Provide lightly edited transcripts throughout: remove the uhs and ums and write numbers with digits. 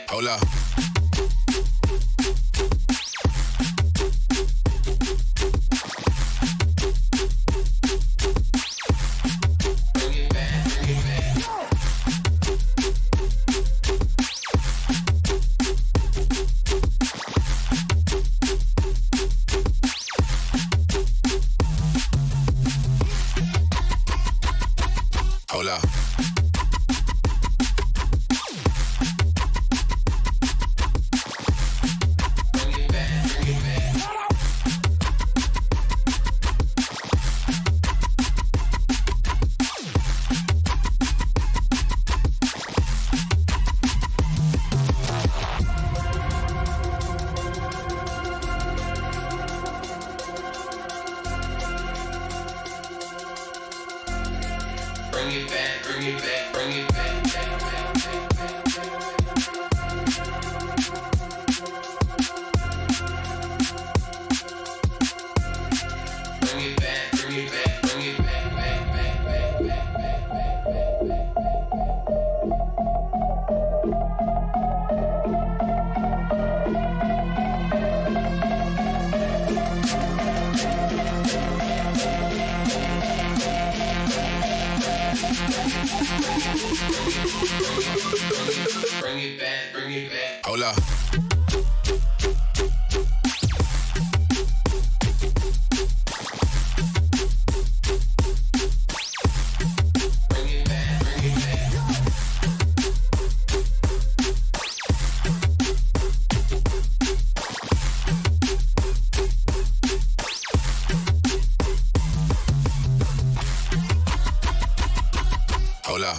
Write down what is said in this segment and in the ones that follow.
Hola. Hola. Bring it back, bring it back, bring it back, back, back, back, back, Bring it back, bring it back, bring it back, back, back, back, back, back, back, back. Bring it back, bring it back. Hola. Hola.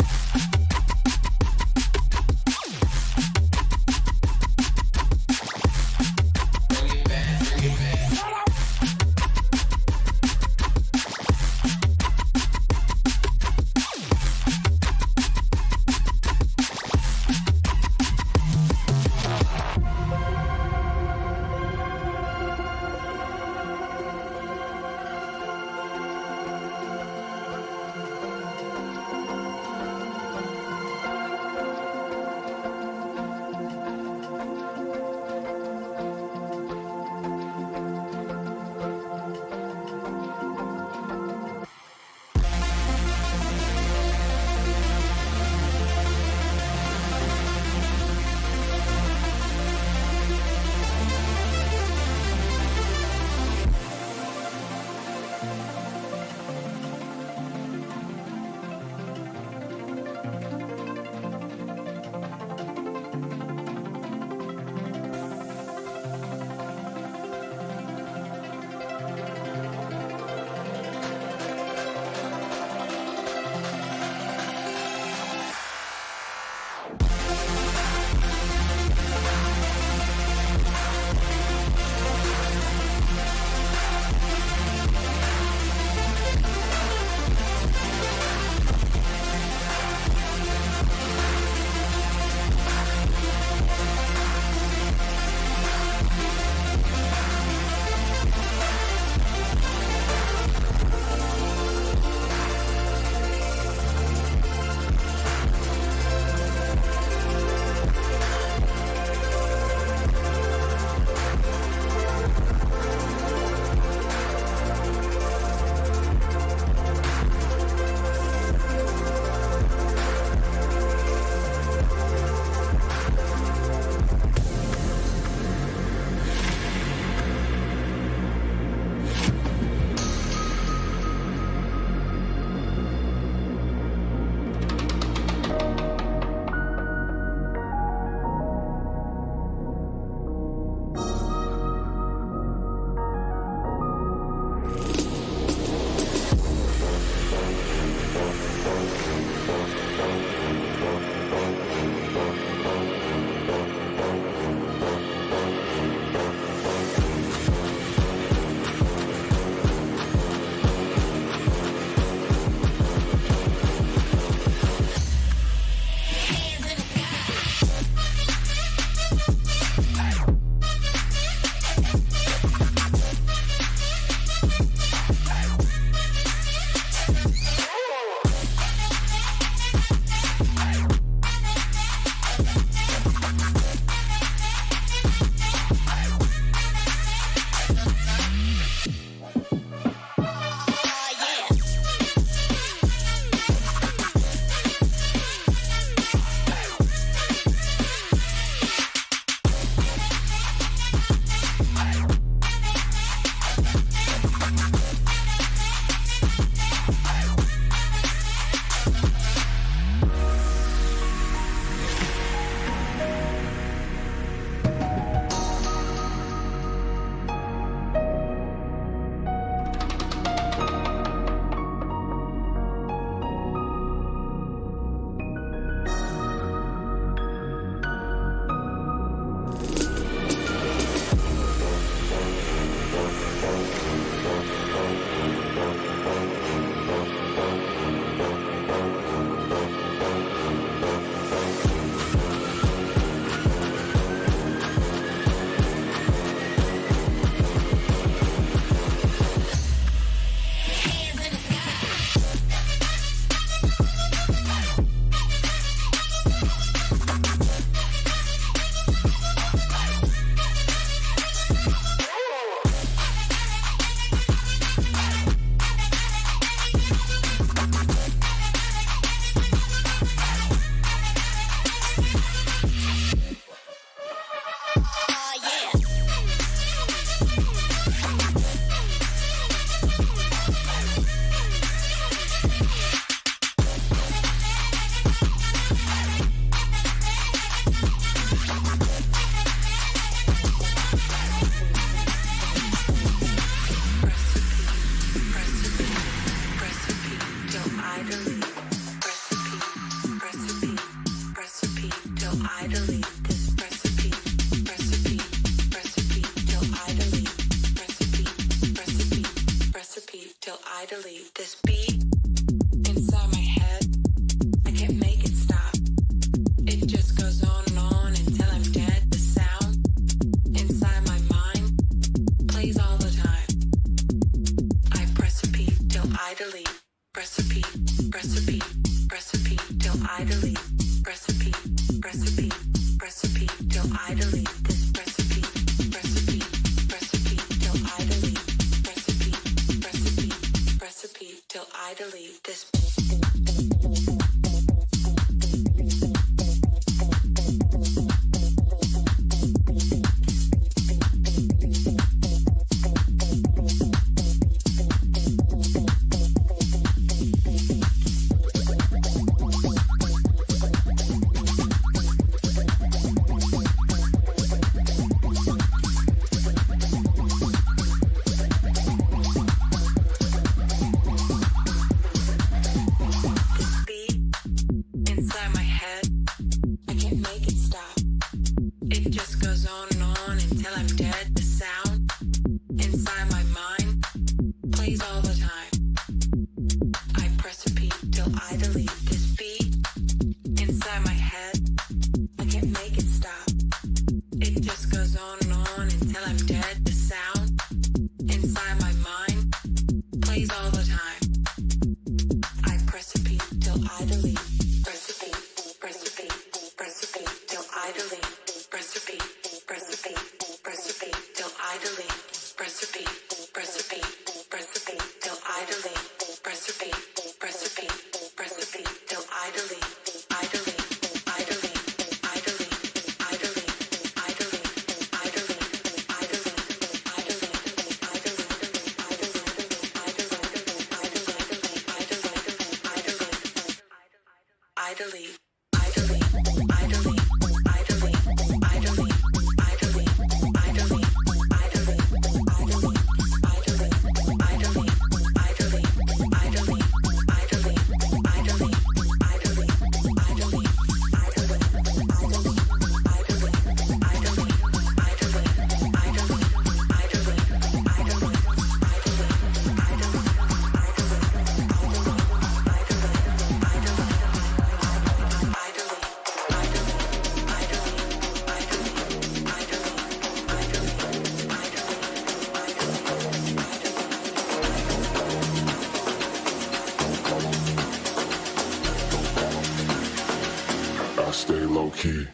Stay low key.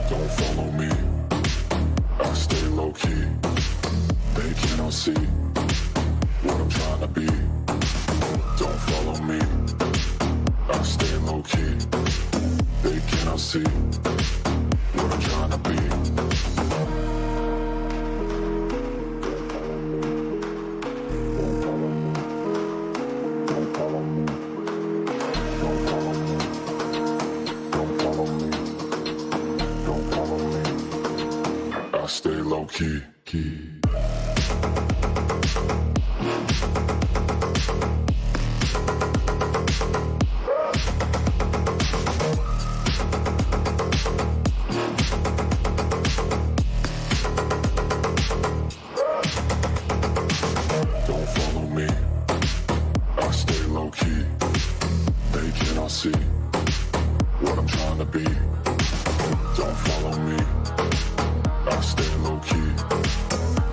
Don't follow me, I stay low key. They cannot see what I'm trying to be. Don't follow me, I stay low key. They cannot see what I'm trying to be. Don't follow me. Don't follow me. Don't follow me. Don't follow me. I stay low key. See what I'm trying to be. Don't follow me, I stay low key.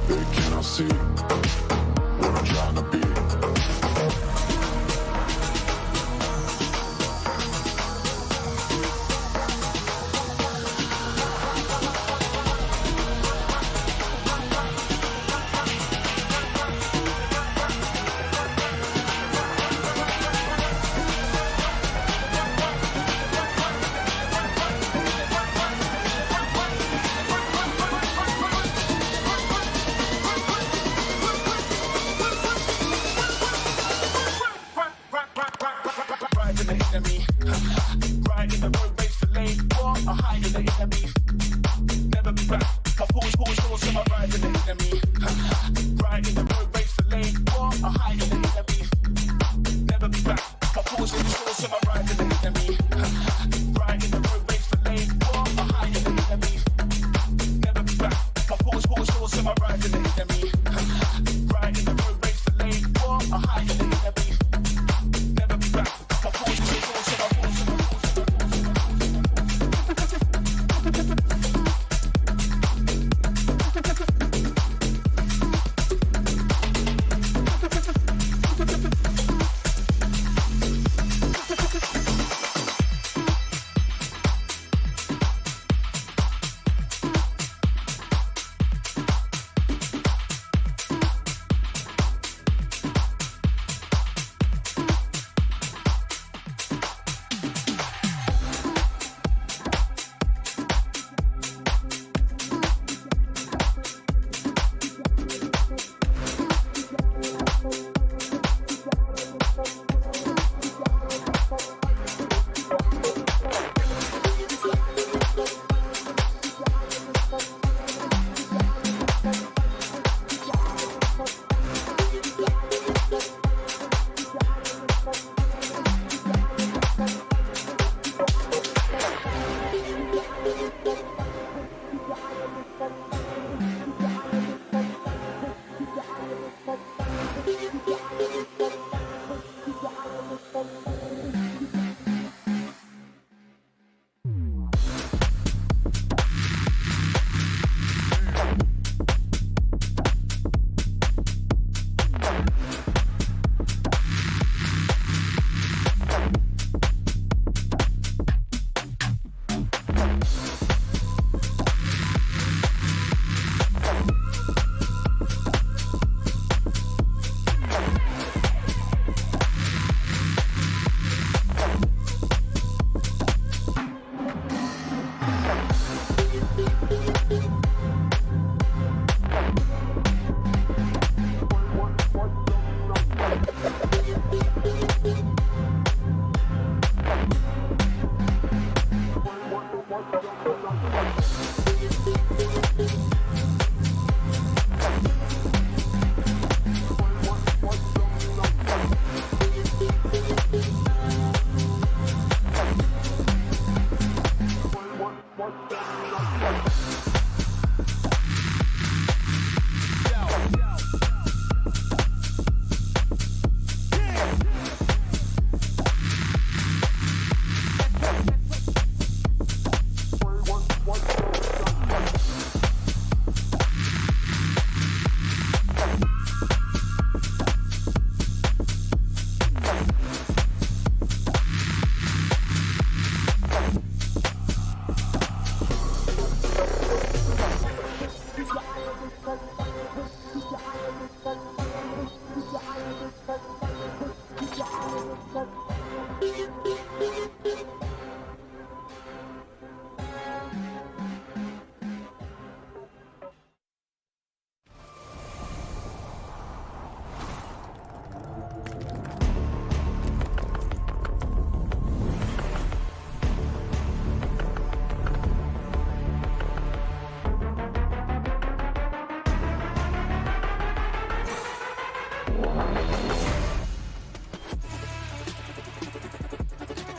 They cannot see what I'm trying to be.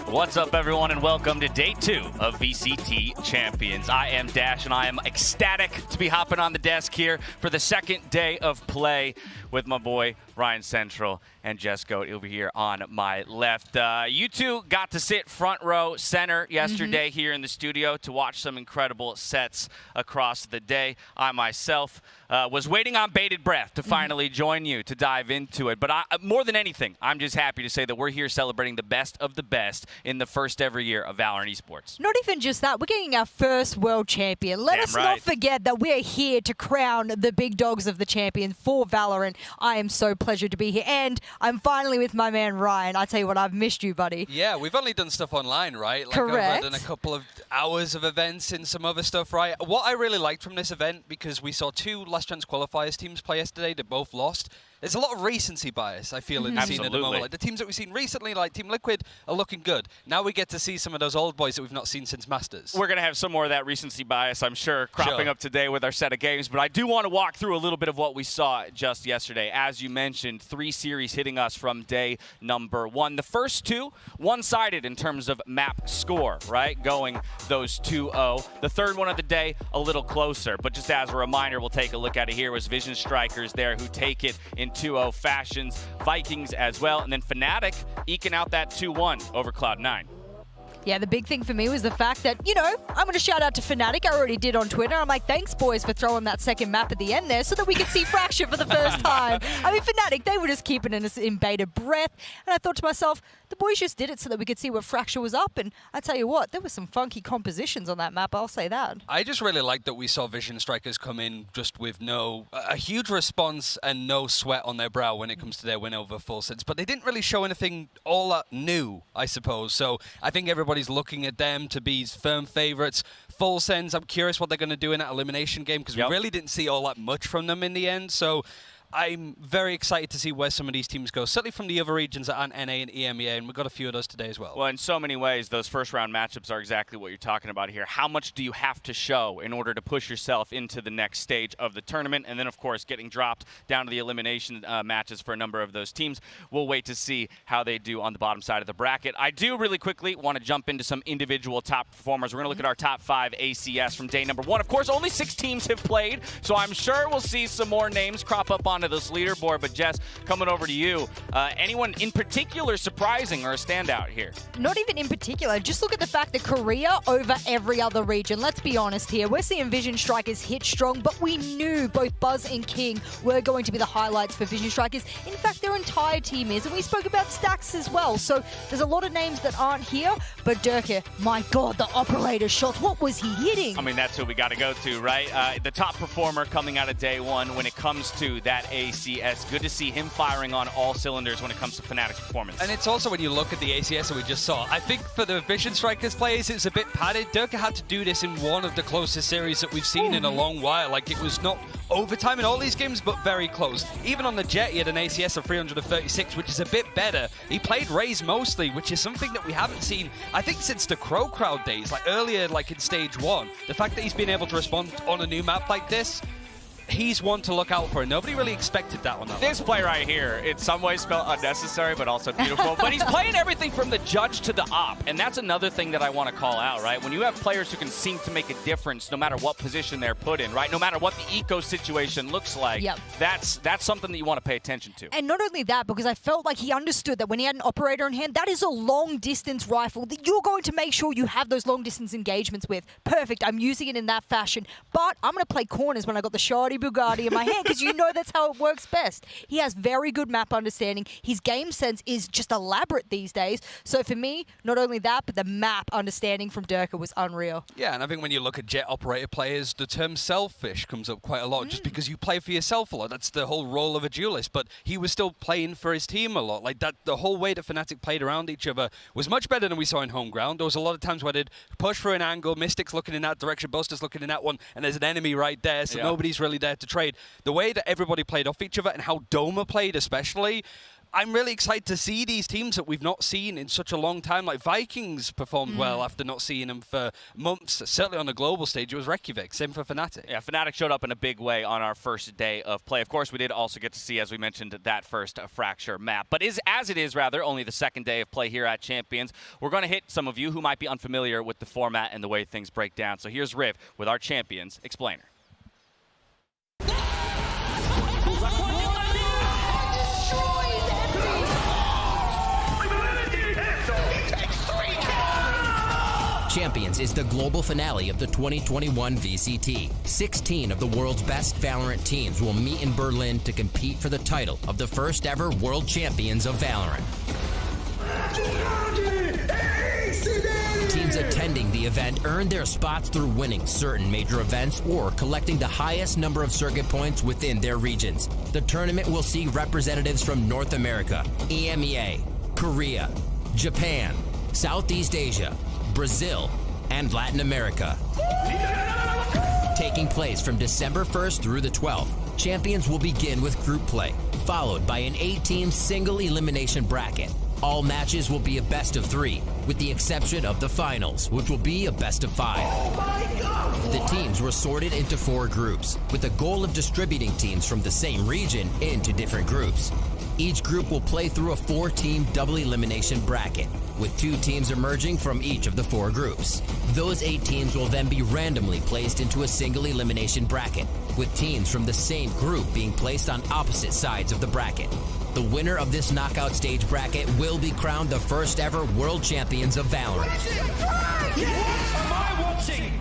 What's up, everyone, and welcome to Day 2 of VCT Champions. I am Dash, and I am ecstatic to be hopping on the desk here for the second day of play with my boy Ryan Central and Jess Goat over here on my left. You two got to sit front row center yesterday here in the studio to watch some incredible sets across the day. I myself was waiting on bated breath to finally join you to dive into it. But more than anything, I'm just happy to say that we're here celebrating the best of the best in the first ever year of VALORANT Esports. Not even just that, we're getting our first world champion. Let us not forget that we're here to crown the big dogs of the champions for VALORANT. I am so pleasured to be here, and I'm finally with my man Ryan. I tell you what, I've missed you, buddy. Yeah, we've only done stuff online, right? Like, correct. I've done a couple of hours of events and some other stuff, right? What I really liked from this event, because we saw two last chance qualifiers teams play yesterday, they both lost. There's a lot of recency bias, I feel, in the scene at the moment. Like, the teams that we've seen recently, like Team Liquid, are looking good. Now we get to see some of those old boys that we've not seen since Masters. We're going to have some more of that recency bias, I'm sure, cropping up today with our set of games. But I do want to walk through a little bit of what we saw just yesterday. As you mentioned, 3 series hitting us from day number 1. The first 2, one-sided in terms of map score, right? Going those 2-0. The third one of the day, a little closer. But just as a reminder, we'll take a look at it here. Was Vision Strikers there who take it in 2-0 fashions, Vikings as well, and then Fnatic eking out that 2-1 over Cloud9. Yeah, the big thing for me was the fact that, you know, I'm going to shout out to Fnatic. I already did on Twitter. I'm like, thanks, boys, for throwing that second map at the end there so that we could see Fracture for the first time. I mean, Fnatic, they were just keeping us in bated breath. And I thought to myself, the boys just did it so that we could see what Fracture was up. And I tell you what, there were some funky compositions on that map, I'll say that. I just really liked that we saw Vision Strikers come in just with a huge response and no sweat on their brow when it comes to their win over Full Sense. But they didn't really show anything all that new, I suppose. So I think everybody's looking at them to be firm favorites. Full Sense, I'm curious what they're going to do in that elimination game, because we really didn't see all that much from them in the end. So I'm very excited to see where some of these teams go, certainly from the other regions that aren't NA and EMEA, and we've got a few of those today as well. Well, in so many ways, those first-round matchups are exactly what you're talking about here. How much do you have to show in order to push yourself into the next stage of the tournament? And then, of course, getting dropped down to the elimination matches for a number of those teams. We'll wait to see how they do on the bottom side of the bracket. I do really quickly want to jump into some individual top performers. We're going to look at our top 5 ACS from day number 1. Of course, only 6 teams have played, so I'm sure we'll see some more names crop up onto this leaderboard. But Jess, coming over to you, anyone in particular surprising or a standout here? Not even in particular. Just look at the fact that Korea over every other region. Let's be honest here. We're seeing Vision Strikers hit strong, but we knew both Buzz and King were going to be the highlights for Vision Strikers. In fact, their entire team is, and we spoke about Stacks as well. So there's a lot of names that aren't here, but Durka, my God, the operator shots, what was he hitting? I mean, that's who we got to go to, right? The top performer coming out of day 1 when it comes to that ACS. Good to see him firing on all cylinders when it comes to Fnatic's performance. And it's also when you look at the ACS that we just saw, I think for the Vision Strikers players, it's a bit padded. Durka had to do this in one of the closest series that we've seen in a long while. Like, it was not overtime in all these games, but very close. Even on the Jet, he had an ACS of 336, which is a bit better. He played Raze mostly, which is something that we haven't seen, I think, since the Crow Crowd days, like earlier, like in stage 1. The fact that he's been able to respond on a new map like this, he's one to look out for, and nobody really expected that one. This play right here, in some ways felt unnecessary, but also beautiful. But he's playing everything from the judge to the op, and that's another thing that I want to call out, right? When you have players who can seem to make a difference no matter what position they're put in, right? No matter what the eco situation looks like, that's something that you want to pay attention to. And not only that, because I felt like he understood that when he had an operator in hand, that is a long-distance rifle that you're going to make sure you have those long-distance engagements with. Perfect, I'm using it in that fashion, but I'm going to play corners when I got the shoddy Bugatti in my hand, because you know that's how it works best. He has very good map understanding. His game sense is just elaborate these days. So for me, not only that, but the map understanding from Durka was unreal. Yeah, and I think when you look at Jet operator players, the term selfish comes up quite a lot, just because you play for yourself a lot. That's the whole role of a duelist, but he was still playing for his team a lot. Like that, the whole way that Fnatic played around each other was much better than we saw in home ground. There was a lot of times where they'd push for an angle, Mystic's looking in that direction, Buster's looking in that one, and there's an enemy right there, so nobody's really there to trade. The way that everybody played off each other and how Doma played especially, I'm really excited to see these teams that we've not seen in such a long time. Like Vikings performed well after not seeing them for months, certainly on the global stage. It was Reykjavik, same for Fnatic. Yeah, Fnatic showed up in a big way on our first day of play. Of course, we did also get to see, as we mentioned, that first Fracture map. But as it is, only the second day of play here at Champions, we're going to hit some of you who might be unfamiliar with the format and the way things break down. So here's Riv with our Champions Explainer. Champions is the global finale of the 2021 VCT. 16 of the world's best Valorant teams will meet in Berlin to compete for the title of the first ever World Champions of Valorant. Teams attending the event earn their spots through winning certain major events or collecting the highest number of circuit points within their regions. The tournament will see representatives from North America, EMEA, Korea, Japan, Southeast Asia, Brazil, and Latin America. Taking place from December 1st through the 12th, Champions will begin with group play, followed by an 8-team single elimination bracket. All matches will be a best of 3, with the exception of the finals, which will be a best of 5. Oh my God! The teams were sorted into 4 groups, with the goal of distributing teams from the same region into different groups. Each group will play through a 4-team double elimination bracket, with 2 teams emerging from each of the 4 groups. Those 8 teams will then be randomly placed into a single elimination bracket, with teams from the same group being placed on opposite sides of the bracket. The winner of this knockout stage bracket will be crowned the first ever World Champions of Valorant.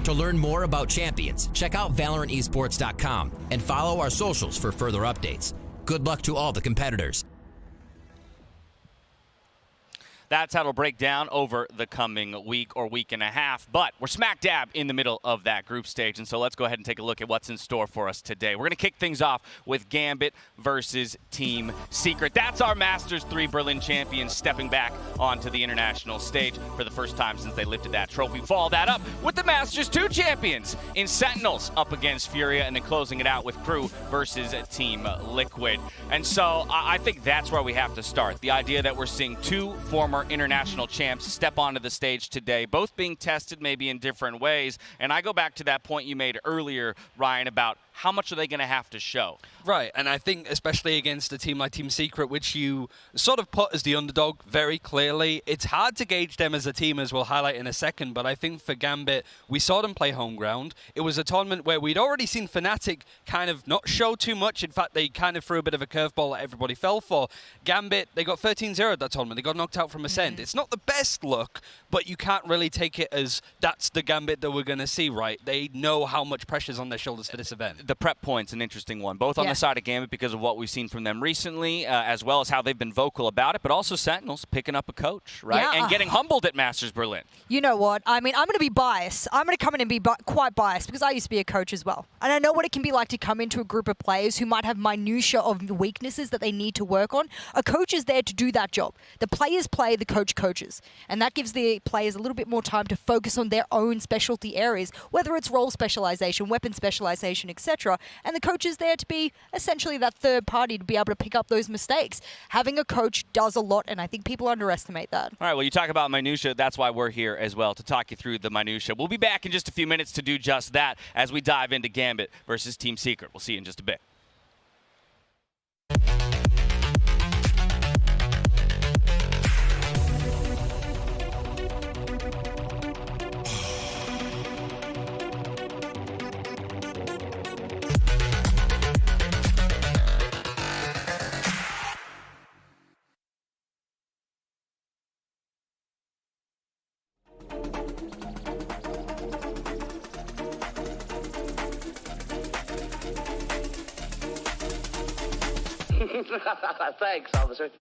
To learn more about Champions, check out VALORANTesports.com and follow our socials for further updates. Good luck to all the competitors. That's how it'll break down over the coming week or week and a half. But we're smack dab in the middle of that group stage, and so let's go ahead and take a look at what's in store for us today. We're going to kick things off with Gambit versus Team Secret. That's our Masters 3 Berlin champions stepping back onto the international stage for the first time since they lifted that trophy. Follow that up with the Masters 2 champions in Sentinels up against Furia, and then closing it out with Crew versus Team Liquid. And so I think that's where we have to start. The idea that we're seeing two former international champs step onto the stage today, both being tested maybe in different ways. And I go back to that point you made earlier, Ryan, about how much are they going to have to show? Right, and I think especially against a team like Team Secret, which you sort of put as the underdog very clearly, it's hard to gauge them as a team, as we'll highlight in a second, but I think for Gambit, we saw them play home ground. It was a tournament where we'd already seen Fnatic kind of not show too much. In fact, they kind of threw a bit of a curveball that everybody fell for. Gambit, they got 13-0 at that tournament. They got knocked out from Ascend. It's not the best look, but you can't really take it as that's the Gambit that we're going to see, right? They know how much pressure's on their shoulders for this event. The prep point's an interesting one, both on the side of Gambit because of what we've seen from them recently, as well as how they've been vocal about it, but also Sentinels picking up a coach, right? Yeah. And getting humbled at Masters Berlin. You know what? I mean, I'm going to be biased. I'm going to come in and be quite biased because I used to be a coach as well. And I know what it can be like to come into a group of players who might have minutiae of weaknesses that they need to work on. A coach is there to do that job. The players play, the coach coaches. And that gives the players a little bit more time to focus on their own specialty areas, whether it's role specialization, weapon specialization, etc. And the coach is there to be essentially that third party to be able to pick up those mistakes. Having a coach does a lot, and I think people underestimate that. All right, well, you talk about minutia. That's why we're here as well, to talk you through the minutia. We'll be back in just a few minutes to do just that as we dive into Gambit versus Team Secret. We'll see you in just a bit. Thanks, officer.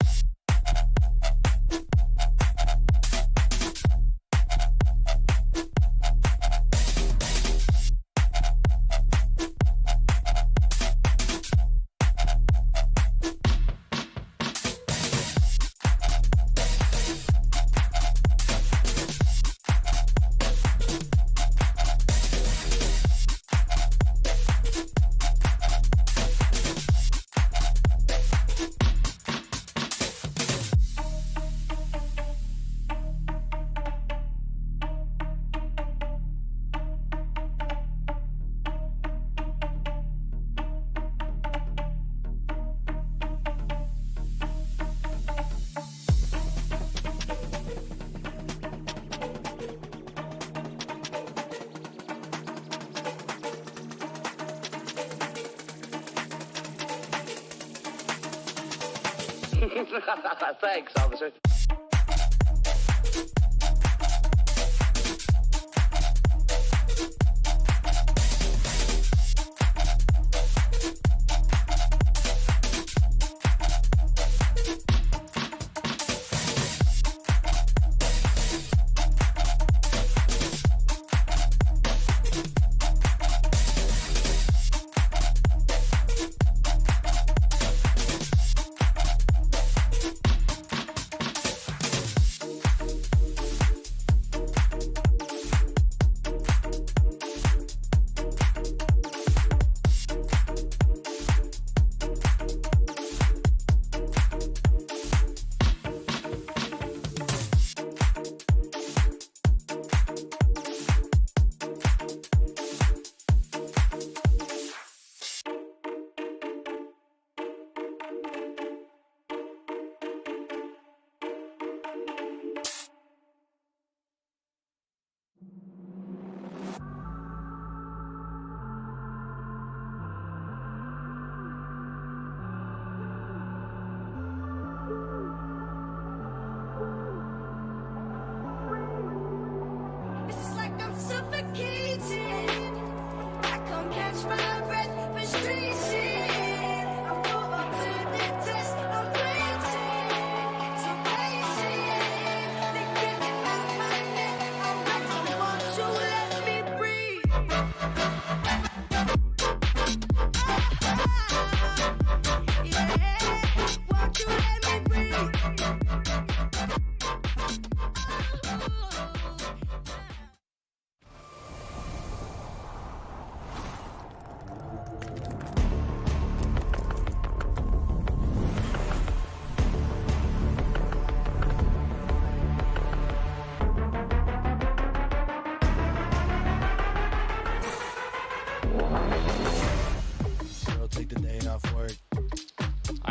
Thanks, officer.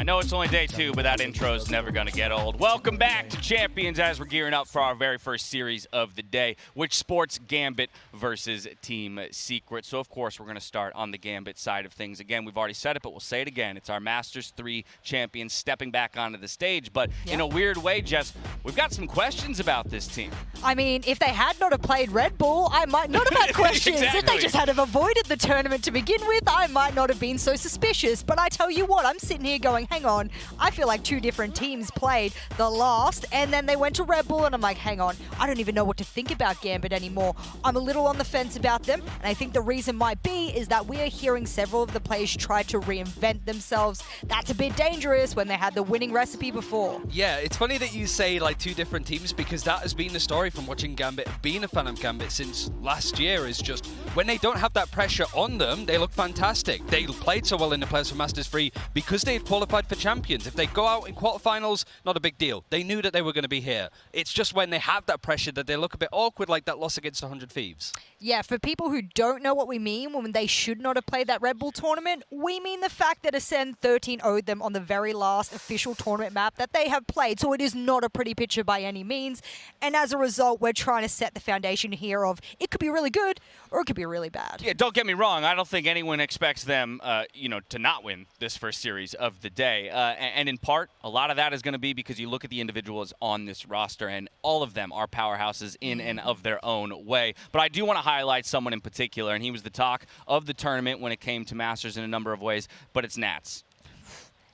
I know it's only day 2, but that intro's never going to get old. Welcome back to Champions as we're gearing up for our very first series of the day, which sports Gambit versus Team Secret. So, of course, we're going to start on the Gambit side of things. Again, we've already said it, but we'll say it again. It's our Masters 3 champions stepping back onto the stage. But in a weird way, Jess, we've got some questions about this team. I mean, if they had not have played Red Bull, I might not have had questions. Exactly. If they just had have avoided the tournament to begin with, I might not have been so suspicious. But I tell you what, I'm sitting here going, hang on, I feel like 2 different teams played the last, and then they went to Red Bull, and I'm like, hang on, I don't even know what to think about Gambit anymore. I'm a little on the fence about them, and I think the reason might be is that we are hearing several of the players try to reinvent themselves. That's a bit dangerous when they had the winning recipe before. Yeah, it's funny that you say like 2 different teams, because that has been the story from watching Gambit, being a fan of Gambit since last year, is just when they don't have that pressure on them, they look fantastic. They played so well in the Players for Masters 3 because they had qualified for Champions. If they go out in quarterfinals, not a big deal. They knew that they were going to be here. It's just when they have that pressure that they look a bit awkward, like that loss against 100 Thieves. Yeah, for people who don't know what we mean when they should not have played that Red Bull tournament, we mean the fact that Ascend 13 owed them on the very last official tournament map that they have played. So it is not a pretty picture by any means. And as a result, we're trying to set the foundation here of it could be really good or it could be really bad. Yeah, don't get me wrong. I don't think anyone expects them, to not win this first series of the day. And in part, a lot of that is going to be because you look at the individuals on this roster, and all of them are powerhouses in and of their own way. But I do want to highlight someone in particular, and he was the talk of the tournament when it came to Masters in a number of ways, but it's Nats.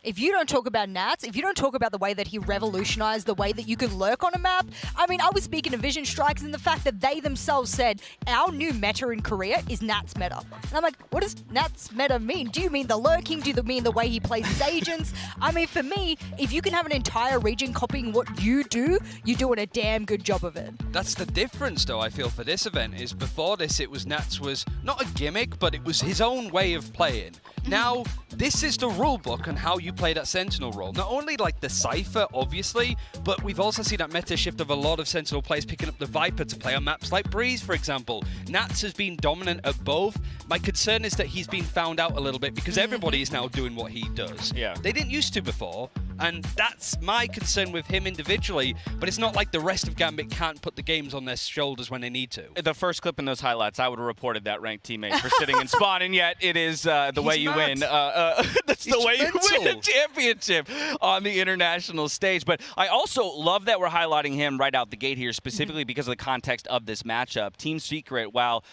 If you don't talk about Nats, if you don't talk about the way that he revolutionized the way that you could lurk on a map, I mean, I was speaking of Vision Strikes and the fact that they themselves said, our new meta in Korea is Nats meta. And I'm like, what does Nats meta mean? Do you mean the lurking? Do you mean the way he plays his agents? I mean, for me, if you can have an entire region copying what you do, you're doing a damn good job of it. That's the difference, though, I feel, for this event, is before this, it was Nats was not a gimmick, but it was his own way of playing. Now, this is the rule book on how you play that Sentinel role. Not only like the Cypher, obviously, but we've also seen that meta shift of a lot of Sentinel players picking up the Viper to play on maps like Breeze, for example. Nats has been dominant at both. My concern is that he's been found out a little bit because everybody is now doing what he does. Yeah. They didn't used to before, and that's my concern with him individually, but it's not like the rest of Gambit can't put the games on their shoulders when they need to. The first clip in those highlights, I would have reported that ranked teammate for sitting in spawn, and yet it is the way you win. That's the way you win a championship on the international stage. But I also love that we're highlighting him right out the gate here, specifically because of the context of this matchup. Team Secret, while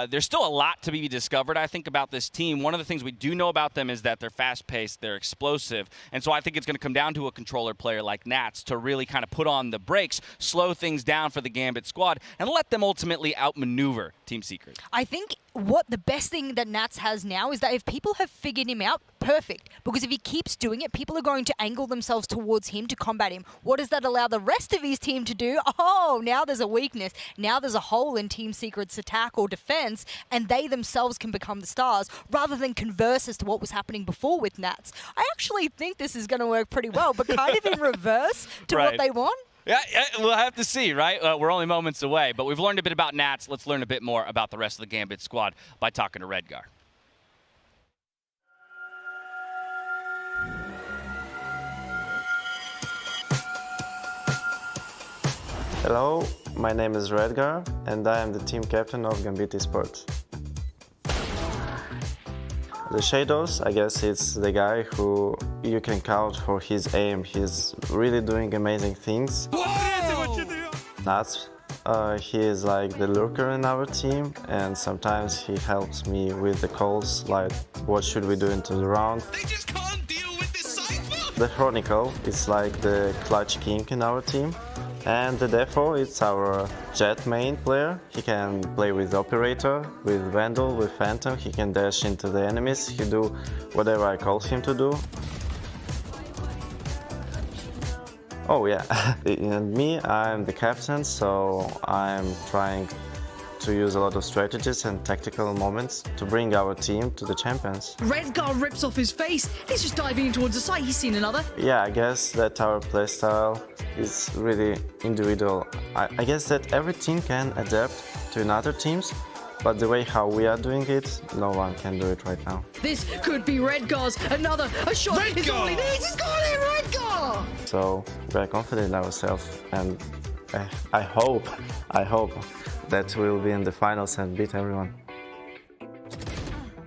there's still a lot to be discovered, I think, about this team, one of the things we do know about them is that they're fast-paced, they're explosive, and so I think it's going to come down to a controller player like Nats to really kind of put on the brakes, slow things down for the Gambit squad, and let them ultimately outmaneuver Team Secret. I think what the best thing that Nats has now is that if people have figured him out, perfect. Because if he keeps doing it, people are going to angle themselves towards him to combat him. What does that allow the rest of his team to do? Oh, now there's a weakness. Now there's a hole in Team Secret's attack or defense, and they themselves can become the stars rather than converse as to what was happening before with Nats. I actually think this is going to work pretty well, but kind of in reverse to what they want. Yeah, we'll have to see, right? We're only moments away, but we've learned a bit about Nats. Let's learn a bit more about the rest of the Gambit squad by talking to Redgar. Hello, my name is Redgar, and I am the team captain of VCT Esports. The Shadows, I guess it's the guy who you can count for his aim. He's really doing amazing things. Nats, he is like the lurker in our team, and sometimes he helps me with the calls, like what should we do into the round. They just can't deal with this Cypher! The Chronicle is like the clutch king in our team. And the Defo, it's our Jet main player. He can play with Operator, with Vandal, with Phantom. He can dash into the enemies. He do whatever I call him to do. Oh yeah, and me, I'm the captain, so I'm trying to use a lot of strategies and tactical moments to bring our team to the champions. Redgar rips off his face. He's just diving in towards the site. He's seen another. Yeah, I guess that our playstyle is really individual. I guess that every team can adapt to another teams, but the way how we are doing it, no one can do it right now. This could be Redgar's. A shot is all he needs. He's got it, Redgar! So we are confident in ourselves, and I hope that we'll be in the finals and beat everyone.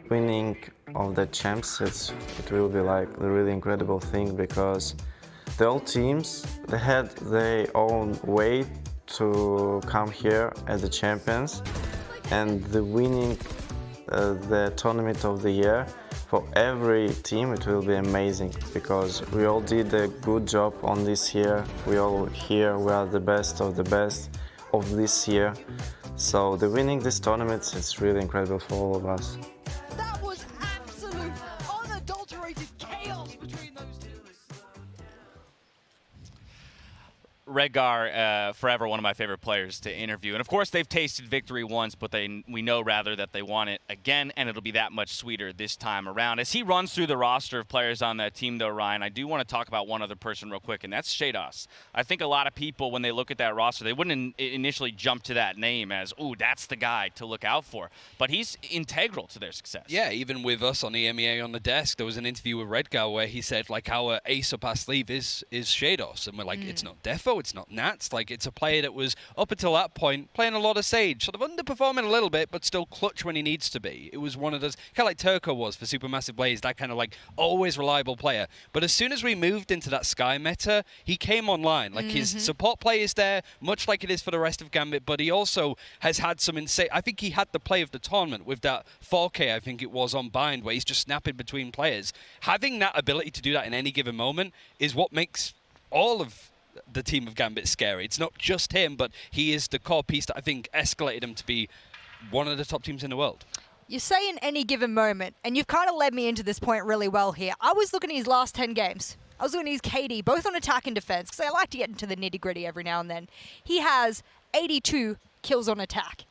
Winning of the champs, it will be like a really incredible thing, because the all teams, they had their own way to come here as the champions, and the winning the tournament of the year, for every team it will be amazing, because we all did a good job on this year. We all here, we are the best of this year. So the winning this tournament is really incredible for all of us. That was absolute, unadulterated chaos between those two. Redgar, forever one of my favorite players to interview. And of course, they've tasted victory once, but we know rather that they want it again, and it'll be that much sweeter this time around. As he runs through the roster of players on that team, though, Ryan, I do want to talk about one other person real quick, and that's Shados. I think a lot of people, when they look at that roster, they wouldn't initially jump to that name as, ooh, that's the guy to look out for. But he's integral to their success. Yeah, even with us on EMEA on the desk, there was an interview with Redgar where he said, like, our ace up our sleeve is Shados. And we're like, it's not Defo, it's not Nats. Like, it's a player that was, up until that point, playing a lot of Sage, sort of underperforming a little bit, but still clutch when he needs to be. It was one of those, kind of like Turco was for Supermassive Blaze, that kind of like always reliable player. But as soon as we moved into that Sky meta, he came online. Like, his support play is there, much like it is for the rest of Gambit, but he also has had some insane, I think he had the play of the tournament with that 4K, I think it was, on Bind, where he's just snapping between players. Having that ability to do that in any given moment is what makes all of the team of Gambit scary. It's not just him, but he is the core piece that I think escalated him to be one of the top teams in the world. You say in any given moment, and you've kind of led me into this point really well here. I was looking at his last 10 games. I was looking at his KD, both on attack and defense, because I like to get into the nitty-gritty every now and then. He has 82 kills on attack,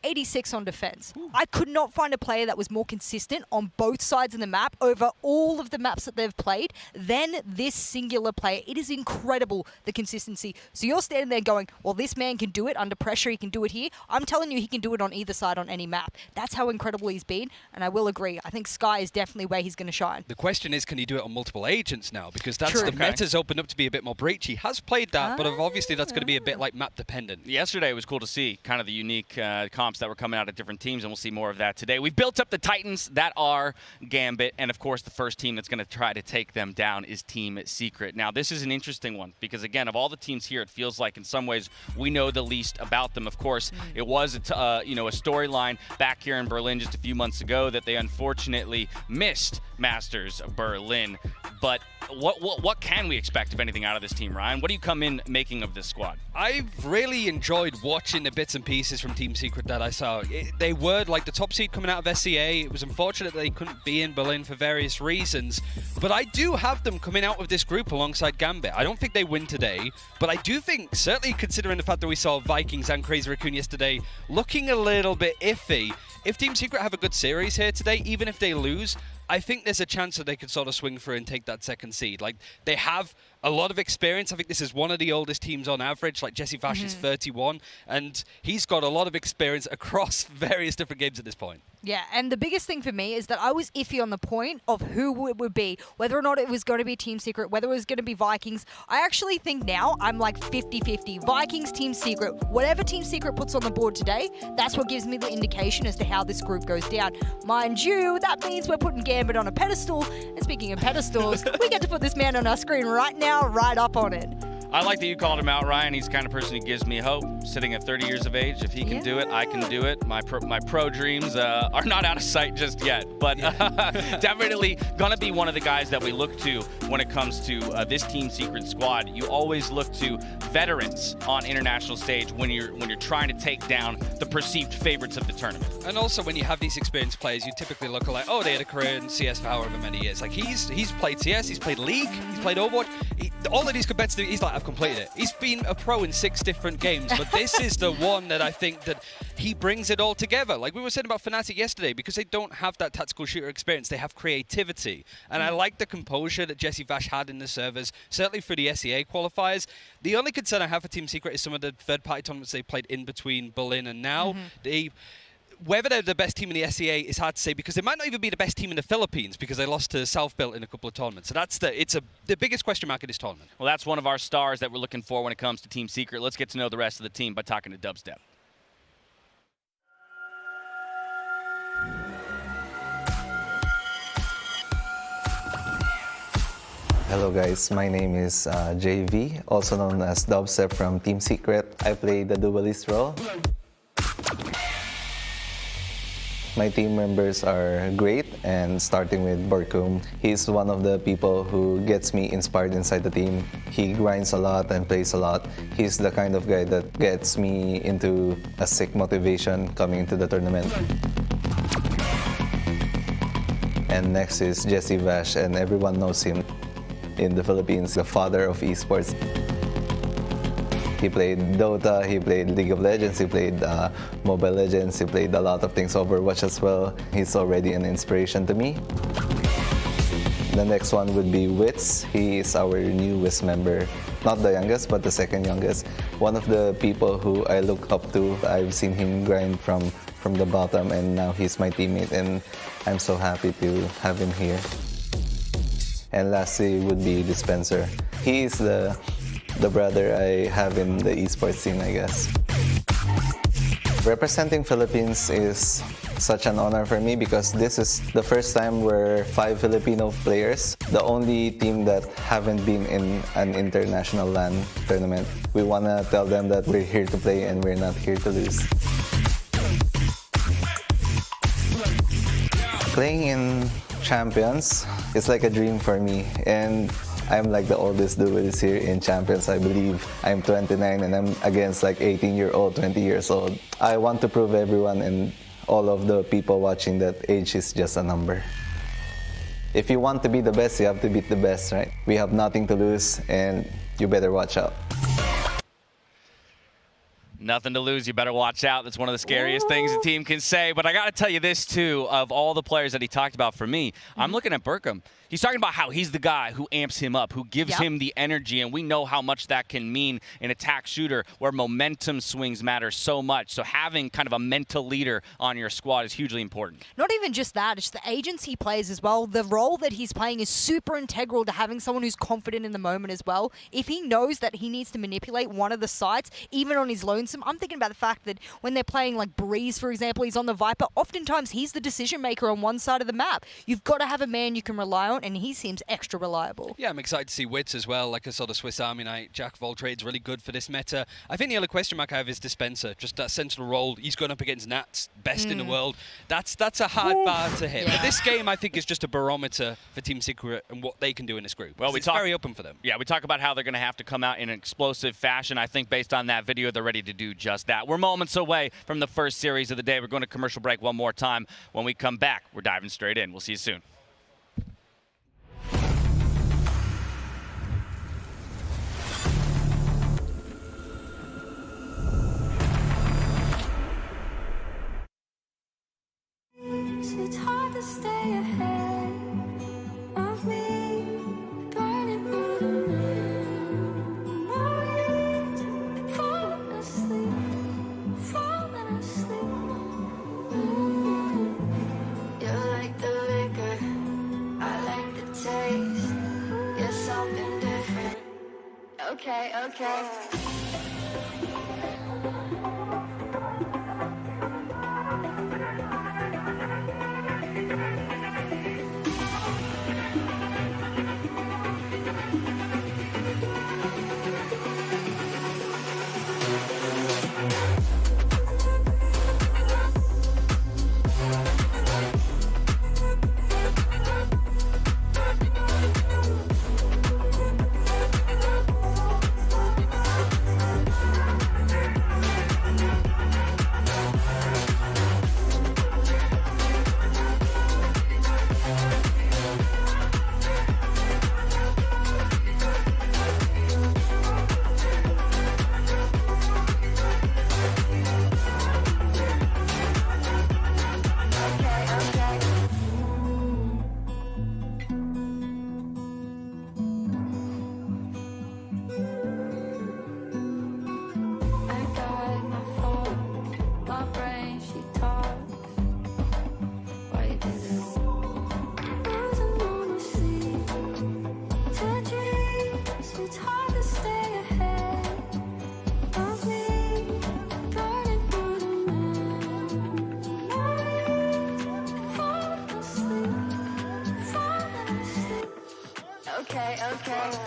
86 on defense. I could not find a player that was more consistent on both sides of the map over all of the maps that they've played than this singular player. It is incredible, the consistency. So you're standing there going, well, this man can do it under pressure. He can do it here. I'm telling you, he can do it on either side on any map. That's how incredible he's been. And I will agree. I think Sky is definitely where he's going to shine. The question is, can he do it on multiple agents now? Because that's True. the meta's opened up to be a bit more breachy. He has played that, but obviously that's going to be a bit like map dependent. Yesterday it was cool to see kind of the unique comps that were coming out of different teams, and we'll see more of that today. We've built up the Titans that are Gambit, and of course the first team that's going to try to take them down is Team Secret. Now this is an interesting one because, again, of all the teams here, it feels like in some ways we know the least about them. Of course, it was a storyline back here in Berlin just a few months ago that they unfortunately missed Masters of Berlin. But what can we expect, if anything, out of this team, Ryan? What do you come in making of this squad? I've really enjoyed watching the bits and pieces from Team Secret that I saw. They were like the top seed coming out of SCA. It was unfortunate that they couldn't be in Berlin for various reasons, but I do have them coming out of this group alongside Gambit. I don't think they win today, but I do think, certainly considering the fact that we saw Vikings and Crazy Raccoon yesterday looking a little bit iffy, if Team Secret have a good series here today, even if they lose, I think there's a chance that they could sort of swing through and take that second seed. Like, they have a lot of experience. I think this is one of the oldest teams on average. Like, Jesse Vash is 31, and he's got a lot of experience across various different games at this point. Yeah, and the biggest thing for me is that I was iffy on the point of who it would be, whether or not it was going to be Team Secret, whether it was going to be Vikings. I actually think now I'm like 50-50. Vikings, Team Secret. Whatever Team Secret puts on the board today, that's what gives me the indication as to how this group goes down. Mind you, that means we're putting Gambit on a pedestal. And speaking of pedestals, we get to put this man on our screen right now, right up on it. I like that you called him out, Ryan. He's the kind of person who gives me hope. Sitting at 30 years of age, if he can do it, I can do it. My pro dreams are not out of sight just yet, but definitely gonna be one of the guys that we look to when it comes to this Team Secret squad. You always look to veterans on international stage when you're trying to take down the perceived favorites of the tournament. And also, when you have these experienced players, you typically look like, oh, they had a career in CS for however many years. Like, he's played CS, he's played League, he's played Overwatch. All of these competitive, he's like, I've completed it. He's been a pro in 6 different games, but this is the one that I think that he brings it all together. Like we were saying about Fnatic yesterday, because they don't have that tactical shooter experience, they have creativity. And I like the composure that Jesse Vash had in the servers, certainly for the SEA qualifiers. The only concern I have for Team Secret is some of the third-party tournaments they played in between Berlin and now. whether they're the best team in the SEA is hard to say because they might not even be the best team in the Philippines because they lost to South-Built in a couple of tournaments. So it's the biggest question mark of this tournament. Well, that's one of our stars that we're looking for when it comes to Team Secret. Let's get to know the rest of the team by talking to Dubstep. Hello guys, my name is JV, also known as Dubstep from Team Secret. I play the duelist role. My team members are great, and starting with Borkum, he's one of the people who gets me inspired inside the team. He grinds a lot and plays a lot. He's the kind of guy that gets me into a sick motivation coming into the tournament. And next is Jesse Vash, and everyone knows him in the Philippines, the father of esports. He played Dota, he played League of Legends, he played Mobile Legends, he played a lot of things, Overwatch as well. He's already an inspiration to me. The next one would be Wits. He is our newest member. Not the youngest, but the second youngest. One of the people who I look up to. I've seen him grind from the bottom, and now he's my teammate, and I'm so happy to have him here. And lastly would be Dispenser. He is the brother I have in the esports scene, I guess. Representing Philippines is such an honor for me because this is the first time we're 5 Filipino players, the only team that haven't been in an international LAN tournament. We want to tell them that we're here to play and we're not here to lose. Playing in Champions is like a dream for me, and I'm like the oldest duelist here in Champions, I believe. I'm 29 and I'm against like 18-year-old, 20 years old. I want to prove everyone and all of the people watching that age is just a number. If you want to be the best, you have to beat the best, right? We have nothing to lose, and you better watch out. Nothing to lose. You better watch out. That's one of the scariest things a team can say. But I got to tell you this, too, of all the players that he talked about for me, I'm looking at Burkham. He's talking about how he's the guy who amps him up, who gives him the energy, and we know how much that can mean in attack shooter where momentum swings matter so much. So having kind of a mental leader on your squad is hugely important. Not even just that, it's the agents he plays as well. The role that he's playing is super integral to having someone who's confident in the moment as well. If he knows that he needs to manipulate one of the sites, even on his lonesome, I'm thinking about the fact that when they're playing like Breeze, for example, he's on the Viper, oftentimes he's the decision maker on one side of the map. You've got to have a man you can rely on, and he seems extra reliable. Yeah, I'm excited to see Wits as well, like a sort of Swiss Army knife. Jack of all trades, really good for this meta. I think the other question mark I have is Dispenser, just that sentinel role. He's going up against Nats, best in the world. That's a hard bar to hit. But this game, I think, is just a barometer for Team Secret and what they can do in this group. Well, it's very open for them. Yeah, we talk about how they're going to have to come out in an explosive fashion. I think based on that video, they're ready to do just that. We're moments away from the first series of the day. We're going to commercial break one more time. When we come back, we're diving straight in. We'll see you soon. It's hard to stay ahead of me, burning through the memories, falling asleep. You're like the liquor, I like the taste. You're something different. Okay. okay.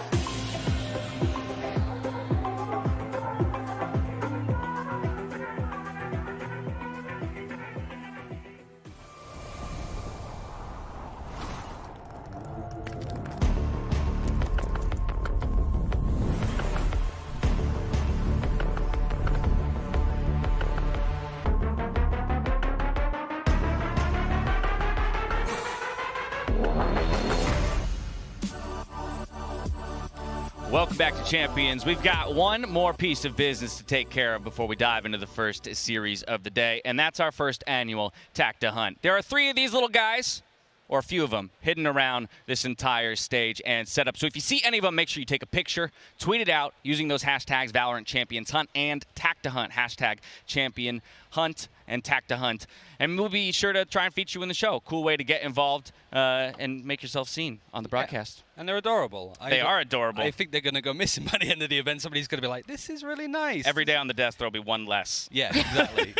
Welcome back to Champions. We've got one more piece of business to take care of before we dive into the first series of the day, and that's our first annual Tacta Hunt. There are 3 of these little guys, or a few of them, hidden around this entire stage and setup. So if you see any of them, make sure you take a picture, tweet it out using those hashtags VALORANT Champions Hunt and Tacta Hunt, hashtag Champion Hunt and Tacta Hunt. And we'll be sure to try and feature you in the show. Cool way to get involved and make yourself seen on the broadcast. Yeah. And they're adorable. They are adorable. I think they're going to go missing by the end of the event. Somebody's going to be like, this is really nice. Every day on the desk, there'll be one less. Yeah, exactly.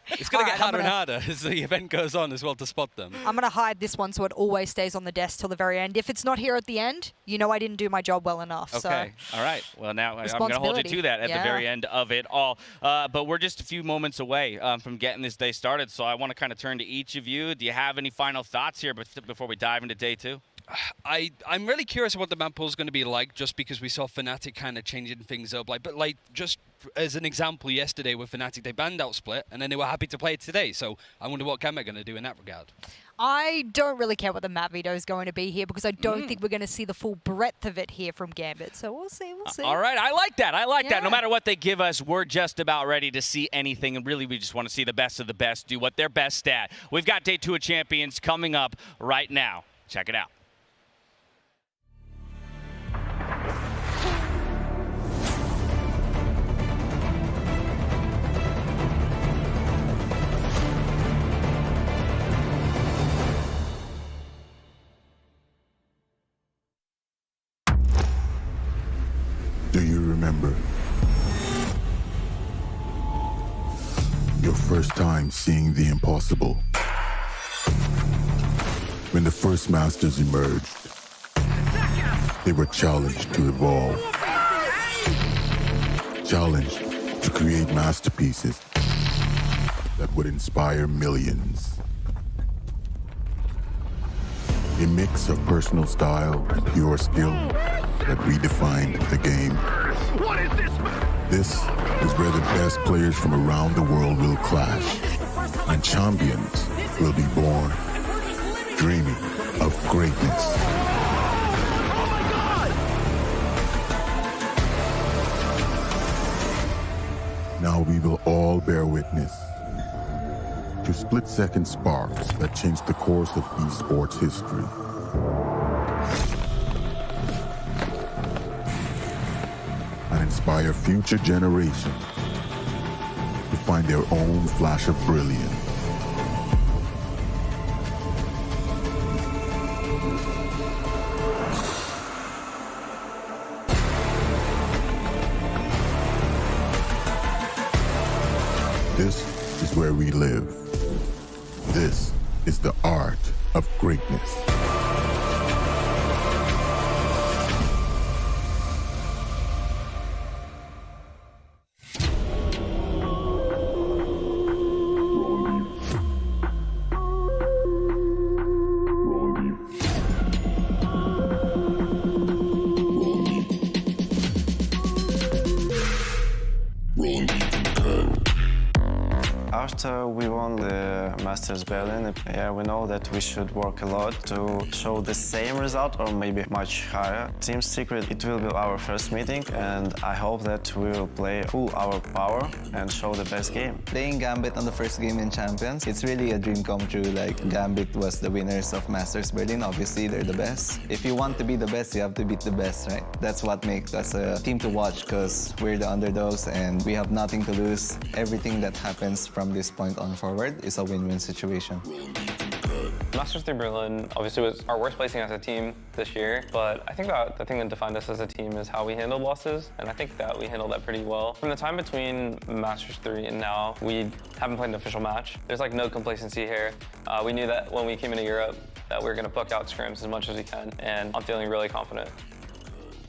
It's going to get harder and harder as the event goes on as well to spot them. I'm going to hide this one so it always stays on the desk till the very end. If it's not here at the end, you know I didn't do my job well enough. Okay. So. All right. Well, now I'm going to hold you to that at the very end of it all. But we're just a few moments away from getting this day started, so I want to kind of turn to each of you. Do you have any final thoughts here before we dive into day 2? I'm really curious what the map pool is going to be like, just because we saw Fnatic kind of changing things up. But just as an example, yesterday with Fnatic, they banned out Split, and then they were happy to play it today. So I wonder what Gambit are going to do in that regard. I don't really care what the map veto is going to be here because I don't think we're going to see the full breadth of it here from Gambit. So we'll see. We'll see. All right. I like that. I like that. No matter what they give us, we're just about ready to see anything. And really, we just want to see the best of the best do what they're best at. We've got day 2 of Champions coming up right now. Check it out. Do you remember your first time seeing the impossible? When the first masters emerged, they were challenged to evolve, challenged to create masterpieces that would inspire millions. A mix of personal style and pure skill that redefined the game. What is this? This is where the best players from around the world will clash, and champions will be born, dreaming of greatness. Now we will all bear witness to split-second sparks that changed the course of esports history. And inspire future generations to find their own flash of brilliance. This is where we live. This is the art of greatness. After we won the Masters Berlin, we know that we should work a lot to show the same result or maybe much higher. Team Secret, it will be our first meeting, and I hope that we will play full our power and show the best game. Playing Gambit on the first game in Champions, it's really a dream come true. Like, Gambit was the winners of Masters Berlin. Obviously, they're the best. If you want to be the best, you have to beat the best, right? That's what makes us a team to watch, because we're the underdogs and we have nothing to lose. Everything that happens from this point on forward is a win-win situation. Masters 3 Berlin obviously was our worst placing as a team this year, but I think that the thing that defined us as a team is how we handled losses, and I think that we handled that pretty well. From the time between Masters 3 and now, we haven't played an official match. There's like no complacency here. We knew that when we came into Europe that we were going to book out scrims as much as we can, and I'm feeling really confident.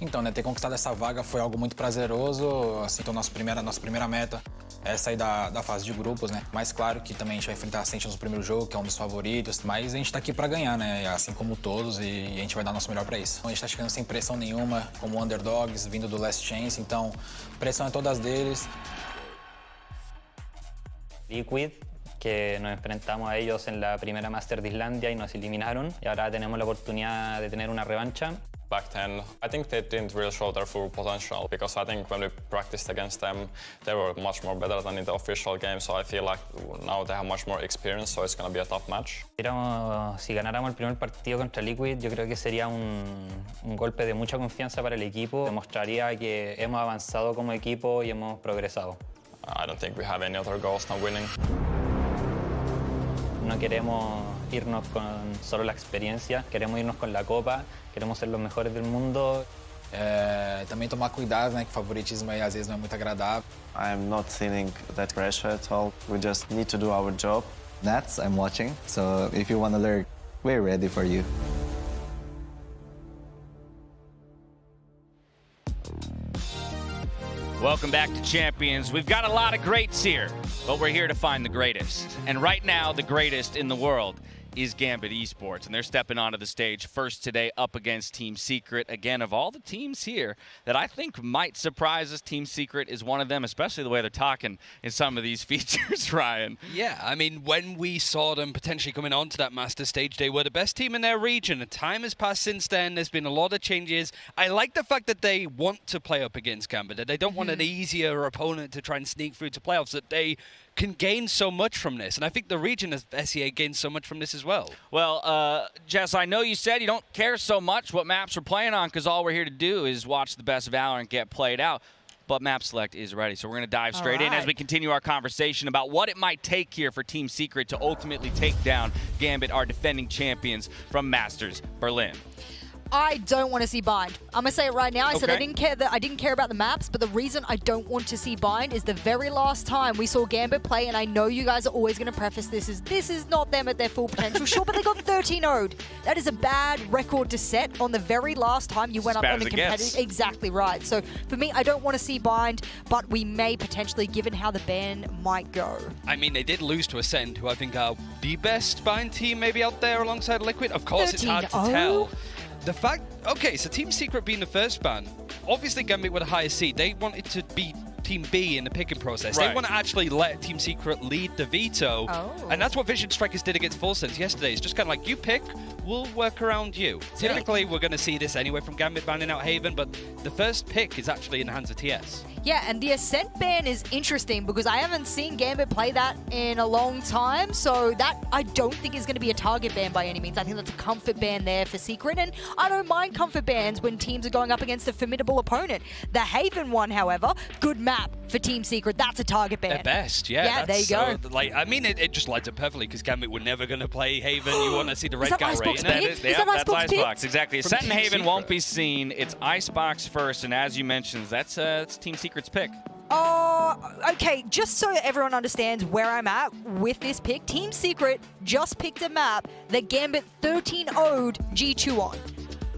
Então, né, ter conquistado essa vaga foi algo muito prazeroso. Assim, então, nossa primeira meta é sair da fase de grupos, né? Mas claro que também a gente vai enfrentar a Sentinels no primeiro jogo, que é um dos favoritos. Mas a gente tá aqui pra ganhar, né? Assim como todos, e a gente vai dar o nosso melhor pra isso. A gente tá chegando sem pressão nenhuma, como underdogs, vindo do Last Chance. Então, pressão é todas deles. Liquid, que nos enfrentamos a ellos en la primera Master de Islandia y nos eliminaron. Y ahora tenemos la oportunidad de tener una revancha. Back then, I think they didn't really show their full potential because I think when we practiced against them, they were much more better than in the official game. So I feel like now they have much more experience, so it's going to be a tough match. Si ganáramos el primer partido contra Liquid, yo creo que sería un golpe de mucha confianza para el equipo. Demostraría que hemos avanzado como equipo y hemos progresado. I don't think we have any other goals than winning. No queremos irnos con solo la experiencia, queremos irnos con la copa, queremos ser los mejores del mundo. Também tomar cuidado, né, que favoritismo aí às vezes não é muito agradável. I'm not feeling that pressure at all. We just need to do our job. Nats, I'm watching, so if you want to learn, we're ready for you. Welcome back to Champions. We've got a lot of greats here, but we're here to find the greatest. And right now, the greatest in the world is Gambit Esports, and they're stepping onto the stage first today up against Team Secret. Again, of all the teams here that I think might surprise us, Team Secret is one of them, especially the way they're talking in some of these features, Ryan. Yeah, I mean, when we saw them potentially coming onto that master stage, they were the best team in their region. And time has passed since then. There's been a lot of changes. I like the fact that they want to play up against Gambit, that they don't want an easier opponent to try and sneak through to playoffs, that they can gain so much from this. And I think the region of SEA gains so much from this as well. Well, Jess, I know you said you don't care so much what maps we're playing on because all we're here to do is watch the best Valorant get played out. But Map Select is ready, so we're going to dive straight in as we continue our conversation about what it might take here for Team Secret to ultimately take down Gambit, our defending champions from Masters Berlin. I don't want to see Bind. I'm gonna say it right now. I said I didn't care about the maps, but the reason I don't want to see Bind is the very last time we saw Gambit play, and I know you guys are always gonna preface this is not them at their full potential. Sure, but they got 13-0'd. That is a bad record to set on the very last time you went up on the competitive. Exactly right. So for me, I don't want to see Bind, but we may potentially, given how the ban might go. I mean, they did lose to Ascend, who I think are the best Bind team maybe out there alongside Liquid. Of course, it's hard to tell. The fact, okay, so Team Secret being the first ban, obviously Gambit were the highest seed. They wanted to beat Team B in the picking process. They want to actually let Team Secret lead the veto. And that's what Vision Strikers did against Full Sense yesterday. It's just kind of like, you pick, we'll work around you. Typically, we're going to see this anyway from Gambit banning out Haven, but the first pick is actually in the hands of TS. Yeah, and the Ascent ban is interesting because I haven't seen Gambit play that in a long time, so that I don't think is going to be a target ban by any means. I think that's a comfort ban there for Secret, and I don't mind comfort bans when teams are going up against a formidable opponent. The Haven one, however, good map for Team Secret. That's a target ban. At best, yeah. Yeah, there you go. Like, I mean, it just lines up perfectly because Gambit were never going to play Haven. You want to see the red guy right in it. That's Icebox, exactly. Ascent and Haven won't be seen. It's Icebox first, and as you mentioned, that's Team Secret's pick. Okay, just so everyone understands where I'm at with this pick, Team Secret just picked a map that Gambit 13-0'd G2 on.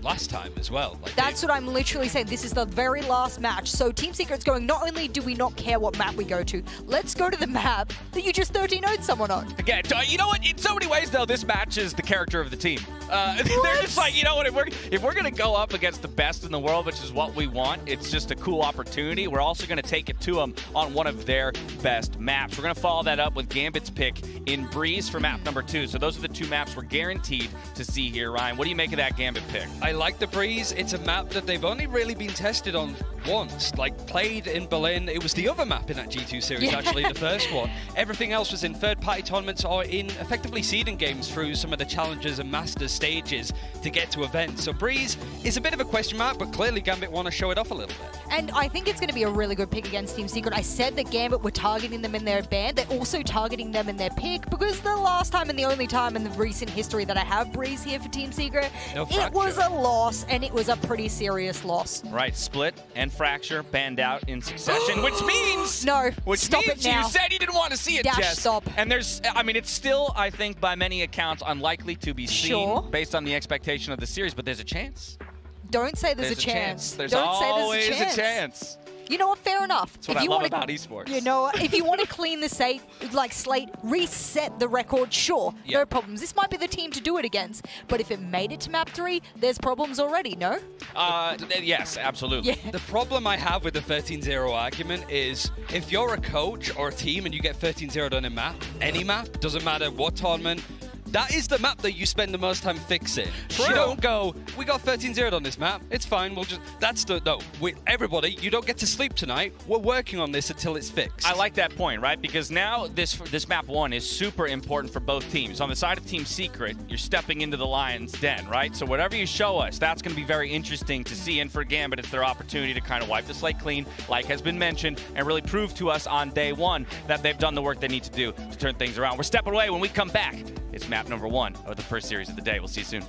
Last time as well. Like That's what I'm literally saying. This is the very last match. So Team Secret's going, not only do we not care what map we go to, let's go to the map that you just 13-0'd someone on. Again, you know what? In so many ways, though, this matches the character of the team. They're just like, you know what? If we're going to go up against the best in the world, which is what we want, it's just a cool opportunity. We're also going to take it to them on one of their best maps. We're going to follow that up with Gambit's pick in Breeze for map number 2. So those are the two maps we're guaranteed to see here. Ryan, what do you make of that Gambit pick? I like the Breeze. It's a map that they've only really been tested on once, like played in Berlin. It was the other map in that G2 series, actually, the first one. Everything else was in third-party tournaments or in effectively seeding games through some of the challenges and masters stages to get to events. So Breeze is a bit of a question mark, but clearly Gambit want to show it off a little bit. And I think it's going to be a really good pick against Team Secret. I said that Gambit were targeting them in their ban. They're also targeting them in their pick because the last time and the only time in the recent history that I have Breeze here for Team Secret, it was a loss, and it was a pretty serious loss. Right, Split and Fracture banned out in succession, which means... No, which stop means it now. You said you didn't want to see it, Dash, Jess. stop. And there's, I mean, it's still, I think, by many accounts, unlikely to be seen based on the expectation of the series, but there's a chance. Don't say there's a chance. There's Don't always say there's a chance. You know what? Fair enough. That's what I love about esports. You know, if you want to clean the slate, reset the record, sure, no problems. This might be the team to do it against. But if it made it to map 3, there's problems already, no? Yes, absolutely. Yeah. The problem I have with the 13-0 argument is if you're a coach or a team and you get 13-0 on a map, any map, doesn't matter what tournament, that is the map that you spend the most time fixing. True. You don't go, we got 13-0 on this map, it's fine, we'll just, everybody, you don't get to sleep tonight, we're working on this until it's fixed. I like that point, right? Because now this map 1 is super important for both teams. On the side of Team Secret, you're stepping into the lion's den, right? So whatever you show us, that's going to be very interesting to see. And for Gambit, it's their opportunity to kind of wipe the slate clean, like has been mentioned, and really prove to us on day 1 that they've done the work they need to do to turn things around. We're stepping away. When we come back, it's map number 1 of the first series of the day. We'll see you soon.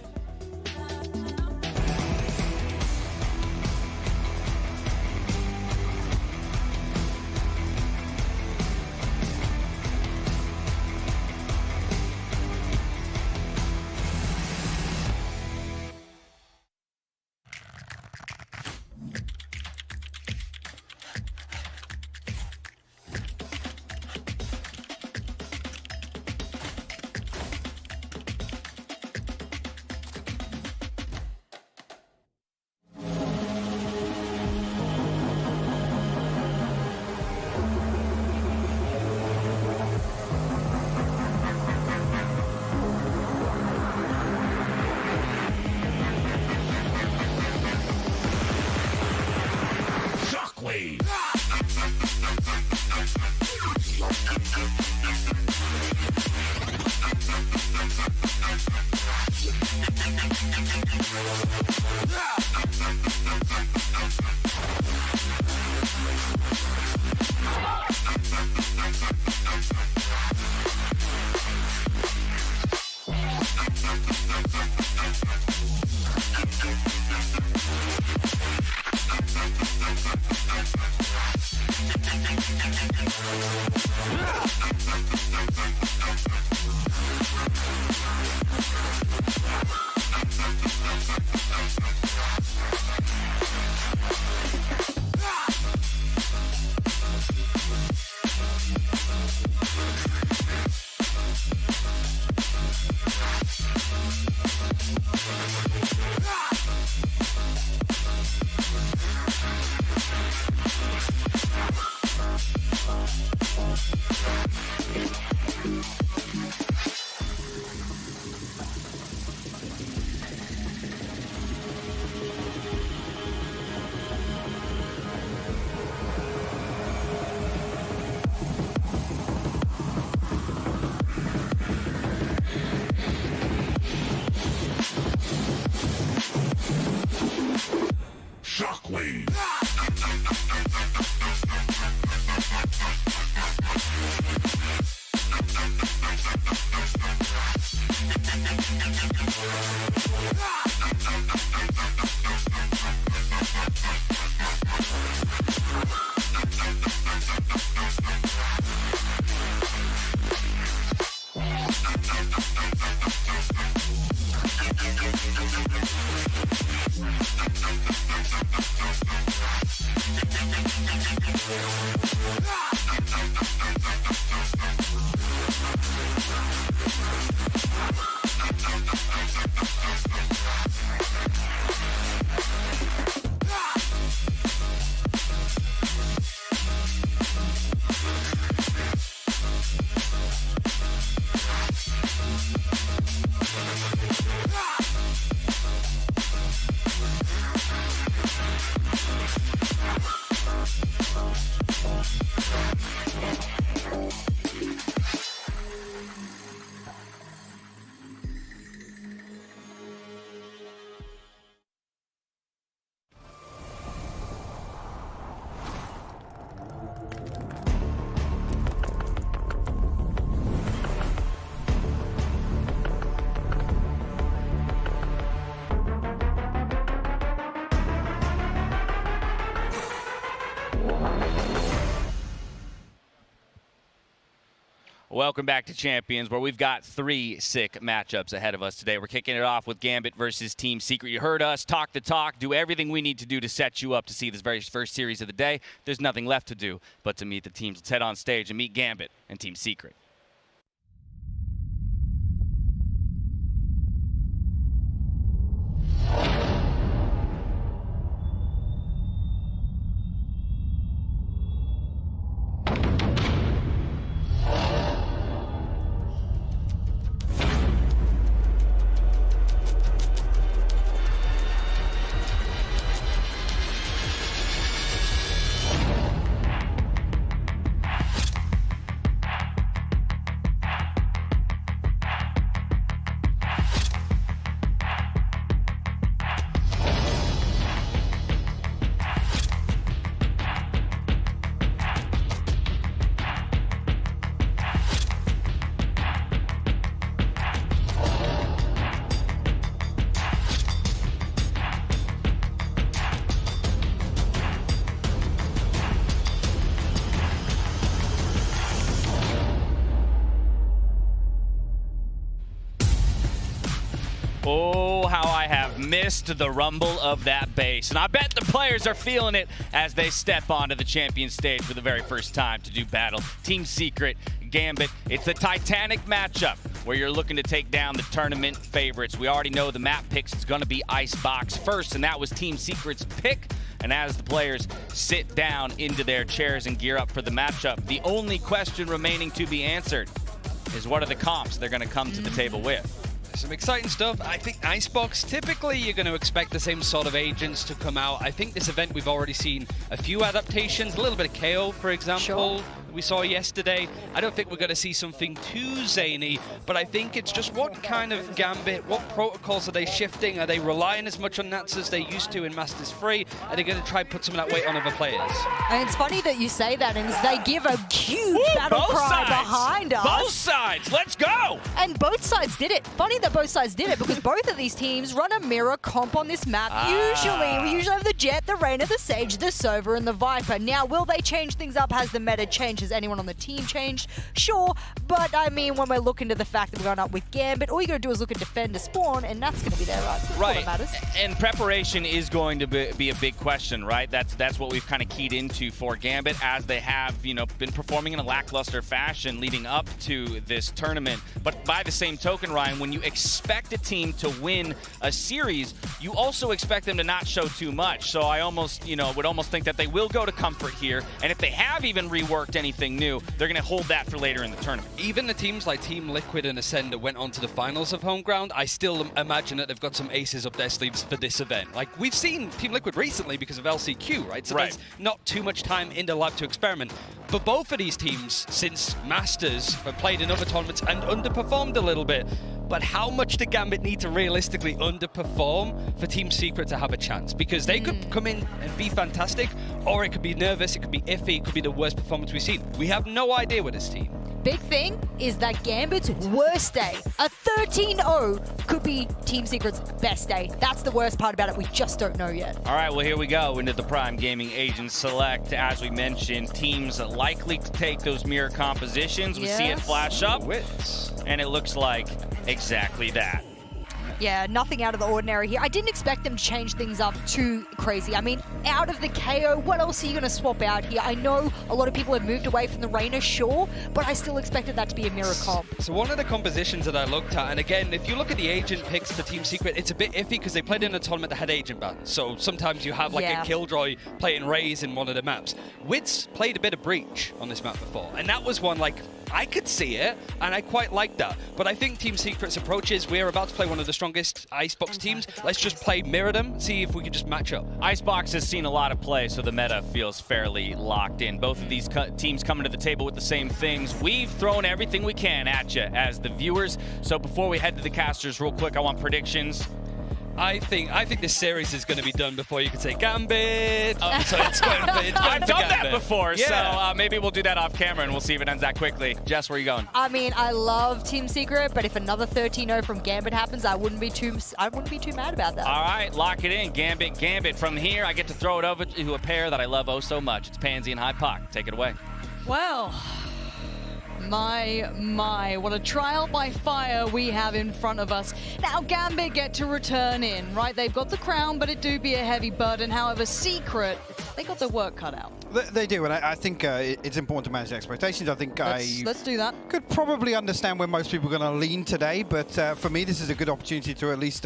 Welcome back to Champions, where we've got 3 sick matchups ahead of us today. We're kicking it off with Gambit versus Team Secret. You heard us talk the talk, do everything we need to do to set you up to see this very first series of the day. There's nothing left to do but to meet the teams. Let's head on stage and meet Gambit and Team Secret. Oh, how I have missed the rumble of that bass. And I bet the players are feeling it as they step onto the champion stage for the very first time to do battle. Team Secret, Gambit. It's the Titanic matchup where you're looking to take down the tournament favorites. We already know the map picks. It's going to be Icebox first, and that was Team Secret's pick. And as the players sit down into their chairs and gear up for the matchup, the only question remaining to be answered is what are the comps they're going to come to the table with. Some exciting stuff. I think Icebox, typically you're going to expect the same sort of agents to come out. I think this event we've already seen a few adaptations, a little bit of KO, for example, we saw yesterday. I don't think we're going to see something too zany, but I think it's just what kind of Gambit, what protocols are they shifting? Are they relying as much on Nats as they used to in Masters 3? Are they going to try and put some of that weight on other players? And it's funny that you say that, and they give a huge battle cry behind us. Both sides, let's go! And both sides did it. Funny that both sides did it, because both of these teams run a mirror comp on this map. We usually have the Jet, the Reyna, the Sage, the Sova, and the Viper. Now, will they change things up? Has the meta changed? Has anyone on the team changed? Sure, but I mean, when we're looking to the fact that we're going up with Gambit, all you got to do is look at Defender Spawn, and that's going to be there, right? That's all that matters. And preparation is going to be a big question, right? That's what we've kind of keyed into for Gambit, as they have, you know, been performing in a lackluster fashion leading up to this tournament. But by the same token, Ryan, when you expect a team to win a series, you also expect them to not show too much. So I almost, would almost think that they will go to comfort here. And if they have even reworked anything new, they're going to hold that for later in the tournament. Even the teams like Team Liquid and Ascender went on to the finals of Home Ground. I still imagine that they've got some aces up their sleeves for this event. Like, we've seen Team Liquid recently because of LCQ, right? So there's not too much time in the lab to experiment. But both of these teams, since Masters, have played in other tournaments and underperformed a little bit. But how much do Gambit need to realistically underperform for Team Secret to have a chance? Because they could come in and be fantastic, or it could be nervous, it could be iffy, it could be the worst performance we've seen. We have no idea with this team. Big thing is that Gambit's worst day, a 13-0, could be Team Secret's best day. That's the worst part about it. We just don't know yet. All right, well, here we go into the Prime Gaming Agent Select. As we mentioned, teams likely to take those mirror compositions. We see it flash up, and it looks like exactly that. Yeah, nothing out of the ordinary here. I didn't expect them to change things up too crazy. I mean, out of the KO, what else are you going to swap out here? I know a lot of people have moved away from the Reyna, sure, but I still expected that to be a mirror comp. So one of the compositions that I looked at, and again, if you look at the agent picks for Team Secret, it's a bit iffy because they played in a tournament that had agent bans. So sometimes you have like a Killjoy playing Raze in one of the maps. Wits played a bit of Breach on this map before, and that was one like, I could see it, and I quite like that. But I think Team Secret's approach is, we're about to play one of the strongest Icebox teams. Let's just play mirror them, see if we can just match up. Icebox has seen a lot of play, so the meta feels fairly locked in. Both of these teams coming to the table with the same things. We've thrown everything we can at you as the viewers. So before we head to the casters real quick, I want predictions. I think this series is going to be done before you can say Gambit. So it's going I've done Gambit. that before, so maybe we'll do that off camera and we'll see if it ends that quickly. Jess, where are you going? I mean, I love Team Secret, but if another 13-0 from Gambit happens, I wouldn't be too mad about that. All right, lock it in. Gambit. From here, I get to throw it over to a pair that I love oh so much. It's Pansy and High Pock. Take it away. Well, My, what a trial by fire we have in front of us. Now Gambit get to return in, right? They've got the crown, but it do be a heavy burden. However, Secret, they got their work cut out. They do, and I think it's important to manage expectations. I think let's do that. Could probably understand where most people are going to lean today, but for me, this is a good opportunity to at least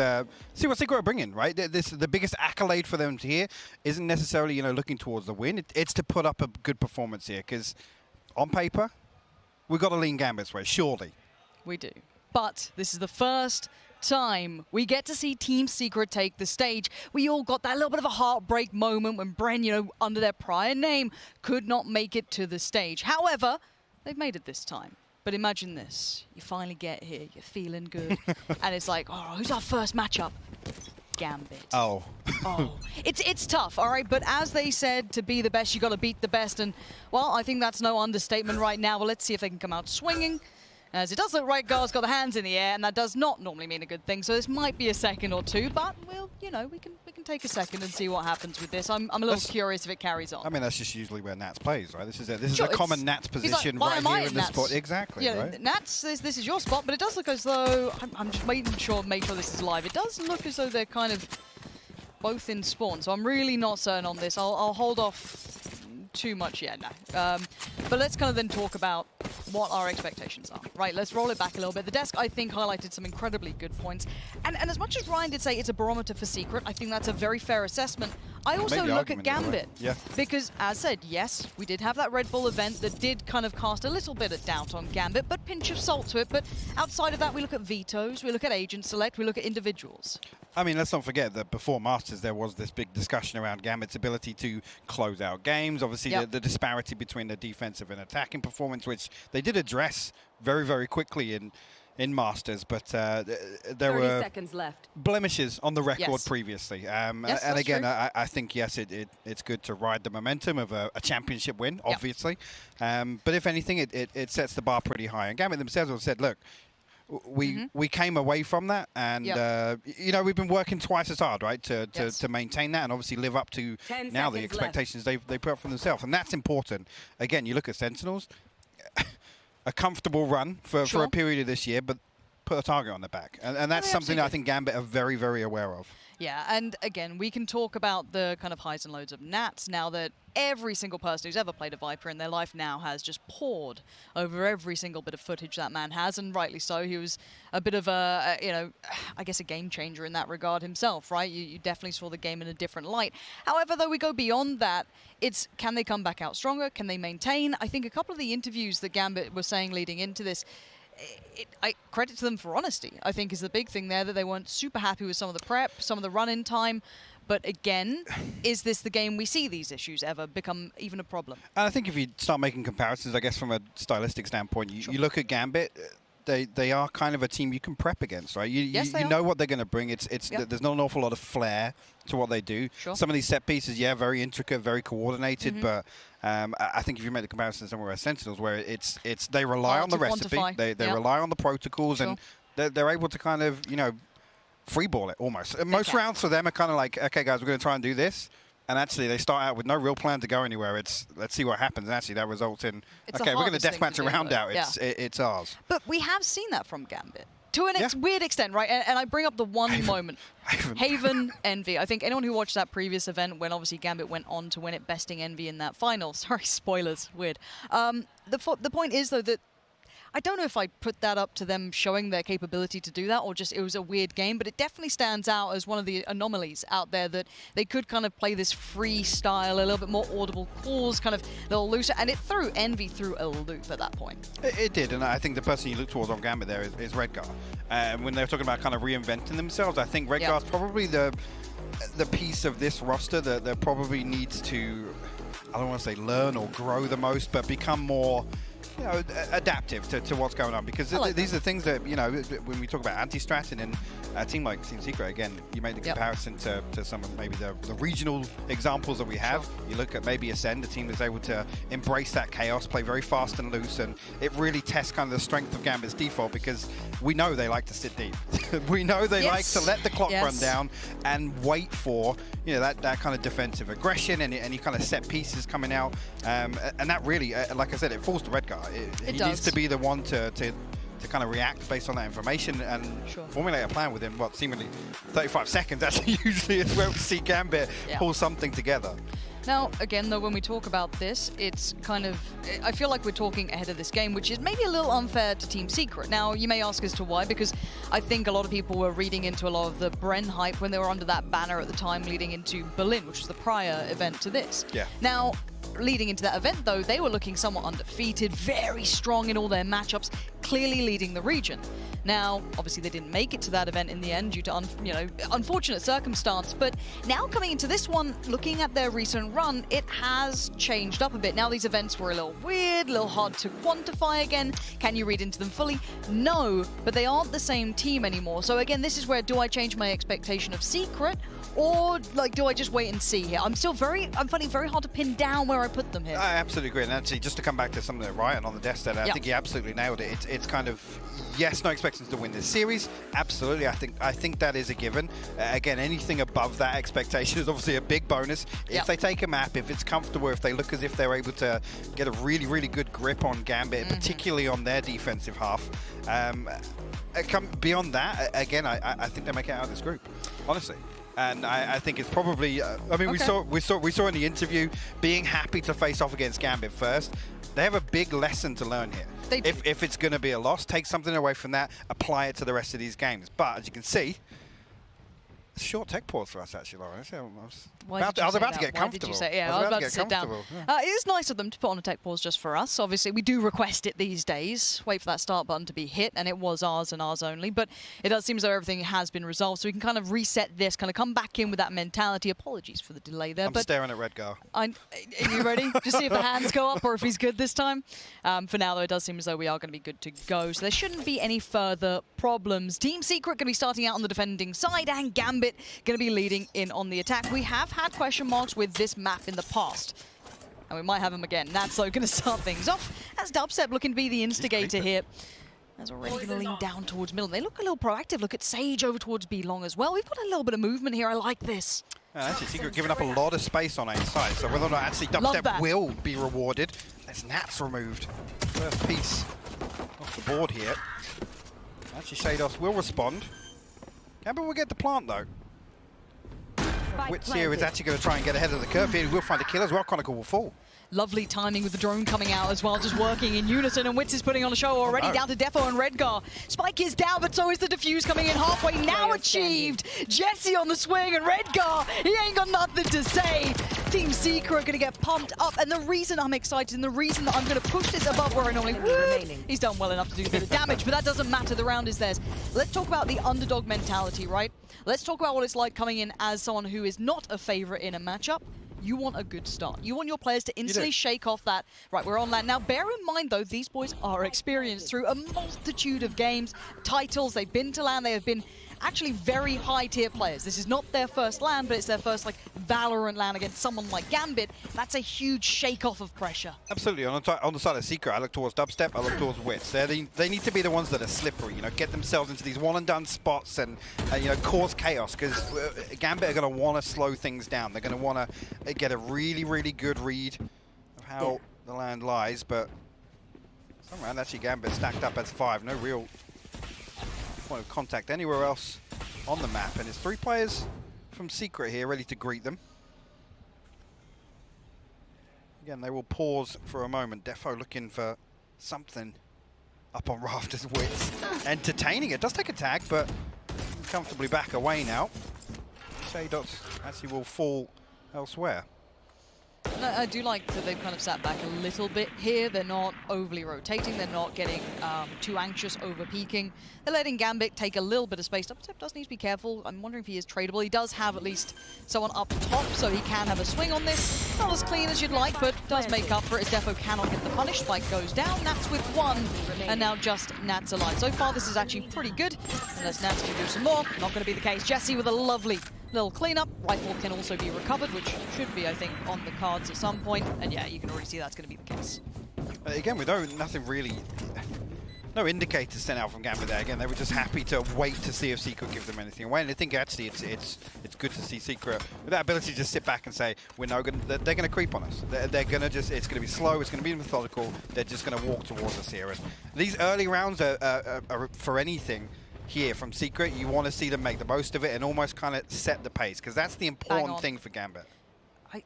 see what Secret are bringing, right? The biggest accolade for them here isn't necessarily, looking towards the win. It's to put up a good performance here, because on paper, we've got to lean Gambit's way, surely. We do. But this is the first time we get to see Team Secret take the stage. We all got that little bit of a heartbreak moment when Bren, under their prior name, could not make it to the stage. However, they've made it this time. But imagine this. You finally get here, you're feeling good, and it's like, oh, who's our first matchup? Gambit. Oh. It's tough, all right? But as they said, to be the best, you got to beat the best. And, well, I think that's no understatement right now. Well, let's see if they can come out swinging. As it does look right, Gar's got the hands in the air, and that does not normally mean a good thing. So this might be a second or two, but we'll, we can take a second and see what happens with this. I'm a little curious if it carries on. I mean, that's just usually where Nats plays, right? This is a common Nats position right here in the spot. Exactly, yeah, right? Nats, this is your spot, but it does look as though, I'm just make sure this is live. It does look as though they're kind of both in spawn, so I'm really not certain on this. I'll hold off too much yet now. But let's kind of then talk about what our expectations are. Right, let's roll it back a little bit. The desk, I think, highlighted some incredibly good points. And as much as Ryan did say it's a barometer for Secret, I think that's a very fair assessment. I also look at Gambit. Yeah. Because, as said, yes, we did have that Red Bull event that did kind of cast a little bit of doubt on Gambit, but pinch of salt to it. But outside of that, we look at vetoes, we look at agent select, we look at individuals. I mean, let's not forget that before Masters, there was this big discussion around Gambit's ability to close out games. Obviously, the disparity between the defensive and attacking performance, which they did address very, very quickly in Masters, but there were seconds left. Blemishes on the record previously. And again, I think, yes, it's good to ride the momentum of a championship win, obviously. But if anything, it sets the bar pretty high. And Gambit themselves have said, look, we came away from that, and we've been working twice as hard, right, to maintain that and obviously live up to now the expectations they put up for themselves, and that's important. Again, you look at Sentinels, a comfortable run for a period of this year, but put a target on the back, and that's something that I think Gambit are very, very aware of. Yeah, and again, we can talk about the kind of highs and lows of Nats now that every single person who's ever played a Viper in their life now has just poured over every single bit of footage that man has, and rightly so. He was a bit of a, I guess a game changer in that regard himself, right? You definitely saw the game in a different light. However, though, we go beyond that, it's can they come back out stronger? Can they maintain? I think a couple of the interviews that Gambit was saying leading into this, I credit to them for honesty, I think is the big thing there, that they weren't super happy with some of the prep, some of the run-in time. But again, is this the game we see these issues ever become even a problem? And I think if you start making comparisons, I guess from a stylistic standpoint, you look at Gambit, they are kind of a team you can prep against, right? You know what they're going to bring. There's not an awful lot of flair to what they do. Some of these set pieces, very intricate, very coordinated, but I think if you make the comparison somewhere with Sentinels, where they rely on the recipe, they rely on the protocols, and they're able to kind of, free ball it almost. Most rounds for them are kind of like, okay, guys, we're going to try and do this. And actually, they start out with no real plan to go anywhere. It's let's see what happens. And actually, that results in, okay, we're going to deathmatch a round out. It's ours. But we have seen that from Gambit to an weird extent, right? And I bring up the one moment. Haven, Envy. I think anyone who watched that previous event when obviously Gambit went on to win it, besting Envy in that final. Sorry, spoilers. Weird. The point is, though, that I don't know if I put that up to them showing their capability to do that, or just it was a weird game, but it definitely stands out as one of the anomalies out there, that they could kind of play this freestyle, a little bit more audible calls, kind of a little looser, and it threw Envy through a loop at that point. It did, and I think the person you look towards on Gambit there is Redgar. When they're talking about kind of reinventing themselves, I think Redgar's probably the piece of this roster that probably needs to, I don't want to say learn or grow the most, but become more adaptive to what's going on, because these are things that, when we talk about anti-strat and a team like Team Secret, again, you make the comparison to some of maybe the regional examples that we have. You look at maybe Ascend, a team that's able to embrace that chaos, play very fast and loose, and it really tests kind of the strength of Gambit's default, because we know they like to sit deep. We know they like to let the clock run down and wait for that kind of defensive aggression and any kind of set pieces coming out, and that really, like I said, it falls to Redgar. He needs to be the one to kind of react based on that information and formulate a plan within what seemingly 35 seconds. That's usually is where we see Gambit pull something together. Now, again, though, when we talk about this, it's kind of, I feel like we're talking ahead of this game, which is maybe a little unfair to Team Secret. Now, you may ask as to why, because I think a lot of people were reading into a lot of the Bren hype when they were under that banner at the time leading into Berlin, which was the prior event to this. Yeah. Now, leading into that event, though, they were looking somewhat undefeated, very strong in all their matchups, clearly leading the region. Now, obviously, they didn't make it to that event in the end due to unfortunate circumstance. But now coming into this one, looking at their recent run, it has changed up a bit. Now, these events were a little weird, a little hard to quantify again. Can you read into them fully? No, but they aren't the same team anymore. So again, this is where, do I change my expectation of Secret? Or like, do I just wait and see here? I'm finding it very hard to pin down where I put them here. I absolutely agree. And actually, just to come back to something that Ryan on the desk said, I think he absolutely nailed it. It's kind of, yes, no expectations to win this series. Absolutely. I think that is a given. Again, anything above that expectation is obviously a big bonus. If they take a map, if it's comfortable, if they look as if they're able to get a really, really good grip on Gambit, particularly on their defensive half. Beyond that, again, I think they make it out of this group, honestly. And I think it's probably, I mean, we saw in the interview, being happy to face off against Gambit first. They have a big lesson to learn here. If it's going to be a loss, take something away from that, apply it to the rest of these games. But as you can see, it's a short tech pause for us, actually, Laura. I was about to get comfortable. Why did you say? Yeah, I was about to sit down. It is nice of them to put on a tech pause just for us. Obviously, we do request it these days. Wait for that start button to be hit, and it was ours and ours only. But it does seem as though everything has been resolved, so we can kind of reset this, kind of come back in with that mentality. Apologies for the delay there. I'm staring at Redgar. Are you ready? Just see if the hands go up or if he's good this time. For now, though, it does seem as though we are going to be good to go. So there shouldn't be any further problems. Team Secret going to be starting out on the defending side, and Gambit going to be leading in on the attack. We have had question marks with this map in the past, and we might have them again. That's going to start things off as Dubstep looking to be the instigator here. As already going to lean down towards middle. They look a little proactive. Look at Sage over towards B long as well. We've got a little bit of movement here. I like this. Actually, Secret giving up a lot of space on A side, so whether or not actually Dubstep will be rewarded. There's Nats removed. First piece off the board here. Actually, Shados will respond. Gambit will get the plant, though. Wits here is actually going to try and get ahead of the curve here. We'll find a kill as well. Chronicle will fall. Lovely timing with the drone coming out as well, just working in unison, and Wits is putting on a show already, down to Defo and Redgar. Spike is down, but so is the defuse coming in halfway, now achieved. Jesse on the swing, and Redgar, he ain't got nothing to say. Team Secret are going to get pumped up, and the reason I'm excited and the reason that I'm going to push this above where I normally would, he's done well enough to do a bit of damage, but that doesn't matter, the round is theirs. Let's talk about the underdog mentality, right? Let's talk about what it's like coming in as someone who is not a favorite in a matchup. You want a good start. You want your players to instantly shake off that, right, we're on land. Now, bear in mind, though, these boys are experienced through a multitude of games, titles. They've been to land. They have been actually very high-tier players. This is not their first LAN, but it's their first, like, Valorant LAN against someone like Gambit. That's a huge shake-off of pressure. Absolutely. On the side of Secret, I look towards Dubstep, I look towards Wits. They need to be the ones that are slippery, get themselves into these one-and-done spots and, cause chaos, because Gambit are going to want to slow things down. They're going to want to get a really, really good read of how the land lies, but some round, actually, Gambit stacked up as 5. No real point of contact anywhere else on the map, and there's 3 players from Secret here ready to greet them. Again, they will pause for a moment. Defo looking for something up on Rafters. Wits entertaining it. Does take a tag, but comfortably back away now. Shadots actually will fall elsewhere. I do like that they've kind of sat back a little bit here. They're not overly rotating. They're not getting too anxious over peeking. They're letting Gambit take a little bit of space. Dubstep does need to be careful. I'm wondering if he is tradable. He does have at least someone up top, so he can have a swing on this. Not as clean as you'd like, but does make up for it. Defo cannot get the punish. Spike goes down. Nats with 1, and now just Nats alive. So far, this is actually pretty good. Unless Nats can do some more. Not going to be the case. Jesse with a lovely little cleanup. Rifle can also be recovered, which should be, I think, on the cards at some point. And yeah, you can already see that's going to be the case. Again, with nothing really no indicators sent out from Gambit there. Again, they were just happy to wait to see if Secret gives them anything away. And I think actually it's good to see Secret with that ability to just sit back and say, we're not going. They're going to creep on us. They're going to just. It's going to be slow. It's going to be methodical. They're just going to walk towards us here. And these early rounds are for anything here from Secret. You want to see them make the most of it and almost kind of set the pace, because that's the important thing for Gambit.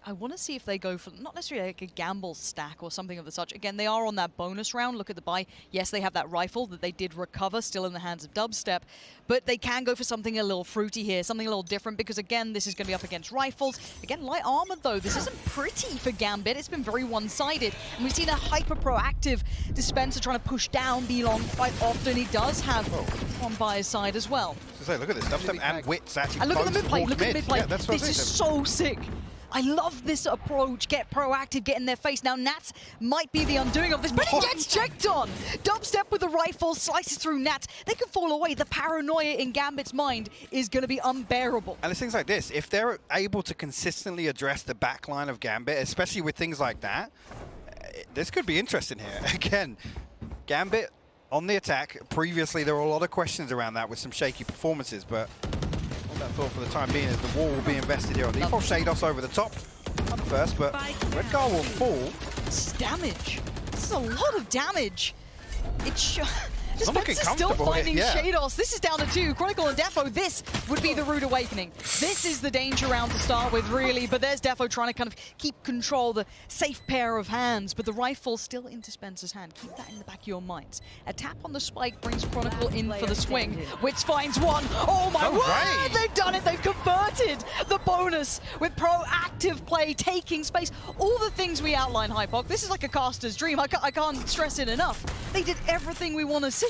I want to see if they go for not necessarily like a gamble stack or something of the such. Again, they are on that bonus round. Look at the buy. Yes, they have that rifle that they did recover, still in the hands of Dubstep, but they can go for something a little fruity here, something a little different, because again, this is going to be up against rifles. Again, light armored though. This isn't pretty for Gambit. It's been very one-sided, and we've seen a hyper proactive Dispenser trying to push down B-Long quite often. He does have one by his side as well. So look at this, Dubstep and Wits actually. And look at the mid play. Look at the mid play. Yeah, that's what this is so sick. I love this approach. Get proactive, get in their face. Now, Nats might be the undoing of this, but he gets checked on. Dubstep with the rifle slices through Nats. They can fall away. The paranoia in Gambit's mind is going to be unbearable. And it's things like this. If they're able to consistently address the backline of Gambit, especially with things like that, this could be interesting here. Again, Gambit on the attack. Previously, there were a lot of questions around that with some shaky performances, but I thought for the time being is the wall will be invested here on default. Shados over the top first, but Redgar will fall. It's damage. This is a lot of damage. It's Dispenser's still finding yeah. Shados. This is down to 2. Chronicle and Defo, this would be the rude awakening. This is the danger round to start with, really, but there's Defo trying to kind of keep control, the safe pair of hands, but the rifle still in Dispenser's hand. Keep that in the back of your minds. A tap on the spike brings Chronicle in for the swing. Wits finds one. Oh my word! They've done it! They've converted the bonus with proactive play, taking space. All the things we outline, Hypok. This is like a caster's dream. I can't stress it enough. They did everything we want to see.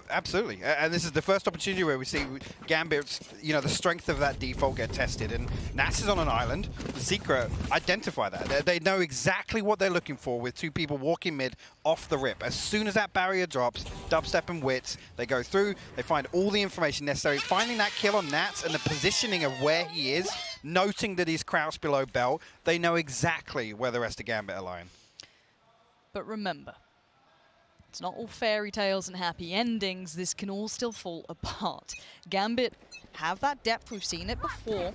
Absolutely, and this is the first opportunity where we see Gambit's, the strength of that default get tested. And Nats is on an island. Secret identify that. They know exactly what they're looking for with 2 people walking mid off the rip. As soon as that barrier drops, Dubstep and Wits, they go through, they find all the information necessary, finding that kill on Nats and the positioning of where he is, noting that he's crouched below belt. They know exactly where the rest of Gambit are lying. But remember, it's not all fairy tales and happy endings. This can all still fall apart. Gambit have that depth. We've seen it before.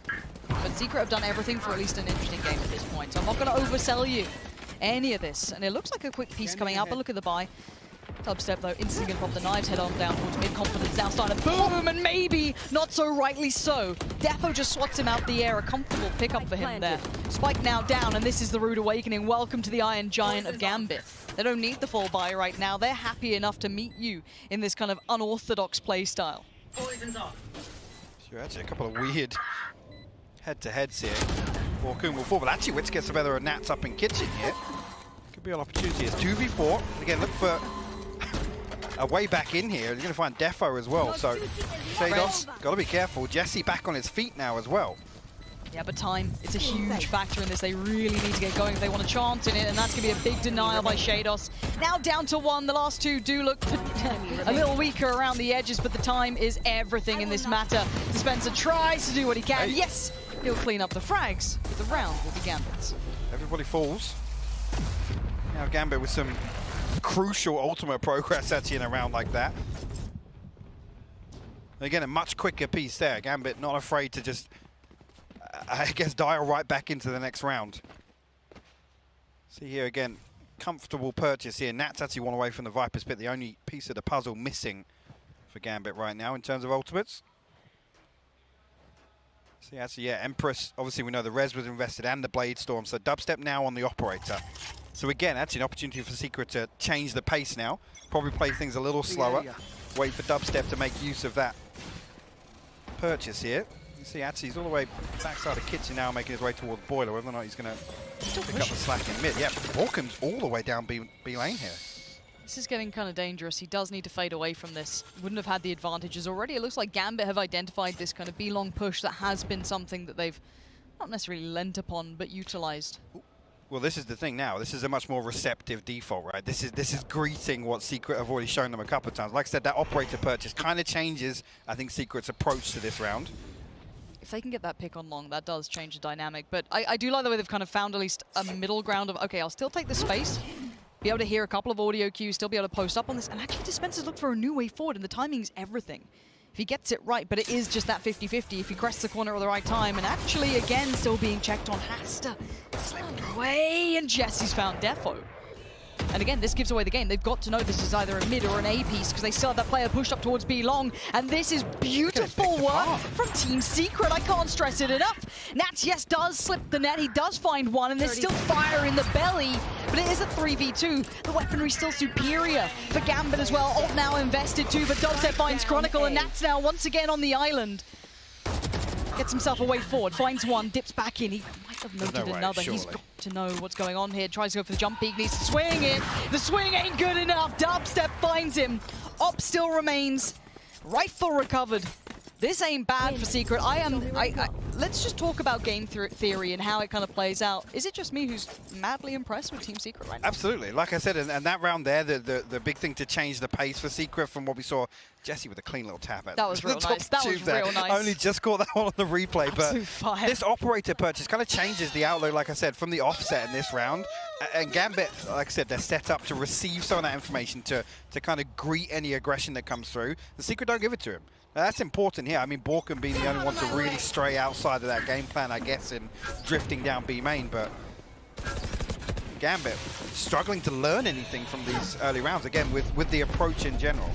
But Secret have done everything for at least an interesting game at this point. So I'm not going to oversell you any of this. And it looks like a quick piece coming out, but look at the buy. Dubstep, though, instantly going to pop the knives, head on down towards mid-confidence, now starting to boom, and maybe not so rightly so. Defo just swats him out the air, a comfortable pickup for him there. Spike now down, and this is the rude awakening. Welcome to the Iron Giant of Gambit. They don't need the full buy right now. They're happy enough to meet you in this kind of unorthodox play style. Sure, actually a couple of weird head-to-heads here. Walkoon will fall, but actually Wits gets the better of Nats up in kitchen here. Could be an opportunity. It's 2v4. Again, look for a way back in here. You're going to find Defo as well. So Shados, got to be careful. Jesse back on his feet now as well. Yeah, but time, it's a huge factor in this. They really need to get going if they want a chance in it, and that's going to be a big denial by Shados. Now down to 1. The last 2 do look a little weaker around the edges, but the time is everything in this matter. Dispenser tries to do what he can. Yes, he'll clean up the frags, but the round will be Gambit's. Everybody falls. Now Gambit with some crucial ultimate progress actually in a round like that. Again, a much quicker piece there. Gambit not afraid to just, I guess, dial right back into the next round. See here again, comfortable purchase here. Nats actually one away from the Viper's Pit, the only piece of the puzzle missing for Gambit right now in terms of ultimates. See, actually, yeah, Empress, obviously we know the Res was invested and the Blade Storm, so Dubstep now on the Operator. So again, actually an opportunity for Secret to change the pace now. Probably play things a little slower. Wait for Dubstep to make use of that purchase here. You see, actually, he's all the way backside of kitchen now, making his way towards Boiler. Whether or not he's going to pick up the slack in mid. Yeah, Walken's all the way down B lane here. This is getting kind of dangerous. He does need to fade away from this. Wouldn't have had the advantages already. It looks like Gambit have identified this kind of B-long push that has been something that they've not necessarily lent upon, but utilized. Well, this is the thing now. This is a much more receptive default, right? This is greeting what Secret have already shown them a couple of times. Like I said, that Operator purchase kind of changes, I think, Secret's approach to this round. If they can get that pick on long, that does change the dynamic. But I do like the way they've kind of found at least a middle ground of, okay, I'll still take the space, be able to hear a couple of audio cues, still be able to post up on this, and actually Dispenser's look for a new way forward, and the timing's everything. If he gets it right, but it is just that 50-50 if he crests the corner at the right time, and actually, again, still being checked on, has to slip away, and Jesse's found Defo. And again, this gives away the game. They've got to know this is either a mid or an A piece because they still have that player pushed up towards B long. And this is beautiful work from Team Secret. I can't stress it enough. Nats, yes, does slip the net. He does find one, and there's still fire in the belly. But it is a 3v2. The weaponry's still superior for Gambit as well. Ult now invested too, but Dubstep finds Chronicle, and Nats now once again on the island. Gets himself a way forward, finds one, dips back in. He might have noted another. He's got to know what's going on here. Tries to go for the jump peak, needs to swing it. The swing ain't good enough. Dubstep finds him. Op still remains. Rifle recovered. This ain't bad for Secret. Let's just talk about game theory and how it kind of plays out. Is it just me who's madly impressed with Team Secret right now? Absolutely. Like I said, and that round there, the big thing to change the pace for Secret from what we saw, Jesse with a clean little tap at that was real nice. That was real nice. I only just caught that one on the replay, Absolute but fire. This operator purchase kind of changes the outlook, like I said, from the offset in this round. And Gambit, like I said, they're set up to receive some of that information to kind of greet any aggression that comes through. The Secret don't give it to him. Now, that's important here. I mean, Borkum being the only one to really stray outside of that game plan, I guess, in drifting down B main, but Gambit struggling to learn anything from these early rounds, again, with the approach in general.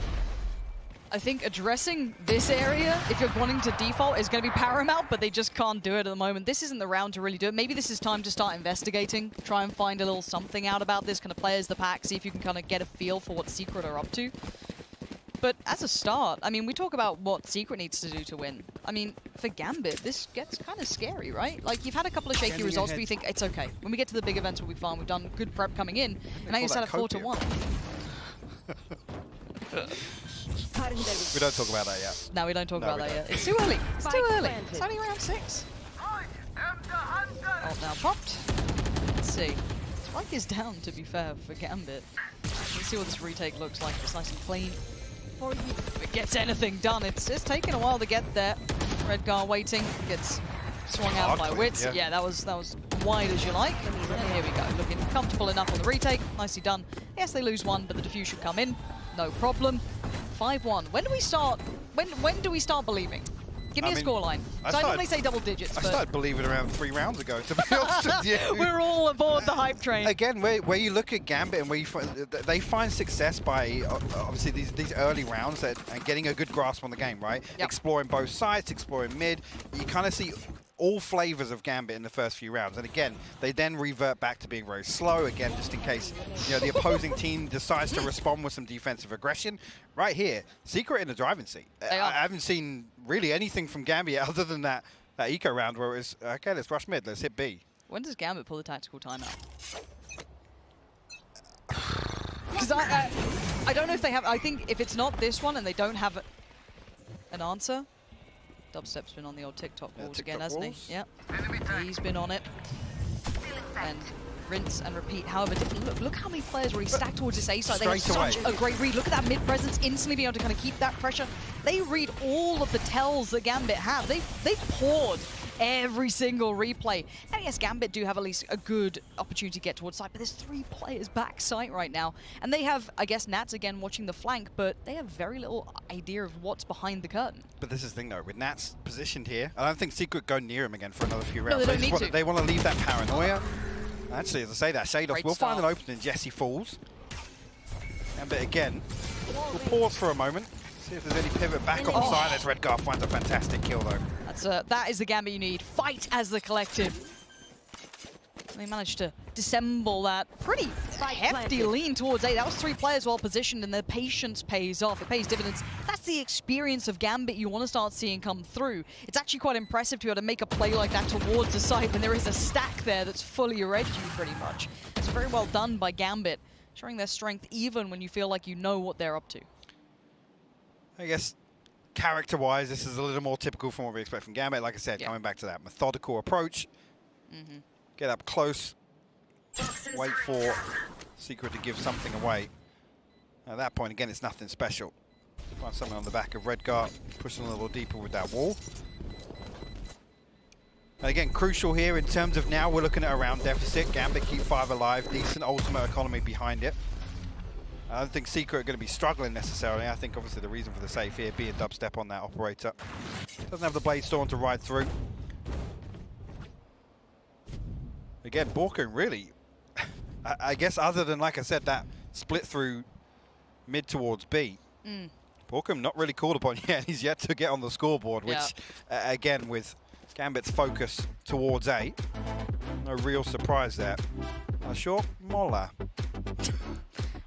I think addressing this area, if you're wanting to default, is going to be paramount, but they just can't do it at the moment. This isn't the round to really do it. Maybe this is time to start investigating, try and find a little something out about this, kind of play as the pack, see if you can kind of get a feel for what Secret are up to. But as a start, I mean, we talk about what Secret needs to do to win. I mean, for Gambit, this gets kind of scary, right? Like, you've had a couple of shaky results, but you think it's okay. When we get to the big events, we'll be fine. We've done good prep coming in, and now you set a 4-1. We don't talk about that yet. No, we don't talk about that yet. It's too early. It's too early. It's only round 6. Ult now popped. Let's see. Spike is down, to be fair, for Gambit. Let's see what this retake looks like. It's nice and clean. If it gets anything done, it's taken a while to get there. Redgar waiting, gets swung out by Wits. Yeah, that was wide as you like. And here we go, looking comfortable enough on the retake. Nicely done. Yes, they lose one, but the defuse should come in. No problem. 5-1. When do we start? When do we start believing? Give me a scoreline. So I normally say double digits. I started believing around 3 rounds ago, to be honest with you. We're all aboard the hype train. Again, where you look at Gambit and where they find success by obviously these early rounds and getting a good grasp on the game, right? Yep. Exploring both sides, exploring mid. You kind of see all flavors of Gambit in the first few rounds. And again, they then revert back to being very slow, again, just in case the opposing team decides to respond with some defensive aggression. Right here, Secret in the driving seat. I haven't seen really anything from Gambit other than that eco round where it was, okay, let's rush mid, let's hit B. When does Gambit pull the tactical timeout? Because I don't know if they have, I think if it's not this one and they don't have an answer, Dubstep's been on the old TikTok walls again, hasn't he? Yep. He's been on it. And rinse and repeat, however different. Look how many players really stacked towards this A side. They have such a great read. Look at that mid presence, instantly being able to kind of keep that pressure. They read all of the tells that Gambit have. They've poured every single replay. And yes, Gambit do have at least a good opportunity to get towards site, but there's 3 players back site right now. And they have, I guess, Nats again watching the flank, but they have very little idea of what's behind the curtain. But this is the thing though, with Nats positioned here, I don't think Secret go near him again for another few rounds. No, they don't need to. They want to leave that paranoia. Actually, as I say that, Shadows will find an opening. Jesse falls. Gambit again. We'll pause for a moment. See if there's any pivot back on the side as Redgar finds a fantastic kill though. That is the Gambit you need. Fight as the collective. They managed to dissemble that pretty hefty lean towards A. That was 3 players well positioned, and their patience pays off. It pays dividends. That's the experience of Gambit you want to start seeing come through. It's actually quite impressive to be able to make a play like that towards the site when there is a stack there that's fully red you pretty much. It's very well done by Gambit, showing their strength even when you feel like you know what they're up to. I guess character-wise, this is a little more typical from what we expect from Gambit. Like I said, coming back to that methodical approach. Get up close, wait for Secret to give something away. At that point, again, it's nothing special. Find someone on the back of Redgar, pushing a little deeper with that wall. Again, crucial here in terms of now we're looking at a round deficit. Gambit keep 5 alive, decent ultimate economy behind it. I don't think Secret are going to be struggling necessarily. I think obviously the reason for the save here being dubstep on that operator. Doesn't have the Blade Storm to ride through. Again, Borkum really, I guess other than, like I said, that split through mid towards B, Borkum not really called upon yet. He's yet to get on the scoreboard, which, again, with Gambit's focus towards A, no real surprise there. Short Mola.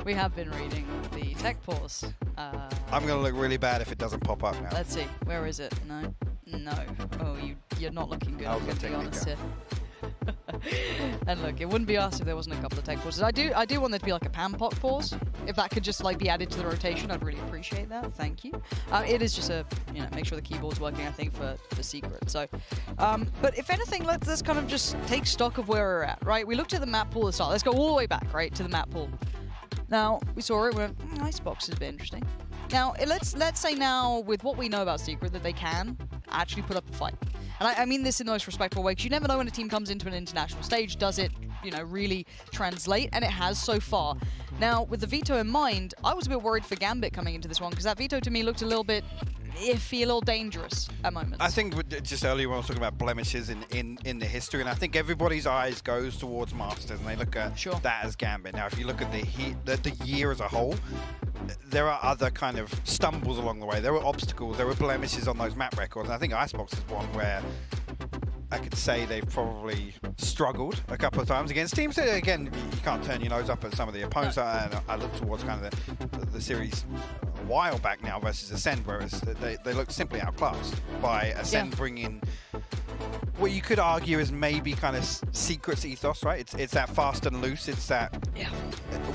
We have been reading the tech pause. I'm going to look really bad if it doesn't pop up now. Let's see. Where is it? No. No. Oh, you're not looking good, I'm going to be honest here. And look, it wouldn't be us if there wasn't a couple of tech pauses. I do want there to be like a Pam Pot pause. If that could just like be added to the rotation, I'd really appreciate that. Thank you. It is just a, make sure the keyboard's working, I think, for Secret. So, but if anything, let's kind of just take stock of where we're at, right? We looked at the map pool at the start. Let's go all the way back, right, to the map pool. Now, we saw it, we went, Icebox is a bit interesting. Now, let's say now, with what we know about Secret, that they can actually put up a fight. And I mean this in the most respectful way, because you never know when a team comes into an international stage, does it, really translate? And it has so far. Now, with the veto in mind, I was a bit worried for Gambit coming into this one, because that veto to me looked a little bit iffy, a little dangerous at moments. I think just earlier when I was talking about blemishes in the history, and I think everybody's eyes goes towards Masters, and they look at that as Gambit. Now, if you look at the year as a whole, there are other kind of stumbles along the way. There were obstacles, there were blemishes on those map records, and I think Icebox is one where I could say they've probably struggled a couple of times against teams that, again, you can't turn your nose up at some of the opponents. No. I look towards kind of the series a while back now versus Ascend, whereas they look simply outclassed by Ascend bringing what you could argue is maybe kind of Secret's ethos, right? It's that fast and loose. It's that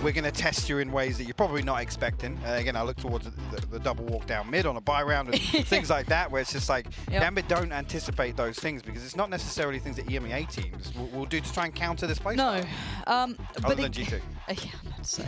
we're going to test you in ways that you're probably not expecting. Again, I look towards the double walk down mid on a buy round and things like that, where it's just like Gambit don't anticipate those things because it's not necessarily things that EMEA teams will do to try and counter this play. No, other than G2. Yeah, I'm about to say.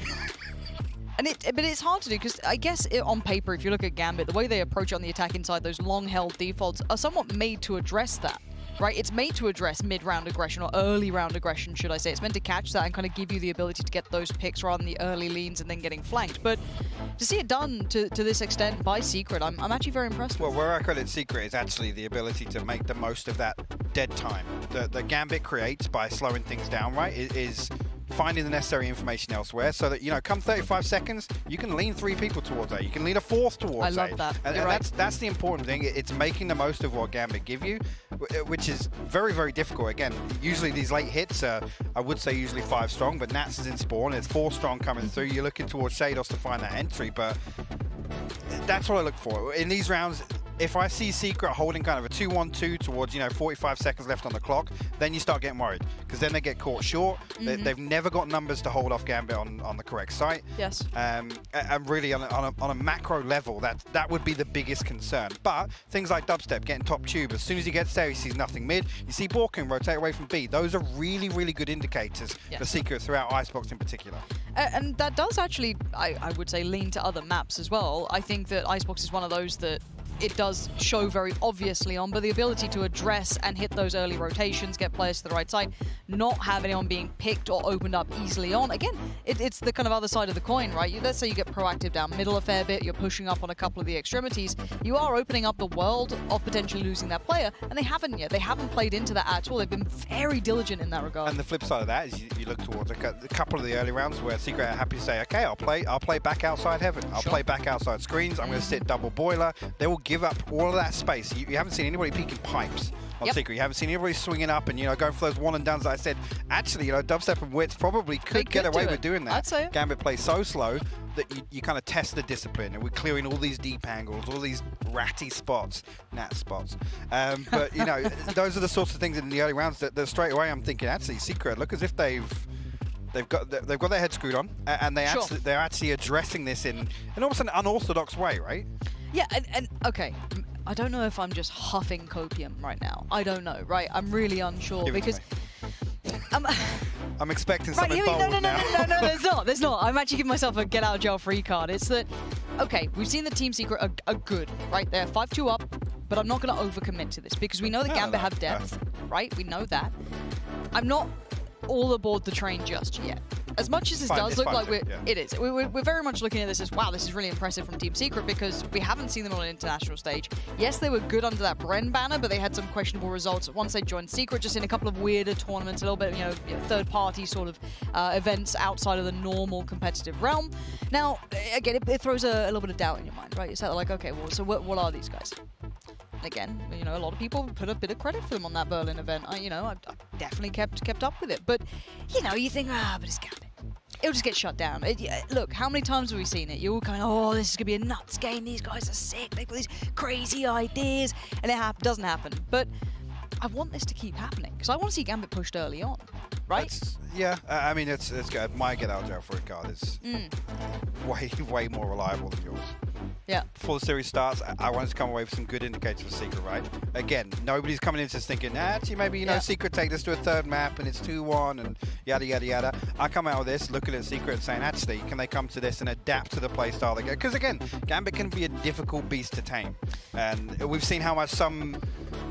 But it's hard to do because I guess on paper, if you look at Gambit, the way they approach it on the attack inside, those long-held defaults are somewhat made to address that. Right, it's made to address mid-round aggression, or early round aggression, should I say. It's meant to catch that and kind of give you the ability to get those picks rather than the early leans and then getting flanked. But to see it done to this extent by Secret, I'm actually very impressed with. Well, where I credit Secret is actually the ability to make the most of that dead time. The Gambit creates by slowing things down, right, is finding the necessary information elsewhere so that, come 35 seconds, you can lean 3 people towards A. You can lean a 4th towards A. I love that. And that's the important thing. It's making the most of what Gambit give you, which is very, very difficult. Again, usually these late hits are, I would say, usually 5 strong, but Nats is in spawn. It's 4 strong coming through. You're looking towards Shados to find that entry, but that's what I look for. In these rounds, if I see Secret holding kind of a 2-1-2 towards, 45 seconds left on the clock, then you start getting worried because then they get caught short. They've never got numbers to hold off Gambit on the correct site. Yes. And really on a macro level, that would be the biggest concern. But things like Dubstep getting top tube, as soon as he gets there, he sees nothing mid. You see Borkum rotate away from B. Those are really, really good indicators for Secret throughout Icebox in particular. And that does actually, I would say, lean to other maps as well. I think that Icebox is one of those that it does show very obviously on, but the ability to address and hit those early rotations, get players to the right side, not have anyone being picked or opened up easily on. Again, it's the kind of other side of the coin, right? Let's say you get proactive down middle a fair bit, you're pushing up on a couple of the extremities, you are opening up the world of potentially losing that player, and they haven't yet. They haven't played into that at all. They've been very diligent in that regard. And the flip side of that is you look towards a couple of the early rounds where Secret are happy to say, okay, I'll play back outside heaven. I'll play back outside screens. I'm going to sit double boiler. They will give up all of that space. You haven't seen anybody peeking pipes on Secret. You haven't seen anybody swinging up and going for those one and dones that I said. Actually, Dubstep and Wits probably could get away with doing that. I'd say. Gambit plays so slow that you kind of test the discipline, and we're clearing all these deep angles, all these ratty spots, Nat spots. But those are the sorts of things in the early rounds that straight away I'm thinking, actually, Secret look as if they've got their head screwed on, and they're actually addressing this in almost an unorthodox way, right? Yeah, and okay, I don't know if I'm just huffing copium right now. I don't know, right? I'm really unsure because I'm expecting something bold now. No, there's not. I'm actually giving myself a get-out-of-jail-free card. It's that, okay, we've seen the Team Secret are good, right? They're 5-2 up. but I'm not going to overcommit to this because we know that Gambit have depth, right? We know that. I'm not all aboard the train just yet. As much as this does look like it is. We're very much looking at this as, wow, this is really impressive from Team Secret because we haven't seen them on an international stage. Yes, they were good under that Bren banner, but they had some questionable results once they joined Secret, just in a couple of weirder tournaments, a little bit, third-party sort of events outside of the normal competitive realm. Now, again, it throws a little bit of doubt in your mind, right? It's like, okay, well, so what are these guys? Again, a lot of people put a bit of credit for them on that Berlin event. I definitely kept up with it. But, you think, but it's Gambit. It'll just get shut down. Look, how many times have we seen it? You're all kind of, oh, this is going to be a nuts game. These guys are sick. They've got these crazy ideas. And it doesn't happen. But I want this to keep happening because I want to see Gambit pushed early on, right? I mean, it's good. My get out of jail for it card is way more reliable than yours. Yeah. Before the series starts, I want to come away with some good indicators for Secret, right? Again, nobody's coming into this thinking, actually, maybe, Secret take this to a third map and it's 2-1 and yada, yada, yada. I come out of this looking at Secret and saying, actually, can they come to this and adapt to the playstyle? Because, again, Gambit can be a difficult beast to tame. And we've seen how much some,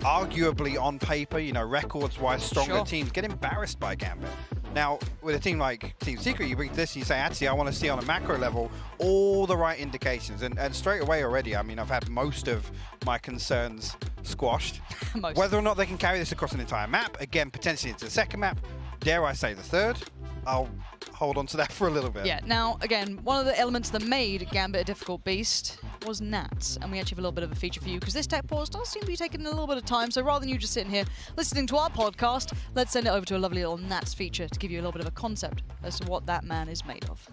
arguably on paper, records-wise stronger teams get embarrassed by Gambit. Now, with a team like Team Secret, you bring this and you say, actually, I want to see on a macro level all the right indications. And straight away already, I mean, I've had most of my concerns squashed. Whether or not they can carry this across an entire map, again, potentially into the second map, dare I say the third, I'll hold on to that for a little bit. Yeah, now, again, one of the elements that made Gambit a difficult beast was Nats, and we actually have a little bit of a feature for you because this tech pause does seem to be taking a little bit of time, so rather than you just sitting here listening to our podcast, let's send it over to a lovely little Nats feature to give you a little bit of a concept as to what that man is made of.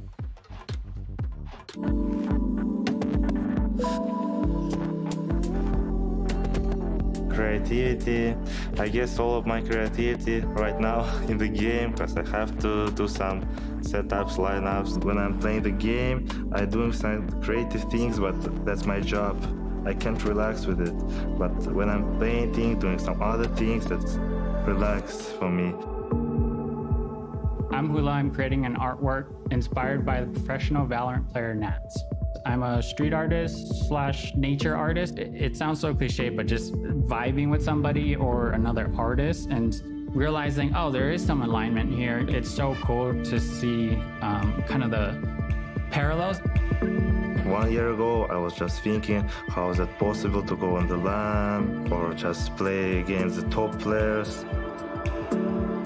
Creativity. I guess all of my creativity right now in the game because I have to do some setups, lineups. When I'm playing the game, I'm doing some creative things, but that's my job. I can't relax with it. But when I'm painting, doing some other things, that's relax for me. I'm Hula. I'm creating an artwork inspired by the professional Valorant player Nats. I'm a street artist / nature artist. It sounds so cliche, but just vibing with somebody or another artist and realizing, oh, there is some alignment here. It's so cool to see kind of the parallels. 1 year ago, I was just thinking, how is it possible to go on the LAN or just play against the top players?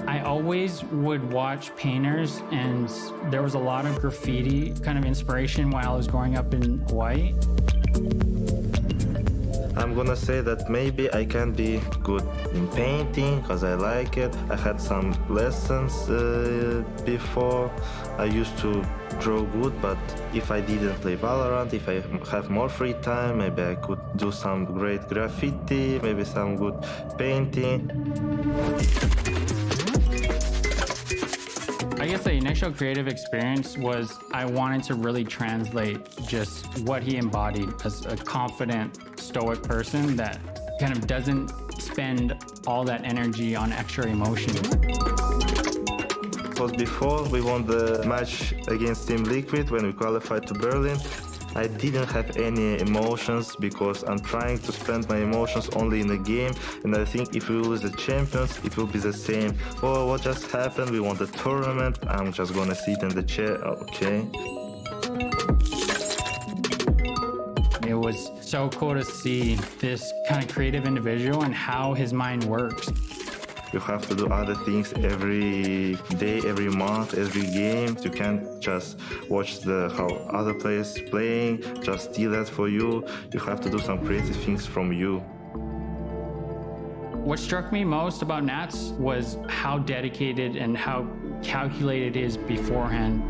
I always would watch painters, and there was a lot of graffiti kind of inspiration while I was growing up in Hawaii. I'm gonna say that maybe I can be good in painting because I like it. I had some lessons before. I used to draw good, but if I didn't play Valorant, if I have more free time, maybe I could do some great graffiti, maybe some good painting. I guess the initial creative experience was I wanted to really translate just what he embodied as a confident, stoic person that kind of doesn't spend all that energy on extra emotion. It was before we won the match against Team Liquid when we qualified to Berlin. I didn't have any emotions because I'm trying to spend my emotions only in the game, and I think if we lose the champions, it will be the same. Oh, what just happened? We won the tournament. I'm just gonna sit in the chair. Okay. It was so cool to see this kind of creative individual and how his mind works. You have to do other things every day, every month, every game. You can't just watch how other players playing, just steal that for you. You have to do some creative things from you. What struck me most about Nats was how dedicated and how calculated it is beforehand.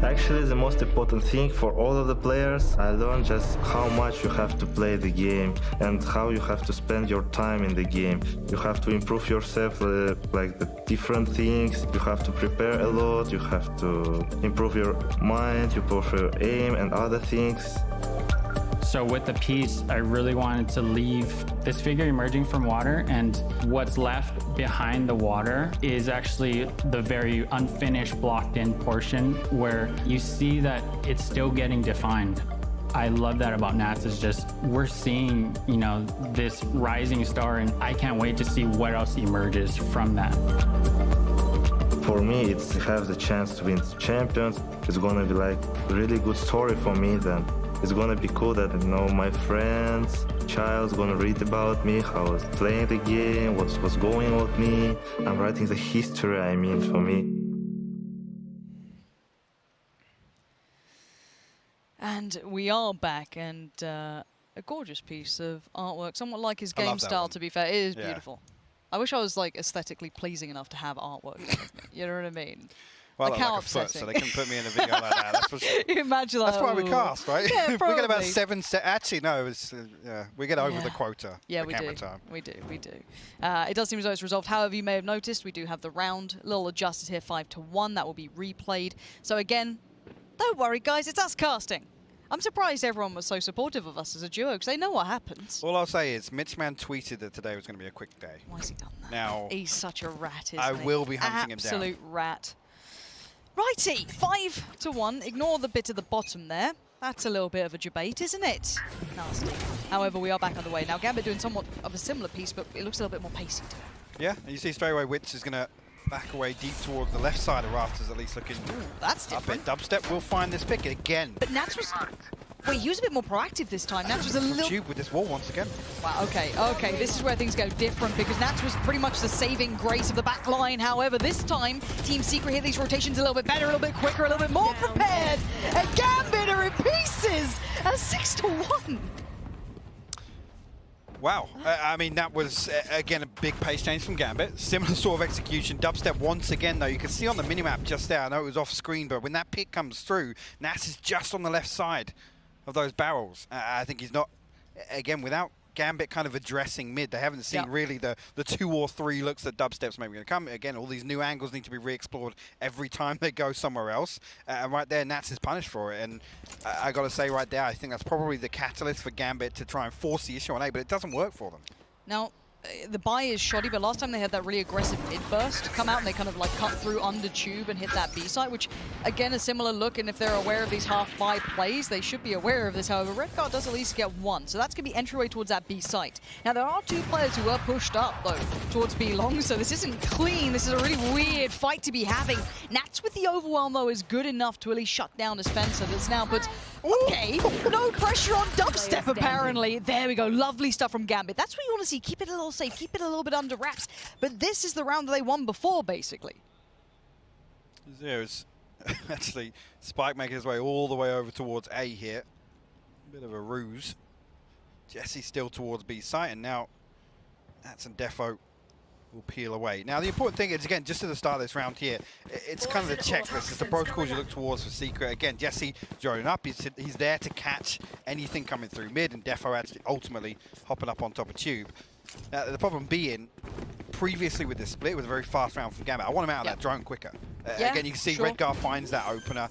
Actually, the most important thing for all of the players, I learned just how much you have to play the game and how you have to spend your time in the game. You have to improve yourself, like the different things. You have to prepare a lot. You have to improve your mind, improve your aim and other things. So with the piece, I really wanted to leave this figure emerging from water, and what's left behind the water is actually the very unfinished, blocked in portion where you see that it's still getting defined. I love that about Nats is just we're seeing, you know, this rising star, and I can't wait to see what else emerges from that. For me, it's have the chance to win champions. It's gonna be like a really good story for me. Then it's gonna be cool that, you know, my friends, child's gonna read about me, how I was playing the game, what's going on with me. I'm writing the history. I mean, for me. And we are back, and a gorgeous piece of artwork, somewhat like his game style, to be fair. It is beautiful. I wish I was like aesthetically pleasing enough to have artwork done of me. You know what I mean? Well, like I how like a foot, upsetting. so they couldn't put me in a video like that. That's for sure. You imagine that. That's why we cast, right? Yeah, we get about probably. 7 Actually, no, it's, we get over the quota. Yeah, for we camera do. time. We do. We do. It does seem as though it's resolved. However, you may have noticed we do have the round a little adjusted here, 5-1. That will be replayed. So again, don't worry, guys. It's us casting. I'm surprised everyone was so supportive of us as a duo because they know what happens. All I'll say is Mitchman tweeted that today was going to be a quick day. Why has he done that? Now, he's such a rat, isn't I he? will be hunting him down. Absolute rat. Righty, 5-1. Ignore the bit at the bottom there. That's a little bit of a debate, isn't it? Nasty. However, we are back underway. Now, Gambit doing somewhat of a similar piece, but it looks a little bit more pacey to it. Yeah, and you see straight away Witz is going to back away deep towards the left side of Rafters, at least looking that's different. Up Dubstep will find this pick again. But Nats was... Wait, he was a bit more proactive this time. Nats was a little... Tube with this wall once again. Wow, okay, this is where things go different because Nats was pretty much the saving grace of the back line. However, this time, Team Secret hit these rotations a little bit better, a little bit quicker, a little bit more prepared. And Gambit are in pieces at 6-1. Wow, I mean, that was, again, a big pace change from Gambit. Similar sort of execution. Dubstep once again, though. You can see on the minimap just there, I know it was off screen, but when that pick comes through, Nas is just on the left side of those barrels. I think he's not, again, without Gambit kind of addressing mid, they haven't seen really the 2 or 3 looks that Dubstep's maybe going to come. Again, all these new angles need to be re-explored every time they go somewhere else. And right there, Nats is punished for it. And I got to say right there, I think that's probably the catalyst for Gambit to try and force the issue on A, but it doesn't work for them. Now, the buy is shoddy, but last time they had that really aggressive mid-burst come out and they kind of like cut through under tube and hit that B-site, which again, a similar look, and if they're aware of these half-buy plays, they should be aware of this. However, Redguard does at least get 1, so that's going to be entryway towards that B-site. Now, there are 2 players who were pushed up, though, towards B-long, so this isn't clean. This is a really weird fight to be having. Nats with the overwhelm, though, is good enough to at least shut down his fencer that's now puts... Okay, no pressure on Dubstep, apparently. There we go, lovely stuff from Gambit. That's what you want to see. Keep it a little safe, keep it a little bit under wraps. But this is the round that they won before, basically. There's actually Spike making his way all the way over towards A here. Bit of a ruse. Jesse still towards B site, and now Nats and Defo will peel away. Now, the important thing is, again, just at the start of this round here, it's kind of the checklist. It's the protocols you look towards for Secret. Again, Jesse joining up. He's there to catch anything coming through mid, and Defo actually ultimately hopping up on top of Tube. The problem being, previously with this split, it was a very fast round from Gambit. I want him out of that drone quicker. Again, you can see Redguard finds that opener.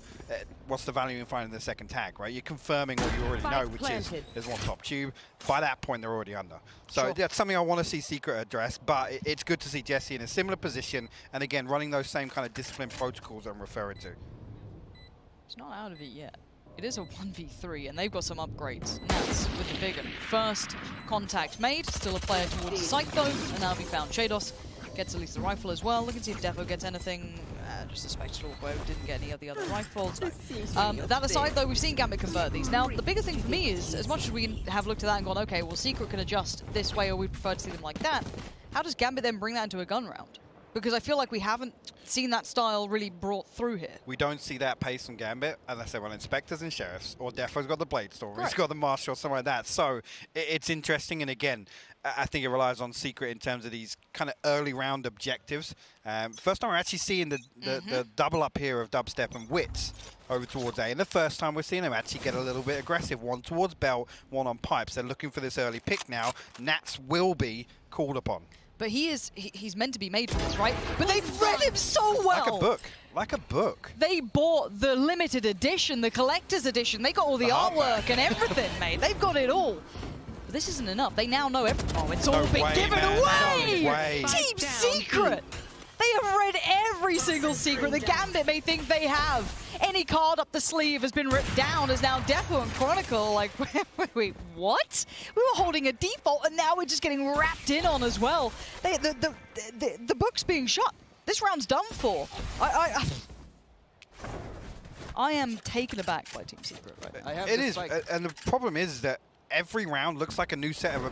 What's the value in finding the second tag, right? You're confirming what you already know, which is there's one top tube. By that point, they're already under. So that's something I want to see Secret address, but it's good to see Jesse in a similar position, and again, running those same kind of discipline protocols I'm referring to. It's not out of it yet. It is a 1v3, and they've got some upgrades. And that's with the big one. First contact made, still a player towards the site though, and now we found Shados. Gets at least the rifle as well. Look and see if Defo gets anything. Just a spectral bow, didn't get any of the other rifles. That aside though, we've seen Gambit convert these. Now, the biggest thing for me is, as much as we have looked at that and gone, okay, well, Secret can adjust this way, or we prefer to see them like that, how does Gambit then bring that into a gun round? Because I feel like we haven't seen that style really brought through here. We don't see that pace from Gambit unless they run Inspectors and Sheriffs, or Defo's got the Blade Storm, he's got the Marshal, something like that. So it's interesting, and again, I think it relies on Secret in terms of these kind of early round objectives. First time we're actually seeing the double up here of Dubstep and Wits over towards A. And the first time we're seeing them actually get a little bit aggressive. One towards Bell, one on Pipes. They're looking for this early pick now. Nats will be called upon. But he's meant to be made for this, right? But they've read him so well. Like a book. Like a book. They bought the limited edition, the collector's edition. They got all the artwork and everything, mate. They've got it all. But this isn't enough. They now know everything. Oh, it's all been given away! Team Secret! They have read every single secret that Gambit may think they have. Any card up the sleeve has been ripped down as now Defo and Chronicle like, wait, what? We were holding a default and now we're just getting wrapped in on as well. The book's being shut. This round's done for. I am taken aback by Team Secret right now. It is, and the problem is that every round looks like a new set of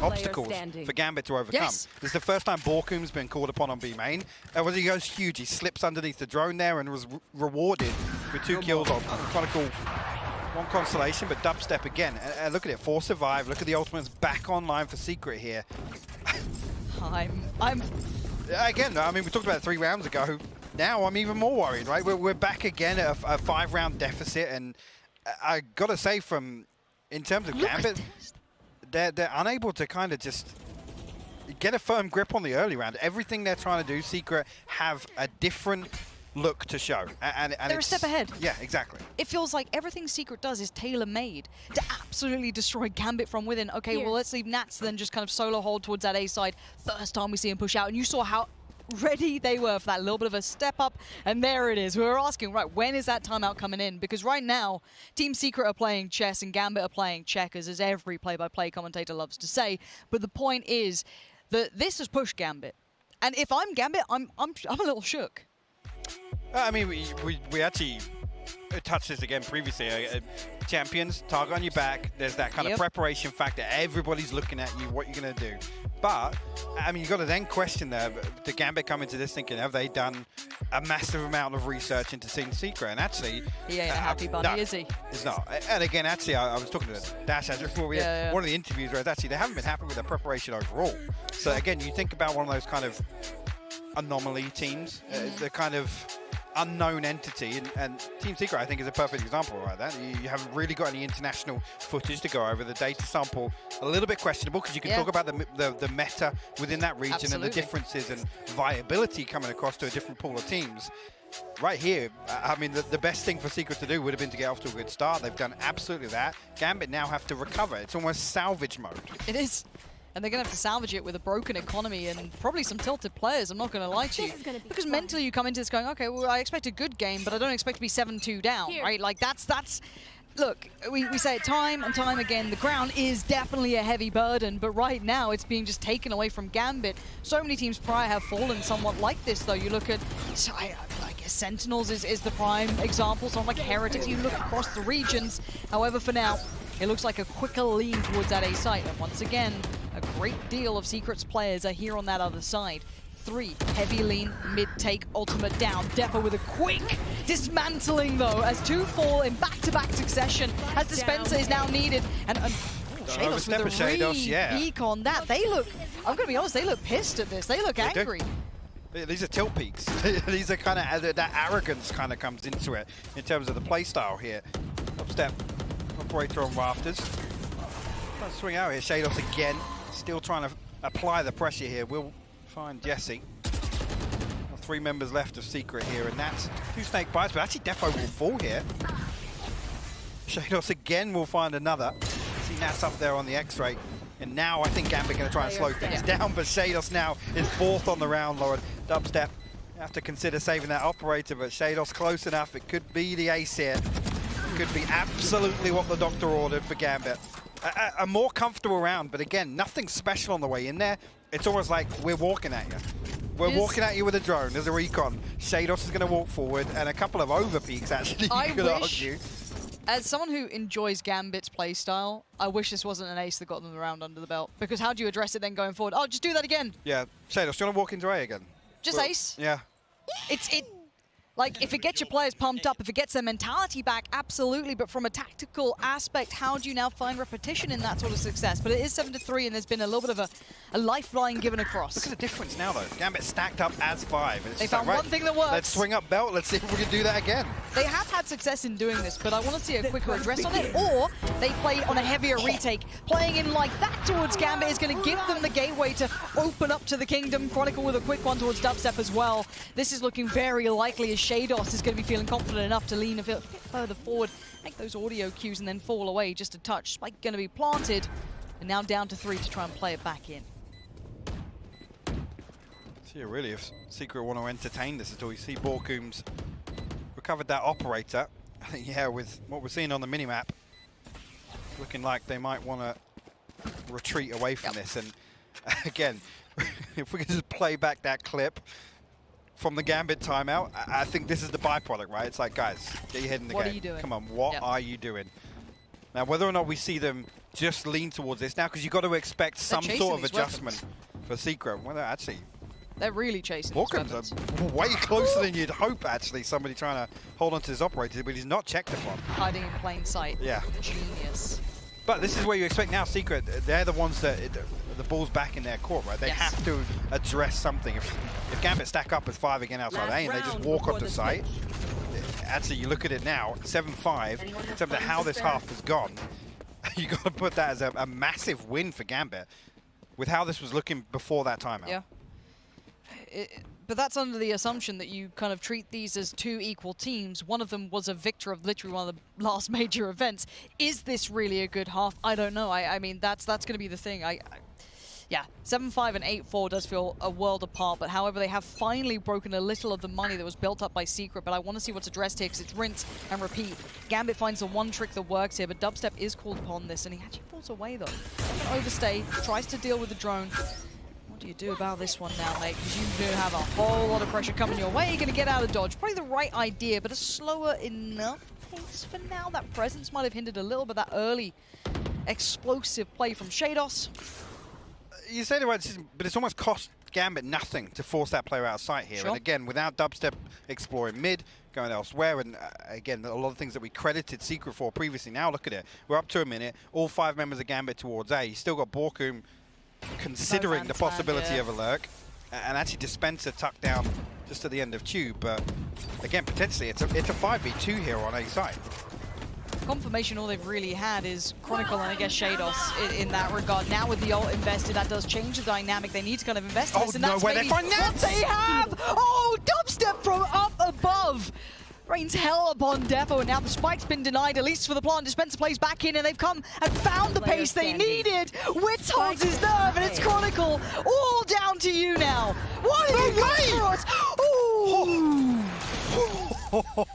obstacles for Gambit to overcome. Yes. This is the first time Borkum's been called upon on B main. He goes huge. He slips underneath the drone there and was rewarded with 2 kills on Chronicle. 1 Constellation, but Dubstep again. And look at it, 4 survive. Look at the ultimates back online for Secret here. I'm again, I mean, we talked about it 3 rounds ago. Now I'm even more worried, right? We're back again at a 5-round deficit, and I gotta say, in terms of Gambit, they're unable to kind of just get a firm grip on the early round. Everything they're trying to do, Secret have a different look to show. And they're a step ahead. Yeah, exactly. It feels like everything Secret does is tailor-made to absolutely destroy Gambit from within. Okay, well, let's leave Nats then just kind of solo hold towards that A side. First time we see him push out, and you saw how ready they were for that little bit of a step up, and there it is. We were asking, right, when is that timeout coming in? Because right now, Team Secret are playing chess and Gambit are playing checkers, as every play-by-play commentator loves to say. But the point is that this has pushed Gambit, and if I'm Gambit, I'm a little shook. I mean, we actually touched this again previously. Champions, target on your back. There's that kind of preparation factor. Everybody's looking at you, what you're going to do. But, I mean, you've got to then question the Gambit come into this thinking, have they done a massive amount of research into Team Secret? And actually... He ain't a happy bunny, is he? It's not. And again, actually, I was talking to Dash before we had one of the interviews where actually they haven't been happy with their preparation overall. So again, you think about one of those kind of anomaly teams, the kind of unknown entity, and Team Secret I think is a perfect example like that. You haven't really got any international footage to go over. The data sample a little bit questionable because you can talk about the meta within that region and the differences and viability coming across to a different pool of teams. Right here, I mean, the best thing for Secret to do would have been to get off to a good start. They've done absolutely that. Gambit now have to recover. It's almost salvage mode. It is. And they're going to have to salvage it with a broken economy and probably some tilted players, I'm not going to lie to you. Because mentally you come into this going, okay, well, I expect a good game, but I don't expect to be 7-2 down, right? Like, that's... Look, we say it time and time again, the crown is definitely a heavy burden, but right now it's being just taken away from Gambit. So many teams prior have fallen somewhat like this, though. You look at, I guess Sentinels is the prime example, so like Heretics, you look across the regions. However, for now, it looks like a quicker lean towards that A site. And once again, a great deal of Secret's players are here on that other side. 3, heavy lean, mid-take, ultimate down. Defo with a quick dismantling, though, as 2 fall in back-to-back succession, as Dispenser is now needed. And Shados with a re-peek on that. They look, I'm going to be honest, they look pissed at this. They look angry. These are tilt peaks. These are kind of, that arrogance kind of comes into it in terms of the play style here. Upstep, operator on rafters. Trying to swing out here. Shados again, still trying to apply the pressure here. We'll find Jesse. 3 members left of Secret here, and that's 2 snake bites, but actually Defo will fall here. Shados again will find another. See Nats up there on the X-ray. And now I think Gambit going to try and slow things down, but Shados now is 4th on the round, Lauren. Dubstep, you have to consider saving that operator, but Shados close enough. It could be the ace here. It could be absolutely what the doctor ordered for Gambit. A more comfortable round, but again, nothing special on the way in there. It's almost like we're walking at you. We're walking at you with a drone. There's a recon. Shados is going to walk forward, and a couple of overpeaks, actually, you could argue. As someone who enjoys Gambit's playstyle, I wish this wasn't an ace that got them the round under the belt. Because how do you address it then going forward? Oh, just do that again. Yeah. Shados, do you want to walk into A again? Just ace? Yeah. Like, if it gets your players pumped up, if it gets their mentality back, absolutely. But from a tactical aspect, how do you now find repetition in that sort of success? But it is 7-3, and there's been a little bit of a lifeline given across. Look at the difference now, though. Gambit stacked up as 5. They found one thing that works. Let's swing up belt. Let's see if we can do that again. They have had success in doing this, but I want to see a quicker address on it. Or they played on a heavier retake. Playing in like that towards Gambit is going to give them the gateway to open up to the Kingdom. Chronicle with a quick one towards Dubstep as well. This is looking very likely as Shados is going to be feeling confident enough to lean a bit further forward, make those audio cues and then fall away just a touch. Spike going to be planted, and now down to 3 to try and play it back in. So Yeah, really, if Secret want to entertain this at all, you see Borkum's recovered that operator. I think, yeah, with what we're seeing on the minimap, looking like they might want to retreat away from this. And again, if we can just play back that clip from the Gambit timeout, I think this is the byproduct, right? It's like, guys, get your head in the game. What are you doing? Come on, what are you doing? Now, whether or not we see them just lean towards this now, because you've got to expect some sort of adjustment for Secret. Well, they're really chasing. Borkum's are way closer than you'd hope, actually. Somebody trying to hold on to his operator, but he's not checked upon. Hiding in plain sight. Yeah. Genius. But this is where you expect now Secret. They're the ones that the ball's back in their court, right? They have to address something. If Gambit stack up with 5 again outside A and they just walk onto site, actually you look at it now, 7-5, in terms of how this half has gone, you got to put that as a massive win for Gambit with how this was looking before that timeout. Yeah. But that's under the assumption that you kind of treat these as two equal teams. One of them was a victor of literally one of the last major events. Is this really a good half? I don't know. I mean, that's going to be the thing. Yeah, 7-5 and 8-4 does feel a world apart, but however, they have finally broken a little of the money that was built up by Secret, but I want to see what's addressed here, because it's rinse and repeat. Gambit finds the one trick that works here, but Dubstep is called upon this, and he actually falls away, though. Overstay, tries to deal with the drone. What do you do about this one now, mate? Because you do have a whole lot of pressure coming your way. You're going to get out of dodge. Probably the right idea, but a slower enough pace for now. That presence might have hindered a little bit that early explosive play from Shados. You say the right decision, but it's almost cost Gambit nothing to force that player out of sight here. Sure. And again, without Dubstep exploring mid, going elsewhere, and again, a lot of things that we credited Secret for previously. Now look at it. We're up to a minute. All 5 members of Gambit towards A. You still got Borkum considering the possibility of a lurk, and actually Dispenser tucked down just at the end of Tube. But again, potentially it's a 5v2 here on A side. Confirmation, all they've really had is Chronicle and I guess Shados in that regard. Now with the ult invested, that does change the dynamic. They need to kind of invest in this, and that's maybe what they have! Oh, Dubstep from up above! Rains hell upon Defo, and now the spike's been denied, at least for the plant. Dispenser plays back in, and they've come and found the pace they needed. Witz holds his nerve, and it's Chronicle. All down to you now. What are you going for us? Ooh!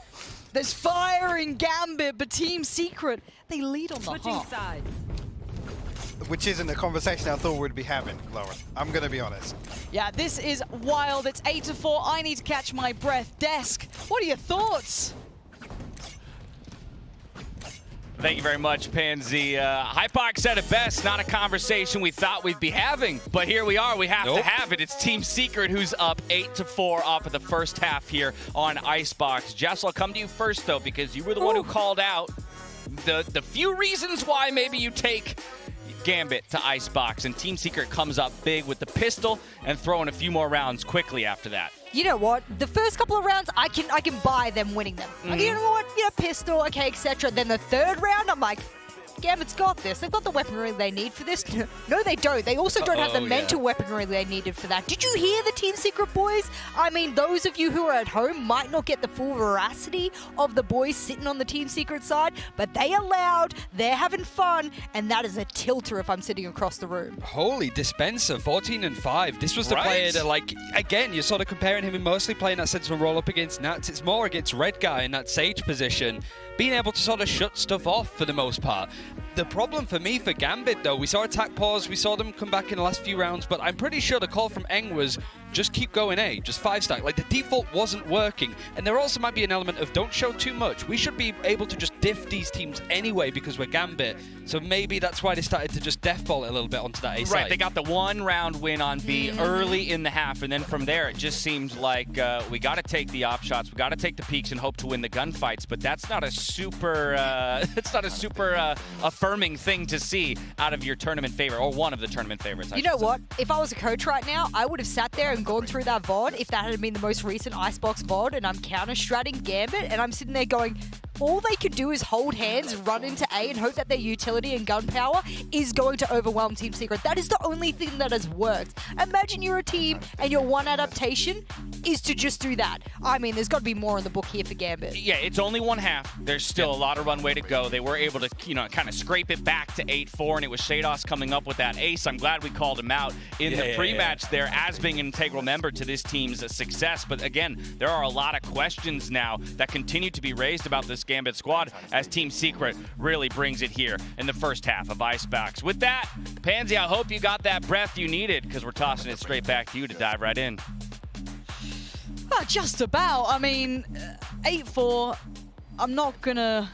There's fire in Gambit, but Team Secret, they lead on the half. Which isn't a conversation I thought we'd be having, Lauren. I'm going to be honest. Yeah, this is wild. It's 8-4. I need to catch my breath. Desk, what are your thoughts? Thank you very much, Pansy. Hypox said it best, not a conversation we thought we'd be having, but here we are. We have to have it. It's Team Secret who's up 8-4 off of the first half here on Icebox. Jess, I'll come to you first, though, because you were the one who called out the few reasons why maybe you take Gambit to Icebox, and Team Secret comes up big with the pistol and throwing a few more rounds quickly after that. You know what? The first couple of rounds, I can buy them winning them. Like, you know what? You know, pistol, okay, etc. Then the third round, I'm like, Gambit's got this. They've got the weaponry they need for this. No, they don't. They also don't have the mental weaponry they needed for that. Did you hear the Team Secret boys? I mean, those of you who are at home might not get the full veracity of the boys sitting on the Team Secret side, but they are loud, they're having fun, and that is a tilter if I'm sitting across the room. Holy Dispenser, 14-5. This was the player that, like, again, you're sort of comparing him and mostly playing that sensible roll up against Nats. It's more against Red Guy in that Sage position, being able to sort of shut stuff off for the most part. The problem for me for Gambit, though, we saw attack pause, we saw them come back in the last few rounds, but I'm pretty sure the call from Eng was just keep going A, just 5-stack. Like, the default wasn't working. And there also might be an element of don't show too much. We should be able to just diff these teams anyway because we're Gambit. So maybe that's why they started to just default a little bit onto that A side. Right, they got the 1-round win on B early in the half, and then from there it just seemed like we got to take the op shots, we got to take the peaks and hope to win the gunfights. But that's not a super, affirming thing to see out of your tournament favorite, or one of the tournament favorites. You know what? If I was a coach right now, I would have sat there and gone through that VOD if that had been the most recent Icebox VOD, and I'm counter-stratting Gambit, and I'm sitting there going, all they could do is hold hands, run into A, and hope that their utility and gun power is going to overwhelm Team Secret. That is the only thing that has worked. Imagine you're a team and your one adaptation is to just do that. I mean, there's got to be more in the book here for Gambit. Yeah, it's only one half. There's still a lot of runway to go. They were able to, kind of scrape it back to 8-4, and it was Shados coming up with that ace. I'm glad we called him out in the pre-match there as being an integral member to this team's success. But again, there are a lot of questions now that continue to be raised about this Gambit squad as Team Secret really brings it here in the first half of Icebox. With that, Pansy, I hope you got that breath you needed, because we're tossing it straight back to you to dive right in. Just about. I mean, 8-4. I'm not gonna.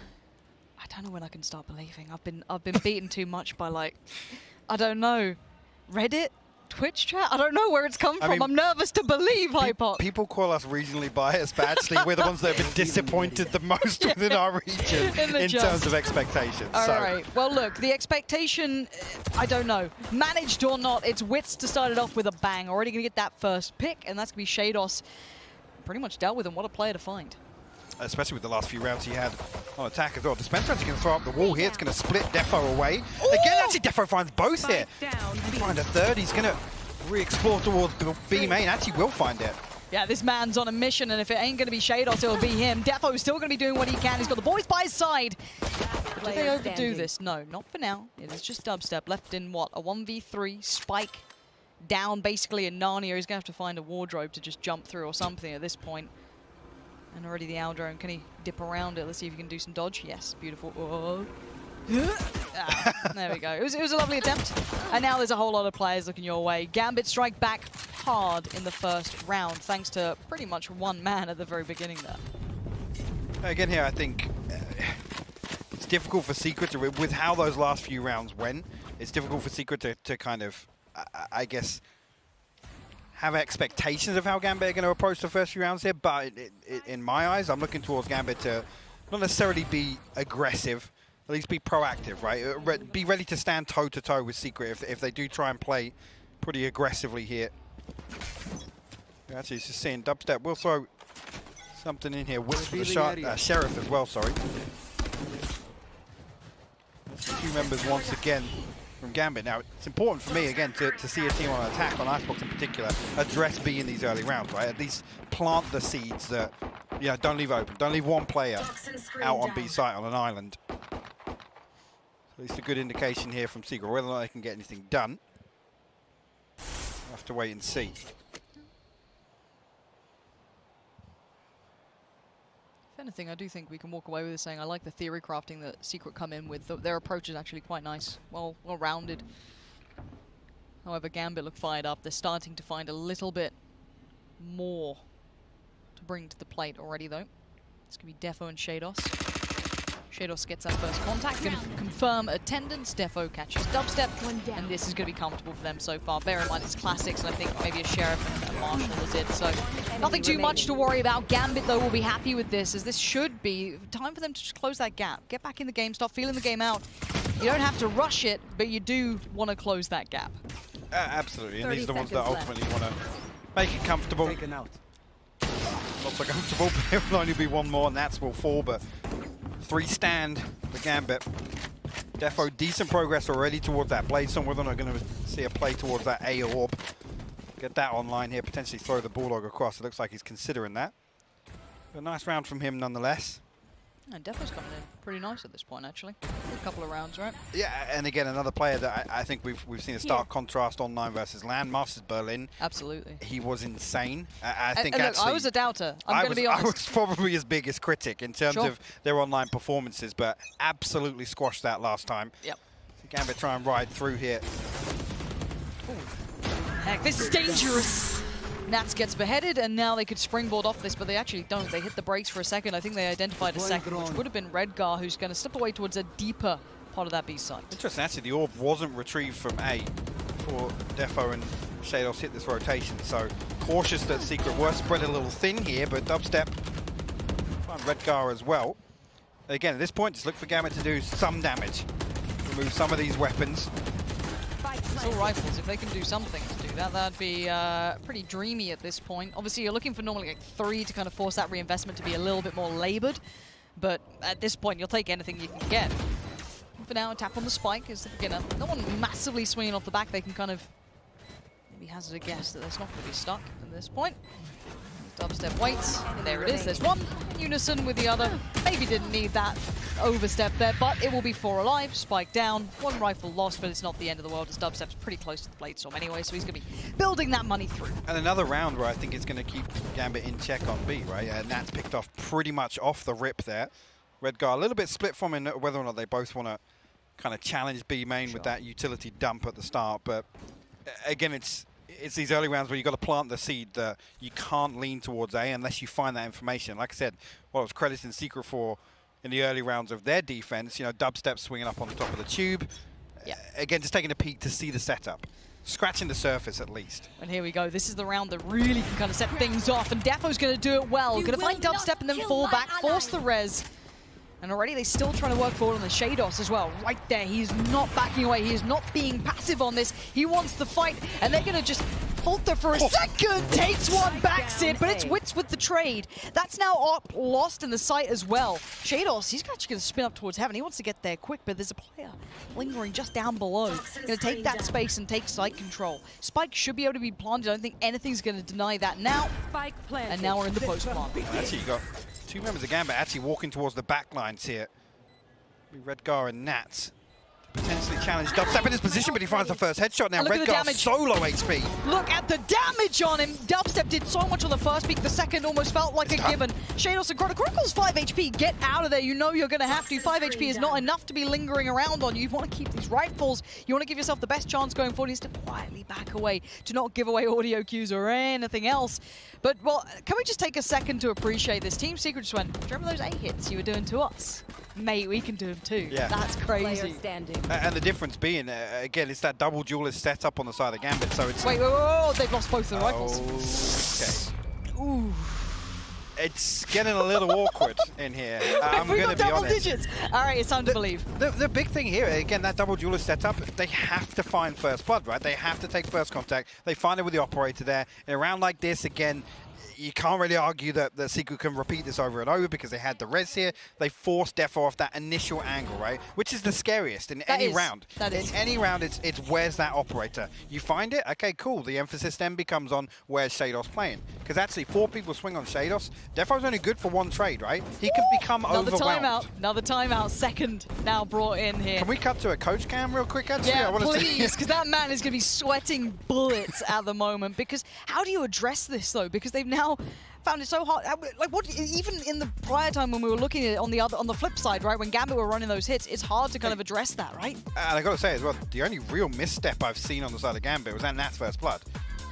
I don't know when I can start believing. I've been beaten too much by, like, I don't know, Reddit, Twitch chat. I don't know where it's come from. I'm nervous to believe, Hypop. People call us regionally biased, but actually we're the ones that have been disappointed the most within our region in terms of expectations. All right. Well, look, the expectation, I don't know. Managed or not, it's Wits to start it off with a bang. Already going to get that first pick, and that's going to be Shados. Pretty much dealt with him. What a player to find. Especially with the last few rounds he had on attack as well. Dispenser actually going to throw up the wall here. It's going to split Defo away. Again, actually, Defo finds both here. Find a third. He's going to re-explore towards B main. Actually will find it. Yeah, this man's on a mission, and if it ain't going to be Shados, it'll be him. Defo's still going to be doing what he can. He's got the boys by his side. But do they overdo this? No, not for now. It is just Dubstep left in, what, a 1v3 Spike down basically in Narnia. He's going to have to find a wardrobe to just jump through or something at this point. And already the Owl Drone, can he dip around it? Let's see if he can do some dodge. Yes, beautiful. Oh. There we go. It was a lovely attempt. And now there's a whole lot of players looking your way. Gambit strike back hard in the first round, thanks to pretty much one man at the very beginning there. Again here, I think it's difficult for Secret to, with how those last few rounds went, it's difficult for Secret to kind of, I guess, have expectations of how Gambit are going to approach the first few rounds here, but in my eyes, I'm looking towards Gambit to not necessarily be aggressive, at least be proactive, right? Be ready to stand toe-to-toe with Secret if they do try and play pretty aggressively here. Actually, it's just seeing Dubstep. We'll throw something in here. Whips for the Sheriff as well, sorry. Two members once again from Gambit. Now, it's important for me, again, to see a team on attack, on Icebox in particular, address B in these early rounds, right? At least plant the seeds that, don't leave open. Don't leave one player out on B site on an island. At least a good indication here from Secret. Whether or not they can get anything done, we'll have to wait and see. If anything, I do think we can walk away with this saying I like the theory crafting that Secret come in with. Their approach is actually quite nice, well-rounded. However, Gambit look fired up. They're starting to find a little bit more to bring to the plate already, though. It's going to be Defo and Shados. Shados gets that first contact, going to confirm attendance. Defo catches Dubstep, and this is going to be comfortable for them so far. Bear in mind, it's classics, and I think maybe a Sheriff and a Marshall is it. So nothing too much to worry about. Gambit, though, will be happy with this, as this should be time for them to just close that gap. Get back in the game, start feeling the game out. You don't have to rush it, but you do want to close that gap. Absolutely, and these are the ones that ultimately want to make it comfortable. Not so comfortable, but there will only be one more, and that's will fall, but 3 stand for Gambit. Defo, decent progress already towards that blade. So whether or not going to see a play towards that A orb. Get that online here, potentially throw the Bulldog across. It looks like he's considering that. But a nice round from him nonetheless. And Defo's coming in pretty nice at this point, actually. A couple of rounds, right? Yeah, and again, another player that I think we've seen a stark contrast online versus LAN. Masters Berlin. Absolutely. He was insane. I think look, actually, I was a doubter. I'm going to be honest. I was probably his biggest critic in terms of their online performances, but absolutely squashed that last time. Yep. So Gambit try and ride through here. Heck, this is dangerous. Nats gets beheaded, and now they could springboard off this, but they actually don't. They hit the brakes for a second. I think they identified a second, which would have been Redgar, who's going to slip away towards a deeper part of that B site. Interesting, actually, the orb wasn't retrieved from A before Defo and Shados hit this rotation, so cautious that Secret were spread a little thin here, but Dubstep find Redgar as well. Again, at this point, just look for Gambit to do some damage. Remove some of these weapons. It's all rifles. If they can do something to do that, that'd be pretty dreamy at this point. Obviously, you're looking for normally like 3 to kind of force that reinvestment to be a little bit more labored. but at this point, you'll take anything you can get. For now, tap on the spike is the beginner. No one massively swinging off the back. They can kind of maybe hazard a guess that it's not going to be stuck at this point. Dubstep waits. There it is. There's one in unison with the other. Maybe didn't need that overstep there, but it will be 4 alive. Spike down. 1 rifle lost, but it's not the end of the world as Dubstep's pretty close to the blade storm anyway, so he's going to be building that money through. And another round where I think it's going to keep Gambit in check on B, right? And Nat's picked off pretty much off the rip there. Redgar a little bit split from him whether or not they both want to kind of challenge B main with that utility dump at the start, but again, it's these early rounds where you've got to plant the seed that you can't lean towards A unless you find that information. Like I said, what I was crediting Secret for in the early rounds of their defense, you know, Dubstep swinging up on the top of the tube. Yeah. Again, just taking a peek to see the setup. Scratching the surface at least. And here we go. This is the round that really can kind of set things off, and Defo's going to do it well. Going to find Dubstep and then fall back, force the res. And already they're still trying to work forward on the Shados as well. Right there, he's not backing away. He is not being passive on this. He wants the fight, and they're going to just falter for a second. Takes one, backs it, but it's Wits with the trade. That's now up, lost in the sight as well. Shados, he's actually going to spin up towards heaven. He wants to get there quick, but there's a player lingering just down below. Going to take that space and take site control. Spike should be able to be planted. I don't think anything's going to deny that now. Spike planted. And now we're in the post plant. Actually, you got 2 members of Gambit actually walking towards the back lines here. Redgar and Nats potentially challenge Dubstep in his position, but he finds the first headshot now. Redgar solo HP. Look at the damage on him. Dubstep did so much on the first peak. The second almost felt like a given. Shados and Chronicles 5 HP. Get out of there. You know you're going to have to. 5 HP is not enough to be lingering around on you. You want to keep these rifles. You want to give yourself the best chance going forward. He needs to quietly back away to not give away audio cues or anything else. But, well, can we just take a second to appreciate this? Team Secret just went, do you remember those A hits you were doing to us? Mate, we can do them too. Yeah. That's crazy. And the difference being, again, it's that double duelist setup on the side of Gambit, so it's... Wait, they've lost both of the rifles. Okay. Ooh. It's getting a little awkward in here. I'm going to be double honest. digits. All right, it's time to believe. The big thing here, again, that double duelist setup, they have to find first blood, right? They have to take first contact. They find it with the operator there. In a round like this, again, you can't really argue that the Secret can repeat this over and over because they had the res here. They forced Defo off that initial angle, right? Which is the scariest in any round. In any round, it's where's that operator? You find it, okay, cool. The emphasis then becomes on where's Shados playing. Because actually, 4 people swing on Shados. Defo's only good for 1 trade, right? He can become overwhelmed. Another timeout. Second now brought in here. Can we cut to a coach cam real quick, actually? Yeah, I want please, because that man is going to be sweating bullets at the moment. Because how do you address this, though? Because they've now found it so hard. Like, what? Even in the prior time when we were looking at it on the flip side, right, when Gambit were running those hits, it's hard to kind of address that, right? And I got to say as well, the only real misstep I've seen on the side of Gambit was that Nat's first blood.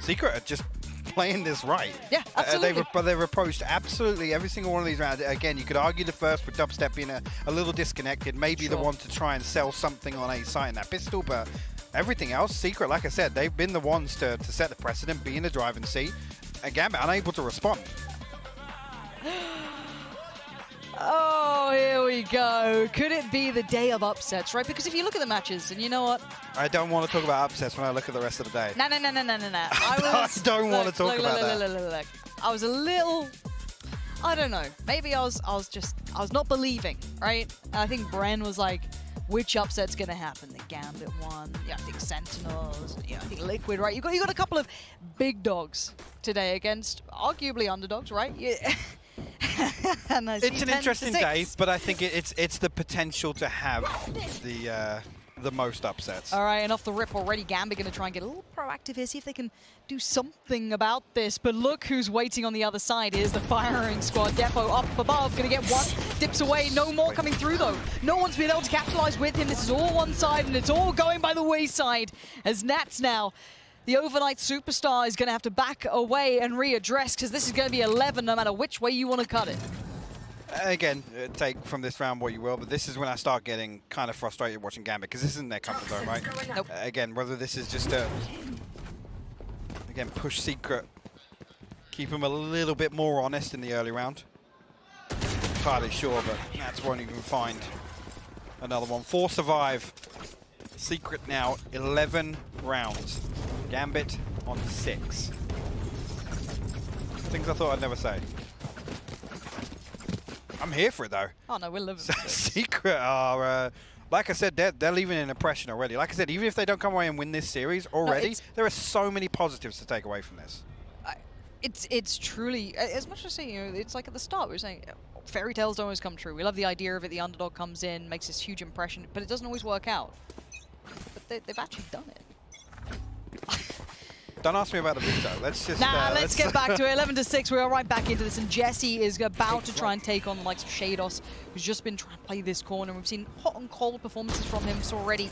Secret are just playing this right. Yeah, absolutely. They've approached absolutely every single one of these rounds. Again, you could argue the first with Dubstep being a little disconnected, maybe the one to try and sell something on a site in that pistol, but everything else, Secret, like I said, they've been the ones to set the precedent, be in the driving seat, and Gambit unable to respond. Oh, here we go. Could it be the day of upsets, right? Because if you look at the matches, and you know what? I don't want to talk about upsets when I look at the rest of the day. No. I don't want to talk about that. Look. I was a little... I don't know. Maybe I was not believing, right? And I think Bren was like, which upset's going to happen? The Gambit one. Yeah, I think Sentinels. Yeah, I think Liquid, right? You got a couple of big dogs today against arguably underdogs, right? Yeah. It's an interesting day, but I think it's the potential to have the most upsets. All right, and off the rip already, Gambit going to try and get a little proactive here, see if they can do something about this. But look who's waiting on the other side. Here's the firing squad. Defo up above, going to get one, dips away. No more coming through, though. No one's been able to capitalize with him. This is all one side, and it's all going by the wayside as Nats now, the overnight superstar, is going to have to back away and readdress because this is going to be 11 no matter which way you want to cut it. Again, take from this round what you will, but this is when I start getting kind of frustrated watching Gambit because this isn't their comfort zone, right? Nope. Again, whether this is just again, push Secret, keep them a little bit more honest in the early round. Entirely sure, but Nats won't even find another one. 4 survive. Secret now 11 rounds. Gambit on 6. Things I thought I'd never say. I'm here for it, though. Oh, no, we're living for it. Secret are, like I said, they're leaving an impression already. Like I said, even if they don't come away and win this series already, there are so many positives to take away from this. It's truly, as much as saying, you know, it's like at the start, we were saying, fairy tales don't always come true. We love the idea of it. The underdog comes in, makes this huge impression, but it doesn't always work out. But they've actually done it. Don't ask me about the veto. Let's just... let's get back to it. 11-6, we are right back into this, and Jesse is about to try and take on the likes of Shados, who's just been trying to play this corner. We've seen hot and cold performances from him already.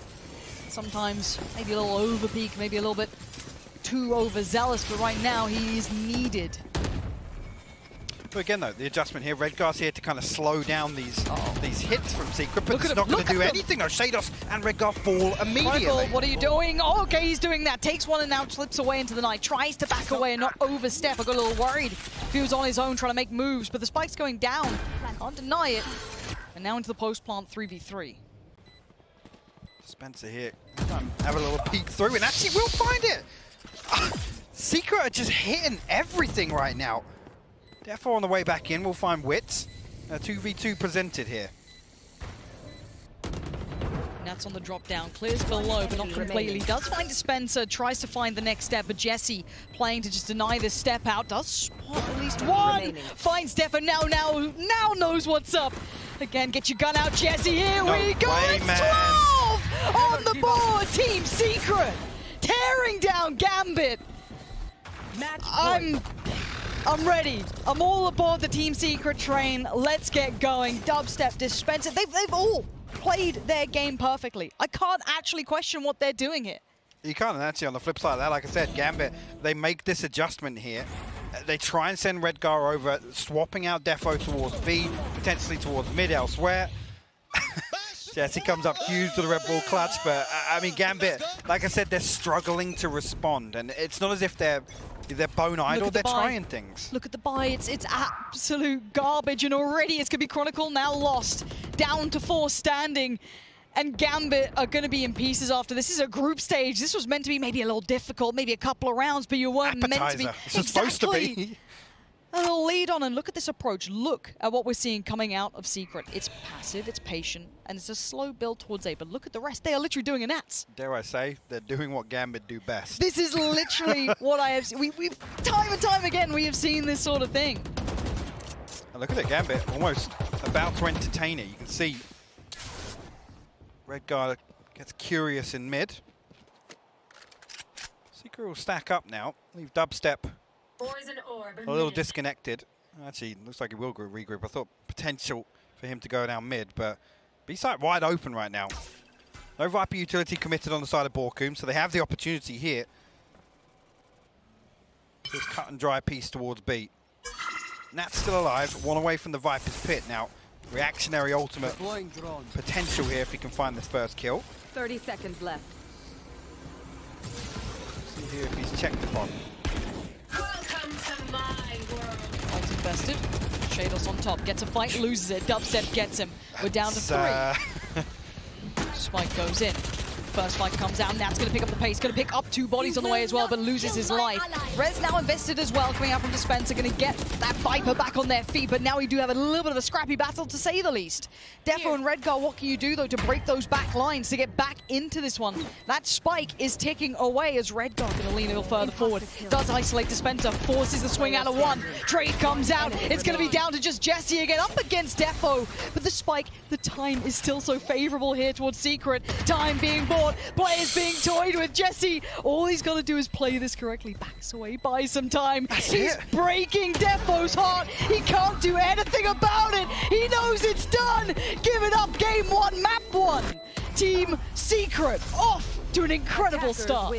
Sometimes maybe a little over-peak, maybe a little bit too overzealous, but right now he is needed. But again, though, the adjustment here, Redgar's here to kind of slow down these hits from Secret, but it's not going to do anything. No, Shados and Redgar fall immediately. Michael, what are you doing? Oh, okay, he's doing that. Takes one and now slips away into the night. Tries to back away and not overstep. I got a little worried if he was on his own trying to make moves, but the spike's going down. Can't deny it. And now into the post plant 3v3. Spencer here, have a little peek through, and actually we'll find it. Secret are just hitting everything right now. Therefore, on the way back in, we'll find Wits. 2v2 presented here. Nats on the drop down, clears below, but not completely. Does find Spencer, tries to find the next step, but Jesse playing to just deny this step out. Does spot at least one. Finds Defo now knows what's up. Again, get your gun out, Jesse. Here we go. It's 12 on the board. Team Secret tearing down Gambit. I'm ready. I'm all aboard the Team Secret train. Let's get going. Dubstep, Dispenser. They've all played their game perfectly. I can't actually question what they're doing here. You can't, and actually on the flip side of that, like I said, Gambit, they make this adjustment here. They try and send Redgar over, swapping out Defo towards B, potentially towards mid elsewhere. Jesse comes up huge to the Red Bull clutch, but I mean, Gambit, like I said, they're struggling to respond, and it's not as if they're bone idle, they're trying things. Look at the buy, it's absolute garbage, and already it's going to be Chronicle now lost, down to 4 standing, and Gambit are going to be in pieces after this. This is a group stage. This was meant to be maybe a little difficult, maybe a couple of rounds, but you weren't meant to be. This was supposed to be. A little lead on, and look at this approach. Look at what we're seeing coming out of Secret. It's passive, it's patient, and it's a slow build towards A, but look at the rest. They are literally doing a Nats. Dare I say, they're doing what Gambit do best. This is literally what I have seen. We've time and time again, we have seen this sort of thing. And look at it, Gambit almost about to entertain it. You can see Redgar gets curious in mid. Secret will stack up now. Leave Dubstep a little disconnected. Actually, looks like he will regroup. I thought potential for him to go down mid, but B-side wide open right now. No Viper utility committed on the side of Borkum, so they have the opportunity here. Just cut and dry piece towards B. Nat's still alive, one away from the Viper's pit now. Reactionary ultimate potential here if he can find this first kill. 30 seconds left. See here if he's checked upon. Ulti invested. Shados on top. Gets a fight, loses it. Dubstep gets him. We're down to 3. Spike goes in. First fight comes out. Nat's going to pick up the pace. Going to pick up 2 bodies on the way as well, but loses his life. Rez now invested as well, coming out from Dispenser. Going to get that Viper back on their feet, but now we do have a little bit of a scrappy battle, to say the least. Defo and Redgar, what can you do, though, to break those back lines, to get back into this one? That Spike is ticking away as Redgar going to lean a little further forward. Does isolate Dispenser, forces the swing out of 1. Trade comes out. It's going to be down to just Jesse again, up against Defo. But the Spike, the time is still so favorable here towards Secret. Time being bought. Players being toyed with. Jesse, all he's got to do is play this correctly. Backs away, buys some time. He's breaking Defo's heart. He can't do anything about it. He knows it's done. Give it up. Game 1, map 1. Team Secret off to an incredible start.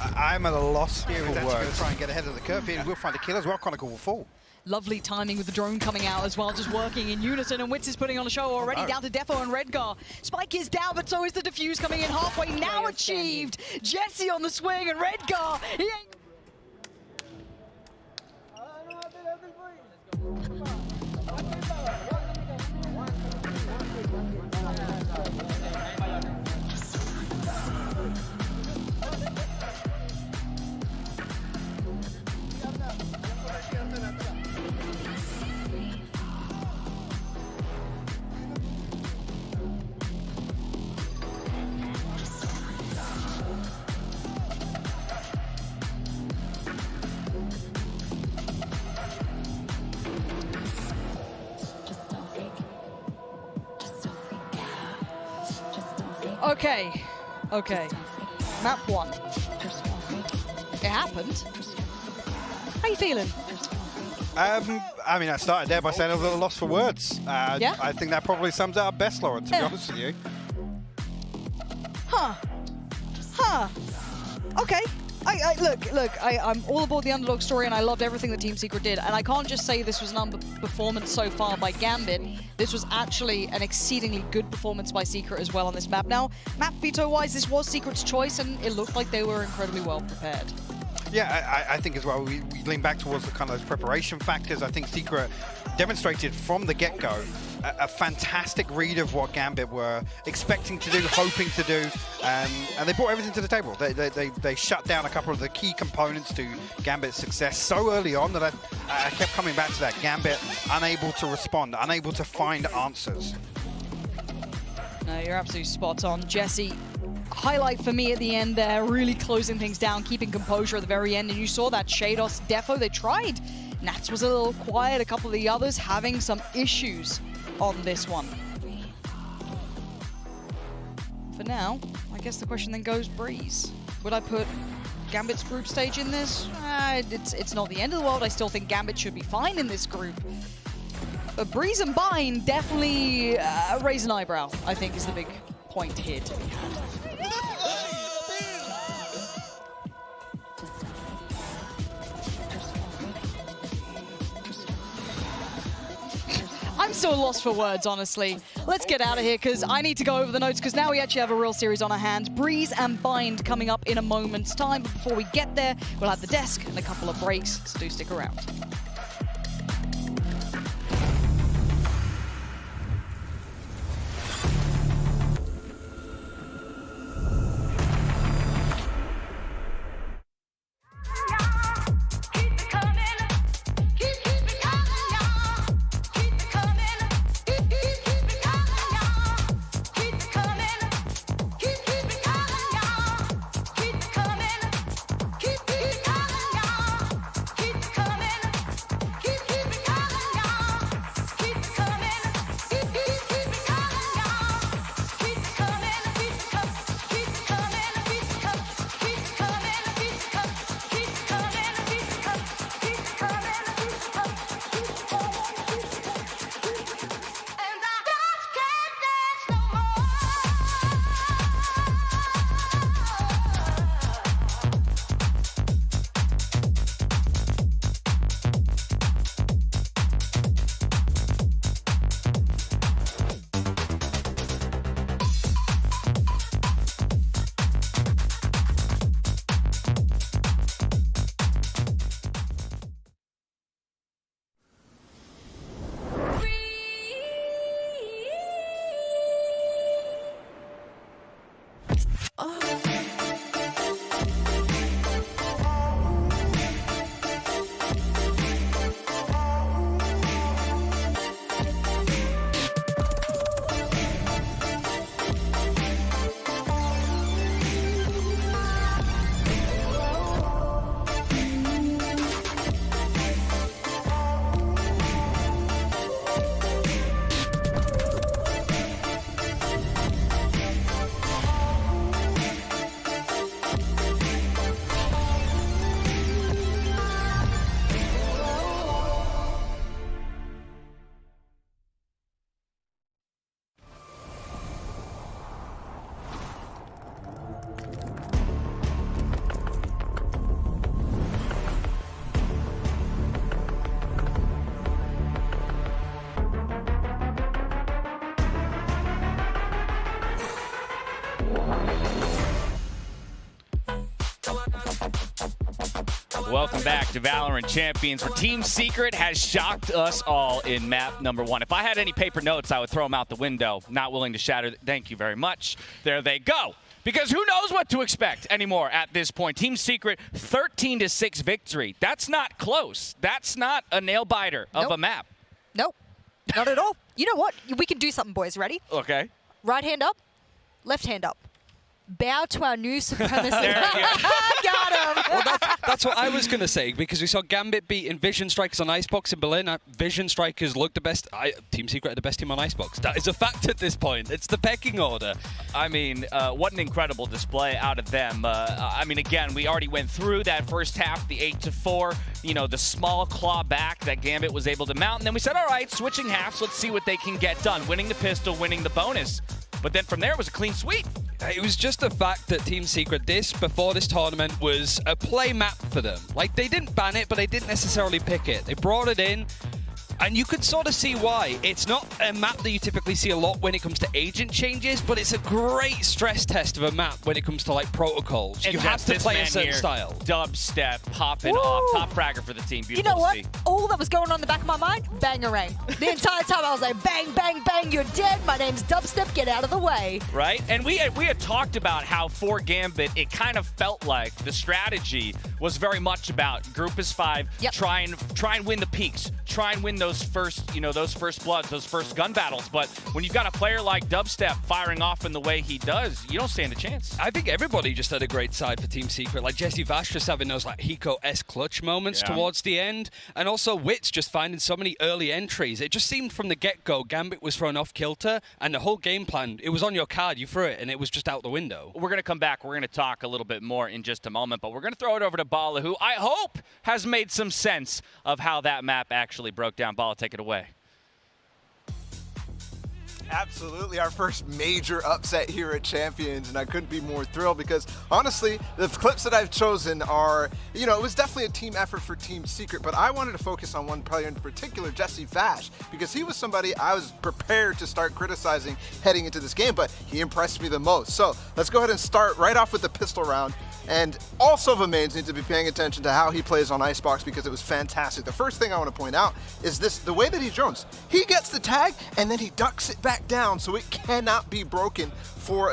I'm at a loss here. He's actually going to try and get ahead of the curve here. We'll find a kill as well. Chronicle will fall. Lovely timing with the drone coming out as well, just working in unison, and Wits is putting on a show already, down to Defo and Redgar. Spike is down, but so is the defuse coming in halfway, now achieved. Jesse on the swing, and Redgar, he ain't... Okay. Okay. Map 1. It happened. How you feeling? I mean, I started there by saying I was at a loss for words. Yeah? I think that probably sums it up best, Lauren, to be honest with you. Huh. Okay. I'm all aboard the underdog story, and I loved everything that Team Secret did. And I can't just say this was an underperformance so far by Gambit. This was actually an exceedingly good performance by Secret as well on this map. Now, map veto-wise, this was Secret's choice, and it looked like they were incredibly well prepared. Yeah, I think as well, we lean back towards the kind of those preparation factors. I think Secret demonstrated from the get-go a fantastic read of what Gambit were expecting to do, hoping to do, and they brought everything to the table. They shut down a couple of the key components to Gambit's success so early on that I kept coming back to that. Gambit unable to respond, unable to find answers. No, you're absolutely spot on. Jesse, highlight for me at the end there, really closing things down, keeping composure at the very end, and you saw that Shados defo, they tried. Nats was a little quiet, a couple of the others having some issues on this one. For now, I guess the question then goes, Breeze. Would I put Gambit's group stage in this? It's not the end of the world. I still think Gambit should be fine in this group. But Breeze and Bind definitely raise an eyebrow, I think, is the big point here to be had. I'm still lost for words, honestly. Let's get out of here, because I need to go over the notes, because now we actually have a real series on our hands. Breeze and Bind coming up in a moment's time. But before we get there, we'll have the desk and a couple of breaks, so do stick around. Welcome back to VALORANT Champions, where Team Secret has shocked us all in map number 1. If I had any paper notes, I would throw them out the window. Not willing to shatter. Thank you very much. There they go. Because who knows what to expect anymore at this point. Team Secret, 13-6 victory. That's not close. That's not a nail-biter of a map. Nope, not at all. You know what? We can do something, boys. Ready? Okay. Right hand up, left hand up. Bow to our new supremacy. There you go. Got Well, that's what I was going to say, because we saw Gambit beating Vision Strikers on Icebox in Berlin. Vision Strikers looked the best. Team Secret are the best team on Icebox. That is a fact at this point. It's the pecking order. I mean, what an incredible display out of them. I mean, again, we already went through that first half, the 8-4, you know, the small claw back that Gambit was able to mount. And then we said, all right, switching halves, let's see what they can get done. Winning the pistol, winning the bonus. But then from there, it was a clean sweep. It was just the fact that Team Secret, before this tournament, was a play map for them. Like, they didn't ban it, but they didn't necessarily pick it. They brought it in, and you could sort of see why. It's not a map that you typically see a lot when it comes to agent changes, but it's a great stress test of a map when it comes to, like, protocols. And you have to play a certain style. Dubstep, popping off, top fragger for the team. Beautiful You know what? to see. All that was going on in the back of my mind, bangarang. The entire time I was like, bang, bang, bang, you're dead. My name's Dubstep, get out of the way. Right? And we had talked about how for Gambit, it kind of felt like the strategy was very much about group is 5, try and win the peaks, try and win those first bloods, those first gun battles. But when you've got a player like Dubstep firing off in the way he does, you don't stand a chance. I think everybody just had a great side for Team Secret. Like Jesse Vash just having those like Hiko-esque clutch moments towards the end. And also Wits just finding so many early entries. It just seemed from the get-go, Gambit was thrown off kilter, and the whole game plan, it was on your card, you threw it, and it was just out the window. We're going to come back. We're going to talk a little bit more in just a moment, but we're going to throw it over to Bala, who I hope has made some sense of how that map actually broke down. Bala, take it away. Absolutely, our first major upset here at Champions, and I couldn't be more thrilled because, honestly, the clips that I've chosen are, you know, it was definitely a team effort for Team Secret, but I wanted to focus on one player in particular, Jesse Vash, because he was somebody I was prepared to start criticizing heading into this game, but he impressed me the most. So let's go ahead and start right off with the pistol round. And all Silva mains need to be paying attention to how he plays on Icebox because it was fantastic. The first thing I want to point out is the way that he drones. He gets the tag and then he ducks it back down so it cannot be broken for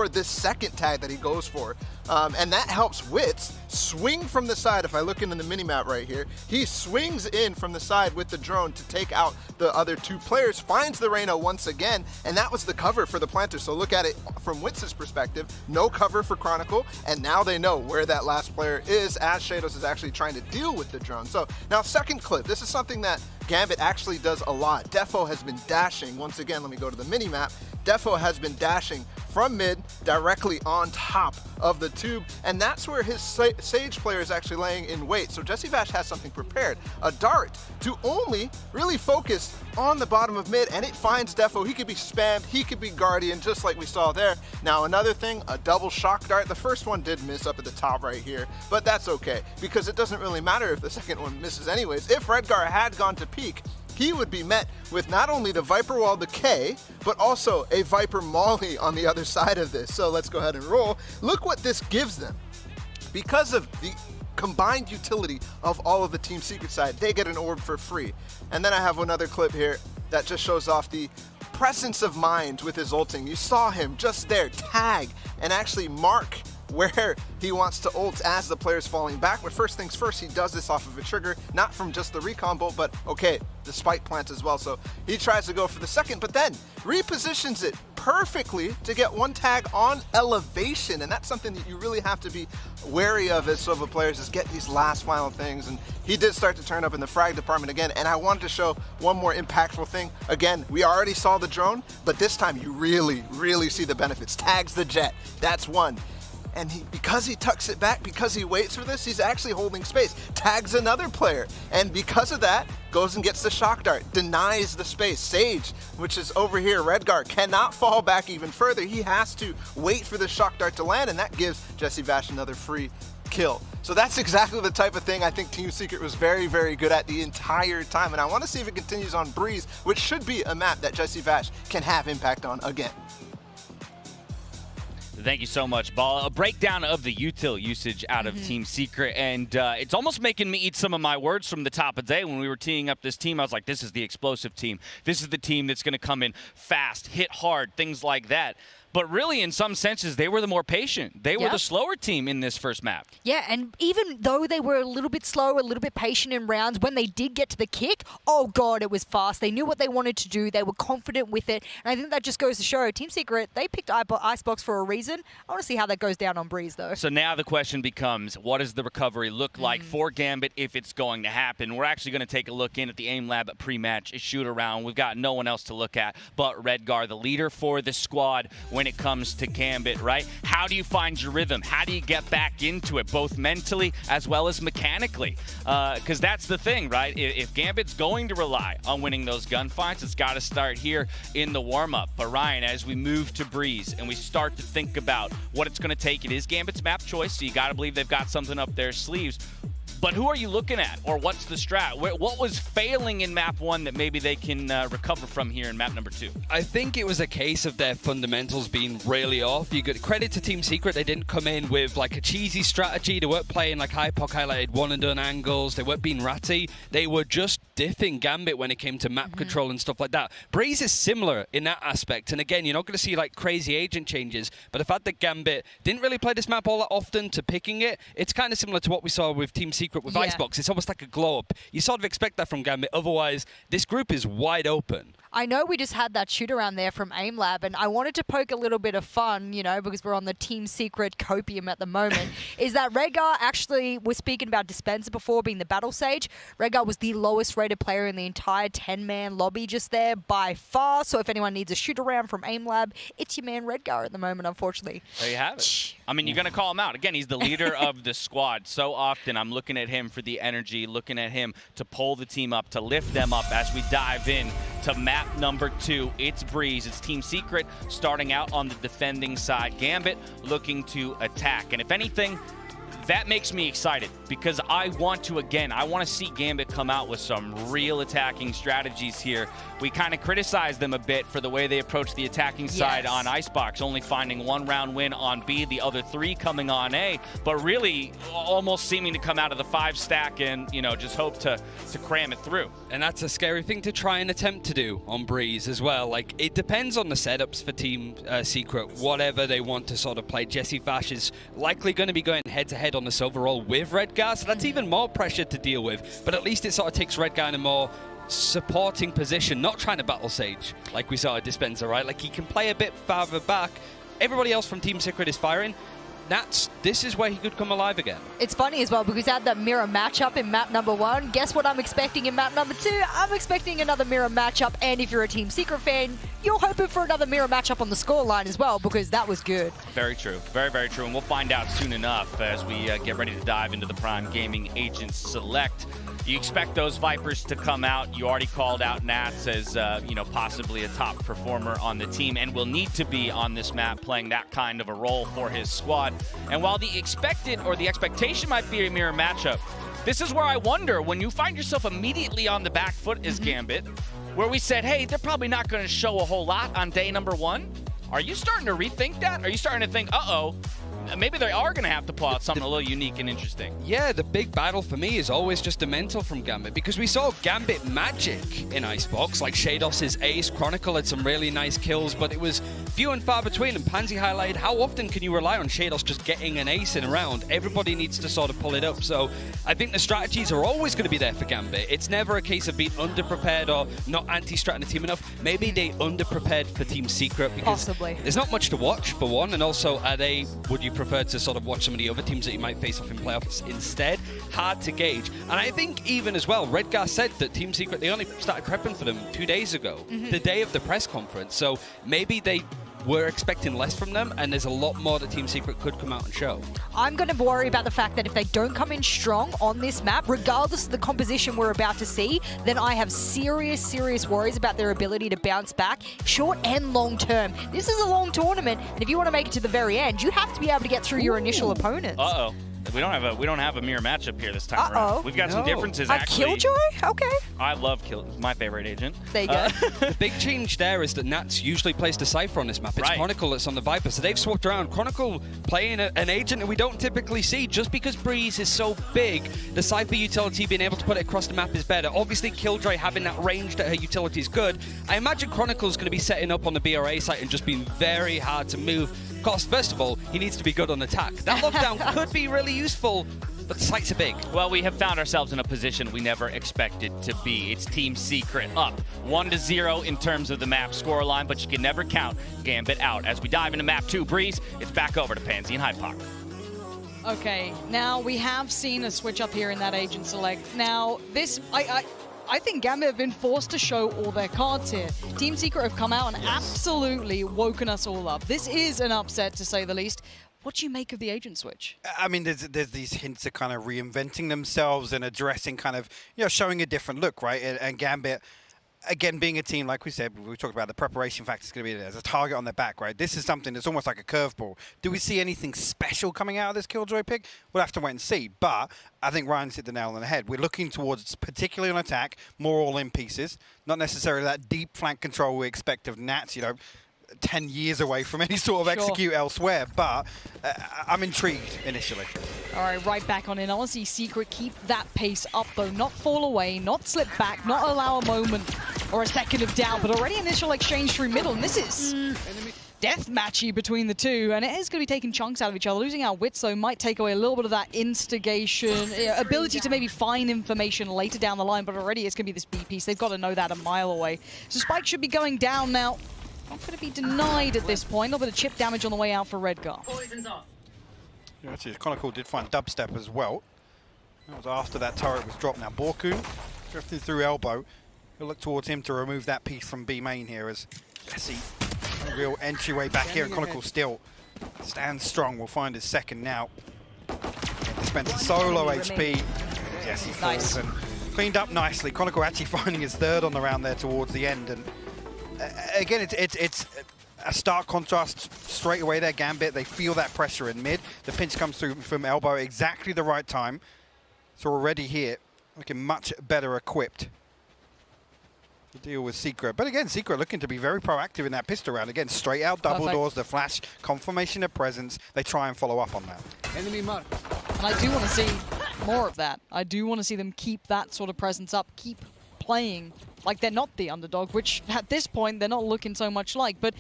this second tag that he goes for. And that helps Wits swing from the side. If I look into the minimap right here, he swings in from the side with the drone to take out the other two players, finds the Reyna once again, and that was the cover for the planter. So look at it from Wits' perspective, no cover for Chronicle, and now they know where that last player is as Shadows is actually trying to deal with the drone. So now second clip, this is something that Gambit actually does a lot. Defo has been dashing. Once again, let me go to the minimap. Defo has been dashing from mid directly on top of the tube, and that's where his Sage player is actually laying in wait. So Jesse Vash has something prepared, a dart to only really focus on the bottom of mid, and it finds Defo. He could be spammed, he could be Guardian, just like we saw there. Now another thing, a double shock dart. The first one did miss up at the top right here, but that's okay because it doesn't really matter if the second one misses anyways. If Redgar had gone to peak, he would be met with not only the Viper Wall Decay, but also a Viper Molly on the other side of this. So let's go ahead and roll. Look what this gives them. Because of the combined utility of all of the Team Secret side, they get an orb for free. And then I have another clip here that just shows off the presence of mind with his ulting. You saw him just there tag and actually mark where he wants to ult as the player's falling back. But first things first, he does this off of a trigger, not from just the recon bolt, but okay, the spike plant as well. So he tries to go for the second, but then repositions it perfectly to get one tag on elevation. And that's something that you really have to be wary of as Silva players, is get these last final things. And he did start to turn up in the frag department again. And I wanted to show one more impactful thing. Again, we already saw the drone, but this time you really, really see the benefits. Tags the jet, that's one. And because he tucks it back, because he waits for this, he's actually holding space. Tags another player. And because of that, goes and gets the shock dart. Denies the space. Sage, which is over here, Redgar, cannot fall back even further. He has to wait for the shock dart to land, and that gives Jesse Vash another free kill. So that's exactly the type of thing I think Team Secret was very, very good at the entire time. And I want to see if it continues on Breeze, which should be a map that Jesse Vash can have impact on again. Thank you so much, Ball. A breakdown of the util usage out of Team Secret, and it's almost making me eat some of my words from the top of the day. When we were teeing up this team, I was like, this is the explosive team. This is the team that's going to come in fast, hit hard, things like that. But really, in some senses, they were the more patient. They were Yep. the slower team in this first map. Yeah, and even though they were a little bit slow, a little bit patient in rounds, when they did get to the kick, oh god, it was fast. They knew what they wanted to do. They were confident with it. And I think that just goes to show Team Secret, they picked Icebox for a reason. I want to see how that goes down on Breeze, though. So now the question becomes, what does the recovery look like for Gambit if it's going to happen? We're actually going to take a look in at the aim lab pre-match shoot-around. We've got no one else to look at but Redgar, the leader for the squad when it comes to Gambit, right? How do you find your rhythm? How do you get back into it, both mentally as well as mechanically? Because that's the thing, right? If Gambit's going to rely on winning those gunfights, it's got to start here in the warm-up. But Ryan, as we move to Breeze and we start to think about what it's going to take, it is Gambit's map choice, so you got to believe they've got something up their sleeves. But who are you looking at, or what's the strat? What was failing in map 1 that maybe they can recover from here in map number 2? I think it was a case of their fundamentals being really off. You got credit to Team Secret. They didn't come in with like a cheesy strategy. They weren't playing like Hypoc highlighted one and done angles. They weren't being ratty. They were just diffing Gambit when it came to map control and stuff like that. Breeze is similar in that aspect. And again, you're not going to see like crazy agent changes, but the fact that Gambit didn't really play this map all that often to picking it, it's kind of similar to what we saw with Team Secret with Icebox. It's almost like a glow up. You sort of expect that from Gambit. Otherwise, this group is wide open. I know we just had that shoot around there from Aim Lab, and I wanted to poke a little bit of fun, you know, because we're on the Team Secret copium at the moment, is that Redgar actually, we're speaking about Dispenser before being the Battle Sage. Redgar was the lowest rated player in the entire 10-man lobby just there by far. So if anyone needs a shoot around from Aim Lab, it's your man Redgar at the moment, unfortunately. There you have it. I mean, you're going to call him out. Again, he's the leader of the squad. So often I'm looking at him for the energy, looking at him to pull the team up, to lift them up as we dive in to map number 2. It's Breeze. It's Team Secret starting out on the defending side. Gambit looking to attack. And if anything, that makes me excited because I want to see Gambit come out with some real attacking strategies here. We kind of criticized them a bit for the way they approached the attacking side on Icebox, only finding 1 round win on B, the other 3 coming on A, but really almost seeming to come out of the 5 stack and, you know, just hope to cram it through. And that's a scary thing to try and attempt to do on Breeze as well. Like, it depends on the setups for Team Secret, whatever they want to sort of play. Jesse Vash is likely going to be going head-to-head on this overall with Redgar, so that's even more pressure to deal with. But at least it sort of takes Redgar in a more supporting position, not trying to battle Sage like we saw at Dispenser, right? Like, he can play a bit farther back. Everybody else from Team Secret is firing. This is where he could come alive again. It's funny as well because I had that mirror matchup in map number 1. Guess what I'm expecting in map number 2? I'm expecting another mirror matchup, and if you're a Team Secret fan, you're hoping for another mirror matchup on the scoreline as well because that was good. Very true. Very, very true. And we'll find out soon enough as we get ready to dive into the Prime Gaming Agents Select. You expect those Vipers to come out. You already called out Nats as, you know, possibly a top performer on the team and will need to be on this map playing that kind of a role for his squad. And while the expectation might be a mirror matchup, this is where I wonder, when you find yourself immediately on the back foot as Gambit, where we said, hey, they're probably not going to show a whole lot on day number 1. Are you starting to rethink that? Are you starting to think, uh-oh, maybe they are going to have to pull out something a little unique and interesting? Yeah, the big battle for me is always just the mental from Gambit, because we saw Gambit magic in Icebox, like Shados's ace. Chronicle had some really nice kills, but it was few and far between. And Pansy highlighted, how often can you rely on Shados just getting an ace in a round? Everybody needs to sort of pull it up. So I think the strategies are always going to be there for Gambit. It's never a case of being underprepared or not anti-stratting the team enough. Maybe they underprepared for Team Secret because there's not much to watch, for one, and also would you prefer to sort of watch some of the other teams that you might face off in playoffs instead? Hard to gauge. And I think even as well, Redgar said that Team Secret, they only started prepping for them 2 days ago, the day of the press conference. So maybe they were expecting less from them, and there's a lot more that Team Secret could come out and show. I'm going to worry about the fact that if they don't come in strong on this map, regardless of the composition we're about to see, then I have serious, serious worries about their ability to bounce back, short and long term. This is a long tournament, and if you want to make it to the very end, you have to be able to get through your initial opponents. Uh-oh. We don't have a mirror matchup here this time around. We've got some differences actually. Killjoy? Okay. I love my favorite agent. There you go. The big change there is that Nats usually plays the Cypher on this map. It's Chronicle that's on the Viper, so they've swapped around. Chronicle playing an agent that we don't typically see. Just because Breeze is so big, the Cypher utility being able to put it across the map is better. Obviously, Killjoy having that range that her utility is good. I imagine Chronicle's going to be setting up on the BRA site and just being very hard to move. Of course, first of all, he needs to be good on attack. That lockdown could be really useful, but the sites are big. Well, we have found ourselves in a position we never expected to be. It's Team Secret up 1-0 in terms of the map scoreline, but you can never count Gambit out. As we dive into map 2, Breeze, it's back over to Pansy and Hyde Park. Okay, now we have seen a switch up here in that agent select. Now, this, I think Gambit have been forced to show all their cards here. Team Secret have come out and absolutely woken us all up. This is an upset, to say the least. What do you make of the agent switch? I mean, there's these hints of kind of reinventing themselves and addressing kind of, showing a different look, right? And Gambit, again, being a team, like we said, we talked about the preparation factor is going to be there's a target on their back, right? This is something that's almost like a curveball. Do we see anything special coming out of this Killjoy pick? We'll have to wait and see. But I think Ryan's hit the nail on the head. We're looking towards, particularly on attack, more all-in pieces. Not necessarily that deep flank control we expect of Nats, 10 years away from any sort of execute elsewhere, but I'm intrigued initially. All right, right back on in. I want to see Secret keep that pace up, though. Not fall away, not slip back, not allow a moment or a second of doubt, but already initial exchange through middle, and this is death matchy between the two, and it is going to be taking chunks out of each other. Losing our wits, though, might take away a little bit of that instigation, ability to maybe find information later down the line, but already it's going to be this B piece. They've got to know that a mile away. So Spike should be going down now. Not going to be denied at this point. A little bit of chip damage on the way out for Redgar. Poison's off. Yeah, actually, Chronicle did find dubstep as well. That was after that turret was dropped. Now Borkun drifting through elbow. He'll look towards him to remove that piece from B main here as Jesse, a real entryway back here. And Chronicle still stands strong. We'll find his second now. Spent solo HP. Jesse falls and cleaned up nicely. Chronicle actually finding his third on the round there towards the end. And again, it's a stark contrast straight away there. Gambit, they feel that pressure in mid. The pinch comes through from elbow at exactly the right time. So already here, looking much better equipped to deal with Secret. But again, Secret looking to be very proactive in that pistol round. Again, straight out double doors, the flash, confirmation of presence. They try and follow up on that. Enemy mark. And I do want to see more of that. I do want to see them keep that sort of presence up, keep playing like they're not the underdog, which at this point they're not looking so much like. But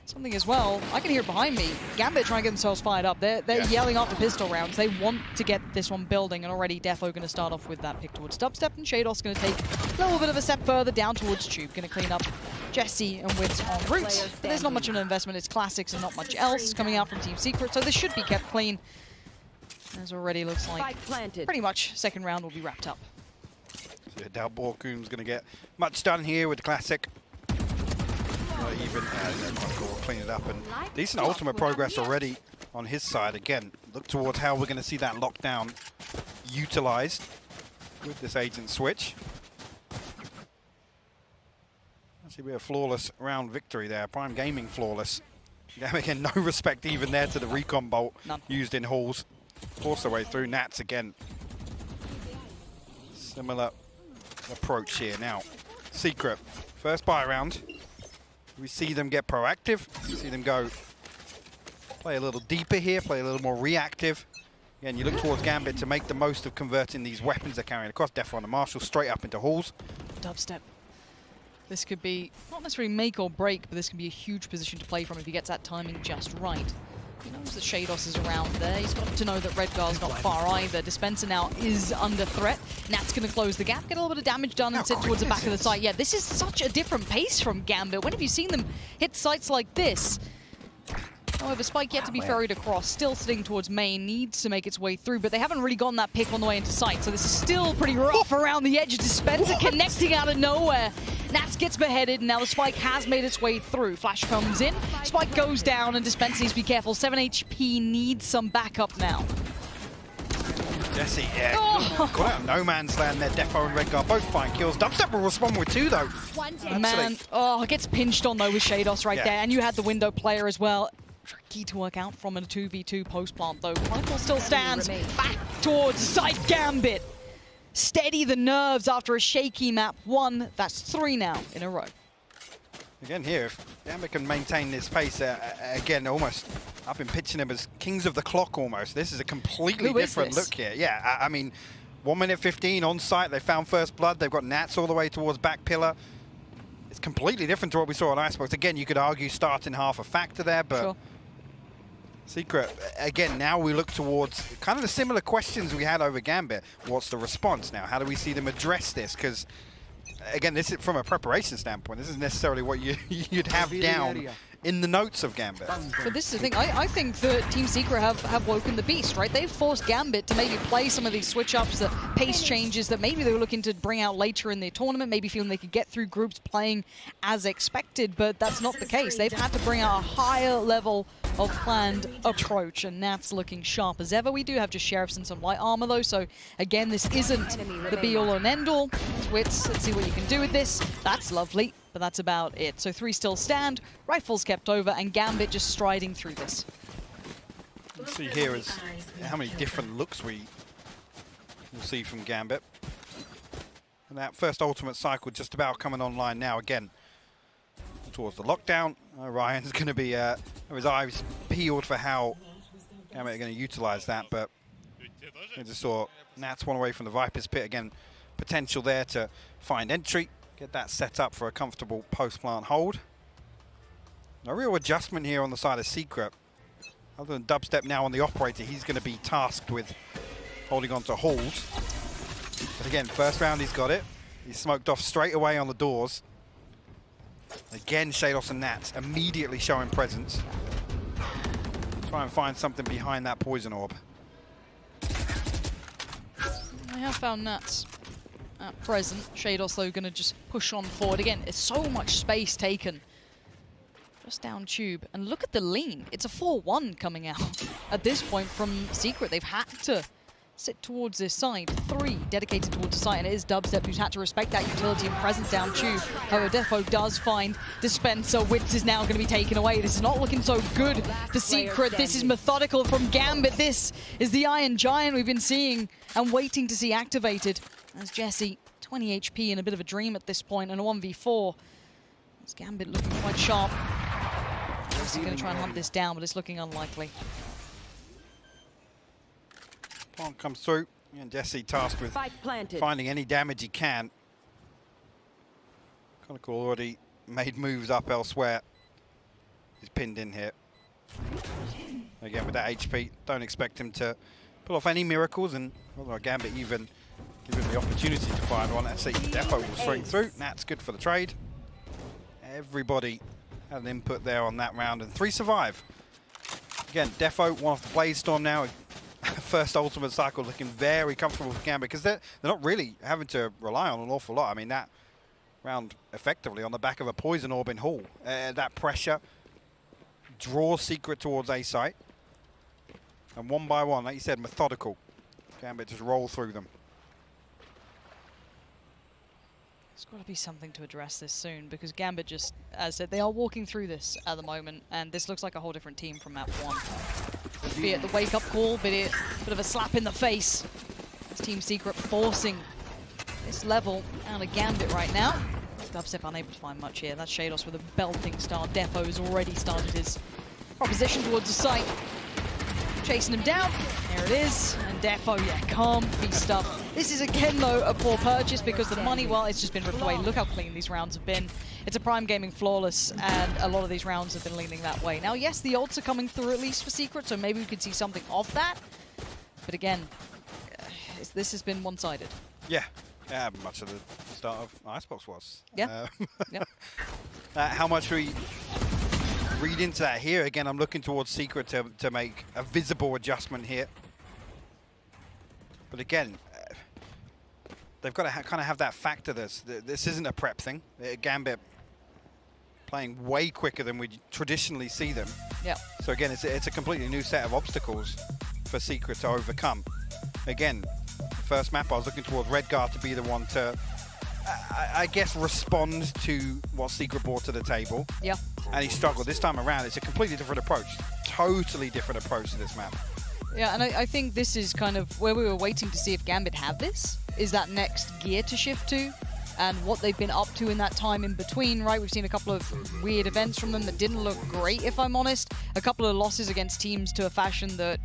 something as well, I can hear it behind me. Gambit trying to get themselves fired up. They're yelling off the pistol rounds. They want to get this one building, and already Defo going to start off with that pick towards dubstep, and Shados going to take a little bit of a step further down towards Tube. Going to clean up Jesse and Wits en route. But there's not much of an investment. It's classics and not much else coming out from Team Secret, so this should be kept clean. As already looks like pretty much second round will be wrapped up. So I doubt Borkun's going to get much done here with the classic. Even Chronicle will clean it up, and decent ultimate progress already on his side. Again, look towards how we're going to see that lockdown utilized with this agent switch. Actually, be a flawless round victory there. Prime Gaming flawless. Again, no respect even there to the recon bolt used in halls. Force their way through. Nats again. Similar approach here now. Secret, first buy round. We see them get proactive. We see them go play a little deeper here, play a little more reactive. Again, you look towards Gambit to make the most of converting these weapons they're carrying across. Defo and the Marshal straight up into halls. Dubstep. This could be not necessarily make or break, but this can be a huge position to play from if he gets that timing just right. He knows that Shados is around there. He's got to know that Redgar's not far either. Dispenser now is under threat. Nat's going to close the gap, get a little bit of damage done, and sit towards the back of the site. Yeah, this is such a different pace from Gambit. When have you seen them hit sites like this? However, Spike yet to be ferried across, still sitting towards main, needs to make its way through, but they haven't really gotten that pick on the way into sight, so this is still pretty rough around the edge of Dispenser, connecting out of nowhere. Nats gets beheaded, and now the Spike has made its way through. Flash comes in, Spike goes down, and Dispenser needs to be careful. 7 HP needs some backup now. Jesse, yeah. Got out of no man's land there. Defo and Redgar both find kills. Dubstep will respond with 2, though. Man, gets pinched on, though, with Shados right there, and you had the window player as well. Tricky to work out from a 2v2 post plant though. Chronicle still stands back towards side Gambit. Steady the nerves after a shaky map 1. That's 3 now in a row. Again here, if Gambit can maintain this pace, again, almost, I've been pitching them as kings of the clock almost. This is a completely different look here. Yeah, I mean, 1 minute 15 on site, they found first blood, they've got Nats all the way towards back pillar. It's completely different to what we saw on Icebox. Again, you could argue starting half a factor there, but sure. Secret, again, now we look towards kind of the similar questions we had over Gambit. What's the response now? How do we see them address this? Because, again, this is from a preparation standpoint. This isn't necessarily what you'd have down in the notes of Gambit. But this is the thing, I think that Team Secret have woken the beast, right? They've forced Gambit to maybe play some of these switch-ups, the pace changes that maybe they were looking to bring out later in the tournament, maybe feeling they could get through groups playing as expected, but that's not the case. They've had to bring out a higher level of planned approach, and Nat's looking sharp as ever. We do have just Sheriffs and some light armor though, so again, this isn't the be-all and end-all. Wits, let's see what you can do with this. That's lovely, but that's about it. So 3 still stand, rifles kept over, and Gambit just striding through this. Let's see here is how many different looks we will see from Gambit. And that first ultimate cycle just about coming online now again. Towards the lockdown, Ryan's going to be have his eyes peeled for how Gambit are going to utilize that, but I just saw Nats one away from the Viper's pit again. Potential there to find entry, get that set up for a comfortable post-plant hold. No real adjustment here on the side of Secret. Other than Dubstep now on the operator, he's going to be tasked with holding on to halls. But again, first round he's got it. He's smoked off straight away on the doors. Again, Shados and Nats immediately showing presence. Try and find something behind that poison orb. I have found Nats at present. Shados though going to just push on forward. Again, it's so much space taken. Just down tube. And look at the lean. It's a 4-1 coming out at this point from Secret. They've had to sit towards this side. 3 dedicated towards the side, and it is Dubstep who's had to respect that utility and presence down tube. However, Defo does find Dispenser. Wits is now going to be taken away. This is not looking so good for Secret. This is methodical from Gambit. This is the Iron Giant we've been seeing and waiting to see activated. As Jesse, 20 HP in a bit of a dream at this point, and a 1v4. As Gambit looking quite sharp. Jesse going to try and hunt this down, but it's looking unlikely. Plant comes through, and Jesse tasked with finding any damage he can. Chronicle already made moves up elsewhere. He's pinned in here. Again, with that HP, don't expect him to pull off any miracles, and although Gambit even give him the opportunity to find one. Let's see, Defo will straight through. That's good for the trade. Everybody had an input there on that round, and 3 survive. Again, Defo, one off the Blaze Storm now. First ultimate cycle looking very comfortable for Gambit because they're not really having to rely on an awful lot. I mean, that round effectively on the back of a poison orb in Hall. That pressure draws Secret towards A site. And one by one, like you said, methodical. Gambit just roll through them. There's got to be something to address this soon because Gambit just, as I said, they are walking through this at the moment, and this looks like a whole different team from map 1. Be it the wake-up call, be it a bit of a slap in the face. It's Team Secret forcing this level out of Gambit right now. Dubstep unable to find much here. That's Shados with a belting start. Defo's already started his proposition towards the site. Chasing him down. There it is. And Defo, yeah, calm, feast up. This is again, though, a poor purchase because the money, well, it's just been ripped away. Look how clean these rounds have been. It's a Prime Gaming flawless, and a lot of these rounds have been leaning that way. Now, yes, the ults are coming through at least for Secret, so maybe we could see something of that. But again, this has been one-sided. Yeah. Yeah, much of the start of Icebox was. Yeah. Yep. How much we read into that here. Again, I'm looking towards Secret to make a visible adjustment here. But again, they've got to kind of have that factor. This isn't a prep thing. Gambit playing way quicker than we traditionally see them. Yeah. So again, it's a completely new set of obstacles for Secret to overcome. Again, first map I was looking towards Redgar to be the one to I guess, respond to what Secret brought to the table. Yeah. And he struggled. This time around, it's a completely different approach. Totally different approach to this map. Yeah, and I think this is kind of where we were waiting to see if Gambit have this. Is that next gear to shift to? And what they've been up to in that time in between, right? We've seen a couple of weird events from them that didn't look great, if I'm honest. A couple of losses against teams to a fashion that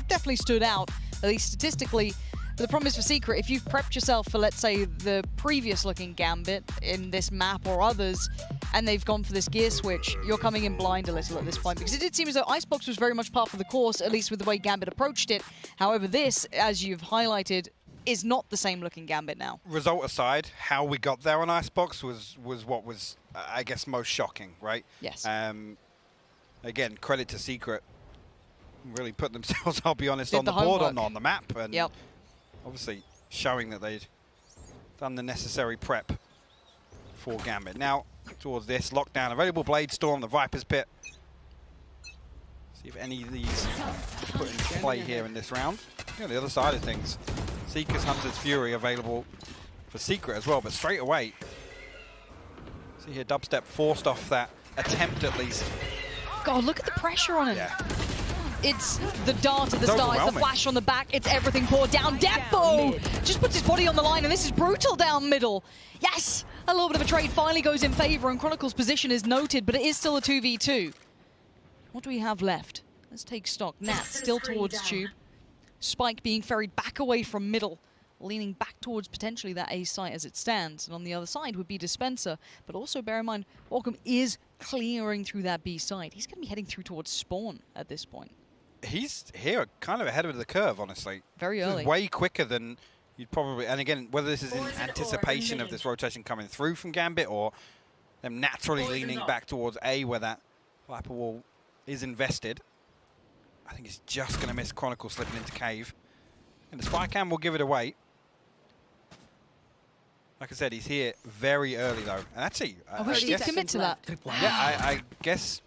definitely stood out, at least statistically. But the problem is for Secret, if you've prepped yourself for, let's say, the previous looking Gambit in this map or others, and they've gone for this gear switch, you're coming in blind a little at this point. Because it did seem as though Icebox was very much part of the course, at least with the way Gambit approached it. However, this, as you've highlighted, is not the same looking Gambit now. Result aside, how we got there on Icebox was what was, I guess, most shocking, right? Yes. Again, credit to Secret. Really put themselves, I'll be honest, on the board, on the map. And obviously showing that they'd done the necessary prep for Gambit. Now, towards this, lockdown, available Blade Storm, the Viper's Pit. See if any of these put into play here in this round. Yeah, the other side of things. Seeker's Hunter's Fury available for Secret as well, but straight away, see here, Dubstep forced off that attempt at least. God, look at the pressure on him. Yeah. It's the dart at the start, it's the flash on the back, it's everything poured down. Defo just puts his body on the line, and this is brutal down middle. Yes! A little bit of a trade finally goes in favor, and Chronicle's position is noted, but it is still a 2v2. What do we have left? Let's take stock. Nat still towards Tube. Spike being ferried back away from middle, leaning back towards potentially that A site as it stands. And on the other side would be Dispenser. But also bear in mind, Walcom is clearing through that B side. He's going to be heading through towards Spawn at this point. He's here kind of ahead of the curve, honestly. Very early. Way quicker than you'd probably... And again, whether this is in anticipation of this rotation coming through from Gambit or them naturally leaning back towards A where that Viper wall is invested. I think it's just going to miss Chronicle slipping into Cave. And the Spy Cam will give it away. Like I said, he's here very early, though. And actually, I wish he'd commit to that. Yeah, I guess...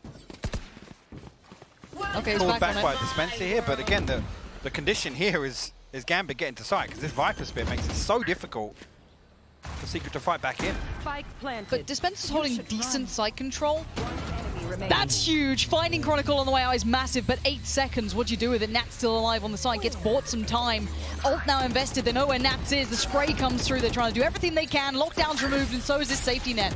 Okay, he's called back by Dispenser here, but again, the condition here is Gambit getting to site, because this Viper Spear makes it so difficult for Secret to fight back in. But Dispenser's holding decent site control. That's huge. Finding Chronicle on the way out is massive, but 8 seconds. What do you do with it? Nat's still alive on the side, gets bought some time. Ult now invested. They know where Nats is. The spray comes through. They're trying to do everything they can. Lockdown's removed, and so is this safety net.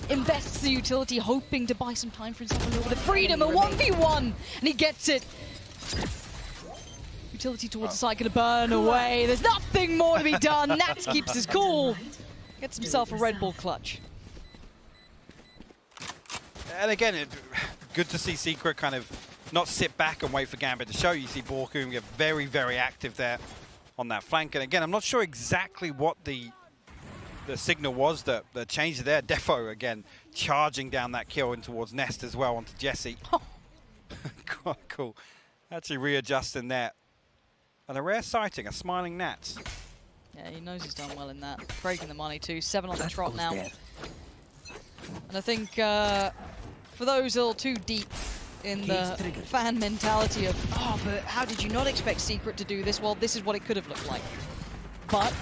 Invests the utility, hoping to buy some time for himself a little bit of freedom. A 1v1, and he gets it. Utility towards the side, gonna burn away. There's nothing more to be done. Nats keeps his cool. Gets himself a Red Bull clutch. And again, good to see Secret kind of not sit back and wait for Gambit to show. You see Borkum get very, very active there on that flank. And again, I'm not sure exactly what the signal was that changed there. Defo, again, charging down that kill in towards Nest as well onto Jesse. Quite cool. Actually readjusting there. And a rare sighting, a smiling Nats. Yeah, he knows he's done well in that. Breaking the money too. 7 on the trot now. And I think for those a little too deep in the fan mentality of, oh, but how did you not expect Secret to do this? Well, this is what it could have looked like. But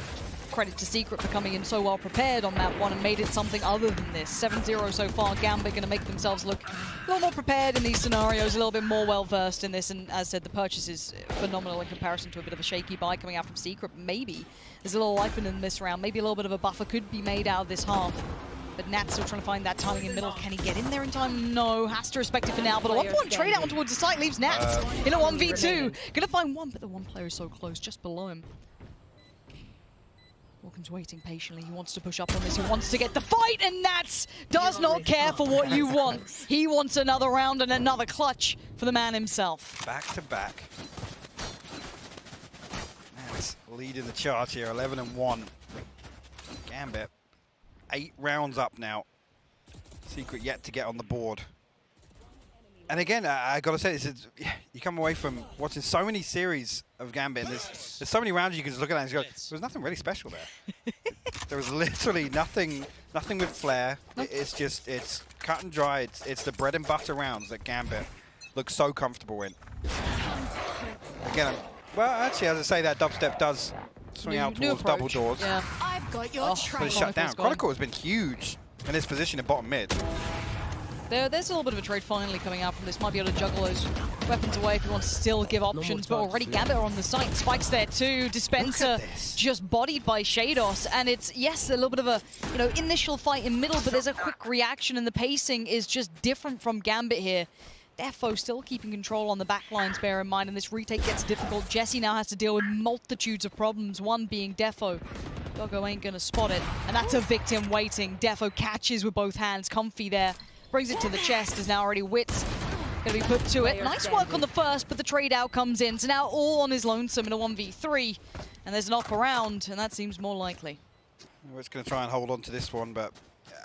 credit to Secret for coming in so well prepared on map 1 and made it something other than this. 7-0 so far. Gambit going to make themselves look a little more prepared in these scenarios, a little bit more well-versed in this. And as said, the purchase is phenomenal in comparison to a bit of a shaky buy coming out from Secret. Maybe there's a little life in this round. Maybe a little bit of a buffer could be made out of this half. But Nat's still trying to find that timing in middle. Can he get in there in time? No. Has to respect it for now. But a 1-point trade out towards the site leaves Nats in a 1v2. Gonna find one, but the one player is so close, just below him. Walcom's waiting patiently. He wants to push up on this. He wants to get the fight, and Nats does not care for what you want. He wants another round and another clutch for the man himself. Back to back. Nats leading the charge here, 11-1. Gambit. 8 rounds up now. Secret yet to get on the board. And again, I gotta say, you come away from watching so many series of Gambit, and there's so many rounds you can just look at that and just go, there was nothing really special there. There was literally nothing with flair. It's cut and dry. It's the bread and butter rounds that Gambit looks so comfortable in. Again, well, actually, as I say that, Dubstep does swing out towards double doors. Yeah. got your But it's shut down. Chronicle has been huge in his position in bottom mid. There's a little bit of a trade finally coming out from this. Might be able to juggle those weapons away if he wants to still give options, but already Gambit are on the site. Spike's there too. Dispenser just bodied by Shados, and it's, yes, a little bit of a, you know, initial fight in middle, but there's a quick reaction, and the pacing is just different from Gambit here. Defo still keeping control on the back lines, bear in mind, and this retake gets difficult. Jesse now has to deal with multitudes of problems, one being Defo. Doggo ain't gonna spot it, and that's a victim waiting. Defo catches with both hands, comfy there. Brings it to the chest, is now already Wits gonna be put to it. Nice work on the first, but the trade out comes in. So now all on his lonesome in a 1v3, and there's an off around, and that seems more likely. We're just gonna try and hold on to this one, but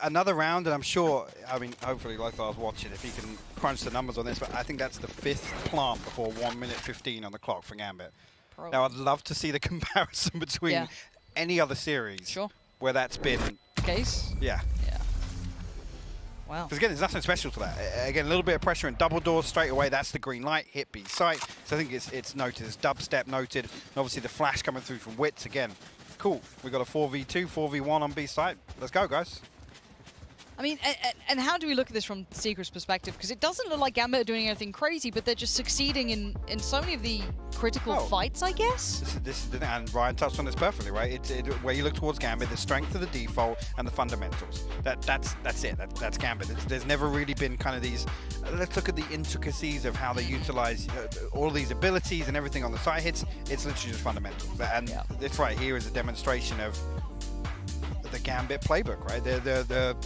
another round, and I'm sure, I mean, hopefully, like I was watching, if he can crunch the numbers on this, but I think that's the 5th plant before 1 minute 15 on the clock for Gambit. Probably. Now, I'd love to see the comparison between any other series where that's been case. Yeah. Wow. Because again, there's nothing special to that. Again, a little bit of pressure and double doors straight away. That's the green light. Hit B site. So I think it's noted. It's dubstep noted. And obviously the flash coming through from Wits again. Cool. We got a 4v2, 4v1 on B site. Let's go, guys. I mean, and how do we look at this from Secret's perspective? Because it doesn't look like Gambit are doing anything crazy, but they're just succeeding in so many of the critical fights, I guess. This is the thing, and Ryan touched on this perfectly, right? Where you look towards Gambit, the strength of the default and the fundamentals. That's it. That's Gambit. There's never really been kind of these. Let's look at the intricacies of how they utilize all these abilities and everything on the side hits. It's literally just fundamentals, and this right here is a demonstration of the Gambit playbook, right?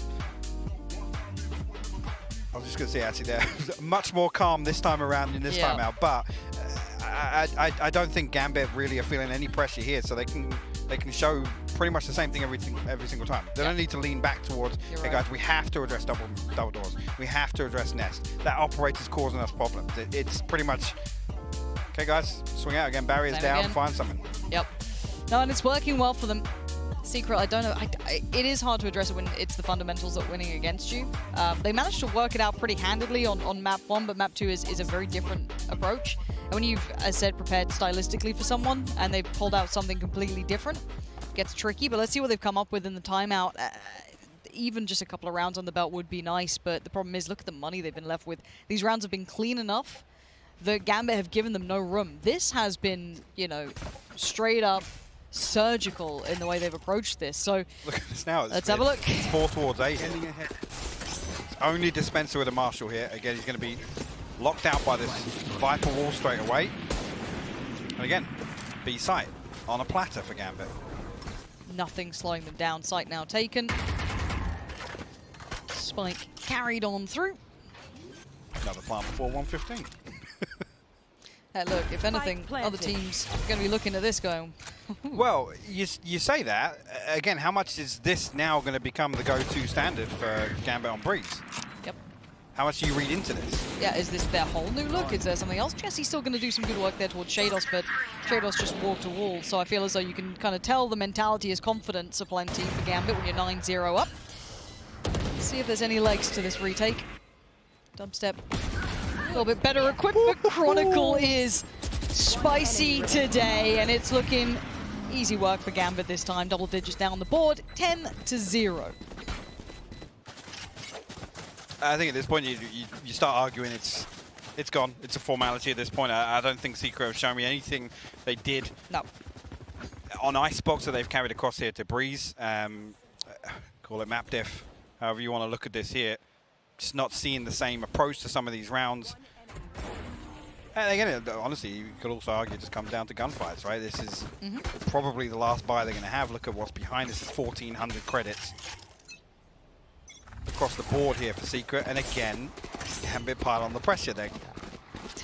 I was just going to say, actually, they're much more calm this time around than this time out. But I don't think Gambit really are feeling any pressure here, so they can show pretty much the same thing every single time. They don't need to lean back towards, hey guys, we have to address double doors. We have to address nest. That operator's causing us problems. It's pretty much, okay guys, swing out again, barriers down, find something. Yep. No, and it's working well for them. Secret, I don't know. It is hard to address it when it's the fundamentals that are winning against you. They managed to work it out pretty handedly on map 1, but map 2 is a very different approach. And when you've, as said, prepared stylistically for someone and they've pulled out something completely different, it gets tricky. But let's see what they've come up with in the timeout. Even just a couple of rounds on the belt would be nice, but the problem is, look at the money they've been left with. These rounds have been clean enough. The Gambit have given them no room. This has been, you know, straight up surgical in the way they've approached this. So look at this now. Let's have a look. It's 4 towards 8. It's only Dispenser with a Marshal here. Again, he's going to be locked out by this Viper wall straight away. And again, B site on a platter for Gambit. Nothing slowing them down. Site now taken. Spike carried on through. Another plant before 115. Look, if anything, other teams are going to be looking at this going. Well, you say that. Again, how much is this now going to become the go-to standard for Gambit on Breeze? Yep. How much do you read into this? Yeah, is this their whole new look? Is there something else? Jesse's still going to do some good work there towards Shados, but Shados just wall to wall. So I feel as though you can kind of tell the mentality is confidence aplenty for Gambit when you're 9-0 up. Let's see if there's any legs to this retake. Dubstep. A little bit better equipped, but Chronicle is spicy today, and it's looking easy work for Gambit this time. Double digits down the board, 10-0. I think at this point you start arguing it's gone. It's a formality at this point. I don't think Secret have shown me anything they did on Icebox that they've carried across here to Breeze. Call it map diff, however you want to look at this here. Just not seeing the same approach to some of these rounds. And again, honestly, you could also argue it just comes down to gunfights, right? This is probably the last buy they're going to have. Look at what's behind this. Is 1,400 credits across the board here for Secret. And again, Gambit pile on the pressure. They're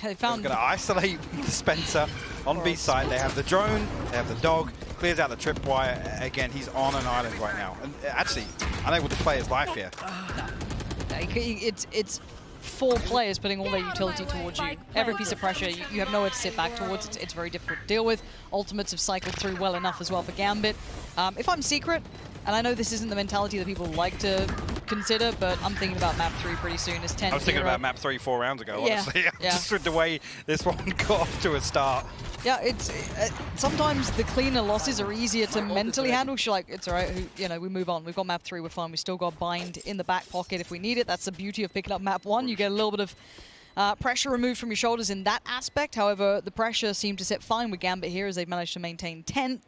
going to isolate Dispenser on B side. They have the drone, they have the dog, clears out the tripwire. Again, he's on an island right now. And actually, unable to play his life here. It's 4 players putting all their utility towards you. Every piece of pressure, you have nowhere to sit back towards. It's very difficult to deal with. Ultimates have cycled through well enough as well for Gambit. If I'm Secret, and I know this isn't the mentality that people like to consider, but I'm thinking about map 3 pretty soon. It's 10-0. I was thinking about map 3 4 rounds ago, Yeah, honestly. yeah. Just with the way this one got off to a start. Yeah, it's sometimes the cleaner losses are easier to mentally handle. She's like, it's all right, you know, we move on. We've got map 3, we're fine. We still got bind in the back pocket if we need it. That's the beauty of picking up map 1. You get a little bit of pressure removed from your shoulders in that aspect. However, the pressure seemed to sit fine with Gambit here as they've managed to maintain 10.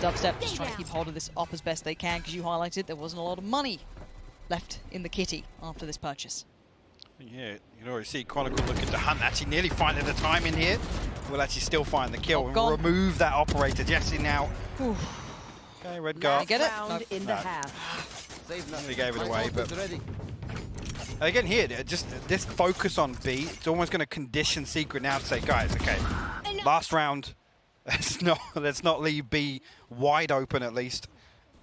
Dubstep just trying to keep hold of this up as best they can, because you highlighted there wasn't a lot of money left in the kitty after this purchase. Yeah, you can already see Chronicle looking to hunt, actually nearly finding the time in here. Will actually still find the kill and remove that operator. Jesse now. Okay, red guard. Get it? Round in the half. He gave it away, but again here, just this focus on B, it's almost going to condition Secret now to say, guys, okay, last round, let's not leave B wide open at least.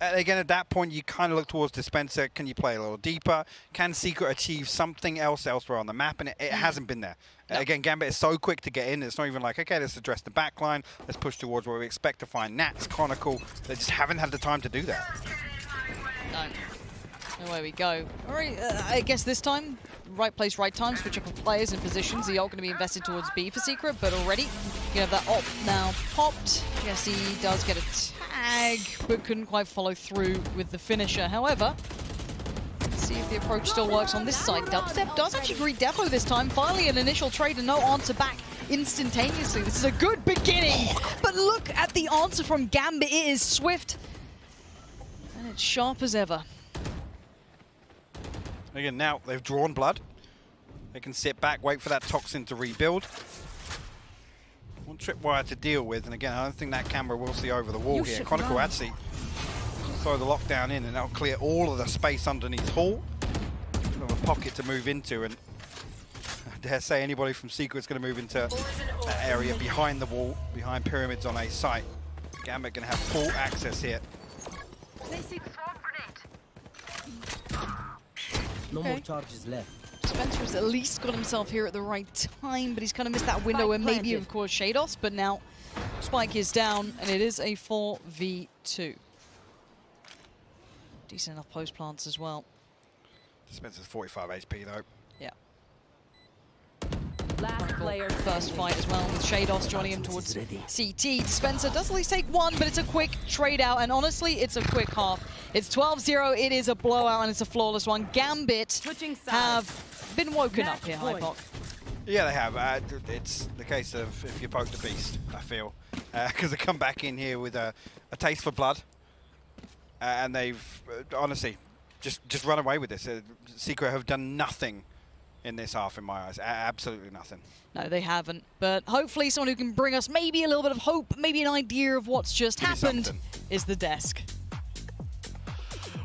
And again, at that point, you kind of look towards Dispenser. Can you play a little deeper? Can Secret achieve something else elsewhere on the map? And it hasn't been there. No. Again, Gambit is so quick to get in. It's not even like, okay, let's address the back line. Let's push towards where we expect to find Nats, Chronicle. They just haven't had the time to do that. No. Away we go. All right, I guess this time, right place, right time, switch up of players and positions. The ult going to be invested towards B for Secret, but already you have that ult now popped. Jesse does get a tag, but couldn't quite follow through with the finisher. However, let's see if the approach still works on this side. Dubstep does actually greet Defo this time. Finally, an initial trade and no answer back instantaneously. This is a good beginning, but look at the answer from Gambit. It is swift, and it's sharp as ever. Again, now they've drawn blood. They can sit back, wait for that toxin to rebuild. One tripwire to deal with, and again, I don't think that camera will see over the wall here. Chronicle actually throw the lockdown in, and that'll clear all of the space underneath Hall. Of a pocket to move into, and I dare say anybody from Secret's going to move into that area behind the wall, behind pyramids on a site. Gambit going to have full access here. No more charges left. Spencer's at least got himself here at the right time, but he's kind of missed that window where maybe, of course, Shados, but now Spike is down, and it is a 4v2. Decent enough post plants as well. Spencer's 45 HP, though. Yeah. Last player first fight as well, with Shados joining him towards CT. Spencer does at least take one, but it's a quick trade out, and honestly, it's a quick half. It's 12-0, it is a blowout, and it's a flawless one. Gambit have been woken up here, Hypok. Yeah, they have. It's the case of if you poke the beast, I feel. Because they come back in here with a taste for blood. And they've, honestly, just run away with this. Secret have done nothing in this half, in my eyes. Absolutely nothing. No, they haven't. But hopefully someone who can bring us maybe a little bit of hope, maybe an idea of what's just happened is the desk.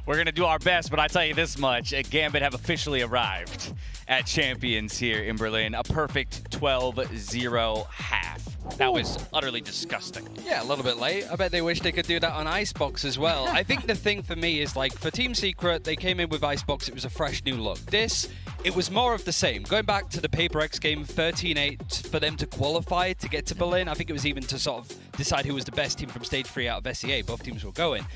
We're going to do our best, but I tell you this much, Gambit have officially arrived at Champions here in Berlin. A perfect 12-0 half. That was utterly disgusting. Yeah, a little bit late. I bet they wish they could do that on Icebox as well. I think the thing for me is, like, for Team Secret, they came in with Icebox. It was a fresh new look. This, it was more of the same. Going back to the Paper X game, 13-8 for them to qualify to get to Berlin. I think it was even to sort of decide who was the best team from Stage 3 out of SEA. Both teams were going.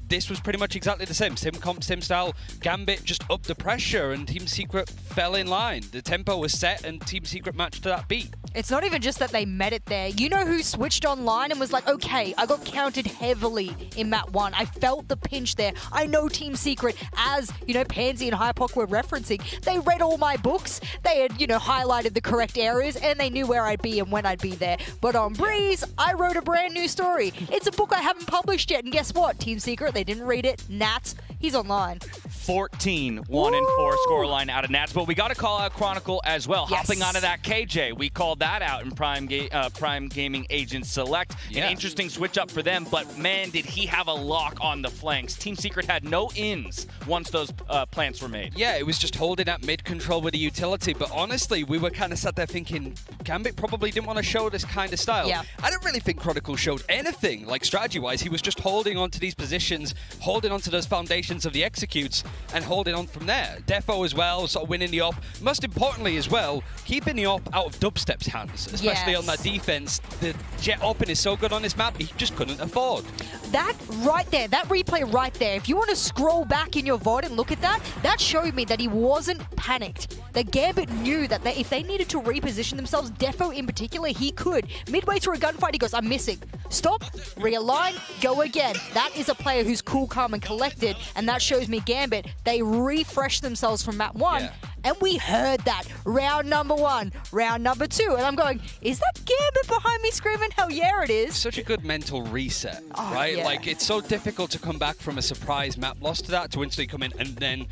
This was pretty much exactly the same. Sim comp, sim style. Gambit just upped the pressure and Team Secret fell in line. The tempo was set and Team Secret matched to that beat. It's not even just that they met it there. You know who switched online and was like, okay, I got counted heavily in map 1. I felt the pinch there. I know Team Secret, as, you know, Pansy and Hypok were referencing, they read all my books. They had, you know, highlighted the correct areas and they knew where I'd be and when I'd be there. But on Breeze, I wrote a brand new story. It's a book I haven't published yet. And guess what? Team Secret, they didn't read it. Nats, he's online. 14, 1-4 scoreline out of Nats, but we got to call out Chronicle as well. Yes. Hopping onto that KJ, we called that out in Prime Gaming Agent Select. Yeah. An interesting switch up for them, but man, did he have a lock on the flanks. Team Secret had no ins once those plants were made. Yeah, it was just holding that mid control with the utility, but honestly, we were kind of sat there thinking Gambit probably didn't want to show this kind of style. Yeah. I don't really think Chronicle showed anything, like strategy-wise. He was just holding on to these positions, holding on to those foundations of the executes, and holding on from there. Defo as well, sort of winning the op. Most importantly as well, keeping the op out of Dubstep's hands, especially on that defense. The jet open is so good on this map, he just couldn't afford. That right there, that replay right there, if you want to scroll back in your VOD and look at that, that showed me that he wasn't panicked. That Gambit knew that if they needed to reposition themselves, Defo in particular, he could. Midway through a gunfight, he goes, I'm missing. Stop, realign, go again. That is a player who's cool, calm, and collected, and that shows me Gambit, they refreshed themselves from map 1, and we heard that. Round number 1, round number 2, and I'm going, is that Gambit behind me screaming, hell yeah it is? Such a good mental reset, right? Yeah. Like, it's so difficult to come back from a surprise map loss to that, to instantly come in and then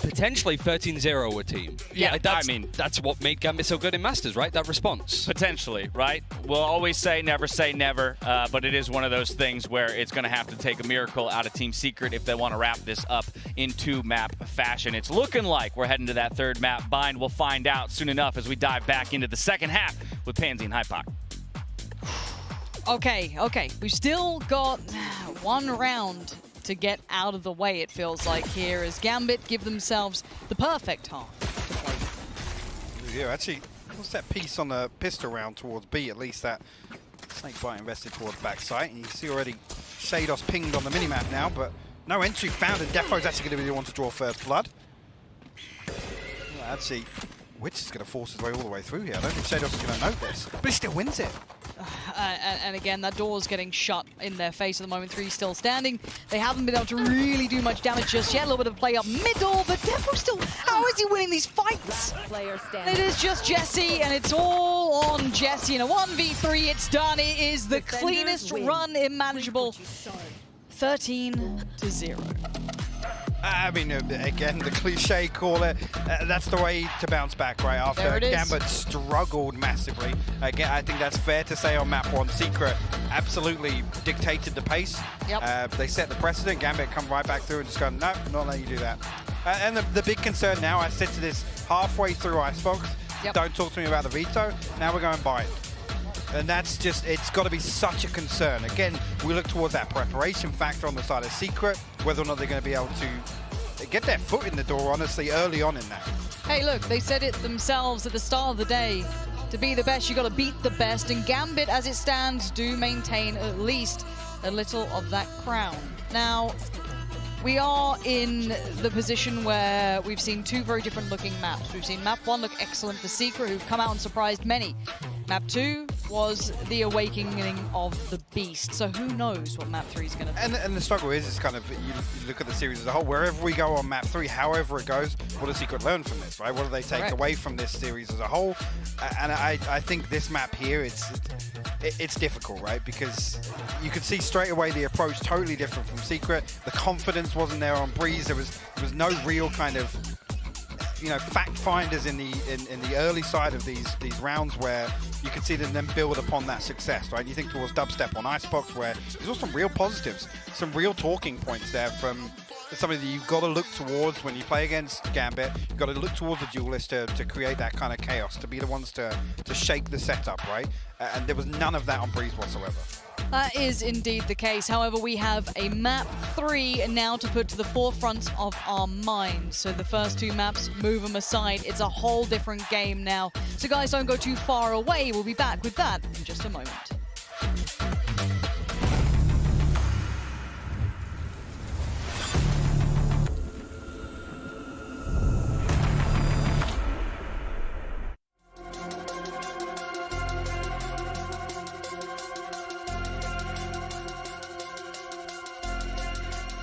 potentially 13-0 a team. Yeah, like that's what made Gambit so good in Masters, right? That response. Potentially, right? We'll always say never, but it is one of those things where it's going to have to take a miracle out of Team Secret if they want to wrap this up in 2-map fashion. It's looking like we're heading to that 3rd map. Bind, we'll find out soon enough as we dive back into the second half with Pansy and Hypoc. Okay. We've still got 1 round to get out of the way, it feels like, here as Gambit give themselves the perfect half to play. Yeah, actually, what's that piece on the pistol round towards B? At least that Snakebite invested towards backside. And you see already Shados pinged on the minimap now, but no entry found, and Defo's actually going to be the one to draw first blood. Actually, Witch is going to force his way all the way through here. I don't think Shados is going to note this, but he still wins it. And again, that door's getting shut in their face at the moment. 3 still standing. They haven't been able to really do much damage just yet. A little bit of play up middle, but Defo still, how is he winning these fights? It is just Jesse, and it's all on Jesse. In a 1v3, it's done. It is the cleanest run imaginable. 13-0. I mean, again, the cliche call it, that's the way to bounce back, right? After Gambit struggled massively. Again, I think that's fair to say on map 1. Secret absolutely dictated the pace. They set the precedent. Gambit come right back through and just go, no, not letting you do that. And the big concern now, I said to this halfway through Icebox, don't talk to me about the veto. Now we're going Bind. And that's just, it's got to be such a concern. Again, we look towards that preparation factor on the side of Secret, whether or not they're going to be able to get their foot in the door, honestly, early on in that. Hey, look, they said it themselves at the start of the day. To be the best, you got to beat the best. And Gambit, as it stands, do maintain at least a little of that crown. Now, we are in the position where we've seen 2 very different looking maps. We've seen map 1 look excellent for Secret, who've come out and surprised many. Map 2 was the awakening of the beast. So who knows what map 3 is going to be. And the struggle is kind of, you look at the series as a whole, wherever we go on map 3, however it goes, what does Secret learn from this, right? What do they take away from this series as a whole? And I think this map here, it's difficult, right? Because you could see straight away the approach totally different from Secret. The confidence wasn't there on Breeze. There was no real kind of, you know, fact finders in the early side of these rounds where you could see them then build upon that success, right? You think towards Dubstep on Icebox, where there's also some real positives, some real talking points there from something that you've got to look towards when you play against Gambit. You've got to look towards the duelist to create that kind of chaos, to be the ones to shake the setup, right? And there was none of that on Breeze whatsoever. That is indeed the case. However, we have a map 3 now to put to the forefront of our minds. So the first 2 maps, move them aside. It's a whole different game now. So guys, don't go too far away. We'll be back with that in just a moment.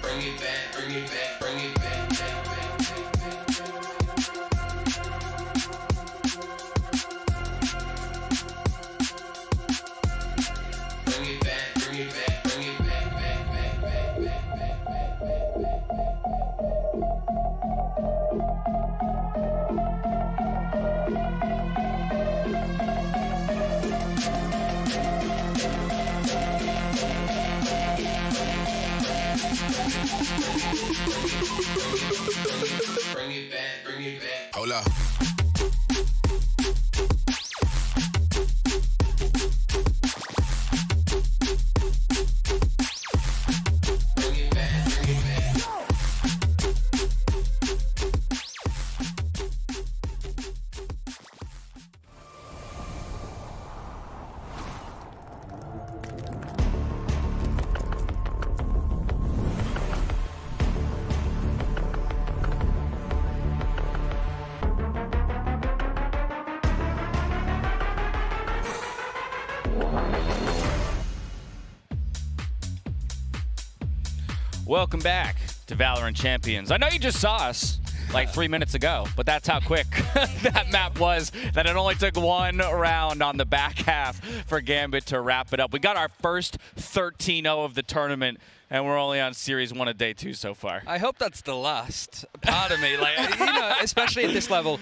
Bring it back, bring it back, bring it back, back, back, back, back, bring it back, bring it back, bring it back, back, back, back, back, back, back, bring it back, bring it back. Hold up. Welcome back to VALORANT Champions. I know you just saw us like 3 minutes ago, but that's how quick that map was, that it only took one round on the back half for Gambit to wrap it up. We got our first 13-0 of the tournament, and we're only on Series 1 of Day 2 so far. I hope that's the last. Part of me, like, you know, especially at this level.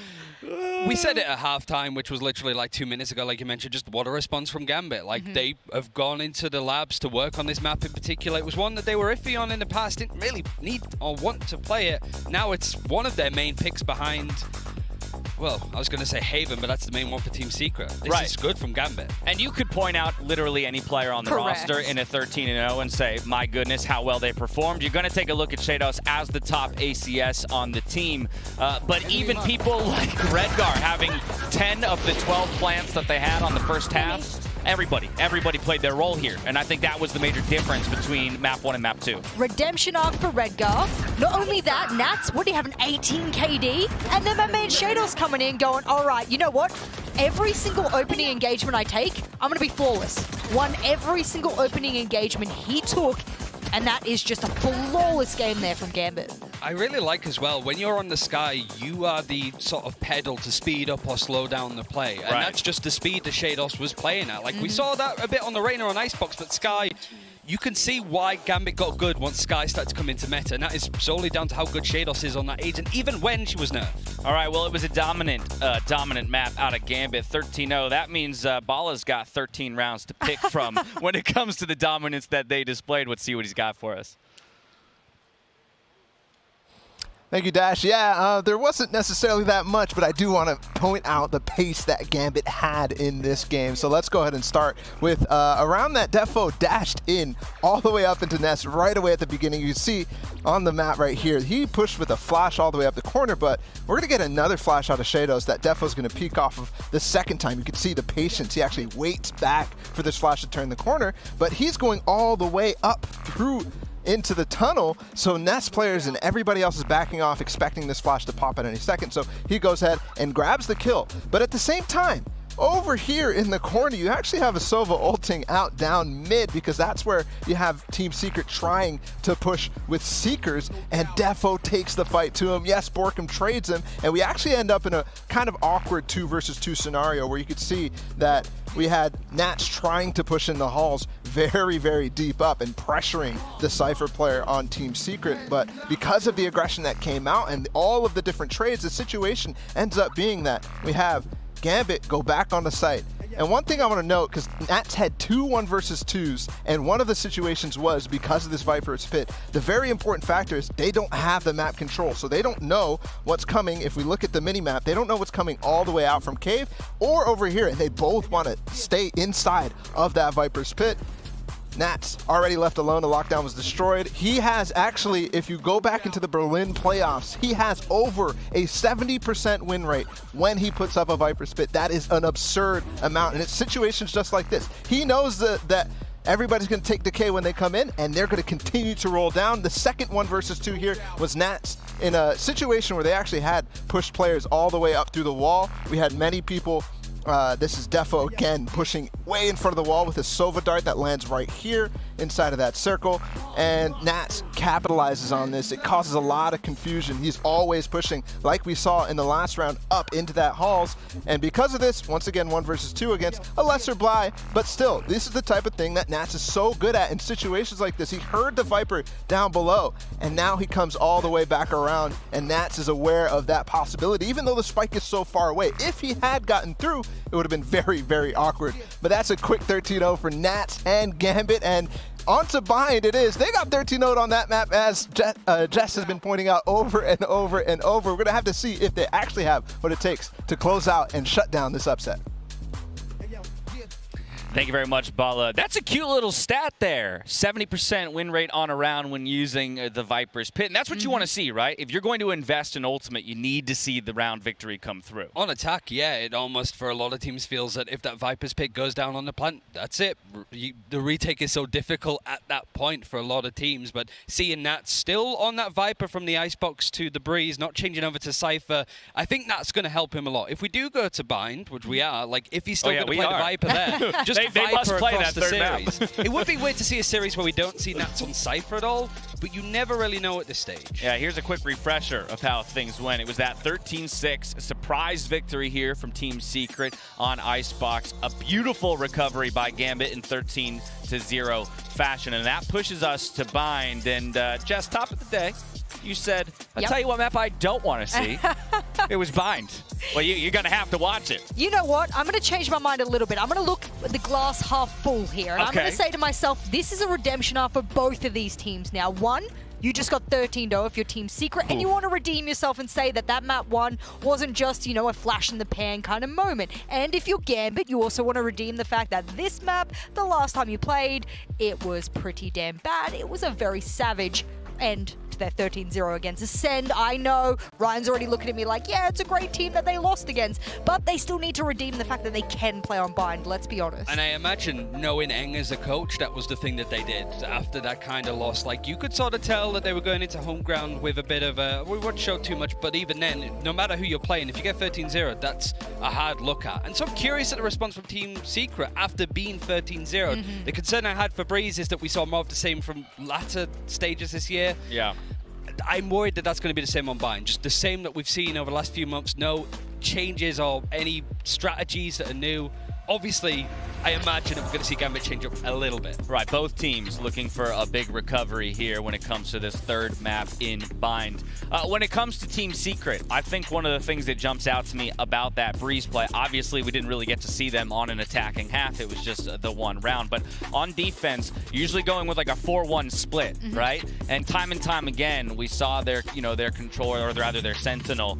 We said it at halftime, which was literally like 2 minutes ago, like you mentioned, just what a response from Gambit. Like, they have gone into the labs to work on this map in particular. It was one that they were iffy on in the past, didn't really need or want to play it. Now it's one of their main picks behind, well, I was going to say Haven, but that's the main one for Team Secret. This is good from Gambit. And you could point out literally any player on the roster in a 13-0 and say, my goodness, how well they performed. You're going to take a look at Shados as the top ACS on the team. But even people like Redgar having 10 of the 12 plants that they had on the first half, everybody played their role here. And I think that was the major difference between Map 1 and Map 2. Redemption arc for Redgar. Not only that, Nats, what do you have, an 18 KD? And then my man Shados coming in going, all right, you know what? Every single opening engagement I take, I'm going to be flawless. Won every single opening engagement he took, and that is just a flawless game there from Gambit. I really like as well, when you're on the Sky, you are the sort of pedal to speed up or slow down the play. And that's just the speed that Shados was playing at. Like, we saw that a bit on the Reina on Icebox, but Sky, you can see why Gambit got good once Sky started to come into meta, and that is solely down to how good Shados is on that agent, even when she was nerfed. All right, well, it was a dominant map out of Gambit, 13-0. That means Bala's got 13 rounds to pick from when it comes to the dominance that they displayed. Let's see what he's got for us. Thank you, Dash. Yeah, there wasn't necessarily that much, but I do want to point out the pace that Gambit had in this game. So let's go ahead and start with around that Defo dashed in all the way up into Nest right away at the beginning. You see on the map right here, he pushed with a flash all the way up the corner, but we're going to get another flash out of Shados that Defo's going to peek off of the second time. You can see the patience. He actually waits back for this flash to turn the corner, but he's going all the way up through into the tunnel, so Nest players and everybody else is backing off, expecting this flash to pop at any second. So he goes ahead and grabs the kill. But at the same time, over here in the corner, you actually have a Sova ulting out down mid, because that's where you have Team Secret trying to push with Seekers, and Defo takes the fight to him. Yes, Borkum trades him, and we actually end up in a kind of awkward 2 versus 2 scenario where you could see that we had Nats trying to push in the halls very, very deep up and pressuring the Cypher player on Team Secret. But because of the aggression that came out and all of the different trades, the situation ends up being that we have Gambit go back on the site. And one thing I want to note, because Nats had 2 1 versus 2s, and one of the situations was because of this Viper's Pit. The very important factor is they don't have the map control, so they don't know what's coming. If we look at the mini-map, they don't know what's coming all the way out from Cave or over here, and they both want to stay inside of that Viper's Pit. Nats already left alone. The lockdown was destroyed. He has actually, if you go back into the Berlin playoffs, he has over a 70% win rate when he puts up a Viper's Pit. That is an absurd amount, and it's situations just like this. He knows that everybody's going to take decay when they come in, and they're going to continue to roll down. The second 1 versus 2 here was Nats in a situation where they actually had pushed players all the way up through the wall. We had many people. This is Defo again pushing way in front of the wall with a Sova dart that lands right here inside of that circle, and Nats capitalizes on this. It causes a lot of confusion. He's always pushing, like we saw in the last round, up into that halls, and because of this, once again 1 versus 2 against a lesser Bly, but still, this is the type of thing that Nats is so good at in situations like this. He heard the Viper down below, and now he comes all the way back around, and Nats is aware of that possibility, even though the spike is so far away. If he had gotten through, it would have been very, very awkward. But that's a quick 13-0 for Nats and Gambit, and on to Bind it is. They got 13-0 on that map, as Jess has been pointing out over and over and over. We're going to have to see if they actually have what it takes to close out and shut down this upset. Thank you very much, Bala. That's a cute little stat there. 70% win rate on a round when using the Viper's Pit. And that's what you want to see, right? If you're going to invest in Ultimate, you need to see the round victory come through. On attack, yeah, it almost, for a lot of teams, feels that if that Viper's Pit goes down on the plant, that's it. The retake is so difficult at that point for a lot of teams. But seeing Nats still on that Viper from the Icebox to the Breeze, not changing over to Cypher, I think that's going to help him a lot. If we do go to Bind, which we are, like, if he's still going to play the Viper there, just they must play that third map. It would be weird to see a series where we don't see Nats on Cypher at all, but you never really know at this stage. Yeah, here's a quick refresher of how things went. It was that 13-6 surprise victory here from Team Secret on Icebox. A beautiful recovery by Gambit in 13-0 fashion, and that pushes us to Bind. And Jess, top of the day, you said, I'll tell you what map I don't want to see. It was Bind. Well, you're going to have to watch it. You know what? I'm going to change my mind a little bit. I'm going to look at the glass half full here. And I'm going to say to myself, this is a redemption arc for both of these teams now. One, you just got 13-0 if you're Team Secret, and you want to redeem yourself and say that that map one wasn't just, you know, a flash in the pan kind of moment. And if you're Gambit, you also want to redeem the fact that this map, the last time you played, it was pretty damn bad. It was a very savage end to their 13-0 against Ascend. I know Ryan's already looking at me like, yeah, it's a great team that they lost against, but they still need to redeem the fact that they can play on Bind, let's be honest. And I imagine knowing Eng as a coach, that was the thing that they did after that kind of loss. Like, you could sort of tell that they were going into home ground with a bit of a, we won't show too much, but even then, no matter who you're playing, if you get 13-0, that's a hard look at. And so I'm curious at the response from Team Secret after being 13-0. The concern I had for Breeze is that we saw more of the same from latter stages this year. Yeah. I'm worried that that's going to be the same on Bind. Just the same that we've seen over the last few months. No changes or any strategies that are new. Obviously, I imagine that we're going to see Gambit change up a little bit. Right, both teams looking for a big recovery here when it comes to this third map in Bind. When it comes to Team Secret, I think one of the things that jumps out to me about that Breeze play, obviously we didn't really get to see them on an attacking half. It was just the one round. But on defense, usually going with like a 4-1 split, right? And time again, we saw their, their controller, or rather their sentinel,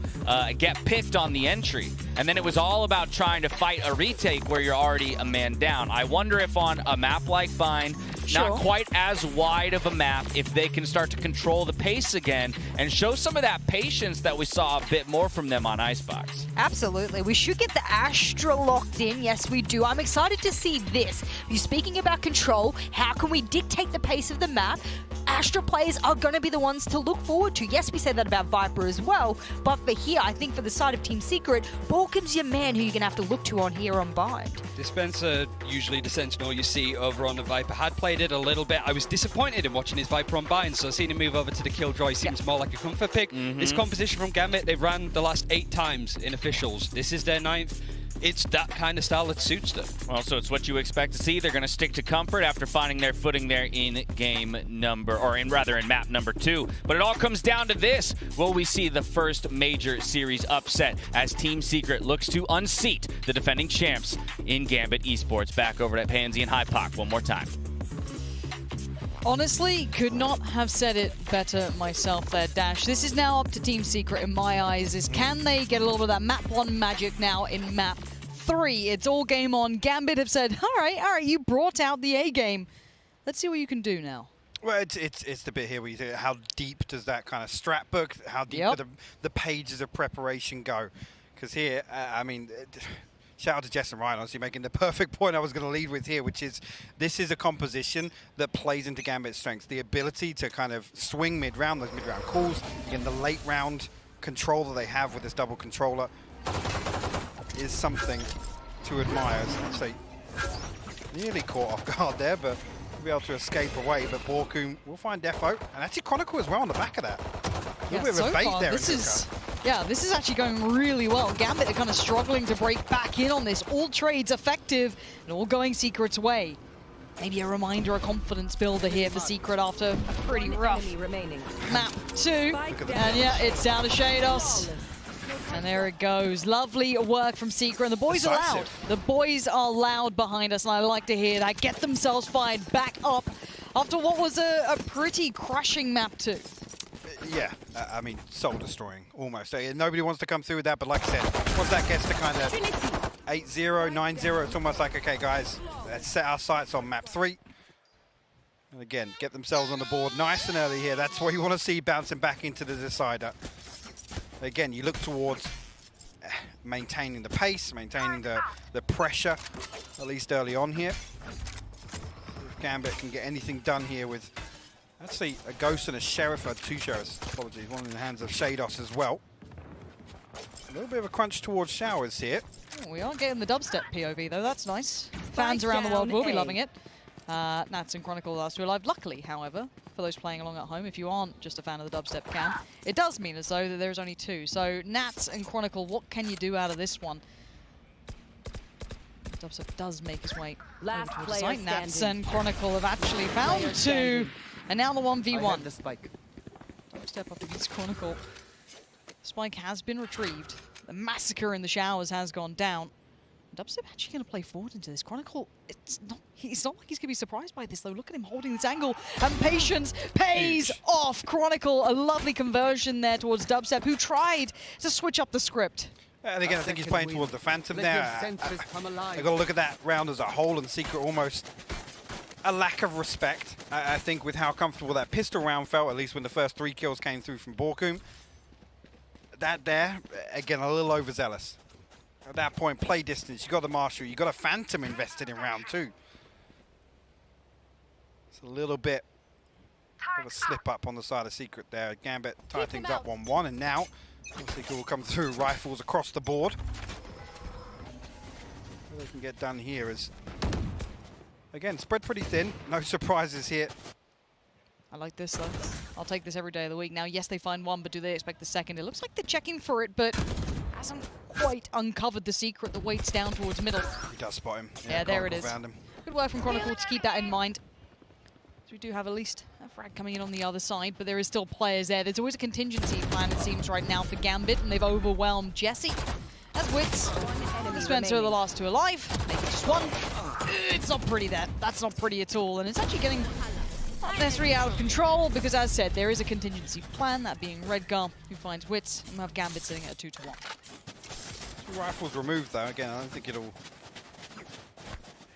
get picked on the entry. And then it was all about trying to fight a retake where you're already a man down. I wonder if on a map like Bind, not quite as wide of a map, if they can start to control the pace again and show some of that patience that we saw a bit more from them on Icebox. Absolutely. We should get the Astra locked in. Yes, we do. I'm excited to see this. You're speaking about control. How can we dictate the pace of the map? Astra players are going to be the ones to look forward to. Yes, we said that about Viper as well, but for here, I think for the side of Team Secret, Balkan's your man who you're going to have to look to on here on Bind. Dispenser, usually the Sentinel you see over on the Viper, had played it a little bit. I was disappointed in watching his Viper on Bind, so seeing him move over to the Killjoy seems more like a comfort pick. This composition from Gambit, they've ran the last 8 times in officials. This is their 9th. It's that kind of style that suits them. Well, so it's what you expect to see. They're going to stick to comfort after finding their footing there in map number 2. But it all comes down to this. Will we see the first major series upset as Team Secret looks to unseat the defending champs in Gambit Esports? Back over at Pansy and Hypoc one more time. Honestly, could not have said it better myself there, Dash. This is now up to Team Secret in my eyes. Is can they get a little of that map 1 magic now in map 3? It's all game on. Gambit have said, all right, you brought out the A game. Let's see what you can do now. Well, it's the bit here where you say, how deep does that kind of strat book, how deep do the pages of preparation go? Because here, I mean, shout out to Jess and Ryan, honestly, making the perfect point I was going to lead with here, which is this is a composition that plays into Gambit's strengths. The ability to kind of swing mid-round, those mid-round calls, again, the late-round control that they have with this double controller is something to admire. So nearly caught off guard there, but be able to escape away. But Borkum will find Defo, and actually Chronicle as well on the back of that. A little bit of a bait there. This is actually going really well. Gambit are kind of struggling to break back in on this. All trades effective and all going Secret's way. Maybe a reminder, a confidence builder here for Secret after a pretty rough map 2. And yeah, it's down to Shados. And there it goes. Lovely work from Secret. And the boys are loud. The boys are loud behind us, and I like to hear that. Get themselves fired back up after what was a pretty crushing map 2. Yeah, I mean, soul-destroying, almost. Nobody wants to come through with that, but like I said, once that gets to kind of 8-0, 9-0, it's almost like, okay, guys, let's set our sights on map 3. And again, get themselves on the board nice and early here. That's what you want to see bouncing back into the decider. Again, you look towards maintaining the pace, maintaining the pressure, at least early on here. If Gambit can get anything done here with, actually, a Ghost and a Sheriff, 2 Sheriffs, apologies, one in the hands of Shados as well. A little bit of a crunch towards Showers here. Oh, we are getting the dubstep POV though, that's nice. Fans around the world will be loving it. Nats and Chronicle last two alive. Luckily, however, for those playing along at home, if you aren't just a fan of the dubstep cam, it does mean as though that there's only two. So Nats and Chronicle, what can you do out of this one? Dubstep does make his way over towards the site. Nats and Chronicle have actually found two, and now the 1v1. Dubstep up against Chronicle. Spike has been retrieved. The massacre in the showers has gone down. Dubstep actually going to play forward into this. Chronicle, it's not like he's going to be surprised by this, though. Look at him holding this angle, and patience pays off. Chronicle, a lovely conversion there towards Dubstep, who tried to switch up the script. And again, I think he's playing towards the Phantom there. I've got to look at that round as a whole, and Secret almost a lack of respect, I think, with how comfortable that pistol round felt, at least when the first 3 kills came through from Borkum. That there, again, a little overzealous. At that point, play distance, you got the Marshal, you got a Phantom invested in round 2. It's a little bit of a slip up on the side of Secret there. Gambit tied things up 1-1, and now Secret will come through, rifles across the board. What they can get done here is, again, spread pretty thin, no surprises here. I like this, though. I'll take this every day of the week. Now, yes, they find one, but do they expect the second? It looks like they're checking for it, but hasn't quite uncovered the Secret that waits down towards middle. He does spot him. Yeah, there it is. Good work from Chronicle to keep that in mind. So we do have at least a frag coming in on the other side, but there is still players there. There's always a contingency plan, it seems, right now for Gambit, and they've overwhelmed Jesse. As Wits, Spencer are the last two alive. Maybe just one. It's not pretty, that. That's not pretty at all, and it's actually getting not necessarily out of control, because as said, there is a contingency plan, that being Redgar, who finds Wits, and we have Gambit sitting at a 2-1. 2 rifles removed, though. Again, I don't think it'll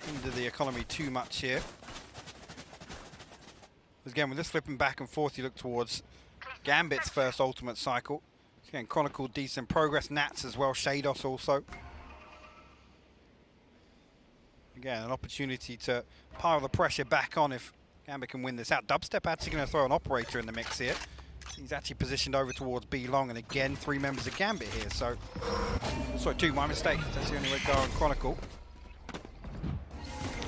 hinder the economy too much here. Again, with this flipping back and forth, you look towards Gambit's first ultimate cycle. Again, Chronicle, decent progress. Nats as well, Shados also. Again, an opportunity to pile the pressure back on if Gambit can win this out. Dubstep actually going to throw an operator in the mix here. He's actually positioned over towards B long, and again, 3 members of Gambit here. So, sorry, 2, my mistake. That's the only way to go on Chronicle.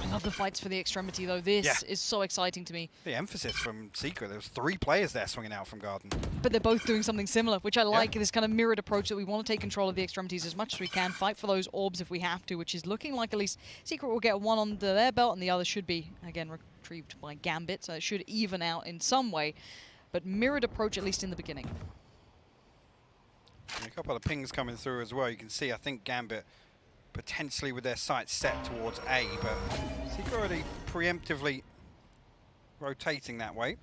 I love the fights for the extremity, though. This is so exciting to me. The emphasis from Secret. There was 3 players there swinging out from Garden. But they're both doing something similar, which I like, this kind of mirrored approach that we want to take control of the extremities as much as we can, fight for those orbs if we have to, which is looking like at least Secret will get one under their belt, and the other should be, again, retrieved by Gambit, so it should even out in some way. But mirrored approach, at least in the beginning. And a couple of pings coming through as well. You can see, I think, Gambit potentially with their sights set towards A, but Secret already preemptively rotating that way.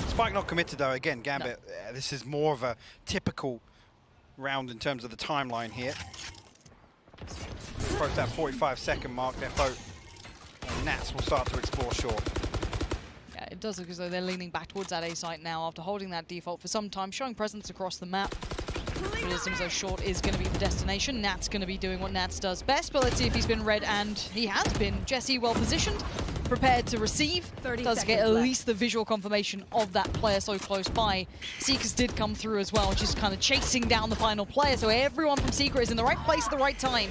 Spike not committed, though. Again, Gambit, this is more of a typical round in terms of the timeline here. Approach that 45-second mark, Defo and Nats will start to explore short. Yeah, it does look as though they're leaning back towards that A site now after holding that default for some time, showing presence across the map. It seems like short is going to be the destination. Nat's going to be doing what Nats does best, but let's see if he's been read, and he has been. Jesse well positioned, prepared to receive. Does get at least the visual confirmation of that player so close by. Seekers did come through as well, just kind of chasing down the final player, so everyone from Secret is in the right place at the right time.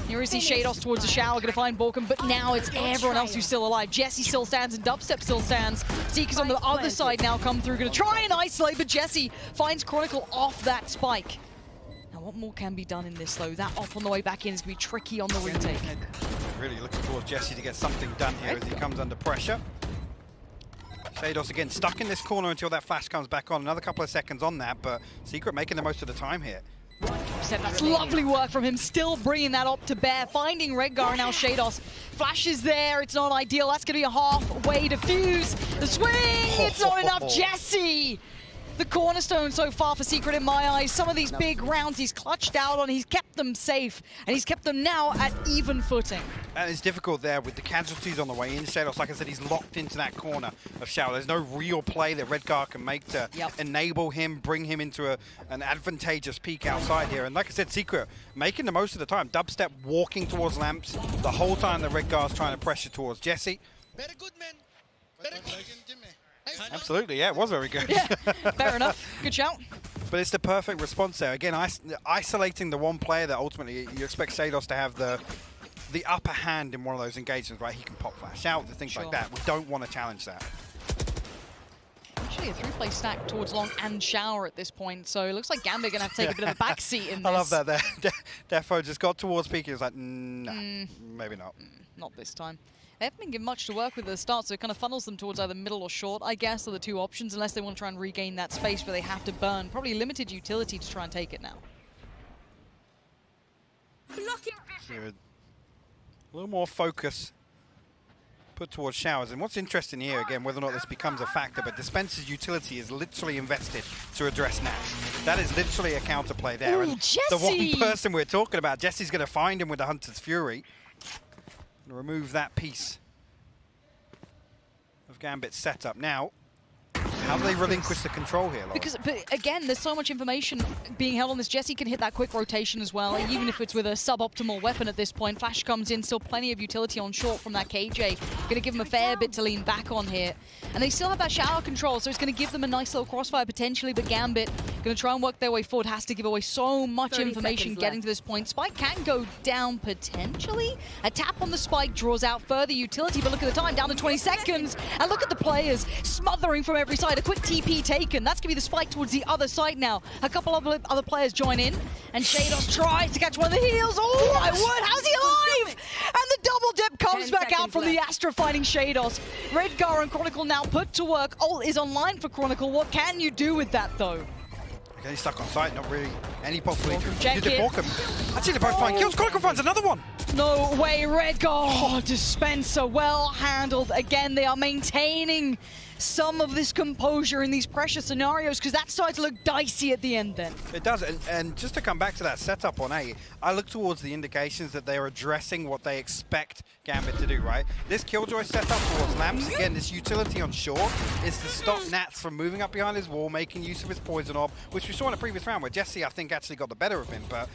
Here we see Shados towards the shower, going to find Borkum, but now it's everyone else who's still alive. Jesse still stands and Dubstep still stands. Seekers on the other side now come through, going to try and isolate, but Jesse finds Chronicle off that spike. Now what more can be done in this though? That off on the way back in is going to be tricky on the retake. Really looking towards Jesse to get something done here as he comes under pressure. Shados again stuck in this corner until that flash comes back on. Another couple of seconds on that, but Secret making the most of the time here. That's lovely work from him, still bringing that up to bear, finding Redgar, and now Shados. Flash is there, it's not ideal, that's going to be a halfway defuse. The swing, it's not enough, Jesse! The cornerstone so far for Secret in my eyes. Some of these big rounds he's clutched out on, he's kept them safe, and he's kept them now at even footing. And it's difficult there with the casualties on the way in. Shados, like I said, he's locked into that corner of Shower. There's no real play that Redgar can make to enable him, bring him into an advantageous peak outside here. And like I said, Secret making the most of the time. Dubstep walking towards lamps the whole time that Redgar's trying to pressure towards Jesse. Very good, man. Very good. Absolutely, yeah, it was very good. Yeah, fair enough. Good shout. But it's the perfect response there. Again, isolating the one player that ultimately you expect Shados to have the upper hand in one of those engagements, right? He can pop flash out, things like that. We don't want to challenge that. Actually, a 3-play stack towards Long and Shower at this point, so it looks like Gambit going to have to take a bit of a backseat in this. I love that there. Defo just got towards Peaky. He was like, nah, maybe not. Not this time. They haven't been given much to work with at the start, so it kind of funnels them towards either middle or short, I guess, are the two options, unless they want to try and regain that space where they have to burn. Probably limited utility to try and take it now. A little more focus put towards Showers. And what's interesting here, again, whether or not this becomes a factor, but Dispenser's utility is literally invested to address Nats. That is literally a counterplay there. Ooh, and Jesse! the one person we're talking about, Jesse's going to find him with the Hunter's Fury. Remove that piece of Gambit's setup. Now, how do they relinquish the control here, Lauren? But again, there's so much information being held on this. Jesse can hit that quick rotation as well, even if it's with a suboptimal weapon at this point. Flash comes in, still plenty of utility on short from that KJ. Going to give him a fair bit to lean back on here. And they still have that shower control, so it's going to give them a nice little crossfire potentially, but Gambit going to try and work their way forward. Has to give away so much information getting to this point. Spike can go down potentially. A tap on the Spike draws out further utility, but look at the time, down to 20 seconds. And look at the players smothering from every side. A quick TP taken. That's going to be the Spike towards the other side now. A couple of other players join in, and Shados tries to catch one of the heals. Oh my word, how's he alive? And the double dip comes back out from the Astra fighting Shados. Redgar and Chronicle now put to work. Ult is online for Chronicle. What can you do with that though? Okay, he's stuck on site, not really any possibility to check use it. Actually, they're both fine kills. Chronicle finds another one. No way, Redgar. Oh, Dispenser, well handled. Again, they are maintaining some of this composure in these pressure scenarios, because that started to look dicey at the end then. It does, and just to come back to that setup on A, I look towards the indications that they are addressing what they expect Gambit to do, right? This Killjoy setup towards Lamps, again, this utility on shore is to stop Nats from moving up behind his wall, making use of his poison orb, which we saw in a previous round where Jesse, I think, actually got the better of him, but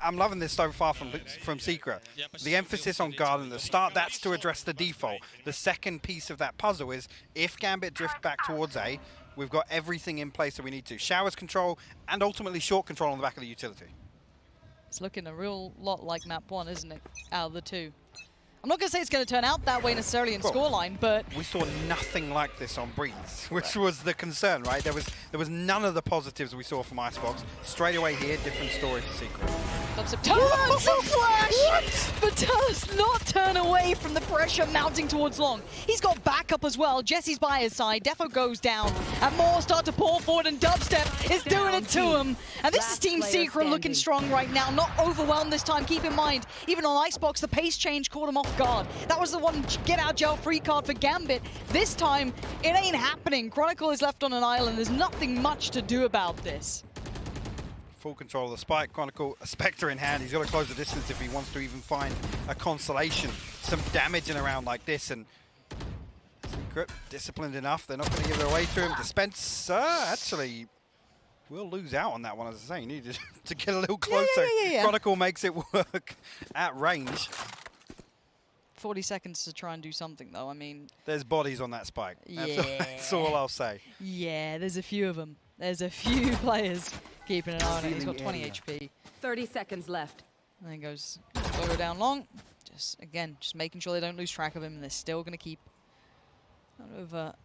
I'm loving this so far from Secret. The emphasis on Garden at the start, that's to address the default. The second piece of that puzzle is if Gambit drifts back towards A, we've got everything in place that we need to. Showers control and ultimately short control on the back of the utility. It's looking a real lot like map 1, isn't it, out of the two? I'm not going to say it's going to turn out that way necessarily in scoreline, but we saw nothing like this on Breeze, which was the concern, right? There was none of the positives we saw from Icebox. Straight away here, different story for Secret. Turns and flash, but does not turn away from the pressure mounting towards Long. He's got backup as well. Jesse's by his side. Defo goes down, and more start to pour forward, and Dubstep is doing it to him. And this is Team Secret looking strong right now, not overwhelmed this time. Keep in mind, even on Icebox, the pace change caught him off guard. That was the one get out jail free card for Gambit. This time, it ain't happening. Chronicle is left on an island. There's nothing much to do about this. Full control of the Spike. Chronicle, a Spectre in hand. He's got to close the distance if he wants to even find a consolation. Some damage in a round like this, and Secret disciplined enough. They're not going to give it away to him. Dispenser actually will lose out on that one, as I say. He needed to get a little closer. Yeah. Chronicle makes it work at range. 40 seconds to try and do something, though. I mean, there's bodies on that Spike. That's all I'll say. Yeah, there's a few of them. There's a few players keeping an eye on it. He's got 20 HP. 30 seconds left. And then goes go down Long. Just making sure they don't lose track of him, and they're still going to keep out of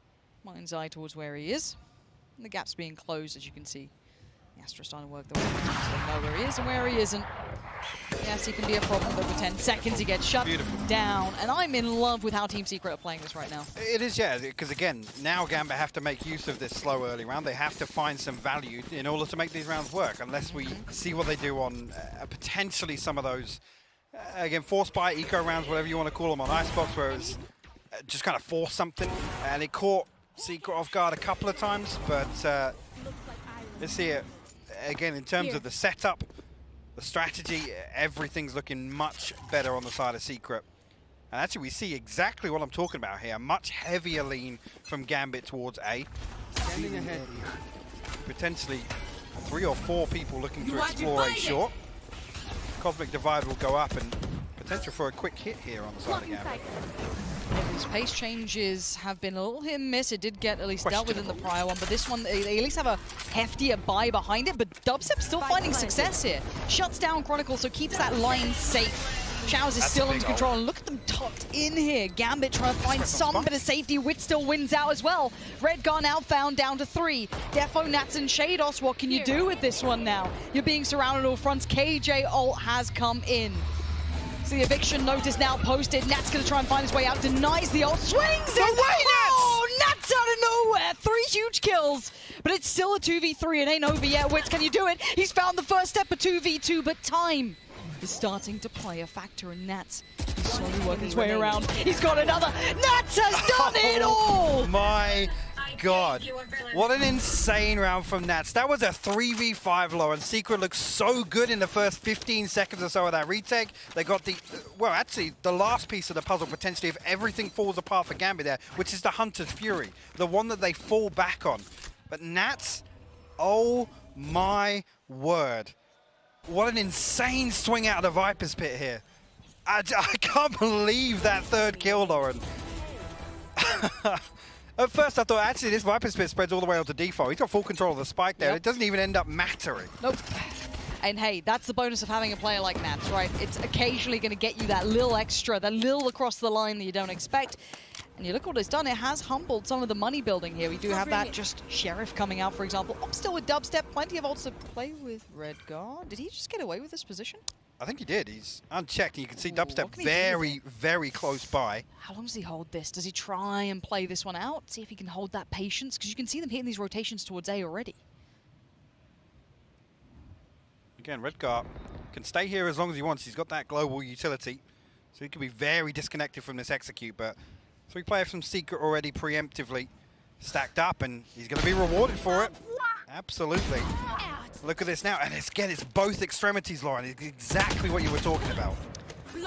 mind's eye towards where he is. And the gap's being closed, as you can see. The Astra's starting to work the way so they know where he is and where he isn't. Yes, he can be a problem, but for 10 seconds he gets shut down. And I'm in love with how Team Secret are playing this right now. It is, yeah, because again, now Gambit have to make use of this slow early round. They have to find some value in order to make these rounds work, unless we see what they do on potentially some of those, again, force buy, eco rounds, whatever you want to call them on Icebox, where it was just kind of force something, and it caught Secret off guard a couple of times, but let's see it again in terms of the setup. The strategy, everything's looking much better on the side of Secret. And actually, we see exactly what I'm talking about here. Much heavier lean from Gambit towards A. Standing ahead. Potentially 3 or 4 people looking to explore A short. Cosmic Divide will go up, and potential for a quick hit here on the side of Gambit. These pace changes have been a little hit and miss. It did get at least dealt with in the prior one, but this one, they at least have a heftier buy behind it, but Dubstep's still finding success here. Shuts down Chronicle, so keeps that line safe. Showers is still under control, and look at them tucked in here. Gambit trying to find some bit of safety. Wit still wins out as well. Redgar now found down to 3. Defo, Nats, and Shados, what can you do with this one now? You're being surrounded all fronts. KJ ult has come in. So the eviction notice now posted. Nat's going to try and find his way out. Denies the ult. Swings it! Oh, Nats out of nowhere! 3 huge kills. But it's still a 2v3. It ain't over yet. Wits, can you do it? He's found the first step of 2v2, but time is starting to play a factor in Nats. He's slowly working his way around. He's got another. Nats has done it all! My God. What an insane round from Nats. That was a 3v5 low, and Secret looked so good in the first 15 seconds or so of that retake. They got the, well, actually, the last piece of the puzzle, potentially, if everything falls apart for Gambit there, which is the Hunter's Fury, the one that they fall back on. But Nats, oh my word. What an insane swing out of the Viper's Pit here. I can't believe that third kill, Lauren. At first I thought, actually, this Viper's Pit spreads all the way onto default. He's got full control of the spike there. It doesn't even end up mattering. Nope. And hey, that's the bonus of having a player like Nats, right? It's occasionally going to get you that little extra, that little across the line that you don't expect. And you look what it's done. It has humbled some of the money building here. We do have that just Sheriff coming out, for example. I'm still with Dubstep. Plenty of ults to play with Redgar. Did he just get away with this position? I think he did. He's unchecked. And you can see Dubstep very, very close by. How long does he hold this? Does he try and play this one out? See if he can hold that patience? Because you can see them hitting these rotations towards A already. Again, Redgar can stay here as long as he wants. He's got that global utility. So he can be very disconnected from this execute. But 3 players from Secret already preemptively stacked up, and he's going to be rewarded for it. Absolutely. Look at this now, and again, it's both extremities, Lauren. It's exactly what you were talking about.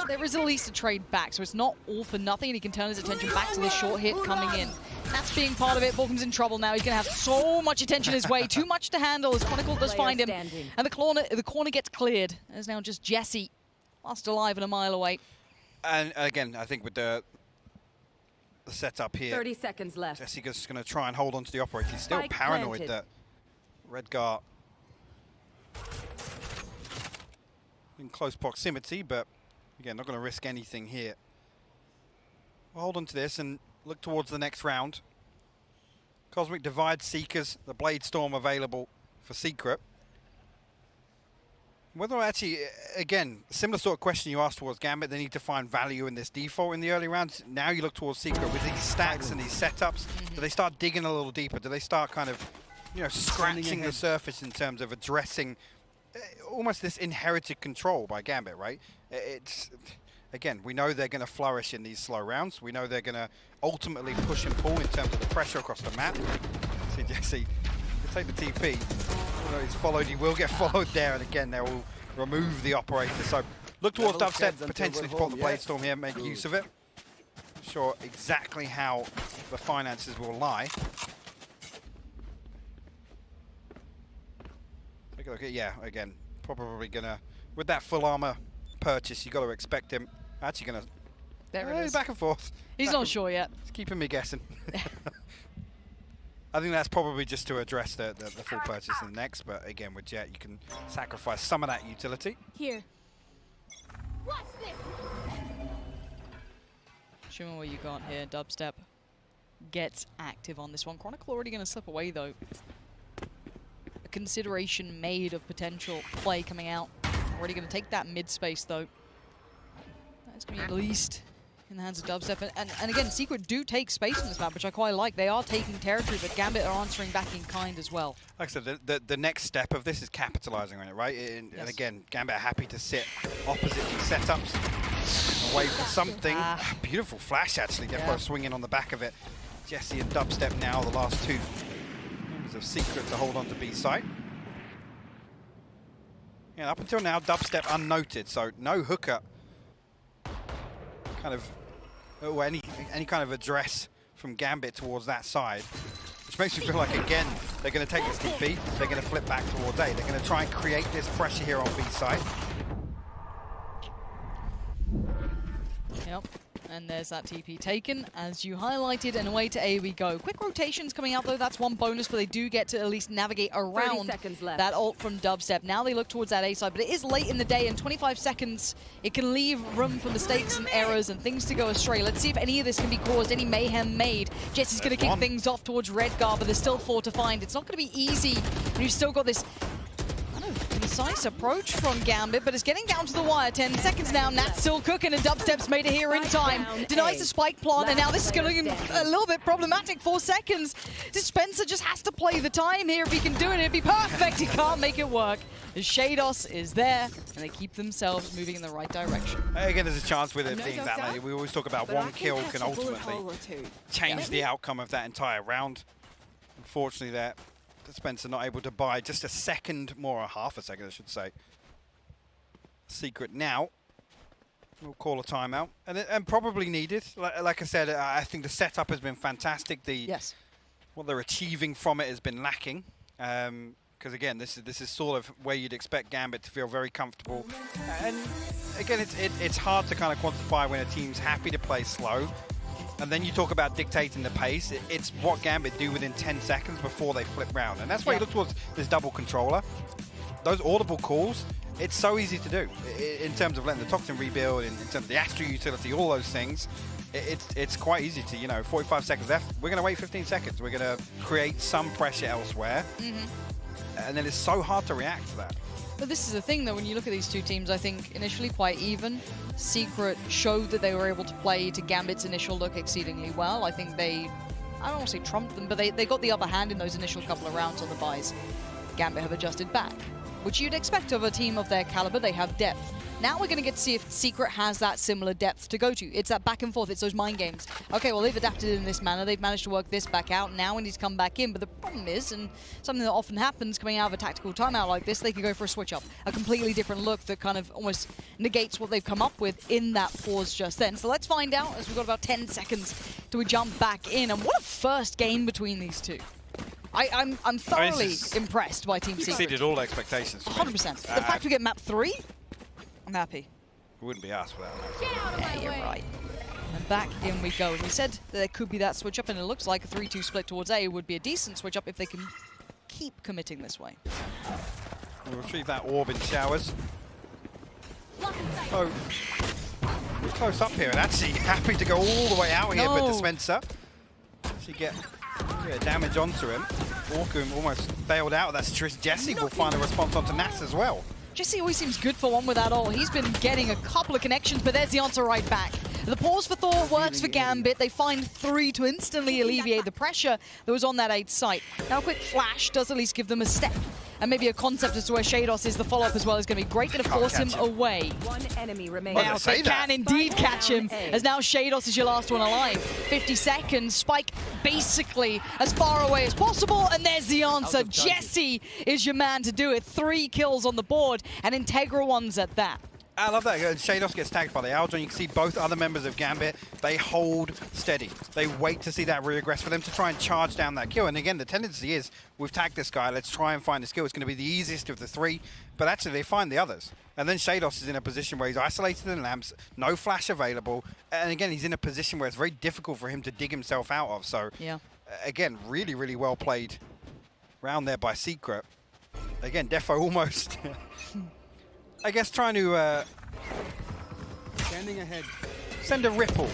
There is at least a trade back, so it's not all for nothing, and he can turn his attention back to this short hit coming in. That's being part of it. Vulcan's in trouble now. He's going to have so much attention his way, too much to handle as Chronicle does find him. And the corner gets cleared. There's now just Jesse, lost alive and a mile away. And again, I think with the setup here, 30 seconds left. Jessica's going to try and hold on to the operator. He's still paranoid that Redgar in close proximity, but again, not going to risk anything here. We'll hold on to this and look towards the next round. Cosmic Divide Seekers, the Blade Storm available for Secret. Whether actually, again, similar sort of question you asked towards Gambit, they need to find value in this default in the early rounds. Now you look towards Secret with these stacks and these setups. Do they start digging a little deeper? Do they start kind of, you know, scratching the surface in terms of addressing almost this inherited control by Gambit, right? It's, again, we know they're going to flourish in these slow rounds. We know they're going to ultimately push and pull in terms of the pressure across the map. See Jesse, he'll take the TP. Although he's followed, he will get followed there, and again, they will remove the operator. So look towards Dubstep, potentially to pop the Blade Storm here, make use of it. Not sure exactly how the finances will lie. Take a look at, yeah, again, probably gonna, with that full armor purchase, you got to expect him actually gonna, there it is. Back and forth. He's not sure yet. It's keeping me guessing. I think that's probably just to address the full purchase in the next, but again, with Jet, you can sacrifice some of that utility. Here. Show me what you got here. Dubstep gets active on this one. Chronicle already going to slip away, though. A consideration made of potential play coming out. Already going to take that mid space, though. That's going to be at least in the hands of Dubstep. And again, Secret do take space on this map, which I quite like. They are taking territory, but Gambit are answering back in kind as well. Like I said, the next step of this is capitalizing on it, right? And again, Gambit are happy to sit opposite these setups, away from something. Beautiful flash, actually. Defo swinging on the back of it. Jesse and Dubstep now, the last 2 members of Secret to hold on to B site. Yeah, up until now, Dubstep unnoted, so no hooker. Kind of, or any kind of address from Gambit towards that side, which makes me feel like, again, they're going to take this TP, they're going to flip back towards A. They're going to try and create this pressure here on B side. Yep. And there's that TP taken, as you highlighted, and away to A we go. Quick rotations coming out, though. That's one bonus, but they do get to at least navigate around that ult from Dubstep. Now they look towards that A side, but it is late in the day, and 25 seconds, it can leave room for mistakes and errors and things to go astray. Let's see if any of this can be caused, any mayhem made. Jesse's going to kick things off towards Redgar, but there's still 4 to find. It's not going to be easy, and you've still got this concise approach from Gambit, but it's getting down to the wire. 10 seconds now. Nat's still cooking, and Dubstep's made it here in time. Denies the spike plant, and now this is going to be a little bit problematic. 4 seconds. Dispenser just has to play the time here. If he can do it, it'd be perfect. He can't make it work. The Shados is there, and they keep themselves moving in the right direction. Again, there's a chance with it being that late. We always talk about one kill can ultimately change the outcome of that entire round. Unfortunately, that Spencer not able to buy just a second more, or half a second, I should say. Secret now. We'll call a timeout, and probably needed. Like I said, I think the setup has been fantastic. What they're achieving from it has been lacking. Because again, this is sort of where you'd expect Gambit to feel very comfortable. And again, it's hard to kind of quantify when a team's happy to play slow. And then you talk about dictating the pace. It's what Gambit do within 10 seconds before they flip round. And that's why you look towards this double controller. Those audible calls, it's so easy to do. In terms of letting the Toxin rebuild, in terms of the Astro utility, all those things, it's quite easy to, 45 seconds left. We're going to wait 15 seconds. We're going to create some pressure elsewhere. And then it's so hard to react to that. But this is the thing, though, when you look at these two teams, I think initially quite even. Secret showed that they were able to play to Gambit's initial look exceedingly well. I think they, I don't want to say trumped them, but they got the upper hand in those initial couple of rounds on the buys. Gambit have adjusted back, which you'd expect of a team of their caliber. They have depth. Now we're going to get to see if Secret has that similar depth to go to. It's that back and forth. It's those mind games. Okay, well, they've adapted in this manner. They've managed to work this back out. Now we need to come back in. But the problem is, and something that often happens coming out of a tactical timeout like this, they can go for a switch up. A completely different look that kind of almost negates what they've come up with in that pause just then. So let's find out, as we've got about 10 seconds till we jump back in. And what a first game between these two. I'm thoroughly impressed by Team Secret. Exceeded all expectations. 100%. The fact we get map 3, I'm happy. It wouldn't be us without that. Yeah, you're right. And back in we go. We said that there could be that switch up, and it looks like a 3-2 split towards A would be a decent switch up if they can keep committing this way. We'll retrieve that orb in showers. So, we're close up here, and actually happy to go all the way out here, but Dispenser actually get damage onto him. Orkum almost bailed out of that situation. Jesse will find a response onto Nas as well. Jesse always seems good for one with that ult. He's been getting a couple of connections, but there's the answer right back. The pause for Thor works for Gambit. They find 3 to instantly alleviate the pressure that was on that 8 site. Now a quick flash does at least give them a step. And maybe a concept as to where Shados is the follow-up as well is going to be great. Going to force him away. One enemy remains. Now they can indeed catch him, as now Shados is your last one alive. 50 seconds, Spike basically as far away as possible, and there's the answer. Jesse is your man to do it. 3 kills on the board, and integral ones at that. I love that. Shados gets tagged by the Aldrin. You can see both other members of Gambit. They hold steady. They wait to see that regress for them to try and charge down that kill. And again, the tendency is, we've tagged this guy. Let's try and find the skill. It's going to be the easiest of the 3. But actually, they find the others. And then Shados is in a position where he's isolated in lamps, no flash available. And again, he's in a position where it's very difficult for him to dig himself out of. So, again, really, really well played round there by Secret. Again, Defo almost... I guess trying to standing ahead, send a ripple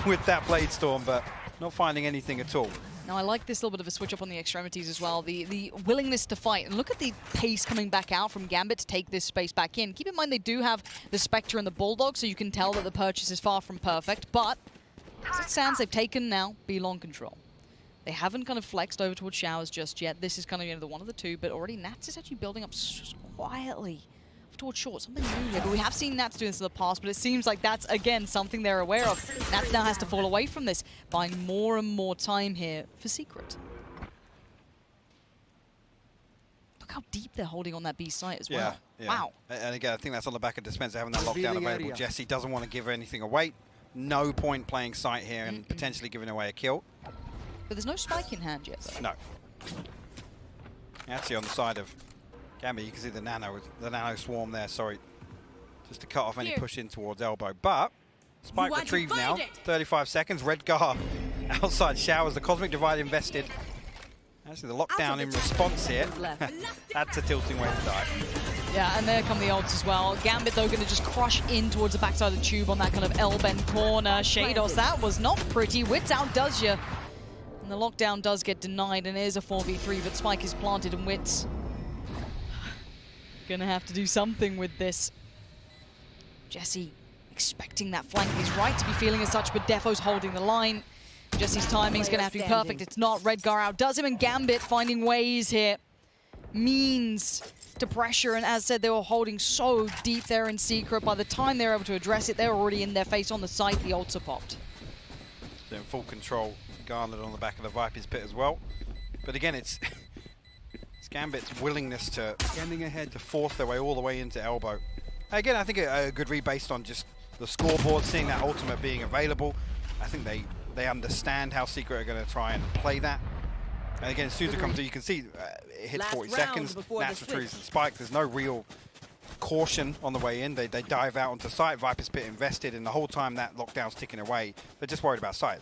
with that Blade Storm, but not finding anything at all. Now I like this little bit of a switch up on the extremities as well, the willingness to fight. And look at the pace coming back out from Gambit to take this space back in. Keep in mind they do have the Spectre and the Bulldog, so you can tell that the purchase is far from perfect, but as it stands, they've taken now B-long control. They haven't kind of flexed over towards Showers just yet. This is kind of the one of the two, but already Nats is actually building up quietly towards short, something new here. But we have seen Nats do this in the past, but it seems like that's, again, something they're aware of. Nats now has to fall away from this, buying more and more time here for Secret. Look how deep they're holding on that B site as well. Yeah. Wow. And again, I think that's on the back of Dispenser having that lockdown available. Jesse doesn't want to give anything away. No point playing site here and potentially giving away a kill. But there's no spike in hand yet, though. No. Actually, on the side of Gambit, you can see the nano swarm there, sorry. Just to cut off any push in towards elbow. But Spike retrieved now. 35 seconds. Redgar outside showers. The Cosmic Divide invested. Actually, the lockdown in response here. That's a tilting way to die. Yeah, and there come the ults as well. Gambit, though, going to just crush in towards the backside of the tube on that kind of L-bend corner. Shados, that was not pretty. Wits outdoes you. And the lockdown does get denied, and it is a 4v3, but Spike is planted, and Wits gonna have to do something with this. Jesse expecting that flank. He's right to be feeling as such, but Defo's holding the line. Jesse's timing's gonna have to be perfect. It's not. Redgar outdoes him, and Gambit finding ways here. Means to pressure, and as said, they were holding so deep there in secret. By the time they're able to address it, they're already in their face on the site. The ults are popped. They're in full control. Garnered on the back of the Viper's pit as well. But again, it's Gambit's willingness to standing ahead to force their way all the way into elbow. Again, I think a good read based on just the scoreboard, seeing that ultimate being available. I think they understand how Secret are going to try and play that. And again, as soon as it comes through, you can see it hits 40 seconds. Nats retrieves the spike. There's no real caution on the way in. They dive out onto site. Viper's pit invested, and the whole time that lockdown's ticking away, they're just worried about site.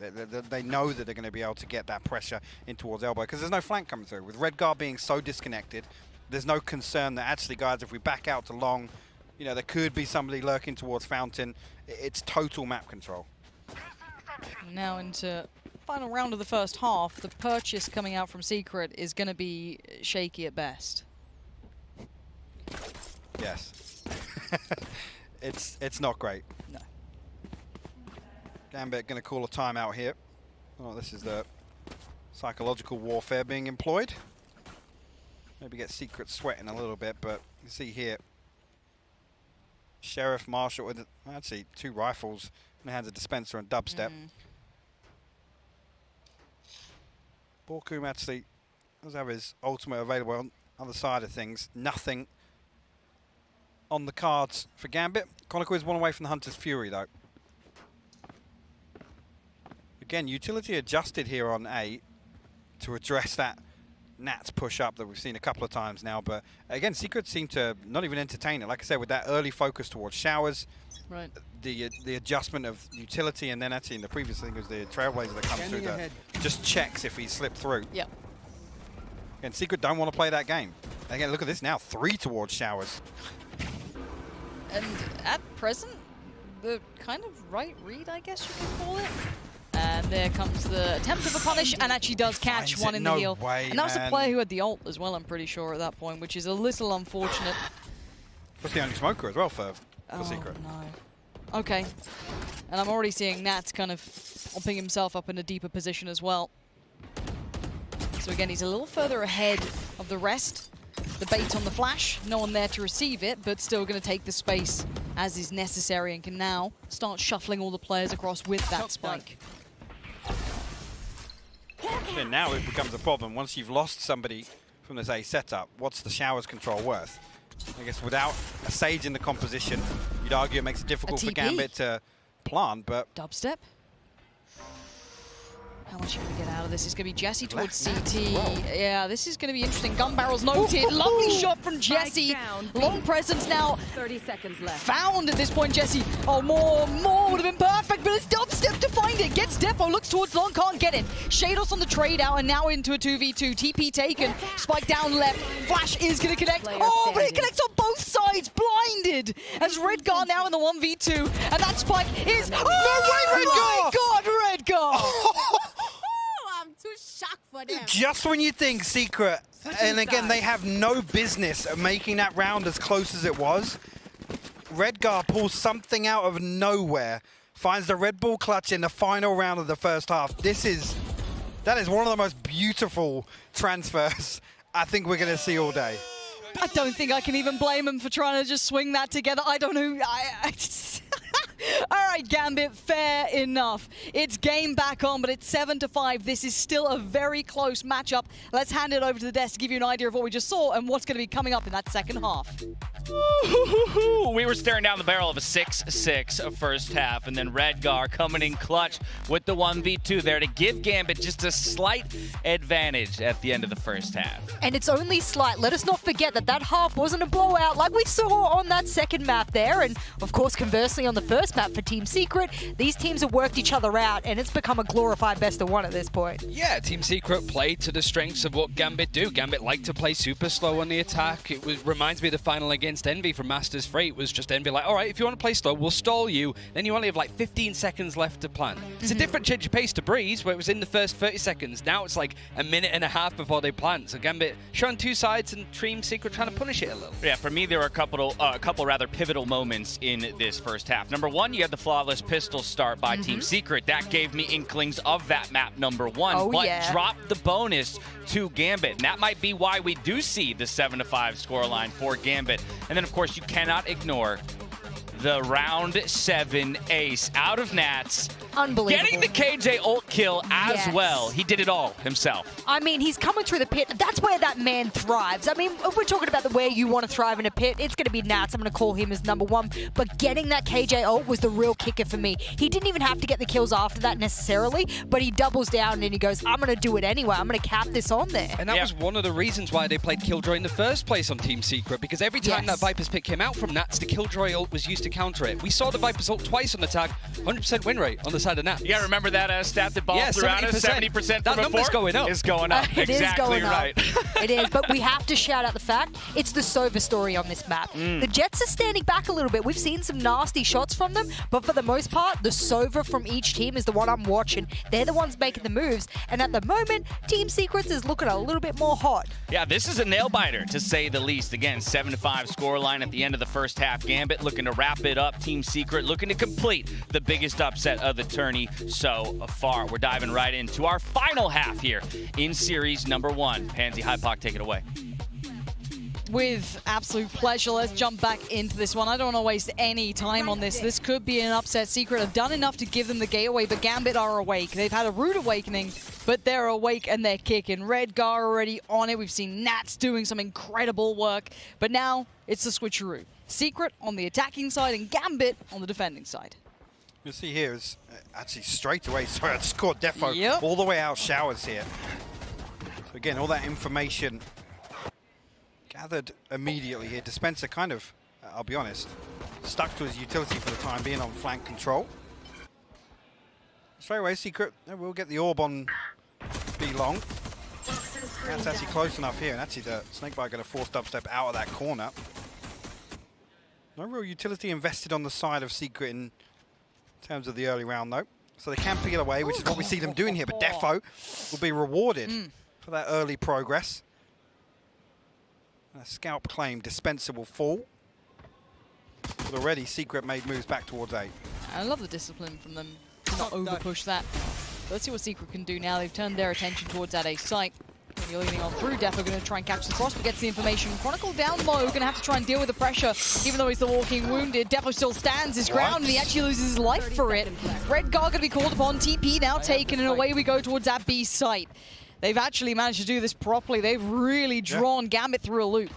They know that they're going to be able to get that pressure in towards elbow because there's no flank coming through. With Redgar being so disconnected, there's no concern that actually, guys, if we back out to long, you know, there could be somebody lurking towards Fountain. It's total map control. Now into final round of the first half. The purchase coming out from Secret is going to be shaky at best. Yes. It's not great. No. Gambit going to call a timeout here. Oh, this is the psychological warfare being employed. Maybe get Secret sweating a little bit, but you see here, Sheriff Marshall with actually 2 rifles in the hands of Dispenser and Dubstep. Borkum actually does have his ultimate available on the other side of things. Nothing on the cards for Gambit. Chronicle is 1 away from the Hunter's Fury, though. Again, utility adjusted here on A to address that Nats push up that we've seen a couple of times now. But again, Secret seem to not even entertain it. Like I said, with that early focus towards showers, right. The adjustment of utility, and then actually in the previous thing was the Trailblazer that comes through that just checks if he slipped through. Yep. And Secret don't want to play that game. Again, look at this now, 3 towards showers. And at present, the kind of right read, I guess you could call it. And there comes the attempt of a punish, and actually does catch one in the heel. And that was a player who had the ult as well, I'm pretty sure, at that point, which is a little unfortunate. That's the only smoker as well for Secret. No. Okay. And I'm already seeing Nats kind of pumping himself up in a deeper position as well. So again, he's a little further ahead of the rest. The bait on the flash, no one there to receive it, but still going to take the space as is necessary and can now start shuffling all the players across with that spike. And now it becomes a problem. Once you've lost somebody from this A setup, what's the showers control worth? I guess without a Sage in the composition, you'd argue it makes it difficult for Gambit to plant, but... Dubstep. How much are you going to get out of this? It's going to be Jesse towards CT. Yeah, this is going to be interesting. Gun barrels noted. Lovely shot from Jesse. Long presence now. 30 seconds left. Found at this point, Jesse. Oh, more would have been perfect, but it's Dubstep to find it. Gets Defo, looks towards long, can't get it. Shados on the trade out, and now into a 2v2. TP taken. Spike down left. Flash is going to connect. But it connects on both sides. Blinded. As Redgar now in the 1v2. And that spike is... No way, my God, Redgar! I'm too shocked for them. Just when you think Secret, and again, they have no business making that round as close as it was, Redgar pulls something out of nowhere, finds the Red Bull clutch in the final round of the first half. That is one of the most beautiful transfers I think we're going to see all day. I don't think I can even blame him for trying to just swing that together. I don't know. All right, Gambit, fair enough. It's game back on, but it's 7-5. This is still a very close matchup. Let's hand it over to the desk to give you an idea of what we just saw and what's going to be coming up in that second half. We were staring down the barrel of a 6-6 first half, and then Redgar coming in clutch with the 1v2 there to give Gambit just a slight advantage at the end of the first half. And it's only slight. Let us not forget that that half wasn't a blowout like we saw on that second map there. And of course, conversely, on the first first map for Team Secret. These teams have worked each other out, and it's become a glorified best of one at this point. Yeah, Team Secret played to the strengths of what Gambit do. Gambit like to play super slow on the attack. It reminds me of the final against Envy from Masters Freight. It was just Envy like, all right, if you want to play slow, we'll stall you. Then you only have like 15 seconds left to plan. It's a different change of pace to Breeze, where it was in the first 30 seconds. Now it's like a minute and a half before they plant. So Gambit showing two sides and Team Secret trying to punish it a little. Yeah, for me, there were a couple rather pivotal moments in this first half. Number one, you had the flawless pistol start by Team Secret. That gave me inklings of that map number one, but dropped the bonus to Gambit. And that might be why we do see the 7-5 scoreline for Gambit. And then, of course, you cannot ignore the round 7 ace out of Nats. Unbelievable. Getting the KJ ult kill as well. He did it all himself. I mean, he's coming through the pit. That's where that man thrives. I mean, if we're talking about the way you want to thrive in a pit, it's going to be Nats. I'm going to call him as number one. But getting that KJ ult was the real kicker for me. He didn't even have to get the kills after that necessarily, but he doubles down and he goes, I'm going to do it anyway. I'm going to cap this on there. And that was one of the reasons why they played Killjoy in the first place on Team Secret, because every time that Viper's pick came out from Nats, the Killjoy ult was used to counter it. We saw the Viper's ult twice on the tag, 100% win rate on the side of Nats. Yeah, remember that stat that ball threw out us? 70% that from number's before? going up. It's going up. It exactly is going right. up. It is, but we have to shout out the fact it's the Sova story on this map. The Jets are standing back a little bit. We've seen some nasty shots from them, but for the most part, the Sova from each team is the one I'm watching. They're the ones making the moves, and at the moment, Team Secrets is looking a little bit more hot. Yeah, this is a nail-biter, to say the least. Again, 7-5 scoreline at the end of the first half. Gambit looking to wrap it up. Team Secret looking to complete the biggest upset of the tourney so far. We're diving right into our final half here in series number 1. Pansy, Hypoc, take it away. With absolute pleasure, let's jump back into this one. I don't want to waste any time on this. This could be an upset. Secret have done enough to give them the gateway, but Gambit are awake. They've had a rude awakening, but they're awake and they're kicking. Redgar already on it. We've seen Nats doing some incredible work, but now it's the switcheroo. Secret on the attacking side and Gambit on the defending side. You see here is actually straight away, sorry, I scored Defo all the way out showers here. So again, all that information gathered immediately here. Dispenser kind of, I'll be honest, stuck to his utility for the time being on flank control. Straight away, Secret, we'll get the orb on B long. That's actually close enough here, and actually the Snakebite got a forced dubstep out of that corner. No real utility invested on the side of Secret in terms of the early round, though. So they can peel away, which is what we see them doing here. But Defo will be rewarded for that early progress. A scalp claim, Dispenser will fall. But already Secret made moves back towards A. I love the discipline from them to not over-push that. Let's see what Secret can do now. They've turned their attention towards that A site. You're leaning on through. Defo going to try and catch the cross, but gets the information. Chronicle down low, going to have to try and deal with the pressure, even though he's the walking wounded. Defo still stands his ground, and he actually loses his life for it. Redgar going to be called upon. TP now taken, and away we go towards that B site. They've actually managed to do this properly. They've really drawn Gambit through a loop.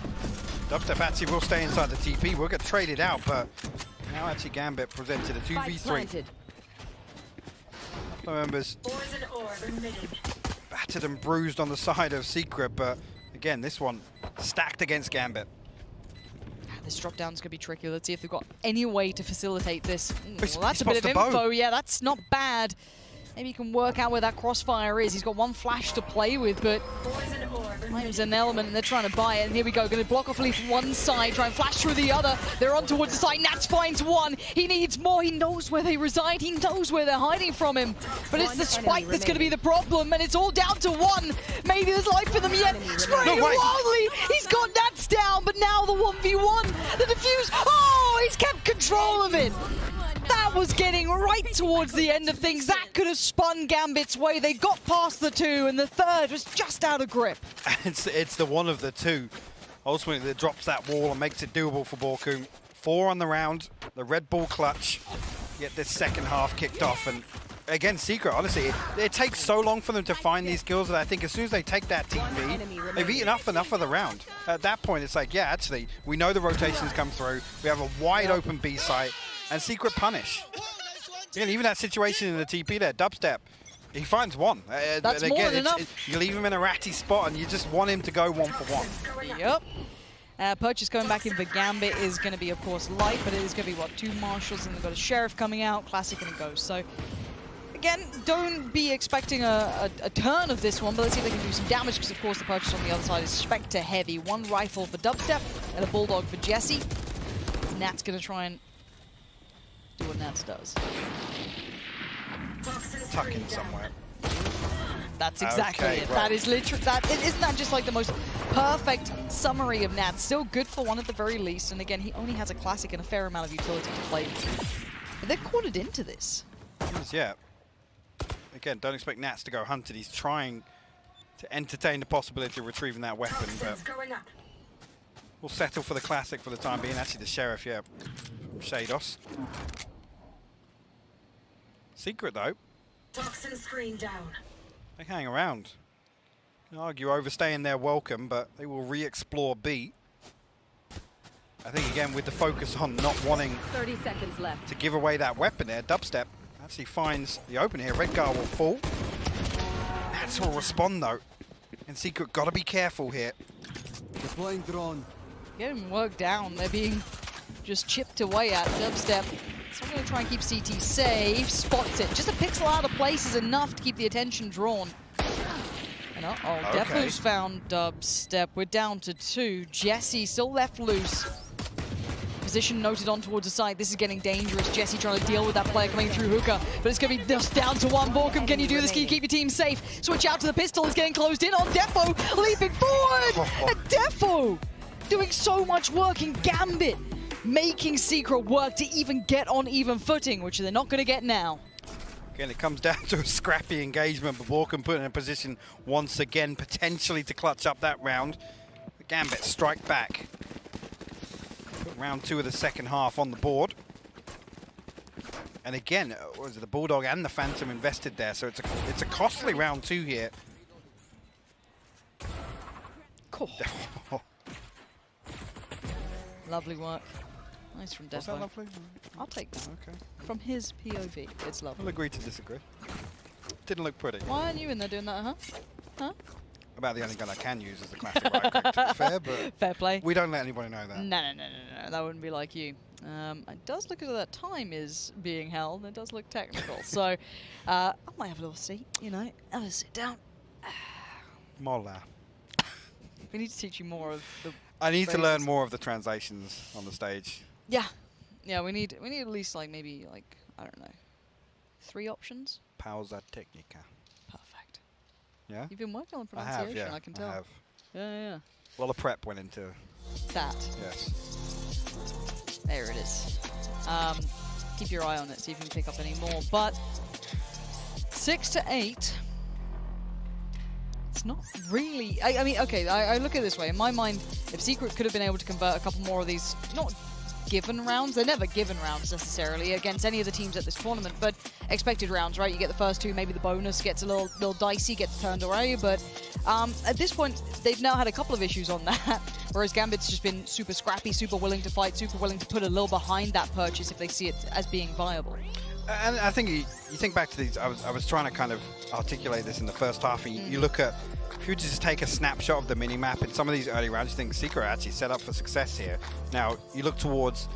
Dubstep actually will stay inside the TP. We'll get traded out, but now actually Gambit presented a 2v3. Members battered and bruised on the side of Secret, but again, this one stacked against Gambit. This drop down's gonna be tricky. Let's see if they've got any way to facilitate this. Well, that's a spots bit of the info. bow. Yeah, that's not bad. Maybe you can work out where that crossfire is. He's got one flash to play with, but there's an element and they're trying to buy it. And here we go, going to block off Leaf one side, try and flash through the other. They're on towards the side. Nats finds one. He needs more. He knows where they reside. He knows where they're hiding from him. But it's the spike that's going to be the problem, and it's all down to one. Maybe there's life for them yet. Spraying wildly. He's got Nats down, but now the 1v1. The defuse. Oh, he's kept control of it. That was getting right towards the end of things. That could have spun Gambit's way. They got past the 2, and the 3rd was just out of grip. It's the one of the 2, ultimately, that drops that wall and makes it doable for Borkum. 4 on the round, the Red Bull clutch, get this second half kicked off. And again, Secret, honestly, it takes so long for them to find these kills that I think as soon as they take that TP, they've eaten up enough of the round. At that point, it's like, yeah, actually, we know the rotations come through. We have a wide open B site. And Secret punish. Again, even that situation in the TP there, Dubstep, he finds one. That's again, more than enough. You leave him in a ratty spot and you just want him to go 1 for 1. Yep. Purchase coming back in for Gambit is going to be, of course, light, but it is going to be, what, 2 Marshals, and they've got a Sheriff coming out, Classic and a Ghost. So, again, don't be expecting a turn of this one, but let's see if they can do some damage, because, of course, the Purchase on the other side is Spectre heavy. 1 rifle for Dubstep and a Bulldog for Jesse. Nat's going to try and do what Nats does. Tuck in somewhere. That's exactly Okay, it. right. That is literally isn't that just like the most perfect summary of Nat? Still good for 1 at the very least, and again, he only has a Classic and a fair amount of utility to play with. But they're quartered into this. Yeah. Again, don't expect Nats to go hunted. He's trying to entertain the possibility of retrieving that weapon, but we'll settle for the Classic for the time being. Actually, the Sheriff, yeah, from Shados. Secret, though. Toxin screen down. They hang around. You can argue overstaying their welcome, but they will re-explore B. I think, again, with the focus on not wanting 30 seconds left. to give away that weapon there, Dubstep actually finds the open here. Redgar will fall. Nats will respond, though. And Secret got to be careful here. Deploying drone. Getting worked down. They're being just chipped away at. Dubstep. So I'm going to try and keep CT safe. Spots it. Just a pixel out of place is enough to keep the attention drawn. And Defo's found Dubstep. We're down to 2. Jesse still left loose. Position noted on towards the side. This is getting dangerous. Jesse trying to deal with that player coming through hookah. But it's going to be just down to 1. Borkum, can you do this? Can you keep your team safe? Switch out to the pistol. It's getting closed in on Defo. Leaping forward. And Defo doing so much work in Gambit. Making Secret work to even get on even footing, which they're not going to get now. Again, it comes down to a scrappy engagement, but Borkum put in a position once again, potentially to clutch up that round. The Gambit strike back. Put round 2 of the second half on the board. And again, was it the Bulldog and the Phantom invested there, so it's a costly round 2 here. Cool. Lovely work. Nice from Defo. Was that lovely? I'll take that. Okay. From his POV, it's lovely. We'll agree to disagree. Didn't look pretty. Why aren't you in there doing that, huh? Huh? About the only gun I can use is the Classic right quick, to be fair, but fair play. We don't let anybody know that. No. That wouldn't be like you. It does look as though that time is being held. It does look technical. So I might have a little seat, you know. Have a sit down. Mola. We need to teach you more of the I need to phrases. learn more of the translations on the stage. Yeah, we need at least like maybe like, I don't know, 3 options. Pausa technica. Perfect. Yeah? You've been working on I pronunciation, have, yeah. I can tell. I have. Yeah. A lot of prep went into That. Yes. There it is. Keep your eye on it, see if you can pick up any more. But 6 to 8. It's not really. I mean, okay. I look at it this way. In my mind, if Secret could have been able to convert a couple more of these, not given rounds. They're never given rounds necessarily against any of the teams at this tournament, but expected rounds, right? You get the first 2, maybe the bonus gets a little dicey, gets turned away, but at this point, they've now had a couple of issues on that, whereas Gambit's just been super scrappy, super willing to fight, super willing to put a little behind that purchase if they see it as being viable. And I think you think back to these, I was trying to kind of articulate this in the first half, and you look at, if you just take a snapshot of the mini-map in some of these early rounds, you think Secret are actually set up for success here. Now, you look towards,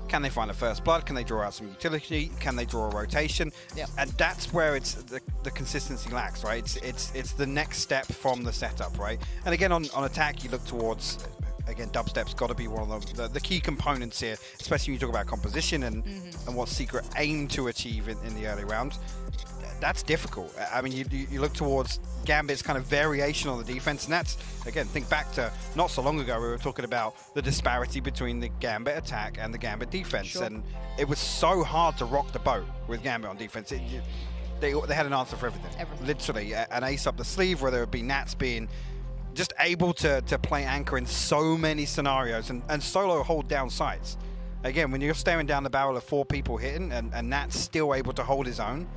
can they find a first blood? Can they draw out some utility? Can they draw a rotation? Yep. And that's where it's the consistency lacks, right? It's the next step from the setup, right? And again, on attack, you look towards, again, Dubstep's got to be one of the key components here, especially when you talk about composition and what Secret aim to achieve in the early rounds. That's difficult. I mean, you look towards Gambit's kind of variation on the defense, and that's, again, think back to not so long ago, we were talking about the disparity between the Gambit attack and the Gambit defense, and it was so hard to rock the boat with Gambit on defense. They had an answer for everything. Literally, an ace up the sleeve, whether it be Nats being just able to play anchor in so many scenarios and solo hold down sites. Again, when you're staring down the barrel of 4 people hitting and Nat's still able to hold his own.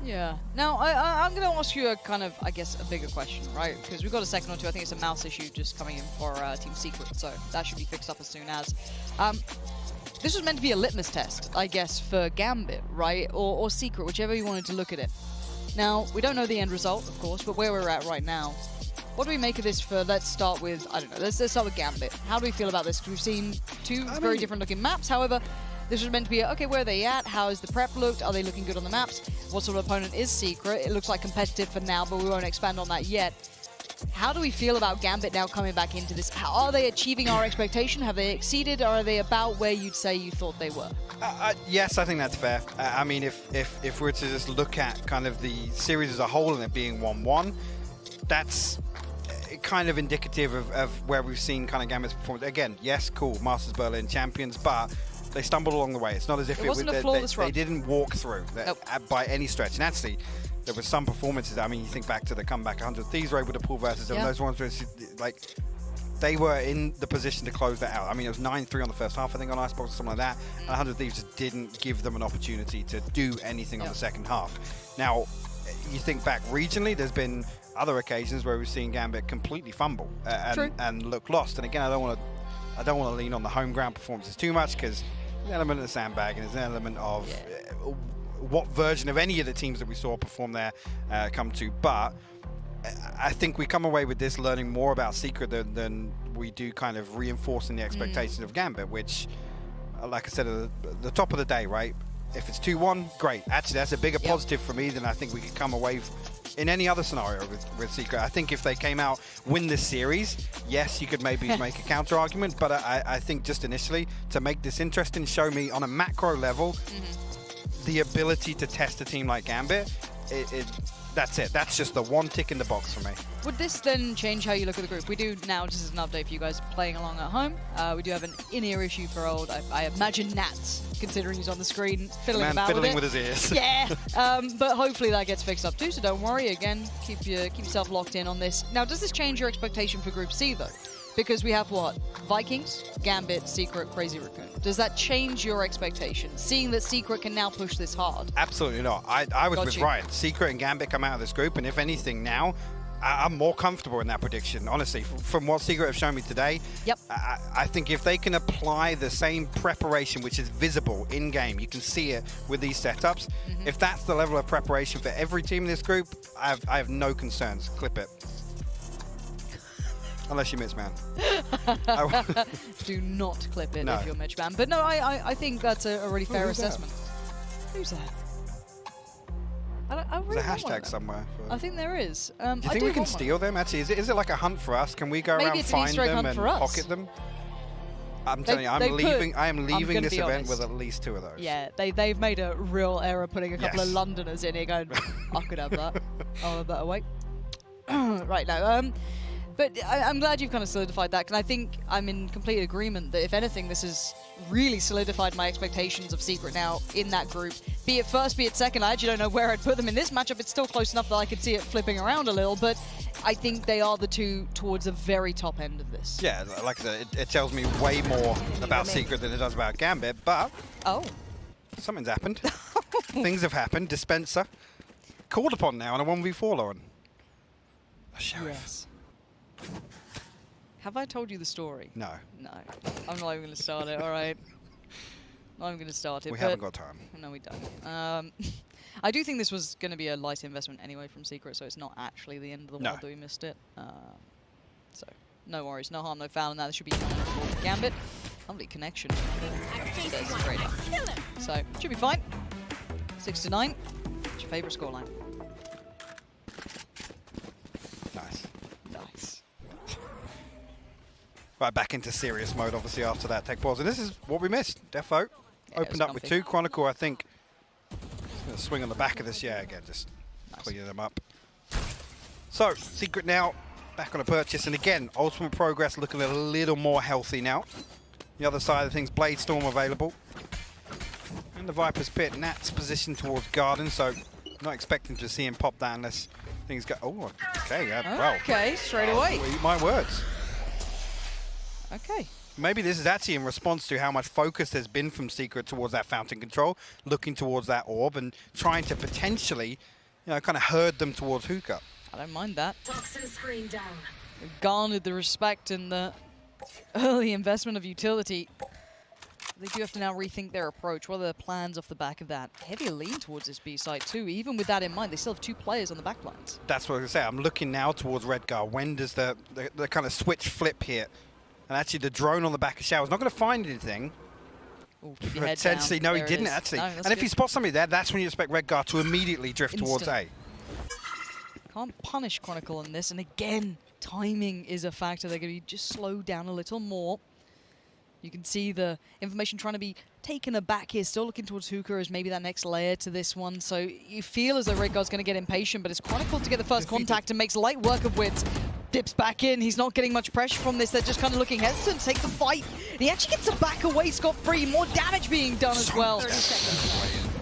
Yeah. Now, I'm going to ask you a kind of, I guess, a bigger question, right? Because we've got a second or two. I think it's a mouse issue just coming in for Team Secret, so that should be fixed up as soon as. This was meant to be a litmus test, I guess, for Gambit, right? Or Secret, whichever you wanted to look at it. Now, we don't know the end result, of course, but where we're at right now, What do we make of this for, let's start with, I don't know, let's start with Gambit. How do we feel about this? We've seen two very different looking maps. However, this was meant to be, okay, where are they at? How has the prep looked? Are they looking good on the maps? What sort of opponent is Secret? It looks like competitive for now, but we won't expand on that yet. How do we feel about Gambit now coming back into this? Are they achieving our expectation? Have they exceeded? Or are they about where you'd say you thought they were? Yes, I think that's fair. I mean, if we're to just look at kind of the series as a whole and it being 1-1, that's kind of indicative of where we've seen kind of Gambit's performance. Again, yes, cool, Masters Berlin champions, but they stumbled along the way. It's not as if they didn't walk through by any stretch. And actually, there were some performances. I mean, you think back to the comeback 100 Thieves were able to pull versus them. Those ones where like they were in the position to close that out. I mean, it was 9-3 on the first half, I think, on Icebox or something like that. And 100 Thieves just didn't give them an opportunity to do anything on the second half. Now, you think back regionally, there's been other occasions where we've seen Gambit completely fumble and look lost. And again, I don't want to lean on the home ground performances too much, because there's an element of the sandbag and there's an element of what version of any of the teams that we saw perform there come to. But I think we come away with this learning more about Secret than we do kind of reinforcing the expectations of Gambit, which, like I said at the top of the day, right? If it's 2-1, great. Actually, that's a bigger positive for me than I think we could come away in any other scenario with Secret. I think if they came out, win this series, yes, you could maybe make a counter argument, but I think just initially, to make this interesting, show me on a macro level the ability to test a team like Gambit. That's it. That's just the one tick in the box for me. Would this then change how you look at the group? We do now, just as an update for you guys playing along at home, we do have an in-ear issue for old, I imagine Nats, considering he's on the screen, fiddling about with his ears. Yeah, but hopefully that gets fixed up too, so don't worry. Again, keep yourself locked in on this. Now, does this change your expectation for Group C, though? Because we have what? Vikings, Gambit, Secret, Crazy Raccoon. Does that change your expectations, seeing that Secret can now push this hard? Absolutely not. I was with Ryan. Secret and Gambit come out of this group, and if anything now, I'm more comfortable in that prediction, honestly. From what Secret have shown me today, I think if they can apply the same preparation, which is visible in-game, you can see it with these setups, if that's the level of preparation for every team in this group, I have no concerns. Clip it. Unless you Mitch Man. Do not clip it if you're Mitch Man. But no, I think that's a really fair assessment. Who's that? I really There's a hashtag somewhere. I think there is. Do you think we can steal them? Actually, is it like a hunt for us? Can we go around, find them, and pocket them? I'm telling you, I am leaving this event with at least 2 of those. Yeah, they've made a real error putting a couple of Londoners in here going, I could have that. I'll have that away. Right now, but I'm glad you've kind of solidified that, because I think I'm in complete agreement that, if anything, this has really solidified my expectations of Secret now in that group. Be it first, be it second, I actually don't know where I'd put them in this matchup. It's still close enough that I could see it flipping around a little, but I think they are the two towards the very top end of this. Yeah, like I said, it tells me way more about Secret than it does about Gambit, but something's happened. Things have happened. Dispenser called upon now on a 1v4, Lauren. A sheriff. Yes. Have I told you the story? No. No. I'm not even going to start it, all right? Not even going to start it. We haven't got time. No, we don't. I do think this was going to be a light investment anyway from Secret, so it's not actually the end of the world that we missed it. So, no worries. No harm, no foul in that. This should be for Gambit. Lovely connection. There's a trade. So, should be fine. 6-9. What's your favourite scoreline? Nice. Nice. Right, back into serious mode, obviously, after that tech pause. And this is what we missed. Defo opened up with 2. Chronicle, I think, going to swing on the back of this. Yeah, again, just cleaning them up. So, Secret now back on a purchase. And again, Ultimate Progress looking a little more healthy now. The other side of things, Blade Storm available. And the Viper's Pit, Nat's positioned towards Garden, so not expecting to see him pop that unless things go... Oh, okay, well. Okay, straight away. Eat my words. Okay. Maybe this is actually in response to how much focus there's been from Secret towards that fountain control, looking towards that orb and trying to potentially, kind of herd them towards Hookah. I don't mind that. Toxin screen down. They've garnered the respect and the early investment of utility. They do have to now rethink their approach. What are their plans off the back of that? Heavy lean towards this B site too. Even with that in mind, they still have 2 players on the back lines. That's what I was going to say. I'm looking now towards Redgar. When does the kind of switch flip here? And actually the drone on the back of Shower's not going to find anything. Ooh, keep your head Potentially, down. no, There he it didn't is. actually. No, And that's if he good. spots somebody there, that's when you expect Redgar to immediately drift towards A. Can't punish Chronicle on this, and again, timing is a factor. They're going to be just slowed down a little more. You can see the information trying to be taken aback here, still looking towards Hookah as maybe that next layer to this one. So you feel as though Redgar's going to get impatient, but it's Chronicle to get the first contact and makes light work of Wits. Dips back in. He's not getting much pressure from this. They're just kind of looking hesitant to take the fight. And he actually gets to back away scot-free. More damage being done as well.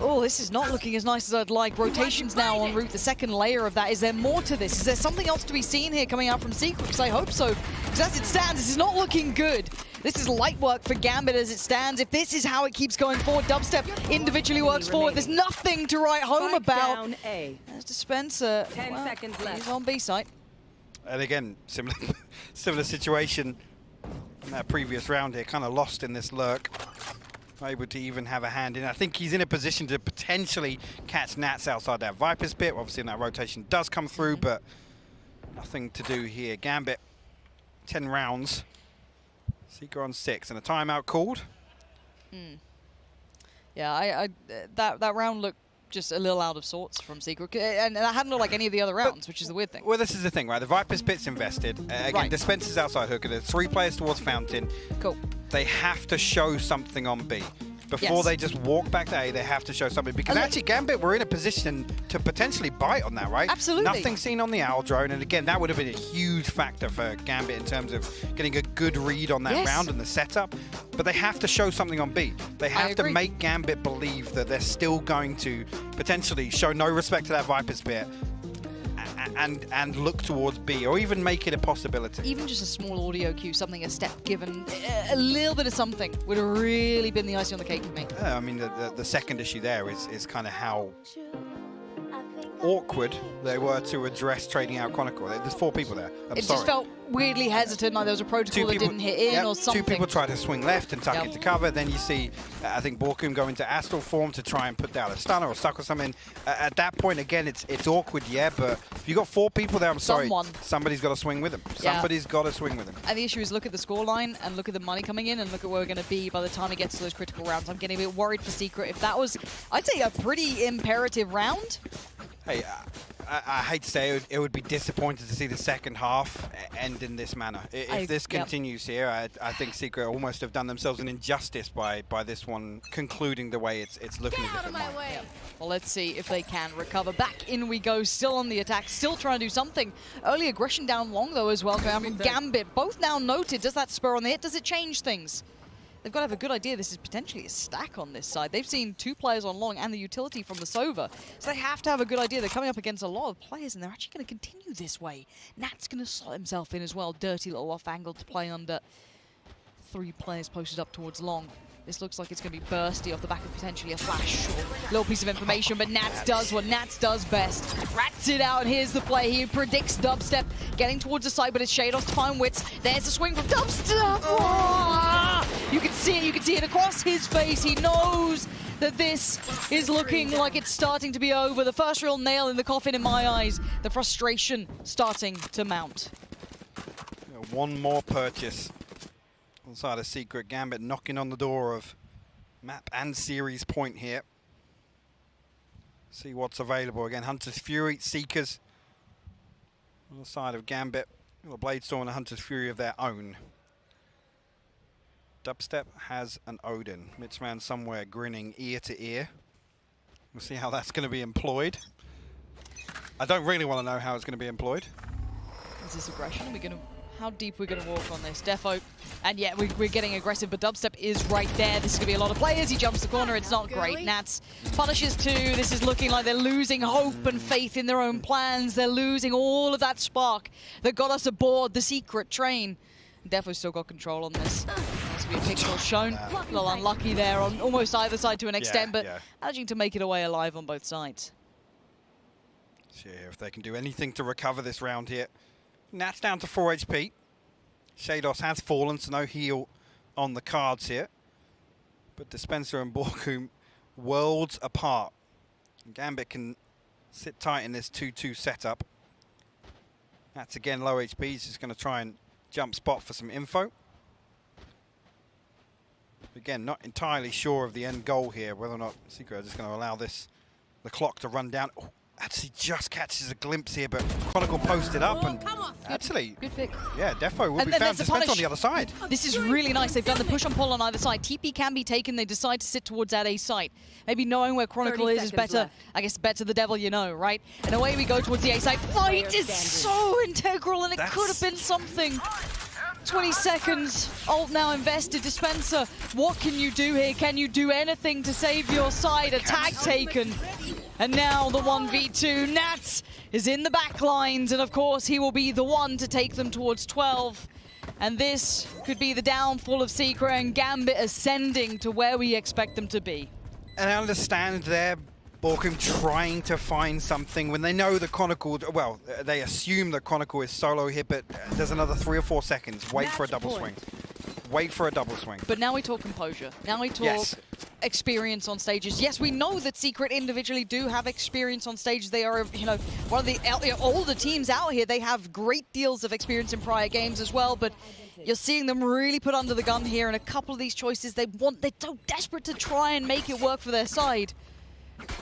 Oh, this is not looking as nice as I'd like. Rotations now en route. The second layer of that. Is there more to this? Is there something else to be seen here coming out from Secret? Because I hope so. Because as it stands, this is not looking good. This is light work for Gambit as it stands. If this is how it keeps going forward, Dubstep individually works forward. There's nothing to write home about. There's Dispenser. 10 seconds left. He's on B site. And again, similar situation in that previous round here, kind of lost in this lurk. Not able to even have a hand in. I think he's in a position to potentially catch Nats outside that Viper's pit. Obviously, that rotation does come through, but nothing to do here. Gambit, 10 rounds. Seeker on 6, and a timeout called. Yeah, that round looked just a little out of sorts from Secret, and that hadn't looked like any of the other rounds, which is the weird thing. Well, this is the thing, right? The Viper's pit's invested. Again, Dispenser's outside Hooker. There's 3 players towards Fountain. Cool. They have to show something on B. Before Yes. they just walk back to A, they have to show something. Because actually, Gambit were in a position to potentially bite on that, right? Absolutely. Nothing seen on the Owl drone. And again, that would have been a huge factor for Gambit in terms of getting a good read on that round and the setup. But they have to show something on B. They have to make Gambit believe that they're still going to potentially show no respect to that Viper's pit and look towards B, or even make it a possibility. Even just a small audio cue, something, a step given, a little bit of something would have really been the icing on the cake for me. I mean, the second issue there is kind of how awkward they were to address trading out Chronicle. There's 4 people there. I'm It sorry. just felt weirdly hesitant, like there was a protocol that didn't hit in or something. 2 people try to swing left and tuck into cover. Then you see, I think, Borkum go into Astral form to try and put down a stunner or suck or something. At that point, again, it's awkward, but if you got 4 people there, I'm sorry, somebody's got to swing with them. Somebody's got to swing with them. And the issue is look at the scoreline and look at the money coming in and look at where we're going to be by the time it gets to those critical rounds. I'm getting a bit worried for Secret. If that was, I'd say, a pretty imperative round. Hey, I hate to say it would be disappointed to see the second half end in this manner. If this continues here, I think Secret almost have done themselves an injustice by this one concluding the way it's looking. Well, let's see if they can recover. Back in we go, still on the attack, still trying to do something. Early aggression down long, though, as well. Gambit, both now noted. Does that spur on the hit? Does it change things? They've got to have a good idea. This is potentially a stack on this side. They've seen 2 players on long and the utility from the Sova. So they have to have a good idea. They're coming up against a lot of players, and they're actually going to continue this way. Nat's going to slot himself in as well. Dirty little off angle to play under. 3 players posted up towards long. This looks like it's going to be bursty off the back of potentially a flash or a little piece of information, but Nats does what Nats does best. Rats it out, and here's the play. He predicts Dubstep getting towards the side, but it's Shadows to find Wits. There's a swing from Dubstep. Oh! You can see it across his face. He knows that this is looking like it's starting to be over. The first real nail in the coffin in my eyes. The frustration starting to mount. One more purchase. On the side of Secret, Gambit knocking on the door of map and series point here. See what's available. Again, Hunter's Fury, Seekers. On the side of Gambit, a Bladestorm and a Hunter's Fury of their own. Dubstep has an Odin. Mitchman somewhere grinning ear to ear. We'll see how that's going to be employed. I don't really want to know how it's going to be employed. Is this aggression? How deep we're going to walk on this? Defo, and yeah, we're getting aggressive, but Dubstep is right there. This is going to be a lot of players. He jumps the corner. It's not great. Nats punishes 2. This is looking like they're losing hope and faith in their own plans. They're losing all of that spark that got us aboard the Secret train. Defo's still got control on this. Has to be a pixel shown. A little unlucky there on almost either side to an extent, but managing to make it away alive on both sides. See if they can do anything to recover this round here. Nat's down to 4 HP. Shados has fallen, so no heal on the cards here. But Dispenser and Borkum worlds apart. Gambit can sit tight in this 2-2 setup. That's again low HP. He's just going to try and jump spot for some info. Again, not entirely sure of the end goal here, whether or not Secret are just going to allow the clock to run down. Oh, actually just catches a glimpse here, but Chronicle posted up and actually, good pick. Yeah, Defo will be found. Dispenser on the other side. This is really nice. They've done the push and pull on either side. TP can be taken. They decide to sit towards that A site. Maybe knowing where Chronicle is better. Left. I guess better the devil you know, right? And away we go towards the A site. Fight is so integral, and it could have been something. 20 seconds. Ult now invested. Dispenser, what can you do here? Can you do anything to save your side? A tag taken. And now the 1v2. Nats is in the back lines, and of course he will be the one to take them towards 12. And this could be the downfall of Secret, and Gambit ascending to where we expect them to be. And I understand there, Borkum trying to find something when they know the Chronicle, well, they assume the Chronicle is solo here, but there's another 3 or 4 seconds. Wait for a double swing. Wait for a double swing. But now we talk composure. Now we talk experience on stages. Yes, we know that Secret individually do have experience on stages. They are, you know, one of the older teams out here. They have great deals of experience in prior games as well, but you're seeing them really put under the gun here, and a couple of these choices they're so desperate to try and make it work for their side.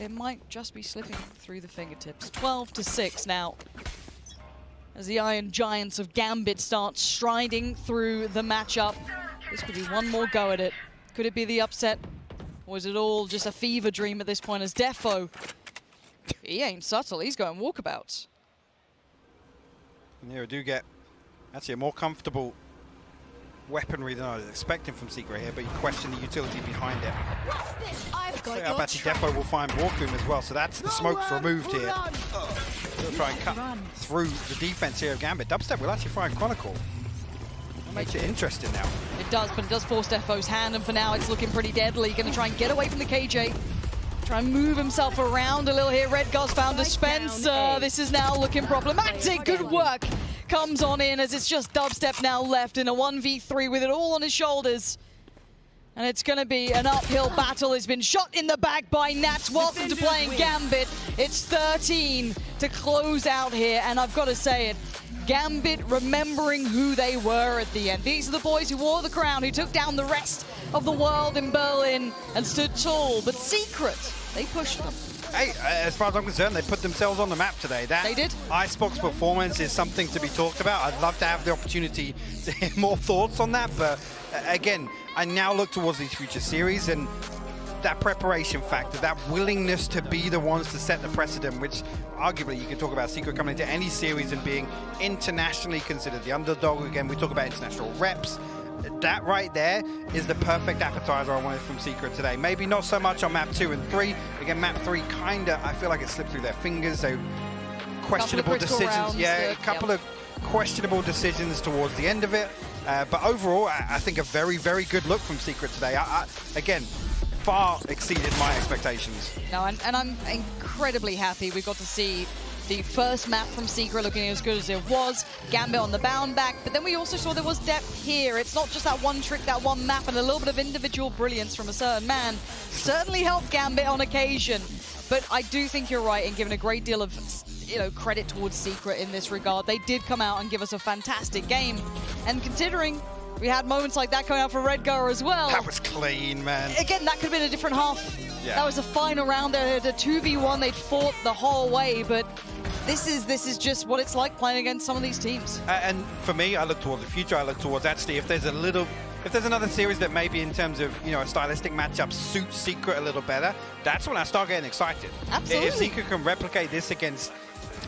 It might just be slipping through the fingertips. 12-6 now, as the Iron Giants of Gambit start striding through the matchup. This could be one more go at it. Could it be the upset? Or is it all just a fever dream at this point, as Defo, he ain't subtle, he's going walkabouts. And here we do get actually a more comfortable weaponry than I was expecting from Secret here, but you question the utility behind it. I've got I bet you Defo will find Borkum as well, so that's the smoke's removed here. They'll try and cut through the defense here of Gambit. Dubstep will actually find Chronicle. That makes it interesting now. It does, but it does force Defo's hand, and for now it's looking pretty deadly. Going to try and get away from the KJ. Try and move himself around a little here. Redgar's found Dispenser. This is now looking problematic. Good work comes on in, as it's just Dubstep now left in a 1v3 with it all on his shoulders. And it's going to be an uphill battle. He's been shot in the back by Nats. Welcome to playing Gambit. It's 13 to close out here, and I've got to say it. Gambit remembering who they were at the end. These are the boys who wore the crown, who took down the rest of the world in Berlin and stood tall. But Secret, they pushed them. Hey, as far as I'm concerned, they put themselves on the map today. They did. Icebox performance is something to be talked about. I'd love to have the opportunity to hear more thoughts on that. But again, I now look towards these future series, and that preparation factor, that willingness to be the ones to set the precedent, which arguably you can talk about Secret coming into any series and being internationally considered the underdog. Again, we talk about international reps. That right there is the perfect appetizer I wanted from Secret today. Maybe not so much on map 2 and 3. Again, map 3 kinda, I feel like it slipped through their fingers. So questionable decisions. Yeah, a couple of questionable decisions towards the end of it. But overall, I think a very, very good look from Secret today. Again, far exceeded my expectations. No, and I'm incredibly happy we got to see the first map from Secret looking as good as it was. Gambit on the bound back, but then we also saw there was depth here. It's not just that one trick, that one map, and a little bit of individual brilliance from a certain man certainly helped Gambit on occasion. But I do think you're right in giving a great deal of, you know, credit towards Secret in this regard. They did come out and give us a fantastic game, and considering we had moments like that coming out for Redgar as well. That was clean, man. Again, that could have been a different half. Yeah. That was a final round there, the 2v1. They'd fought the whole way, but this is just what it's like playing against some of these teams. And for me, I look towards the future. I look towards actually if there's another series that maybe in terms of, you know, a stylistic matchup suits Secret a little better, that's when I start getting excited. Absolutely. If Secret can replicate this against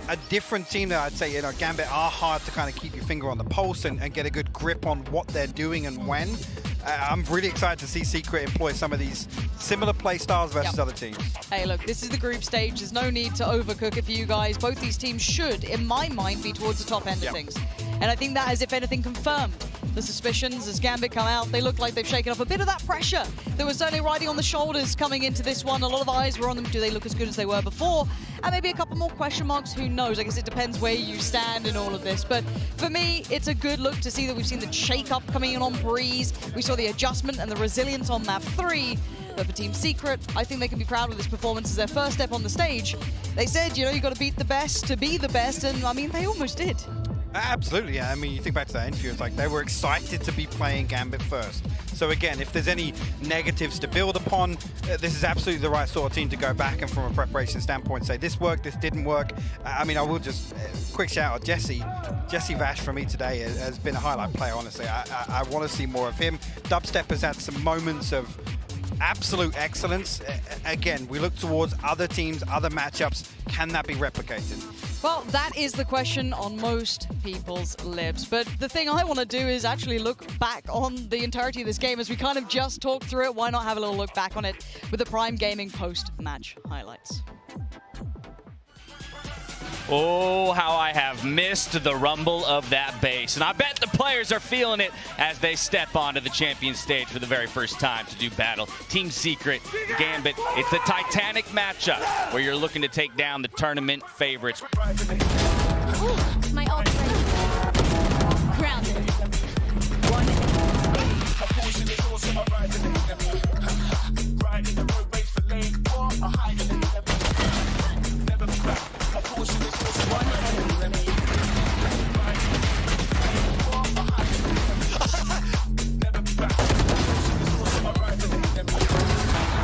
a different team that I'd say, you know, Gambit are hard to kind of keep your finger on the pulse and get a good grip on what they're doing and when. I'm really excited to see Secret employ some of these similar play styles versus other teams. Hey, look, this is the group stage. There's no need to overcook it for you guys. Both these teams should, in my mind, be towards the top end of things. And I think that is, if anything, confirmed the suspicions as Gambit come out. They look like they've shaken off a bit of that pressure that was certainly riding on the shoulders coming into this one. A lot of eyes were on them. Do they look as good as they were before? And maybe a couple more question marks. Who knows? I guess it depends where you stand in all of this. But for me, it's a good look to see that we've seen the shake-up coming in on Breeze. We saw the adjustment and the resilience on map 3. But for Team Secret, I think they can be proud of this performance as their first step on the stage. They said, you know, you got to beat the best to be the best, and I mean, they almost did. Absolutely, yeah. I mean, you think back to that interview, it's like they were excited to be playing Gambit first. So again, if there's any negatives to build upon, this is absolutely the right sort of team to go back and from a preparation standpoint say this worked, this didn't work. I mean, I will just, quick shout out, Jesse Vash for me today has been a highlight player, honestly. I want to see more of him. Dubstep has had some moments of absolute excellence. Again, we look towards other teams, other matchups. Can that be replicated? Well, that is the question on most people's lips. But the thing I want to do is actually look back on the entirety of this game as we kind of just talked through it. Why not have a little look back on it with the Prime Gaming post-match highlights? Oh, how I have missed the rumble of that bass. And I bet the players are feeling it as they step onto the champion stage for the very first time to do battle. Team Secret, Gambit. It's the Titanic matchup where you're looking to take down the tournament favorites. Ooh, my ult is ready. Grounded.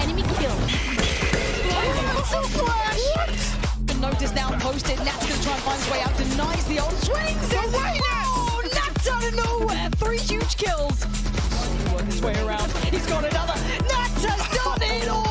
Enemy killed. The note is now posted. Nat's going to try and find his way out. Denies the ult. Swings it. Oh, Nat's out of nowhere. 3 huge kills. Working his way around. He's got another. Nats has done it all.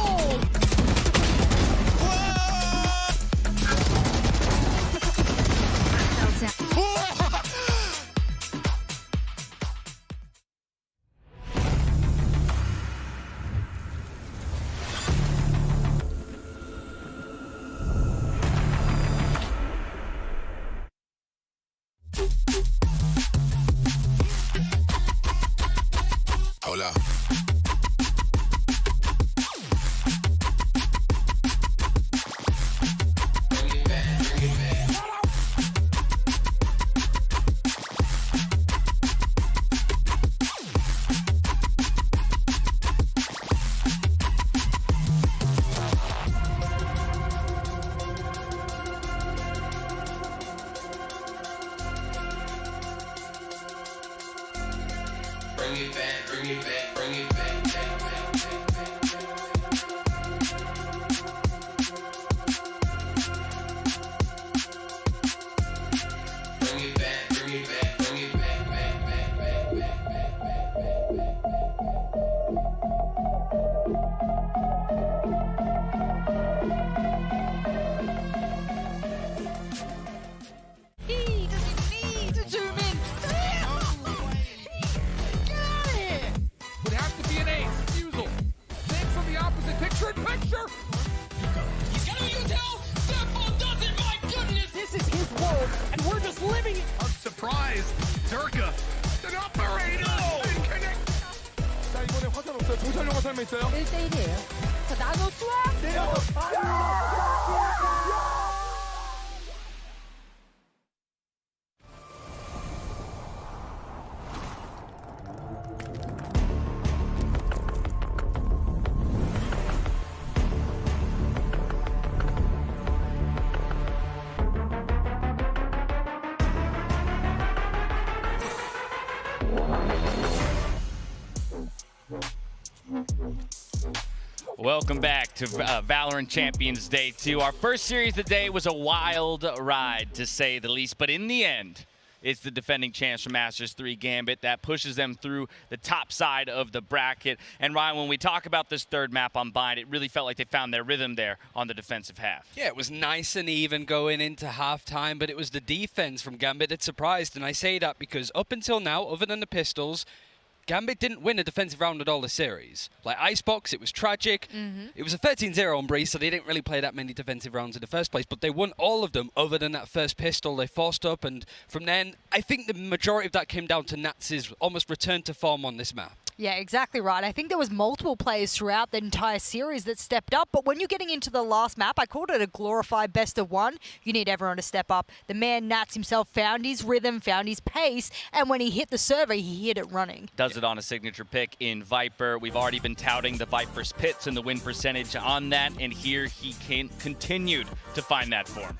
Hola. Bring it back, bring it back, bring it back, back, back, back, back, back. Bring it back, bring it back, bring it back, back, back, back, back, back, back, He doesn't need to zoom in. Would have to be an ace. Refusal. Think from the opposite picture in picture. You gotta use how simple does it, my goodness. This is his world, and we're just living it. I'm surprised. Durka, an operator. Connect. 자, 이번에 화살 없어요. 도살용화 삶아 있어요. 1대1이에요. 자, 나노 투하. Welcome back to VALORANT Champions Day 2. Our first series of the day was a wild ride, to say the least. But in the end, it's the defending champs from Masters 3 Gambit that pushes them through the top side of the bracket. And Ryan, when we talk about this third map on Bind, it really felt like they found their rhythm there on the defensive half. Yeah, it was nice and even going into halftime, but it was the defense from Gambit that surprised. And I say that because up until now, other than the pistols, Gambit didn't win a defensive round at all this series. Like Icebox, it was tragic. It was a 13-0 on Breeze, so they didn't really play that many defensive rounds in the first place, but they won all of them other than that first pistol they forced up, and from then, I think the majority of that came down to Nats's almost return to form on this map. Yeah, exactly right. I think there was multiple players throughout the entire series that stepped up, but when you're getting into the last map, I called it a glorified best of one. You need everyone to step up. The man Nats himself found his rhythm, found his pace, and when he hit the server, he hit it running. Does it on a signature pick in Viper. We've already been touting the Viper's pits and the win percentage on that, and here he continued to find that form.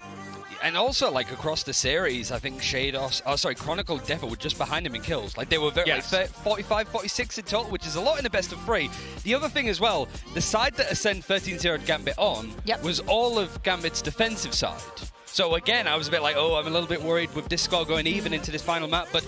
And also, like, across the series, I think Chronicle Defo were just behind him in kills. Like, they were very, like, 45, 46 in total, which is a lot in the best of 3. The other thing as well, the side that Ascend 13-0'd Gambit on was all of Gambit's defensive side. So again, I was a bit like, oh, I'm a little bit worried with this score going even into this final map, but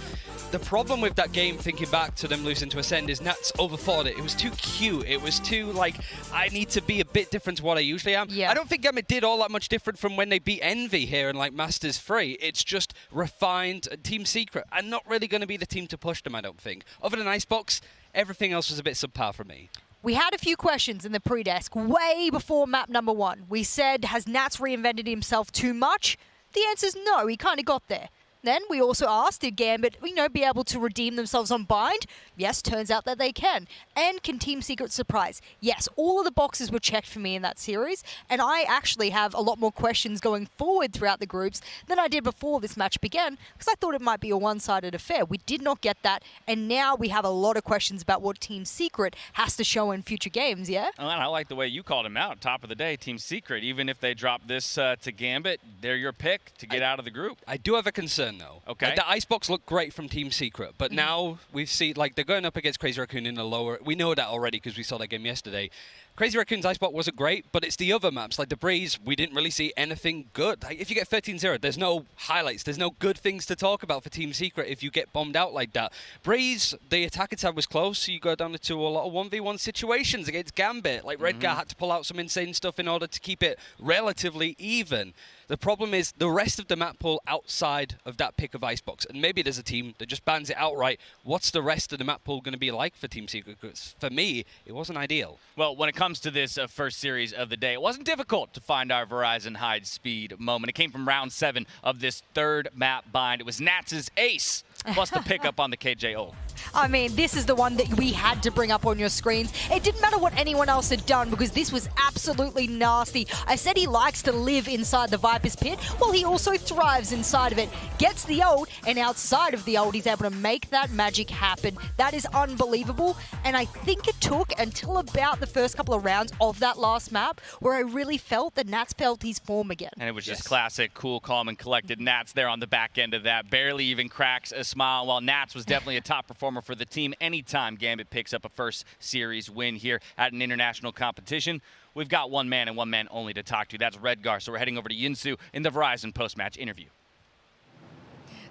the problem with that game, thinking back to them losing to Ascend, is Nats overthought it. It was too cute. It was too, like, I need to be a bit different to what I usually am. I don't think Gambit did all that much different from when they beat Envy here in, like, Masters 3. It's just refined Team Secret, and not really going to be the team to push them, I don't think. Other than Icebox, everything else was a bit subpar for me. We had a few questions in the pre-desk way before map number 1. We said, has Nats reinvented himself too much? The answer is no, he kind of got there. Then we also asked, did Gambit, be able to redeem themselves on Bind? Yes, turns out that they can. And can Team Secret surprise? Yes, all of the boxes were checked for me in that series, and I actually have a lot more questions going forward throughout the groups than I did before this match began, because I thought it might be a one-sided affair. We did not get that, and now we have a lot of questions about what Team Secret has to show in future games, yeah? Oh, and I like the way you called him out. Top of the day, Team Secret. Even if they drop this to Gambit, they're your pick to get out of the group. I do have a concern, though. Okay. Like, the Icebox looked great from Team Secret, but now we've seen, like, they're going up against Crazy Raccoon in the lower. We know that already because we saw that game yesterday. Crazy Raccoon's Icebox wasn't great, but it's the other maps, like the Breeze, we didn't really see anything good. Like, if you get 13-0, there's no highlights, there's no good things to talk about for Team Secret if you get bombed out like that. Breeze, the attacking side was close, so you go down to a lot of 1v1 situations against Gambit. Like, Redgar had to pull out some insane stuff in order to keep it relatively even. The problem is the rest of the map pool outside of that pick of Icebox. And maybe there's a team that just bans it outright. What's the rest of the map pool going to be like for Team Secret? Because for me, it wasn't ideal. Well, when it comes to this first series of the day, it wasn't difficult to find our Verizon high speed moment. It came from round 7 of this third map bind. It was Nats' ace, plus the pickup on the KJO. I mean, this is the one that we had to bring up on your screens. It didn't matter what anyone else had done because this was absolutely nasty. I said he likes to live inside the Viper's pit. Well, he also thrives inside of it. Gets the ult, and outside of the ult, he's able to make that magic happen. That is unbelievable. And I think it took until about the first couple of rounds of that last map where I really felt that Nats felt his form again. And it was just classic, cool, calm, and collected Nats there on the back end of that. Barely even cracks a smile, while Nats was definitely a top performer for the team anytime Gambit picks up a first series win here at an international competition. We've got one man and one man only to talk to. That's Redgar. So we're heading over to Yinsu in the Verizon post-match interview.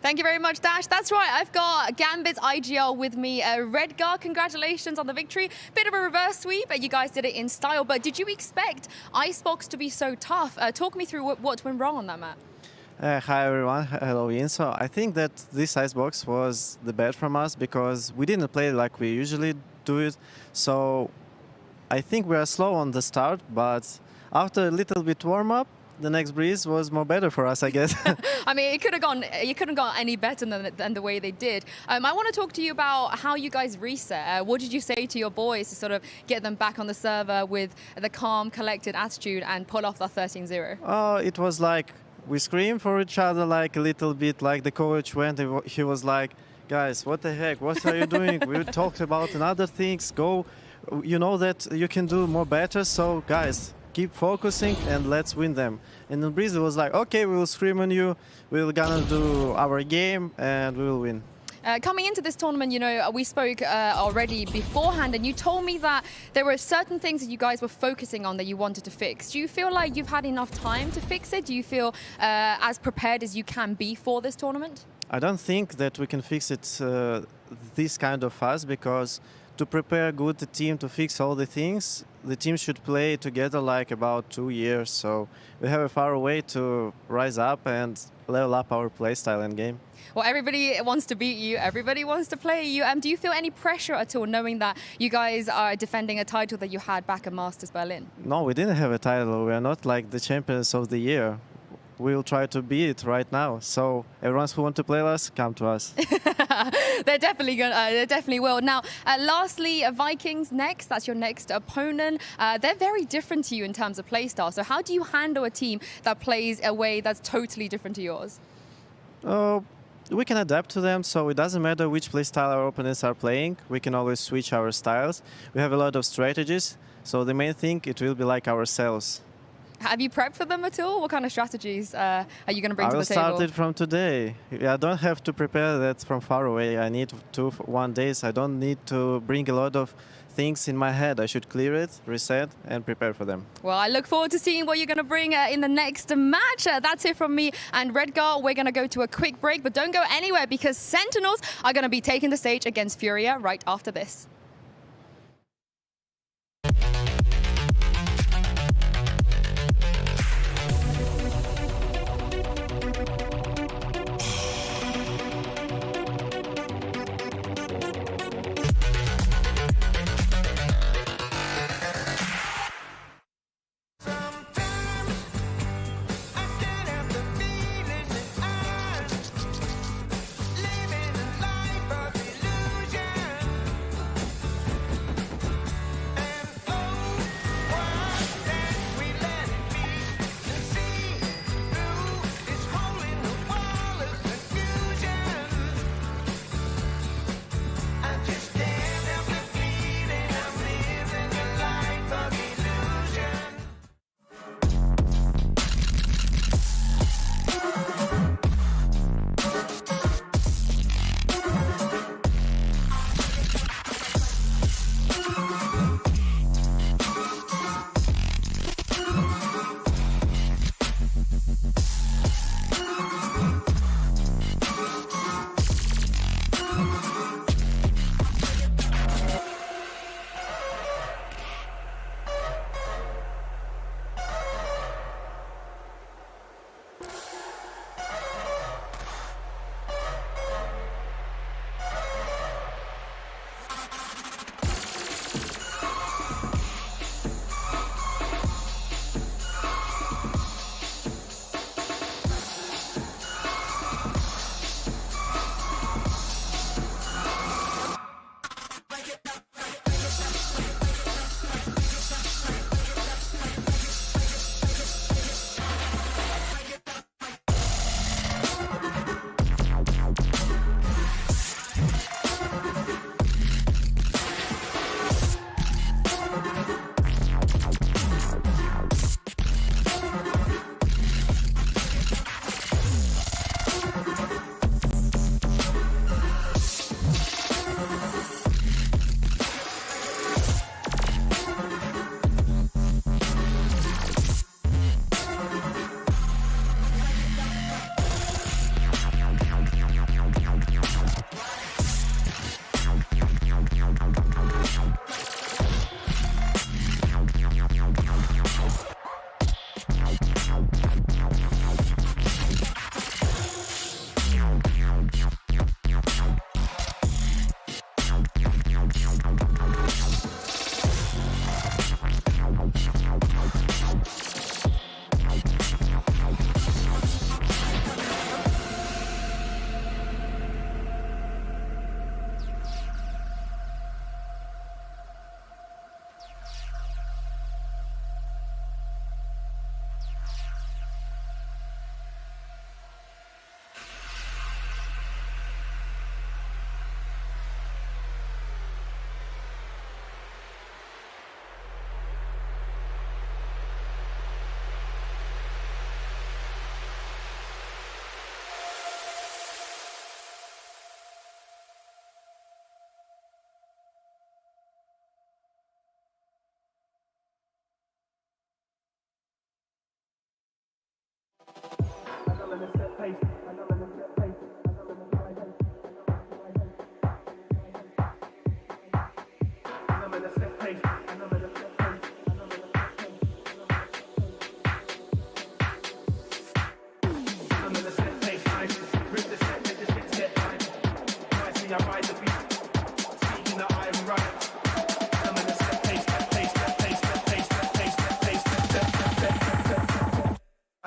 Thank you very much, Dash. That's right, I've got Gambit's IGL with me. Redgar, congratulations on the victory. Bit of a reverse sweep, you guys did it in style, but did you expect Icebox to be so tough? Talk me through what went wrong on that map. Hi everyone, hello Ian. So I think that this Icebox was the bad from us because we didn't play like we usually do it. So I think we are slow on the start, but after a little bit warm up, the next Breeze was more better for us, I guess. I mean, it couldn't gone any better than the way they did. I want to talk to you about how you guys reset. What did you say to your boys to sort of get them back on the server with the calm, collected attitude and pull off that 13-0? It was like we screamed for each other like a little bit, like the coach went, he was like, guys, what the heck, what are you doing? We talked about other things, go, you know that you can do more better, so guys, keep focusing and let's win them. And then Breeze was like, okay, we will scream on you, we're gonna do our game and we will win. Coming into this tournament, you know, we spoke already beforehand, and you told me that there were certain things that you guys were focusing on that you wanted to fix. Do you feel like you've had enough time to fix it? Do you feel as prepared as you can be for this tournament? I don't think that we can fix it this kind of fast, because to prepare good the team to fix all the things, the team should play together like about 2 years. So we have a far way to rise up and level up our play style and game. Well, everybody wants to beat you. Everybody wants to play you. Do you feel any pressure at all knowing that you guys are defending a title that you had back at Masters Berlin? No, we didn't have a title. We are not like the champions of the year. We will try to be it right now. So everyone who wants to play us, come to us. They're definitely going. They definitely will. Now, lastly, Vikings next. That's your next opponent. They're very different to you in terms of play style. So how do you handle a team that plays a way that's totally different to yours? We can adapt to them, so it doesn't matter which play style our opponents are playing. We can always switch our styles. We have a lot of strategies, so the main thing, it will be like ourselves. Have you prepped for them at all? What kind of strategies are you going to bring to the table? I will start it from today. I don't have to prepare that from far away. I need 1 day. I don't need to bring a lot of things in my head. I should clear it, reset, and prepare for them. Well, I look forward to seeing what you're going to bring in the next match. That's it from me and Redgar. We're going to go to a quick break, but don't go anywhere because Sentinels are going to be taking the stage against Furia right after this.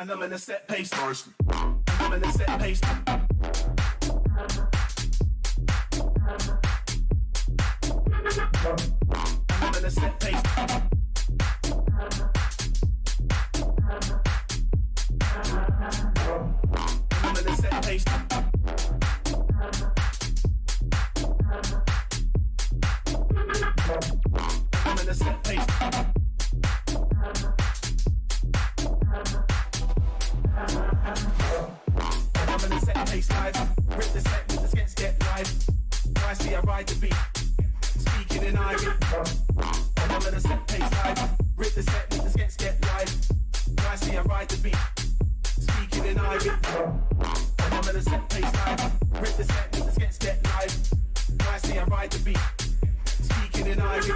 And I'm in a set pace. I'm in a set pace. I'm in a set pace. I'm in a set pace. I'm in a set pace. I'm in a set pace live. Rip the set with the skets get live. I see I ride the beat. Speaking in Ivy. I'm in a set pace live. Rip the set with the skets get live. I see I ride the beat. Speaking in Ivy. I'm in a set pace live. Rip the set with the skets get live. I see I ride the beat. Speaking in Ivy.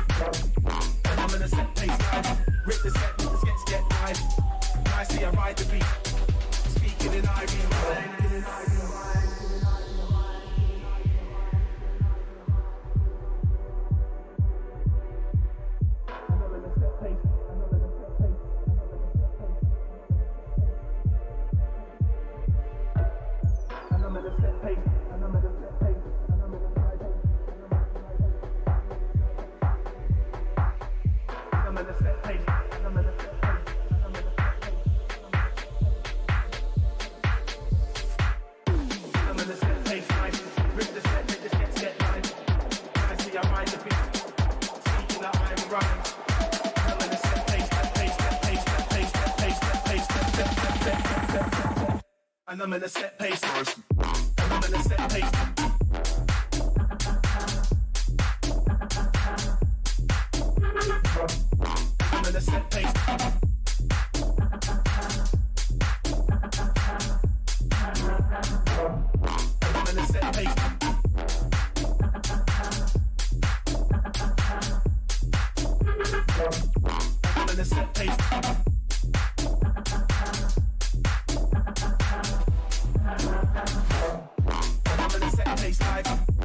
I'm in a set pace live. Rip the set with the skets get live. I see I ride the beat. Speaking in Ivy. And I'm in a set pace. And I'm in a set pace. I'm in a set pace. I'm in a set pace. I'm in a set pace.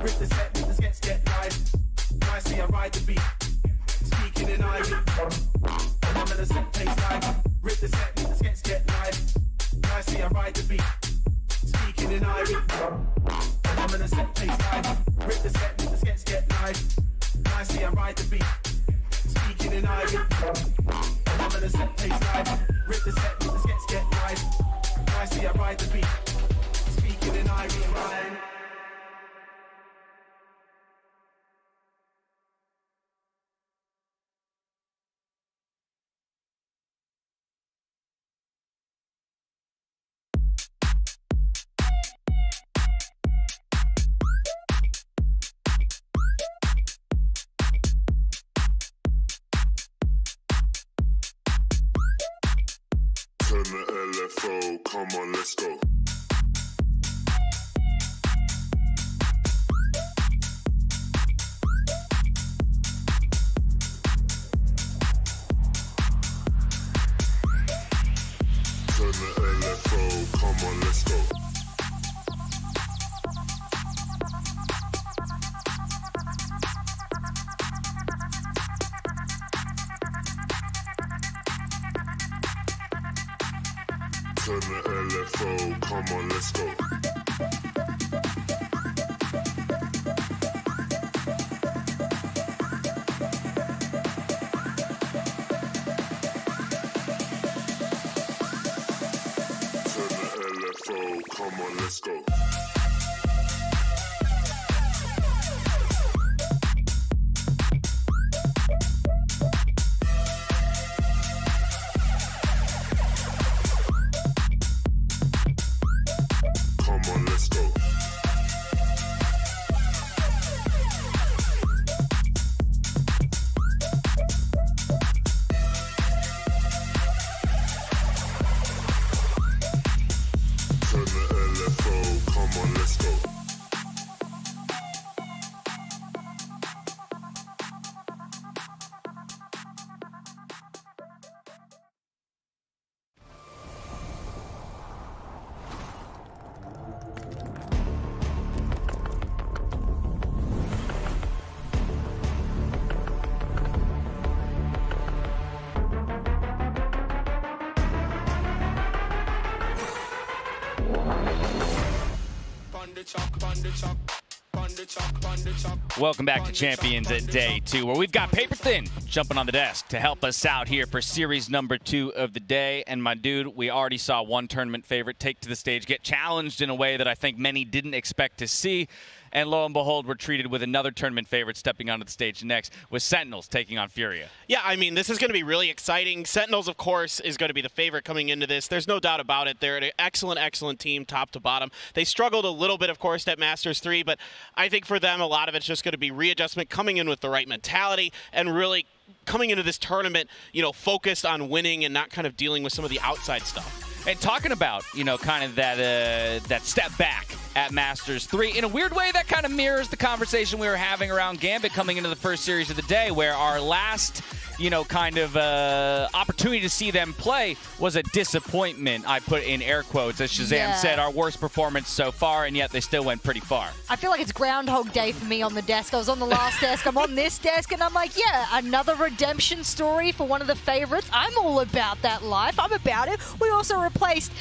Rip the set with the skets get live. I see I ride the beat. Speaking in Ivy. I'm in a set pace live. Rip the set with the skets get live. I see I ride the beat. Speaking in Ivy. I'm in a set pace live. Rip the set with the skets get live. I see I ride the beat. Speaking in Ivy. I'm in a set pace live. Rip the set with the skets get live. I see I ride the beat. Speaking in Ivy. Turn the LFO, come on, let's go. Turn the LFO, come on, let's go. Turn the LFO, come on, let's go. Turn the LFO, come on, let's go. Come Welcome back to Champions at Day 2, where we've got Paper Thin jumping on the desk to help us out here for series number 2 of the day. And my dude, we already saw one tournament favorite take to the stage, get challenged in a way that I think many didn't expect to see. And lo and behold, we're treated with another tournament favorite stepping onto the stage next with Sentinels taking on Furia. Yeah, I mean, this is going to be really exciting. Sentinels, of course, is going to be the favorite coming into this. There's no doubt about it. They're an excellent, excellent team, top to bottom. They struggled a little bit, of course, at Masters 3, but I think for them, a lot of it's just going to be readjustment, coming in with the right mentality, and really coming into this tournament, you know, focused on winning and not kind of dealing with some of the outside stuff. And talking about, you know, kind of that step back at Masters 3, in a weird way that kind of mirrors the conversation we were having around Gambit coming into the first series of the day, where our last, you know, kind of opportunity to see them play was a disappointment, I put in air quotes, as Shazam said, our worst performance so far, and yet they still went pretty far. I feel like it's Groundhog Day for me on the desk. I was on the last desk, I'm on this desk, and I'm like, yeah, another redemption story for one of the favorites. I'm all about that life. I'm about it. We also replaced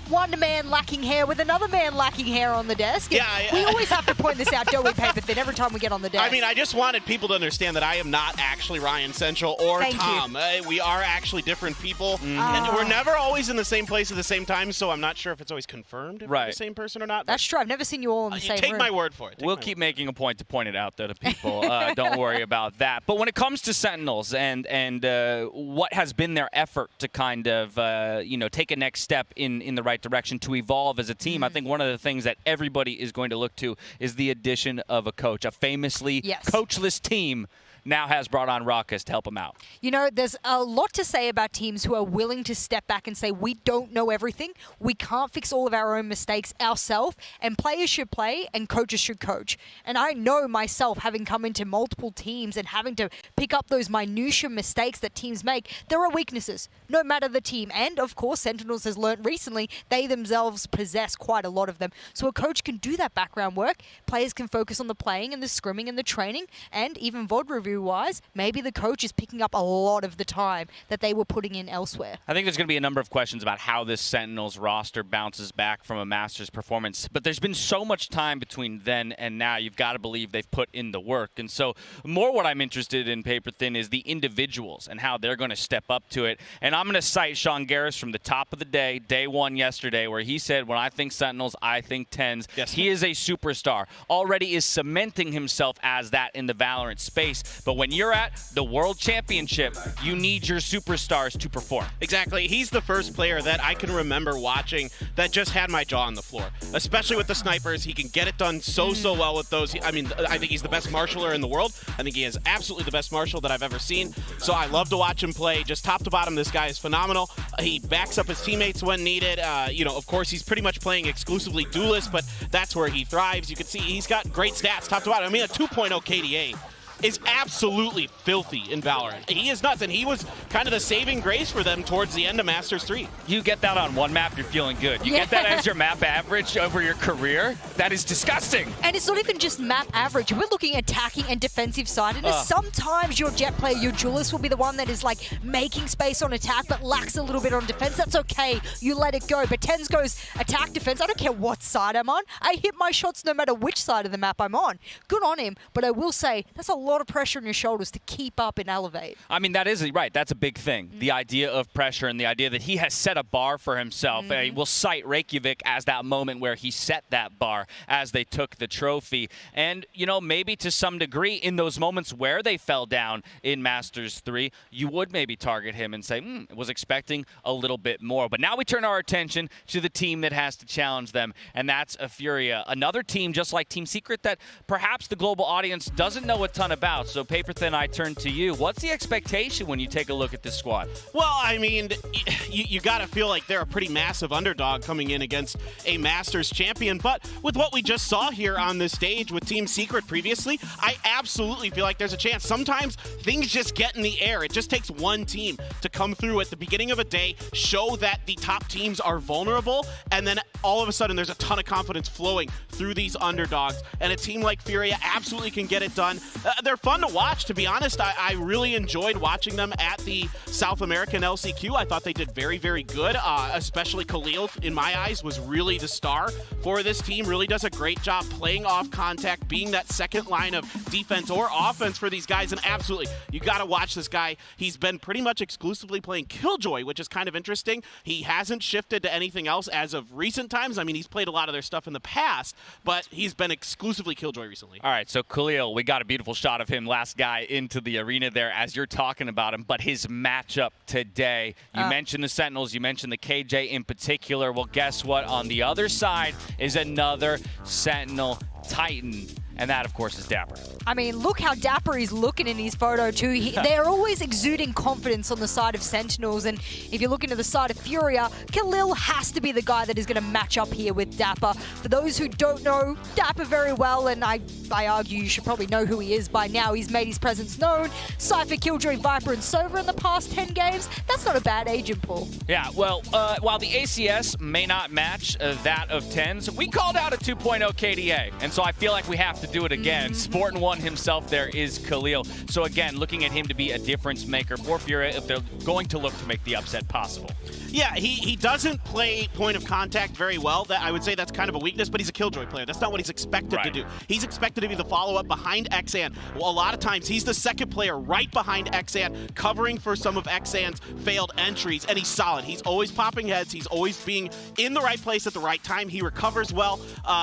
one man lacking hair with another man lacking hair on the desk. Yeah, we always have to point this out, don't we, Paper Thin, every time we get on the desk. I mean, I just wanted people to understand that I am not actually Ryan Central or Thank Tom. We are actually different people. And we're never always in the same place at the same time, so I'm not sure if it's always confirmed if we're the same person or not. That's true. I've never seen you all in the same Take room. my word for it. We'll keep making a point to point it out, though, to people. Don't worry about that. But when it comes to Sentinels and what has been their effort to kind of, you know, take a next step in the right direction to evolve as a team, I think one of the things that everybody is going to look to is the addition of a coach. A famously coachless team now has brought on Raucus to help him out. You know, there's a lot to say about teams who are willing to step back and say, we don't know everything. We can't fix all of our own mistakes ourselves, and players should play and coaches should coach. And I know myself, having come into multiple teams and having to pick up those minutiae mistakes that teams make, there are weaknesses, no matter the team. And of course, Sentinels has learned recently, they themselves possess quite a lot of them. So a coach can do that background work. Players can focus on the playing and the scrimming and the training, and even VOD review-wise, maybe the coach is picking up a lot of the time that they were putting in elsewhere. I think there's going to be a number of questions about how this Sentinels roster bounces back from a Masters performance, but there's been so much time between then and now. You've got to believe they've put in the work. And so more what I'm interested in, Paper Thin, is the individuals and how they're going to step up to it. And I'm going to cite Sean Garris from the top of the day, day one yesterday, where he said, when I think Sentinels, I think Tens. Yes. He is a superstar, already is cementing himself as that in the Valorant space. But when you're at the World Championship, you need your superstars to perform. Exactly. He's the first player that I can remember watching that just had my jaw on the floor, especially with the snipers. He can get it done so well with those. I mean, I think he's the best marshaller in the world. I think he is absolutely the best marshal that I've ever seen. So I love to watch him play. Just top to bottom, this guy is phenomenal. He backs up his teammates when needed. You know, of course, he's pretty much playing exclusively duelist, but that's where he thrives. You can see he's got great stats top to bottom. I mean, a 2.0 KDA is absolutely filthy in Valorant. He is nuts, and he was kind of the saving grace for them towards the end of Masters 3. You get that on one map, you're feeling good. You get that as your map average over your career, that is disgusting. And it's not even just map average. We're looking at attacking and defensive sidedness. Sometimes your jet player, your duelist, will be the one that is like making space on attack but lacks a little bit on defense. That's okay. You let it go. But Tens goes attack, defense. I don't care what side I'm on. I hit my shots no matter which side of the map I'm on. Good on him. But I will say, that's a lot of pressure on your shoulders to keep up and elevate. I mean, that is right. That's a big thing. The idea of pressure and the idea that he has set a bar for himself. We'll cite Reykjavik as that moment where he set that bar as they took the trophy. And, you know, maybe to some degree in those moments where they fell down in Masters 3, you would maybe target him and say, was expecting a little bit more. But now we turn our attention to the team that has to challenge them, and that's a Furia. Another team just like Team Secret that perhaps the global audience doesn't know a ton about. So Paper Thin, I turn to you. What's the expectation when you take a look at this squad? Well, I mean, you got to feel like they're a pretty massive underdog coming in against a Masters champion. But with what we just saw here on this stage with Team Secret previously, I absolutely feel like there's a chance. Sometimes things just get in the air. It just takes one team to come through at the beginning of a day, show that the top teams are vulnerable, and then all of a sudden there's a ton of confidence flowing through these underdogs. And a team like Furia absolutely can get it done. they're fun to watch, to be honest. I really enjoyed watching them at the South American LCQ. I thought they did very, very good, especially Khalil, in my eyes, was really the star for this team. Really does a great job playing off contact, being that second line of defense or offense for these guys. And absolutely, you got to watch this guy. He's been pretty much exclusively playing Killjoy, which is kind of interesting. He hasn't shifted to anything else as of recent times. I mean, he's played a lot of their stuff in the past, but he's been exclusively Killjoy recently. All right, so Khalil, we got a beautiful shot of him, last guy into the arena there as you're talking about him, but his matchup today, you mentioned the Sentinels, you mentioned the KJ in particular. Well, guess what? On the other side is another Sentinel Titan. And that, of course, is Dapper. I mean, look how dapper he's looking in his photo, too. They're always exuding confidence on the side of Sentinels. And if you're looking to the side of Furia, Khalil has to be the guy that is going to match up here with Dapper. For those who don't know Dapper very well, and I argue you should probably know who he is by now. He's made his presence known. Cypher, Killjoy, Viper, and Sova in the past 10 games. That's not a bad agent pool. Yeah, well, while the ACS may not match that of TENS, we called out a 2.0 KDA. And so I feel like we have to do it again. Sportin' One himself there is Khalil. So again, looking at him to be a difference maker for Furia if they're going to look to make the upset possible. Yeah, he doesn't play point of contact very well. That I would say that's kind of a weakness, but he's a Killjoy player. That's not what he's expected to do. He's expected to be the follow-up behind Xan. Well, a lot of times he's the second player right behind Xan, covering for some of Xan's failed entries, and he's solid. He's always popping heads. He's always being in the right place at the right time. He recovers well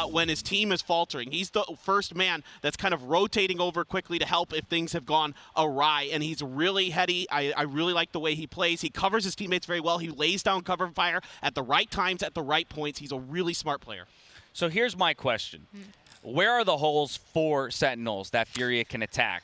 when his team is faltering. He's the first man that's kind of rotating over quickly to help if things have gone awry, and he's really heady. I really like the way he plays. He covers his teammates very well. He lays down cover fire at the right times, at the right points. He's a really smart player. So here's my question. Where are the holes for Sentinels that Furia can attack?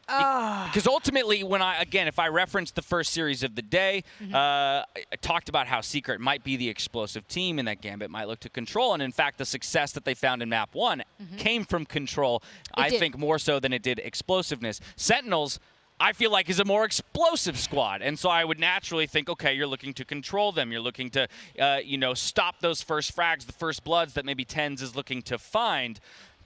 Because ultimately, if I reference the first series of the day, I talked about how Secret might be the explosive team and that Gambit might look to control. And in fact, the success that they found in map 1 came from control, I think more so than it did explosiveness. Sentinels, I feel like, is a more explosive squad. And so I would naturally think, okay, you're looking to control them. You're looking to, stop those first frags, the first bloods that maybe TENS is looking to find.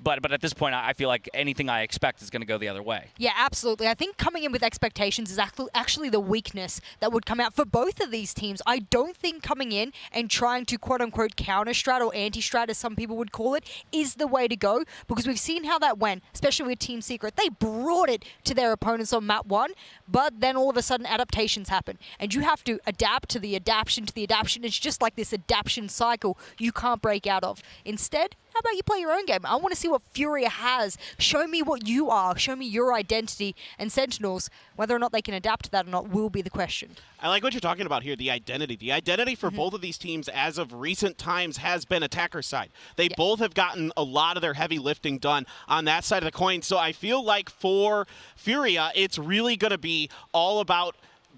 But at this point, I feel like anything I expect is going to go the other way. Yeah, absolutely. I think coming in with expectations is actually the weakness that would come out for both of these teams. I don't think coming in and trying to quote-unquote counter-strat or anti-strat, as some people would call it, is the way to go, because we've seen how that went, especially with Team Secret. They brought it to their opponents on map 1, but then all of a sudden adaptations happen. And you have to adapt to the adaptation to the adaptation. It's just like this adaptation cycle you can't break out of. Instead, how about you play your own game? I want to see what Furia has. Show me what you are. Show me your identity. And Sentinels, whether or not they can adapt to that or not, will be the question. I like what you're talking about here, the identity. The identity for both of these teams as of recent times has been attacker side. They both have gotten a lot of their heavy lifting done on that side of the coin. So I feel like for Furia, it's really going to be all about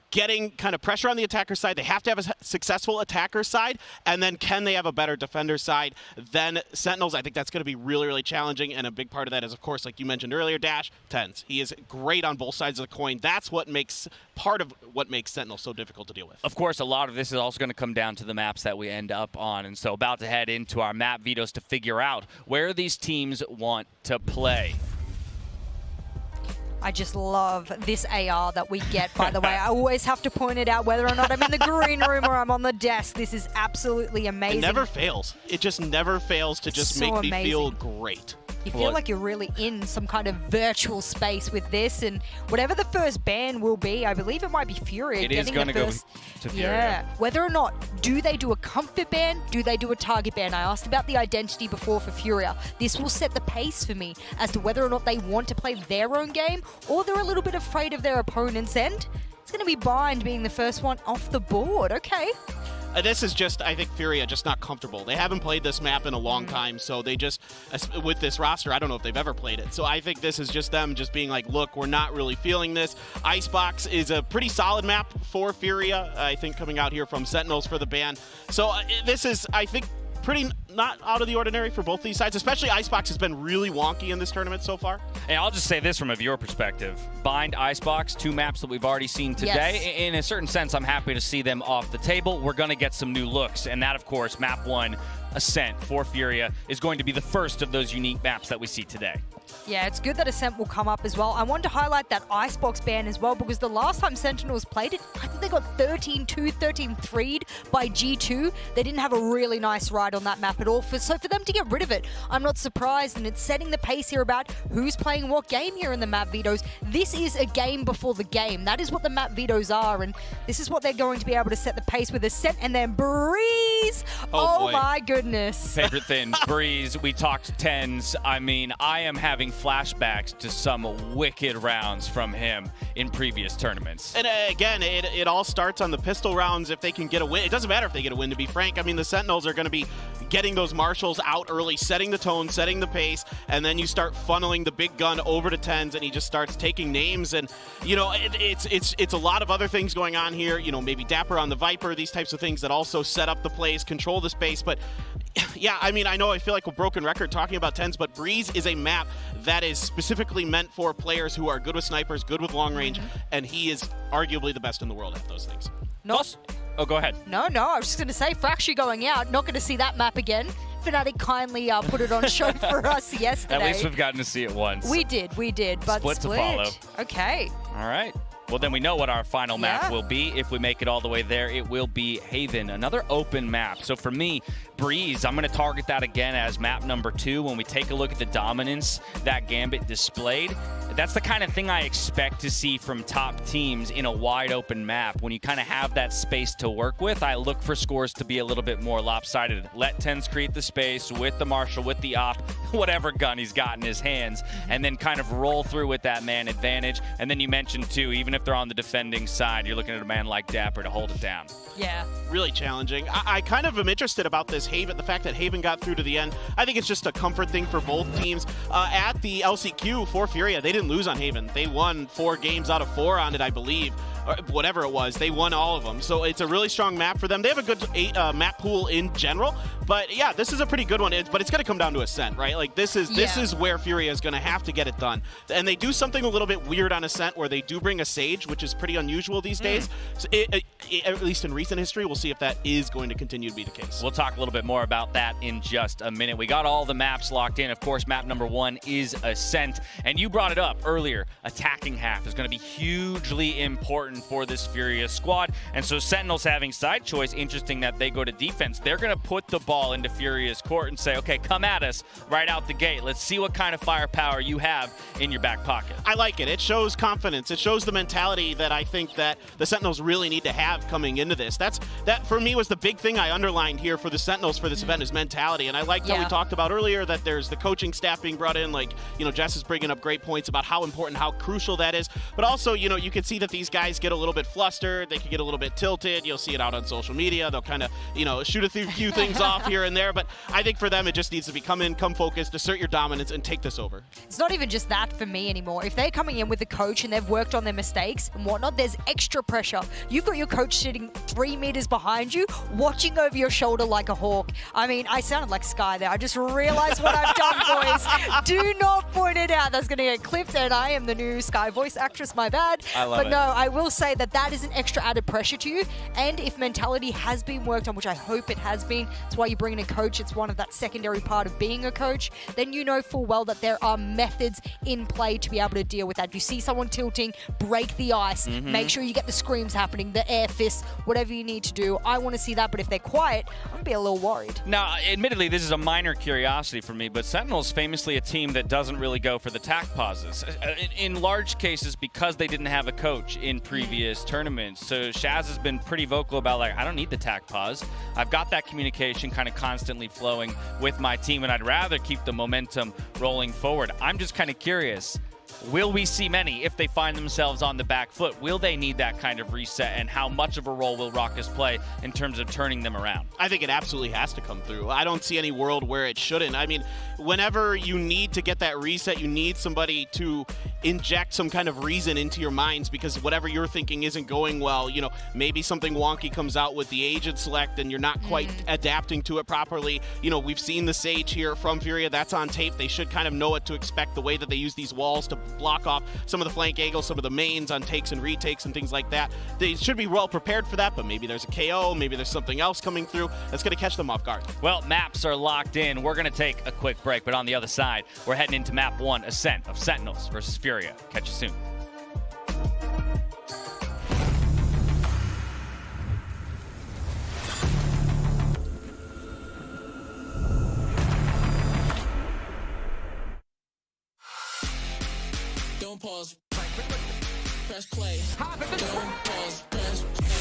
getting kind of pressure on the attacker side. They have to have a successful attacker side, and then can they have a better defender side than Sentinels? I think that's going to be really, really challenging, and a big part of that is, of course, like you mentioned earlier, Dash, TENS. He is great on both sides of the coin. That's what makes part of what makes Sentinels so difficult to deal with. Of course, a lot of this is also going to come down to the maps that we end up on, and so about to head into our map vetoes to figure out where these teams want to play. I just love this AR that we get, by the way. I always have to point it out, whether or not I'm in the green room or I'm on the desk. This is absolutely amazing. It never fails. It just never fails to just make me feel great. You feel like you're really in some kind of virtual space with this, and whatever the first ban will be, I believe it might be Furia. It is going to go to Furia. Yeah. Whether or not, do they do a comfort ban? Do they do a target ban? I asked about the identity before for Furia. This will set the pace for me as to whether or not they want to play their own game, or they're a little bit afraid of their opponent's end. It's going to be Bind being the first one off the board. Okay. This is just, I think, Furia just not comfortable. They haven't played this map in a long time, so they just, with this roster, I don't know if they've ever played it. So I think this is just them just being like, look, we're not really feeling this. Icebox is a pretty solid map for Furia, I think, coming out here from Sentinels for the ban. So this is, I think, pretty not out of the ordinary for both these sides, especially Icebox has been really wonky in this tournament so far. And I'll just say this from a viewer perspective. Bind, Icebox, two maps that we've already seen today. Yes. In a certain sense, I'm happy to see them off the table. We're going to get some new looks, and that, of course, map 1, Ascent for Furia, is going to be the first of those unique maps that we see today. Yeah, it's good that Ascent will come up as well. I wanted to highlight that Icebox ban as well, because the last time Sentinels played it, I think they got 13-2, 13-3'd by G2. They didn't have a really nice ride on that map at all. So for them to get rid of it, I'm not surprised, and it's setting the pace here about who's playing what game here in the map vetoes. This is a game before the game. That is what the map vetoes are, and this is what they're going to be able to set the pace with Ascent and then Breeze. Oh my goodness. Favorite thing, Breeze. We talked 10s. I mean, I am having flashbacks to some wicked rounds from him in previous tournaments. And again, it all starts on the pistol rounds if they can get a win. It doesn't matter if they get a win, to be frank. I mean, the Sentinels are going to be getting those marshals out early, setting the tone, setting the pace, and then you start funneling the big gun over to 10s, and he just starts taking names. And, you know, it's a lot of other things going on here. You know, maybe Dapper on the Viper, these types of things that also set up the plays, control the space. But yeah, I mean, I know I feel like a broken record talking about 10s, but Breeze is a map that is specifically meant for players who are good with snipers, good with long range, and he is arguably the best in the world at those things. Oh, go ahead. No, I was just going to say, Fracture going out, not going to see that map again. Fnatic kindly put it on show for us yesterday. At least we've gotten to see it once. We did, but Split to follow. Okay. All right. Well, then we know what our final map will be. If we make it all the way there, it will be Haven, another open map. So for me, Breeze, I'm going to target that again as map number 2. When we take a look at the dominance that Gambit displayed, that's the kind of thing I expect to see from top teams in a wide open map. When you kind of have that space to work with, I look for scores to be a little bit more lopsided. Let 10s create the space with the Marshal, with the op, whatever gun he's got in his hands, and then kind of roll through with that man advantage. And then you mentioned too, even if they're on the defending side, you're looking at a man like Dapper to hold it down. Yeah. Really challenging. I kind of am interested about this Haven, the fact that Haven got through to the end. I think it's just a comfort thing for both teams. At the LCQ for Furia, they didn't lose on Haven. They won 4 games out of 4 on it, I believe. Or whatever it was, they won all of them. So it's a really strong map for them. They have a good map pool in general, but yeah, this is a pretty good one. But it's going to come down to Ascent, right? Like this is where Furia is going to have to get it done. And they do something a little bit weird on Ascent, where they do bring a Sage, which is pretty unusual these days. So at least in recent history, we'll see if that is going to continue to be the case. We'll talk a little bit more about that in just a minute. We got all the maps locked in. Of course, map number 1 is Ascent, and you brought it up earlier. Attacking half is going to be hugely important for this Furia squad, and so Sentinels having side choice, interesting that they go to defense. They're going to put the ball into Furia's court and say, okay, come at us right out the gate. Let's see what kind of firepower you have in your back pocket. I like it. It shows confidence. It shows the mentality that I think that the Sentinels really need to have coming into this. That for me was the big thing I underlined here for the Sentinels for this event is mentality. And I liked how we talked about earlier that there's the coaching staff being brought in. Like, you know, Jess is bringing up great points about how important, how crucial that is. But also, you know, you can see that these guys get a little bit flustered. They can get a little bit tilted. You'll see it out on social media. They'll kind of, you know, shoot a few things off here and there. But I think for them, it just needs to be come in, come focused, assert your dominance, and take this over. It's not even just that for me anymore. If they're coming in with the coach and they've worked on their mistakes and whatnot, there's extra pressure. You've got your coach sitting 3 meters behind you, watching over your shoulder like a hawk. I mean, I sounded like Sky there. I just realized what I've done, boys. Do not point it out. That's going to get clipped, and I am the new Sky voice actress. My bad. I love it. But no, I will say that is an extra added pressure to you. And if mentality has been worked on, which I hope it has been, it's why you bring in a coach. It's one of that secondary part of being a coach. Then you know full well that there are methods in play to be able to deal with that. If you see someone tilting, break the ice. Make sure you get the screams happening, the air fists, whatever you need to do. I want to see that, but if they're quiet, I'm going to be a little worried. Now, admittedly, this is a minor curiosity for me, but Sentinel's famously a team that doesn't really go for the tack pauses. In large cases, because they didn't have a coach in previous tournaments. So Shaz has been pretty vocal about, like, I don't need the tack pause. I've got that communication kind of constantly flowing with my team, and I'd rather keep the momentum rolling forward. I'm just kind of curious. Will we see many if they find themselves on the back foot? Will they need that kind of reset, and how much of a role will Raucus play in terms of turning them around? I think it absolutely has to come through. I don't see any world where it shouldn't. I mean, whenever you need to get that reset, you need somebody to inject some kind of reason into your minds, because whatever you're thinking isn't going well. You know, maybe something wonky comes out with the agent select and you're not quite adapting to it properly. You know, we've seen the Sage here from Furia. That's on tape. They should kind of know what to expect, the way that they use these walls to block off some of the flank angles, some of the mains on takes and retakes and things like that. They should be well prepared for that, but maybe there's a KO, maybe there's something else coming through that's going to catch them off guard. Well, maps are locked in. We're going to take a quick break, but on the other side, we're heading into map 1, Ascent of Sentinels versus Furia. Catch you soon. Don't pause. Press play. Don't pause. Press play.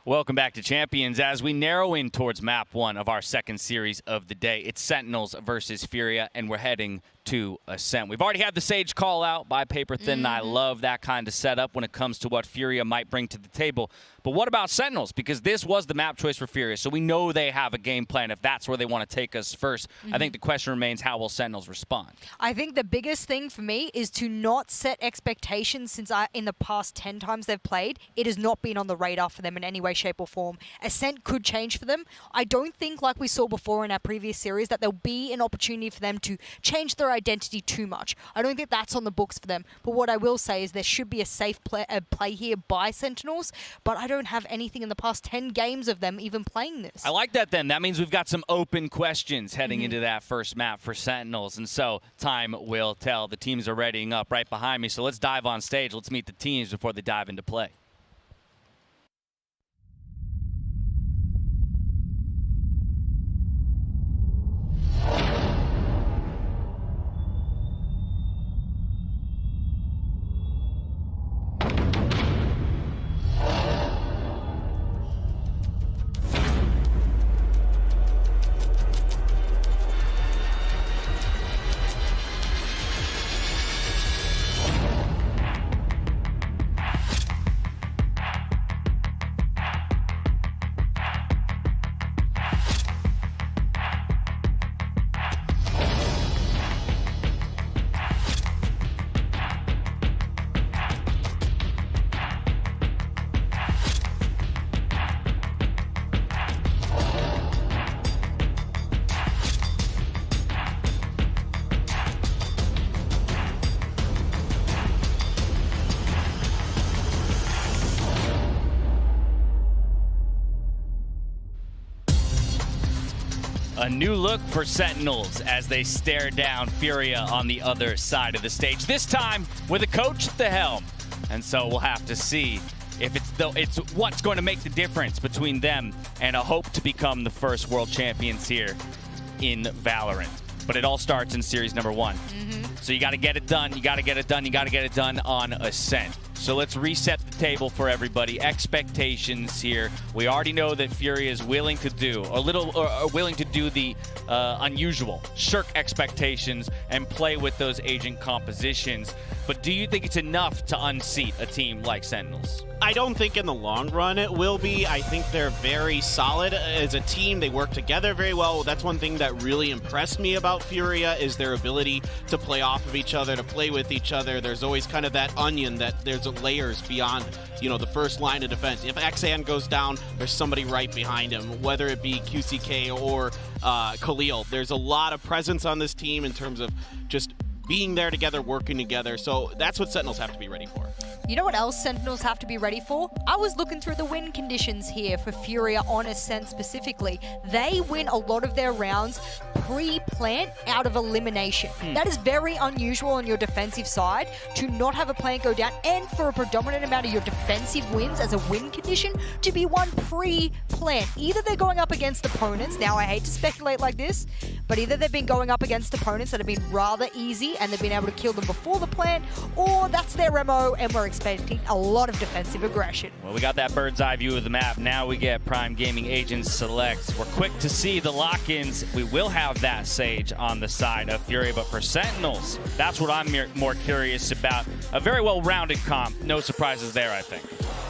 Welcome back to Champions. As we narrow in towards map 1 of our second series of the day, it's Sentinels versus Furia, and we're heading to Ascent. We've already had the Sage call out by Paper Thin, and I love that kind of setup when it comes to what Furia might bring to the table. But what about Sentinels? Because this was the map choice for Furia, so we know they have a game plan if that's where they want to take us first. I think the question remains, how will Sentinels respond? I think the biggest thing for me is to not set expectations, since in the past 10 times they've played, it has not been on the radar for them in any way, way, shape, or form. Ascent could change for them. I don't think, like we saw before in our previous series, that there'll be an opportunity for them to change their identity too much. I don't think that's on the books for them. But what I will say is there should be a safe play here by Sentinels, but I don't have anything in the past 10 games of them even playing this. I like that then. That means we've got some open questions heading into that first map for Sentinels, and so time will tell. The teams are readying up right behind me, so let's dive on stage. Let's meet the teams before they dive into play. A new look for Sentinels as they stare down Furia on the other side of the stage. This time with a coach at the helm. And so we'll have to see if it's what's going to make the difference between them and a hope to become the first world champions here in Valorant. But it all starts in series number 1. So you got to get it done. You got to get it done. You got to get it done on Ascent. So let's reset the table for everybody. Expectations here. We already know that Furia is willing to do willing to do the unusual, shirk expectations and play with those agent compositions. But do you think it's enough to unseat a team like Sentinels? I don't think in the long run it will be. I think they're very solid as a team. They work together very well. That's one thing that really impressed me about Furia is their ability to play off of each other, to play with each other. There's always kind of that onion that there's layers beyond, you know, the first line of defense. If Xan goes down, there's somebody right behind him, whether it be QCK or Khalil. There's a lot of presence on this team in terms of just being there together, working together. So that's what Sentinels have to be ready for. You know what else Sentinels have to be ready for? I was looking through the win conditions here for Furia on Ascent specifically. They win a lot of their rounds pre-plant out of elimination. That is very unusual on your defensive side to not have a plant go down and for a predominant amount of your defensive wins as a win condition to be won pre-plant. Either they're going up against opponents, now I hate to speculate like this, but either they've been going up against opponents that have been rather easy and they've been able to kill them before the plant, or that's their MO and we're expecting a lot of defensive aggression. Well, we got that bird's eye view of the map. Now we get Prime Gaming Agents Select. We're quick to see the lock-ins. We will have that Sage on the side of Fury, but for Sentinels, that's what I'm more curious about. A very well-rounded comp. No surprises there, I think.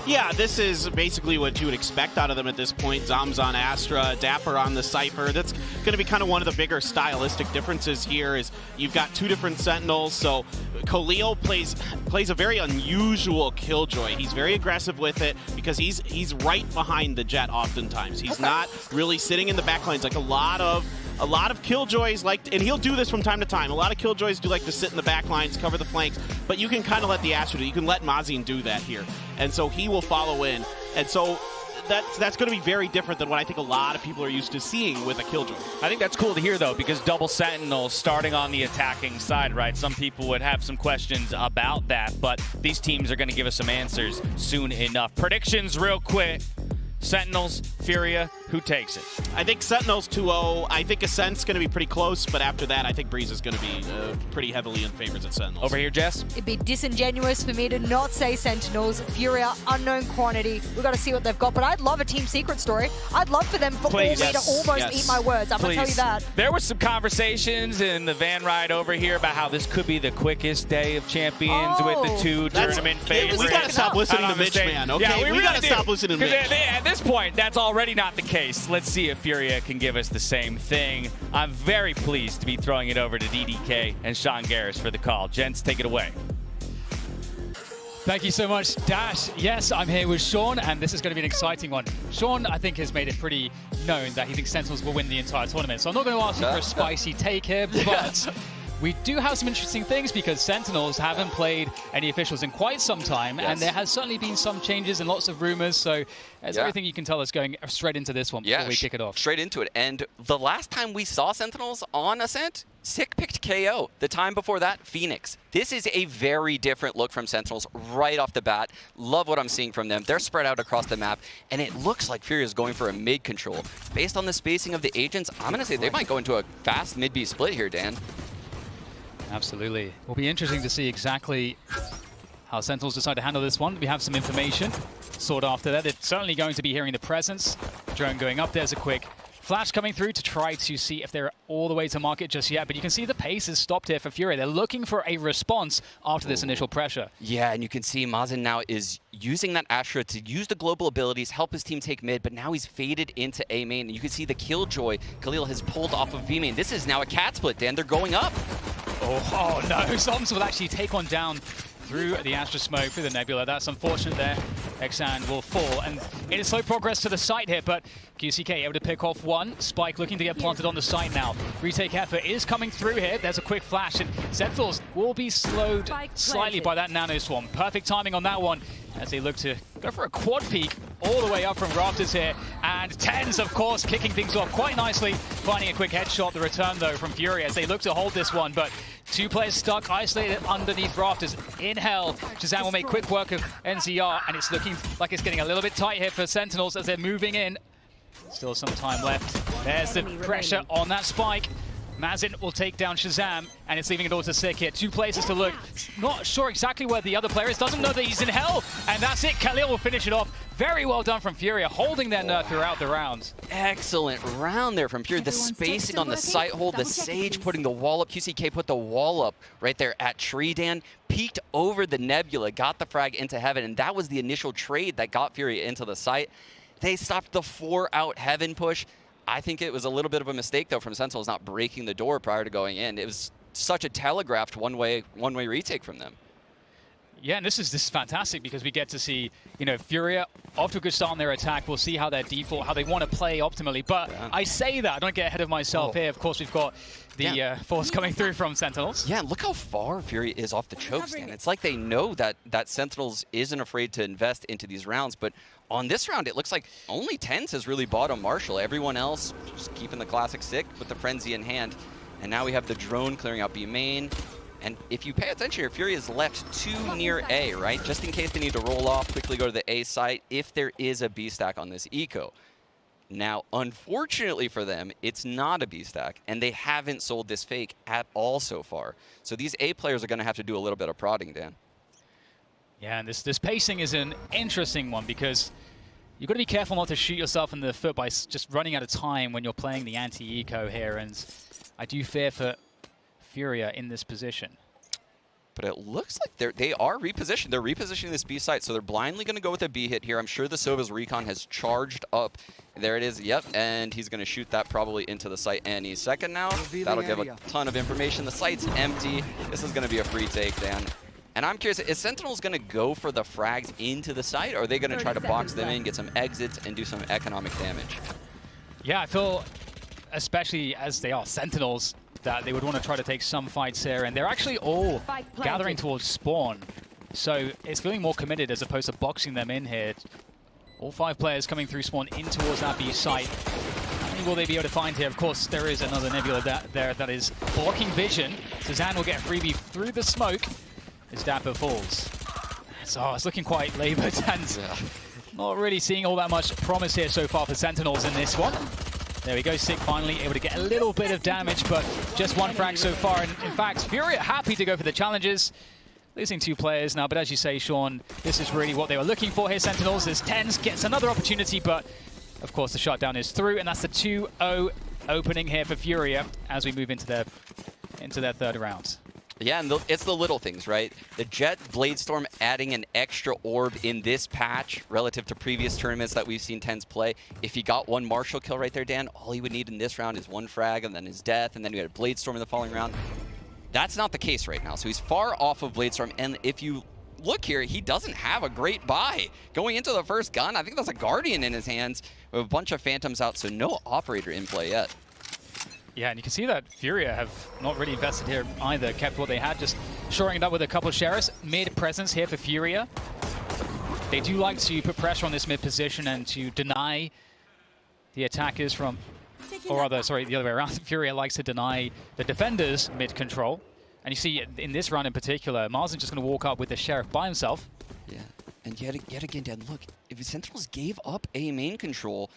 Yeah, this is basically what you would expect out of them at this point. Zoms on Astra, Dapper on the Cypher. That's going to be kind of one of the bigger stylistic differences here is you've got two different Sentinels. So Khalil plays a very unusual Killjoy. He's very aggressive with it because he's right behind the Jet oftentimes. He's not really sitting in the back lines like a lot of Killjoys like, and he'll do this from time to time. A lot of Killjoys do like to sit in the back lines, cover the flanks, but you can kind of let the Astra do. You can let Mazin do that here. And so he will follow in. And so that's going to be very different than what I think a lot of people are used to seeing with a Killjoy. I think that's cool to hear, though, because double Sentinels starting on the attacking side, right? Some people would have some questions about that, but these teams are going to give us some answers soon enough. Predictions real quick. Sentinels, Furia, who takes it? I think Sentinels 2-0. I think Ascent's going to be pretty close, but after that, I think Breeze is going to be pretty heavily in favors of Sentinels. Over here, Jess? It'd be disingenuous for me to not say Sentinels. Furia, unknown quantity. We've got to see what they've got, but I'd love a team secret story. I'd love for them all me to almost eat my words. I'm going to tell you that. There was some conversations in the van ride over here about how this could be the quickest day of champions with the two tournament favorites. We got to stop listening to Mitch, man, okay? Yeah, we really got to stop listening to Mitch. At this point, that's already not the case. Let's see if Furia can give us the same thing. I'm very pleased to be throwing it over to DDK and Sean Garris for the call. Gents, take it away. Thank you so much, Dash. Yes, I'm here with Sean, and this is going to be an exciting one. Sean, I think, has made it pretty known that he thinks Sentinels will win the entire tournament. So I'm not going to ask you for a spicy take here, but we do have some interesting things because Sentinels haven't played any officials in quite some time, and there has certainly been some changes and lots of rumors. So there's everything you can tell us going straight into this one before we kick it off. Straight into it. And the last time we saw Sentinels on Ascent, Sick picked KO. The time before that, Phoenix. This is a very different look from Sentinels right off the bat. Love what I'm seeing from them. They're spread out across the map, and it looks like Fury is going for a mid control. Based on the spacing of the agents, I'm going to say they might go into a fast mid-B split here, Dan. Absolutely. It will be interesting to see exactly how Sentinels decide to handle this one. We have some information sought after that. It's certainly going to be hearing the presence. Drone going up. There's a quick flash coming through to try to see if they're all the way to market just yet. But you can see the pace is stopped here for Fury. They're looking for a response after this initial pressure. Yeah, and you can see Mazen now is using that Astra to use the global abilities, help his team take mid, but now he's faded into A main. And you can see the Killjoy Khalil has pulled off of B main. This is now a cat split, Dan. They're going up. Oh no, Zoms will actually take one down through the Astra smoke, through the Nebula. That's unfortunate there. Exan will fall, and it is slow progress to the site here, but QCK able to pick off one. Spike looking to get planted on the site now. Retake effort is coming through here. There's a quick flash, and Sentinels will be slowed slightly by that Nano Swarm. Perfect timing on that one as they look to go for a quad peek all the way up from Rafters here. And Tens, of course, kicking things off quite nicely, finding a quick headshot. The return, though, from Fury as they look to hold this one, but two players stuck, isolated underneath Rafters in hell. Shazam will make quick work of NCR, and it's looking like it's getting a little bit tight here for Sentinels as they're moving in. Still some time left. There's the pressure on that Spike. Mazin will take down Shazam, and it's leaving it all to Sick here. Two places to look. Not sure exactly where the other player is. Doesn't know that he's in hell, and that's it. Khalil will finish it off. Very well done from Furia, holding their nerve throughout the rounds. Excellent round there from Fury. The spacing on the site hold, the Sage putting the wall up. QCK put the wall up right there at Tree, Dan. Peeked over the Nebula, got the frag into Heaven, and that was the initial trade that got Fury into the site. They stopped the 4-out Heaven push. I think it was a little bit of a mistake, though, from Sentinels not breaking the door prior to going in. It was such a telegraphed one-way retake from them. Yeah, and this is fantastic because we get to see, you know, Furia off to a good start on their attack. We'll see how their default, how they want to play optimally. But I say that, I don't get ahead of myself here. Of course, we've got the force coming through from Sentinels. Yeah, look how far Fury is off the choke stand. It's like they know that Sentinels isn't afraid to invest into these rounds, but on this round, it looks like only Tens has really bought on Marshall. Everyone else just keeping the classic Sick with the Frenzy in hand. And now we have the drone clearing out B main. And if you pay attention here, Fury is left too near A, right? Just in case they need to roll off, quickly go to the A site if there is a B stack on this eco. Now, unfortunately for them, it's not a B stack, and they haven't sold this fake at all so far. So these A players are going to have to do a little bit of prodding, Dan. Yeah, and this pacing is an interesting one because you've got to be careful not to shoot yourself in the foot by just running out of time when you're playing the anti-eco here, and I do fear for Furia in this position. But it looks like they are repositioned. They're repositioning this B site, so they're blindly going to go with a B hit here. I'm sure the Sova's Recon has charged up. There it is, yep, and he's going to shoot that probably into the site any second now. That'll give a ton of information. The site's empty. This is going to be a free take, Dan. And I'm curious, is Sentinels going to go for the frags into the site, or are they going to try to box them in, get some exits, and do some economic damage? Yeah, I feel, especially as they are Sentinels, that they would want to try to take some fights here, and they're actually all gathering towards spawn. So it's feeling more committed as opposed to boxing them in here. All 5 players coming through spawn in towards that B site. How many will they be able to find here? Of course, there is another Nebula there that is blocking vision. Suzanne will get a freebie through the smoke as Dapper falls. So it's looking quite labored and not really seeing all that much promise here so far for Sentinels in this one. There we go, Sick finally able to get a little bit of damage, but just one frag so far. And in fact, Fury happy to go for the challenges. Losing 2 players now, but as you say, Sean, this is really what they were looking for here, Sentinels. As Tens gets another opportunity, but of course the shutdown is through, and that's the 2-0 opening here for Furia as we move into their third round. Yeah, and it's the little things, right? The Jet Bladestorm adding an extra orb in this patch relative to previous tournaments that we've seen Tens play. If he got one Marshall kill right there, Dan, all he would need in this round is 1 frag and then his death, and then you had a Bladestorm in the following round. That's not the case right now. So he's far off of Bladestorm, and if you look here, he doesn't have a great buy. Going into the first gun, I think that's a Guardian in his hands with a bunch of Phantoms out, so no Operator in play yet. Yeah, and you can see that Furia have not really invested here either, kept what they had, just shoring it up with a couple of Sheriffs. Mid presence here for Furia. They do like to put pressure on this mid position and to deny the attackers from, or rather, sorry, the other way around. Furia likes to deny the defenders mid control. And you see in this round in particular, Marzin's just going to walk up with the Sheriff by himself. Yeah, and yet again, Dan, look, if the Sentinels gave up A main control,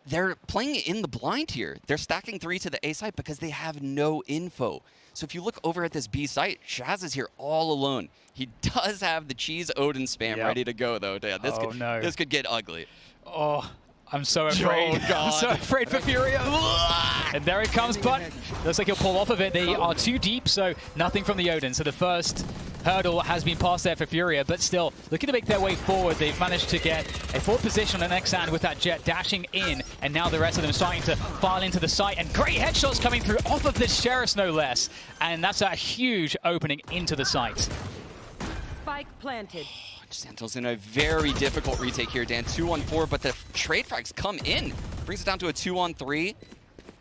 they're playing in the blind here. They're stacking 3 to the A site because they have no info. So if you look over at this B site, Shaz is here all alone. He does have the Cheese Odin spam ready to go, though, Dan. This could get ugly. Oh, I'm so afraid. Oh, God. I'm so afraid for Furia. And there it comes, but looks like he'll pull off of it. They are too deep, so nothing from the Odin. So the first hurdle has been passed there for Furia, but still looking to make their way forward. They've managed to get a 4th position on Xan with that Jet dashing in, and now the rest of them starting to file into the site, and great headshots coming through off of this Sheriff, no less. And that's a huge opening into the site. Spike planted. Sentinels in a very difficult retake here, Dan. 2-on-4, but the trade frags come in. Brings it down to a 2-on-3.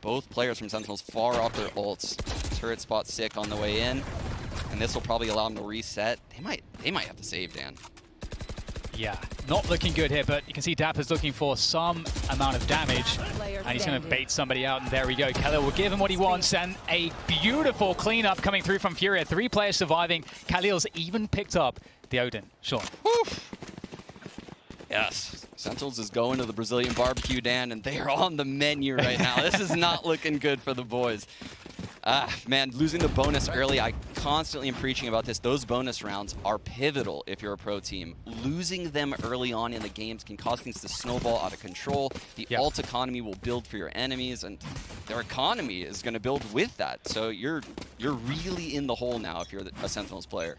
Both players from Sentinels far off their ults. Turret spot sick on the way in. And this will probably allow them to reset. They might have to save, Dan. Yeah, not looking good here, but you can see Dapper's looking for some amount of damage. And he's going to bait somebody out, and there we go. Khalil will give him what he wants, and a beautiful cleanup coming through from Furia. 3 players surviving. Khalil's even picked up the Odin. Sean. Yes, Sentinels is going to the Brazilian barbecue, Dan, and they are on the menu right now. This is not looking good for the boys. Man, losing the bonus early, I constantly am preaching about this. Those bonus rounds are pivotal if you're a pro team. Losing them early on in the games can cause things to snowball out of control. The ult economy will build for your enemies, and their economy is going to build with that. So you're really in the hole now if you're a Sentinels player.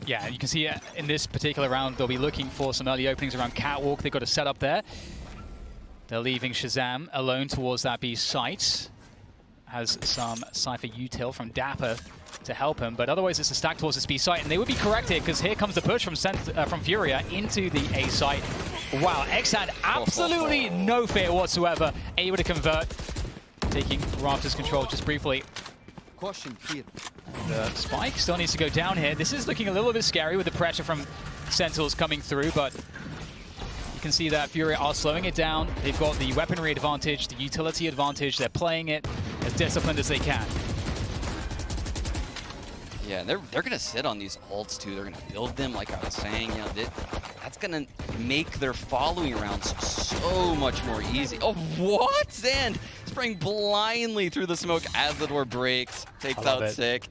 Yeah, and you can see in this particular round, they'll be looking for some early openings around Catwalk. They've got a setup there. They're leaving Shazam alone towards that B site. Has some Cypher util from Dapper to help him, but otherwise it's a stack towards this B site, and they would be correct here because here comes the push from Furia into the A site. Wow, Xan absolutely no fear whatsoever, able to convert, taking Raptors control just briefly. Caution here. The spike still needs to go down here. This is looking a little bit scary with the pressure from Sentinels coming through, but you can see that Furia are slowing it down. They've got the weaponry advantage, the utility advantage. They're playing it as disciplined as they can. Yeah, and they're going to sit on these ults too. They're going to build them, like I was saying. You know, that's going to make their following rounds so much more easy. Oh, what? Zand spraying blindly through the smoke as the door breaks. Takes out Sick.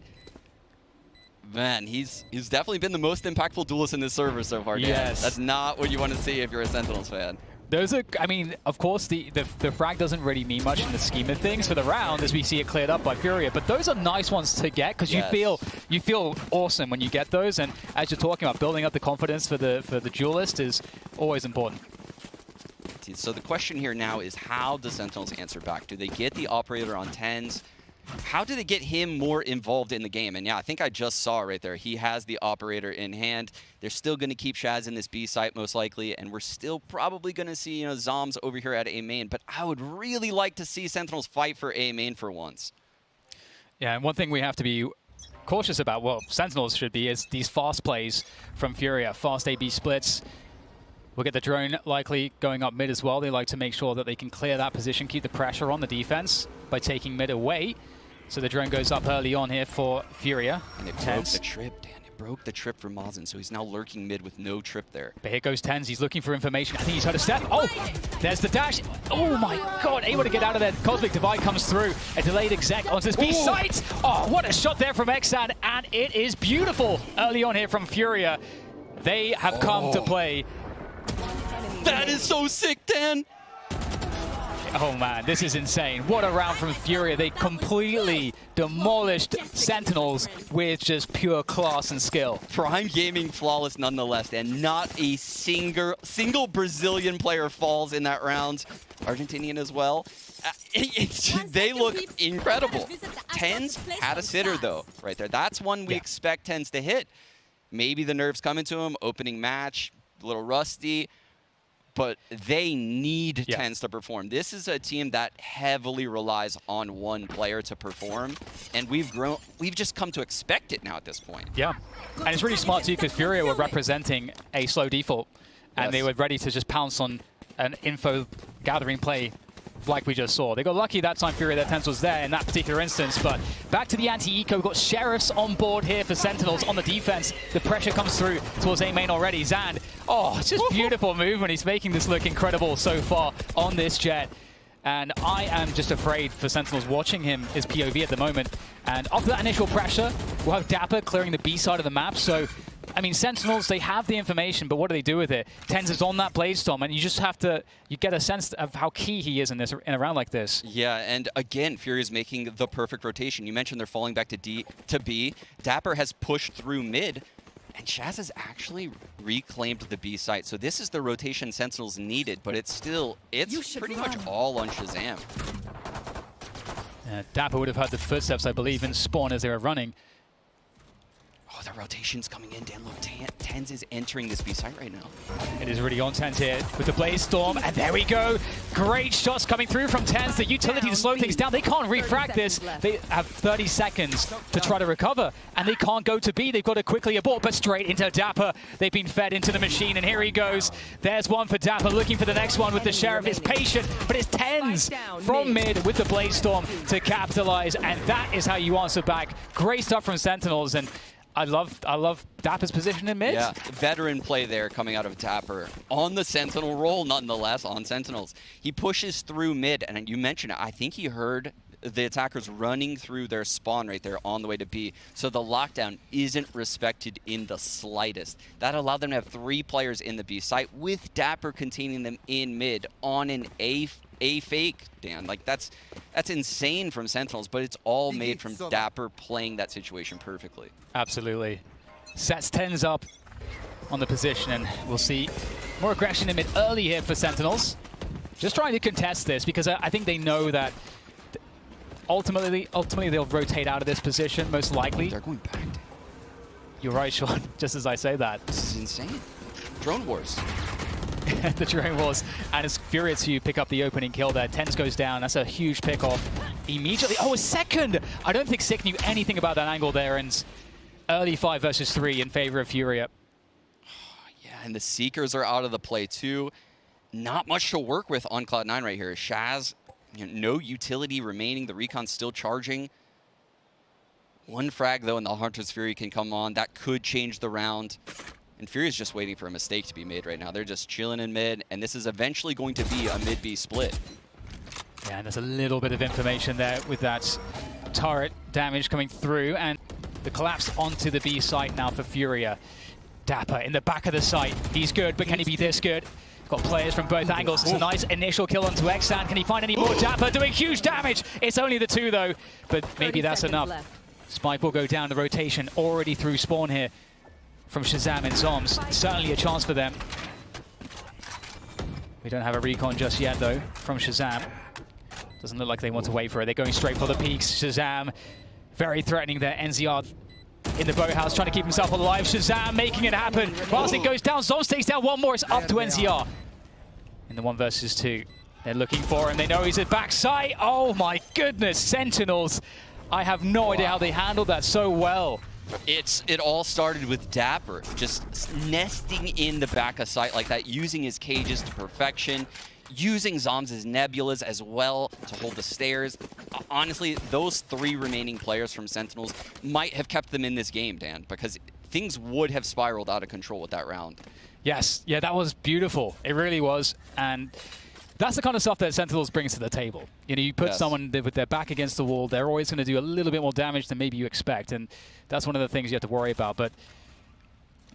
Man, he's definitely been the most impactful duelist in this server so far. Yes. That's not what you want to see if you're a Sentinels fan. Those are, I mean, of course, the frag doesn't really mean much in the scheme of things for the round as we see it cleared up by Furia, but those are nice ones to get because you feel awesome when you get those, and as you're talking about building up the confidence for the duelist is always important. So the question here now is, how does Sentinels answer back? Do they get the operator on 10s? How do they get him more involved in the game? And yeah, I think I just saw right there. He has the operator in hand. They're still going to keep Shaz in this B site most likely, and we're still probably going to see, Zoms over here at A main. But I would really like to see Sentinels fight for A main for once. Yeah, and one thing we have to be cautious about, well, Sentinels should be, is these fast plays from Furia, fast A-B splits. We'll get the drone likely going up mid as well. They like to make sure that they can clear that position, keep the pressure on the defense by taking mid away. So the drone goes up early on here for Furia. And it broke the trip, Dan. It broke the trip for Mazin, so he's now lurking mid with no trip there. But here goes Tens. He's looking for information. I think he's heard a step. Oh, there's the dash. Oh my God, able to get out of there. Cosmic Divide comes through. A delayed exec onto this B site. Oh, what a shot there from Xan, and it is beautiful early on here from Furia. They have come to play. That is so sick, Dan. Oh man, this is insane. What a round from Furia. They completely demolished Sentinels with just pure class and skill. Prime Gaming flawless nonetheless, and not a single Brazilian player falls in that round. Argentinian as well. They look incredible. Tens had a sitter though, right there. That's one we expect Tens to hit. maybe the nerves coming to him, opening match, a little rusty, but they need TenZ to perform. This is a team that heavily relies on one player to perform, and we've just come to expect it now at this point. Yeah, and it's really smart too because Furia were representing a slow default, and they were ready to just pounce on an info gathering play like we just saw. They got lucky that time Furia, their TenZ was there in that particular instance, but back to the anti-eco. We've got Sheriffs on board here for Sentinels on the defense. The pressure comes through towards A main already. Zand, oh, it's just beautiful movement. He's making this look incredible so far on this jet. And I am just afraid for Sentinels watching him, his POV at the moment. And after that initial pressure, we'll have Dapper clearing the B side of the map. So, I mean, Sentinels, they have the information, but what do they do with it? TenZ is on that Bladestorm, and you just have to, you get a sense of how key he is in a round like this. Yeah, and again, Fury is making the perfect rotation. You mentioned they're falling back to B. Dapper has pushed through mid, and Shaz has actually reclaimed the B site. So this is the rotation Sentinels needed, but it's still, it's pretty much all on Shazam. Dapper would have heard the footsteps, I believe, in spawn as they were running. Oh, the rotation's coming in. Dan, look, TenZ is entering this B site right now. It is really on TenZ here with the Bladestorm, and there we go. Great shots coming through from TenZ. The utility to slow things down. They can't refrag this. They have 30 seconds to try to recover, and they can't go to B. They've got to quickly abort, but straight into Dapper. They've been fed into the machine, and here he goes. There's one for Dapper, looking for the next one with the Sheriff. It's patient, but it's TenZ from mid with the Bladestorm to capitalize, and that is how you answer back. Great stuff from Sentinels, and I love Dapper's position in mid. Yeah, veteran play there coming out of Dapper on the Sentinel role, nonetheless, on Sentinels. He pushes through mid, and you mentioned it, I think he heard the attackers running through their spawn right there on the way to B. So the lockdown isn't respected in the slightest. That allowed them to have 3 players in the B site with Dapper containing them in mid on an A fake, Dan. Like, that's insane from Sentinels, but it's all made from Dapper playing that situation perfectly. Absolutely. Sets TenZ up on the position, and we'll see more aggression in mid early here for Sentinels. Just trying to contest this because I think they know that ultimately they'll rotate out of this position, most likely. They're going back. You're right, Sean, just as I say that. This is insane. Drone Wars. The drone wars, and it's Furious who pick up the opening kill there. TenZ goes down. That's a huge pick off immediately. Oh, a second! I don't think Sick knew anything about that angle there, and early 5 versus 3 in favor of Furia. Yeah, and the Seekers are out of the play too. Not much to work with on Cloud9 right here. Shaz, no utility remaining. The Recon's still charging. One frag though, and the Hunter's Fury can come on. That could change the round. And Fury's just waiting for a mistake to be made right now. They're just chilling in mid, and this is eventually going to be a mid-B split. Yeah, and there's a little bit of information there with that turret damage coming through, and the collapse onto the B site now for Furia. Dapper in the back of the site. He's good, but can he be this good? Got players from both angles. It's a nice initial kill onto Xan. Can he find any more? Dapper doing huge damage. It's only the 2 though, but maybe that's enough. Spike will go down the rotation already through spawn here from Shazam and Zoms. Certainly a chance for them. We don't have a recon just yet though from Shazam. Doesn't look like they want to wait for it. They're going straight for the peaks. Shazam very threatening there. NZR in the boathouse trying to keep himself alive. Shazam making it happen. Whilst it goes down, Zoms takes down one more. It's up to NZR. In the 1 versus 2. They're looking for him. They know he's at backside. Oh my goodness, Sentinels. I have no idea how they handled that so well. It all started with Dapper just nesting in the back of sight like that, using his cages to perfection, using Zoms' Nebulas as well to hold the stairs. Honestly, those 3 remaining players from Sentinels might have kept them in this game, Dan, because things would have spiraled out of control with that round. Yes, yeah, that was beautiful. It really was, and that's the kind of stuff that Sentinels brings to the table. You know, you put someone with their back against the wall, they're always going to do a little bit more damage than maybe you expect, and that's one of the things you have to worry about. But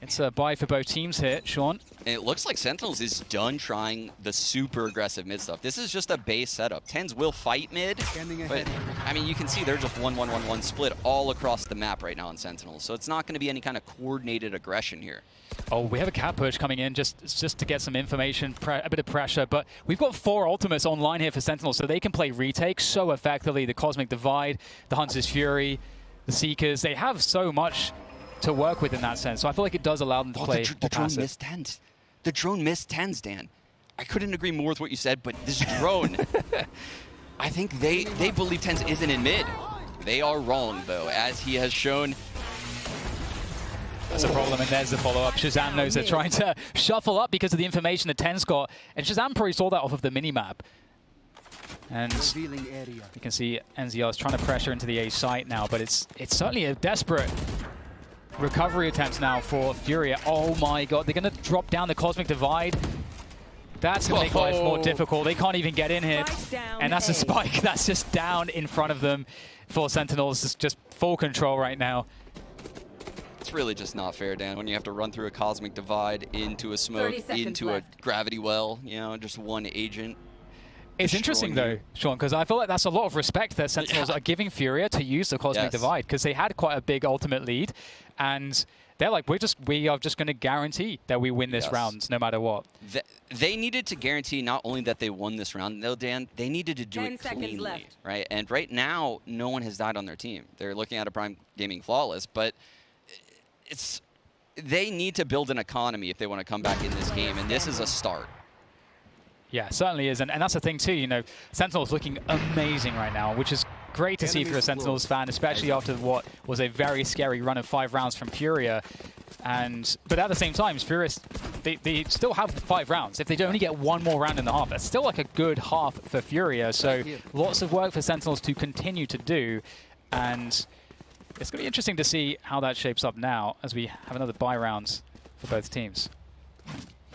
it's a bye for both teams here, Sean. And it looks like Sentinels is done trying the super aggressive mid stuff. This is just a base setup. TenZ will fight mid, but I mean, you can see they're just 1-1-1-1 split all across the map right now on Sentinels. So it's not going to be any kind of coordinated aggression here. Oh, we have a cap push coming in just to get some information, a bit of pressure. But we've got 4 ultimates online here for Sentinels, so they can play retake so effectively. The Cosmic Divide, the Hunter's Fury, the Seekers, they have so much to work with in that sense. So I feel like it does allow them to play the drone missed tens. The drone missed tens, Dan. I couldn't agree more with what you said, but this drone, I think they believe tens isn't in mid. They are wrong, though, as he has shown. That's a problem, and there's the follow-up. Shazam knows they're trying to shuffle up because of the information that Ten's got, and Shazam probably saw that off of the mini-map. And you can see NZR is trying to pressure into the A site now, but it's certainly a desperate recovery attempt now for Furia. Oh my god, they're going to drop down the Cosmic Divide. That's going to make life more difficult. They can't even get in here. And that's a spike that's just down in front of them for Sentinels. It's just full control right now. It's really just not fair, Dan, when you have to run through a Cosmic Divide into a smoke, into a gravity well, you know, just one agent. It's interesting, though, Sean, because I feel like that's a lot of respect that Sentinels are giving Furia to use the Cosmic Divide, because they had quite a big ultimate lead, and they're like, we are just going to guarantee that we win this round no matter what. They needed to guarantee not only that they won this round, though, Dan, they needed to do it cleanly, right? And right now, no one has died on their team. They're looking at a Prime Gaming flawless, but they need to build an economy if they want to come back in this game, and this is a start. Yeah, it certainly is, and that's the thing too, you know, Sentinels looking amazing right now, which is great to see for a Sentinels fan, especially after what was a very scary run of 5 rounds from Furia. But at the same time, Furia, they still have 5 rounds. If they only get 1 more round in the half, that's still like a good half for Furia. So lots of work for Sentinels to continue to do, and it's going to be interesting to see how that shapes up now as we have another bye round for both teams.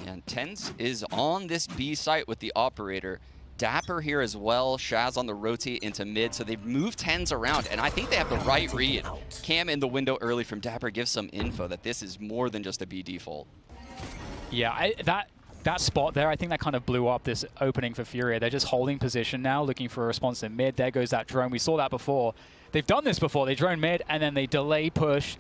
And Tens is on this B site with the operator. Dapper here as well. Shaz on the rotate into mid, so they've moved Tens around, and I think they have the right read. Cam in the window early from Dapper gives some info that this is more than just a B default. Yeah, that spot there, I think that kind of blew up this opening for Furia. They're just holding position now, looking for a response in mid. There goes that drone. We saw that before. They've done this before. They drone mid, and then they delay push,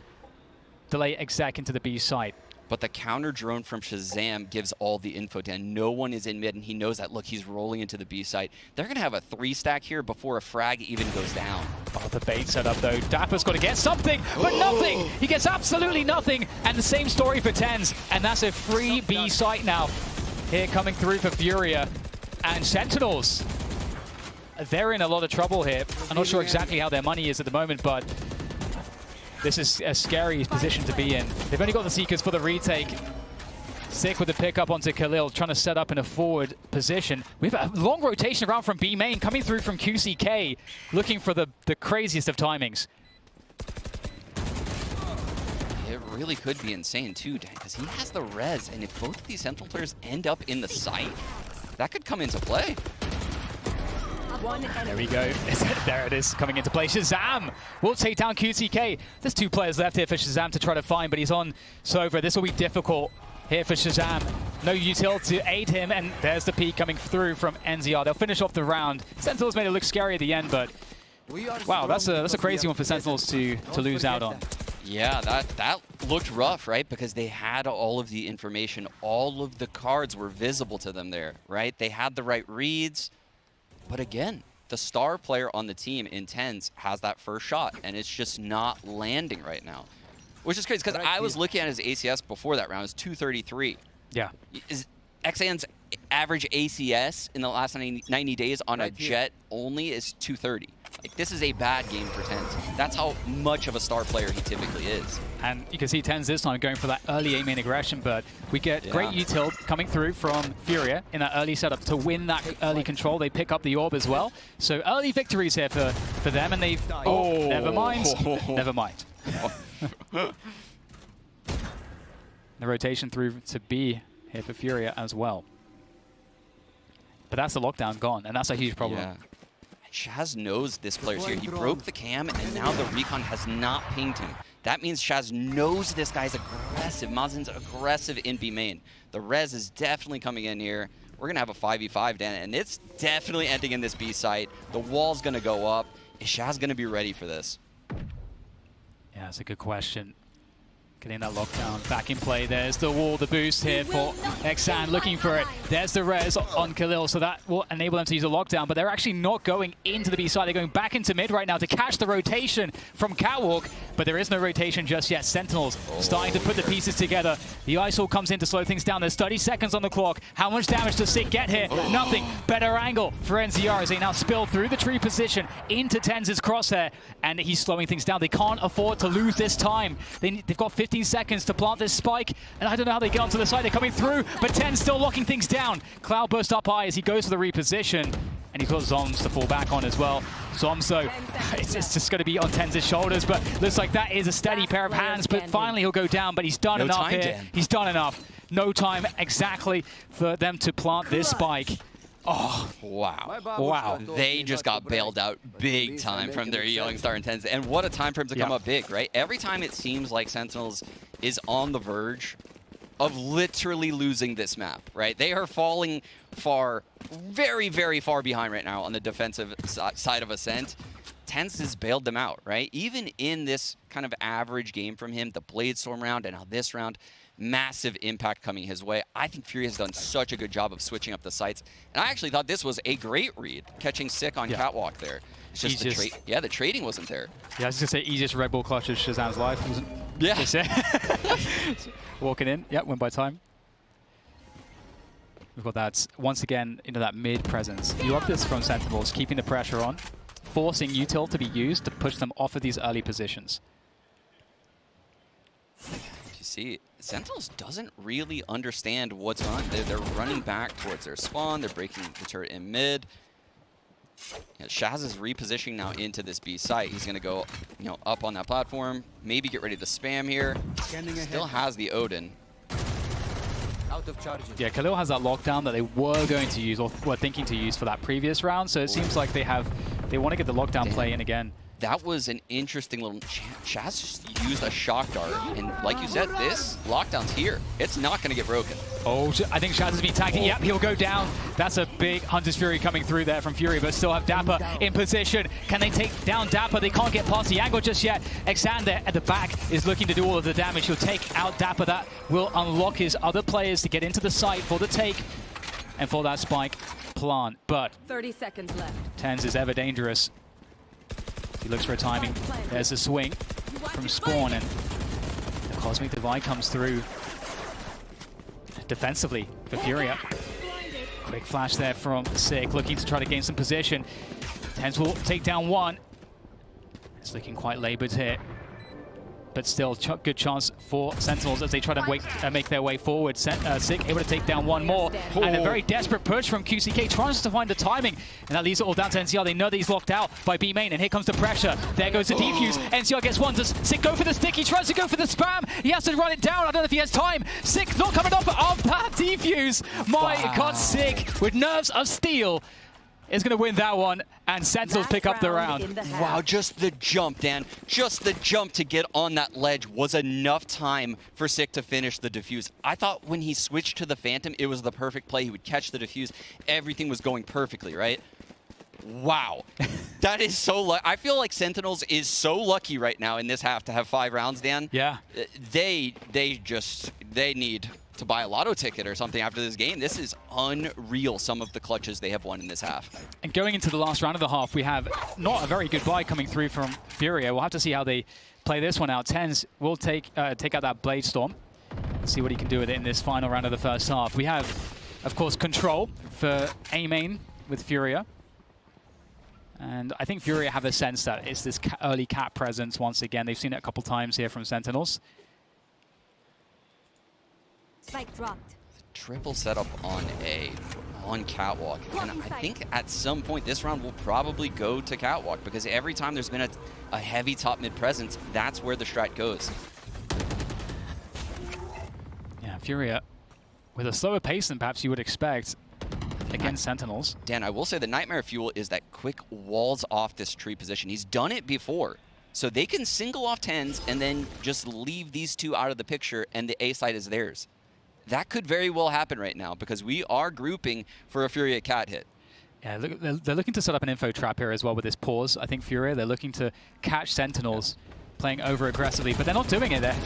delay exec into the B site. But the counter drone from Shazam gives all the info, Dan. No one is in mid, and he knows that, look, he's rolling into the B site. They're going to have a 3-stack here before a frag even goes down. Oh, the bait setup, though. Dapper's got to get something, but nothing. He gets absolutely nothing. And the same story for Tens, and that's a free B site now. Here coming through for Furia. And Sentinels, they're in a lot of trouble here. I'm not sure exactly how their money is at the moment, but this is a scary position to be in. They've only got the Seekers for the retake. Sick with the pickup onto Khalil, trying to set up in a forward position. We have a long rotation around from B main, coming through from QCK, looking for the craziest of timings. It really could be insane too, Dan, because he has the res, and if both of these Sentinel players end up in the site, that could come into play. There we go. There it is, coming into play. Shazam will take down QCK. There's 2 players left here for Shazam to try to find, but he's on Sova. This will be difficult here for Shazam. No util to aid him, and there's the peek coming through from NZR. They'll finish off the round. Sentinels made it look scary at the end, but wow, that's a crazy one for Sentinels to lose out on. Yeah, that looked rough, right? Because they had all of the information. All of the cards were visible to them there, right? They had the right reads. But again, the star player on the team in Tens has that first shot, and it's just not landing right now. Which is crazy, because I was looking at his ACS before that round. It was 233. Yeah. XAN's average ACS in the last 90 days on a jet only is 230. Like, this is a bad game for Tens. That's how much of a star player he typically is. And you can see Tens this time going for that early A-main aggression, but we get great util coming through from Furia in that early setup to win that early control. They pick up the orb as well. So early victories here for them, and they've... Oh, never mind. Never mind. The rotation through to B here for Furia as well. But that's the lockdown gone, and that's a huge problem. Yeah. Shaz knows this player's here. He broke the cam, and now the recon has not pinged him. That means Shaz knows this guy's aggressive. Mazin's aggressive in B main. The res is definitely coming in here. We're going to have a 5v5, Dan, and it's definitely ending in this B site. The wall's going to go up. Is Shaz going to be ready for this? Yeah, that's a good question. Getting that lockdown back in play. There's the wall, the boost here for Xan, looking for it. There's the res on Khalil, so that will enable them to use a lockdown, but they're actually not going into the B side. They're going back into mid right now to catch the rotation from Catwalk. but there is no rotation just yet. Sentinels starting to put the pieces together. The ISO comes in to slow things down. There's 30 seconds on the clock. How much damage does Sick get here? Nothing. Better angle for NCR as they now spill through the tree position into TenZ's crosshair, and he's slowing things down. They can't afford to lose this time. They've got 15 seconds to plant this spike, and I don't know how they get onto the side. They're coming through, but TenZ still locking things down. Cloudburst up high as he goes for the reposition, and he's got Zoms to fall back on as well. Zoms, though, it's just going to be on TenZ's shoulders, but looks like that is a steady pair of hands, but finally he'll go down, but he's done enough here. Dan. He's done enough. No time exactly for them to plant this spike. Oh, wow. Wow. They just got bailed out big time from their young star in TenZ. And what a time for him to come up big, right? Every time it seems like Sentinels is on the verge of literally losing this map, right? They are falling very, very far behind right now on the defensive side of Ascent. TenZ has bailed them out, right? Even in this kind of average game from him, the Bladestorm round and now this round, massive impact coming his way. I think Fury has done such a good job of switching up the sights. And I actually thought this was a great read, catching Sick on Catwalk there. It's just the trading wasn't there. Yeah, I was just going to say, easiest Red Bull clutch of Shazam's life. Yeah. Walking in. Yep, win by time. We've got that, once again, into that mid presence. You love this from Sentinels, keeping the pressure on, forcing util to be used to push them off of these early positions. You see, Sentinels doesn't really understand what's on. They're running back towards their spawn. They're breaking the turret in mid. Yeah, Shaz is repositioning now into this B site. He's going to go, up on that platform. Maybe get ready to spam here. Still has the Odin. Out of charges. Yeah, Khalil has that lockdown that they were going to use or were thinking to use for that previous round. So it seems like they want to get the lockdown play in again. That was an interesting little... Shaz just used a shock dart, and like you said, this lockdown's here. It's not going to get broken. Oh, I think Shaz has been tagged. Yep, he'll go down. That's a big Hunter's Fury coming through there from Fury, but still have Dapper in position. Can they take down Dapper? They can't get past the angle just yet. Xander at the back is looking to do all of the damage. He'll take out Dapper. That will unlock his other players to get into the site for the take and for that spike plant. But 30 seconds left. TenZ is ever dangerous. He looks for a timing. There's a swing from Spawn, and the Cosmic Divide comes through defensively for Furia. Quick flash there from Sick, looking to try to gain some position. TenZ will take down one. It's looking quite labored here, but still good chance for Sentinels as they try to make their way forward. Sick able to take down one more, and a very desperate push from QCK, trying to find the timing, and that leaves it all down to NCR. They know that he's locked out by B main, and here comes the pressure. There goes the defuse. NCR gets one. Does Sick go for the stick? He tries to go for the spam. He has to run it down. I don't know if he has time. Sick not coming off of that defuse. My God, Sick with nerves of steel is going to win that one, and Sentinels pick up the round. Wow, just the jump, Dan. Just the jump to get on that ledge was enough time for Sick to finish the defuse. I thought when he switched to the Phantom, it was the perfect play. He would catch the defuse. Everything was going perfectly, right? Wow. That is so lucky. I feel like Sentinels is so lucky right now in this half to have 5 rounds, Dan. Yeah. They need to buy a lotto ticket or something after this game. This is unreal, some of the clutches they have won in this half. And going into the last round of the half, we have not a very good buy coming through from Furia. We'll have to see how they play this one out. TenZ will take out that Bladestorm and see what he can do with it in this final round of the first half. We have, of course, Control for A main with Furia. And I think Furia have a sense that it's this early cat presence once again. They've seen it a couple times here from Sentinels. Spike dropped. Triple setup on Catwalk. And I think at some point this round will probably go to Catwalk, because every time there's been a heavy top mid presence, that's where the strat goes. Yeah, Furia with a slower pace than perhaps you would expect against Sentinels. Dan, I will say the Nightmare Fuel is that quick walls off this tree position. He's done it before. So they can single off TenZ and then just leave these two out of the picture, and the A side is theirs. That could very well happen right now, because we are grouping for a Furia cat hit. Yeah, they're looking to set up an info trap here as well with this pause. I think Furia, they're looking to catch Sentinels playing over aggressively, but they're not doing it there.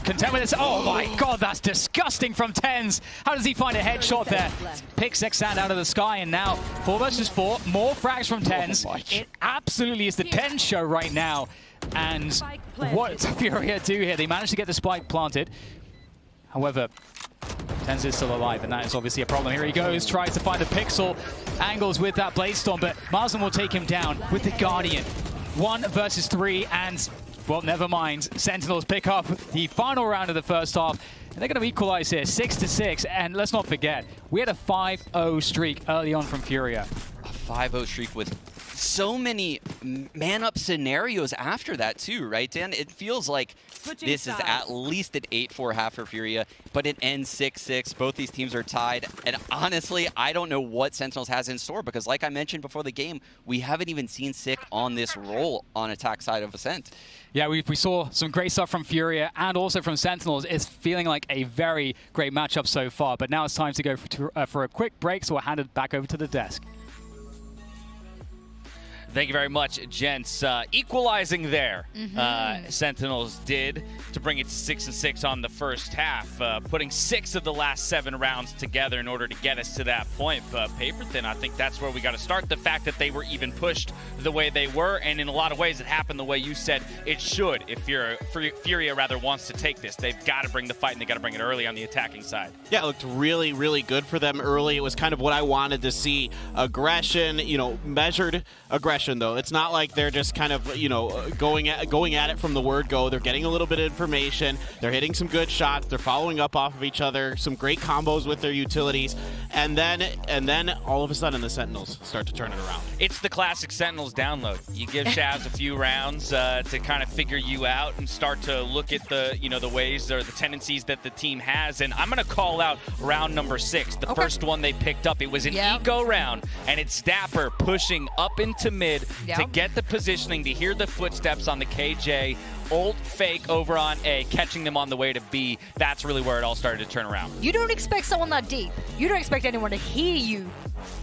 Content with this. Oh my God, that's disgusting from TenZ. How does he find a headshot there? Picks Xand out of the sky, and now 4 versus 4. More frags from TenZ. It absolutely is the TenZ show right now. And what does Furia do here? They managed to get the spike planted. However, TenZ is still alive, and that is obviously a problem. Here he goes, tries to find the pixel angles with that Blade Storm, but Marsden will take him down with the Guardian. 1 versus 3, and, well, never mind. Sentinels pick up the final round of the first half, and they're going to equalize here, 6-6. And let's not forget, we had a 5-0 streak early on from Furia. A 5-0 streak with so many man-up scenarios after that too, right, Dan? It feels like this is at least an 8-4 half for Furia, but it ends 6-6. Both these teams are tied, and honestly, I don't know what Sentinels has in store because, like I mentioned before the game, we haven't even seen Sick on this role on attack side of Ascent. Yeah, we saw some great stuff from Furia and also from Sentinels. It's feeling like a very great matchup so far, but now it's time to go for a quick break, so we'll hand it back over to the desk. Thank you very much, gents. Equalizing there, Sentinels did to bring it to 6-6 on the first half, putting 6 of the last 7 rounds together in order to get us to that point. But paper thin, I think that's where we got to start. The fact that they were even pushed the way they were, and in a lot of ways it happened the way you said it should. If Furia rather wants to take this, they've got to bring the fight, and they got to bring it early on the attacking side. Yeah, it looked really, really good for them early. It was kind of what I wanted to see. Aggression, you know, measured aggression. Though it's not like they're just kind of, you know, going at it from the word go. They're getting a little bit of information. They're hitting some good shots. They're following up off of each other. Some great combos with their utilities, and then all of a sudden the Sentinels start to turn it around. It's the classic Sentinels download. You give Shavs a few rounds to kind of figure you out and start to look at the the ways or the tendencies that the team has. And I'm going to call out round number 6, the first one they picked up. It was an eco round, and it's Dapper pushing up into mid to get the positioning, to hear the footsteps on the KJ, ult fake over on A, catching them on the way to B. That's really where it all started to turn around. You don't expect someone that deep. You don't expect anyone to hear you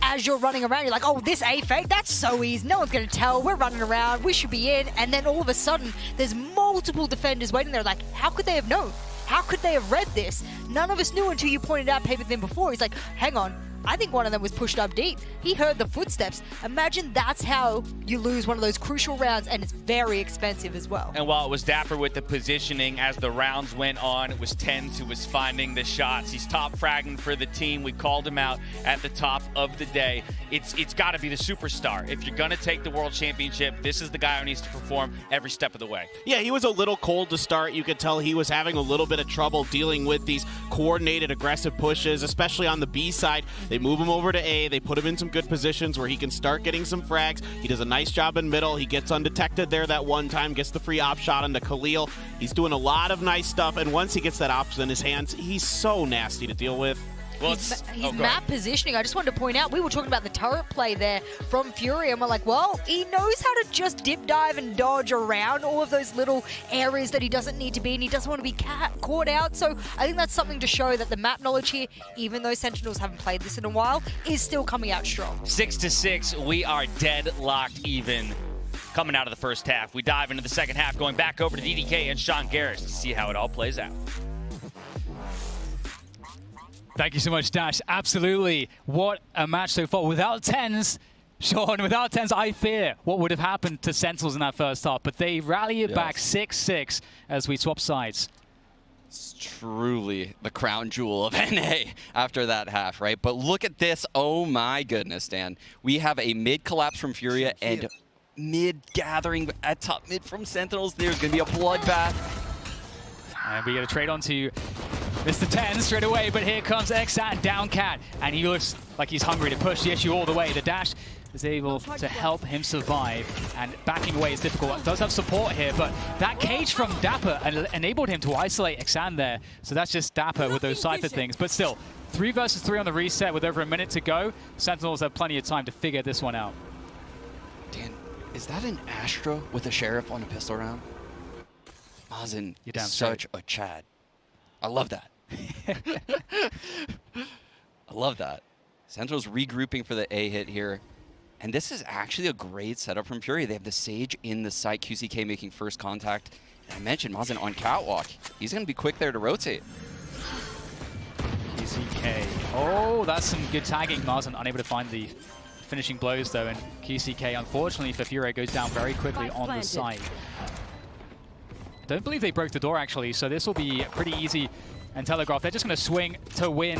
as you're running around. You're like, oh, this A fake, that's so easy. No one's going to tell. We're running around. We should be in. And then all of a sudden, there's multiple defenders waiting there. Like, how could they have known? How could they have read this? None of us knew until you pointed out Paper Thin before. He's like, hang on. I think one of them was pushed up deep. He heard the footsteps. Imagine that's how you lose one of those crucial rounds, and it's very expensive as well. And while it was Dapper with the positioning, as the rounds went on, it was TenZ who was finding the shots. He's top fragging for the team. We called him out at the top of the day. It's got to be the superstar. If you're going to take the World Championship, this is the guy who needs to perform every step of the way. Yeah, he was a little cold to start. You could tell he was having a little bit of trouble dealing with these coordinated, aggressive pushes, especially on the B side. They move him over to A. They put him in some good positions where he can start getting some frags. He does a nice job in middle. He gets undetected there that one time, gets the free op shot into Khalil. He's doing a lot of nice stuff, and once he gets that op in his hands, he's so nasty to deal with. Well, he's map positioning. I just wanted to point out, we were talking about the turret play there from Fury, and we're like, well, he knows how to just dip dive and dodge around all of those little areas that he doesn't need to be, and he doesn't want to be caught out. So I think that's something to show that the map knowledge here, even though Sentinels haven't played this in a while, is still coming out strong. 6-6, we are deadlocked even coming out of the first half. We dive into the second half, going back over to DDK and Sean Garris to see how it all plays out. Thank you so much, Dash. Absolutely. What a match so far. Without TenZ, Sean, without TenZ, I fear what would have happened to Sentinels in that first half. But they rally it back 6-6 as we swap sides. It's truly the crown jewel of NA after that half, right? But look at this. Oh, my goodness, Dan. We have a mid collapse from Furia and mid gathering at top mid from Sentinels. There's going to be a bloodbath. And we get a trade on to Mr. TenZ straight away, but here comes Xan down Cat, and he looks like he's hungry to push the issue all the way. The dash is able to help him survive, and backing away is difficult. It does have support here, but that cage from Dapper enabled him to isolate Xan there, so that's just Dapper with those Cypher things. But still, 3 versus 3 on the reset with over a minute to go. Sentinels have plenty of time to figure this one out. Dan, is that an Astra with a Sheriff on a pistol round? Mazen is such a Chad. I love that. I love that. Sentinels regrouping for the A hit here. And this is actually a great setup from Fury. They have the Sage in the site, QCK making first contact. And I mentioned Mazen on catwalk. He's going to be quick there to rotate. QCK. Oh, that's some good tagging. Mazen unable to find the finishing blows, though. And QCK, unfortunately for Fury, goes down very quickly on the side. Don't believe they broke the door, actually, so this will be pretty easy and telegraphed. They're just going to swing to win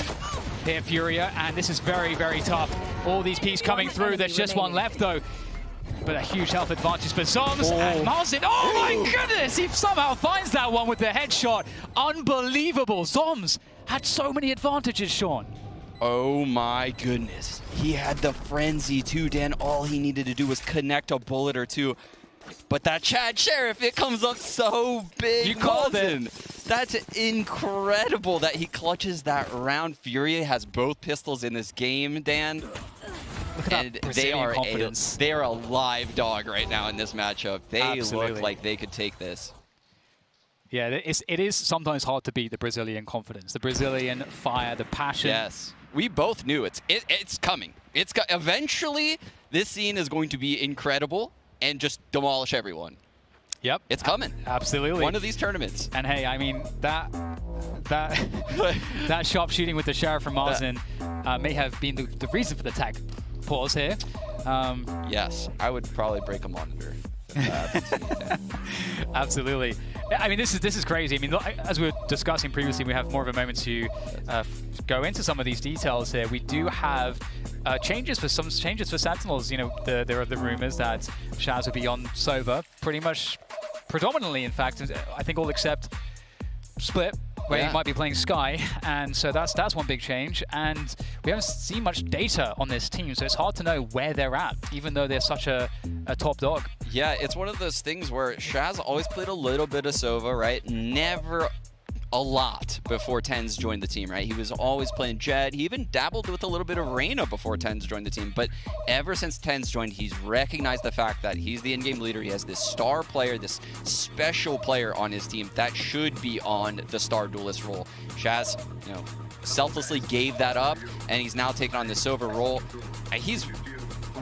here, Furia, and this is very, very tough. All these pieces coming through. There's just one left, though. But a huge health advantage for Zoms and Marcin. Oh my goodness! He somehow finds that one with the headshot. Unbelievable. Zoms had so many advantages, Sean. Oh my goodness. He had the frenzy too, Dan. All he needed to do was connect a bullet or two. But that Chad Sheriff, it comes up so big. You called it. That's incredible that he clutches that round. Furia has both pistols in this game, Dan. Look at that Brazilian confidence. They are a live dog right now in this matchup. They Absolutely. look like they could take this. Yeah, it is sometimes hard to beat the Brazilian confidence, the Brazilian fire, the passion. Yes, we both knew it's coming. Eventually, this scene is going to be incredible and just demolish everyone. Yep, it's coming. Absolutely, one of these tournaments. And hey, I mean that sharp shooting with the Sheriff from Marcin may have been the reason for the tag pause here. Yes, I would probably break a monitor. Absolutely. I mean, this is crazy. I mean, as we were discussing previously, we have more of a moment to go into some of these details here. We do have changes for Sentinels. You know, there are the rumors that Shaz will be on Sova, predominantly, in fact, I think all except Split, where he might be playing Sky, and so that's one big change. And we haven't seen much data on this team, so it's hard to know where they're at, even though they're such a top dog. Yeah, it's one of those things where Shaz always played a little bit of Sova, right? Never a lot before Tens joined the team, right? He was always playing Jett. He even dabbled with a little bit of Reyna before Tens joined the team. But ever since Tens joined, he's recognized the fact that he's the in-game leader. He has this star player, this special player on his team that should be on the star duelist role. Shaz, you know, selflessly gave that up, and he's now taking on the Sova role. He's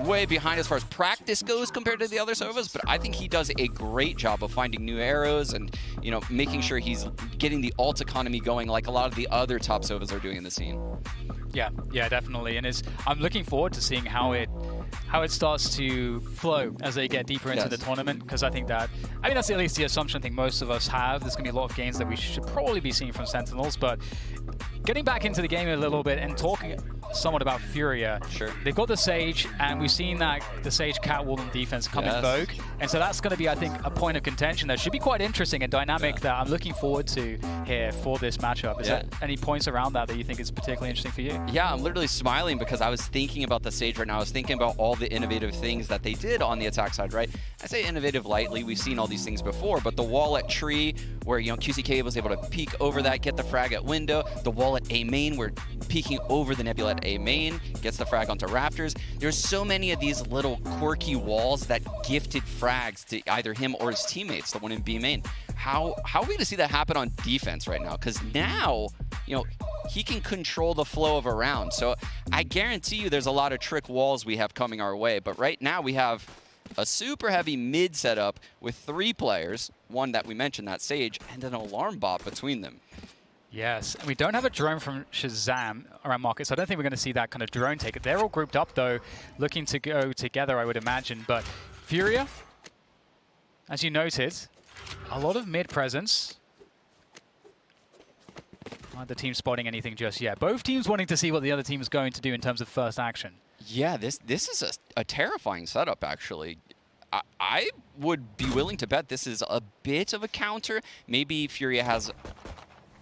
way behind as far as practice goes compared to the other Sovas, but I think he does a great job of finding new arrows and, you know, making sure he's getting the ult economy going like a lot of the other top Sovas are doing in the scene. Yeah, definitely. And I'm looking forward to seeing how it starts to flow as they get deeper into the tournament, because I think that's at least the assumption I think most of us have. There's going to be a lot of games that we should probably be seeing from Sentinels, but getting back into the game a little bit and talking somewhat about Furia. Sure. They've got the Sage, and we've seen that the Sage Catwall defense come in vogue, and so that's going to be, I think, a point of contention that should be quite interesting and dynamic that I'm looking forward to here for this matchup. Is there any points around that you think is particularly interesting for you? Yeah, I'm literally smiling because I was thinking about the Sage right now. I was thinking about all the innovative things that they did on the attack side, right? I say innovative lightly. We've seen all these things before, but the wall at tree where, you know, QCK was able to peek over that, get the frag at window. The wall at A main, we're peeking over the Nebula at A main, gets the frag onto Raptors. There's so many of these little quirky walls that gifted frags to either him or his teammates, the one in B main. How are we going to see that happen on defense right now? Because now, you know, he can control the flow of a round. So I guarantee you there's a lot of trick walls we have coming our way. But right now we have a super heavy mid setup with 3 players, one that we mentioned, that Sage, and an alarm bot between them. Yes, and we don't have a drone from Shazam around market, so I don't think we're going to see that kind of drone take it. They're all grouped up, though, looking to go together, I would imagine. But Furia, as you noted, a lot of mid presence. Not the team spotting anything just yet. Both teams wanting to see what the other team is going to do in terms of first action. Yeah, this is a terrifying setup, actually. I would be willing to bet this is a bit of a counter. Maybe Furia has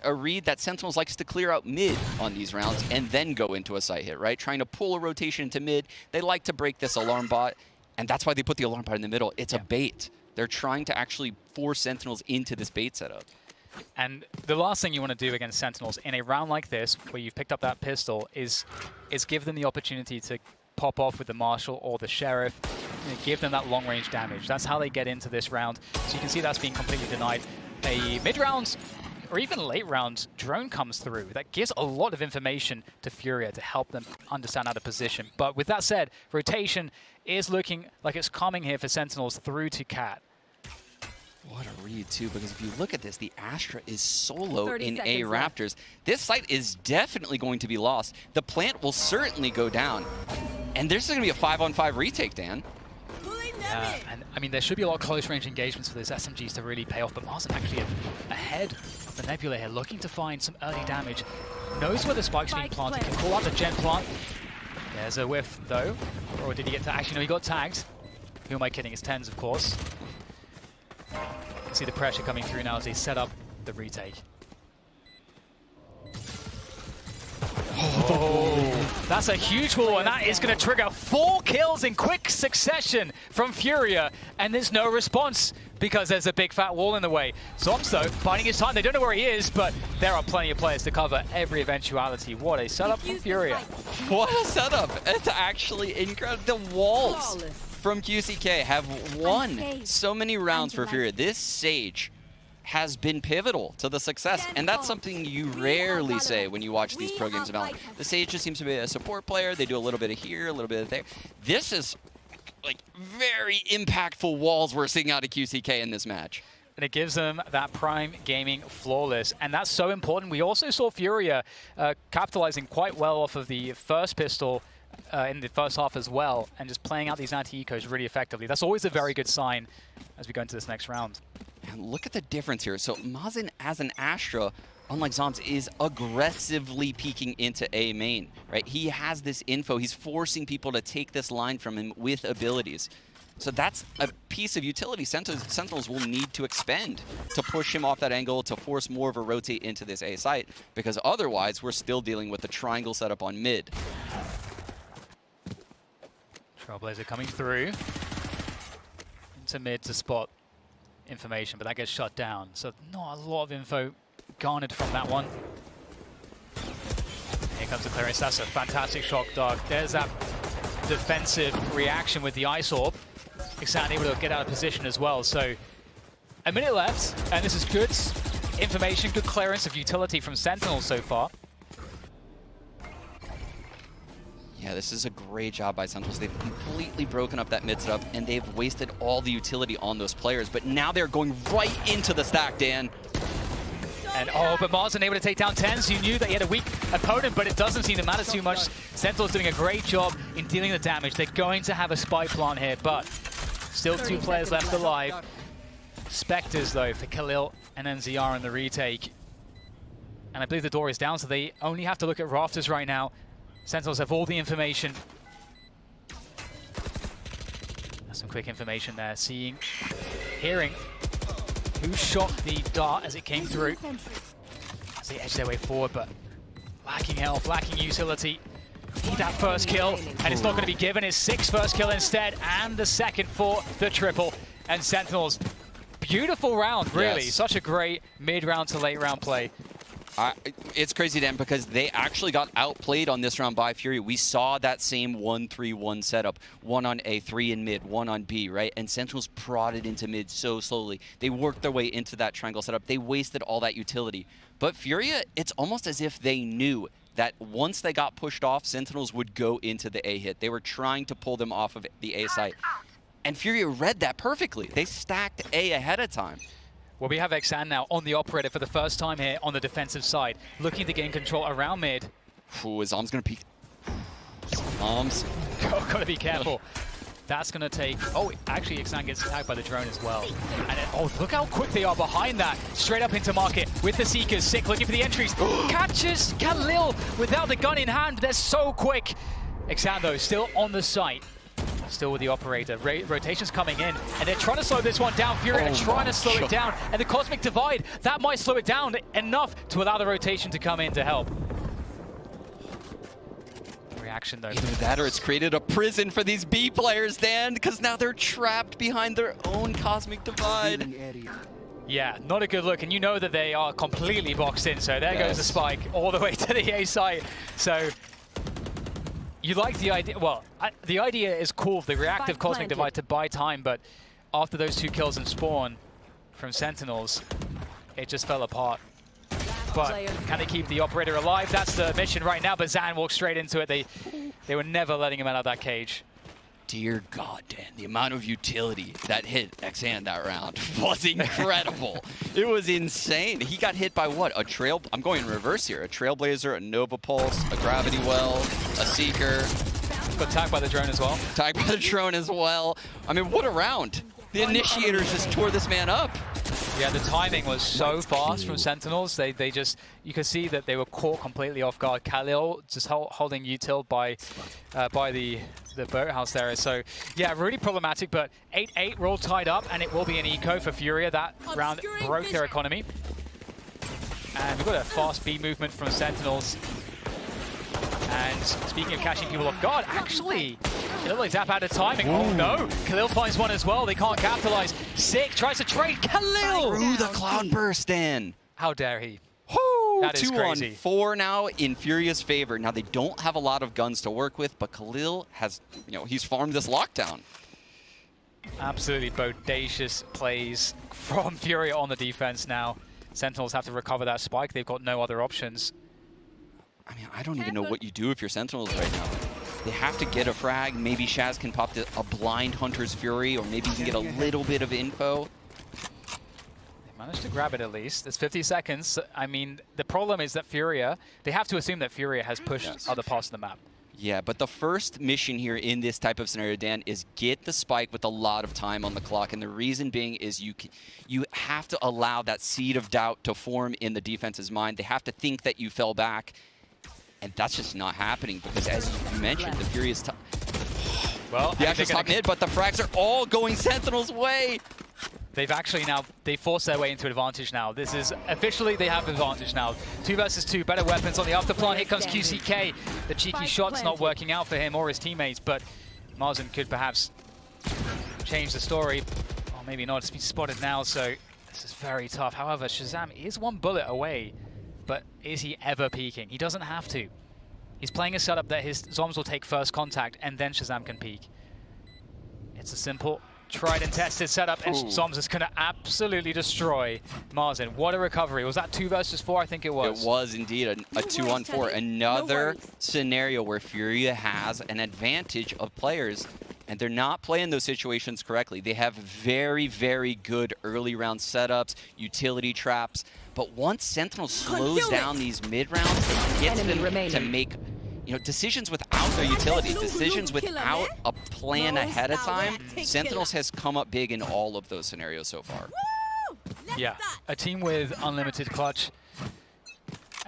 a read that Sentinels likes to clear out mid on these rounds and then go into a site hit, right? Trying to pull a rotation into mid. They like to break this alarm bot, and that's why they put the alarm bot in the middle. It's a bait. They're trying to actually force Sentinels into this bait setup. And the last thing you want to do against Sentinels in a round like this, where you've picked up that pistol, is give them the opportunity to pop off with the Marshal or the Sheriff, and give them that long-range damage. That's how they get into this round. So you can see that's being completely denied. A mid-round or even late-round drone comes through. That gives a lot of information to Furia to help them understand how to position. But with that said, rotation is looking like it's coming here for Sentinels through to Cat. What a read, too, because if you look at this, the Astra is solo in A Raptors. This site is definitely going to be lost. The plant will certainly go down. And there's going to be a 5-on-5 retake, Dan. Yeah, and I mean, there should be a lot of close-range engagements for those SMGs to really pay off, but Marzen actually ahead of the Nebula here, looking to find some early damage. Knows where the spike's being planted, can call out the gen plant. There's a whiff, though. Or did he get to... Actually, no, he got tagged. Who am I kidding? It's Tens, of course. You can see the pressure coming through now as they set up the retake. Oh, that's a huge wall, and that is going to trigger 4 kills in quick succession from Furia, and there's no response because there's a big fat wall in the way. Zoms, though, biding his time. They don't know where he is, but there are plenty of players to cover every eventuality. What a setup from Furia. What a setup. It's actually incredible. The walls from QCK have won so many rounds for Furia. This Sage has been pivotal to the success, and that's something you rarely say when you watch these pro games of VALORANT. The Sage just seems to be a support player. They do a little bit of here, a little bit of there. This is like very impactful walls we're seeing out of QCK in this match. And it gives them that prime gaming flawless, and that's so important. We also saw Furia capitalizing quite well off of the first pistol in the first half as well, and just playing out these anti-ecos really effectively. That's always a very good sign as we go into this next round. And look at the difference here. So Marzen as an Astra, unlike Zoms, is aggressively peeking into A main, right? He has this info. He's forcing people to take this line from him with abilities. So that's a piece of utility Sentinels will need to expend to push him off that angle, to force more of a rotate into this A site, because otherwise we're still dealing with the triangle setup on mid. Trailblazer coming through into mid to spot information, but that gets shut down. So not a lot of info garnered from that one. Here comes the clearance. That's a fantastic shock dog. There's that defensive reaction with the Ice Orb. Xan able to get out of position as well. So a minute left, and this is good information, good clearance of utility from Sentinels so far. Yeah, this is a great job by Sentinels. They've completely broken up that mid setup, and they've wasted all the utility on those players. But now they're going right into the stack, Dan. And but Marzen able to take down Tens. You knew that he had a weak opponent, but it doesn't seem to matter too much. Sentinels doing a great job in dealing the damage. They're going to have a spy plant here, but still 2 players left alive. Spectres, though, for Khalil and then ZR in the retake. And I believe the door is down, so they only have to look at rafters right now. Sentinels have all the information. That's some quick information there. Seeing, hearing who shot the dart as it came through. As they edge their way forward, but lacking health, lacking utility. Need that first kill, and it's not going to be given. It's 6 first kill instead, and the second for the triple. And Sentinels, beautiful round, really. Yes. Such a great mid-round to late-round play. It's crazy, Dan, because they actually got outplayed on this round by Fury. We saw that same 1-3-1 setup. 1 on A, 3 in mid, 1 on B, right? And Sentinels prodded into mid so slowly. They worked their way into that triangle setup. They wasted all that utility. But Furia, it's almost as if they knew that once they got pushed off, Sentinels would go into the A hit. They were trying to pull them off of the A site. And Furia read that perfectly. They stacked A ahead of time. Well, we have Xan now on the operator for the first time here on the defensive side, looking to gain control around mid. Ooh, is Zoms going to peek? Zoms. Got to be careful. That's going to take... Oh, actually, Xan gets tagged by the drone as well. And oh, look how quick they are behind that. Straight up into market with the Seekers. Sick looking for the entries. Catches Khalil without the gun in hand. They're so quick. Xan, though, still on the site. Still with the operator. Rotation's coming in, and they're trying to slow this one down. Fury are trying to slow it down, and the Cosmic Divide, that might slow it down enough to allow the rotation to come in to help. Reaction, though. Either that or it's created a prison for these B players, Dan, because now they're trapped behind their own Cosmic Divide. Yeah, not a good look, and you know that they are completely boxed in, so there goes the spike all the way to the A site. So you like the idea, well, the idea is cool, the reactive Cosmic Divide to buy time, but after those 2 kills in spawn from Sentinels, it just fell apart. But can they keep the operator alive? That's the mission right now, but Zan walks straight into it. They were never letting him out of that cage. Dear God, Dan, the amount of utility that hit Xan that round was incredible. It was insane. He got hit by what? I'm going in reverse here. A Trailblazer, a Nova Pulse, a Gravity Well, a Seeker. Got tagged by the drone as well. Tagged by the drone as well. I mean, what a round. The initiators just tore this man up. Yeah, the timing was so fast from Sentinels. They just, you could see that they were caught completely off guard. Khalil just holding util by the boathouse there. So yeah, really problematic, but 8-8, we're all tied up, and it will be an eco for Furia. That round broke their economy. And we've got a fast B movement from Sentinels. And speaking of catching people off guard, actually, a little tap out of timing. Oh no, Khalil finds one as well. They can't capitalize. Sick tries to trade. Khalil! Threw the cloud burst in. How dare he? That is 2-on-4 4 now in Furia's favor. Now they don't have a lot of guns to work with, but Khalil has, he's farmed this lockdown. Absolutely bodacious plays from Furia on the defense now. Sentinels have to recover that spike. They've got no other options. I mean, I don't even know what you do if you're Sentinels right now. They have to get a frag. Maybe Shaz can pop a blind Hunter's Fury, or maybe he can get a little bit of info. They managed to grab it at least. It's 50 seconds. I mean, the problem is that Furia, they have to assume that Furia has pushed other parts of the map. Yeah, but the first mission here in this type of scenario, Dan, is get the spike with a lot of time on the clock. And the reason being is you have to allow that seed of doubt to form in the defense's mind. They have to think that you fell back. And that's just not happening because, as you mentioned, the Fury is well, the Ashes top mid, but the frags are all going Sentinel's way. They've actually now, they forced their way into advantage now. This is, officially, they have advantage now. 2 versus 2, better weapons on the afterplan. Here comes QCK. The cheeky shot's not working out for him or his teammates, but Marzen could perhaps change the story. Or maybe not, it's been spotted now, so this is very tough. However, Shazam is 1 bullet away. But is he ever peeking? He doesn't have to. He's playing a setup that his Zoms will take first contact and then Shazam can peek. It's a simple, tried and tested setup, and Zoms is going to absolutely destroy Marzen. What a recovery. Was that 2 versus 4? I think it was. It was indeed a 2-on-4. Another scenario where Furia has an advantage of players, and they're not playing those situations correctly. They have very, very good early round setups, utility traps. But once Sentinel slows down these mid-rounds, it gets them to make decisions without their utility, decisions without a plan ahead of time. Sentinels has come up big in all of those scenarios so far. Yeah, a team with unlimited clutch.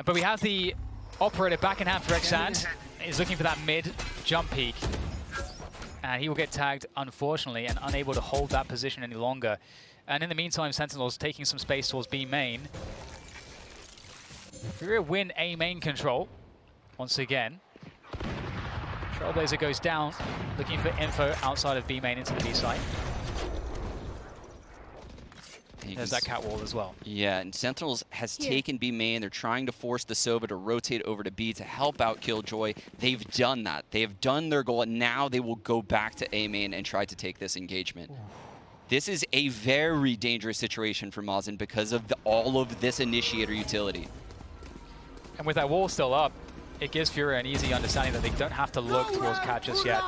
But we have the operator back in hand for Xand. He's looking for that mid-jump peak. And he will get tagged, unfortunately, and unable to hold that position any longer. And in the meantime, Sentinels taking some space towards B main. Furia win A main control once again. Trailblazer goes down, looking for info outside of B main into the B site. There's that cat wall as well. Yeah, and Sentinels has taken B main. They're trying to force the Sova to rotate over to B to help out Killjoy. They've done that. They have done their goal, and now they will go back to A main and try to take this engagement. This is a very dangerous situation for Marzen because of all of this initiator utility. And with that wall still up, it gives Furia an easy understanding that they don't have to look towards cat just yet.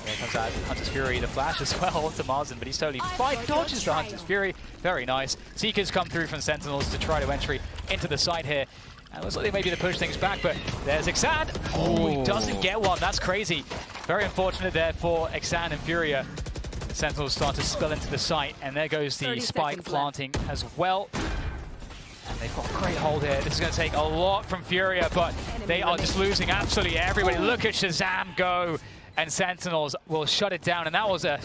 Here comes out Hunter's Fury to flash as well to Marzen, but he's totally fine. Dodges the Hunter's Fury. Very nice. Seekers come through from Sentinels to try to entry into the site here. And it looks like they may be to push things back, but there's Xand. Oh, he doesn't get one. That's crazy. Very unfortunate there for Xand and Furia. Sentinels start to spill into the site, and there goes the spike planting as well. And they've got a great hold here. This is going to take a lot from Furia, but they are just losing absolutely everybody. Look at Shazam go, and Sentinels will shut it down. And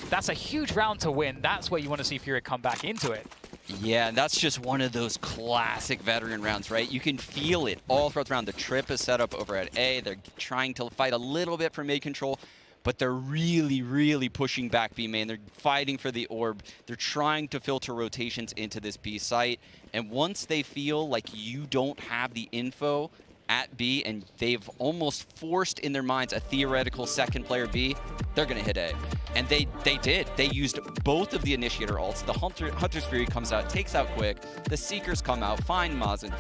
that's a huge round to win. That's where you want to see Furia come back into it. Yeah, and that's just one of those classic veteran rounds, right? You can feel it all throughout the round. The trip is set up over at A. They're trying to fight a little bit for mid control, but they're really, really pushing back B main. They're fighting for the orb. They're trying to filter rotations into this B site. And once they feel like you don't have the info at B, and they've almost forced in their minds a theoretical second player B, they're going to hit A. And they did. They used both of the initiator ults. The Hunter's Fury comes out, takes out quick. The Seekers come out, find Marzen.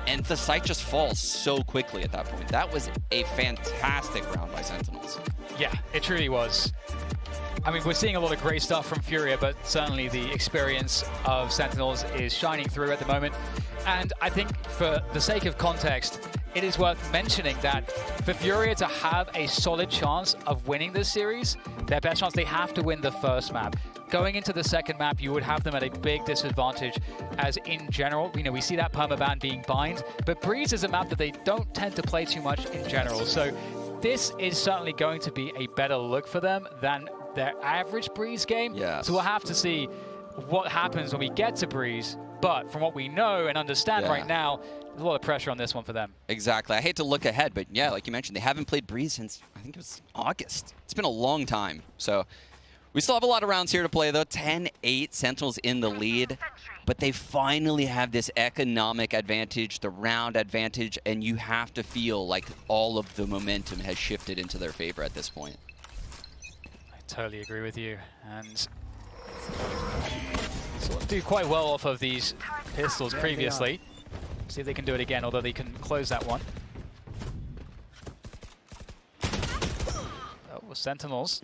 And the site just falls so quickly at that point. That was a fantastic round by Sentinels. Yeah, it truly was. I mean, we're seeing a lot of great stuff from Furia, but certainly the experience of Sentinels is shining through at the moment. And I think for the sake of context, it is worth mentioning that for Furia to have a solid chance of winning this series, their best chance, they have to win the first map. Going into the second map, you would have them at a big disadvantage, as in general, you know, we see that permaban being bind, but Breeze is a map that they don't tend to play too much in general. So this is certainly going to be a better look for them than their average Breeze game. Yes. So we'll have to see what happens when we get to Breeze. But from what we know and understand right now, there's a lot of pressure on this one for them. Exactly. I hate to look ahead, but yeah, like you mentioned, they haven't played Breeze since, I think it was August. It's been a long time. So we still have a lot of rounds here to play, though. 10-8, Sentinels in the lead. But they finally have this economic advantage, the round advantage, and you have to feel like all of the momentum has shifted into their favor at this point. I totally agree with you. And sort of do quite well off of these pistols previously. See if they can do it again, although they can close that one. Oh, Sentinels.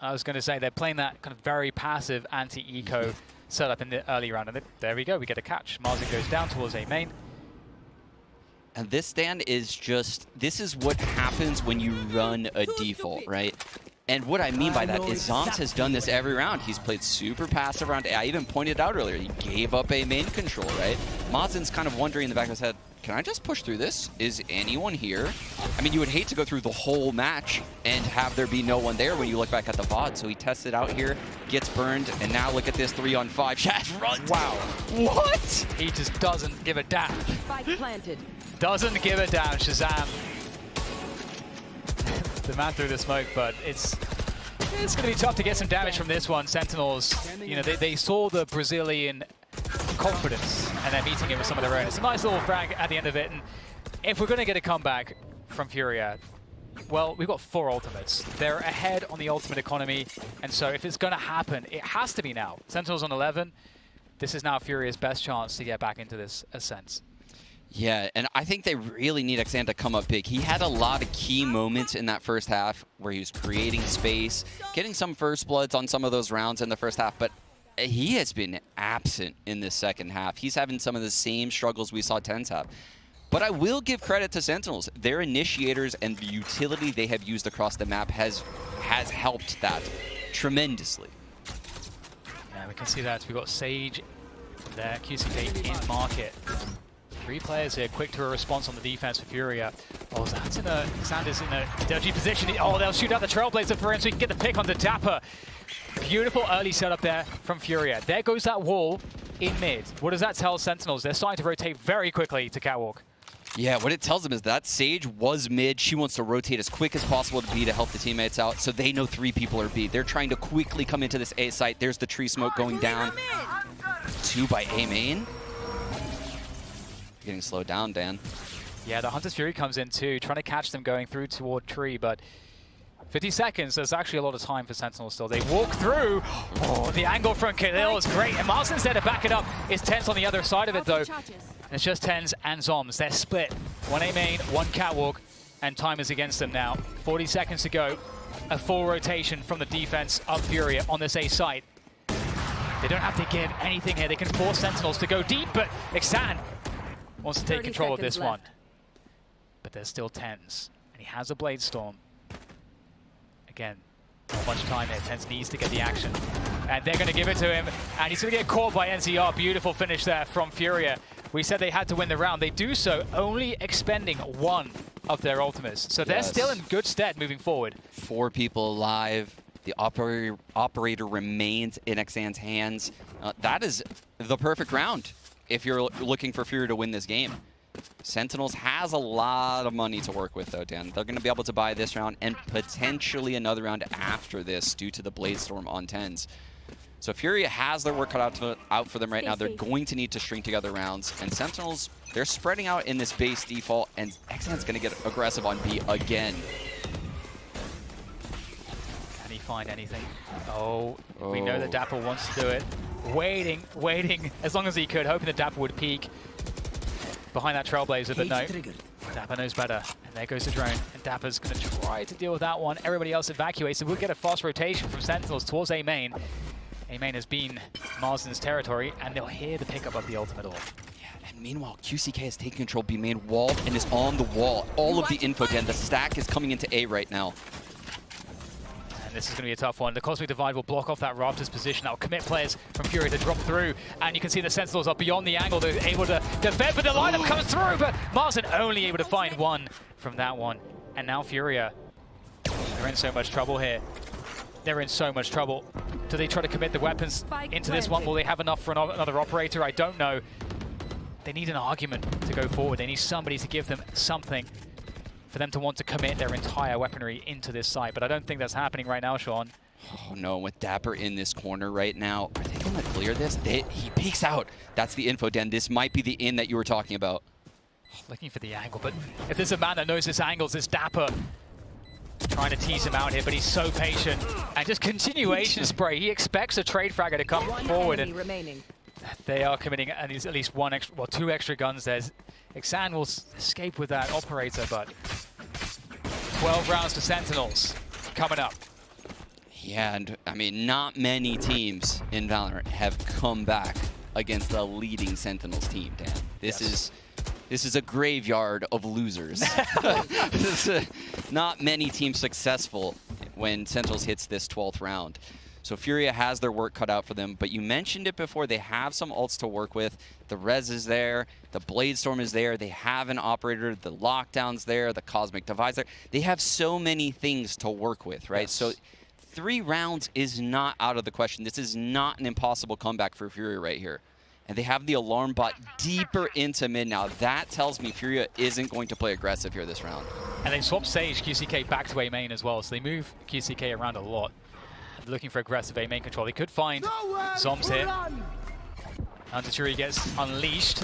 I was going to say they're playing that kind of very passive anti-eco setup in the early round, and there we go, we get a catch. Marzen goes down towards A main. And this stand is just, this is what happens when you run a default, right? And what I mean by that is Zoms has done this every round. He's played super passive around A. I even pointed out earlier, he gave up A main control, right? Marzen's kind of wondering in the back of his head, can I just push through this? Is anyone here? I mean, you would hate to go through the whole match and have there be no one there when you look back at the VOD. So he tests it out here, gets burned, and now look at this 3-on-5. Shaz runs. Wow. What? He just doesn't give a damn. Spike planted. Doesn't give a damn, Shazam. The man through the smoke, but it's going to be tough to get some damage from this one. Sentinels, you know, they saw the Brazilian confidence and they're meeting it with some of their own. It's a nice little frag at the end of it, and if we're going to get a comeback from Furia, well, we've got 4 ultimates. They're ahead on the ultimate economy, and so if it's going to happen, it has to be now. Sentinels on 11. This is now Furia's best chance to get back into this ascent. Yeah, and I think they really need Xan to come up big. He had a lot of key moments in that first half where he was creating space, getting some first bloods on some of those rounds in the first half, but he has been absent in this second half. He's having some of the same struggles we saw TenZ have. But I will give credit to Sentinels. Their initiators and the utility they have used across the map has helped that tremendously. Yeah, we can see that. We've got Sage there, QCK in market. 3 players here, quick to a response on the defense for Furia. Oh, Xander's in a dodgy position. Oh, they'll shoot out the Trailblazer for him so he can get the pick onto Dapper. Beautiful early setup there from Furia. There goes that wall in mid. What does that tell Sentinels? They're starting to rotate very quickly to Catwalk. Yeah, what it tells them is that Sage was mid. She wants to rotate as quick as possible to B to help the teammates out, so they know 3 people are B. They're trying to quickly come into this A site. There's the tree smoke going down. 2 by A main. Getting slowed down, Dan. Yeah, the Hunter's Fury comes in too, trying to catch them going through toward tree, but 50 seconds, there's actually a lot of time for Sentinels still. They walk through. Oh, the angle from Khalil is great, and Marzen's there to back it up. It's TenZ on the other side of it, though. And it's just TenZ and Zoms. They're split. 1 A main, 1 Catwalk, and time is against them now. 40 seconds to go. A full rotation from the defense of Furia on this A site. They don't have to give anything here. They can force Sentinels to go deep, but Xan wants to take control of this one. But there's still TenZ, and he has a Blade Storm. Again, not much time here. TenZ needs to get the action. And they're going to give it to him, and he's going to get caught by NCR. Beautiful finish there from Furia. We said they had to win the round. They do so only expending 1 of their ultimates. So they're still in good stead moving forward. 4 people alive. The operator remains in Xan's hands. That is the perfect round if you're looking for Furia to win this game. Sentinels has a lot of money to work with, though, Dan. They're going to be able to buy this round and potentially another round after this due to the Blade Storm on TenZ. So Furia has their work cut out for them right now. They're going to need to string together rounds. And Sentinels, they're spreading out in this base default, and Xan's going to get aggressive on B again. Can he find anything? Oh, we know that Dapper wants to do it. Waiting as long as he could, hoping that Dapper would peek behind that Trailblazer, but no. Dapper knows better. And there goes the drone. And Dapper's going to try to deal with that one. Everybody else evacuates. So we'll get a fast rotation from Sentinels towards A main. A main has been Marzen's territory, and they'll hear the pickup of the ultimate orb. Yeah, And meanwhile, QCK has taken control, B main walled, and is on the wall. All of the info den, the stack is coming into A right now. This is going to be a tough one. The Cosmic Divide will block off that Raptors position. That will commit players from Fury to drop through. And you can see the Sentinels are beyond the angle. They're able to defend, but the lineup comes through. But Marzen only able to find one from that one. And now Furia, they're in so much trouble here. They're in so much trouble. Do they try to commit the weapons into this one? Will they have enough for another operator? I don't know. They need an argument to go forward. They need somebody to give them something for them to want to commit their entire weaponry into this site. But I don't think that's happening right now, Sean. Oh no, with Dapper in this corner right now, are they going to clear this? He peeks out. That's the info den. This might be the inn that you were talking about. Looking for the angle, but if there's a man that knows this angles, it's Dapper. Trying to tease him out here, but he's so patient. And just continuation spray. He expects a trade fragger to come forward. And they are committing at least one extra, well, 2 extra guns there. Xan will escape with that operator, but 12 rounds to Sentinels coming up. Yeah, and I mean, not many teams in Valorant have come back against the leading Sentinels team, Dan. This is a graveyard of losers. Not many teams successful when Sentinels hits this 12th round. So Furia has their work cut out for them, but you mentioned it before, they have some ults to work with. The Res is there, the Bladestorm is there, they have an operator, the Lockdown's there, the Cosmic Divide's there. They have so many things to work with, right? Yes. So 3 rounds is not out of the question. This is not an impossible comeback for Furia right here. And they have the alarm bot deeper into mid now. That tells me Furia isn't going to play aggressive here this round. And they swap Sage QCK back to A main as well, so they move QCK around a lot. Looking for aggressive A main control. They could find Zoms here. Antaturi gets unleashed.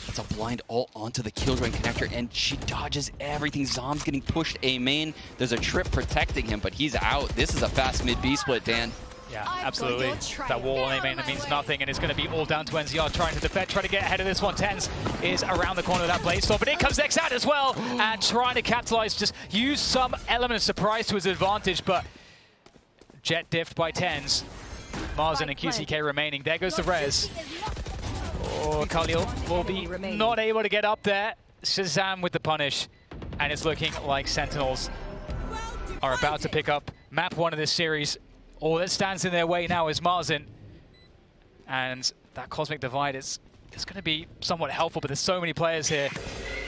It's a blind ult onto the Killjoy connector, and she dodges everything. Zom's getting pushed A main. There's a trip protecting him, but he's out. This is a fast mid-B split, Dan. Yeah, absolutely. That wall on A main, that means nothing, and it's going to be all down to NZR trying to defend, trying to get ahead of this one. Tens is around the corner of that Bladestorm, but in comes Xan as well, and trying to capitalize, just use some element of surprise to his advantage, but Jet diffed by Tens. Marzen and QCK remaining. There goes the res. Oh, Khalil will be not able to get up there. Shazam with the punish. And it's looking like Sentinels are about to pick up map 1 of this series. All that stands in their way now is Marzen. And that Cosmic Divide is going to be somewhat helpful, but there's so many players here.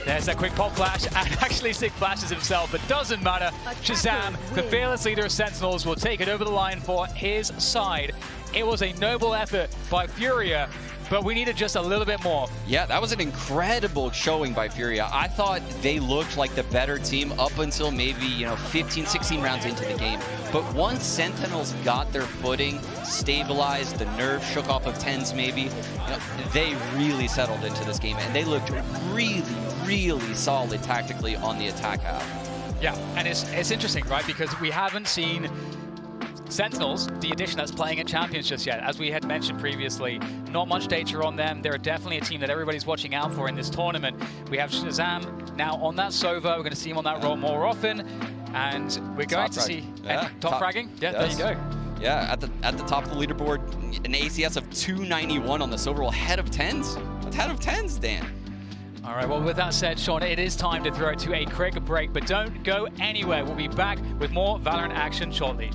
There's that quick pop flash, and actually Sig flashes himself, but doesn't matter. Shazam, the fearless leader of Sentinels, will take it over the line for his side. It was a noble effort by Furia, but we needed just a little bit more. Yeah, that was an incredible showing by Furia. I thought they looked like the better team up until maybe, 15, 16 rounds into the game. But once Sentinels got their footing, stabilized, the nerve shook off of Tens maybe, they really settled into this game, and they looked really, really solid tactically on the attack half. Yeah, and it's interesting, right? Because we haven't seen Sentinels, the addition that's playing at Champions just yet. As we had mentioned previously, not much data on them. They're definitely a team that everybody's watching out for in this tournament. We have Shazam now on that Sova. We're going to see him on that role more often. And we're going to see top fragging. Yeah, yes. There you go. Yeah, at the top of the leaderboard, an ACS of 291 on the Sova roll, ahead of Tens. Ahead of Tens, Dan. All right, well, with that said, Sean, it is time to throw it to a quick break, but don't go anywhere. We'll be back with more Valorant action shortly.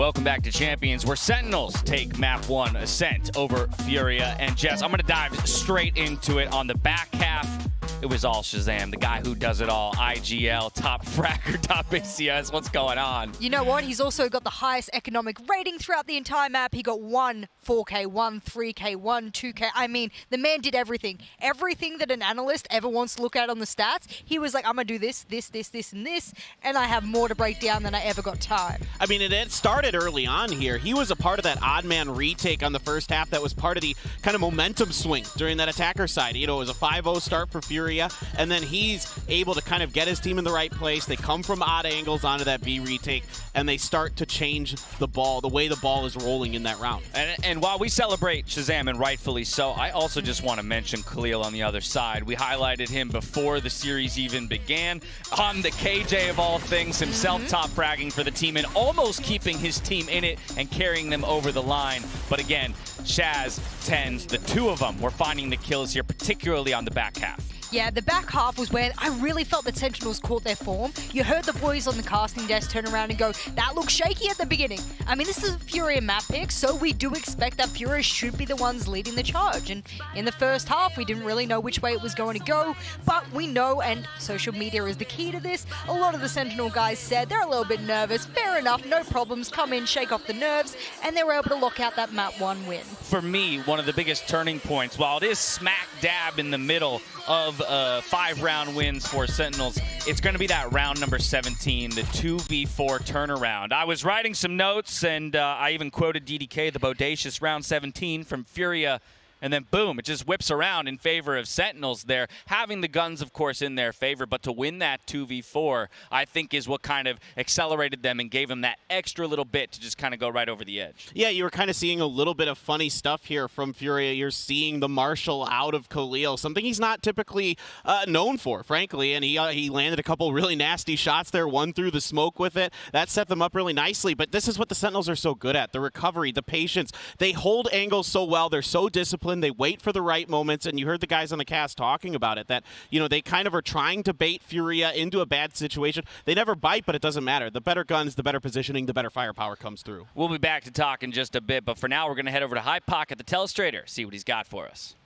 Welcome back to Champions, where Sentinels take map 1 Ascent over Furia. And Jess, I'm going to dive straight into it. On the back half, it was all Shazam, the guy who does it all. IGL, top fragger, top ACS. What's going on? You know what? He's also got the highest economic rating throughout the entire map. He got 1 4K, 1 3K, 1 2K. I mean, the man did everything. Everything that an analyst ever wants to look at on the stats, he was like, I'm going to do this, this, this, this, and this, and I have more to break down than I ever got time. I mean, it started early on here. He was a part of that odd man retake on the first half that was part of the kind of momentum swing during that attacker side. You know, it was a 5-0 start for Furia, and then he's able to kind of get his team in the right place. They come from odd angles onto that B retake, and they start to change the ball, the way the ball is rolling in that round. And while we celebrate Shazam, and rightfully so, I also just want to mention Khalil on the other side. We highlighted him before the series even began. On the KJ of all things, himself top fragging for the team and almost keeping his team in it and carrying them over the line. But again, Shaz, Tens, the two of them were finding the kills here, particularly on the back half. Yeah, the back half was when I really felt that Sentinels caught their form. You heard the boys on the casting desk turn around and go, that looked shaky at the beginning. I mean, this is a Furia map pick, so we do expect that Furia should be the ones leading the charge. And in the first half, we didn't really know which way it was going to go, but we know, and social media is the key to this, a lot of the Sentinel guys said they're a little bit nervous. Fair enough, no problems, come in, shake off the nerves, and they were able to lock out that map 1 win. For me, one of the biggest turning points, while it is smack dab in the middle of 5-round wins for Sentinels, it's going to be that round number 17, the 2v4 turnaround. I was writing some notes, and I even quoted DDK, the bodacious round 17 from Furia, and then boom, it just whips around in favor of Sentinels there, having the guns, of course, in their favor, but to win that 2v4, I think is what kind of accelerated them and gave them that extra little bit to just kind of go right over the edge. Yeah, you were kind of seeing a little bit of funny stuff here from Furia. You're seeing the Marshall out of Khalil, something he's not typically known for, frankly, and he landed a couple really nasty shots there, one through the smoke with it. That set them up really nicely, but this is what the Sentinels are so good at, the recovery, the patience. They hold angles so well, they're so disciplined, they wait for the right moments, and you heard the guys on the cast talking about it, that, you know, they kind of are trying to bait Furia into a bad situation. They never bite, but it doesn't matter. The better guns, the better positioning, the better firepower comes through. We'll be back to talk in just a bit, but for now, we're going to head over to High Pocket, the Telestrator, see what he's got for us.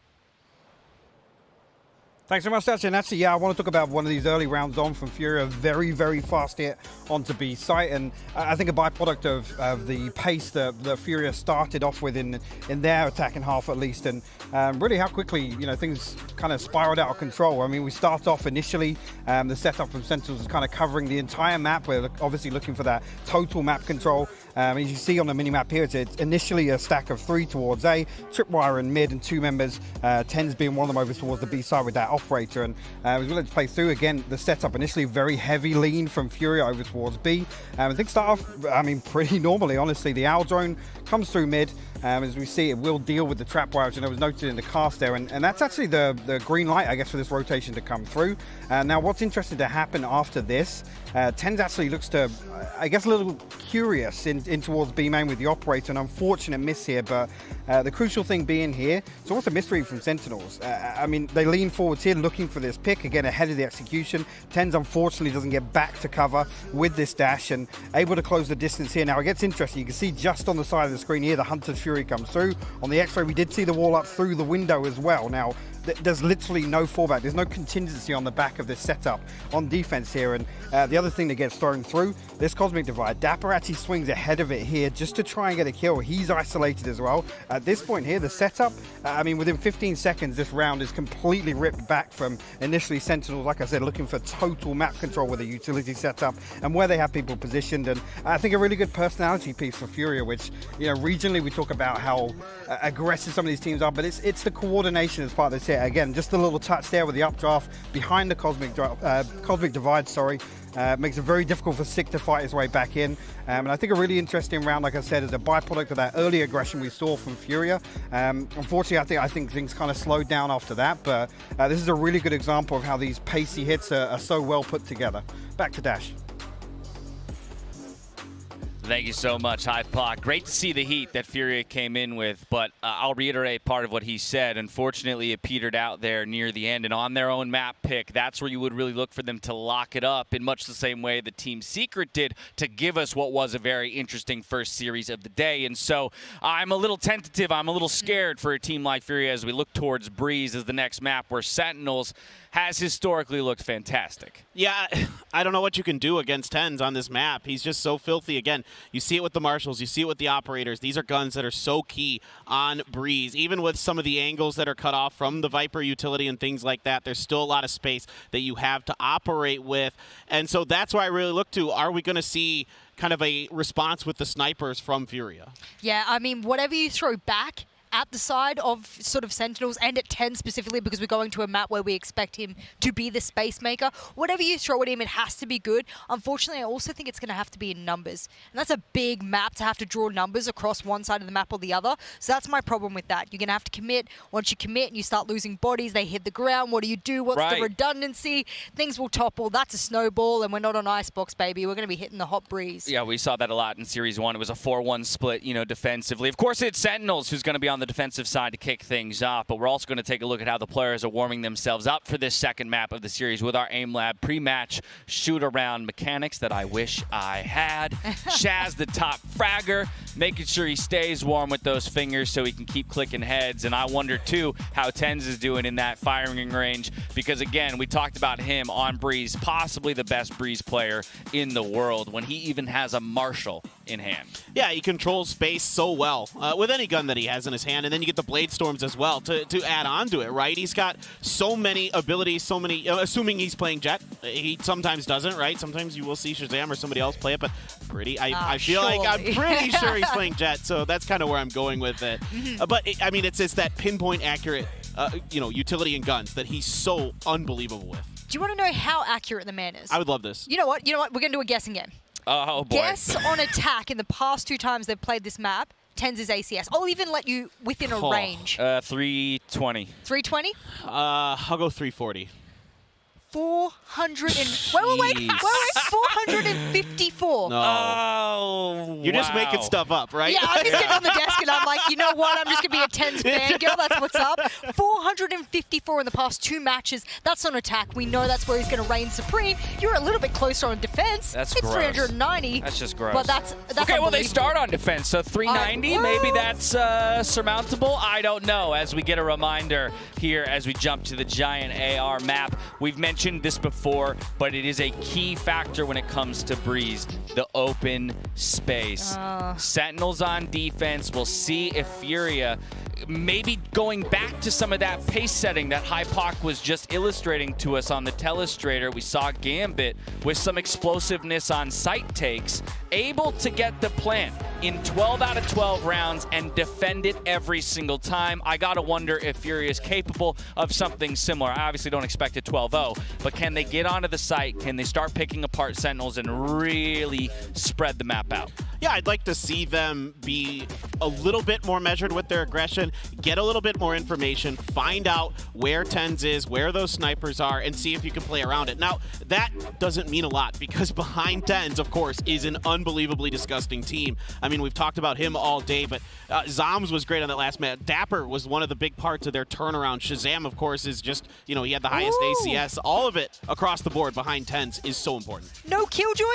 Thanks so much, Dash. And actually, yeah, I want to talk about one of these early rounds on from Furia. Very, very fast hit onto B site. And I think a byproduct of the pace that Furia started off with in their attacking half, at least. And really how quickly, you know, things kind of spiraled out of control. I mean, we start off initially, the setup from Sentinels is kind of covering the entire map. We're obviously looking for that total map control. As you see on the mini-map here, it's initially a stack of 3 towards A, Tripwire in mid, and 2 members, Tens being one of them over towards the B side with that operator. And was willing to play through. Again, the setup initially very heavy lean from Furia over towards B. Things start off, I mean, pretty normally, honestly. The Owl drone comes through mid. As we see, it will deal with the trapwire, which I know was noted in the cast there, and that's actually the green light, I guess, for this rotation to come through. Now, what's interesting to happen after this, Tens actually looks to, I guess, a little curious in towards B main with the operator, an unfortunate miss here, but the crucial thing being here, it's almost a mystery from Sentinels. I mean, they lean forwards here looking for this pick, again, ahead of the execution. Tens, unfortunately, doesn't get back to cover with this dash and able to close the distance here. Now, it gets interesting. You can see just on the side of the screen here, the Hunter's Fury comes through. On the X-ray, we did see the wall up through the window as well. Now, there's literally no fallback. There's no contingency on the back of this setup on defense here. And the other thing that gets thrown through, this Cosmic Divide. Dapper actually swings ahead of it here just to try and get a kill. He's isolated as well. At this point here, the setup, I mean, within 15 seconds, this round is completely ripped back from initially Sentinels, like I said, looking for total map control with a utility setup and where they have people positioned. And I think a really good personality piece for Furia, which, you know, regionally we talk about how aggressive some of these teams are, but it's the coordination as part of this here. Again, just a little touch there with the updraft behind the Cosmic Divide, sorry. Makes it very difficult for Sick to fight his way back in. And I think a really interesting round, like I said, is a byproduct of that early aggression we saw from Furia. Unfortunately, I think things kind of slowed down after that, but this is a really good example of how these pacey hits are so well put together. Back to Dash. Thank you so much, High HiPoc. Great to see the heat that Furia came in with, but I'll reiterate part of what he said. Unfortunately, it petered out there near the end, and on their own map pick, that's where you would really look for them to lock it up in much the same way the Team Secret did to give us what was a very interesting first series of the day. And so I'm a little tentative, I'm a little scared for a team like Furia as we look towards Breeze as the next map where Sentinels has historically looked fantastic. Yeah, I don't know what you can do against Tens on this map. He's just so filthy. Again, you see it with the Marshals, you see it with the Operators. These are guns that are so key on Breeze. Even with some of the angles that are cut off from the Viper utility and things like that, there's still a lot of space that you have to operate with. And so that's why I really look to, are we going to see kind of a response with the snipers from Furia? Yeah, I mean, whatever you throw back at the side of sort of Sentinels and at 10 specifically, because we're going to a map where we expect him to be the space maker. Whatever you throw at him, it has to be good. Unfortunately, I also think it's going to have to be in numbers. And that's a big map to have to draw numbers across one side of the map or the other. So that's my problem with that. You're going to have to commit. Once you commit and you start losing bodies, they hit the ground. What do you do? What's the redundancy? Things will topple. That's a snowball, and we're not on Icebox, baby. We're going to be hitting the hot Breeze. Yeah, we saw that a lot in Series 1. It was a 4-1 split, you know, defensively. Of course, it's Sentinels who's going to be on the defensive side to kick things off, but we're also going to take a look at how the players are warming themselves up for this second map of the series with our Aim Lab pre-match shoot-around mechanics that I wish I had. Shaz, the top fragger, making sure he stays warm with those fingers so he can keep clicking heads. And I wonder, too, how Tens is doing in that firing range because, again, we talked about him on Breeze, possibly the best Breeze player in the world when he even has a Marshal in hand. Yeah, he controls space so well with any gun that he has in his hand, and then you get the Blade Storms as well to add on to it, right? He's got so many abilities, so many, assuming he's playing Jet. He sometimes doesn't, right? Sometimes you will see Shazam or somebody else play it, but I feel like I'm pretty sure he's playing Jet, so that's kind of where I'm going with it. But, I mean, it's that pinpoint accurate, utility and guns that he's so unbelievable with. Do you want to know how accurate the man is? I would love this. You know what? We're going to do a guessing game. Oh, boy. Guess on attack in the past 2 times they've played this map. Tens is ACS. I'll even let you within a range. 320. 320? I'll go 340. 400 and wait, 454. No. Oh, You're just making stuff up, right? Yeah, I'm just getting on the desk and I'm like, you know what? I'm just going to be a Tens fangirl. That's what's up. 454 in the past 2 matches. That's on attack. We know that's where he's going to reign supreme. You're a little bit closer on defense. That's it's gross. 390. That's just gross. But that's okay, well, they start on defense, so 390. Maybe that's surmountable. I don't know. As we get a reminder here as we jump to the giant AR map, we've mentioned this before, but it is a key factor when it comes to Breeze, the open space. Sentinels on defense. We'll see if Furia maybe going back to some of that pace setting that HiPoc was just illustrating to us on the telestrator. We saw Gambit with some explosiveness on site takes, able to get the plant in 12 out of 12 rounds and defend it every single time. I gotta wonder if Furia is capable of something similar. I obviously don't expect a 12-0, but can they get onto the site? Can they start picking apart Sentinels and really spread the map out? Yeah, I'd like to see them be a little bit more measured with their aggression, get a little bit more information, find out where Tens is, where those snipers are, and see if you can play around it. Now, that doesn't mean a lot because behind Tens, of course, is an unbelievably disgusting team. I mean, we've talked about him all day, but Zoms was great on that last match. Dapper was one of the big parts of their turnaround. Shazam, of course, is just, he had the highest ACS. All of it across the board behind Tens is so important. No Killjoy?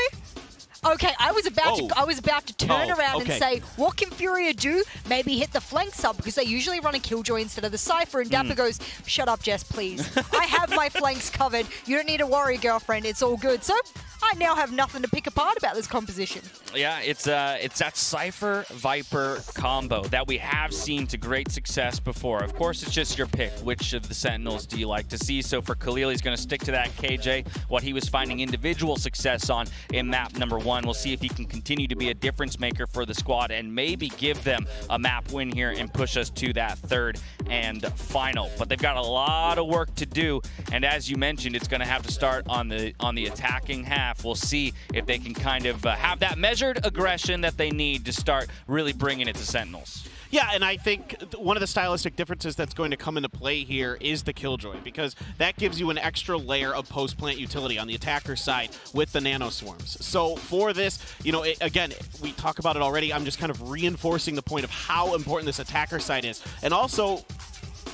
Okay, I was about to turn around and say, what can Furia do? Maybe hit the flanks up because they usually run a Killjoy instead of the Cypher. And Dapper goes, shut up, Jess, please. I have my flanks covered. You don't need to worry, girlfriend. It's all good. So I now have nothing to pick apart about this composition. Yeah, it's that Cypher Viper combo that we have seen to great success before. Of course, it's just your pick. Which of the Sentinels do you like to see? So for Khalil, he's going to stick to that KJ, what he was finding individual success on in map number 1. We'll see if he can continue to be a difference maker for the squad and maybe give them a map win here and push us to that third and final. But they've got a lot of work to do, and as you mentioned, it's going to have to start on the attacking half. We'll see if they can kind of have that measured aggression that they need to start really bringing it to Sentinels. Yeah, and I think one of the stylistic differences that's going to come into play here is the Killjoy, because that gives you an extra layer of post-plant utility on the attacker side with the Nano Swarms. So for this, you know, again, we talk about it already. I'm just kind of reinforcing the point of how important this attacker side is. And also,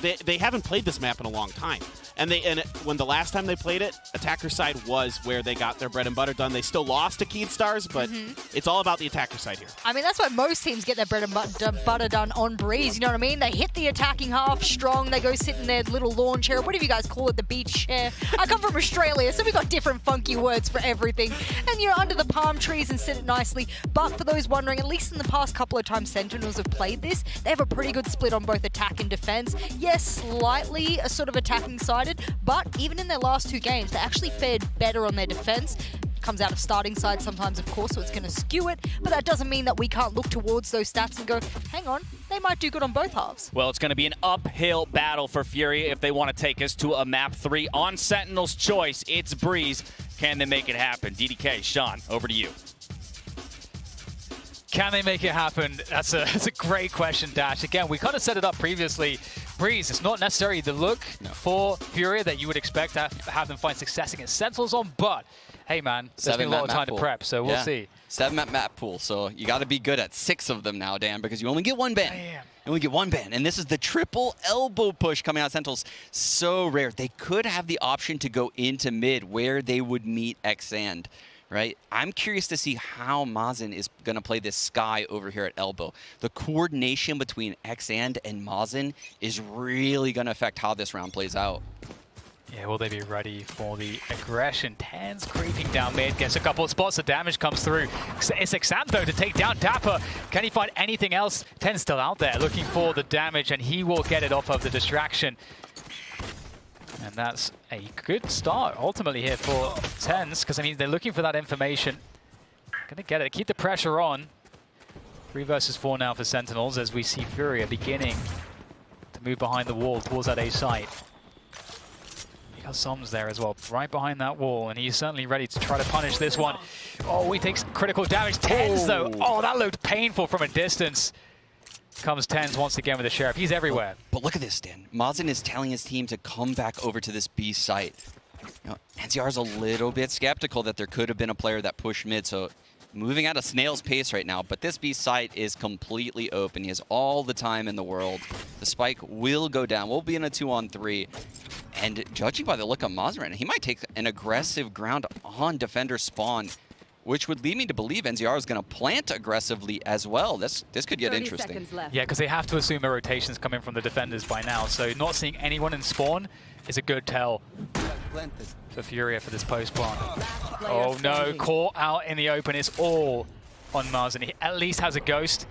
they haven't played this map in a long time. And when the last time they played it, attacker side was where they got their bread and butter done. They still lost to Keyed Stars, but it's all about the attacker side here. I mean, that's why most teams get their bread and butter done on Breeze, you know what I mean? They hit the attacking half strong, they go sit in their little lawn chair, whatever you guys call it, the beach chair. I come from Australia, so we got different funky words for everything. And you're under the palm trees and sit it nicely. But for those wondering, at least in the past couple of times Sentinels have played this, they have a pretty good split on both attack and defense. Yes, slightly a sort of attacking side, but even in their last 2 games, they actually fared better on their defense. Comes out of starting side sometimes, of course, so it's going to skew it, but that doesn't mean that we can't look towards those stats and go, hang on, they might do good on both halves. Well, it's going to be an uphill battle for Fury if they want to take us to a map 3 on Sentinel's choice. It's Breeze. Can they make it happen? DDK, Sean, over to you. Can they make it happen? That's a great question, Dash. Again, we kind of set it up previously. Breeze, it's not necessarily the look for Furia that you would expect to have them find success against Sentinels on, but hey man, there's been a lot of time to prep, so we'll see. 7-map map pool, so you got to be good at 6 of them now, Dan, because you only get 1 ban. You only get 1 ban, and this is the triple elbow push coming out of Sentinels. So rare. They could have the option to go into mid where they would meet Xand. Right? I'm curious to see how Mazen is going to play this Sky over here at elbow. The coordination between Xand and Mazen is really going to affect how this round plays out. Yeah, will they be ready for the aggression? Tens creeping down mid, gets a couple of spots, the damage comes through. It's Xand though to take down Dapper. Can he find anything else? Tens still out there looking for the damage, and he will get it off of the distraction. And that's a good start, ultimately, here for Tens, because, I mean, they're looking for that information. Gonna get it. Keep the pressure on. 3 versus 4 now for Sentinels, as we see Furia beginning to move behind the wall towards that A site. You got Soms there as well, right behind that wall, and he's certainly ready to try to punish this one. Oh, he takes critical damage. Tens, though. Oh, that looked painful from a distance. Comes Tens once again with the Sheriff. He's everywhere. But look at this, Dan. Mazen is telling his team to come back over to this B site. You know, NCR is a little bit skeptical that there could have been a player that pushed mid, so moving at a snail's pace right now. But this B site is completely open. He has all the time in the world. The spike will go down. We'll be in a 2-on-3. And judging by the look of Mazen right now, he might take an aggressive ground on defender spawn, which would lead me to believe NZR is going to plant aggressively as well. This could get interesting. Yeah, because they have to assume a rotation's coming from the defenders by now, so not seeing anyone in spawn is a good tell for Furia for this post-plant. Oh no, caught out in the open. It's all on Mazen. He at least has a ghost,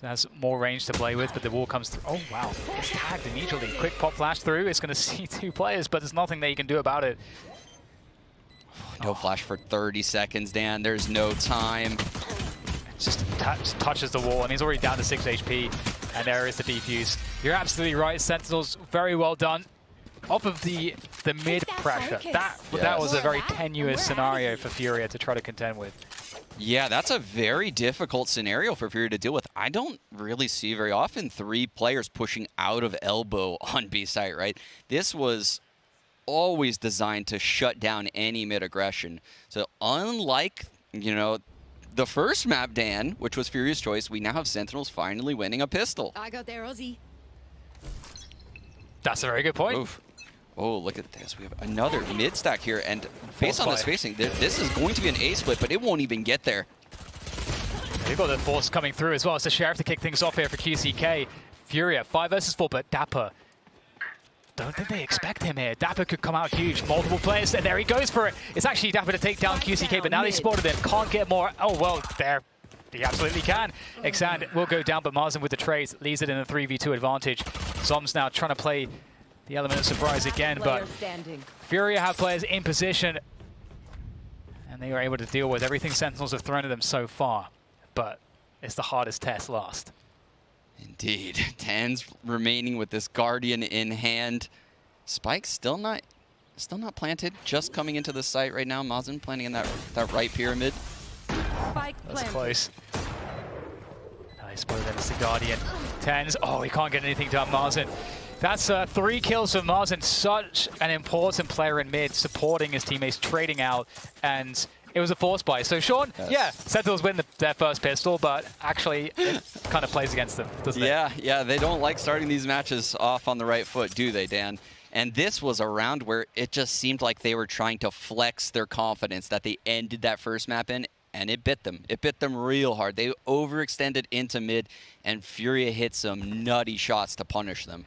so has more range to play with, but the wall comes through. Oh wow, it's tagged immediately. Quick pop flash through. It's going to see 2 players, but there's nothing that you can do about it. No flash for 30 seconds, Dan. There's no time. Just touches the wall, and he's already down to 6 HP, and there is the defuse. You're absolutely right. Sentinels, very well done. Off of the mid pressure. That was a very tenuous scenario for Furia to try to contend with. Yeah, that's a very difficult scenario for Furia to deal with. I don't really see very often 3 players pushing out of elbow on B site, right? This was always designed to shut down any mid-aggression. So unlike, you know, the first map, Dan, which was Furia's choice, we now have Sentinels finally winning a pistol. I got there, Ozzy. That's a very good point. Oof. Oh, look at this. We have another mid-stack here, and based on the spacing, this is going to be an A split, but it won't even get there. They've got the force coming through as well. It's the Sheriff to kick things off here for QCK. Furia, 5 versus 4, but Dapper, don't think they expect him here. Dapper could come out huge. Multiple players, and there he goes for it. It's actually Dapper to take down QCK, but now they spotted him. Can't get more. Oh, well, there. He absolutely can. Xand will go down, but Mazen with the trades leaves it in a 3v2 advantage. Zom's now trying to play the element of surprise again, but Furia have players in position, and they were able to deal with everything Sentinels have thrown at them so far, but it's the hardest test last. Indeed. Tens remaining with this Guardian in hand. Spike still not planted, just coming into the site right now. Mazen planting in that right pyramid. Spike That's close. Nice, but then it's the Guardian. TenZ. Oh, he can't get anything done, Marzen. That's 3 kills for Marzen. Such an important player in mid, supporting his teammates, trading out, and it was a force buy. So Sean, yeah, Sentinels win their first pistol, but actually it kind of plays against them, doesn't it? Yeah, they don't like starting these matches off on the right foot, do they, Dan? And this was a round where it just seemed like they were trying to flex their confidence that they ended that first map in, and it bit them. It bit them real hard. They overextended into mid, and Furia hit some nutty shots to punish them.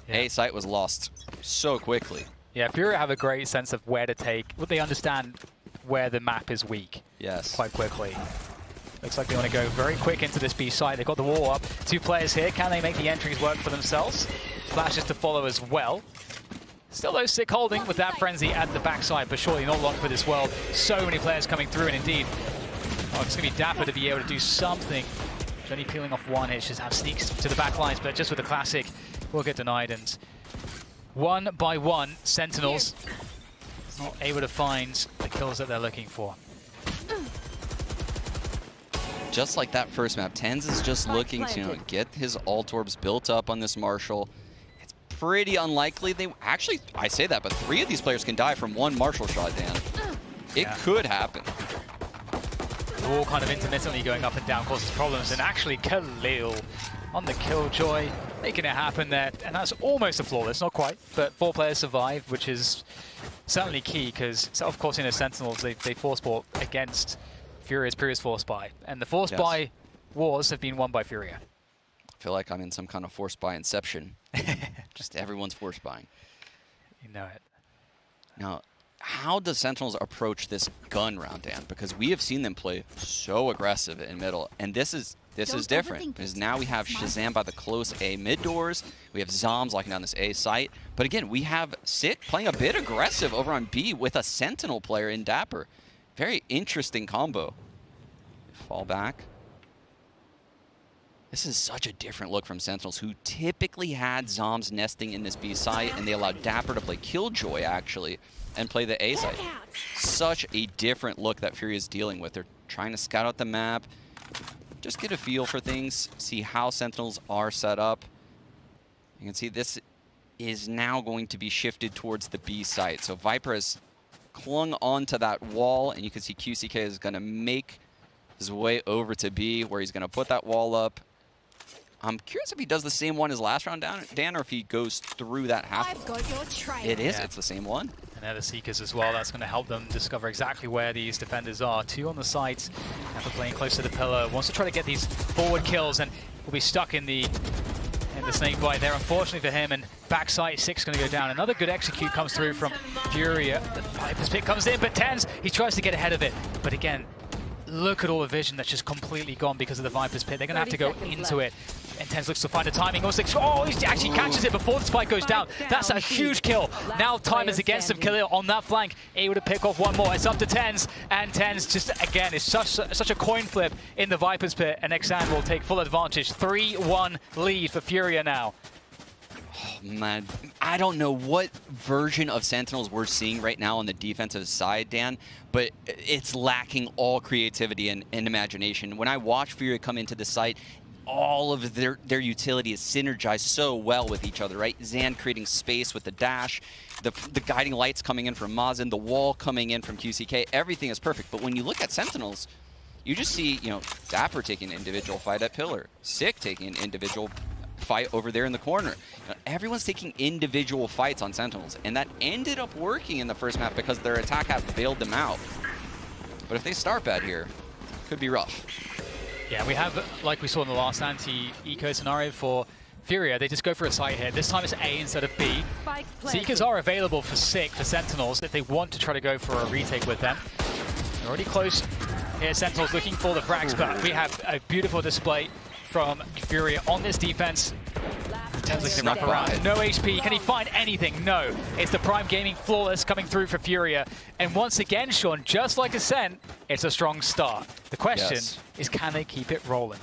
Yeah. A site was lost so quickly. Yeah, Furia have a great sense of where to take, but they understand where the map is weak. Yes. Quite quickly. Looks like they want to go very quick into this B site. They've got the wall up. 2 players here. Can they make the entries work for themselves? Flashes to follow as well. Still though, Sick holding with that frenzy at the backside, but surely not long for this world. So many players coming through, and indeed, it's going to be Dapper to be able to do something. Johnny peeling off one, it just have sneaks to the back lines, but just with the classic, will get denied. And 1 by 1, Sentinels not able to find the kills that they're looking for. Just like that first map, TenZ is just looking to get his ult orbs built up on this Marshall. It's pretty unlikely they actually, I say that, but 3 of these players can die from 1 Marshall shot, Dan. It could happen. The wall kind of intermittently going up and down causes problems, and actually Khalil on the Killjoy, making it happen there, and that's almost a flawless, not quite, but 4 players survive, which is certainly key, because of course, Sentinels, they force bought against Furia's previous force buy, and the force buy wars have been won by Furia. I feel like I'm in some kind of force buy inception. Just everyone's force buying. You know it. Now, how does Sentinels approach this gun round, Dan? Because we have seen them play so aggressive in middle, and this is different, because now we have Shazam by the close A mid doors, we have Zoms locking down this A site, but again, we have Sick playing a bit aggressive over on B with a Sentinel player in Dapper. Very interesting combo. Fall back. This is such a different look from Sentinels, who typically had Zoms nesting in this B site, and they allowed Dapper to play Killjoy, actually, and play the A site. Such a different look that Furia is dealing with. They're trying to scout out the map, just get a feel for things, see how Sentinels are set up. You can see this is now going to be shifted towards the B site. So Viper has clung onto that wall, and you can see QCK is going to make his way over to B, where he's going to put that wall up. I'm curious if he does the same one as last round, Dan, or if he goes through that half. It is. Yeah. It's the same one. And they're the Seekers as well. That's going to help them discover exactly where these defenders are. 2 on the sides. After playing close to the pillar, wants to try to get these forward kills, and will be stuck in the snake bite there, unfortunately for him. And backside 6 going to go down. Another good execute comes through from Furia. The Viper's pick comes in, but TenZ, he tries to get ahead of it. But again, look at all the vision that's just completely gone because of the Viper's pit. They're going to have to go into it. And TenZ looks to find the timing. Oh, he actually catches it before the spike goes down. That's a huge kill. Now time is against him. Khalil on that flank, able to pick off one more. It's up to TenZ, and TenZ just, again, is such a coin flip in the Viper's pit, and Xan will take full advantage. 3-1 lead for Furia now. Oh, man, I don't know what version of Sentinels we're seeing right now on the defensive side, Dan, but it's lacking all creativity and imagination. When I watch Furia come into the site, all of their utility is synergized so well with each other, right? Zan creating space with the dash, the guiding lights coming in from Mazen, the wall coming in from QCK, everything is perfect. But when you look at Sentinels, you just see, Dapper taking an individual fight at Pillar, Sick taking an individual fight over there in the corner. Everyone's taking individual fights on Sentinels, and that ended up working in the first map because their attack half bailed them out. But if they start bad here, it could be rough. Yeah, we have, like we saw in the last anti-eco scenario for Furia, they just go for a site hit. This time it's A instead of B. Seekers are available for Sick, for Sentinels, if they want to try to go for a retake with them. They're already close. Here, Sentinels looking for the frags, but we have a beautiful display from Furia on this defense. TenZ can wrap around. No HP. Can he find anything? No. It's the Prime Gaming flawless coming through for Furia. And once again, Sean, just like Ascent, it's a strong start. The question is, can they keep it rolling?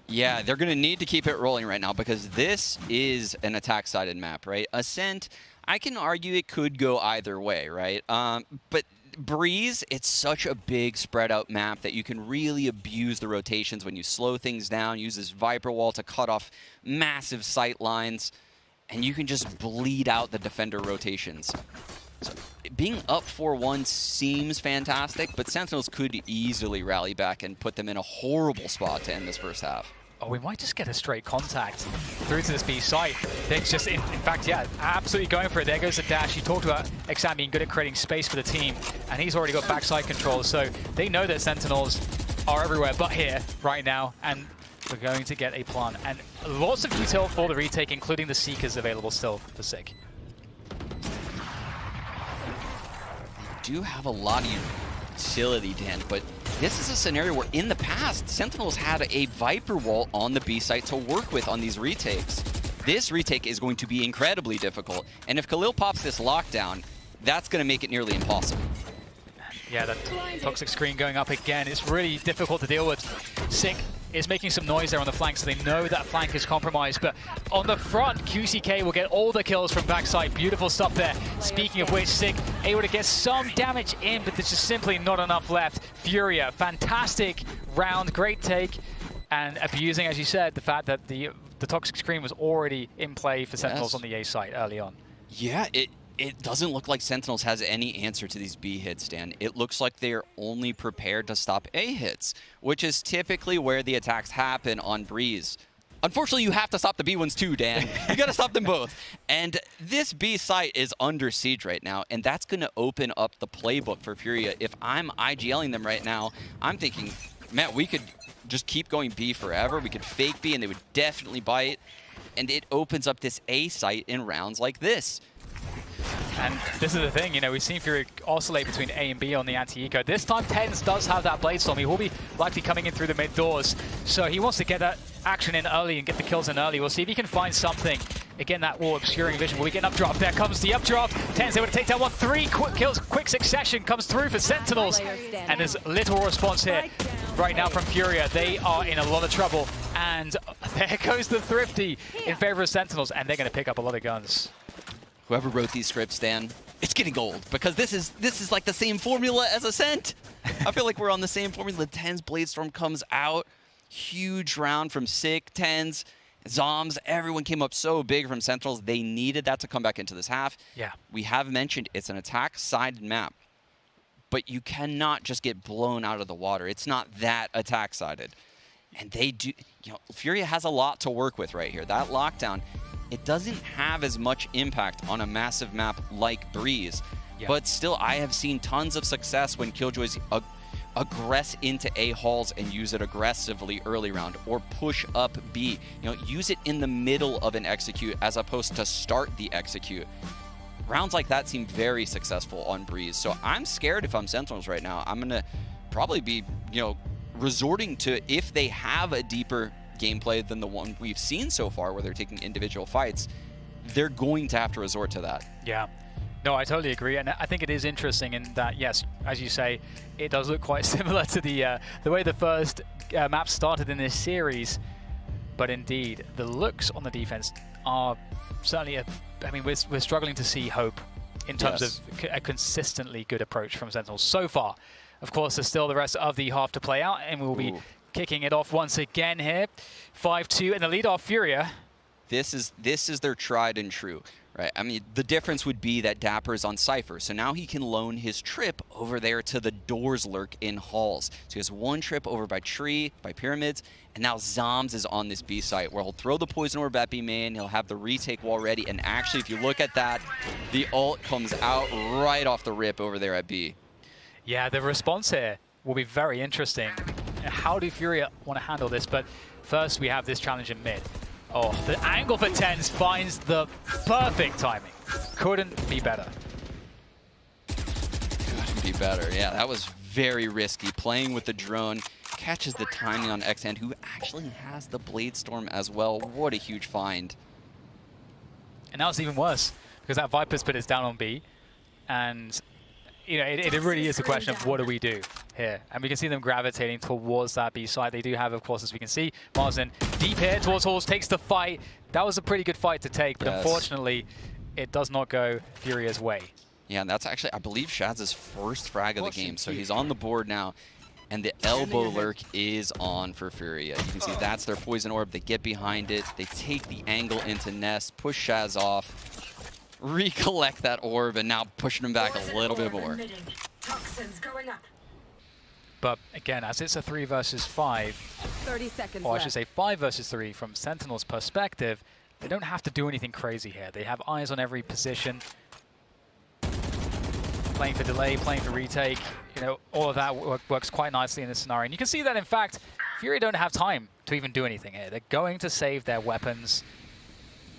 Yeah, they're going to need to keep it rolling right now because this is an attack-sided map, right? Ascent, I can argue it could go either way, right? But Breeze, it's such a big spread out map that you can really abuse the rotations when you slow things down, use this Viper Wall to cut off massive sight lines, and you can just bleed out the defender rotations. So being up 4-1 seems fantastic, but Sentinels could easily rally back and put them in a horrible spot to end this first half. Oh, we might just get a straight contact through to this B site. They're just, in fact, yeah, absolutely going for it. There goes the dash. You talked about Exam being good at creating space for the team, and he's already got backside control, so they know that Sentinels are everywhere but here right now, and we're going to get a plant. And lots of util for the retake, including the Seekers available still for SIG. Do have a lot of utility, Dan, but this is a scenario where in the past, Sentinels had a Viper Wall on the B site to work with on these retakes. This retake is going to be incredibly difficult, and if Khalil pops this lockdown, that's going to make it nearly impossible. Yeah, that toxic screen going up again. It's really difficult to deal with. SIG is making some noise there on the flank, so they know that flank is compromised. But on the front, QCK will get all the kills from backside. Beautiful stuff there. Speaking of which, SIG able to get some damage in, but there's just simply not enough left. Furia, fantastic round, great take, and abusing, as you said, the fact that the toxic screen was already in play for Sentinels on the A site early on. Yeah, it doesn't look like Sentinels has any answer to these B hits, Dan. It looks like they're only prepared to stop A hits, which is typically where the attacks happen on Breeze. Unfortunately, you have to stop the B ones too, Dan. You got to stop them both. And this B site is under siege right now, and that's going to open up the playbook for Furia. If I'm IGLing them right now, I'm thinking, man, we could just keep going B forever. We could fake B, and they would definitely bite. And it opens up this A site in rounds like this. And this is the thing, you know, we've seen Fury oscillate between A and B on the anti-eco. This time, Tens does have that Blade Storm. He will be likely coming in through the mid doors. So he wants to get that action in early and get the kills in early. We'll see if he can find something. Again, that wall obscuring vision. Will we get an updraft? There comes the updraft. Tens able to take down one. 3 quick kills, quick succession comes through for Sentinels. And there's little response here right now from Furia. They are in a lot of trouble. And there goes the Thrifty in favor of Sentinels. And they're going to pick up a lot of guns. Whoever wrote these scripts, Dan, it's getting old because this is like the same formula as Ascent. I feel like we're on the same formula. Tens Blade Storm comes out, huge round from SIG, Tens, Zoms. Everyone came up so big from Sentinels. They needed that to come back into this half. Yeah, we have mentioned it's an attack-sided map, but you cannot just get blown out of the water. It's not that attack-sided, and they do. You know, Furia has a lot to work with right here. That lockdown. It doesn't have as much impact on a massive map like Breeze, but still I have seen tons of success when Killjoys aggress into A halls and use it aggressively early round, or push up B. You know, use it in the middle of an execute as opposed to start the execute. Rounds like that seem very successful on Breeze, so I'm scared if I'm Sentinels right now. I'm gonna probably be, you know, resorting to, if they have a deeper gameplay than the one we've seen so far where they're taking individual fights, they're going to have to resort to that. Yeah. No, I totally agree, and I think it is interesting in that, yes, as you say, it does look quite similar to the way the first map started in this series, but indeed, the looks on the defense are certainly, I mean, we're struggling to see hope in terms of a consistently good approach from Sentinels so far. Of course, there's still the rest of the half to play out, and we'll be kicking it off once again here. 5-2 and the lead off Furia. This is their tried and true, right? I mean, the difference would be that Dapper is on Cypher, so now he can loan his trip over there to the doors lurk in halls. So he has one trip over by Tree, by Pyramids, and now Zoms is on this B site where he'll throw the Poison Orb at B main, he'll have the retake wall ready, and actually, if you look at that, the ult comes out right off the rip over there at B. Yeah, the response here will be very interesting. How do Furia want to handle this? But first, we have this challenge in mid. Oh, the angle for Tens finds the perfect timing. Couldn't be better. Couldn't be better. Yeah, that was very risky. Playing with the drone, catches the timing on Xhand, who actually has the Blade Storm as well. What a huge find. And now it's even worse, because that Viper's put us down on B, and you know, it really is a question of what do we do here. And we can see them gravitating towards that B side. They do have, of course, as we can see, Marsden deep here towards halls, takes the fight. That was a pretty good fight to take, but unfortunately, it does not go Furia's way. Yeah, and that's actually, I believe, Shaz's first frag of the game. So he's on the board now. And the elbow lurk is on for Furia. You can see that's their poison orb. They get behind it. They take the angle into Nest, push Shaz off, recollect that orb, and now pushing him back a little bit more. But again, as it's a 3 versus 5, 30 seconds or I should say 5 versus 3 from Sentinel's perspective, they don't have to do anything crazy here. They have eyes on every position. Playing for delay, playing for retake, you know, all of that works quite nicely in this scenario. And you can see that, in fact, Fury don't have time to even do anything here. They're going to save their weapons.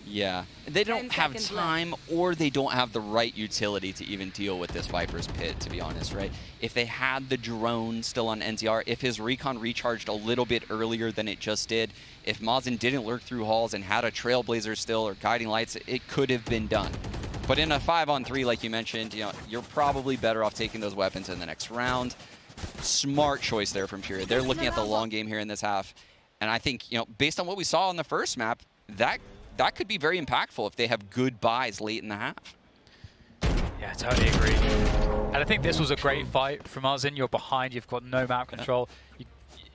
Yeah, they don't have time, or they don't have the right utility to even deal with this Viper's Pit, to be honest, right? If they had the drone still on NZR, if his recon recharged a little bit earlier than it just did, if Mazen didn't lurk through halls and had a Trailblazer still or guiding lights, it could have been done. But in a 5-on-3, like you mentioned, you know, you're probably better off taking those weapons in the next round. Smart choice there from Fury. They're looking at the long game here in this half. And I think, you know, based on what we saw on the first map, that could be very impactful if they have good buys late in the half. Yeah, totally agree. And I think this was a great fight from Mazen. You're behind, you've got no map control.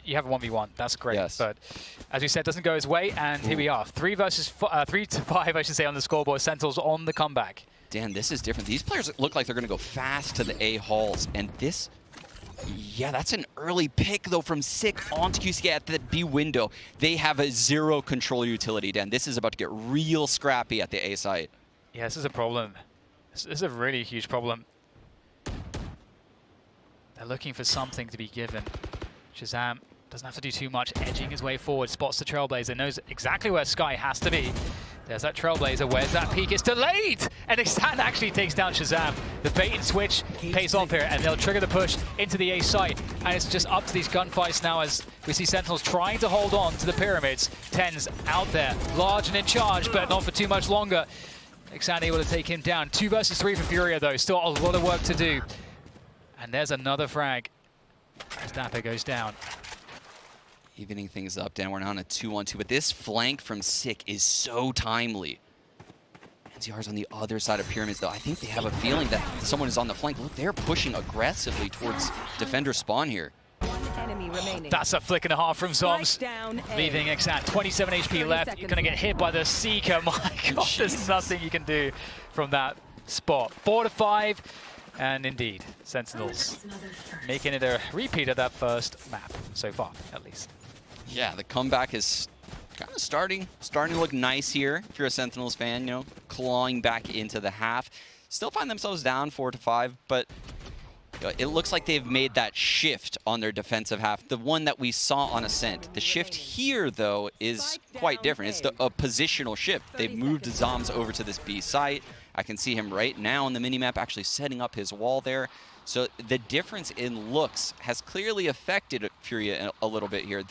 You have a 1v1, that's great. Yes. But as we said, doesn't go his way, and here we are. 3 to 5, I should say, on the scoreboard. Sentinels on the comeback. Dan, this is different. These players look like they're going to go fast to the A halls, and this, yeah, that's an early pick, though, from Sick onto QCK at the B window. They have a 0 control utility, Dan. This is about to get real scrappy at the A site. Yeah, this is a problem. This is a really huge problem. They're looking for something to be given. Shazam doesn't have to do too much, edging his way forward, spots the Trailblazer, knows exactly where Sky has to be. There's that Trailblazer, where's that peek? It's delayed! And Xan actually takes down Shazam. The bait and switch pays off here, and they'll trigger the push into the A site. And it's just up to these gunfights now as we see Sentinels trying to hold on to the pyramids. Ten's out there, large and in charge, but not for too much longer. Xan able to take him down. 2 versus 3 for Furia, though. Still a lot of work to do. And there's another frag as Dapper goes down. Evening things up, Dan. We're now on a 2-on-2, but this flank from Sick is so timely. NCR's on the other side of Pyramids, though. I think they have a feeling that someone is on the flank. Look, they're pushing aggressively towards defender spawn here. Enemy remaining. That's a flick and a half from Zoms, leaving Xan 27 HP left. You're going to get hit by the Seeker. My God, there's nothing you can do from that spot. 4 to 5. And indeed, Sentinels making it a repeat of that first map, so far, at least. Yeah, the comeback is kind of starting to look nice here. If you're a Sentinels fan, you know, clawing back into the half. Still find themselves down 4 to 5, but you know, it looks like they've made that shift on their defensive half, the one that we saw on Ascent. The shift here, though, is quite different. It's a positional shift. They've moved Zoms over to this B site. I can see him right now on the minimap actually setting up his wall there. So the difference in looks has clearly affected Furia a little bit here.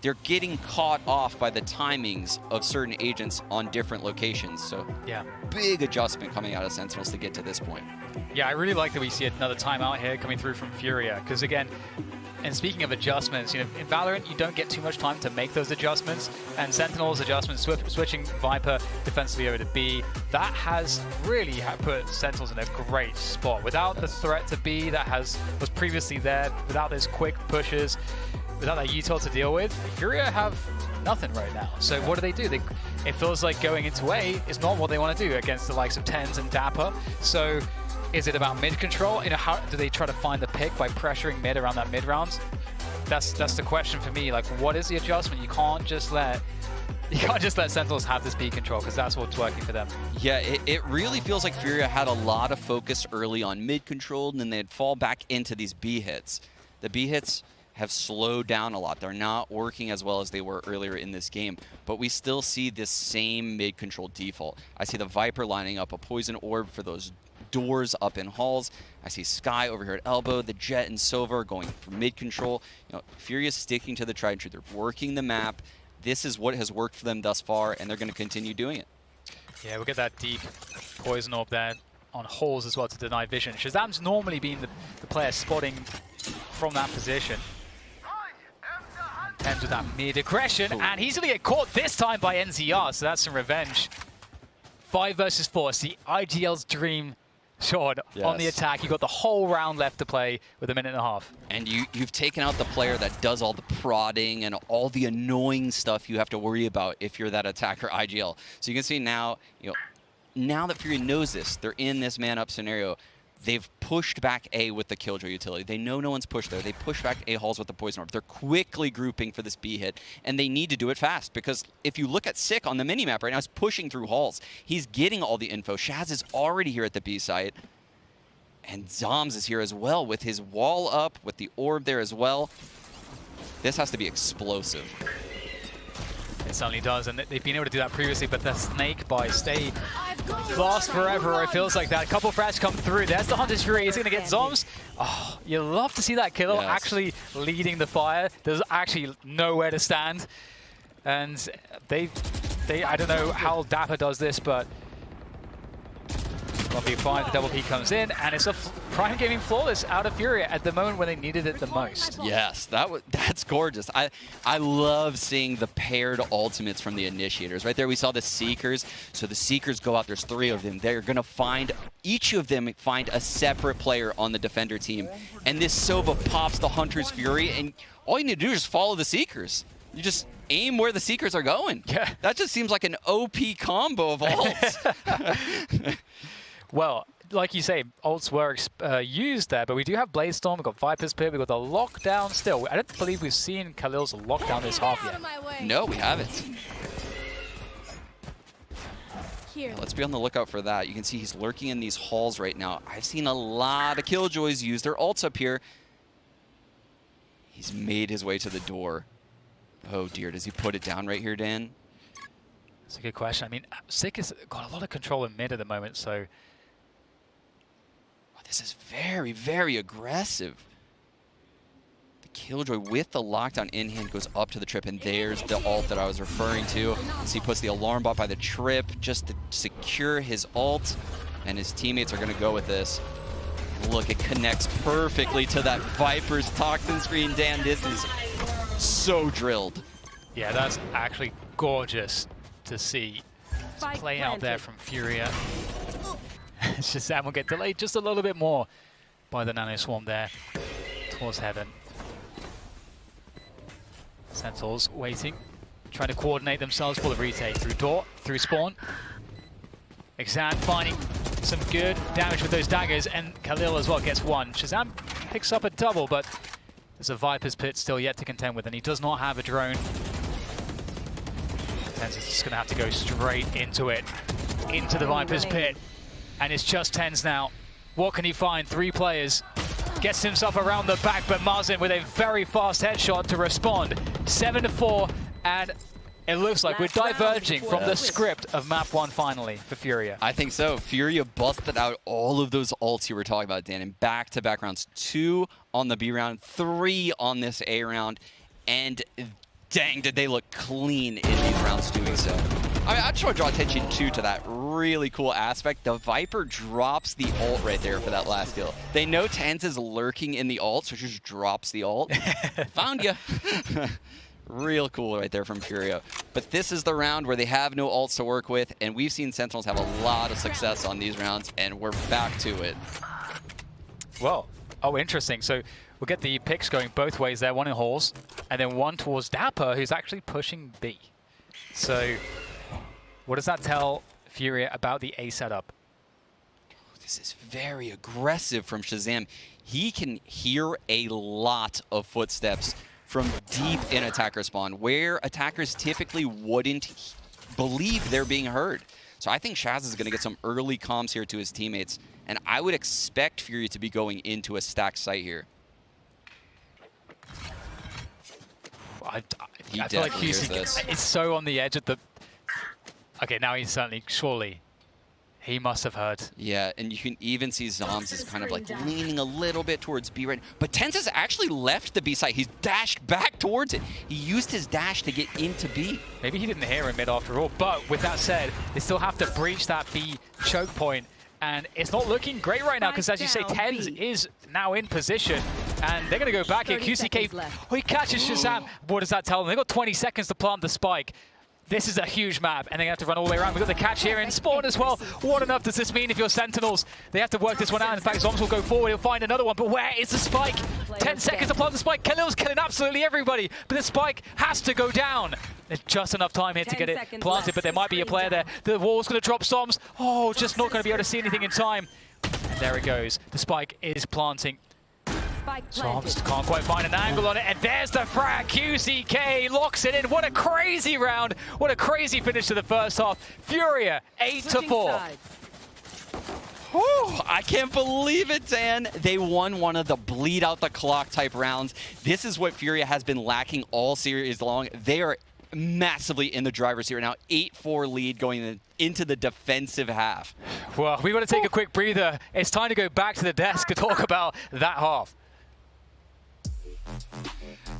They're getting caught off by the timings of certain agents on different locations. So yeah, big adjustment coming out of Sentinels to get to this point. Yeah, I really like that we see another timeout here coming through from Furia, because again, and speaking of adjustments, you know, in Valorant you don't get too much time to make those adjustments, and Sentinel's adjustments, switching Viper defensively over to B, that has really put Sentinels in a great spot. Without the threat to B that was previously there, without those quick pushes, without that util to deal with, Furia have nothing right now. So what do? It feels like going into A is not what they want to do against the likes of Tens and Dapper. So is it about mid control? You know, how do they try to find the pick by pressuring mid around that mid rounds? That's the question for me. Like, what is the adjustment? You can't just let Sentinels have this B control, because that's what's working for them. Yeah, it really feels like Furia had a lot of focus early on mid control, and then they'd fall back into these B hits. The B hits have slowed down a lot. They're not working as well as they were earlier in this game, but we still see this same mid control default. I see the Viper lining up a poison orb for those doors up in halls. I see Sky over here at elbow, the Jet and Silver going for mid control. You know, Furious sticking to the tried and true. They're working the map. This is what has worked for them thus far, and they're going to continue doing it. Yeah, we'll get that deep poison orb there on holes as well to deny vision. Shazam's normally been the player spotting from that position. Ends with that mid-aggression, and he's going to get caught this time by NZR, so that's some revenge. 5 versus 4, it's the IGL's dream Sean, on the Yes. attack, you've got the whole round left to play with a minute and a half. And you've taken out the player that does all the prodding and all the annoying stuff you have to worry about if you're that attacker IGL. So you can see now, now that Fury knows this, they're in this man-up scenario. They've pushed back A with the Killjoy utility. They know no one's pushed there. They push back A halls with the Poison Orb. They're quickly grouping for this B hit, and they need to do it fast because if you look at Sick on the minimap right now, he's pushing through halls. He's getting all the info. Shaz is already here at the B site, and Zoms is here as well with his wall up, with the orb there as well. This has to be explosive. It certainly does, and they've been able to do that previously, but the snake bite stay lasts forever. It feels like that. A couple frags come through. There's the Hunter's Fury. Is he going to get Zoms? Oh, you love to see that killer actually leading the fire. There's actually nowhere to stand. And they I don't know how Dapper does this, but 1v5, the double P comes in, and it's a Prime Gaming flawless out of Fury at the moment when they needed it the most. Yes, that's gorgeous. I love seeing the paired ultimates from the initiators. Right there we saw the Seekers. So the Seekers go out, there's 3 of them. They're going to find, each of them find a separate player on the defender team. And this Sova pops the Hunter's Fury, and all you need to do is just follow the Seekers. You just aim where the Seekers are going. Yeah. That just seems like an OP combo of ults. Well, like you say, ults were used there, but we do have Blaze Storm, we've got Viper's Pit, we've got the lockdown still. I don't believe we've seen Khalil's lockdown this half yet. No, we haven't. Let's be on the lookout for that. You can see he's lurking in these halls right now. I've seen a lot of Killjoys use their ults up here. He's made his way to the door. Oh dear, does he put it down right here, Dan? That's a good question. I mean, Sick has got a lot of control in mid at the moment, so... This is very, very aggressive. The Killjoy with the lockdown in hand goes up to the trip, and there's the ult that I was referring to. So he puts the alarm bot by the trip just to secure his ult, and his teammates are going to go with this. Look, it connects perfectly to that Viper's toxin screen. Dan, this is so drilled. Yeah, that's actually gorgeous to see. It's play out there from Furia. Shazam will get delayed just a little bit more by the Nano Swarm there towards heaven. Sentinels waiting, trying to coordinate themselves for the retake through door, through spawn. Exam finding some good damage with those daggers, and Khalil as well gets one. Shazam picks up a double, but there's a Viper's Pit still yet to contend with, and he does not have a drone. Tenz is just going to have to go straight into it, into the Viper's Pit. And it's just Tenz now. What can he find? 3 players. Gets himself around the back, but Marzin with a very fast headshot to respond. 7-4, and it looks like we're diverging from the script of map 1 finally for Furia. I think so. Furia busted out all of those ults you were talking about, Dan, in back-to-back rounds. 2 on the B round, 3 on this A round, and dang, did they look clean in these rounds doing so. I mean, I just want to draw attention, too, to that really cool aspect. The Viper drops the ult right there for that last kill. They know Tenz is lurking in the ult, so just drops the ult. Found ya. Real cool right there from Furia. But this is the round where they have no ults to work with, and we've seen Sentinels have a lot of success on these rounds, and we're back to it. Well, oh, interesting. So we'll get the picks going both ways there, one in halls, and then one towards Dapper, who's actually pushing B. So what does that tell Furia about the A setup? This is very aggressive from Shazam. He can hear a lot of footsteps from deep in attacker spawn, where attackers typically wouldn't believe they're being heard. So I think Shaz is going to get some early comms here to his teammates, and I would expect Fury to be going into a stacked site here. I feel like QC is so on the edge of the... Okay, now he's certainly, surely, he must have heard. Yeah, and you can even see Zoms is kind of like leaning a little bit towards B right now. But Tenz has actually left the B site. He's dashed back towards it. He used his dash to get into B. Maybe he didn't hear him mid after all, but with that said, they still have to breach that B choke point. And it's not looking great right now because, as you say, Tenz is now in position. And they're going to go back here. QCK, oh, he catches Shazam. What does that tell them? They've got 20 seconds to plant the spike. This is a huge map, and they have to run all the way around. We've got the catch here in spawn as well. What on earth does this mean if you're Sentinels? They have to work this one out. In fact, Zoms will go forward. He'll find another one, but where is the spike? 10 seconds to plant the spike. Khalil's killing absolutely everybody, but the spike has to go down. There's just enough time here to get it planted, but there might be a player there. The wall's going to drop Zoms. Oh, just not going to be able to see anything in time. And there it goes. The spike is planting. Zoms can't quite find an angle on it, and there's the frag. QCK locks it in. What a crazy round. What a crazy finish to the first half. Furia, 8-4. I can't believe it, Dan. They won one of the bleed out the clock type rounds. This is what Furia has been lacking all series long. They are massively in the driver's seat right now. 8-4 lead going into the defensive half. Well, we want to take a quick breather. It's time to go back to the desk to talk about that half.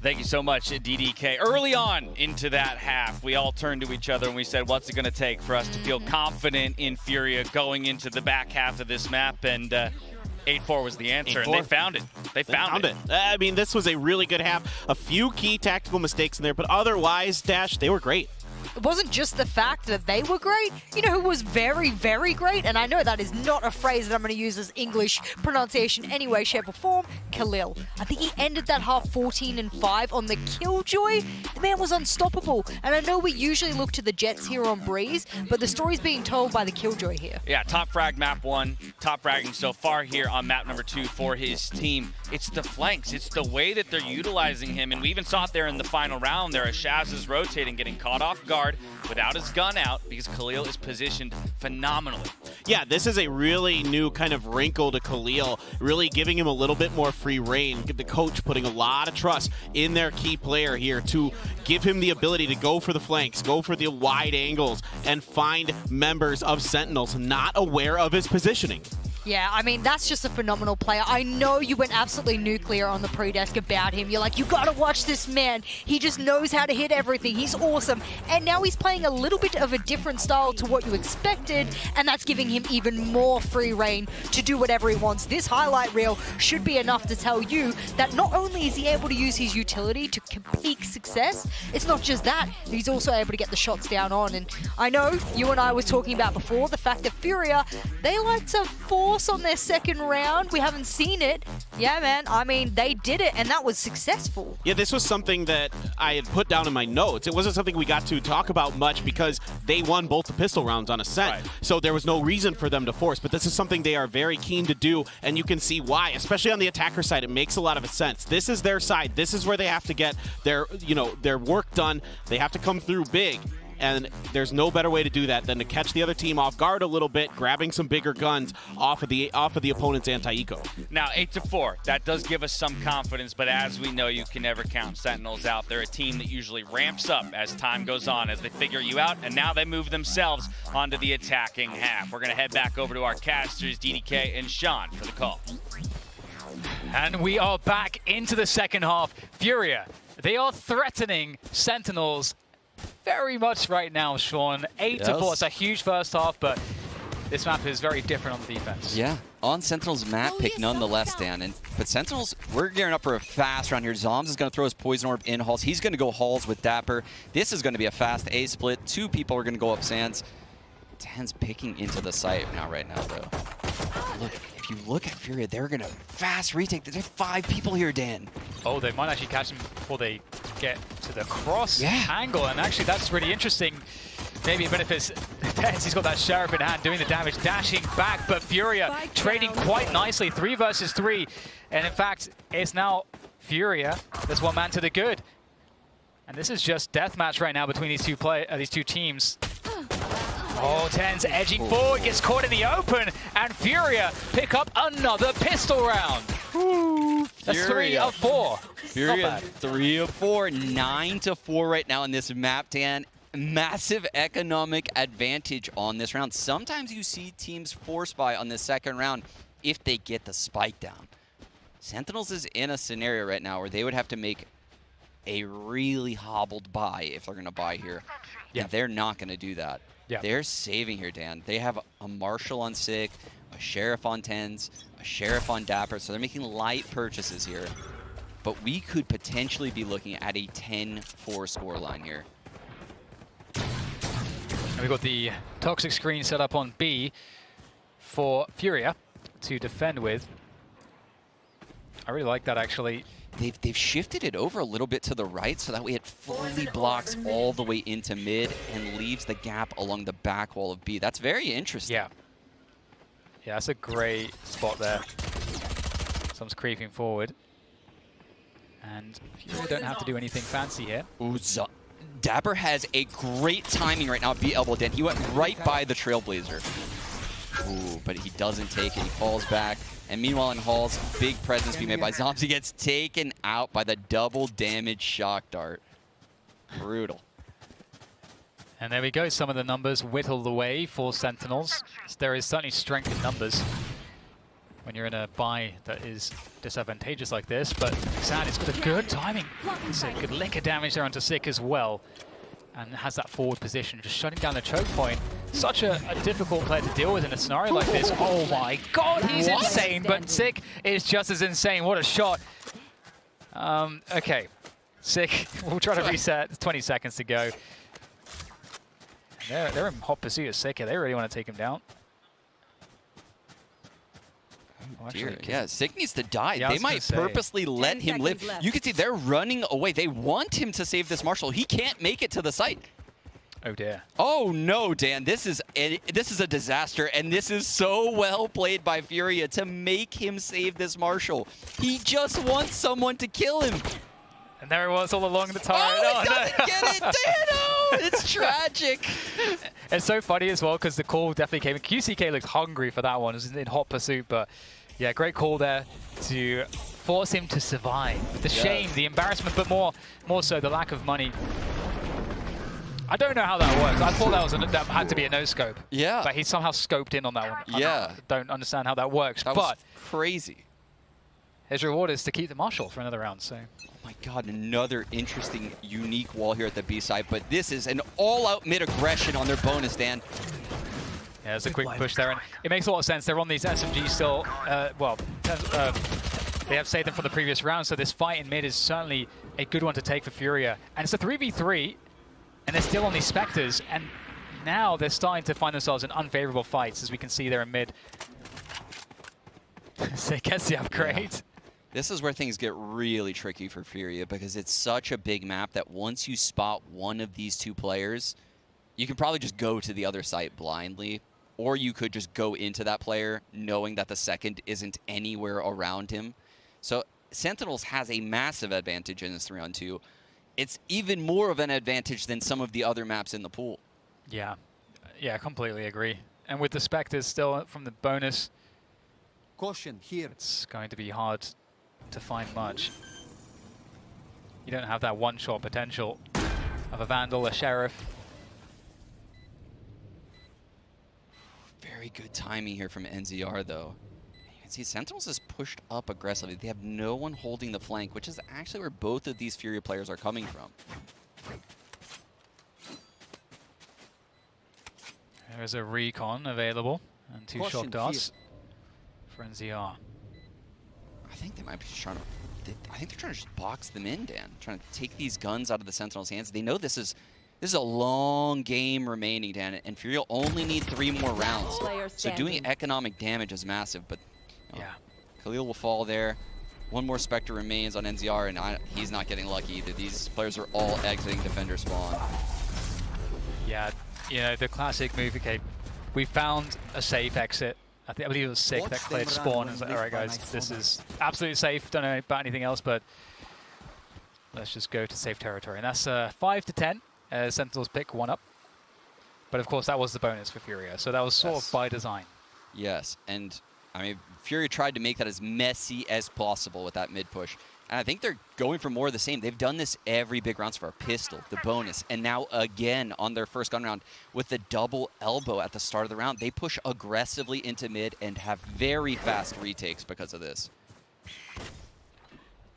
Thank you so much, DDK. Early on into that half, we all turned to each other and we said, what's it going to take for us to feel confident in Furia going into the back half of this map? And 8-4 was the answer, and they found it. They found it. I mean, this was a really good half. A few key tactical mistakes in there, but otherwise, Dash, they were great. It wasn't just the fact that they were great. You know who was very, very great? And I know that is not a phrase that I'm going to use as English pronunciation anyway, shape, or form. Khalil. I think he ended that half 14-5 on the Killjoy. The man was unstoppable. And I know we usually look to the Jets here on Breeze, but the story's being told by the Killjoy here. Yeah, top frag map 1, top fragging so far here on map number 2 for his team. It's the flanks. It's the way that they're utilizing him. And we even saw it there in the final round there as Shaz is rotating, getting caught off guard without his gun out because Khalil is positioned phenomenally. Yeah, this is a really new kind of wrinkle to Khalil, really giving him a little bit more free reign. The coach putting a lot of trust in their key player here to give him the ability to go for the flanks, go for the wide angles, and find members of Sentinels not aware of his positioning. Yeah, I mean, that's just a phenomenal player. I know you went absolutely nuclear on the pre-desk about him. You're like, you gotta watch this man. He just knows how to hit everything. He's awesome. And now he's playing a little bit of a different style to what you expected, and that's giving him even more free reign to do whatever he wants. This highlight reel should be enough to tell you that not only is he able to use his utility to peak success, it's not just that, he's also able to get the shots down on. And I know you and I were talking about before the fact that Furia, they like to force on their second round. We haven't seen it. Yeah, man. I mean, they did it, and that was successful. Yeah, this was something that I had put down in my notes. It wasn't something we got to talk about much because they won both the pistol rounds on Ascent. Right. So there was no reason for them to force, but this is something they are very keen to do, and you can see why, especially on the attacker side. It makes a lot of sense. This is their side. This is where they have to get their, their work done. They have to come through big. And there's no better way to do that than to catch the other team off guard a little bit, grabbing some bigger guns off of the opponent's anti-eco. Now, 8-4, that does give us some confidence, but as we know, you can never count Sentinels out. They're a team that usually ramps up as time goes on, as they figure you out, and now they move themselves onto the attacking half. We're going to head back over to our casters, DDK and Sean, for the call. And we are back into the second half. Furia, they are threatening Sentinels very much right now, Sean. 8-4. It's a huge first half, but this map is very different on the defense. Yeah, on Sentinel's map pick nonetheless, Dan. But Sentinels, we're gearing up for a fast round here. Zoms is going to throw his Poison Orb in Halls. He's going to go Halls with Dapper. This is going to be a fast A split. 2 people are going to go up Sands. 10's picking into the site right now, though. Look, if you look at Furia, they're going to fast retake. There's 5 people here, Dan. Oh, they might actually catch him before they get to the cross angle. And actually, that's really interesting. Maybe it benefits Tense. He's got that Sheriff in hand doing the damage, dashing back. But Furia trading quite nicely. 3 versus 3. And in fact, it's now Furia. There's one man to the good. And this is just deathmatch right now between these two teams. Oh, Ten's edging forward, gets caught in the open, and Furia pick up another pistol round. Ooh, that's 3 of 4. Furia 3 of 4, 9-4 right now in this map, Dan. Massive economic advantage on this round. Sometimes you see teams force buy on the second round if they get the spike down. Sentinels is in a scenario right now where they would have to make a really hobbled buy if they're going to buy here. Yeah, and they're not going to do that. Yeah. They're saving here, Dan. They have a Marshal on Sick, a Sheriff on Tens, a Sheriff on Dapper, so they're making light purchases here. But we could potentially be looking at a 10-4 scoreline here. We've got the toxic screen set up on B for Furia to defend with. I really like that, actually. They've shifted it over a little bit to the right, so that way it fully blocks all the way into mid and leaves the gap along the back wall of B. That's very interesting. Yeah. Yeah, that's a great spot there. Someone's creeping forward. And Fury don't have to do anything fancy here. Ooh, Dapper has a great timing right now at B elbow. Dan, he went right by the Trailblazer. Ooh, but he doesn't take it. He falls back. And meanwhile in Halls, big presence being made by Zombs. He gets taken out by the double damage shock dart. Brutal. And there we go. Some of the numbers whittled away for Sentinels. There is certainly strength in numbers when you're in a buy that is disadvantageous like this. But Xan has got a good timing. So good lick of damage there onto Sick as well. And has that forward position, just shutting down the choke point. Such a difficult player to deal with in a scenario like this. Oh my god, he's insane, but Sick is just as insane. What a shot. Okay, Sick, we'll try to reset. There's 20 seconds to go. They're in hot pursuit of Sick here. They really want to take him down. Oh, dear. Yeah, Sick needs to die. Yeah, they might purposely let him live. left. You can see they're running away. They want him to save this Marshall. He can't make it to the site. Oh dear. Oh no, Dan. This is a disaster, and this is so well played by Furia to make him save this Marshall. He just wants someone to kill him. And there it was all along the turret. Oh, he doesn't get it, Dano! It's tragic. It's so funny as well because the call definitely came in. QCK looked hungry for that one. It was in hot pursuit, but yeah, great call there to force him to survive. The shame, the embarrassment, but more so the lack of money. I don't know how that works. I thought that had to be a no-scope. Yeah. But he somehow scoped in on that one. Yeah. I don't understand how that works, That was crazy. His reward is to keep the Marshall for another round, so. Oh my god, another interesting, unique wall here at the B side, but this is an all-out mid-aggression on their bonus, Dan. Yeah, there's a quick push there, and it makes a lot of sense. They're on these SMGs still. They have saved them from the previous round, so this fight in mid is certainly a good one to take for Furia. And it's a 3v3, and they're still on these Spectres, and now they're starting to find themselves in unfavorable fights, as we can see there in mid. So it gets the upgrade. Yeah. This is where things get really tricky for Furia because it's such a big map that once you spot one of these two players, you can probably just go to the other site blindly, or you could just go into that player knowing that the second isn't anywhere around him. So Sentinels has a massive advantage in this 3-on-2. It's even more of an advantage than some of the other maps in the pool. Yeah, yeah, completely agree. And with the Spectres still from the bonus, Caution here. It's going to be hard to find much. You don't have that one-shot potential of a Vandal, a Sheriff. Very good timing here from NZR, though. You can see Sentinels is pushed up aggressively. They have no one holding the flank, which is actually where both of these Furia players are coming from. There is a recon available and two shock darts for NZR. I think they might be just trying to. I think they're trying to just box them in, Dan. Trying to take these guns out of the Sentinels' hands. They know this is a long game remaining, Dan, and Furia only need 3 more rounds. So doing economic damage is massive. But yeah, Khalil will fall there. One more Spectre remains on NZR, and he's not getting lucky either. These players are all exiting defender spawn. Yeah, you know the classic move. Okay, we found a safe exit. I believe it was Sick that cleared spawn. And was like, all right, guys, this is absolutely safe. Don't know about anything else, but let's just go to safe territory. And that's 5 to 10. Sentinels pick 1 up. But of course, that was the bonus for Furia, so that was sort of by design. Yes, and I mean, Furia tried to make that as messy as possible with that mid push. And I think they're going for more of the same. They've done this every big round for a pistol, the bonus, and now again on their first gun round with the double elbow at the start of the round. They push aggressively into mid and have very fast retakes because of this.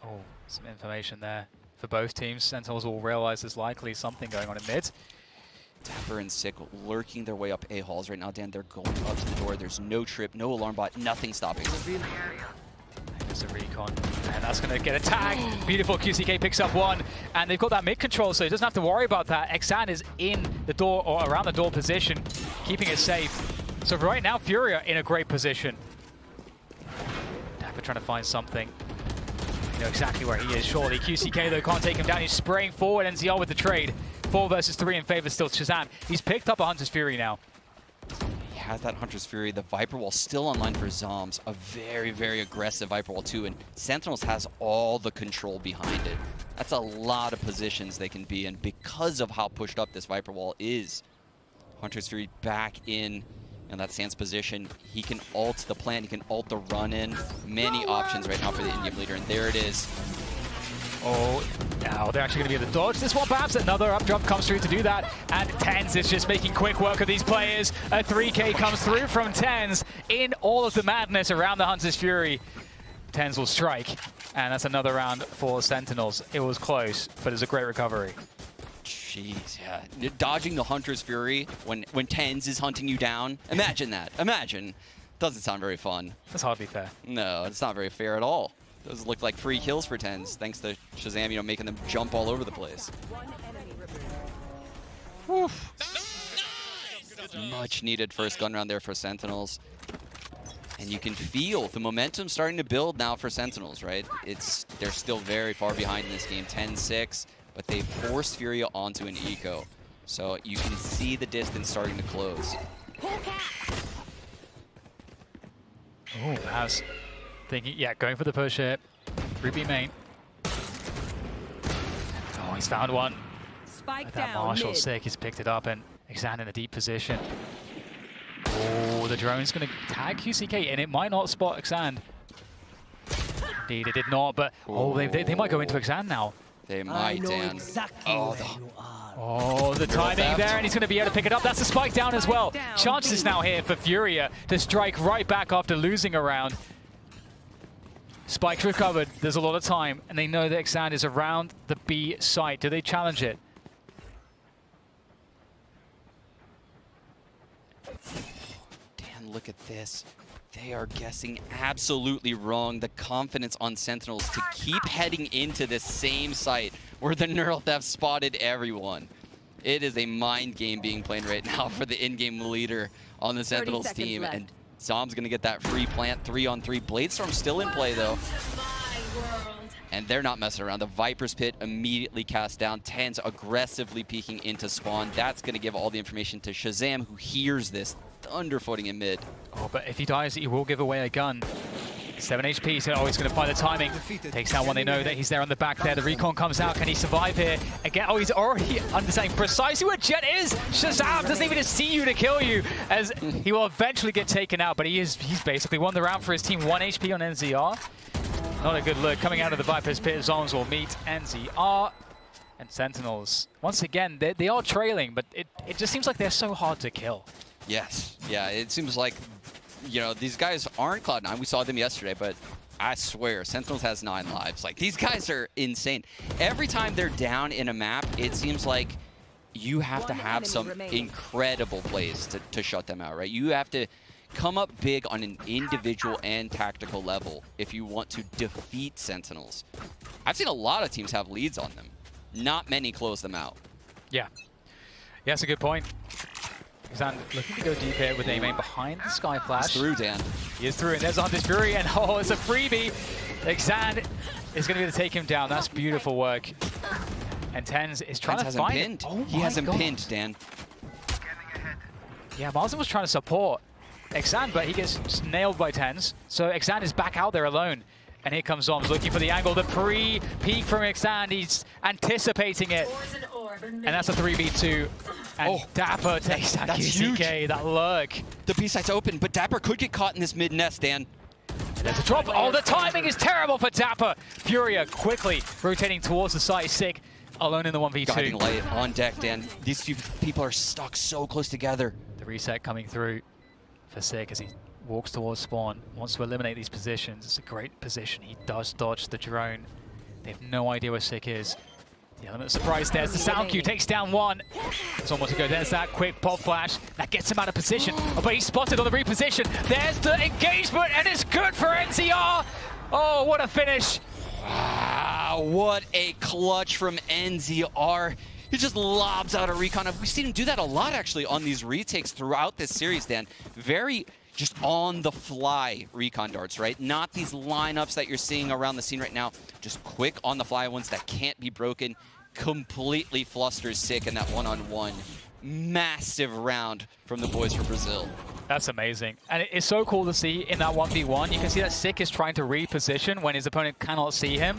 Oh, some information there for both teams. Sentinels will realize there's likely something going on in mid. Dapper and Sick lurking their way up A halls right now, Dan. They're going up to the door. There's no trip, no alarm bot, nothing stopping them. There's a recon, and that's going to get a tag. Beautiful, QCK picks up one, and they've got that mid control, so he doesn't have to worry about that. Xan is in the door, or around the door position, keeping it safe. So right now, Furia in a great position. Dapper trying to find something. You know exactly where he is, surely. QCK, though, can't take him down. He's spraying forward, NZR with the trade. 4 versus 3 in favor still Shazam. He's picked up a Hunter's Fury now. He has that Hunter's Fury. The Viper Wall still online for Zombs. A very, very aggressive Viper Wall too. And Sentinels has all the control behind it. That's a lot of positions they can be in because of how pushed up this Viper Wall is. Hunter's Fury back in that Sans position. He can ult the plant. He can ult the run in. Many options right now for the in-game leader. And there it is. Oh, now they're actually going to be able to dodge this one. Perhaps another up jump comes through to do that. And TenZ is just making quick work of these players. A 3K comes through from TenZ in all of the madness around the Hunter's Fury. TenZ will strike. And that's another round for Sentinels. It was close, but it's a great recovery. Jeez, yeah. Dodging the Hunter's Fury when TenZ is hunting you down. Imagine that. Imagine. Doesn't sound very fun. That's hardly fair. No, it's not very fair at all. Those look like free kills for TenZ, thanks to Shazam, making them jump all over the place. Much needed first gun round there for Sentinels. And you can feel the momentum starting to build now for Sentinels, right? They're still very far behind in this game, 10-6, but they forced Furia onto an eco. So you can see the distance starting to close. Oh, perhaps thinking, yeah, going for the push here. Ruby main. Oh, he's found one. Spike that down Marshall mid. sick. He's picked it up, and Xan in a deep position. Oh, the drone's going to tag QCK, and it might not spot Xan. Indeed, it did not, but they might go into Xan now. They might, Dan. Exactly the timing there, and he's going to be able to pick it up. That's a spike down as well. Chances now here for Furia to strike right back after losing a round. Spike's recovered. There's a lot of time, and they know that Xan is around the B site. Do they challenge it? Dan, look at this. They are guessing absolutely wrong. The confidence on Sentinels to keep heading into this same site where the Neural Theft spotted everyone. It is a mind game being played right now for the in-game leader on the Sentinels team. left. And Zom's going to get that free plant 3-on-3. Bladestorm still in play, though. And they're not messing around. The Viper's Pit immediately cast down. TenZ aggressively peeking into spawn. That's going to give all the information to Shazam, who hears this. Thunderfooting in mid. Oh, but if he dies, he will give away a gun. 7 HP, so he's going to find the timing. Takes down one. They know that he's there on the back there. The recon comes out. Can he survive here? Again, oh, he's already understanding precisely where Jet is. Shazam doesn't even see you to kill you, as he will eventually get taken out. But he's basically won the round for his team. 1 HP on NZR. Not a good look. Coming out of the Viper's Pit, Zoms will meet NZR. And Sentinels, once again, they are trailing, but it just seems like they're so hard to kill. Yes. Yeah, it seems like, these guys aren't Cloud9. We saw them yesterday, but I swear, Sentinels has 9 lives. Like, these guys are insane. Every time they're down in a map, it seems like you have to have some incredible plays to shut them out, right? You have to come up big on an individual and tactical level if you want to defeat Sentinels. I've seen a lot of teams have leads on them. Not many close them out. Yeah. Yeah, that's a good point. Xan looking to go deep here with A-main behind the Sky Flash. He's through, Dan. He is through, and there's Hunter's Fury, and oh, it's a freebie. Xan is going to be able to take him down. That's beautiful work. And TenZ is trying to find him. Oh, he has him pinned, Dan. Yeah, Marsden was trying to support Xan, but he gets nailed by TenZ. So Xan is back out there alone. And here comes Zoms looking for the angle. The pre-peek from Xan. He's anticipating it. And that's a 3v2. And Dapper takes that QCK, huge. That lurk. The B site's open, but Dapper could get caught in this mid nest, Dan. There's a drop. Oh, the timing is terrible for Dapper. Furia quickly rotating towards the site. Sick, alone in the 1v2. Guiding light on deck, Dan. These two people are stuck so close together. The reset coming through for Sick as he walks towards spawn. Wants to eliminate these positions. It's a great position. He does dodge the drone. They have no idea where Sick is. The element of surprise there's the sound cue, takes down one. There's almost to go. There's that quick pop flash. That gets him out of position. Oh, but he's spotted on the reposition. There's the engagement, and it's good for NZR. Oh, what a finish. Wow, what a clutch from NZR. He just lobs out a recon. We've seen him do that a lot, actually, on these retakes throughout this series, Dan. Very just on-the-fly recon darts, right? Not these lineups that you're seeing around the scene right now. Just quick on-the-fly ones that can't be broken. Completely flusters Sick in that one-on-one. Massive round from the boys from Brazil. That's amazing. And it's so cool to see in that 1v1. You can see that Sick is trying to reposition when his opponent cannot see him.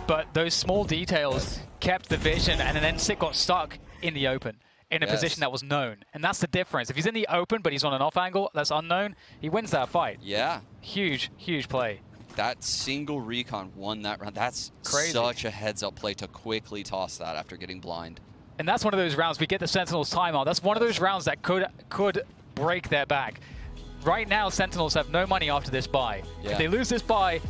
But those small details kept the vision, and then Sick got stuck in the open in a position that was known. And that's the difference. If he's in the open, but he's on an off angle that's unknown, he wins that fight. Yeah. Huge, huge play. That single recon won that round. That's crazy. Such a heads-up play to quickly toss that after getting blind. And that's one of those rounds we get the Sentinels timeout. That's one of those rounds that could break their back. Right now, Sentinels have no money after this buy. Yeah. If they lose this buy,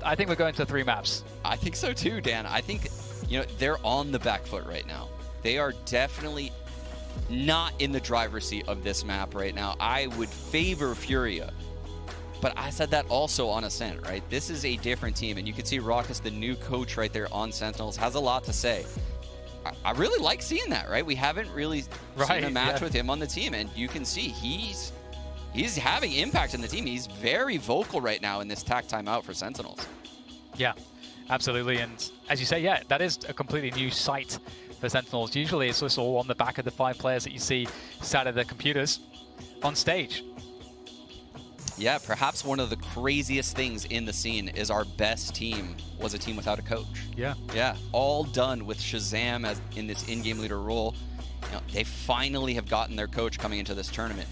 I think we're going to 3 maps. I think so too, Dan. I think, you know, they're on the back foot right now. They are definitely not in the driver's seat of this map right now. I would favor Furia. But I said that also on Ascent, right? This is a different team, and you can see Raucus, the new coach right there on Sentinels, has a lot to say. I really like seeing that, right? We haven't really seen a match with him on the team, and you can see he's having impact in the team. He's very vocal right now in this TAC timeout for Sentinels. Yeah, absolutely. And as you say, yeah, that is a completely new sight for Sentinels. Usually it's just all on the back of the 5 players that you see sat at the computers on stage. Yeah, perhaps one of the craziest things in the scene is our best team was a team without a coach. Yeah. Yeah, all done with Shazam as in this in-game leader role. You know, they finally have gotten their coach coming into this tournament.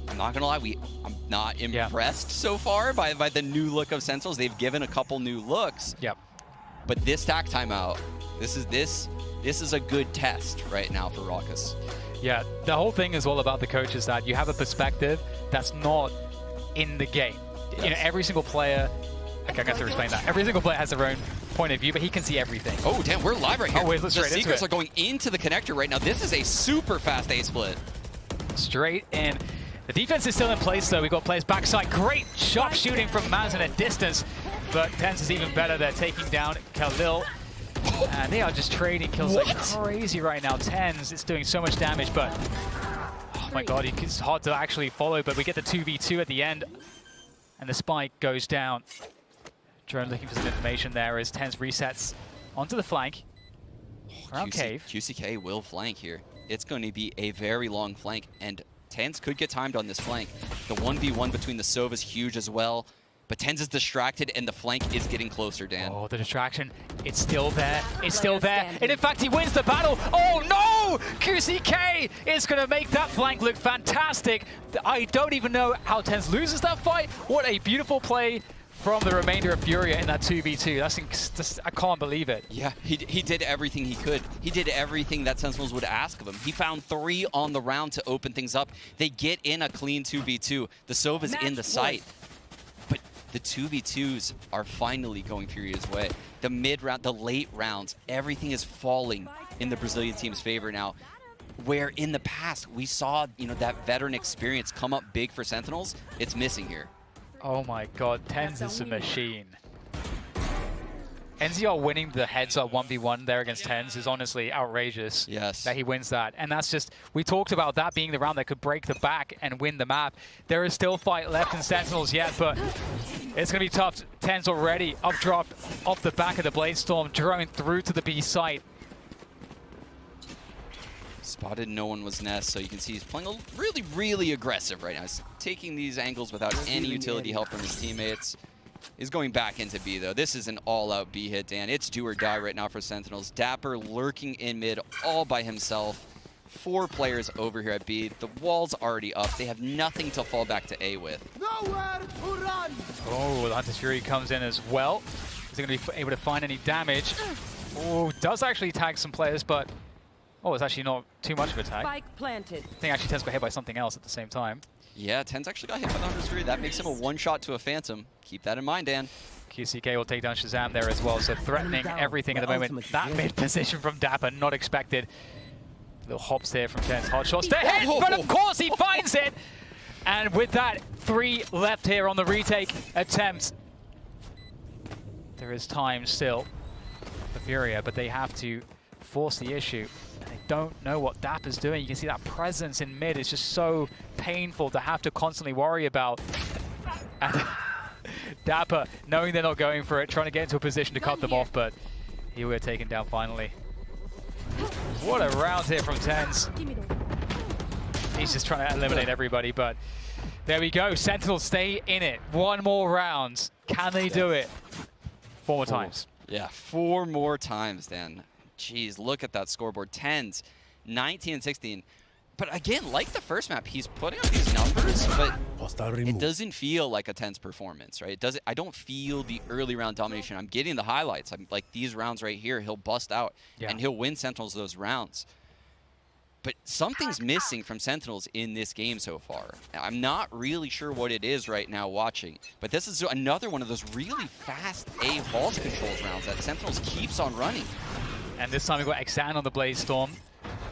I'm not gonna lie, I'm not impressed so far by the new look of Sentinels. They've given a couple new looks. Yep. But this TAC timeout, this is a good test right now for Raucus. Yeah, the whole thing is all about the coach, is that you have a perspective that's not in the game. Yes. You know, every single player, okay, I got to explain that. Every single player has their own point of view, but he can see everything. Oh, damn, we're live right here. Oh, wait, let's the Seekers are going into the connector right now. This is a super fast A-split. Straight in. The defense is still in place, though. We've got players backside. Great shot shooting from Maz at a distance, but TenZ is even better. They're taking down Khalil. And they are just trading kills like crazy right now. TenZ is doing so much damage, but oh my god, it's hard to actually follow, but we get the 2v2 at the end, and the spike goes down. Drone looking for some information there as TenZ resets onto the flank. Around Cave. QCK will flank here. It's going to be a very long flank, and TenZ could get timed on this flank. The 1v1 between the Sova is huge as well, but TenZ is distracted, and the flank is getting closer, Dan. Oh, the distraction. It's still there. It's still there. And in fact, he wins the battle. Oh, no! QCK is going to make that flank look fantastic. I don't even know how TenZ loses that fight. What a beautiful play from the remainder of Furia in that 2v2. That's I can't believe it. Yeah, he did everything he could. He did everything that Sentinels would ask of him. He found 3 on the round to open things up. They get in a clean 2v2. The Sova's in the site. But the 2v2s are finally going Furia's way. The mid-round, the late rounds, everything is falling in the Brazilian team's favor now. Where in the past, we saw, you know, that veteran experience come up big for Sentinels. It's missing here. Oh my god, TenZ is a machine. NZR winning the heads-up 1v1 there against TenZ is honestly outrageous. Yes. That he wins that. And that's just, we talked about that being the round that could break the back and win the map. There is still fight left in Sentinels yet, but it's going to be tough. TenZ already up-dropped off the back of the Bladestorm, drone through to the B site. Spotted no one was Nest, so you can see he's playing really, really aggressive right now. He's taking these angles without any utility help from his teammates. He's going back into B, though. This is an all-out B hit, Dan. It's do or die right now for Sentinels. Dapper lurking in mid all by himself. 4 players over here at B. The wall's already up. They have nothing to fall back to A with. Nowhere to run! Oh, Lantis Fury comes in as well. Is he going to be able to find any damage? Oh, does actually tag some players, but oh, it's actually not too much of a tag. Spike planted. I think actually TenZ got hit by something else at the same time. Yeah, TenZ actually got hit by the Hunter's Fury. That makes him a one-shot to a Phantom. Keep that in mind, Dan. QCK will take down Shazam there as well, so threatening everything at the moment. That mid-position from Dapper, not expected. Little hops here from TenZ. Hot shots to hit, but of course he finds it! And with that, 3 left here on the retake attempt. There is time still for Furia, but they have to force the issue. And they don't know what Dapper's doing. You can see that presence in mid is just so painful to have to constantly worry about. And Dapper, knowing they're not going for it, trying to get into a position to cut them off, but he will get taken down finally. What a round here from TenZ. He's just trying to eliminate everybody, but there we go. Sentinels stay in it. One more round. Can they do it? 4 more times. Yeah, 4 more times, Dan. Jeez, look at that scoreboard. TenZ, 19 and 16. But again, like the first map, he's putting up these numbers, but it doesn't feel like a TenZ performance, right? I don't feel the early round domination. I'm getting the highlights. I'm like these rounds right here, he'll bust out and he'll win Sentinels those rounds. But something's missing from Sentinels in this game so far. I'm not really sure what it is right now watching, but this is another one of those really fast A Halls controls rounds that Sentinels keeps on running. And this time we've got Xan on the Blaze Storm,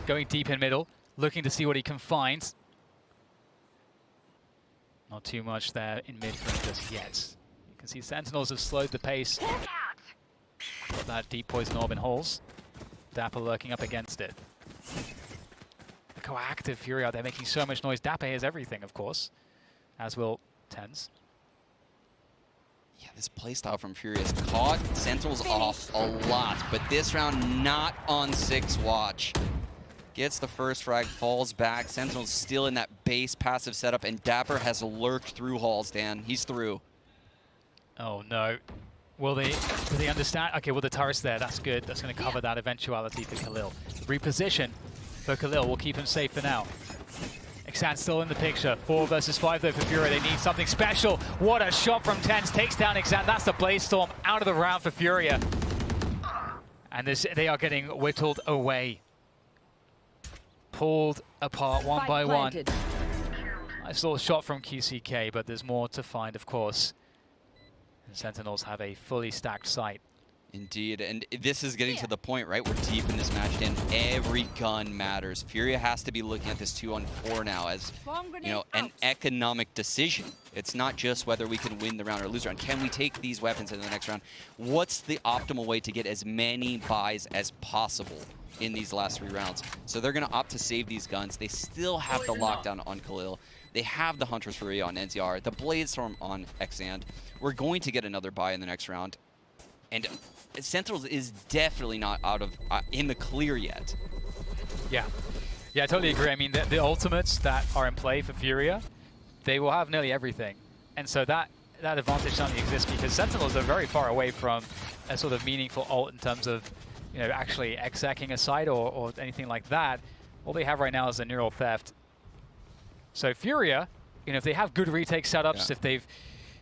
going deep in middle, looking to see what he can find. Not too much there in mid for him just yet. You can see Sentinels have slowed the pace. Got that deep poison orb in holes. Dapper lurking up against it. The coactive Fury out there making so much noise. Dapper hears everything, of course, as will TenZ. Yeah, this playstyle from Fury has caught Sentinels off a lot, but this round not on 6 watch. Gets the first frag, falls back. Sentinels still in that base passive setup, and Dapper has lurked through halls, Dan. He's through. Oh no. Do they understand? Okay, well the turret's there, that's good. That's gonna cover that eventuality for Khalil. Reposition for Khalil, we'll keep him safe for now. Xan's still in the picture. 4 versus 5 though for Fury. They need something special. What a shot from TenZ. Takes down Xan. That's the Blaze Storm out of the round for Furia. And they are getting whittled away. Pulled apart one by one. Nice little shot from QCK, but there's more to find, of course. And Sentinels have a fully stacked site. Indeed, and this is getting to the point, right? We're deep in this match, and every gun matters. Furia has to be looking at this 2-on-4 now as, you know, an economic decision. It's not just whether we can win the round or lose the round. Can we take these weapons in the next round? What's the optimal way to get as many buys as possible in these last 3 rounds? So they're going to opt to save these guns. They still have the lockdown on Khalil. They have the Hunter's Fury on NZR, the Blade Storm on Xan. We're going to get another buy in the next round. And Sentinels is definitely not out of in the clear yet. Yeah, I totally agree. I mean, the ultimates that are in play for Furia, they will have nearly everything. And so that advantage only exists because Sentinels are very far away from a sort of meaningful ult in terms of, you know, actually execing a site or anything like that. All they have right now is a neural theft. So Furia, you know, if they have good retake setups, if they've,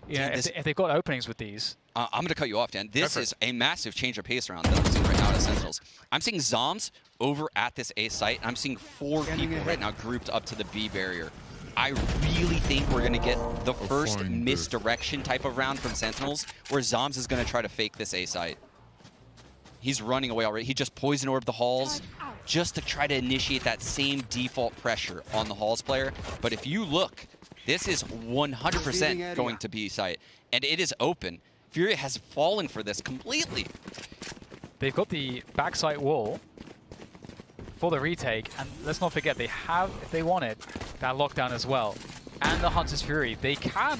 you know, if they've got openings with these. I'm going to cut you off, Dan. This is a massive change of pace around that I'm seeing right now at Sentinels. I'm seeing Zoms over at this A site, and I'm seeing 4 people right now grouped up to the B barrier. I really think we're going to get the first misdirection type of round from Sentinels, where Zoms is going to try to fake this A site. He's running away already. He just poison orbed the halls just to try to initiate that same default pressure on the halls player. But if you look, this is 100% going to B site, and it is open. Furia has fallen for this completely. They've got the backside wall for the retake, and let's not forget they have, if they want it, that lockdown as well. And the Hunter's Fury. They can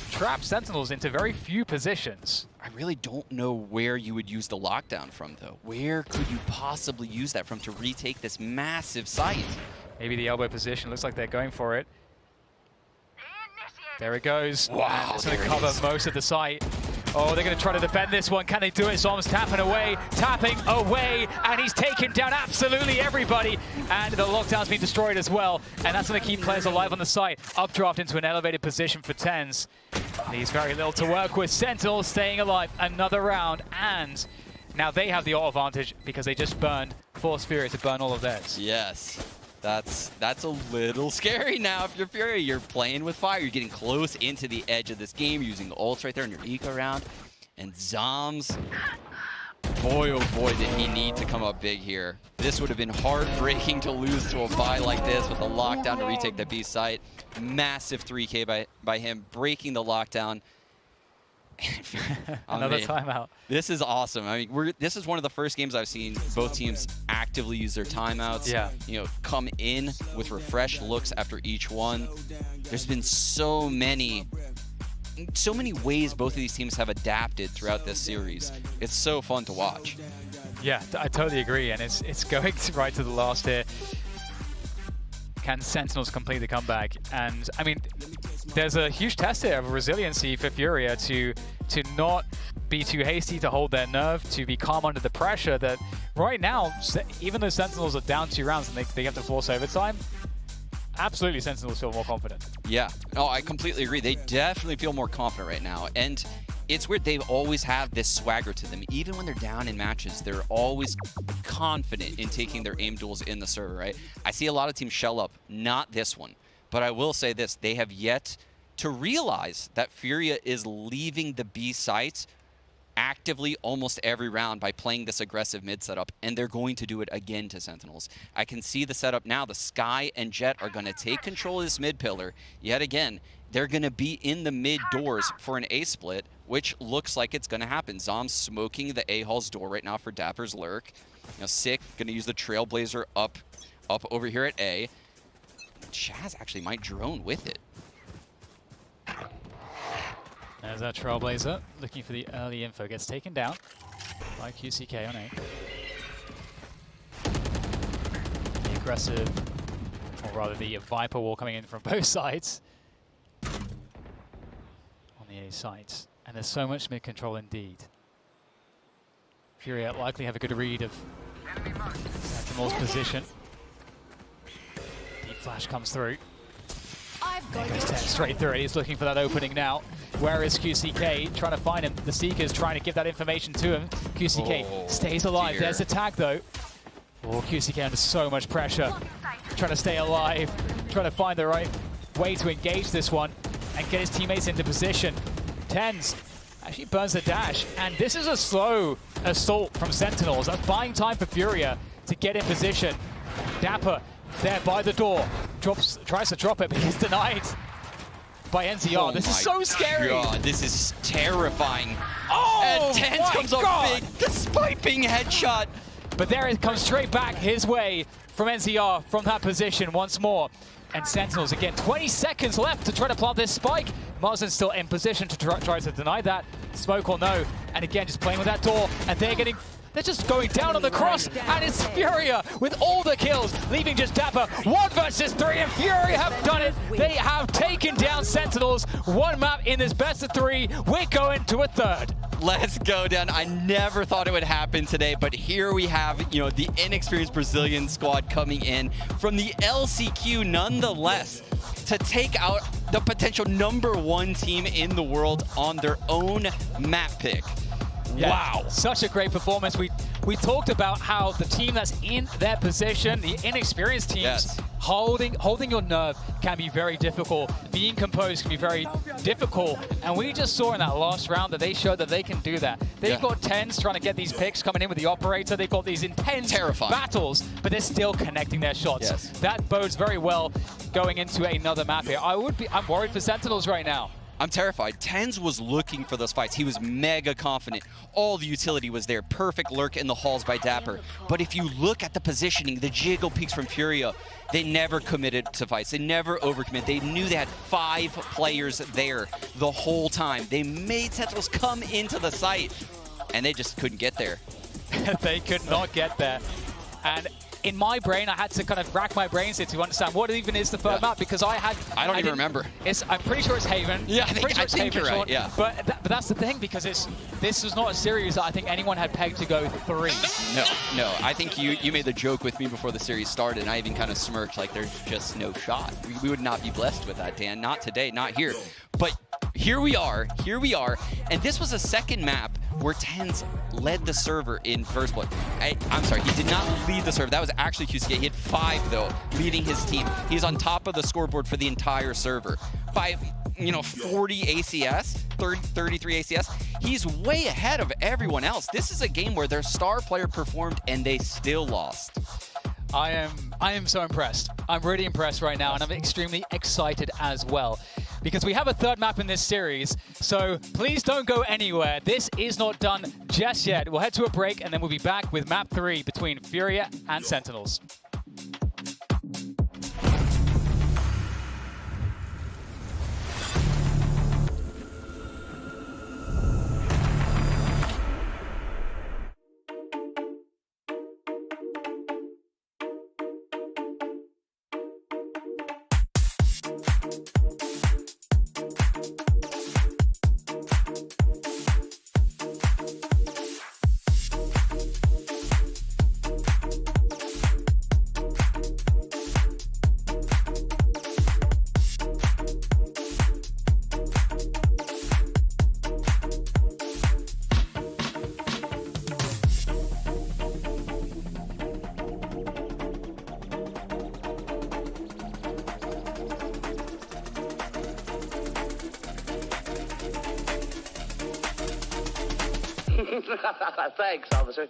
trap Sentinels into very few positions. I really don't know where you would use the lockdown from, though. Where could you possibly use that from to retake this massive site? Maybe the elbow position. Looks like they're going for it. There it goes. Wow, it's going to cover most of the site. Oh, they're going to try to defend this one. Can they do it? Zoms tapping away, and he's taken down absolutely everybody. And the lockdown's been destroyed as well. And that's going to keep players alive on the site. Updraft into an elevated position for TenZ. Leaves very little to work with. Sentinels staying alive another round. And now they have the ult advantage because they just burned Force Fury to burn all of theirs. Yes. That's a little scary now if you're Fury. You're playing with fire. You're getting close into the edge of this game using the ults right there in your eco round. And Zoms, boy oh boy did he need to come up big here. This would have been heartbreaking to lose to a buy like this with a lockdown to retake the B site. Massive 3K by him, breaking the lockdown. Another timeout. This is awesome. I mean, this is one of the first games I've seen both teams actively use their timeouts. Yeah. You know, come in with refreshed looks after each one. There's been so many ways both of these teams have adapted throughout this series. It's so fun to watch. Yeah, I totally agree, and it's going right to the last here. Can Sentinels complete the comeback? And I mean, there's a huge test here of resiliency for Furia to not be too hasty, to hold their nerve, to be calm under the pressure that right now, even though Sentinels are down 2 rounds and they have to force overtime, absolutely Sentinels feel more confident. Yeah, no, I completely agree. They definitely feel more confident right now. And it's weird, they've always have this swagger to them. Even when they're down in matches, they're always confident in taking their aim duels in the server, right? I see a lot of teams shell up, not this one. But I will say this, they have yet to realize that Furia is leaving the B sites actively almost every round by playing this aggressive mid setup, and they're going to do it again to Sentinels. I can see the setup now. The Sky and Jet are going to take control of this mid pillar yet again. They're going to be in the mid doors for an A split, which looks like it's going to happen. Zom's smoking the A-Hall's door right now for Dapper's lurk. Now Sick going to use the Trailblazer up over here at A. Chaz actually might drone with it. There's that Trailblazer looking for the early info. Gets taken down by QCK on A. The aggressive, or rather the Viper wall coming in from both sides on the A site. And there's so much mid-control indeed. Furia likely have a good read of Sentinel's position. Deep flash comes through. There goes 10 straight through it. He's looking for that opening now. Where is QCK? Trying to find him. The Seeker's trying to give that information to him. QCK stays alive. Dear. There's the tag though. Oh, QCK under so much pressure. Trying to stay alive. Trying to find the right way to engage this one and get his teammates into position. Tens actually burns the dash. And this is a slow assault from Sentinels. That's buying time for Furia to get in position. Dapper there by the door. Tries to drop it, but he's denied by NCR. Oh this is so scary. God, this is terrifying. Oh, and Tens comes up big, despite being headshot. But there it comes straight back his way from NCR from that position once more. And Sentinels again, 20 seconds left to try to plant this spike. Marzin's still in position to try to deny that. Smoke or no. And again, just playing with that door. And they're just going down on the cross, and it's Furia with all the kills, leaving just Dapper. 1 versus 3, and Furia have done it. They have taken down Sentinels. 1 map in this best of 3. We're going to a 3rd. Let's go down. I never thought it would happen today, but here we have, the inexperienced Brazilian squad coming in from the LCQ nonetheless to take out the potential #1 team in the world on their own map pick. Yeah, wow. Such a great performance. We talked about how the team that's in their position, the inexperienced teams, holding your nerve can be very difficult. Being composed can be very difficult. And we just saw in that last round that they showed that they can do that. They've got Tens trying to get these picks coming in with the operator. They've got these intense battles, but they're still connecting their shots. Yes. That bodes very well going into another map here. I'm worried for Sentinels right now. I'm terrified. Tens was looking for those fights. He was mega confident. All the utility was there. Perfect lurk in the halls by Dapper. But if you look at the positioning, the jiggle peaks from Furia, they never committed to fights. They never overcommitted. They knew they had 5 players there the whole time. They made Sentinels come into the site, and they just couldn't get there. They could not get there. And in my brain, I had to kind of rack my brains here to understand what even is the 3rd map, because I don't even remember. I'm pretty sure it's Haven. Yeah, I think you're right. Yeah. But that's the thing, because this was not a series that I think anyone had pegged to go 3. No. I think you made the joke with me before the series started, and I even kind of smirked like there's just no shot. We would not be blessed with that, Dan. Not today, not here. But here we are, and this was a second map where Tens led the server in first blood. I'm sorry, he did not lead the server. That was actually QCK. He had 5, though, leading his team. He's on top of the scoreboard for the entire server. 40 ACS, 33 ACS. He's way ahead of everyone else. This is a game where their star player performed, and they still lost. I am so impressed. I'm really impressed right now, and I'm extremely excited as well. because we have a third map in this series. So please don't go anywhere. This is not done just yet. We'll head to a break, and then we'll be back with map 3 between Furia and Sentinels. Thanks, officer.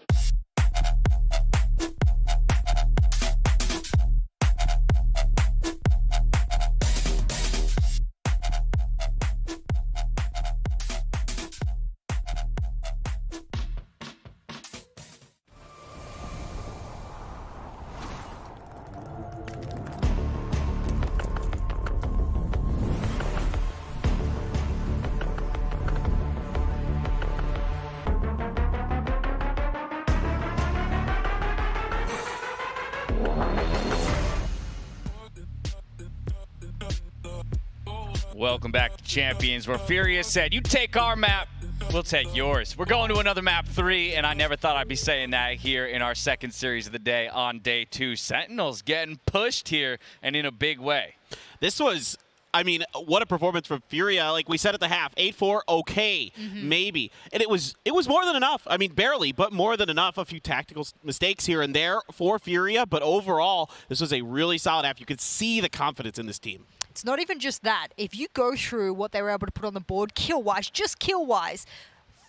Welcome back to Champions, where Furious said, you take our map, we'll take yours. We're going to another map 3, and I never thought I'd be saying that here in our second series of the day on day 2. Sentinels getting pushed here, and in a big way. This was, I mean, what a performance from Furia. Like we said at the half, 8-4, okay, maybe. And it was more than enough. I mean, barely, but more than enough. A few tactical mistakes here and there for Furia, but overall, this was a really solid half. You could see the confidence in this team. It's not even just that. If you go through what they were able to put on the board, kill-wise, just kill-wise,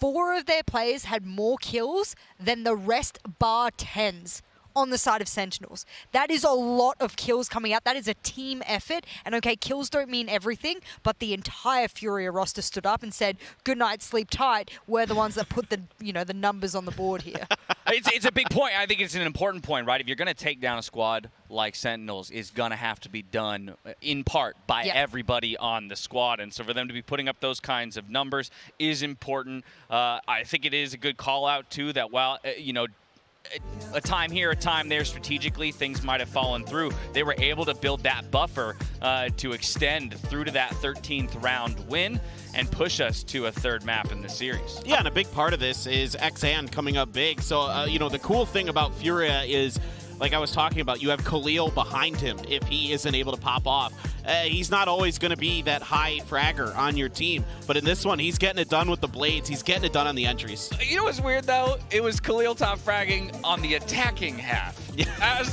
4 of their players had more kills than the rest bar 10s on the side of Sentinels. That is a lot of kills coming out. That is a team effort. And okay, kills don't mean everything, but the entire Furia roster stood up and said, good night, sleep tight. We're the ones that put the, the numbers on the board here. It's a big point. I think it's an important point, right? If you're going to take down a squad like Sentinels, it's going to have to be done in part by everybody on the squad. And so for them to be putting up those kinds of numbers is important. I think it is a good call out, too, that while, a time here, a time there strategically, things might have fallen through. They were able to build that buffer to extend through to that 13th round win and push us to a third map in the series. Yeah, and a big part of this is Xan coming up big. So, the cool thing about Furia is, like I was talking about, you have Khalil behind him if he isn't able to pop off. He's not always going to be that high fragger on your team, but in this one, he's getting it done with the blades. He's getting it done on the entries. You know what's weird, though? It was Khalil top fragging on the attacking half. Right?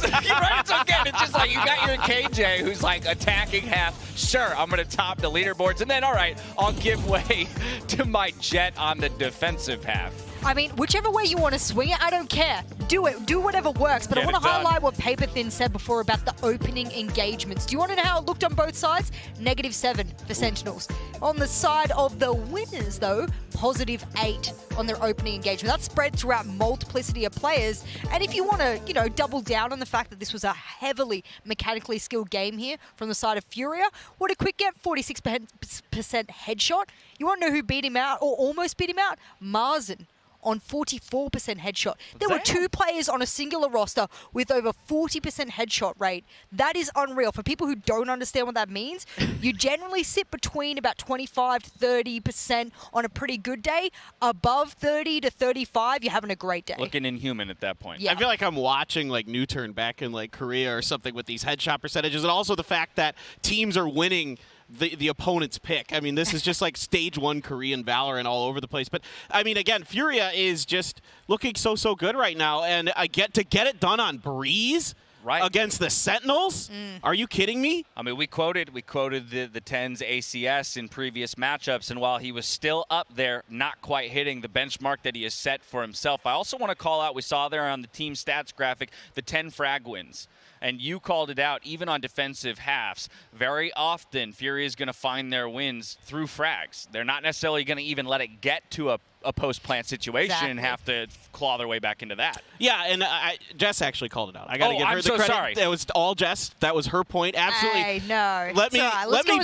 So again, it's just like you got your KJ who's like attacking half. Sure, I'm going to top the leaderboards, and then, all right, I'll give way to my Jet on the defensive half. I mean, whichever way you want to swing it, I don't care. Do it. Do whatever works. But I want to highlight what Paper Thin said before about the opening engagements. Do you want to know how it looked on both sides? -7 for Sentinels. On the side of the winners, though, +8 on their opening engagement. That's spread throughout multiplicity of players. And if you want to, double down on the fact that this was a heavily mechanically skilled game here from the side of Furia, what a quick get, 46% headshot. You want to know who beat him out or almost beat him out? Marzen on 44% headshot. There were 2 players on a singular roster with over 40% headshot rate. That is unreal. For people who don't understand what that means, you generally sit between about 25 to 30% on a pretty good day. Above 30 to 35, you're having a great day. Looking inhuman at that point. Yeah. I feel like I'm watching like Newturn back in like Korea or something with these headshot percentages, and also the fact that teams are winning the opponent's pick. I mean, this is just like stage 1 Korean Valorant all over the place. But I mean, again, Furia is just looking so good right now, and to get it done on Breeze against the Sentinels. Are you kidding me? I mean, we quoted the 10's ACS in previous matchups, and while he was still up there, not quite hitting the benchmark that he has set for himself. I also want to call out, we saw there on the team stats graphic, the 10 frag wins. and you called it out, even on defensive halves, very often Fury is going to find their wins through frags. They're not necessarily going to even let it get to a post-plant situation and have to claw their way back into that. Yeah, and Jess actually called it out. I got to give her the so credit. Sorry. It was all Jess. That was her point. Absolutely. Hey, no. Let me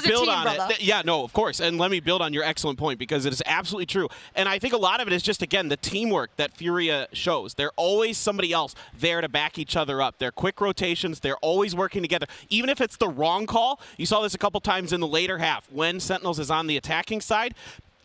build on brother. it. Yeah, no, of course. And let me build on your excellent point because it is absolutely true. And I think a lot of it is just, again, the teamwork that Furia shows. They're always somebody else there to back each other up. They're quick rotations. They're always working together. Even if it's the wrong call, you saw this a couple times in the later half when Sentinels is on the attacking side.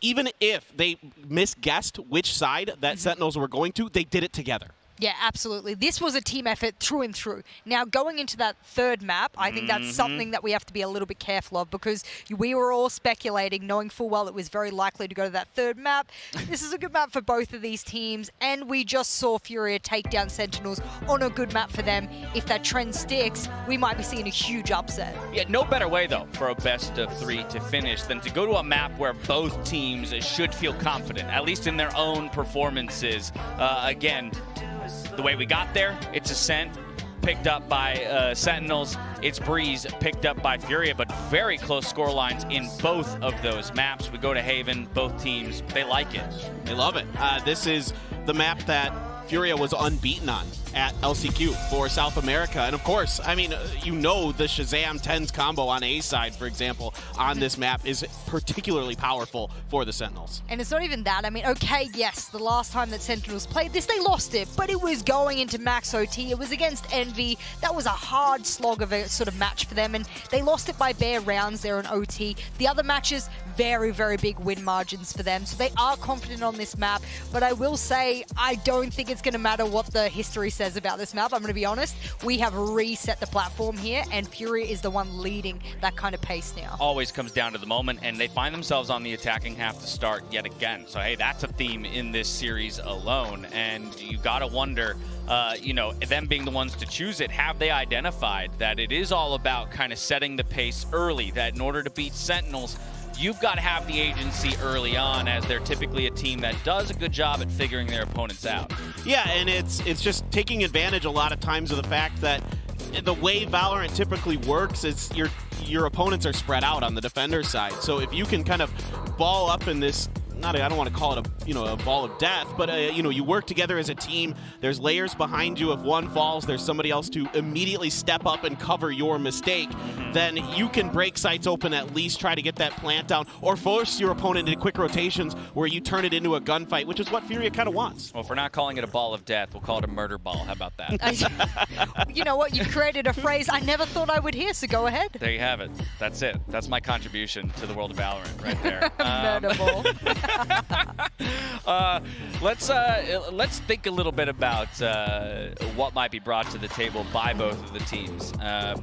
Even if they misguessed which side that Sentinels were going to, they did it together. Yeah, absolutely. This was a team effort through and through. Now, going into that third map, I think that's something that we have to be a little bit careful of because we were all speculating, knowing full well it was very likely to go to that third map. This is a good map for both of these teams, and we just saw Furia take down Sentinels on a good map for them. If that trend sticks, we might be seeing a huge upset. Yeah, no better way, though, for a best-of-3 to finish than to go to a map where both teams should feel confident, at least in their own performances. Again, the way we got there, it's Ascent picked up by Sentinels. It's Breeze picked up by Furia, but very close score lines in both of those maps. We go to Haven, both teams, they like it. They love it. This is the map that Furia was unbeaten on at LCQ for South America. And of course, I mean, you know the Shazam 10s combo on A side, for example, on this map is particularly powerful for the Sentinels. And it's not even that. I mean, okay, yes, the last time that Sentinels played this, they lost it, but it was going into max OT. It was against Envy. That was a hard slog of a sort of match for them, and they lost it by bare rounds there in OT. The other matches, very, very big win margins for them, so they are confident on this map, but I will say, I don't think it's going to matter what the history says about this map. I'm going to be honest. We have reset the platform here, and Furia is the one leading that kind of pace now. Always comes down to the moment, and they find themselves on the attacking half to start yet again. So, hey, that's a theme in this series alone, and you got to wonder, you know, them being the ones to choose it, have they identified that it is all about kind of setting the pace early, that in order to beat Sentinels, you've got to have the agency early on, as they're typically a team that does a good job at figuring their opponents out. Yeah, and it's just taking advantage a lot of times of the fact that the way Valorant typically works is your opponents are spread out on the defender side. So if you can kind of ball up in this, I don't want to call it a ball of death, but you work together as a team. There's layers behind you. If one falls, there's somebody else to immediately step up and cover your mistake. Then you can break sites open, at least try to get that plant down, or force your opponent into quick rotations where you turn it into a gunfight, which is what Furia kind of wants. Well, if we're not calling it a ball of death, we'll call it a murder ball. How about that? You know what? You created a phrase I never thought I would hear, so go ahead. There you have it. That's it. That's my contribution to the world of Valorant right there. Murder ball. Let's think a little bit about what might be brought to the table by both of the teams,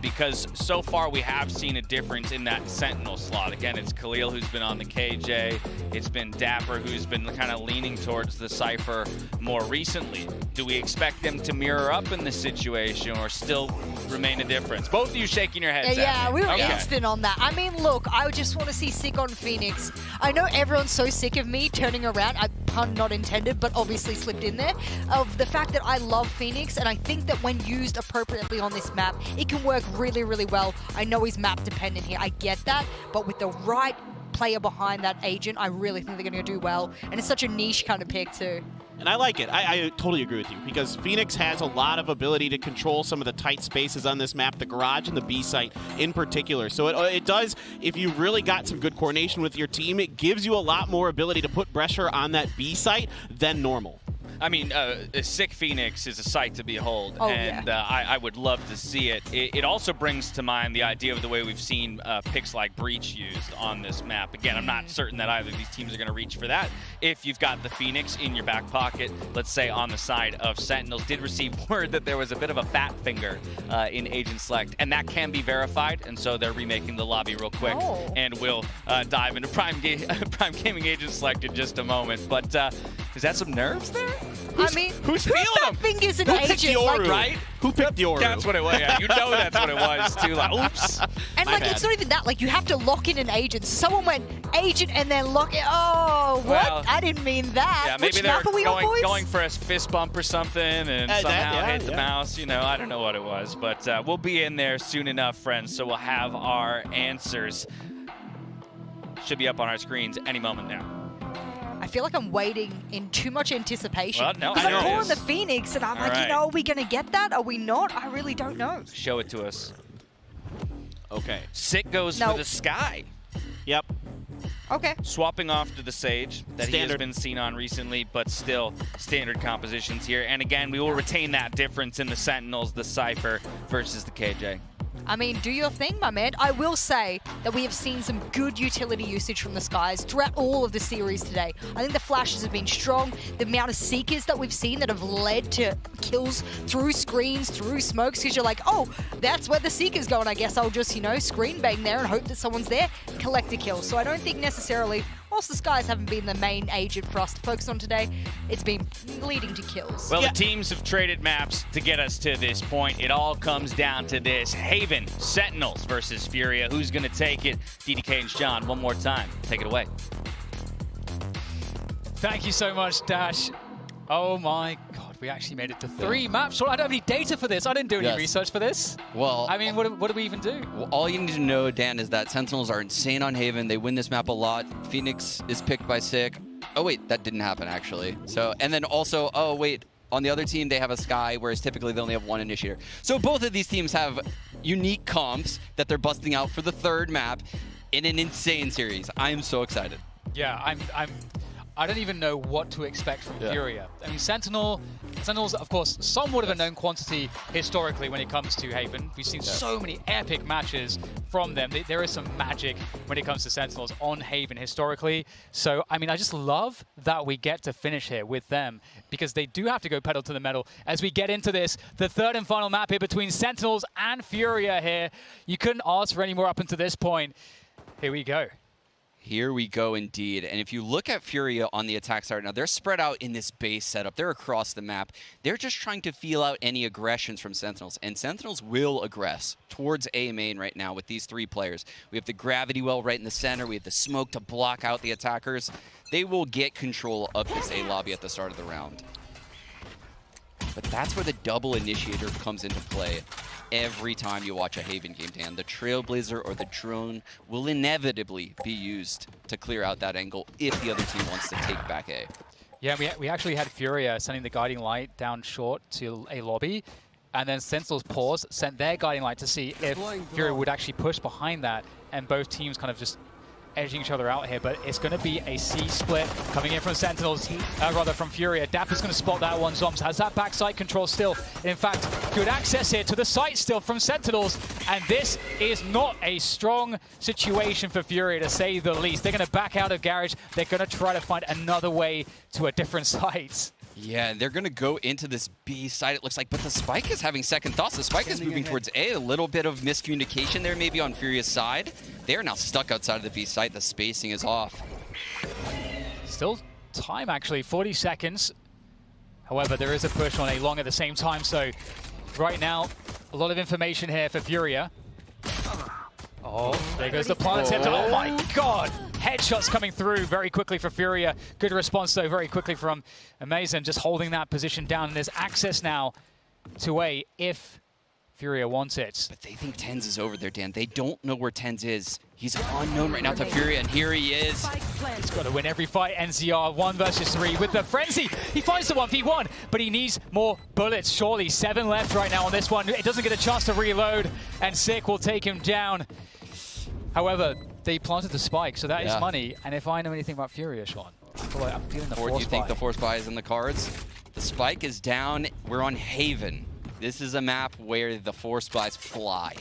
because so far we have seen a difference in that Sentinel slot. Again, it's Khalil who's been on the KJ. It's been Dapper who's been kind of leaning towards the Cypher more recently. Do we expect them to mirror up in this situation or still remain a difference? Both of you shaking your heads. Yeah, we were instant on that. I mean, look, I just want to see Sick on Phoenix. I know everyone's so sick of me turning around, pun not intended, but obviously slipped in there, of the fact that I love Phoenix, and I think that when used appropriately on this map, it can work really, really well. I know he's map dependent here, I get that, but with the right player behind that agent, I really think they're going to do well, and it's such a niche kind of pick too. And I like it. I totally agree with you, because Phoenix has a lot of ability to control some of the tight spaces on this map, the garage and the B site in particular. So it does, if you really got some good coordination with your team, it gives you a lot more ability to put pressure on that B site than normal. I mean, a Sick Phoenix is a sight to behold, and yeah. I would love to see it. It also brings to mind the idea of the way we've seen picks like Breach used on this map. Again, I'm not certain that either of these teams are going to reach for that. If you've got the Phoenix in your back pocket, let's say on the side of Sentinels, did receive word that there was a bit of a fat finger in Agent Select, and that can be verified, and so they're remaking the lobby real quick, and we'll dive into Prime Gaming Agent Select in just a moment. But is that some nerves there? I mean, who's who feeling fat him? fingers an Who picked agent? Yoru, Like, right? Who picked Yoru? That's what it was. Yeah, you know that's what it was too. Like, oops. And My like, bad. it's not even that. Like, you have to lock in an agent. So someone went agent and then lock it. Oh, what? Well, I didn't mean that. Yeah, maybe Which they're map are we on, boys? going for a fist bump or something and somehow hit the mouse. You know, I don't know what it was, but we'll be in there soon enough, friends. So we'll have our answers. Should be up on our screens any moment now. I feel like I'm waiting in too much anticipation. Well, no, Because I I'm know it pulling is. the Phoenix, and I'm All like, right. you know, are we going to get that? Are we not? I really don't know. Show it to us. Okay. Sick goes No. for the Sky. Yep. Okay. Swapping off to the Sage that he has Standard. been seen on recently, but still standard compositions here. And again, we will retain that difference in the Sentinels, the Cypher versus the KJ. I mean, do your thing, my man. I will say that we have seen some good utility usage from the Skies throughout all of the series today. I think the flashes have been strong. The amount of Seekers that we've seen that have led to kills through screens, through smokes, because you're like, oh, that's where the Seeker's going. I guess I'll just, you know, screen bang there and hope that someone's there, collect a kill. So I don't think necessarily, whilst the Skies haven't been the main agent for us to focus on today, it's been leading to kills. Well, the teams have traded maps to get us to this point. It all comes down to this. Haven, Sentinels versus Furia. Who's going to take it? DDK and Sean, one more time. Take it away. Thank you so much, Dash. Oh my God, we actually made it to 3 maps. Sure, I don't have any data for this. I didn't do any Yes. research for this. Well, I mean, what do we even do? Well, all you need to know, Dan, is that Sentinels are insane on Haven. They win this map a lot. Phoenix is picked by Sick. Oh, wait, that didn't happen, actually. So, and then also, oh, wait, on the other team, they have a Sky, whereas typically they only have one Initiator. So both of these teams have unique comps that they're busting out for the 3rd map in an insane series. I am so excited. Yeah, I don't even know what to expect from Furia. I mean, Sentinels, of course, somewhat of a known quantity historically when it comes to Haven. We've seen so many epic matches from them. There is some magic when it comes to Sentinels on Haven historically. So, I mean, I just love that we get to finish here with them because they do have to go pedal to the metal as we get into this, the 3rd and final map here between Sentinels and Furia here. You couldn't ask for any more up until this point. Here we go. Here we go indeed. And if you look at Furia on the attack side now, they're spread out in this base setup. They're across the map. They're just trying to feel out any aggressions from Sentinels. And Sentinels will aggress towards A main right now with these 3 players. We have the Gravity Well right in the center. We have the smoke to block out the attackers. They will get control of this A lobby at the start of the round. But that's where the double initiator comes into play. Every time you watch a Haven game, Dan, the Trailblazer or the drone will inevitably be used to clear out that angle if the other team wants to take back A. Yeah, we actually had Furia sending the Guiding Light down short to a lobby, and then Sentinels pause, sent their Guiding Light to see if Furia would actually push behind that, and both teams kind of just edging each other out here, but it's going to be a C split coming in from Sentinels, rather from Furia. Dapper's going to spot that one. Zoms has that backside control still. In fact, good access here to the site still from Sentinels, and this is not a strong situation for Furia, to say the least. They're going to back out of Garage. They're going to try to find another way to a different site. Yeah, they're going to go into this B side, it looks like, but the Spike is having second thoughts. The Spike is moving towards A. A little bit of miscommunication there maybe on Furia's side. They are now stuck outside of the B site. The spacing is off. Still time, actually, 40 seconds. However, there is a push on A long at the same time, so right now, a lot of information here for Furia. Oh, there goes the plant attempt. Oh my God! Headshots coming through very quickly for Furia. Good response though, very quickly from Amazon, just holding that position down. And there's access now to A if Furia wants it. But they think TenZ is over there, Dan. They don't know where TenZ is. He's unknown right now to Furia, and here he is. He's got to win every fight. NCR 1 versus 3 with the frenzy. He finds the 1v1, but he needs more bullets. Surely 7 left right now on this one. It doesn't get a chance to reload, and Sick will take him down. However, they planted the spike, so that is money. And if I know anything about Furia, Sean, I'm feeling the force buy. Or do you think the force buy is in the cards? The spike is down. We're on Haven. This is a map where the force buys fly.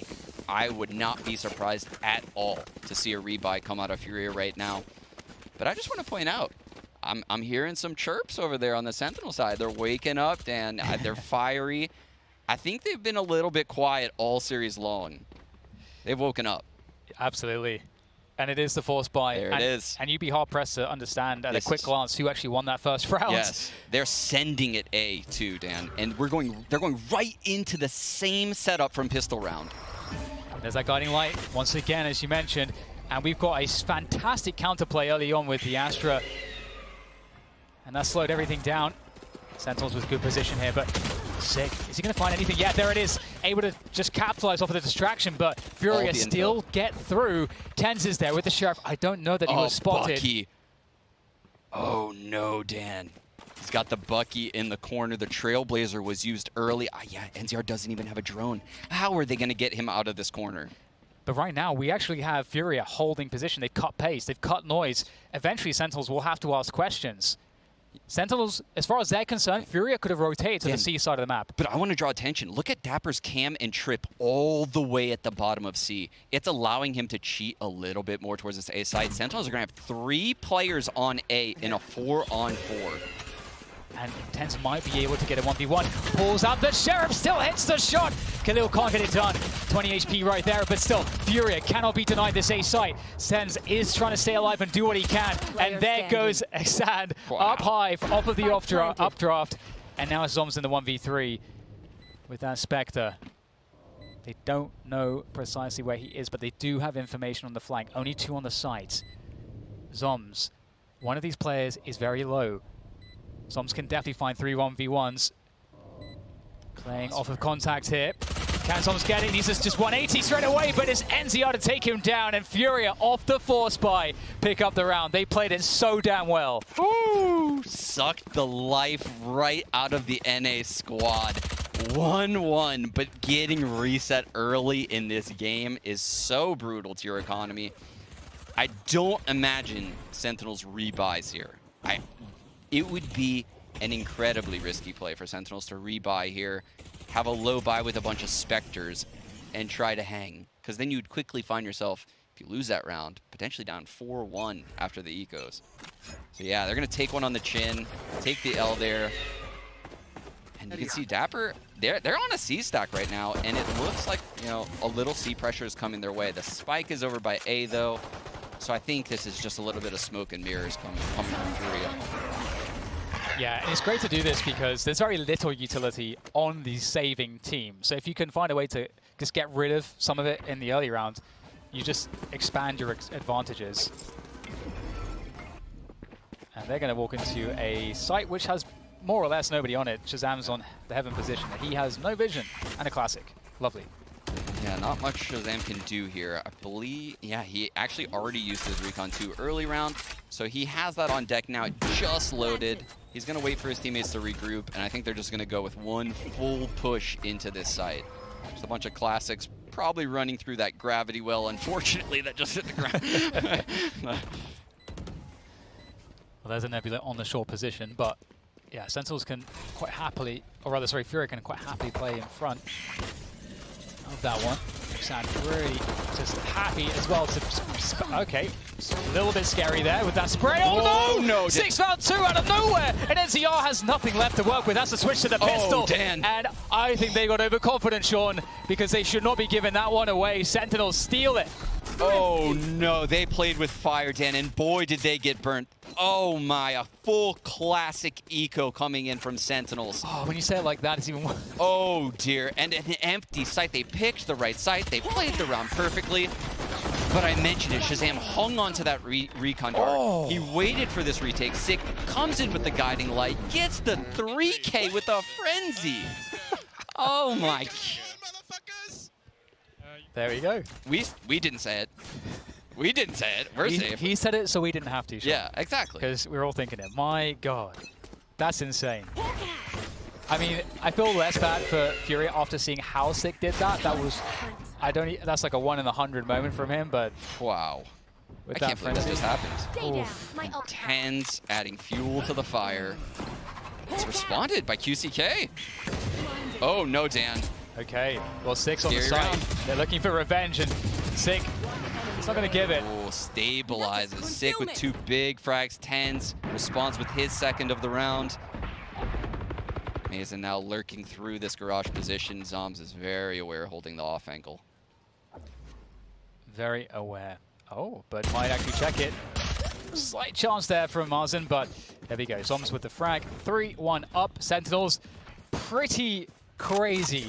I would not be surprised at all to see a rebuy come out of Furia right now. But I just want to point out, I'm hearing some chirps over there on the Sentinel side. They're waking up, and they're fiery. I think they've been a little bit quiet all series long. They've woken up. Absolutely. And it is the force buy. There it is. And you'd be hard-pressed to understand at This a quick is- glance who actually won that first round. Yes, they're sending it A too, Dan. And they're going right into the same setup from pistol round. There's that guiding light, once again, as you mentioned. And we've got a fantastic counterplay early on with the Astra. And that slowed everything down. Sentinels with good position here, but Sick. Is he going to find anything? Yeah, there it is. Able to just capitalize off of the distraction, but Furia still get through. Tens is there with the Sheriff. I don't know that he was spotted. Bucky. Oh, no, Dan. He's got the Bucky in the corner. The Trailblazer was used early. Yeah, NZR doesn't even have a drone. How are they going to get him out of this corner? But right now, we actually have Furia holding position. They've cut pace. They've cut noise. Eventually, Sentinels will have to ask questions. Sentinels, as far as they're concerned, Furia could have rotated to the C side of the map. But I want to draw attention. Look at Dapper's cam and trip all the way at the bottom of C. It's allowing him to cheat a little bit more towards this A side. Sentinels are going to have 3 players on A in a 4-on-4. And Tense might be able to get a 1v1. Pulls out the Sheriff, still hits the shot. Khalil can't get it done. 20 HP right there, but still, Furia cannot be denied this A site. Tense is trying to stay alive and do what he can. And there goes Exand up high off of the updraft. And now Zom's in the 1v3 with that Spectre. They don't know precisely where he is, but they do have information on the flank. Only 2 on the site. Zoms, one of these players is very low. Zoms can definitely find 3 1v1s. Playing off of contact here. Can Zoms get it? He's just 180 straight away, but it's NZR to take him down, and Furia off the force buy pick up the round. They played it so damn well. Ooh, sucked the life right out of the NA squad. 1-1, but getting reset early in this game is so brutal to your economy. I don't imagine Sentinels rebuys here. It would be an incredibly risky play for Sentinels to rebuy here, have a low buy with a bunch of Spectres, and try to hang. Because then you'd quickly find yourself, if you lose that round, potentially down 4-1 after the ecos. So yeah, they're going to take one on the chin, take the L there. And you can see Dapper, they're on a C stack right now, and it looks like, you know, a little C pressure is coming their way. The spike is over by A, though. So I think this is just a little bit of smoke and mirrors coming from Furia. Yeah, and it's great to do this because there's very little utility on the saving team. So if you can find a way to just get rid of some of it in the early round, you just expand your advantages. And they're going to walk into a site which has more or less nobody on it. Shazam's on the heaven position. He has no vision and a classic. Lovely. Yeah, not much Shazam can do here. I believe, yeah, he actually already used his Recon 2 early round, so he has that on deck now, just loaded. He's going to wait for his teammates to regroup, and I think they're just going to go with one full push into this site. Just a bunch of classics, probably running through that gravity well. Unfortunately, that just hit the ground. Well, there's a Nebula on the short position, but yeah, Sentinels can quite happily, or rather, sorry, Furia can quite happily play in front of that one. Sound really just happy as well to, okay, a little bit scary there with that spray. Oh no! 6-2 out of nowhere, and NZR has nothing left to work with. That's a switch to the pistol. Dan. And I think they got overconfident, Sean, because they should not be giving that one away. Sentinels steal it. Oh no, they played with fire, Dan, and boy did they get burnt. Oh my, a full classic eco coming in from Sentinels. Oh, when you say it like that, it's even worse. Oh dear, and an empty site. They picked the right site, they played the round perfectly. But I mentioned it, Shazam hung on to that recon dart. He waited for this retake. Sick comes in with the guiding light, gets the 3K with a frenzy. Oh my. There we go. We didn't say it. We didn't say it. We're safe. He said it, so we didn't have to. Sean. Yeah, exactly. Because we were all thinking it. My God, that's insane. I mean, I feel less bad for Furia after seeing how Sick did that. That was, that's like a 1 in 100 moment from him, but wow. With I can't believe that just happened. Tens adding fuel to the fire. It's responded by QCK. Oh no, Dan. Okay, well, 6 on the Scary side. round. They're looking for revenge, and Sick, he's not going to give it. Oh, stabilizes. Sick with 2 big frags. Tens responds with his second of the round. Mason now lurking through this garage position. Zoms is very aware, holding the off ankle. Very aware. Oh, but might actually check it. Slight chance there from Marzen, but there we go. Zoms with the frag. 3-1 up. Sentinels, pretty crazy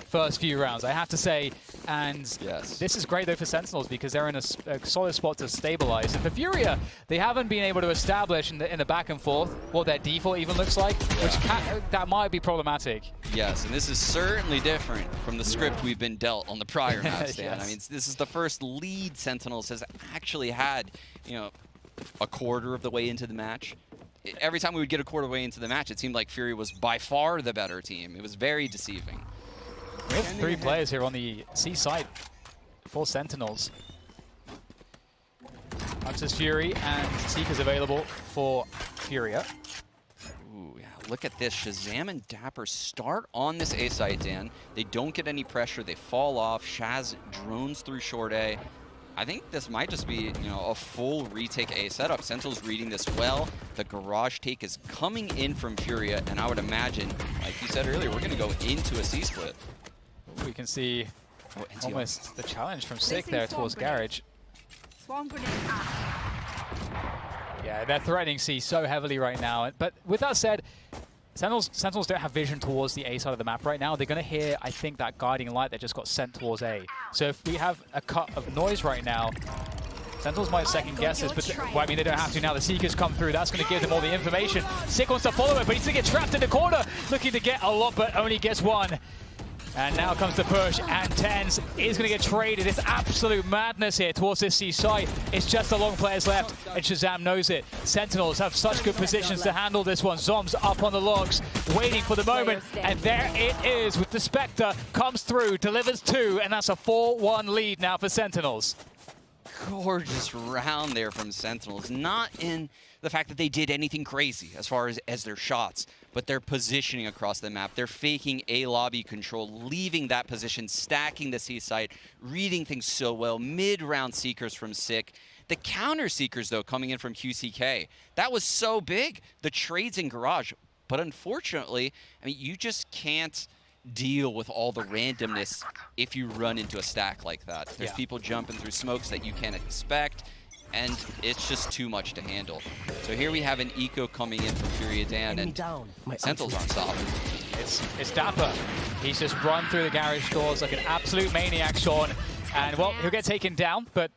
first few rounds, I have to say. And this is great, though, for Sentinels because they're in a solid spot to stabilize. And for Furia, they haven't been able to establish in the back and forth what their default even looks like, which that might be problematic. Yes, and this is certainly different from the script we've been dealt on the prior maps, Dan. Yes. I mean, this is the first lead Sentinels has actually had, you know, a quarter of the way into the match. Every time we would get a quarter of the way into the match, it seemed like Fury was by far the better team. It was very deceiving. We have 3 players here on the C side for Sentinels. Hunter's Fury and Seeker's available for Furia. Ooh, yeah, look at this. Shazam and Dapper start on this A site, Dan. They don't get any pressure. They fall off. Shaz drones through short A. I think this might just be, you know, a full retake A setup. Sentinel's reading this well. The garage take is coming in from Furia, and I would imagine, like you said earlier, we're going to go into a C split. We can see almost the challenge from Sick there towards Garage. Yeah, they're threatening C so heavily right now. But with that said, Sentinels don't have vision towards the A side of the map right now. They're going to hear, I think, that guiding light that just got sent towards A. So if we have a cut of noise right now, Sentinels might second guess this, but well, I mean, they don't have to now. The Seekers come through. That's going to give them all the information. Sick wants to follow it, but he's going to get trapped in the corner, looking to get a lot, but only gets one. And now comes the push, and Tens is going to get traded. It's absolute madness here towards this C site. It's just the long players left, and Shazam knows it. Sentinels have such good positions to handle this one. Zoms up on the logs, waiting for the moment, and there it is with the Spectre. Comes through, delivers 2, and that's a 4-1 lead now for Sentinels. Gorgeous round there from Sentinels. Not in the fact that they did anything crazy as far as their shots, but their positioning across the map. They're faking A lobby control, leaving that position, stacking the C site, reading things so well. Mid-round Seekers from Sick. The counter Seekers, though, coming in from QCK. That was so big. The trades in Garage. But unfortunately, I mean, you just can't deal with all the randomness if you run into a stack like that. There's people jumping through smokes that you can't expect, and it's just too much to handle. So here we have an eco coming in from Furia Dan, and Sentinels aren't stopping. It's Dapper. He's just run through the garage doors like an absolute maniac, Sean. And, well, he'll get taken down, but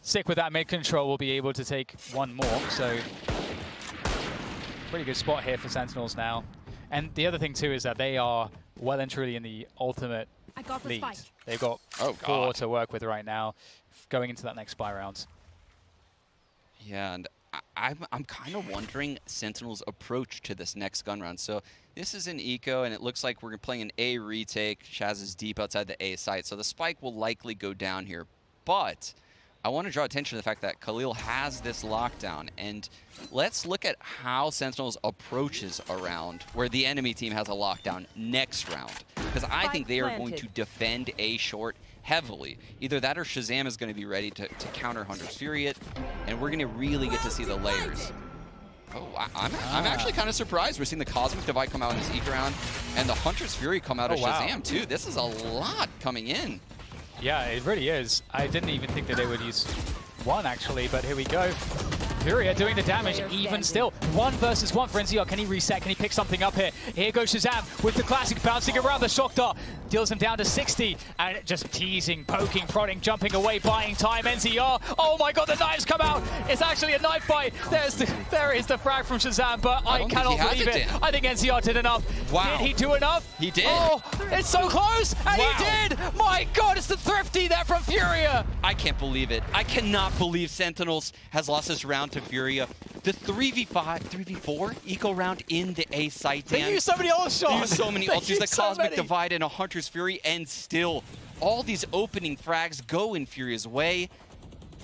Sick with that mid-control will be able to take one more. So, pretty good spot here for Sentinels now. And the other thing, too, is that they are well and truly in the ultimate lead. They've got 4 to work with right now, going into that next spy round. Yeah, and I'm kind of wondering Sentinel's approach to this next gun round. So this is an eco, and it looks like we're playing an A retake. Shaz is deep outside the A site, so the spike will likely go down here. But I want to draw attention to the fact that Khalil has this lockdown, and let's look at how Sentinels approaches a round where the enemy team has a lockdown next round, because I think they are going to defend A short heavily. Either that or Shazam is going to be ready to counter Hunter's Fury it, and we're going to really get to see the layers. Oh, I'm actually kind of surprised. We're seeing the Cosmic Divide come out in this Eek round, and the Hunter's Fury come out of Shazam too. This is a lot coming in. Yeah, it really is. I didn't even think that they would use one, actually, but here we go. Furia doing the damage even still. 1 versus 1 for NCR. Can he reset? Can he pick something up here? Here goes Shazam with the classic bouncing around the shock dart. Deals him down to 60 and just teasing, poking, prodding, jumping away, buying time. NCR. Oh my god, the knives come out. It's actually a knife fight. There is the frag from Shazam, but I cannot believe it. I think NCR did enough. Wow. Did he do enough? He did. Oh, it's so close, and he did. My god, it's the thrifty there from Furia. I can't believe it. I cannot believe Sentinels has lost this round to Furia. The 3v4 eco round in the A site. They use so many ults, Sean. They use so many ults. Use the Cosmic many. Divide and a Hunter's Fury, and still all these opening frags go in Furia's way.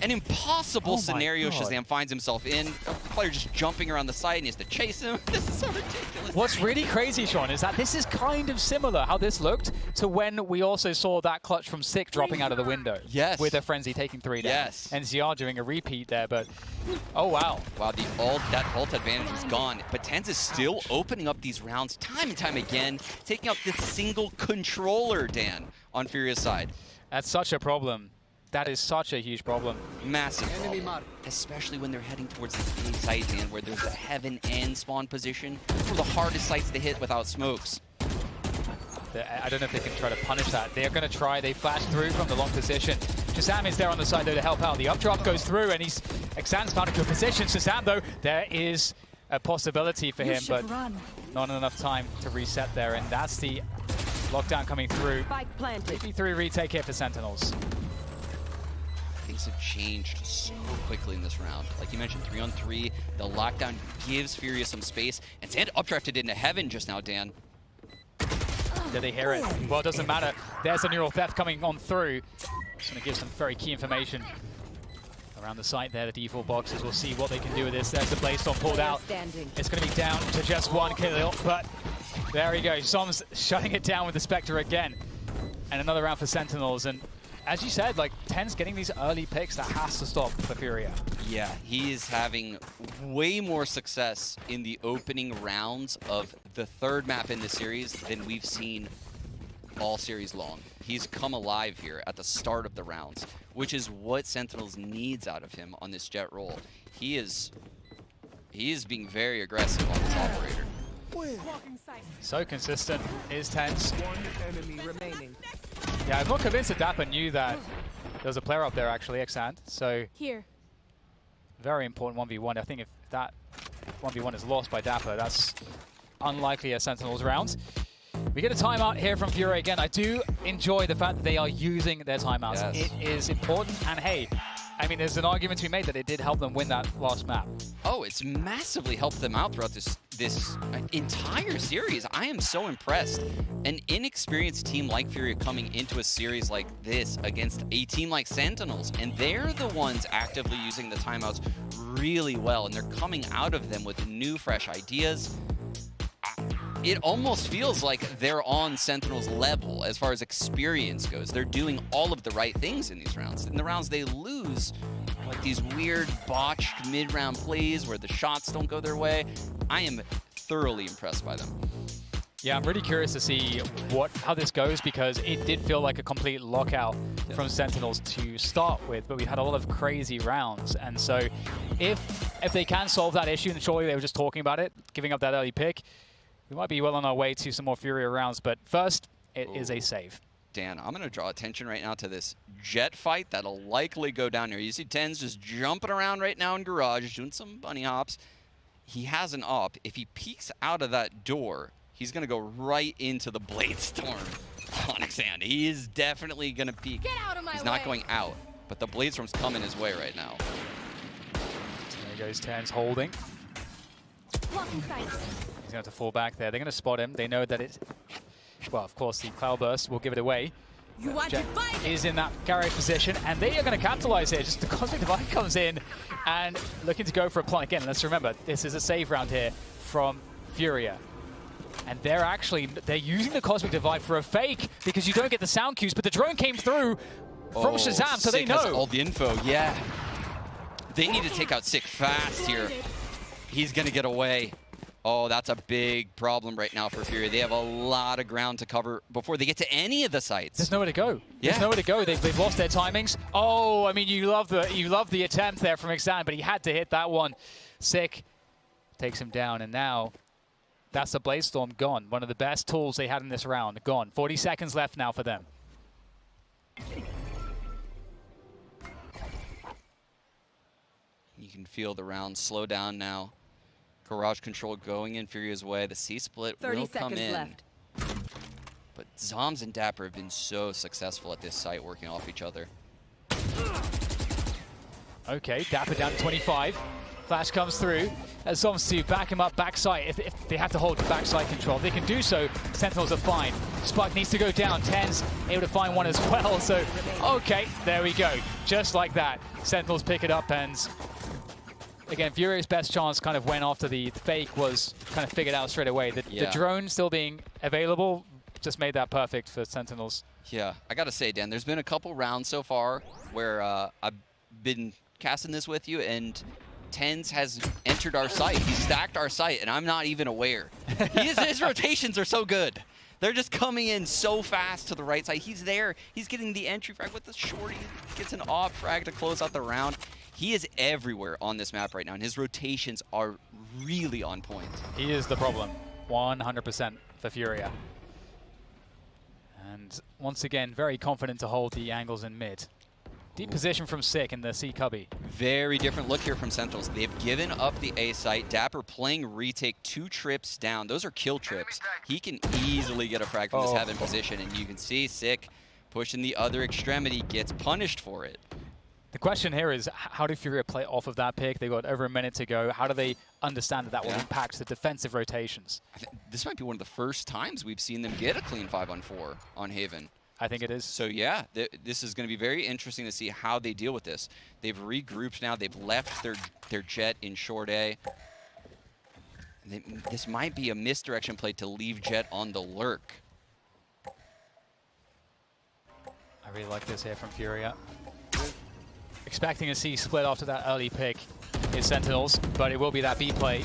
An impossible scenario Shazam finds himself in. A player just jumping around the site and he has to chase him. This is so ridiculous. What's really crazy, Sean, is that this is kind of similar how this looked to when we also saw that clutch from Sick dropping out of the window. Yes. With a Frenzy taking 3 down. Yes. NCR doing a repeat there, but oh wow. Wow, that ult advantage is gone. But Tens is still opening up these rounds time and time again, taking out this single controller, Dan, on Furia's side. That's such a problem. That is such a huge problem. Massive problem. Especially when they're heading towards the A site and where there's the heaven and spawn position. One of the hardest sites to hit without smokes. I don't know if they can try to punish that. They're going to try. They flash through from the long position. Shazam is there on the side, though, to help out. The updrop goes through, and Xan's found a good position. Shazam, though, there is a possibility for him, but not enough time to reset there, and that's the lockdown coming through. 53 retake here for Sentinels. Things have changed so quickly in this round. Like you mentioned, 3-on-3. The lockdown gives Furia some space, and Xan updrafted into heaven just now, Dan. Did they hear it? Well, it doesn't matter. There's a neural theft coming on through. It's going to give some very key information around the site there. The default boxes, we'll see what they can do with this. There's the Blaze-Storm pulled out. It's going to be down to just one kill, but there he goes. Zom's shutting it down with the Spectre again. And another round for Sentinels. And as you said, like, Ten's getting these early picks. That has to stop for Furia. Yeah, he is having way more success in the opening rounds of the third map in the series than we've seen all series long. He's come alive here at the start of the rounds, which is what Sentinels needs out of him on this Jet roll. He is being very aggressive on this operator. So consistent is Ten's. One enemy remaining. Yeah, I'm not convinced that Dapper knew that there was a player up there, actually, Xand. So here. Very important 1v1. I think if that 1v1 is lost by Dapper, that's unlikely a Sentinels round. We get a timeout here from Fury again. I do enjoy the fact that they are using their timeouts. Yes. It is important, and hey, I mean, there's an argument to be made that it did help them win that last map. Oh, it's massively helped them out throughout this entire series. I am so impressed. An inexperienced team like Fury coming into a series like this against a team like Sentinels, and they're the ones actively using the timeouts really well, and they're coming out of them with new, fresh ideas. It almost feels like they're on Sentinel's level as far as experience goes. They're doing all of the right things in these rounds. In the rounds they lose, like these weird botched mid-round plays where the shots don't go their way. I am thoroughly impressed by them. Yeah, I'm really curious to see how this goes, because it did feel like a complete lockout from Sentinels to start with, but we had a lot of crazy rounds. And so if they can solve that issue, and surely they were just talking about it, giving up that early pick, we might be well on our way to some more Furia rounds, but first, it is a save. Dan, I'm going to draw attention right now to this Jet fight that'll likely go down here. You see Ten's just jumping around right now in Garage, doing some bunny hops. He has an op. If he peeks out of that door, he's going to go right into the Blade-Storm on Xand. He is definitely going to peek. Get out of my He's not going out, but the Blade-Storm's coming his way right now. There goes Ten's holding. Blocking sight. He's going to have to fall back there. They're going to spot him. They know that it's... Well, of course, the Cloudburst will give it away. Jet is in that garage position, and they are going to capitalize here. Just the Cosmic Divide comes in and looking to go for a plant again. Let's remember, this is a save round here from Furia. And they're using the Cosmic Divide for a fake, because you don't get the sound cues, but the drone came through from Shazam, so they know. Has all the info, yeah. They need to take out Sick fast here. He's going to get away. Oh, that's a big problem right now for Fury. They have a lot of ground to cover before they get to any of the sites. There's nowhere to go. Yeah. There's nowhere to go. They've lost their timings. Oh, I mean, you love the attempt there from Xan, but he had to hit that one. Sick takes him down, and now that's the Blade-Storm gone. One of the best tools they had in this round, gone. 40 seconds left now for them. You can feel the round slow down now. Garage control going in Furia's way. The C-split will come in. Left. But Zoms and Dapper have been so successful at this site, working off each other. Okay, Dapper down to 25. Flash comes through. As Zoms to back him up backside. If they have to hold the backside control, they can do so. Sentinels are fine. Spike needs to go down. Ten's able to find one as well. So, okay, there we go. Just like that. Sentinels pick it up, and again, Furia's best chance kind of went after the fake was kind of figured out straight away. The drone still being available just made that perfect for Sentinels. Yeah, I got to say, Dan, there's been a couple rounds so far where I've been casting this with you, and Tens has entered our site. He stacked our site, and I'm not even aware. His rotations are so good. They're just coming in so fast to the right side. He's there. He's getting the entry frag with the shorty. Gets an off frag to close out the round. He is everywhere on this map right now, and his rotations are really on point. He is the problem, 100% for Furia. And once again, very confident to hold the angles in mid. Deep position from Sick in the C cubby. Very different look here from Sentinels. They've given up the A site. Dapper playing retake 2 trips down. Those are kill trips. He can easily get a frag from this heaven position, and you can see Sick pushing the other extremity, gets punished for it. The question here is, how do Furia play off of that pick? They got over a minute to go. How do they understand that will impact the defensive rotations? This might be one of the first times we've seen them get a clean 5-on-4 on Haven. I think it is. So yeah, this is going to be very interesting to see how they deal with this. They've regrouped now. They've left their Jet in short A. This might be a misdirection play to leave Jet on the lurk. I really like this here from Furia. Expecting a C split after that early pick is Sentinels, but it will be that B play.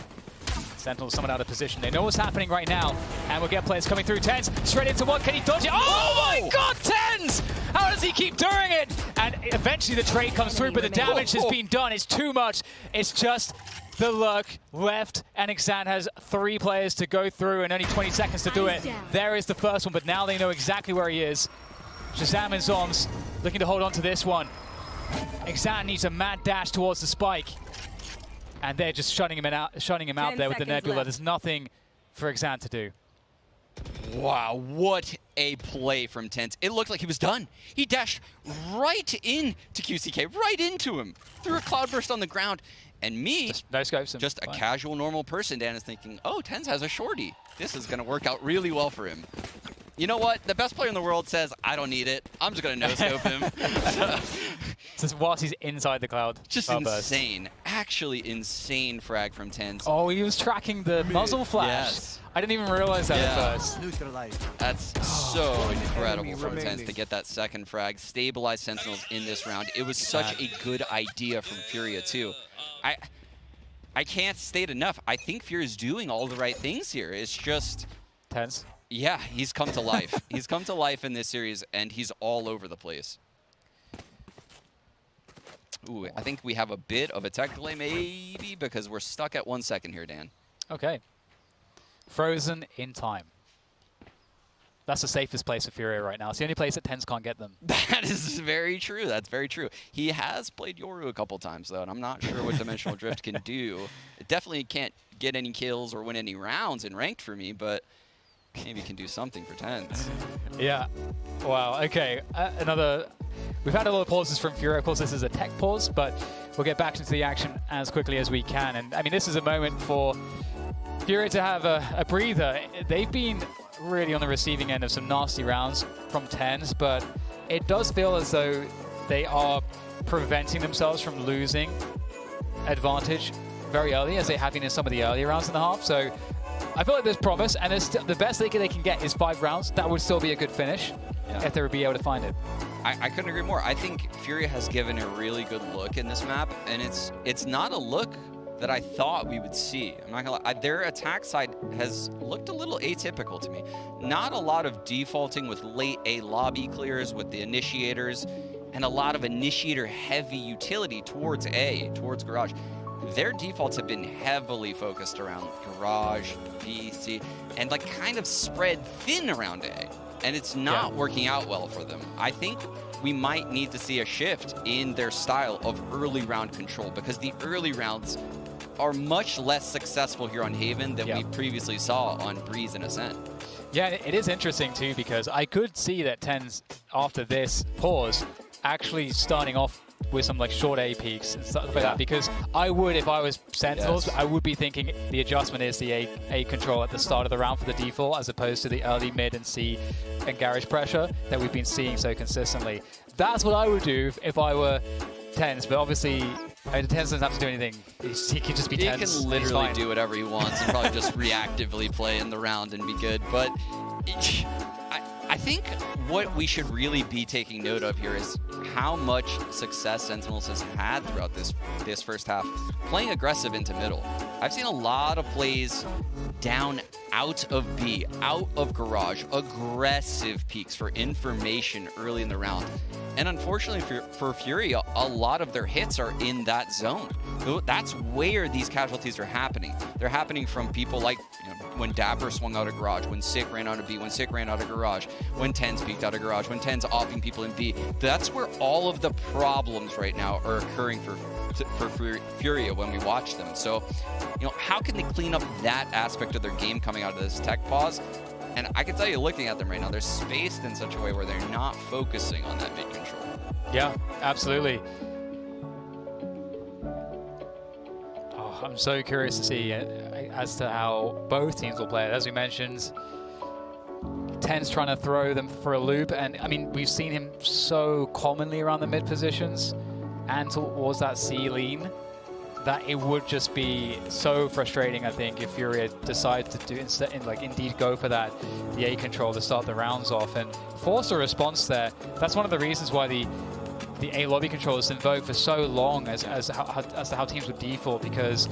Sentinels somewhat out of position. They know what's happening right now, and we'll get players coming through. TenZ straight into one. Can he dodge it? Oh my God, TenZ! How does he keep doing it? And eventually the trade comes through, but the damage has been done. It's too much. It's just the lurk left, and Xan has 3 players to go through and only 20 seconds to do it. There is the first one, but now they know exactly where he is. Shazam and Zoms looking to hold on to this one. Xan needs a mad dash towards the spike. And they're just shutting him out there with the Nebula. There's nothing for Xan to do. Wow, what a play from TenZ. It looked like he was done. He dashed right into QCK, right into him, threw a cloudburst on the ground. And me, just a casual, normal person, Dan, is thinking, oh, TenZ has a shorty. This is going to work out really well for him. You know what? The best player in the world says, I don't need it. I'm just going to no-scope him. Just whilst he's inside the cloud. Just insane. Actually insane frag from TenZ. Oh, he was tracking the muzzle flash. Yes. I didn't even realize that at first. That's so incredible from TenZ to get that second frag. Stabilize Sentinels in this round. It was such a good idea from Furia, too. I can't state enough. I think Furia's doing all the right things here. It's just... TenZ? Yeah, he's come to life. He's come to life in this series, and he's all over the place. Ooh, I think we have a bit of a tech delay, maybe, because we're stuck at 1 second here, Dan. Okay. Frozen in time. That's the safest place for Furia right now. It's the only place that TenZ can't get them. That is very true. That's very true. He has played Yoru a couple times, though, and I'm not sure what Dimensional Drift can do. It definitely can't get any kills or win any rounds in ranked for me, but... maybe can do something for TenZ. Yeah. Wow. Okay. We've had a lot of pauses from Furia. Of course, this is a tech pause, but we'll get back into the action as quickly as we can. And I mean, this is a moment for Furia to have a breather. They've been really on the receiving end of some nasty rounds from TenZ, but it does feel as though they are preventing themselves from losing advantage very early, as they have been in some of the earlier rounds in the half. So I feel like there's promise, and the best they can get is 5 rounds. That would still be a good finish if they would be able to find it. I couldn't agree more. I think Furia has given a really good look in this map, and it's not a look that I thought we would see. I'm not gonna lie. Their attack side has looked a little atypical to me. Not a lot of defaulting with late A lobby clears with the initiators, and a lot of initiator-heavy utility towards A, towards Garage. Their defaults have been heavily focused around Garage, B, C, and like kind of spread thin around A. And it's not working out well for them. I think we might need to see a shift in their style of early round control, because the early rounds are much less successful here on Haven than we previously saw on Breeze and Ascent. Yeah, it is interesting too, because I could see that TenZ, after this pause, actually starting off with some like short A peaks and stuff like that, because I would, if I was Sentinels, I would be thinking the adjustment is the A control at the start of the round for the default, as opposed to the early mid and C and garage pressure that we've been seeing so consistently. That's what I would do if I were TenZ, but obviously TenZ doesn't have to do anything. He can just be TenZ. He can literally do whatever he wants and probably just reactively play in the round and be good, but I think what we should really be taking note of here is how much success Sentinels has had throughout this first half, playing aggressive into middle. I've seen a lot of plays down out of B, out of garage, aggressive peeks for information early in the round. And unfortunately for Fury, a lot of their hits are in that zone. That's where these casualties are happening. They're happening from people like, you know, when Dapper swung out of garage, when Sick ran out of B, when Sick ran out of garage, when Tens peeked out of garage, when Tens opping people in B. That's where all of the problems right now are occurring for Furia when we watch them. So, you know, how can they clean up that aspect of their game coming out of this tech pause? And I can tell you, looking at them right now, they're spaced in such a way where they're not focusing on that mid control. Yeah, absolutely. Oh, I'm so curious to see as to how both teams will play it. As we mentioned, Ten's trying to throw them for a loop, and I mean, we've seen him so commonly around the mid positions and towards that C lean that it would just be so frustrating, I think, if Furia decides to do indeed go for that, the A control to start the rounds off and force a response there. That's one of the reasons why the A lobby control has been invoked for so long as to how teams would default, because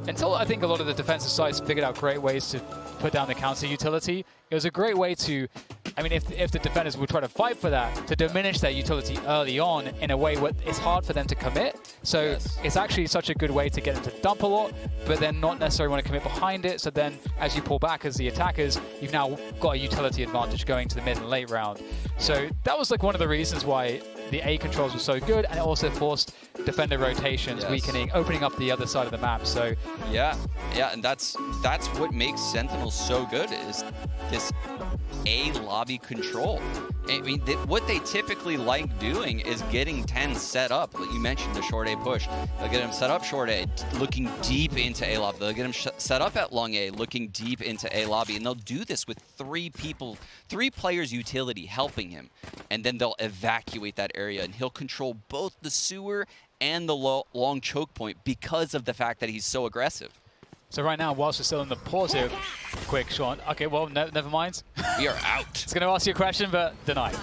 until I think a lot of the defensive sides figured out great ways to put down the counter utility, it was a great way to, I mean, if the defenders would try to fight for that, to diminish their utility early on in a way where it's hard for them to commit. So it's actually such a good way to get them to dump a lot, but then not necessarily want to commit behind it. So then as you pull back as the attackers, you've now got a utility advantage going to the mid and late round. So that was like one of the reasons why the A controls were so good, and it also forced defender rotations, weakening, opening up the other side of the map. So yeah, and that's what makes Sentinels so good, is this A lobby control. I mean, what they typically like doing is getting 10 set up. Like you mentioned, the short A push. They'll get him set up short A, looking deep into A lobby. They'll get him set up at long A, looking deep into A lobby. And they'll do this with three players utility helping him. And then they'll evacuate that area, and he'll control both the sewer and the long choke point because of the fact that he's so aggressive. So right now, whilst we're still in the pause here, quick, Sean. Okay, well, never mind. We are out. I was going to ask you a question, but denied.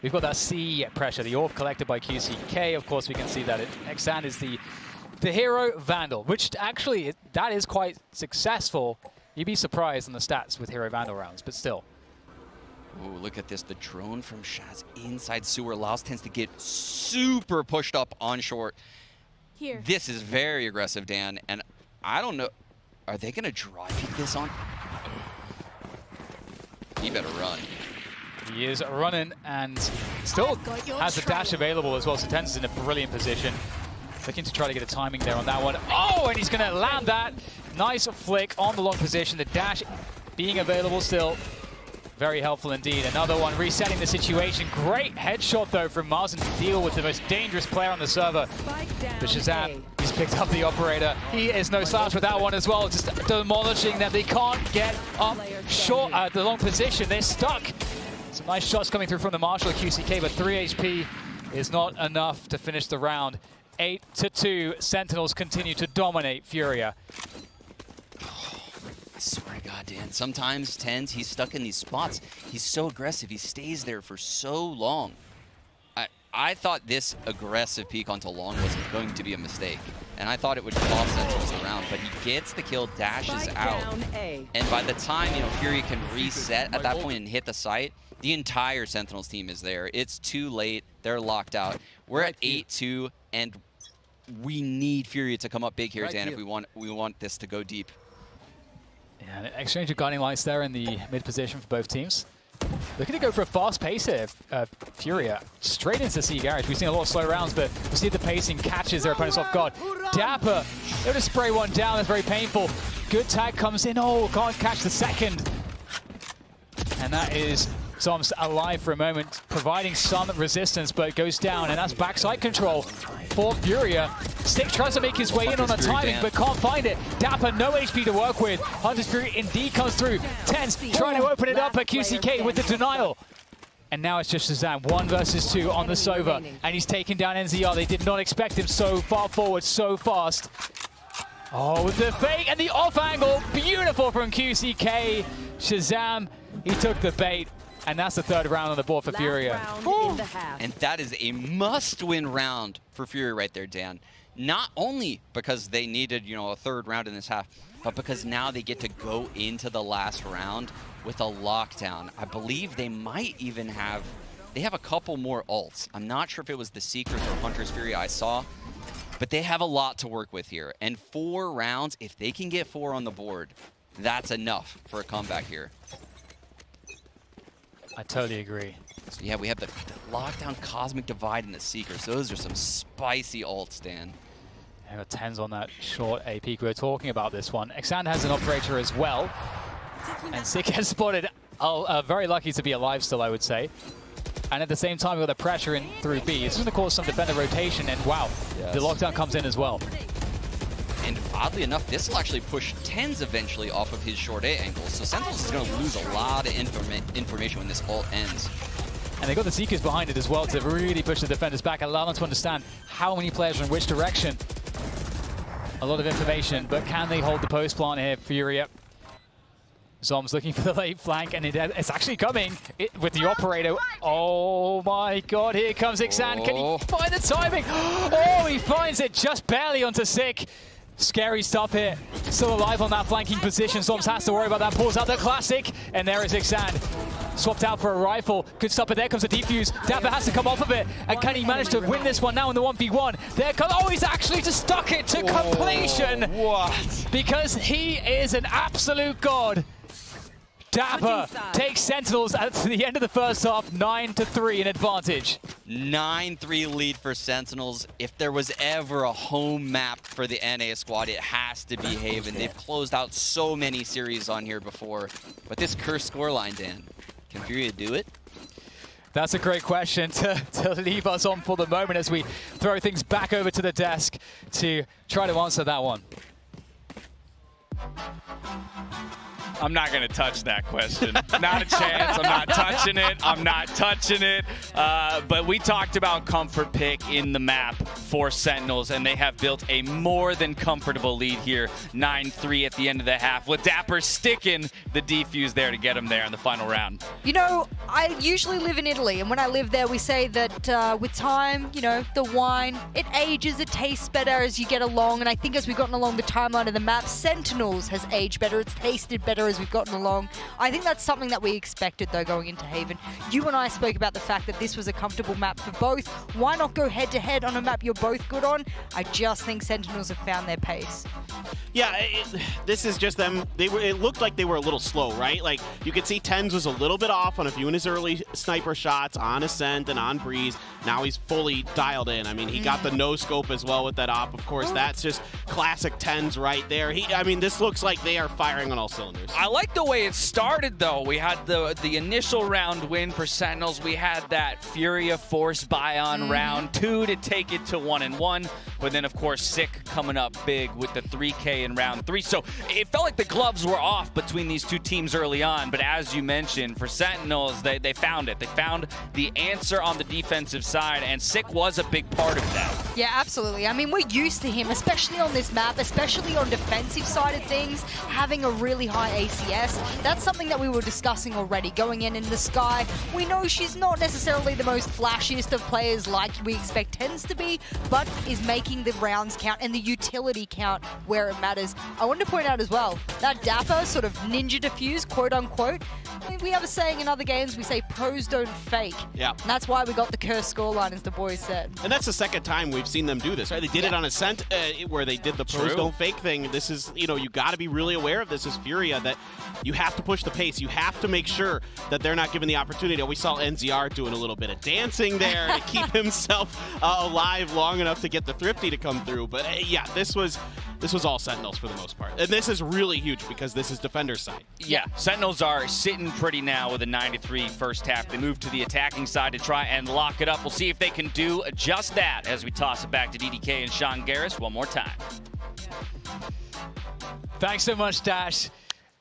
We've got that C pressure, the orb collected by QCK. Of course, we can see that Xan is the hero Vandal, which actually, that is quite successful. You'd be surprised on the stats with hero Vandal rounds, but still. Ooh, look at this. The drone from Shaz inside sewer allows Tens to get super pushed up on short. Here. This is very aggressive, Dan, and I don't know. Are they going to dry peek this on? He better run. He is running and still has the dash available as well. So Tens is in a brilliant position. Looking to try to get a timing there on that one. Oh, and he's going to land that. Nice flick on the long position. The dash being available still. Very helpful indeed. Another one resetting the situation. Great headshot though from Marzen to deal with the most dangerous player on the server. But Shazam, he's picked up the operator. He is no slouch with that one as well. Just demolishing them. They can't get up short at the long position. They're stuck. Some nice shots coming through from the Marshall QCK, but 3 HP is not enough to finish the round. 8-2. Sentinels continue to dominate Furia. I swear to God, Dan, sometimes Tens, he's stuck in these spots. He's so aggressive. He stays there for so long. I thought this aggressive peek onto long was going to be a mistake. And I thought it would cost Sentinels the round, but he gets the kill, dashes out. And by the time, you know, Fury can reset at that point and hit the site, the entire Sentinels team is there. It's too late. They're locked out. We're at 8-2, and we need Fury to come up big here, Dan, if we want this to go deep. Yeah, an exchange of guiding lights there in the mid position for both teams. Looking to go for a fast pace here, Furia. Straight into C garage. We've seen a lot of slow rounds, but we see the pacing catches their opponents off guard. Dapper, they're to spray one down. That's very painful. Good tag comes in. Oh, can't catch the second. And that is Zoms alive for a moment, providing some resistance, but goes down, and that's backside control for Furia. Stick tries to make his way in on the timing, but can't find it. Dapper, no HP to work with. Hunter's Fury indeed comes through. Tens trying to open it up, but QCK with the denial. And now it's just Shazam, 1 versus 2 on the Sova, and he's taken down NZR. They did not expect him so far forward, so fast. Oh, with the fake and the off angle, beautiful from QCK. Shazam, he took the bait. And that's the 3rd round on the board for Furia. And that is a must-win round for Furia right there, Dan. not only because they needed, you know, a third round in this half, but because now they get to go into the last round with a lockdown. I believe they might even have, they have a couple more ults. I'm not sure if it was the Seekers or Hunter's Fury I saw, but they have a lot to work with here. And 4 rounds, if they can get 4 on the board, that's enough for a comeback here. I totally agree. So yeah, we have the lockdown, Cosmic Divide, and the Seekers. Those are some spicy ults, Dan. Yeah, got 10s on that short AP. We were talking about this one. Xand has an operator as well. And Sick has spotted, very lucky to be alive still, I would say. And at the same time, we've got the pressure in through B. It's going to cause some defender rotation, and wow, the lockdown comes in as well. And oddly enough, this will actually push 10s eventually off of his short A angle. So Sentinels is going to lose a lot of information when this ult ends. And they got the Seekers behind it as well to really push the defenders back, allow them to understand how many players are in which direction. A lot of information, but can they hold the post plant here? Furia. Zom's looking for the late flank, and it's actually coming with the operator. Oh my god, here comes Xand. Can he find the timing? Oh, he finds it just barely onto Sick. Scary stuff here. Still alive on that flanking position. Zoms has to worry about that. Pulls out the classic, and there is Xand. Swapped out for a rifle. Good stop, but there comes the defuse. Dapper has to come off of it. And can he manage to win this one now in the 1v1? There comes, oh, he's actually just stuck it to completion. What? Because he is an absolute god. Dapper takes Sentinels at the end of the first half, 9-3 in advantage. 9-3 lead for Sentinels. If there was ever a home map for the NA squad, it has to be Haven. They've closed out so many series on here before. But this cursed scoreline, Dan, can Furia do it? That's a great question to leave us on for the moment as we throw things back over to the desk to try to answer that one. I'm not going to touch that question. Not a chance. I'm not touching it. I'm not touching it. But we talked about comfort pick in the map for Sentinels, and they have built a more than comfortable lead here. 9-3 at the end of the half, with Dapper sticking the defuse there to get him there in the final round. You know, I usually live in Italy, and when I live there, we say that with time, you know, the wine, it ages, it tastes better as you get along. And I think as we've gotten along the timeline of the map, Sentinels has aged better. It's tasted better as we've gotten along. I think that's something that we expected, though, going into Haven. You and I spoke about the fact that this was a comfortable map for both. Why not go head-to-head on a map you're both good on? I just think Sentinels have found their pace. Yeah, this is just them. It looked like they were a little slow, right? Like, you could see Tens was a little bit off on a few of his early sniper shots on Ascent and on Breeze. Now he's fully dialed in. I mean, he got the no-scope as well with that op. Of course, that's just classic Tens right there. I mean, this looks like they are firing on all cylinders. I like the way it started, though. We had the initial round win for Sentinels. We had that Furia Force buy on round 2 to take it to 1-1. But then, of course, Sick coming up big with the 3K in round 3. So it felt like the gloves were off between these two teams early on. But as you mentioned, for Sentinels, they found it. They found the answer on the defensive side, and Sick was a big part of that. Yeah, absolutely. I mean, we're used to him, especially on this map, especially on defensive side of things, having a really high ACS. That's something that we were discussing already. Going in the Sky, we know she's not necessarily the most flashiest of players like we expect Tens to be, but is making the rounds count and the utility count where it matters. I wanted to point out as well, that Dapper sort of ninja defuse, quote unquote. I mean, we have a saying in other games, we say pros don't fake. Yeah. And that's why we got the cursed scoreline, as the boys said. And that's the second time we've seen them do this, right? They did it on Ascent, where they did the pros don't fake thing. This is, you know, you got to be really aware of this as Furia, that you have to push the pace. You have to make sure that they're not given the opportunity. We saw NZR doing a little bit of dancing there to keep himself alive long enough to get the Thrifty to come through. But yeah, this was all Sentinels for the most part. And this is really huge because this is defender's side. Yeah, Sentinels are sitting pretty now with a 9-3 first half. They move to the attacking side to try and lock it up. We'll see if they can do just that as we toss it back to DDK and Sean Garris one more time. Thanks so much, Dash.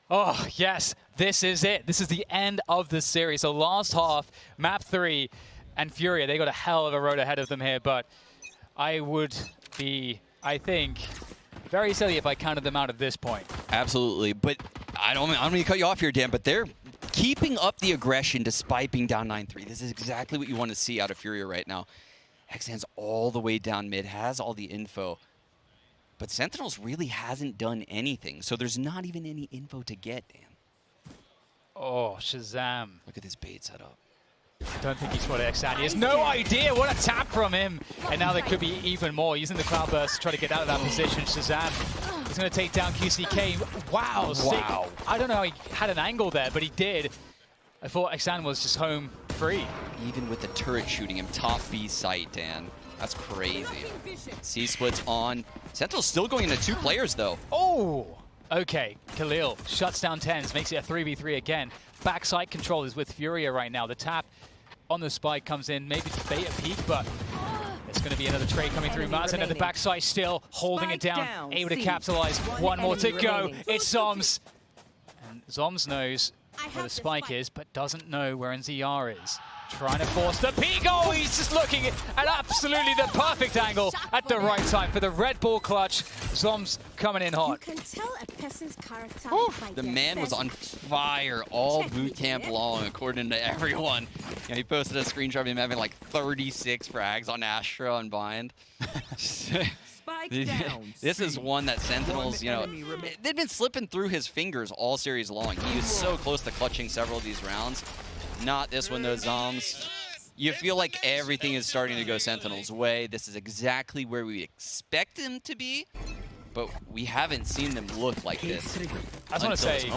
Oh, yes, this is it. This is the end of the series. So last half, map 3, and Furia, they got a hell of a road ahead of them here, but I would be, I think, very silly if I counted them out at this point. Absolutely, but I don't mean to cut you off here, Dan, but they're keeping up the aggression despite being down 9-3. This is exactly what you want to see out of Furia right now. Xand's all the way down mid, has all the info. But Sentinels really hasn't done anything, so there's not even any info to get, Dan. Oh, Shazam. Look at this bait setup. I don't think he spotted Xan. He has no idea. What a tap from him. And now there could be even more. Using the Cloud Burst to try to get out of that position. Shazam is going to take down QCK. Wow, sick. I don't know how he had an angle there, but he did. I thought Xan was just home free. Even with the turret shooting him, top B site, Dan. That's crazy. C-splits on. Sentinel's still going into 2 players, though. Oh! Okay, Khalil shuts down TenZ, makes it a 3v3 again. Backside control is with Furia right now. The tap on the spike comes in, maybe to bait a peek, but there's going to be another trade coming through. Martin at the backside still holding it down, able to capitalize. One more to go. It's Zoms. And Zoms knows where the spike is, but doesn't know where NZR is. Trying to force the peek. Oh, he's just looking at absolutely the perfect angle at the right time for the Red Bull clutch. Zoms coming in hot. You can tell a person's character by The their man was on fire all boot camp long, according to everyone. You know, he posted a screenshot of him having like 36 frags on Astra on Bind. This is one that Sentinels, you know, they've been slipping through his fingers all series long. He was so close to clutching several of these rounds. Not this one, though, Zoms. You feel like everything is starting to go Sentinel's way. This is exactly where we expect him to be, but we haven't seen them look like this. I just want to say,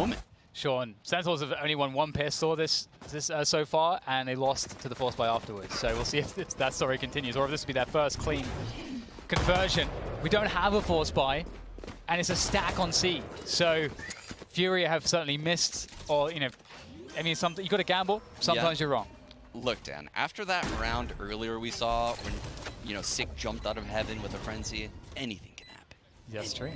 Sean, Sentinels have only won 1 pistol so far, and they lost to the Force Buy afterwards. So we'll see if that story continues, or if this will be their first clean conversion. We don't have a Force Buy, and it's a stack on C. So Furia have certainly missed, or, you know, I mean, you got to gamble. Sometimes you're wrong. Look, Dan, after that round earlier we saw when, you know, Sick jumped out of heaven with a frenzy, anything can happen. That's true.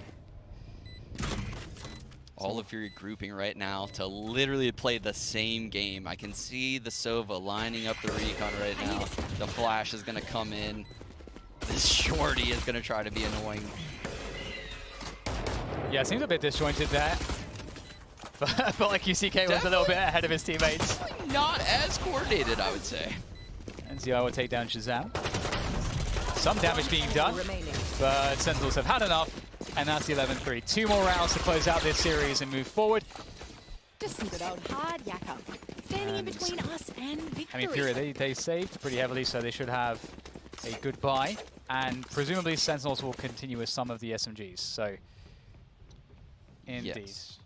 All of Fury grouping right now to literally play the same game. I can see the Sova lining up the recon right now. The flash is going to come in. This shorty is going to try to be annoying. Yeah, it seems a bit disjointed there. I felt like QCK was a little bit ahead of his teammates. Not as coordinated, I would say. NZR will take down Shazam. Some damage being done, but Sentinels have had enough, and that's the 11-3. 2 more rounds to close out this series and move forward. Just some good old hard yakka. Standing in between us and victory. I mean, Fury, they saved pretty heavily, so they should have a good buy. And presumably Sentinels will continue with some of the SMGs, so indeed. Yes.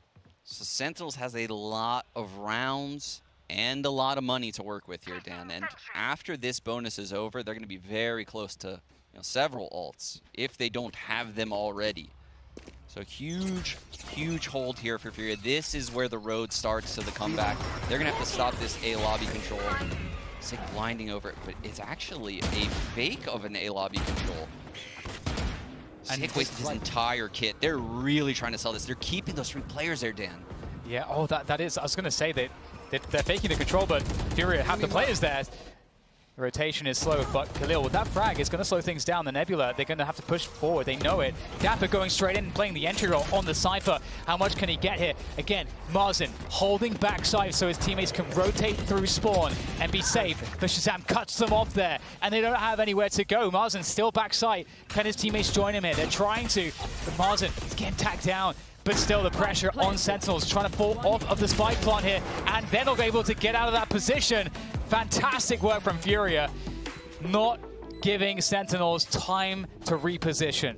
So Sentinels has a lot of rounds and a lot of money to work with here, Dan. And after this bonus is over, they're going to be very close to several ults, if they don't have them already. So huge, huge hold here for Furia. This is where the road starts to the comeback. They're going to have to stop this A lobby control. It's like blinding over it, but it's actually a fake of an A lobby control. Sick wasted his entire kit. They're really trying to sell this. They're keeping those 3 players there, Dan. Yeah, oh, that is, I was going to say that they're faking the control, but Furia have the players there. The rotation is slow, but Khalil, with that frag, is going to slow things down. The Nebula, they're going to have to push forward. They know it. Dapper going straight in and playing the entry role on the Cypher. How much can he get here? Again, Marzen holding backside so his teammates can rotate through spawn and be safe. But Shazam cuts them off there, and they don't have anywhere to go. Marzen still backside. Can his teammates join him here? They're trying to, but Marzen is getting tagged down. But still, the pressure on Sentinels trying to fall off of the spike plant here, and they're not able to get out of that position. Fantastic work from Furia, not giving Sentinels time to reposition.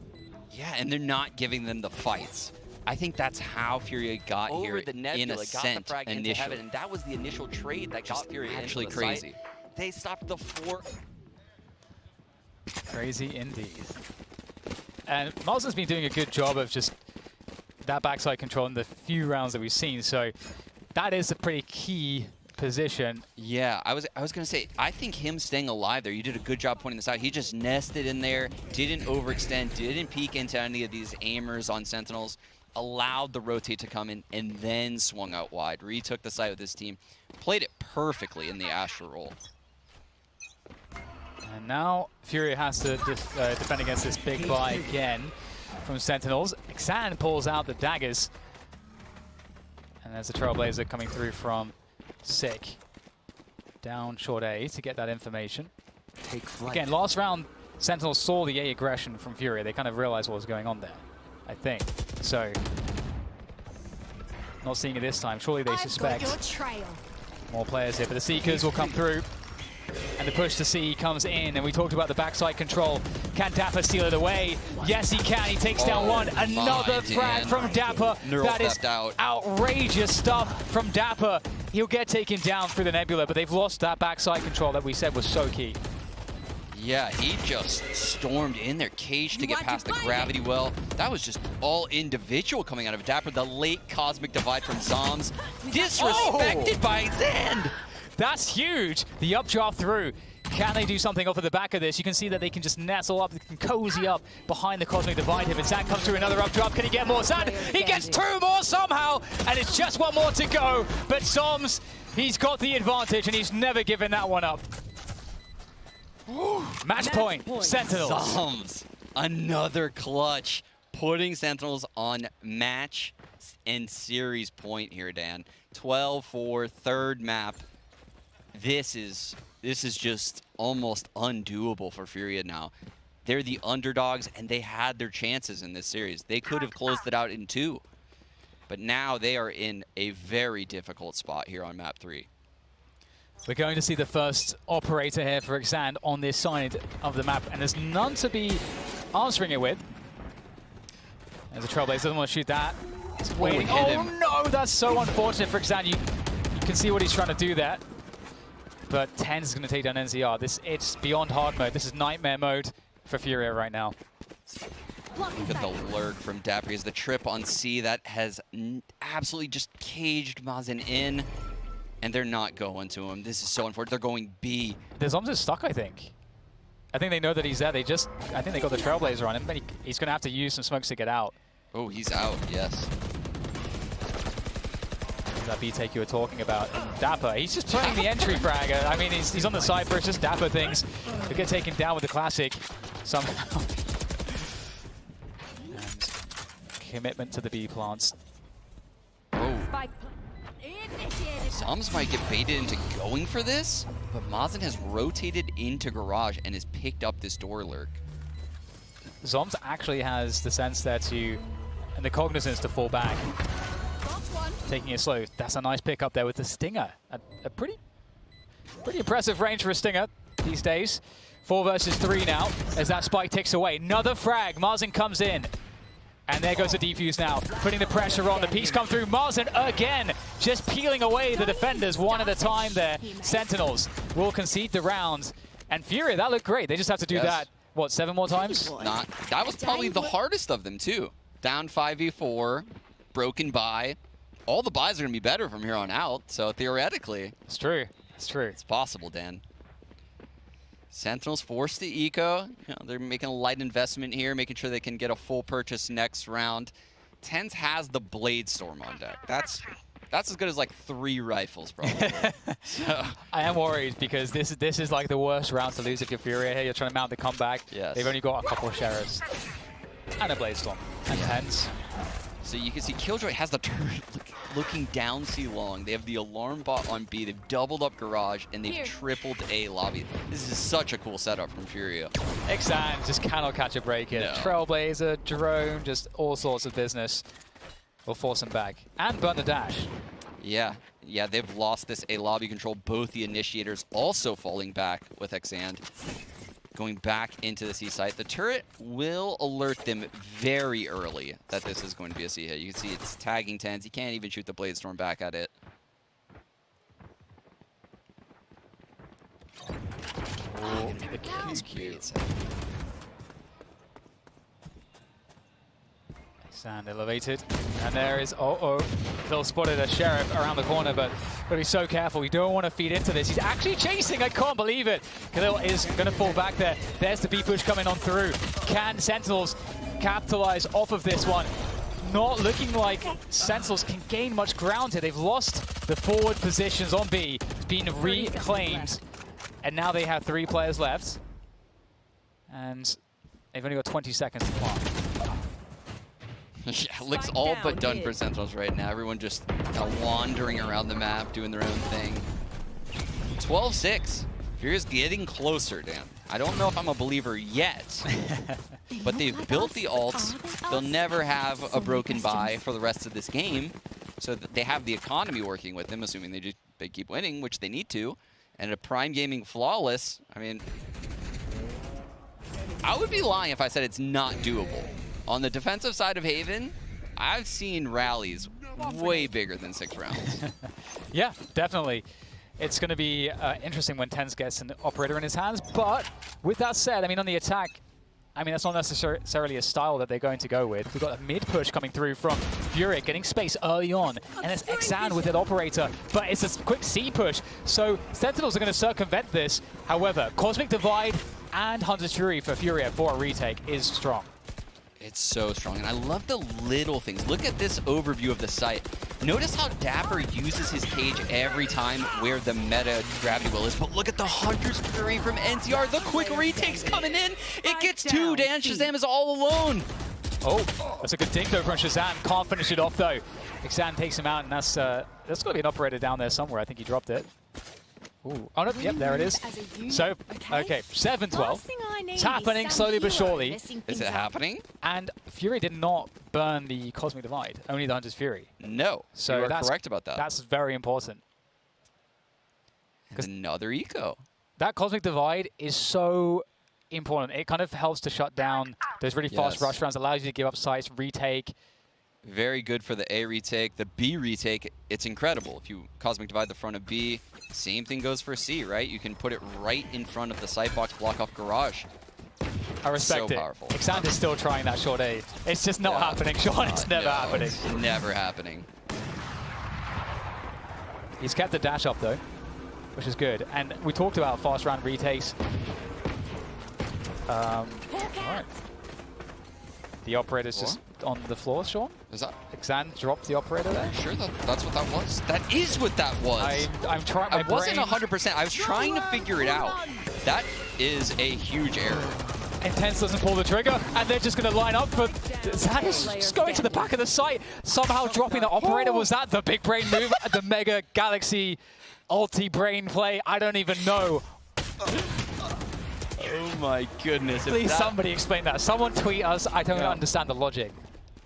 Yeah, and they're not giving them the fights. I think that's how Furia got Over here the Nebula, in got Ascent the frag into heaven, and that was the initial trade that got Furia actually into the crazy. Site. They stopped the 4. Crazy indeed. And Marzen's been doing a good job of just that backside control in the few rounds that we've seen, so that is a pretty key position. Yeah, I was going to say, I think him staying alive there, you did a good job pointing this out. He just nested in there, didn't overextend, didn't peek into any of these aimers on Sentinels, allowed the rotate to come in, and then swung out wide. Retook the site with his team, played it perfectly in the Astra roll. And now Furia has to defend against this big buy again from Sentinels. Xan pulls out the daggers. And there's a Trailblazer coming through from Sick. Down short A to get that information. Take flight. Again, last round, Sentinels saw the A aggression from Furia. They kind of realized what was going on there. I think. So, not seeing it this time. Surely they suspect more players here, but the Seekers will come through. And the push to C comes in, and we talked about the backside control. Can Dapper steal it away? Yes, he can. He takes down one. Another frag from Dapper. That is outrageous stuff from Dapper. He'll get taken down through the Nebula, but they've lost that backside control that we said was so key. Yeah, he just stormed in there, caged to get past the gravity well. That was just all individual coming out of Dapper. The late Cosmic Divide from Zoms. Disrespected by Zend. That's huge. The up drop through. Can they do something off of the back of this? You can see that they can just nestle up, they can cozy up behind the Cosmic Divide here. But Zand comes through another up drop. Can he get more? Zand, he gets 2 more somehow, and it's just 1 more to go. But Zoms, he's got the advantage, and he's never given that one up. Match point, Sentinels. Zoms, another clutch, putting Sentinels on match and series point here, Dan. 12-4, third map. This is just almost undoable for Furia now. They're the underdogs, and they had their chances in this series. They could have closed it out in 2. But now they are in a very difficult spot here on map 3. We're going to see the first operator here for Xand on this side of the map, and there's none to be answering it with. There's a Trailblazer, doesn't want to shoot that. He's waiting. Oh no, that's so unfortunate for Xand. You can see what he's trying to do there. But 10 is going to take down NZR. It's beyond hard mode. This is nightmare mode for Furia right now. Look at the lurk from Dapper. Is the trip on C that has absolutely just caged Mazen in, and they're not going to him. This is so unfortunate. They're going B. The Zoms is stuck, I think. I think they know that he's there. I think they got the Trailblazer on him, but he's going to have to use some smokes to get out. Oh, he's out, yes. That B take you were talking about. And Dapper, he's just playing the entry frag. I mean, he's on the side for just Dapper things. He'll get taken down with the classic somehow. And commitment to the B plants. Oh. Zoms might get baited into going for this, but Mazen has rotated into garage and has picked up this door lurk. Zoms actually has the sense there to, and the cognizance to fall back. Taking it slow. That's a nice pick up there with the Stinger. A pretty impressive range for a Stinger these days. 4 versus 3 now as that spike ticks away. Another frag. Mazen comes in. And there goes the defuse now, putting the pressure on. The piece come through. Mazen again, just peeling away the defenders one at a time there. Sentinels will concede the round. And Furia, that looked great. They just have to do that, what, 7 more times? That was probably the hardest of them, too. Down 5v4, broken by. All the buys are going to be better from here on out, so theoretically... It's true. It's true. It's possible, Dan. Sentinels forced to eco. You know, they're making a light investment here, making sure they can get a full purchase next round. Tens has the Blade Storm on deck. That's as good as like 3 rifles, probably. So. I am worried because this is like the worst round to lose if you're Furia here. You're trying to mount the comeback. Yes. They've only got a couple of Sheriffs. And a Blade Storm. And Tens. So you can see Killjoy has the turret looking down C long. They have the alarm bot on B. They've doubled up garage and they've tripled A lobby. This is such a cool setup from Furia. Xand just cannot catch a break here. No. Trailblazer, drone, just all sorts of business will force him back. And burn the dash. Yeah, they've lost this A lobby control. Both the initiators also falling back with Xand. Going back into the C site. The turret will alert them very early that this is going to be a C hit. You can see it's tagging Tens. He can't even shoot the Blade Storm back at it. Oh, the cute. Xand elevated, and there is, Phil spotted a Sheriff around the corner, but gotta be so careful. You don't want to feed into this. He's actually chasing, I can't believe it. Khalil is gonna fall back there. There's the B push coming on through. Can Sentinels capitalize off of this one? Not looking like Sentinels can gain much ground here. They've lost the forward positions on B. It's been reclaimed, and now they have 3 players left. And they've only got 20 seconds to plant. Yeah, looks all but done for Sentinels right now. Everyone just wandering around the map, doing their own thing. 12-6. Furia's getting closer, Dan. I don't know if I'm a believer yet, but they've built the ults. They'll never have a broken buy for the rest of this game, so that they have the economy working with them, assuming they keep winning, which they need to. And a Prime Gaming flawless, I mean, I would be lying if I said it's not doable. On the defensive side of Haven, I've seen rallies way bigger than 6 rounds. Yeah, definitely. It's going to be interesting when TenZ gets an operator in his hands. But with that said, I mean, on the attack, I mean, that's not necessarily a style that they're going to go with. We've got a mid push coming through from Fury, getting space early on. And it's Xan with an operator, but it's a quick C push. So Sentinels are going to circumvent this. However, Cosmic Divide and Hunter's Fury for Furia for a retake is strong. It's so strong, and I love the little things. Look at this overview of the site. Notice how Dapper uses his cage every time where the meta gravity well is, but look at the Hunter's Fury from NCR. The quick retakes coming in. It gets 2. Dan Shazam is all alone. Oh, that's a good dink though from Shazam. Can't finish it off though. Xan takes him out, and that's got to be an operator down there somewhere. I think he dropped it. Ooh. Oh no, yep, there it is. So, okay, 7-12. It's happening slowly but surely. Is it happening? And Fury did not burn the Cosmic Divide, only the Hunter's Fury. No, so you are correct about that. That's very important. Another eco. That Cosmic Divide is so important. It kind of helps to shut down those really fast rush rounds, allows you to give up sites, retake. Very good for the A retake. The B retake, it's incredible. If you Cosmic Divide the front of B, same thing goes for C, right? You can put it right in front of the sight box, block off Garage. I respect so it. Powerful. Xander's still trying that short A. It's just not happening, Sean. It's never happening. It's never happening. He's kept the dash up, though, which is good. And we talked about fast round retakes. All right. The operator's just on the floor, Sean. Is that? Xan dropped the operator there? Sure, that's what that was. That is what that was. I'm trying. I wasn't 100%. I was trying to figure it out. That is a huge error. And TenZ doesn't pull the trigger, and they're just going to line up. But Xan is just going to the back of the site, somehow dropping the operator. Was that the big brain move? The Mega Galaxy ulti brain play? I don't even know. Oh my goodness. Please somebody explain that. Someone tweet us. I don't understand the logic.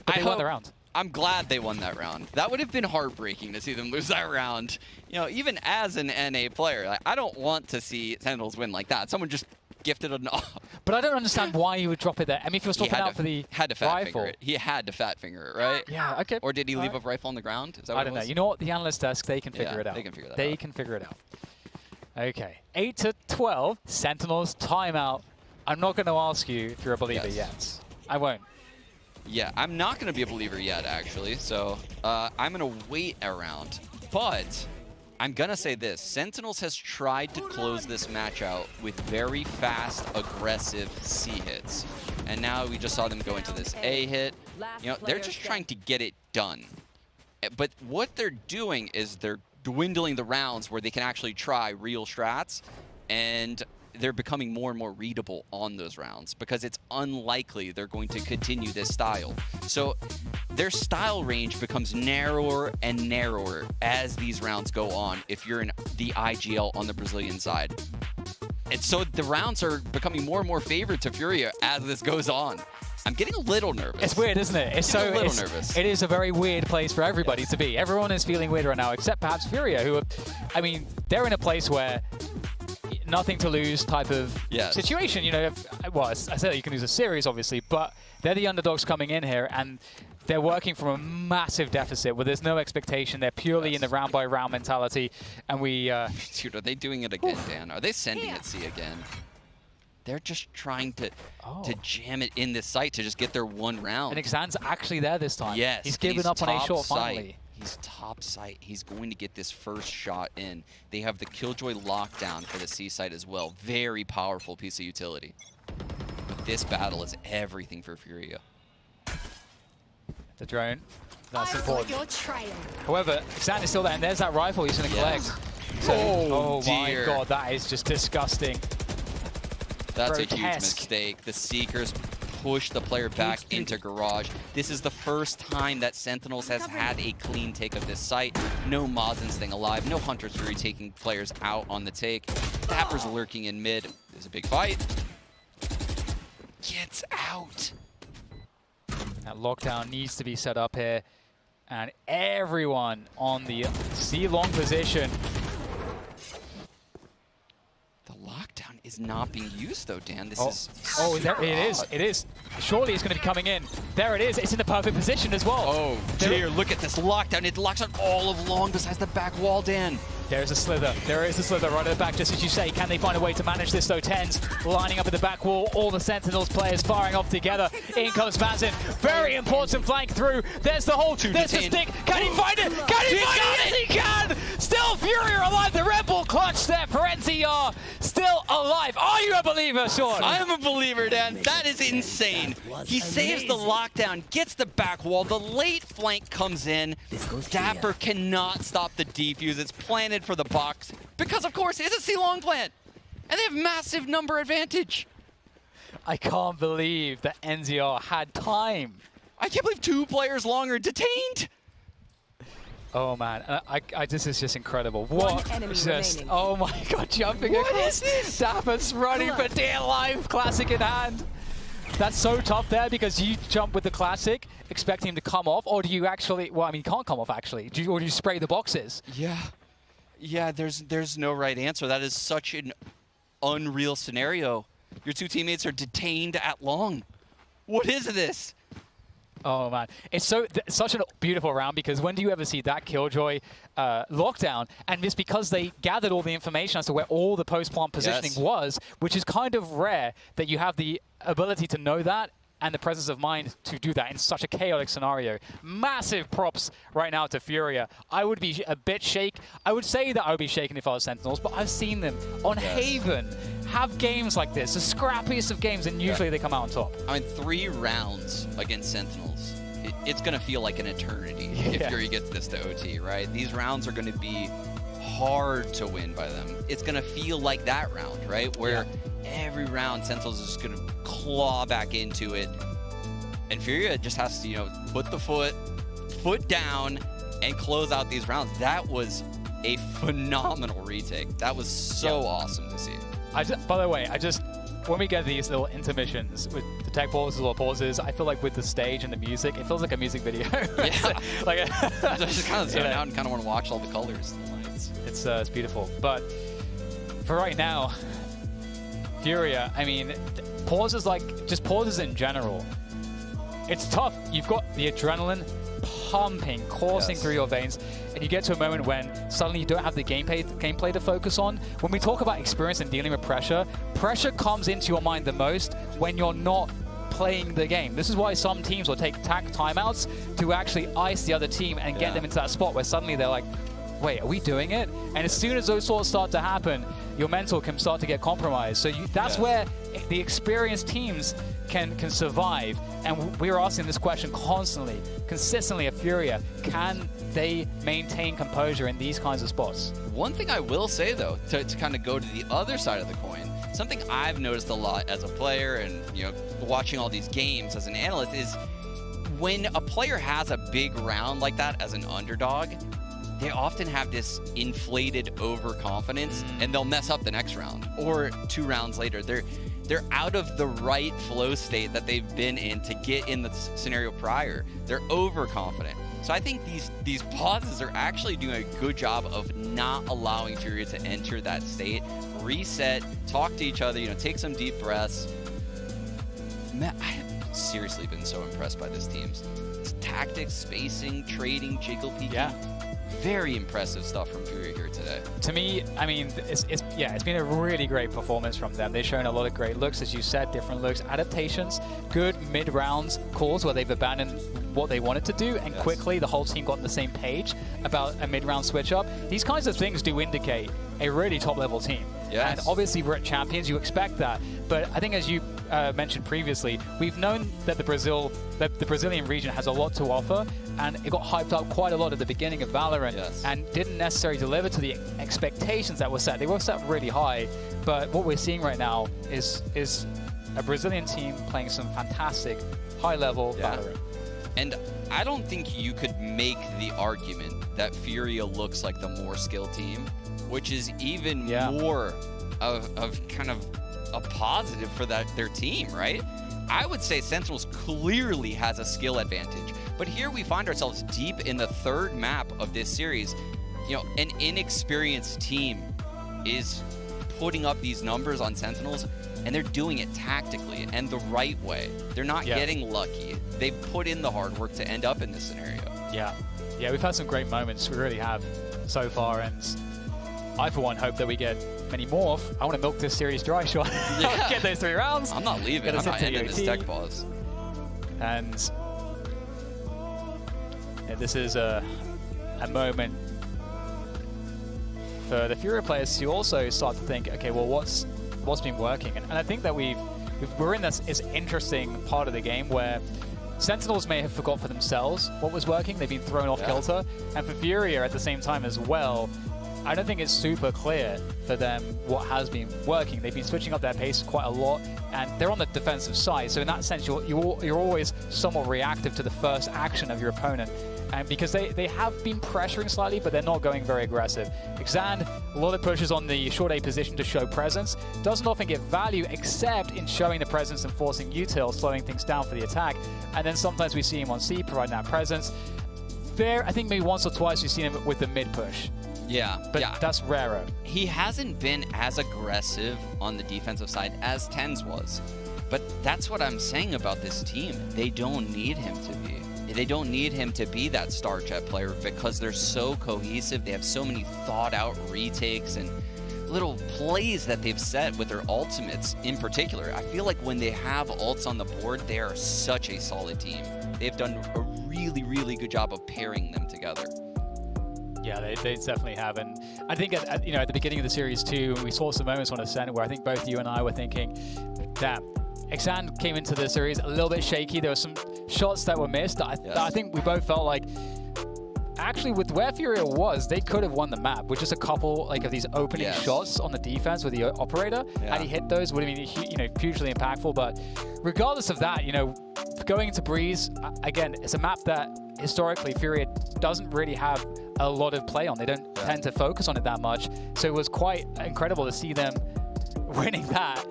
But they won the round. I'm glad they won that round. That would have been heartbreaking to see them lose that round. You know, even as an NA player, like, I don't want to see Sentinels win like that. Someone just gifted an off. But I don't understand why you would drop it there. I mean, if you were swapping out for the rifle. He had to fat finger it, right? Yeah, okay. Or did he leave a rifle on the ground? Is that I don't know. You know what? The analyst desk, they can figure it out. They can figure that out. They can figure it out. Okay. 8-12. Sentinels timeout. I'm not going to ask you if you're a believer yet. I won't. Yeah, I'm not going to be a believer yet, actually. So I'm going to wait around. But I'm going to say this. Sentinels has tried to close this match out with very fast, aggressive C hits. And now we just saw them go into this A hit. You know, they're just trying to get it done. But what they're doing is they're dwindling the rounds where they can actually try real strats. And they're becoming more and more readable on those rounds because it's unlikely they're going to continue this style. So their style range becomes narrower and narrower as these rounds go on if you're in the IGL on the Brazilian side. And so the rounds are becoming more and more favored to Furia as this goes on. I'm getting a little nervous. It's weird, isn't it? It's a little nervous. It is a very weird place for everybody to be. Everyone is feeling weird right now, except perhaps Furia, who, I mean, they're in a place where nothing to lose type of situation. You know, well, I said you can lose a series, obviously, but they're the underdogs coming in here, and they're working from a massive deficit where there's no expectation. They're purely in the round-by-round mentality, and we... Dude, are they doing it again, Dan? Are they sending it C again? They're just trying to jam it in this site to just get their one round. And Xan's actually there this time. Yes. He's given up on a short finally. He's top site. He's going to get this first shot in. They have the Killjoy lockdown for the C site as well. Very powerful piece of utility. But this battle is everything for Furia. The drone. That's important. However, Xan is still there, and there's that rifle he's going to collect. So, oh my god, that is just disgusting. That's a huge mistake. The Seekers push the player back into Garage. This is the first time that Sentinels has had a clean take of this site. No Mazin staying alive. No Hunter's Fury taking players out on the take. Dapper's lurking in mid. There's a big fight. gets out. That lockdown needs to be set up here. And everyone on the C-long position. The lockdown is not being used, though, Dan. This is Oh, there it is. It is. Surely it's going to be coming in. There it is. It's in the perfect position as well. Oh, dear. Look at this lockdown. It locks on all of long besides the back wall, Dan. There's a slither. There is a slither right at the back, just as you say. Can they find a way to manage this, though? Tens lining up at the back wall. All the Sentinels players firing off together. In comes Mazin. Very important flank through. There's the hole. There's the stick. Can he find it? Can he find it? Yes, he can! Still Fury are alive. The Red Bull clutch there for NCR. Still alive. Are you a believer, Sean? I am a believer, Dan. That is insane. He saves the lockdown, gets the back wall. The late flank comes in. Dapper cannot stop the defuse. It's planted for the box because, of course, it's a C-long plant. And they have massive number advantage. I can't believe that NCR had time. I can't believe 2 players longer detained. Oh man, this is just incredible. What just, oh my god, jumping across. What is this? Dapper's running for dear life, classic in hand. That's so tough there because you jump with the classic, expecting him to come off, or do you actually, well, I mean, he can't come off actually, or do you spray the boxes? Yeah, there's no right answer. That is such an unreal scenario. Your 2 teammates are detained at long. What is this? Oh man, it's such a beautiful round because when do you ever see that Killjoy lockdown? And it's because they gathered all the information as to where all the post-plant positioning was, which is kind of rare that you have the ability to know that and the presence of mind to do that in such a chaotic scenario. Massive props right now to Furia. I would be a bit I would say that I would be shaken if I was Sentinels, but I've seen them on Haven have games like this, the scrappiest of games, and usually they come out on top. I mean, 3 rounds against Sentinels. It's going to feel like an eternity if Fury gets this to OT, right? These rounds are going to be hard to win by them. It's going to feel like that round, right? Where every round Sentinels is going to claw back into it. And Furia just has to, you know, put the foot down and close out these rounds. That was a phenomenal retake. That was so awesome to see. By the way, when we get these little intermissions with the tech pauses, little pauses, I feel like with the stage and the music, it feels like a music video. Yeah. like, I just kind of zone out and kind of want to watch all the colors and the lights. It's beautiful. But for right now, Furia, I mean, pauses just pauses in general. It's tough. You've got the adrenaline pumping, coursing through your veins, and you get to a moment when suddenly you don't have the gameplay to focus on. When we talk about experience and dealing with pressure, pressure comes into your mind the most when you're not playing the game. This is why some teams will take timeouts to actually ice the other team and get them into that spot where suddenly they're like, wait, are we doing it? And as soon as those sorts start to happen, your mental can start to get compromised. So that's where the experienced teams can survive. And we're asking this question constantly, consistently of Furia. Can they maintain composure in these kinds of spots? One thing I will say, though, to kind of go to the other side of the coin, something I've noticed a lot as a player and, you know, watching all these games as an analyst is when a player has a big round like that as an underdog, they often have this inflated overconfidence and they'll mess up the next round or 2 rounds later. They're out of the right flow state that they've been in to get in the scenario prior. They're overconfident. So I think these pauses are actually doing a good job of not allowing Furia to enter that state, reset, talk to each other, you know, take some deep breaths. Man, I have seriously been so impressed by this team. It's tactics, spacing, trading, jiggle peeking. Very impressive stuff from Furia here today. To me, I mean, it's been a really great performance from them. They've shown a lot of great looks, as you said, different looks, adaptations, good mid-rounds calls where they've abandoned what they wanted to do, and quickly the whole team got on the same page about a mid-round switch-up. These kinds of things do indicate a really top-level team. And obviously we're at Champions, you expect that. But I think as you mentioned previously, we've known that the Brazilian region has a lot to offer, and it got hyped up quite a lot at the beginning of Valorant and didn't necessarily deliver to the expectations that were set. They were set really high, but what we're seeing right now is a Brazilian team playing some fantastic high-level Valorant. And I don't think you could make the argument that Furia looks like the more skilled team, which is even more of kind of a positive for their team, right? I would say Sentinels clearly has a skill advantage. But here we find ourselves deep in the third map of this series. You know, an inexperienced team is putting up these numbers on Sentinels, and they're doing it tactically and the right way. They're not getting lucky. They've put in the hard work to end up in this scenario. Yeah, we've had some great moments. We really have so far, and I, for one, hope that we get many more. I want to milk this series dry, Sean. Get those 3 rounds. I'm not leaving. I'm not ending this tech pause. And this is a moment for the Furia players to also start to think, okay, well, what's been working? And I think that we're in this interesting part of the game where Sentinels may have forgot for themselves what was working. They've been thrown off kilter. And for Furia at the same time as well, I don't think it's super clear for them what has been working. They've been switching up their pace quite a lot, and they're on the defensive side. So in that sense, you're always somewhat reactive to the first action of your opponent. And because they have been pressuring slightly, but they're not going very aggressive. Xan, a lot of pushes on the short A position to show presence. Doesn't often get value except in showing the presence and forcing util, slowing things down for the attack. And then sometimes we see him on C providing that presence. I think maybe once or twice we've seen him with the mid push. Yeah, but that's rarer. He hasn't been as aggressive on the defensive side as TenZ was. But that's what I'm saying about this team. They don't need him to be. They don't need him to be that star jet player because they're so cohesive. They have so many thought out retakes and little plays that they've set with their ultimates in particular. I feel like when they have ults on the board, they are such a solid team. They've done a really, really good job of pairing them together. Yeah, they definitely have. And I think at the beginning of the series too, we saw some moments on Ascent where I think both you and I were thinking, damn, Xan came into the series a little bit shaky. There were some shots that were missed. I think we both felt like, actually, with where Furia was, they could have won the map with just a couple of these opening shots on the defense with the operator. Had he hit those, would have been hugely impactful. But regardless of that, going into Breeze, again, it's a map that historically Furia doesn't really have a lot of play on. They don't tend to focus on it that much. So it was quite incredible to see them winning that.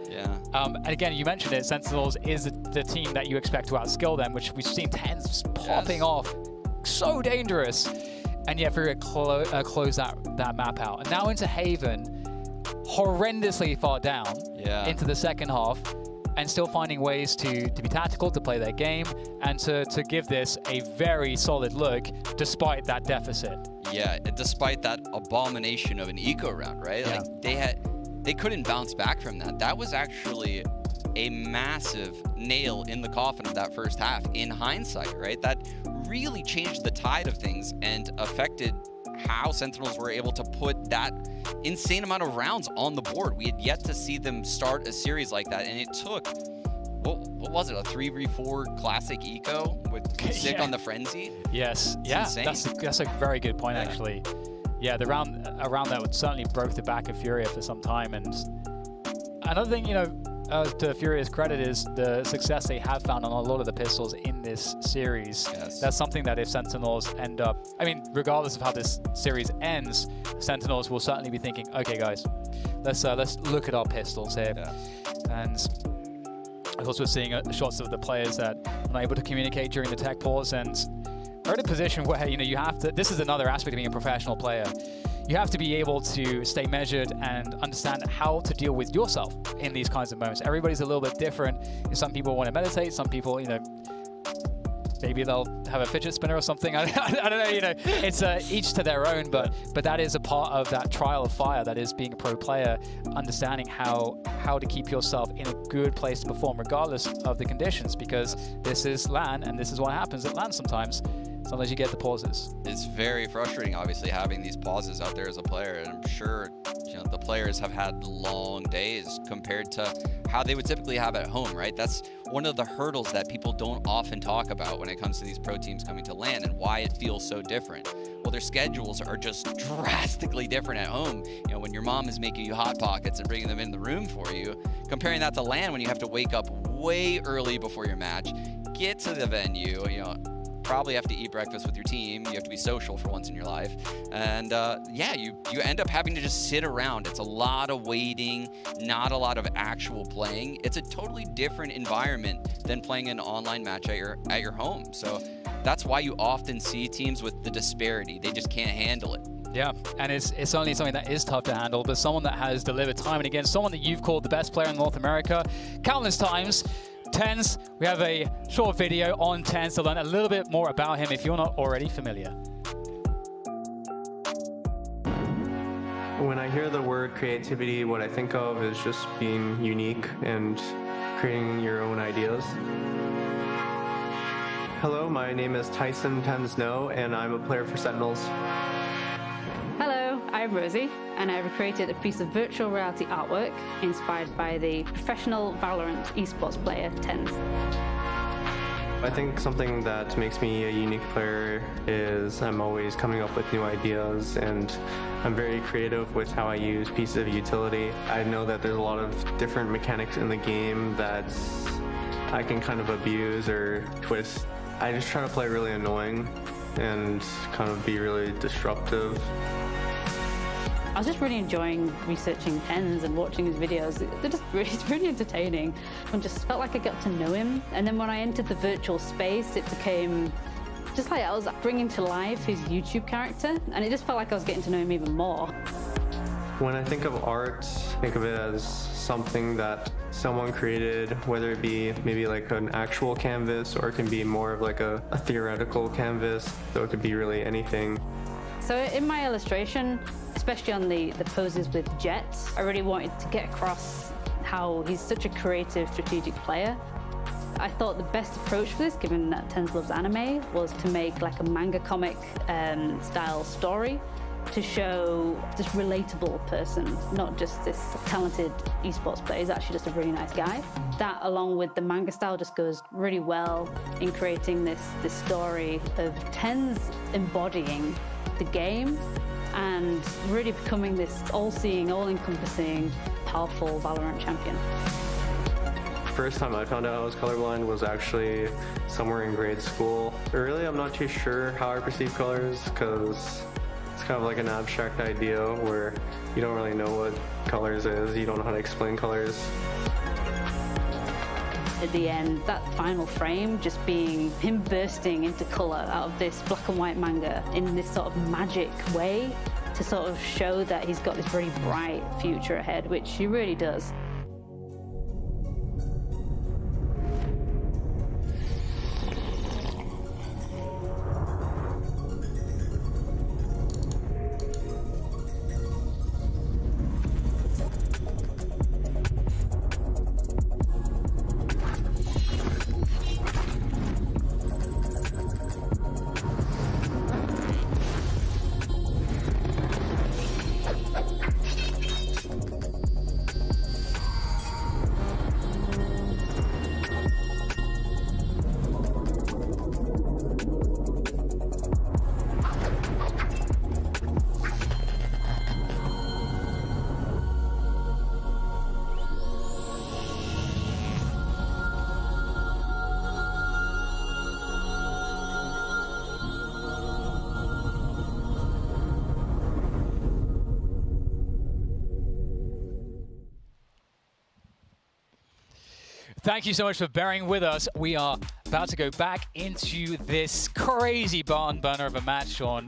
And again, you mentioned it, Sentinels is the team that you expect to outskill them, which we've seen TenZ just popping off. So dangerous. And yet Furia close that map out. And now into Haven, horrendously far down into the second half, and still finding ways to be tactical, to play their game, and to give this a very solid look despite that deficit. Yeah, despite that abomination of an eco round, right? Yeah. Like they couldn't bounce back from that. That was actually a massive nail in the coffin of that first half in hindsight, right? That really changed the tide of things and affected how Sentinels were able to put that insane amount of rounds on the board. We had yet to see them start a series like that, and it took, what was it, a 3v4 classic eco with Sick on the Frenzy? Yes, that's a very good point, actually. Yeah, the round around that would certainly broke the back of Furia for some time. And another thing, to Furia's credit is the success they have found on a lot of the pistols in this series. That's something that if Sentinels end up, regardless of how this series ends, Sentinels will certainly be thinking, okay guys, let's look at our pistols here. And of course we're seeing shots of the players that are not able to communicate during the tech pause, and are in a position where you have to, this is another aspect of being a professional player. You have to be able to stay measured and understand how to deal with yourself in these kinds of moments. Everybody's a little bit different. Some people want to meditate. Some people, maybe they'll have a fidget spinner or something. I don't know. It's each to their own. But that is a part of that trial of fire. That is being a pro player, understanding how to keep yourself in a good place to perform, regardless of the conditions. Because this is LAN, and this is what happens at LAN sometimes. Sometimes you get the pauses. It's very frustrating, obviously, having these pauses out there as a player. And I'm sure the players have had long days compared to how they would typically have at home, right? That's one of the hurdles that people don't often talk about when it comes to these pro teams coming to LAN and why it feels so different. Well, their schedules are just drastically different at home. When your mom is making you Hot Pockets and bringing them in the room for you, comparing that to LAN when you have to wake up way early before your match, get to the venue, probably have to eat breakfast with your team. You have to be social for once in your life. And yeah, you end up having to just sit around. It's a lot of waiting, not a lot of actual playing. It's a totally different environment than playing an online match at your home. So that's why you often see teams with the disparity. They just can't handle it. Yeah, and it's only something that is tough to handle, but someone that has delivered time and again, someone that you've called the best player in North America countless times. TenZ, we have a short video on TenZ to learn a little bit more about him if you're not already familiar. When I hear the word creativity, what I think of is just being unique and creating your own ideas. Hello, my name is Tyson TenZ No, and I'm a player for Sentinels. Hello, I'm Rosie, and I've created a piece of virtual reality artwork inspired by the professional VALORANT Esports player TenZ. I think something that makes me a unique player is I'm always coming up with new ideas, and I'm very creative with how I use pieces of utility. I know that there's a lot of different mechanics in the game that I can kind of abuse or twist. I just try to play really annoying and kind of be really disruptive. I was just really enjoying researching TenZ and watching his videos. They're just really entertaining. I just felt like I got to know him. And then when I entered the virtual space, it became just like I was bringing to life his YouTube character. And it just felt like I was getting to know him even more. When I think of art, think of it as something that someone created, whether it be maybe like an actual canvas or it can be more of like a theoretical canvas. So it could be really anything. So in my illustration, especially on the poses with jets, I really wanted to get across how he's such a creative, strategic player. I thought the best approach for this, given that TenZ loves anime, was to make like a manga comic style story to show this relatable person, not just this talented esports player. He's actually just a really nice guy. That, along with the manga style, just goes really well in creating this story of TenZ embodying the game and really becoming this all-seeing, all-encompassing, powerful VALORANT champion. First time I found out I was colorblind was actually somewhere in grade school. Really, I'm not too sure how I perceive colors because it's kind of like an abstract idea where you don't really know what colors is, you don't know how to explain colors. At the end, that final frame just being him bursting into color out of this black and white manga in this sort of magic way to sort of show that he's got this very bright future ahead, which he really does. Thank you so much for bearing with us. We are about to go back into this crazy barn burner of a match, Sean.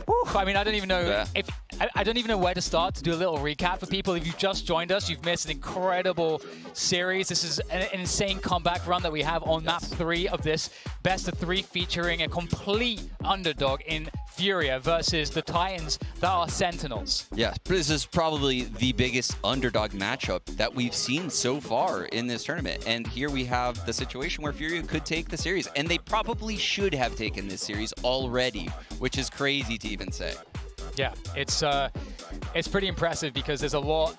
Whew, I mean, I don't even know if I don't even know where to start to do a little recap for people. If you've just joined us, you've missed an incredible series. This is an insane comeback run that we have on map 3 of this best of 3, featuring a complete underdog in Furia versus the Titans that are Sentinels. Yeah, this is probably the biggest underdog matchup that we've seen so far in this tournament. And here we have the situation where Furia could take the series, and they probably should have taken this series already, which is crazy to even say. Yeah, it's pretty impressive because there's a lot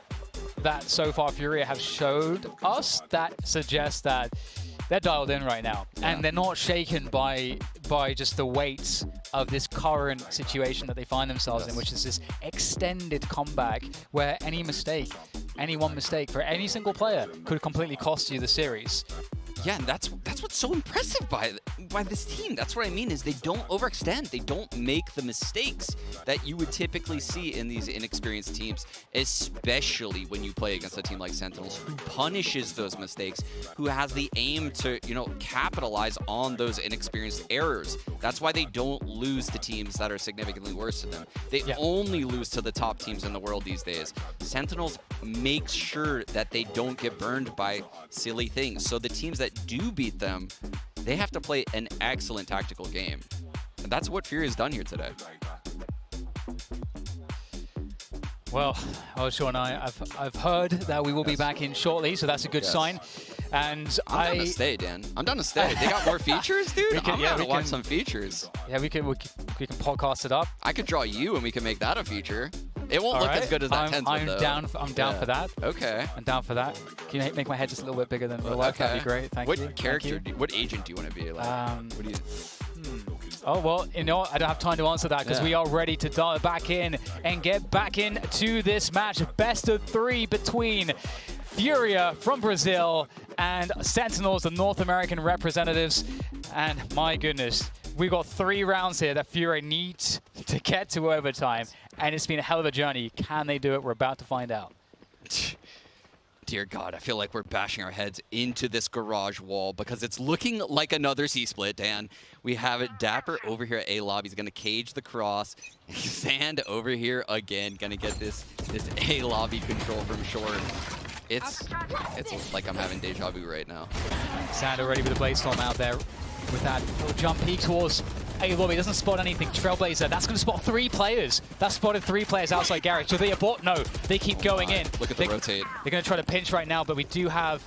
that so far Furia have showed us that suggests that they're dialed in right now, and they're not shaken by just the weight of this current situation that they find themselves in, which is this extended comeback where any one mistake for any single player could completely cost you the series. Yeah, and that's what's so impressive by this team. That's what I mean, is they don't overextend. They don't make the mistakes that you would typically see in these inexperienced teams, especially when you play against a team like Sentinels, who punishes those mistakes, who has the aim to, you know, capitalize on those inexperienced errors. That's why they don't lose to teams that are significantly worse than them. They only lose to the top teams in the world these days. Sentinels make sure that they don't get burned by silly things. So the teams that do beat them, they have to play an excellent tactical game. And that's what Fury has done here today. Well, Sean, I've heard that we will be back in shortly, so that's a good sign. And I'm down to stay, Dan. I'm down to stay. They got more features, dude? I'm down to watch some features. Yeah, we can podcast it up. I could draw you and we can make that a feature. It won't look as good as that 10th one, though. I'm down for that. Okay. I'm down for that. Can you make my head just a little bit bigger than real life? That'd be great. Thank you. What character, what agent do you want to be? Like, what do you... Oh, well, you know, I don't have time to answer that because we are ready to dial back in and get back into this match. Best of 3 between Furia from Brazil and Sentinels, the North American representatives. And my goodness, we've got 3 rounds here that Furia needs to get to overtime. And it's been a hell of a journey. Can they do it? We're about to find out. Dear God, I feel like we're bashing our heads into this garage wall because it's looking like another C-split, Dan. We have it Dapper over here at A-Lob. He's going to cage the cross. Sand over here again. Going to get this A-Lobby control from short. It's like I'm having deja vu right now. Sand already with the Blaze Storm out there with that little jump peek towards A-Lobby. Doesn't spot anything. Trailblazer, that's going to spot 3 players. That spotted 3 players outside garage. So they abort? No, they keep going in. Look at the rotate. They're going to try to pinch right now, but we do have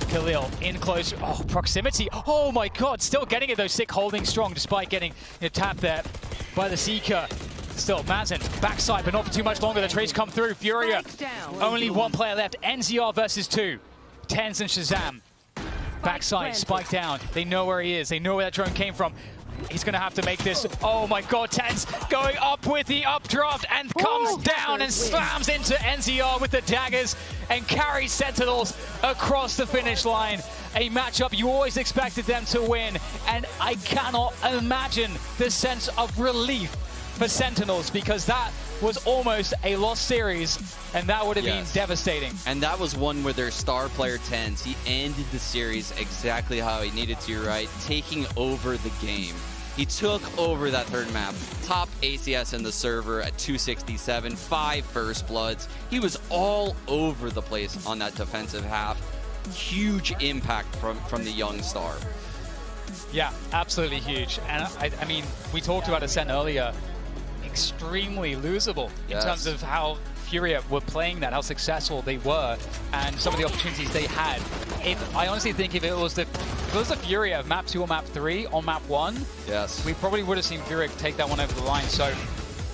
Khalil in close. Oh, proximity. Oh my God, still getting it though. Sick holding strong despite getting tapped there by the Seeker. Still, Mazin, backside, but not for too much longer. The trades come through. Furia, only 1 player left. NZR versus 2. Tens and Shazam. Backside, spike down. They know where he is. They know where that drone came from. He's going to have to make this. Oh my God, Tens going up with the updraft and comes down and slams into NZR with the daggers and carries Sentinels across the finish line. A matchup you always expected them to win, and I cannot imagine the sense of relief for Sentinels because that was almost a lost series, and that would have been devastating. And that was one where their star player Tens, he ended the series exactly how he needed to, right? Taking over the game. He took over that 3rd map, top ACS in the server at 267, 5 First Bloods. He was all over the place on that defensive half. Huge impact from the young star. Yeah, absolutely huge. And I mean, we talked about Ascent earlier. Extremely losable in terms of how Furia were playing that, how successful they were, and some of the opportunities they had. I honestly think if it was the Furia of map 2 or map 3 on map 1, we probably would have seen Furia take that one over the line. So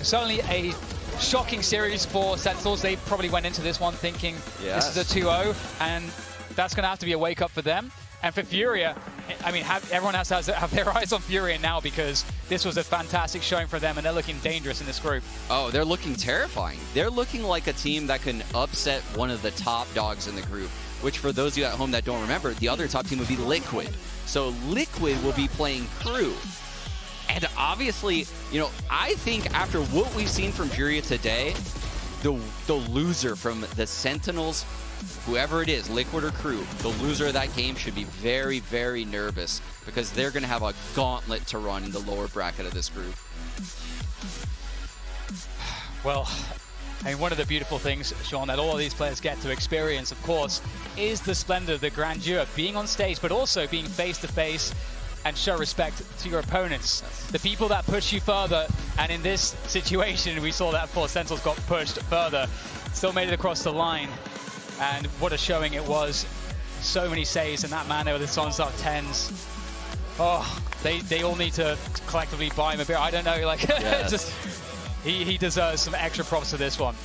certainly a shocking series for Sentinels. They probably went into this one thinking this is a 2-0, and that's going to have to be a wake up for them. And for Furia, I mean, everyone has to have their eyes on Furia now because this was a fantastic showing for them, and they're looking dangerous in this group. Oh, they're looking terrifying. They're looking like a team that can upset one of the top dogs in the group, which for those of you at home that don't remember, the other top team would be Liquid. So Liquid will be playing Crew. And obviously, you know, I think after what we've seen from Furia today, the loser from the Sentinels, whoever it is, Liquid or Crew, the loser of that game should be very, very nervous because they're going to have a gauntlet to run in the lower bracket of this group. Well, I mean, one of the beautiful things, Sean, that all of these players get to experience, of course, is the splendor, the grandeur, being on stage, but also being face-to-face and show respect to your opponents. The people that push you further, and in this situation, we saw that before Sentinels got pushed further, still made it across the line. And what a showing it was. So many saves in that manner with the Sunstar 10s. Oh, they all need to collectively buy him a beer. I don't know, like, just he deserves some extra props for this one.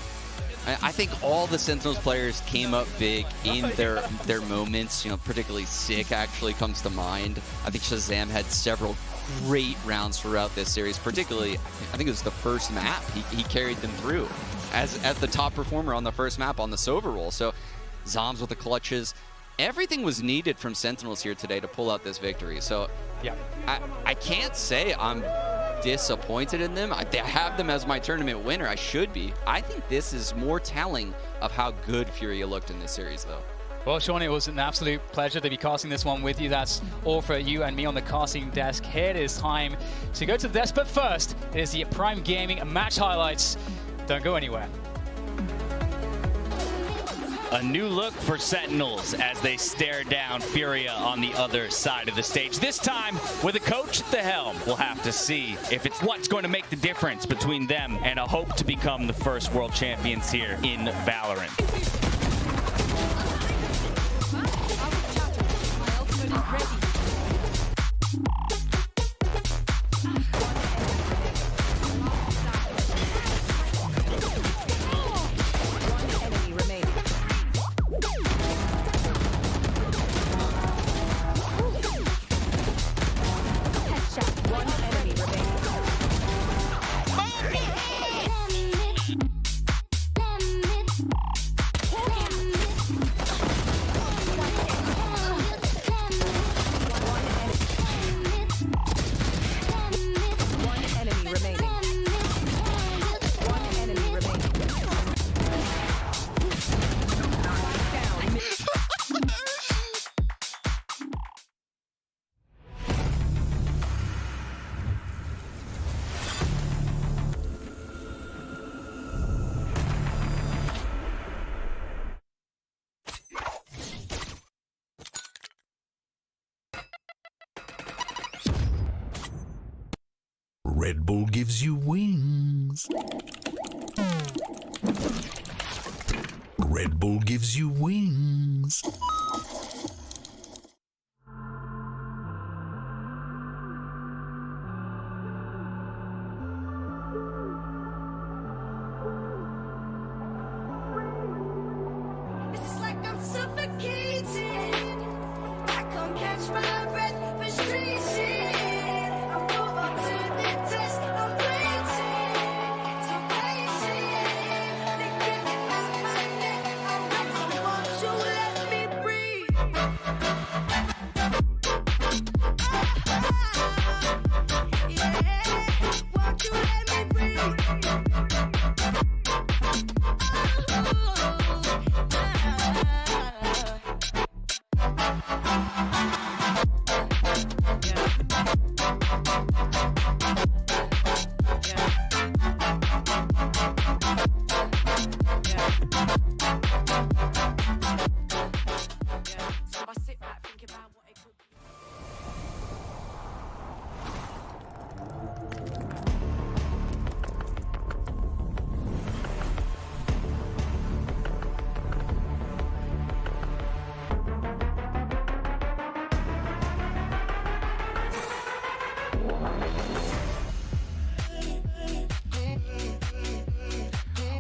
I think all the Sentinels players came up big in their moments. You know, particularly Sick actually comes to mind. I think Shazam had several great rounds throughout this series, particularly, I think it was the first map. He carried them through as the top performer on the first map on the Sova roll. So Zoms with the clutches. Everything was needed from Sentinels here today to pull out this victory. So Yeah. I can't say I'm disappointed in them. I have them as my tournament winner. I should be. I think this is more telling of how good Furia looked in this series, though. Well, Sean, it was an absolute pleasure to be casting this one with you. That's all for you and me on the casting desk. Here it is time to go to the desk, but first, it is the Prime Gaming match highlights. Don't go anywhere. A new look for Sentinels as they stare down Furia on the other side of the stage. This time with a coach at the helm. We'll have to see if it's what's going to make the difference between them and a hope to become the first world champions here in Valorant. Red Bull gives you wings. Red Bull gives you wings. It's like I'm suffocating. I can't catch my breath, frustration. I'm put up to the test. I'm waiting, so patient. They can't get out my neck. I'm ready. Won't you let me breathe? Yeah, won't you let me breathe?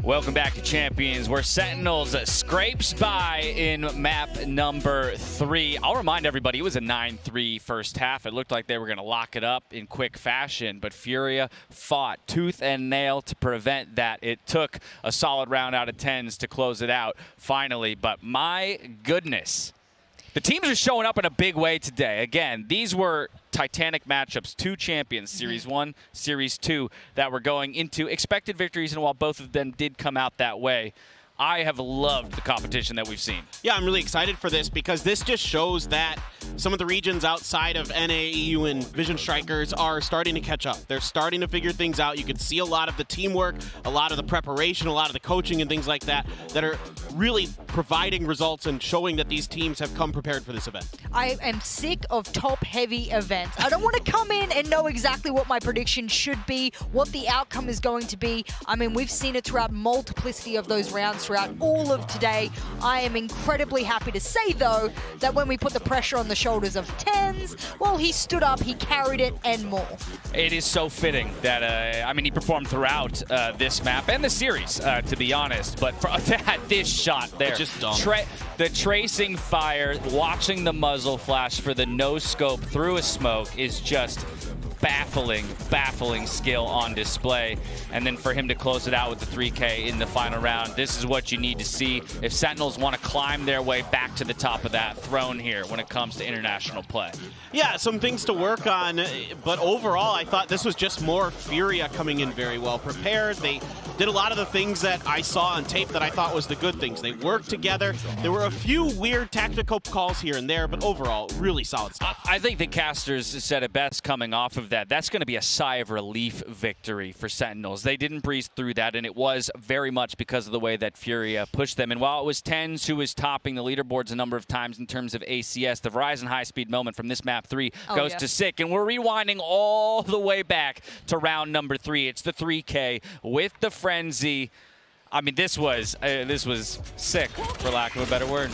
Welcome back to Champions, where Sentinels scrapes by in map number 3. I'll remind everybody, it was a 9-3 first half. It looked like they were going to lock it up in quick fashion, but Furia fought tooth and nail to prevent that. It took a solid round out of 10s to close it out finally, but my goodness. The teams are showing up in a big way today. Again, these were titanic matchups, 2 champions, Series 1, Series 2, that were going into expected victories, and while both of them did come out that way, I have loved the competition that we've seen. Yeah, I'm really excited for this because this just shows that some of the regions outside of NA, EU, and Vision Strikers are starting to catch up. They're starting to figure things out. You can see a lot of the teamwork, a lot of the preparation, a lot of the coaching and things like that that are really providing results and showing that these teams have come prepared for this event. I am sick of top-heavy events. I don't want to come in and know exactly what my prediction should be, what the outcome is going to be. I mean, we've seen it throughout multiplicity of those rounds throughout all of today. I am incredibly happy to say, though, that when we put the pressure on the shoulders of 10s, well, he stood up, he carried it, and more. It is so fitting that, I mean, he performed throughout this map and the series, to be honest, but for this shot there, just dumb. The tracing fire, watching the muzzle flash for the no-scope through a smoke is just baffling skill on display. And then for him to close it out with the 3K in the final round, this is what you need to see if Sentinels want to climb their way back to the top of that throne here when it comes to international play. Yeah, some things to work on, but overall, I thought this was just more Furia coming in very well prepared. They did a lot of the things that I saw on tape that I thought was the good things. They worked together. There were a few weird tactical calls here and there, but overall, really solid stuff. I think the casters said it best coming off of that. That's going to be a sigh of relief victory for Sentinels. They didn't breeze through that, and it was very much because of the way that Furia pushed them. And while it was TenZ who was topping the leaderboards a number of times in terms of ACS, the Verizon high-speed moment from this map 3 goes to Sick. And we're rewinding all the way back to round number 3. It's the 3K with the Frenzy. I mean, this was sick, for lack of a better word.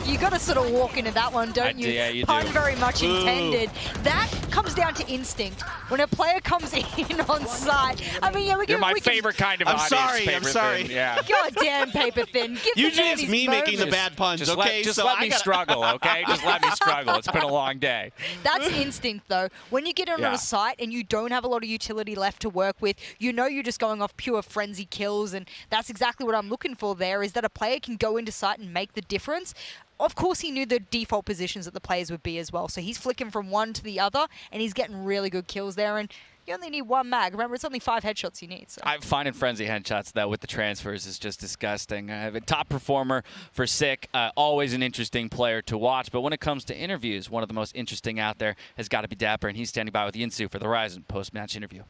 You got to sort of walk into that one, don't you? Yeah, you Pun do. very much intended. That comes down to instinct. When a player comes in on site, I mean, yeah, You're my favorite kind of audience. I'm sorry. Yeah. God damn, Paper Thin. Give Usually the man it's his me making the moments. bad puns, Just okay? let me struggle, okay? Just let me struggle. It's been a long day. That's instinct, though. When you get on Yeah. a site and you don't have a lot of utility left to work with, you know you're just going off pure frenzy kills, and that's exactly what I'm looking for there, is that a player can go into site and make the difference. Of course, he knew the default positions that the players would be as well, so he's flicking from one to the other, and he's getting really good kills there, and you only need 1 mag. Remember, it's only 5 headshots you need. So. I'm finding frenzy headshots, though, with the transfers is just disgusting. A top performer for Sick, always an interesting player to watch, but when it comes to interviews, one of the most interesting out there has got to be Dapper, and he's standing by with Yinsu for the Horizon post-match interview.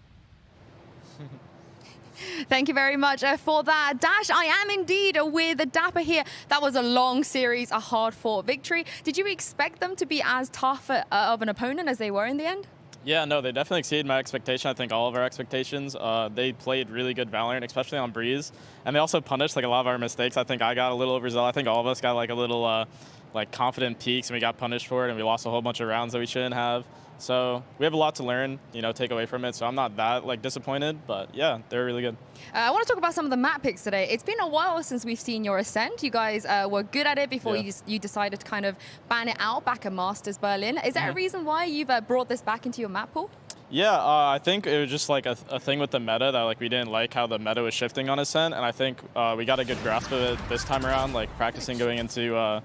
Thank you very much for that. Dash, I am indeed with Dapper here. That was a long series, a hard-fought victory. Did you expect them to be as tough of an opponent as they were in the end? Yeah, no, they definitely exceeded my expectation. I think all of our expectations. They played really good Valorant, especially on Breeze. And they also punished like a lot of our mistakes. I think I got a little overzealous. I think all of us got like a little like confident peaks, and we got punished for it, and we lost a whole bunch of rounds that we shouldn't have. So we have a lot to learn, you know, take away from it. So I'm not that like disappointed, but yeah, they're really good. I want to talk about some of the map picks today. It's been a while since we've seen your Ascent. You guys were good at it before you decided to kind of ban it out back at Masters Berlin. Is there a reason why you've brought this back into your map pool? Yeah, I think it was just like a thing with the meta that like we didn't like how the meta was shifting on Ascent, and I think we got a good grasp of it this time around, like practicing going into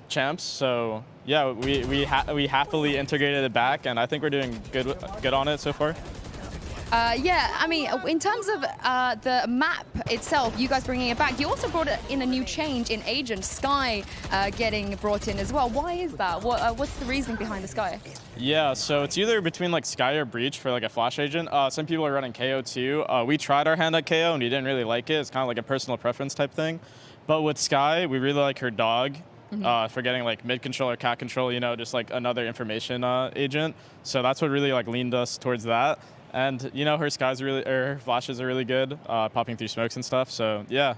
champs. So yeah, we happily integrated it back, and I think we're doing good on it so far. Yeah, I mean, in terms of the map itself, you guys bringing it back, you also brought in a new change in Agent, Sky getting brought in as well. Why is that? What's the reasoning behind the Sky? Yeah, so it's either between like Sky or Breach for like a flash agent. Some people are running KO too. We tried our hand at KO and we didn't really like it. It's kind of like a personal preference type thing. But with Sky, we really like her dog. For getting like mid control or cat control, you know, just like another information agent. So that's what really like leaned us towards that. And you know, her flashes are really good, popping through smokes and stuff. So yeah.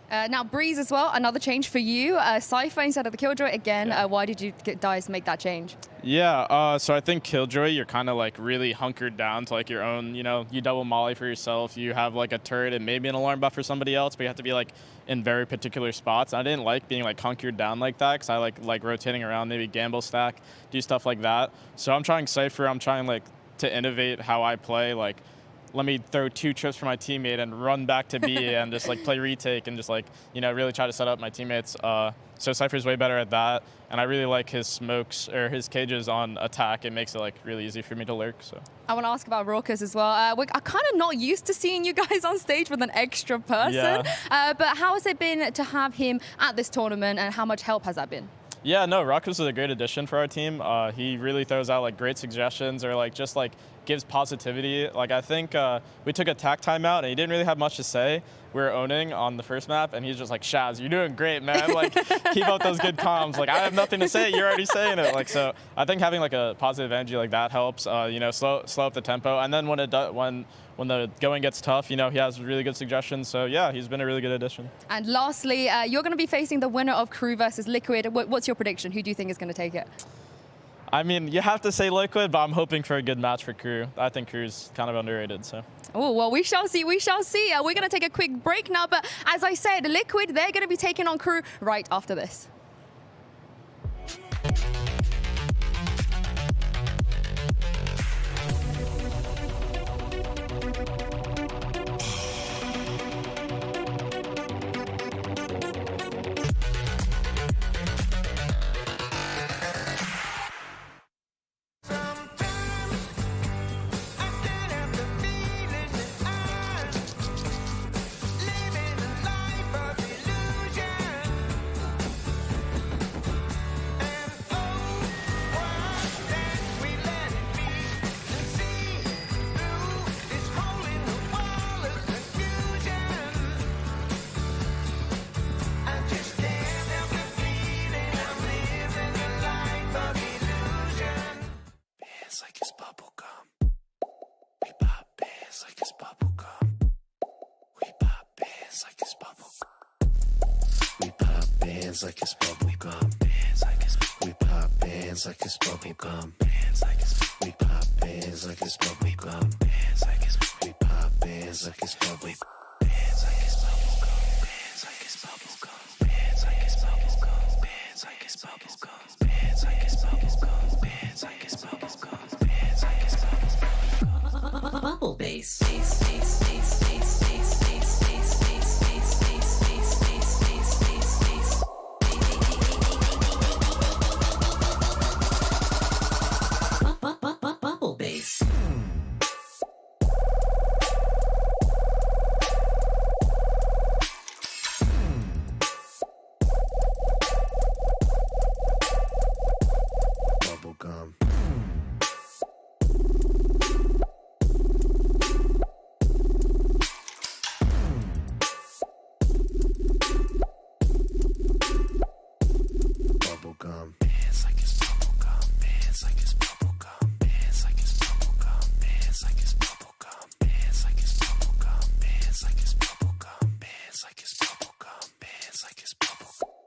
Now Breeze as well, another change for you. Cypher instead of the Killjoy again. Why did you guys make that change? Yeah, so I think Killjoy, you're kind of like really hunkered down to like your own, you know, you double molly for yourself, you have like a turret and maybe an alarm buff for somebody else, but you have to be like in very particular spots. I didn't like being like hunkered down like that because I like rotating around, maybe gamble stack, do stuff like that. So I'm trying Cypher, I'm trying like to innovate how I play, like let me throw 2 trips for my teammate and run back to B and just like play retake and just like, you know, really try to set up my teammates. So Cypher's way better at that, and I really like his smokes or his cages on attack. It makes it like really easy for me to lurk. So I want to ask about Raucus as well. We're kind of not used to seeing you guys on stage with an extra person, but how has it been to have him at this tournament, and how much help has that been? Yeah, no, Raucus is a great addition for our team. He really throws out like great suggestions or like just like gives positivity. Like I think we took a tack timeout and he didn't really have much to say. We were owning on the first map and he's just like, Shaz, you're doing great, man. Like keep up those good comms. Like I have nothing to say, you're already saying it. Like so I think having like a positive energy like that helps, you know, slow up the tempo. And then when the going gets tough, you know, he has really good suggestions. So yeah, he's been a really good addition. And lastly, you're going to be facing the winner of Crew versus Liquid. What's your prediction? Who do you think is going to take it? I mean, you have to say Liquid, but I'm hoping for a good match for Crew. I think Crew's kind of underrated, so. Oh, well, we shall see. We shall see. We're going to take a quick break now, but as I said, Liquid, they're going to be taking on Crew right after this. bands like it's bubble. We pop bands like it's bubble gum. Bands like it's. We pop bands like it's bubble gum. Bands like it's. We pop bands like it's bubble gum. Bands like it's. We pop bands like it's bubble. Bands like it's bubble gum. Bands like it's bubble gum. Bands like it's bubble gum. Bands like it's bubble gum. Bands like it's bubble gum. Bands like it's bubble gum. Bands like it's bubble gum. Bubble bass. Bubble bass. Bubble gum. Bubble gum. Bands like it's bubble gum. Bands like it's bubble gum. Bands like it's bubble gum. Bands like it's bubble gum. Bands like it's bubble gum. Bands like it's bubble gum. Bands like it's bubble gum. Bands like it's bubble gum.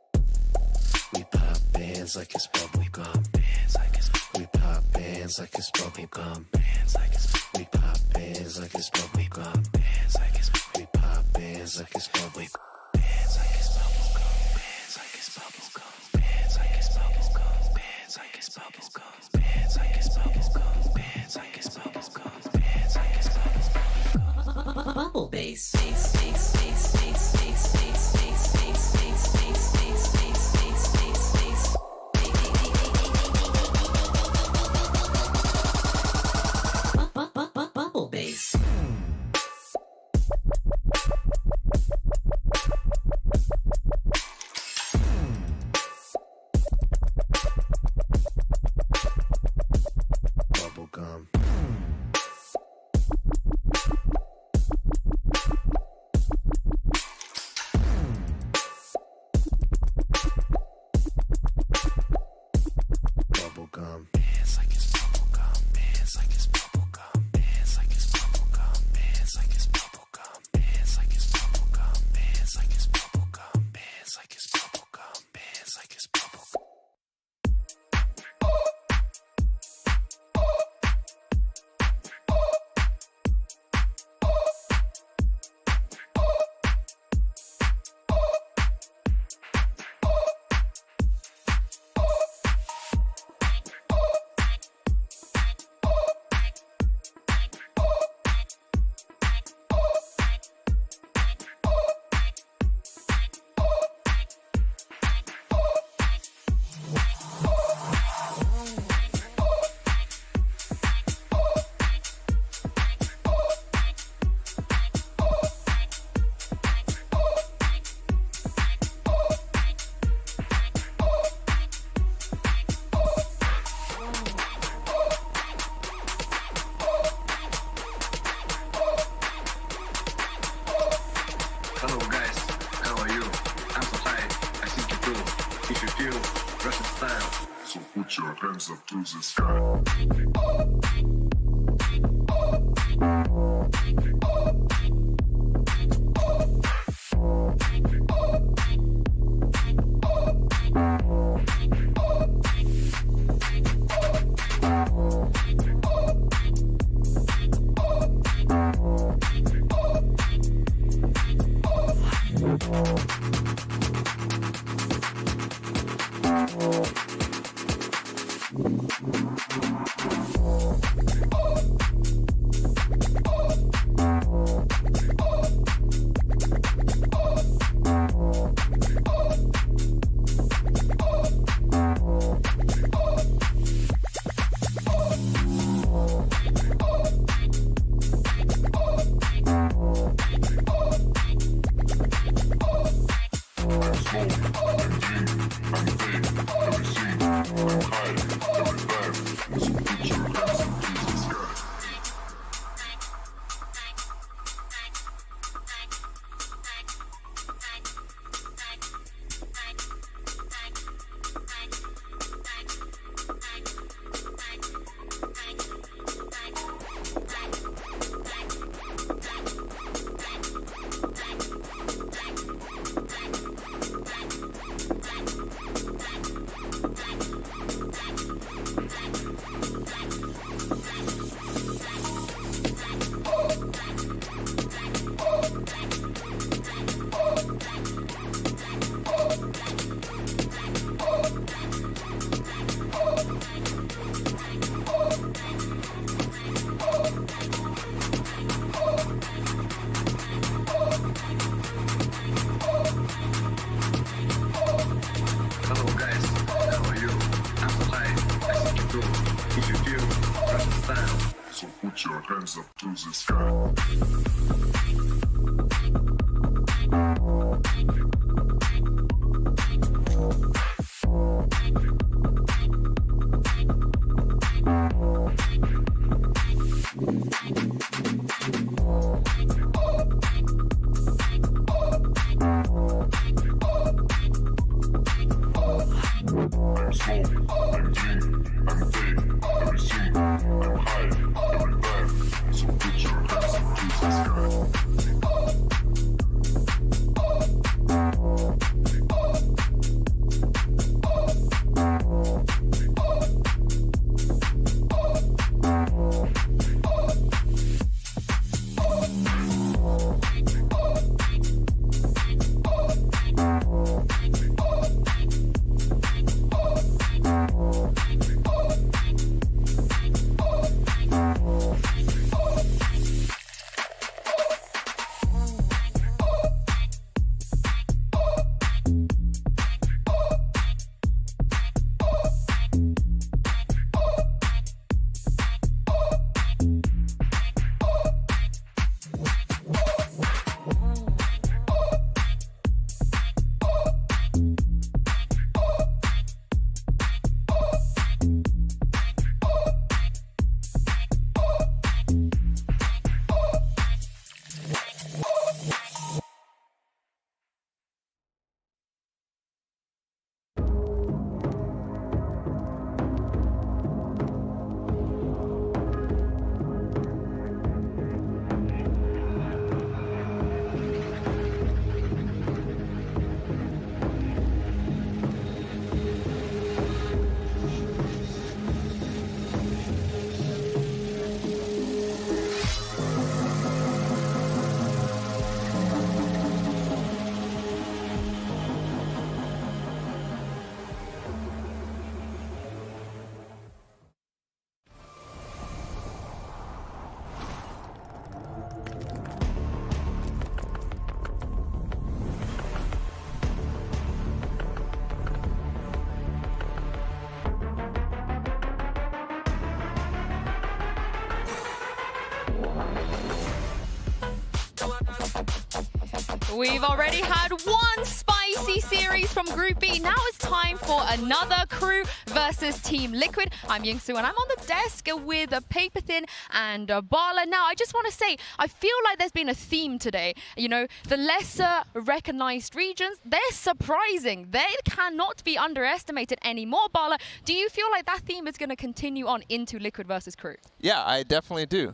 We pop bands like it's bubble gum. Bands like it's. We pop bands like it's bubble gum. Bands like it's. We pop bands like it's bubble gum. Bands like it's. We pop bands like it's bubble. Bands like it's bubble gum. Bands like it's bubble gum. Bands like it's bubble gum. Bands like it's bubble gum. Bands like it's bubble gum. Bands like it's bubble gum. Bands like it's bubble gum. Bubble bass. Bubble bass. Bubble gum. Bubble gum. Bands like it's bubble gum. Bands like it's bubble gum. Bands like it's bubble gum. Bands like it's bubble gum. Bands like it's bubble gum. Bands like it's bubble gum. Bands like it's bubble gum. Bands like it's bubble gum. Hello guys, how are you? I'm so tired. I think you too. If you feel Russian style, so put your hands up to the sky. We've already had one spicy series from Group B. Now it's time for another crew versus Team Liquid. I'm Yingsu and I'm on the desk with Paper Thin and Bala. Now, I just want to say, I feel like there's been a theme today. You know, the lesser recognized regions, they're surprising. They cannot be underestimated anymore. Bala, do you feel like that theme is going to continue on into Liquid versus Crew? Yeah, I definitely do,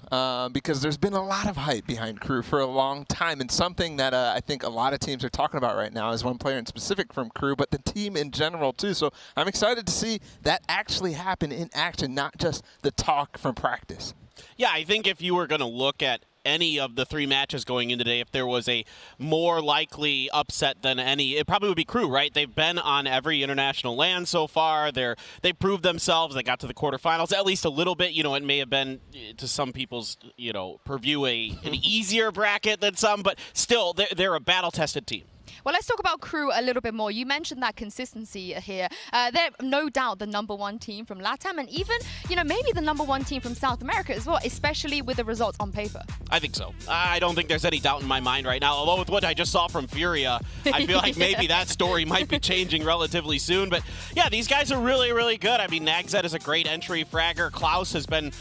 because there's been a lot of hype behind Crew for a long time, and something that I think a lot of teams are talking about right now is one player in specific from Crew, but the team in general too. So I'm excited to see that actually happen in action, not just the talk from practice. Yeah, I think if you were going to look at any of the 3 matches going in today, if there was a more likely upset than any, it probably would be Crew, right? They've been on every international land so far. They proved themselves. They got to the quarterfinals at least a little bit. You know, it may have been, to some people's, you know, purview an easier bracket than some, but still, they're a battle-tested team. Well, let's talk about Crew a little bit more. You mentioned that consistency here. They're no doubt the #1 team from LATAM, and even, you know, maybe the #1 team from South America as well, especially with the results on paper. I think so. I don't think there's any doubt in my mind right now, although with what I just saw from Furia, I feel like maybe that story might be changing relatively soon. But yeah, these guys are really, really good. I mean, Nagzet is a great entry fragger. Klaus has been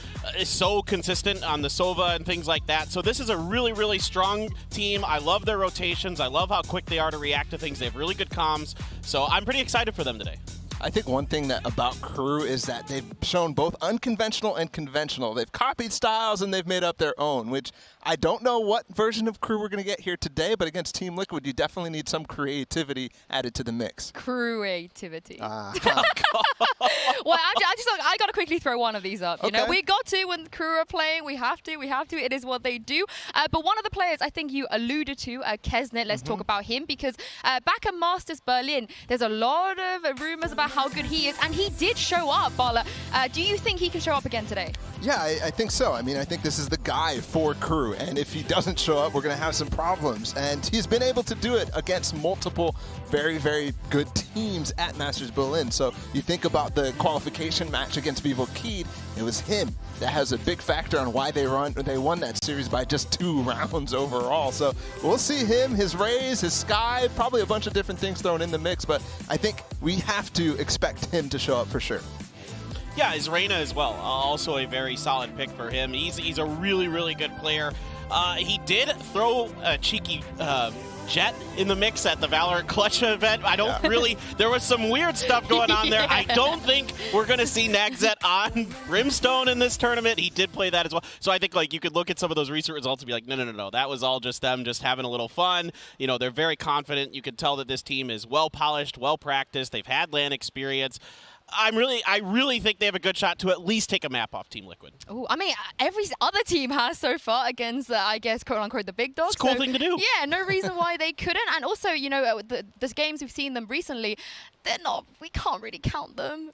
so consistent on the Sova and things like that. So this is a really, really strong team. I love their rotations. I love how quick they are to react to things. They have really good comms. So I'm pretty excited for them today. I think one thing about Crew is that they've shown both unconventional and conventional. They've copied styles and they've made up their own, which I don't know what version of Crew we're going to get here today, but against Team Liquid, you definitely need some creativity added to the mix. Creativity. Well, I got to quickly throw one of these up. You know, we got to when Crew are playing. We have to. It is what they do. But one of the players I think you alluded to, Kesnet, let's talk about him, because back at Masters Berlin, there's a lot of rumors about how good he is, and he did show up, Bala. Do you think he can show up again today? Yeah, I think so. I mean, I think this is the guy for Crew, and if he doesn't show up, we're going to have some problems. And he's been able to do it against multiple very, very good teams at Masters Berlin. So you think about the qualification match against Vivo Keed, it was him that has a big factor on why they won that series by just 2 rounds overall. So we'll see him, his Raze, his Sky, probably a bunch of different things thrown in the mix, but I think we have to expect him to show up for sure. Yeah, his Reyna as well. Also a very solid pick for him. He's a really, really good player. He did throw a cheeky Jet in the mix at the Valorant Clutch event. I don't really, there was some weird stuff going on there. I don't think we're going to see Nagzet on Brimstone in this tournament. He did play that as well. So I think like you could look at some of those recent results and be like, no. That was all just them just having a little fun. You know, they're very confident. You can tell that this team is well polished, well practiced. They've had LAN experience. I really think they have a good shot to at least take a map off Team Liquid. Oh, I mean, every other team has so far against, I guess, quote-unquote, the big dogs. It's a cool thing to do. Yeah, no reason why they couldn't. And also, you know, the games we've seen them recently, they're not, we can't really count them.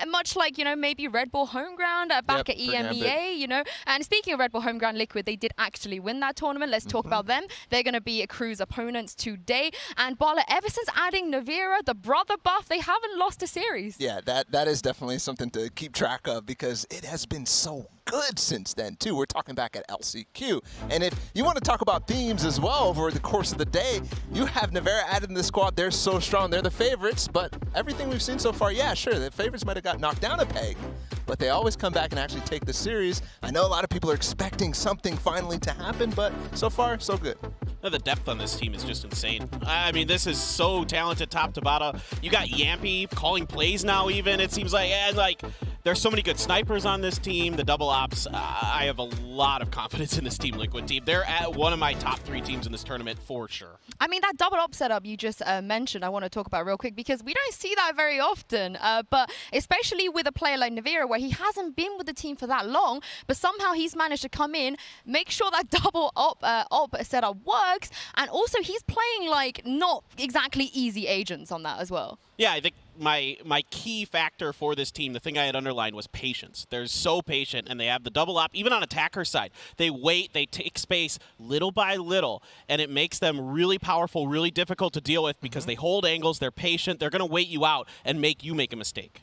Much like, you know, maybe Red Bull Homeground back at EMEA, you know. And speaking of Red Bull Homeground Liquid, they did actually win that tournament. Let's talk about them. They're going to be Crew's opponents today. And Bala, ever since adding Navira, the brother buff, they haven't lost a series. Yeah, that is definitely something to keep track of because it has been so good since then, too. We're talking back at LCQ. And if you want to talk about themes as well over the course of the day, you have Navera added in the squad. They're so strong. They're the favorites, but everything we've seen so far, yeah, sure, the favorites might have got knocked down a peg, but they always come back and actually take the series. I know a lot of people are expecting something finally to happen, but so far, so good. The depth on this team is just insane. I mean, this is so talented top to bottom. You got Yampy calling plays now even, it seems like, and like, there's so many good snipers on this team, the double ops. I have a lot of confidence in this Team Liquid team. They're at one of my top 3 teams in this tournament for sure. I mean, that double op setup you just mentioned, I want to talk about real quick because we don't see that very often. But especially with a player like Navira, where he hasn't been with the team for that long, but somehow he's managed to come in, make sure that double op setup works, and also he's playing like not exactly easy agents on that as well. Yeah, I think my key factor for this team, the thing I had underlined, was patience. They're so patient, and they have the double op, even on attacker side. They wait, they take space little by little, and it makes them really powerful, really difficult to deal with because they hold angles, they're patient, they're going to wait you out and make you make a mistake.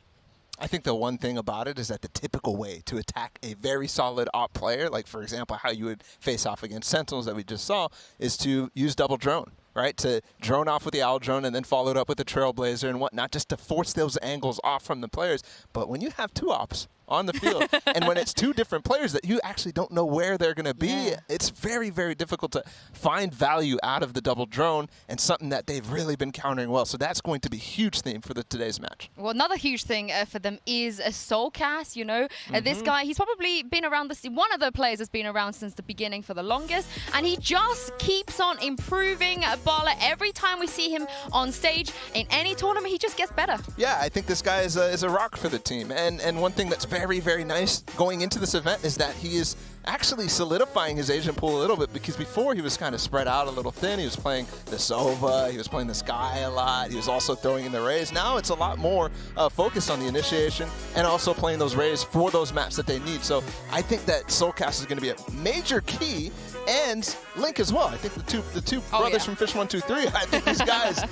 I think the one thing about it is that the typical way to attack a very solid op player, like for example how you would face off against Sentinels that we just saw, is to use double drone. right? To drone off with the Owl Drone and then follow it up with the Trailblazer and whatnot, just to force those angles off from the players. But when you have 2 ops on the field, and when it's 2 different players that you actually don't know where they're going to be, it's very, very difficult to find value out of the double drone, and something that they've really been countering well. So that's going to be a huge theme for today's match. Well, another huge thing for them is a Soulcast. You know, this guy, he's probably been around one of the players that's been around since the beginning for the longest, and he just keeps on improving. Bala, every time we see him on stage in any tournament, he just gets better. Yeah, I think this guy is a rock for the team, and one thing that's very, very nice going into this event is that he is actually solidifying his agent pool a little bit, because before he was kind of spread out a little thin. He was playing the Sova, he was playing the Sky a lot, he was also throwing in the Rays. Now it's a lot more focused on the initiation and also playing those Rays for those maps that they need. So I think that Soulcast is going to be a major key, and Link as well. I think the two brothers from Fish 123, I think these guys,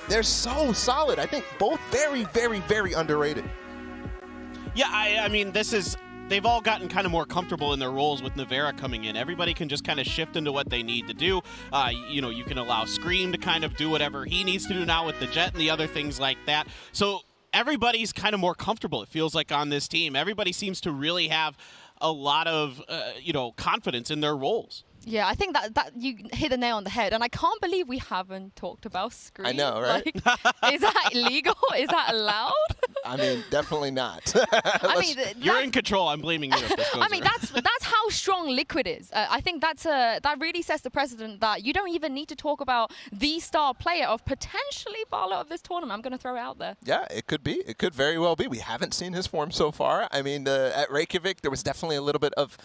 they're so solid. I think both very, very, very underrated. Yeah, I mean, they've all gotten kind of more comfortable in their roles with Navera coming in. Everybody can just kind of shift into what they need to do. You know, you can allow Scream to kind of do whatever he needs to do now with the Jet and the other things like that. So everybody's kind of more comfortable, it feels like, on this team. Everybody seems to really have a lot of, you know, confidence in their roles. Yeah, I think that you hit the nail on the head, and I can't believe we haven't talked about Scream. I know, right? Like, is that illegal? Is that allowed? I mean, definitely not. I mean, you're in control. I'm blaming you if this goes I mean, that's how strong Liquid is. I think that really sets the precedent that you don't even need to talk about the star player of potentially Bala of this tournament. I'm going to throw it out there. Yeah, it could be. It could very well be. We haven't seen his form so far. I mean, at Reykjavik, there was definitely a little bit of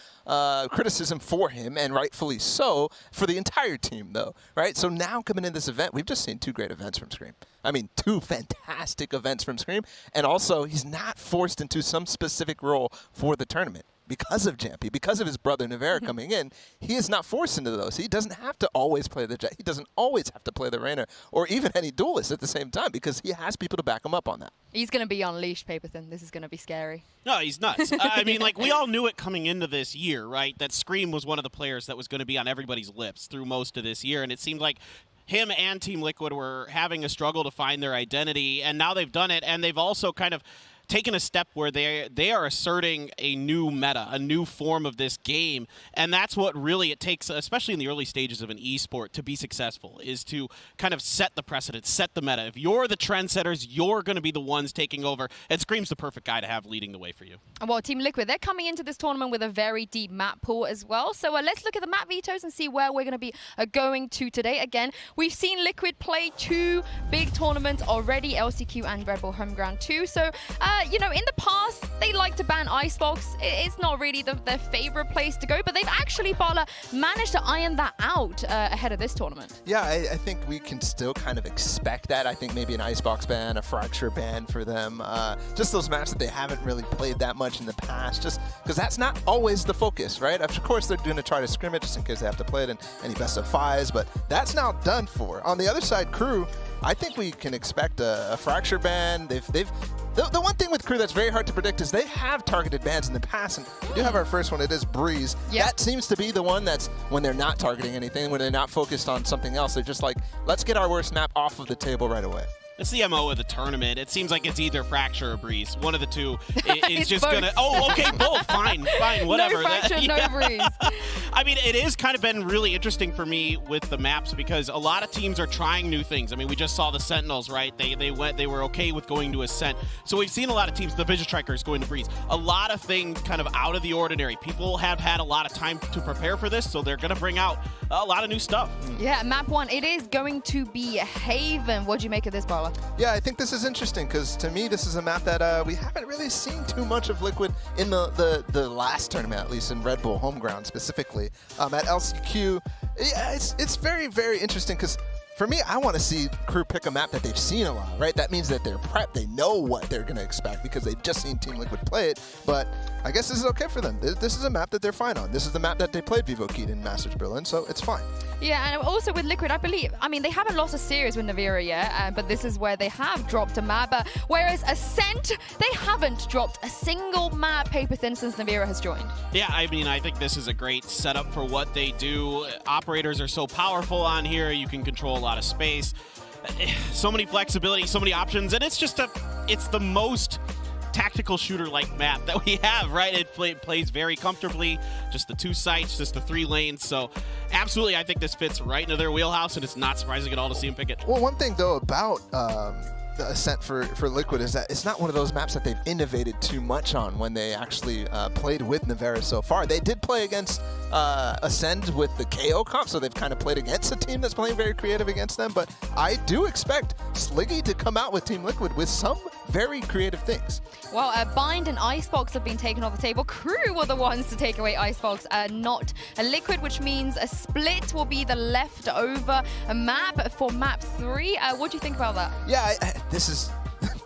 criticism for him, and rightfully so, for the entire team, though, right? So now coming in this event, we've just seen 2 great events from Scream. I mean, 2 fantastic events from Scream, and also he's not forced into some specific role for the tournament. Because of Jampy, because of his brother Navera coming in, he is not forced into those. He doesn't have to always play the Jet. He doesn't always have to play the Reyna, or even any duelist at the same time, because he has people to back him up on that. He's going to be unleashed, Paperthin. This is going to be scary. No, he's nuts. I mean, like, we all knew it coming into this year, right? That Scream was one of the players that was going to be on everybody's lips through most of this year, and it seemed like him and Team Liquid were having a struggle to find their identity, and now they've done it, and they've also kind of taken a step where they are asserting a new meta, a new form of this game, and that's what really it takes, especially in the early stages of an esport, to be successful, is to kind of set the precedent, set the meta. If you're the trendsetters, you're going to be the ones taking over, and Scream's the perfect guy to have leading the way for you. Well, Team Liquid, they're coming into this tournament with a very deep map pool as well, so let's look at the map vetoes and see where we're going to be going to today. Again, we've seen Liquid play 2 big tournaments already, LCQ and Red Bull Homeground 2, so you know, in the past, they like to ban Icebox. It's not really their favorite place to go, but they've actually, Bala, managed to iron that out ahead of this tournament. Yeah, I think we can still kind of expect that. I think maybe an Icebox ban, a Fracture ban for them. Just those maps that they haven't really played that much in the past, just because that's not always the focus, right? Of course, they're going to try to scrim it just in case they have to play it in any best of 5s, but that's now done for. On the other side, Crew, I think we can expect a Fracture ban. The one thing with Crew that's very hard to predict is they have targeted bans in the past, and we do have our first one. It is Breeze. Yep. That seems to be the one that's when they're not targeting anything, when they're not focused on something else. They're just like, let's get our worst map off of the table right away. It's the MO of the tournament. It seems like it's either Fracture or Breeze. One of the two is just going to... Oh, okay, both. Fine, whatever. No Fracture, no Breeze. I mean, it has kind of been really interesting for me with the maps because a lot of teams are trying new things. I mean, we just saw the Sentinels, right? They were okay with going to Ascent. So we've seen a lot of teams, the Vision Strikers going to Breeze. A lot of things kind of out of the ordinary. People have had a lot of time to prepare for this, so they're going to bring out a lot of new stuff. Yeah, map 1, it is going to be Haven. What do you make of this, Bala? Yeah, I think this is interesting because to me, this is a map that we haven't really seen too much of Liquid in the last tournament, at least in Red Bull Homeground specifically. At LCQ, yeah, it's very, very interesting because for me, I want to see Crew pick a map that they've seen a lot, right? That means that they're prepped. They know what they're going to expect because they've just seen Team Liquid play it. But I guess this is okay for them. This is a map that they're fine on. This is the map that they played Vivo Keat in Masters Berlin, so it's fine. Yeah, and also with Liquid, I mean, they haven't lost a series with Navira yet, but this is where they have dropped a map. Whereas Ascent, they haven't dropped a single map paper thin since Navira has joined. Yeah, I mean, I think this is a great setup for what they do. Operators are so powerful on here. You can control a lot of space. So many flexibility, so many options, and it's the most tactical shooter-like map that we have, right? It plays very comfortably, just the 2 sites, just the 3 lanes. So absolutely, I think this fits right into their wheelhouse, and it's not surprising at all to see them pick it. Well, one thing, though, about the Ascent for Liquid is that it's not one of those maps that they've innovated too much on when they actually played with Navera so far. They did play against Ascend with the KO comp, so they've kind of played against a team that's playing very creative against them, but I do expect Sliggy to come out with Team Liquid with some very creative things. Well, Bind and Icebox have been taken off the table. Crew were the ones to take away Icebox, not a Liquid, which means a Split will be the leftover map for map 3. What do you think about that? Yeah, this is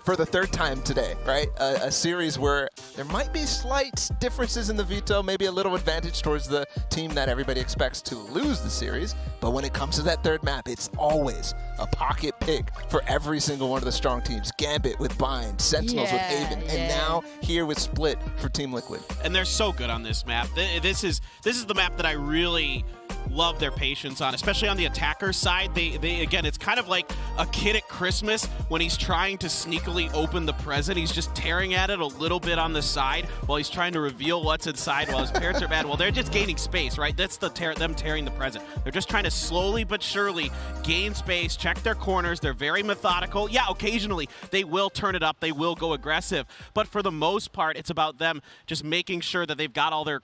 for the 3rd time today, right? A series where there might be slight differences in the veto, maybe a little advantage towards the team that everybody expects to lose the series. But when it comes to that 3rd map, it's always a pocket pick for every single one of the strong teams. Gambit with Bind, Sentinels with Aven, and now here with Split for Team Liquid. And they're so good on this map. This is the map that I really love their patience on, especially on the attacker side. They again, it's kind of like a kid at Christmas when he's trying to sneakily open the present. He's just tearing at it a little bit on the side while he's trying to reveal what's inside while his parents are mad. Well, they're just gaining space, right? That's them tearing the present. They're just trying to slowly but surely gain space, check their corners. They're very methodical. Yeah, occasionally they will turn it up. They will go aggressive. But for the most part, it's about them just making sure that they've got all their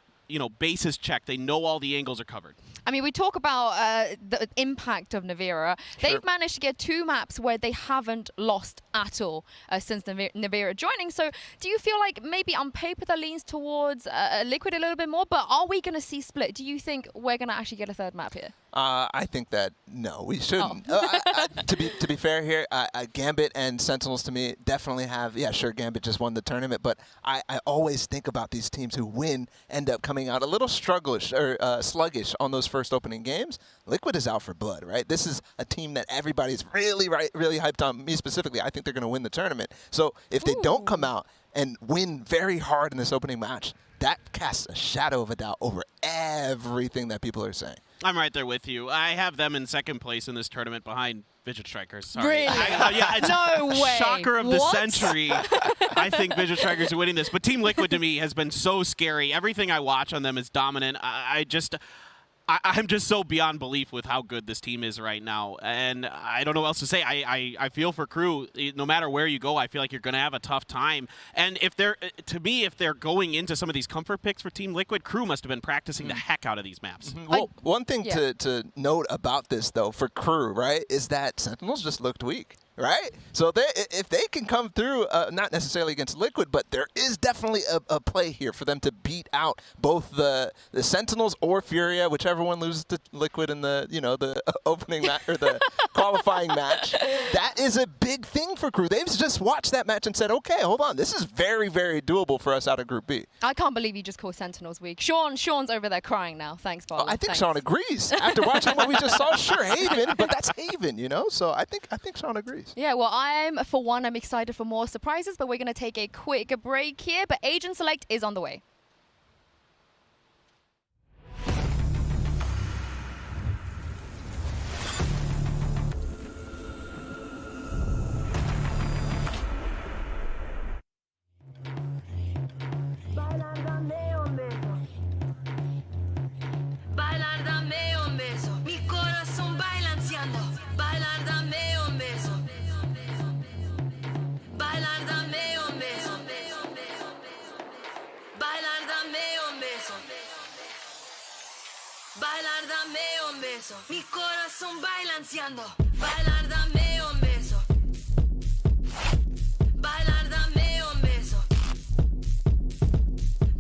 bases checked. They know all the angles are covered. I mean, we talk about the impact of Navira. Sure. They've managed to get 2 maps where they haven't lost at all since Navira joining. So do you feel like maybe on paper that leans towards Liquid a little bit more, but are we going to see Split? Do you think we're going to actually get a 3rd map here? I think that, no, we shouldn't. To be fair here, Gambit and Sentinels to me definitely have, yeah, sure, Gambit just won the tournament, but I always think about these teams who win end up coming out a little sluggish on those first opening games. Liquid is out for blood, right? This is a team that everybody's really hyped on. Me specifically, I think they're going to win the tournament. So if they don't come out and win very hard in this opening match, that casts a shadow of a doubt over everything that people are saying. I'm right there with you. I have them in 2nd place in this tournament behind Vision Strikers. Sorry. Really? Yeah, it's no way. Shocker of the century. I think Vision Strikers are winning this. But Team Liquid to me has been so scary. Everything I watch on them is dominant. I'm just so beyond belief with how good this team is right now. And I don't know what else to say. I feel for Crew. No matter where you go, I feel like you're going to have a tough time. And if they're going into some of these comfort picks for Team Liquid, Crew must have been practicing the heck out of these maps. Well, one thing to note about this, though, for Crew, right, is that Sentinels just looked weak. Right? So if they can come through, not necessarily against Liquid, but there is definitely a play here for them to beat out both the Sentinels or Furia, whichever one loses to Liquid in the opening match or the qualifying match. That is a big thing for Crew. They've just watched that match and said, okay, hold on, this is very, very doable for us out of Group B. I can't believe you just called Sentinels weak. Sean's over there crying now. Thanks, Bob. I think Sean agrees. After watching what we just saw, sure, Haven, but that's Haven, So I think Sean agrees. Yeah, well, I'm excited for more surprises, but we're going to take a quick break here. But Agent Select is on the way. Bailar, dame un beso. Mi corazón balanceando. Bailar, dame un beso. Bailar, dame un beso.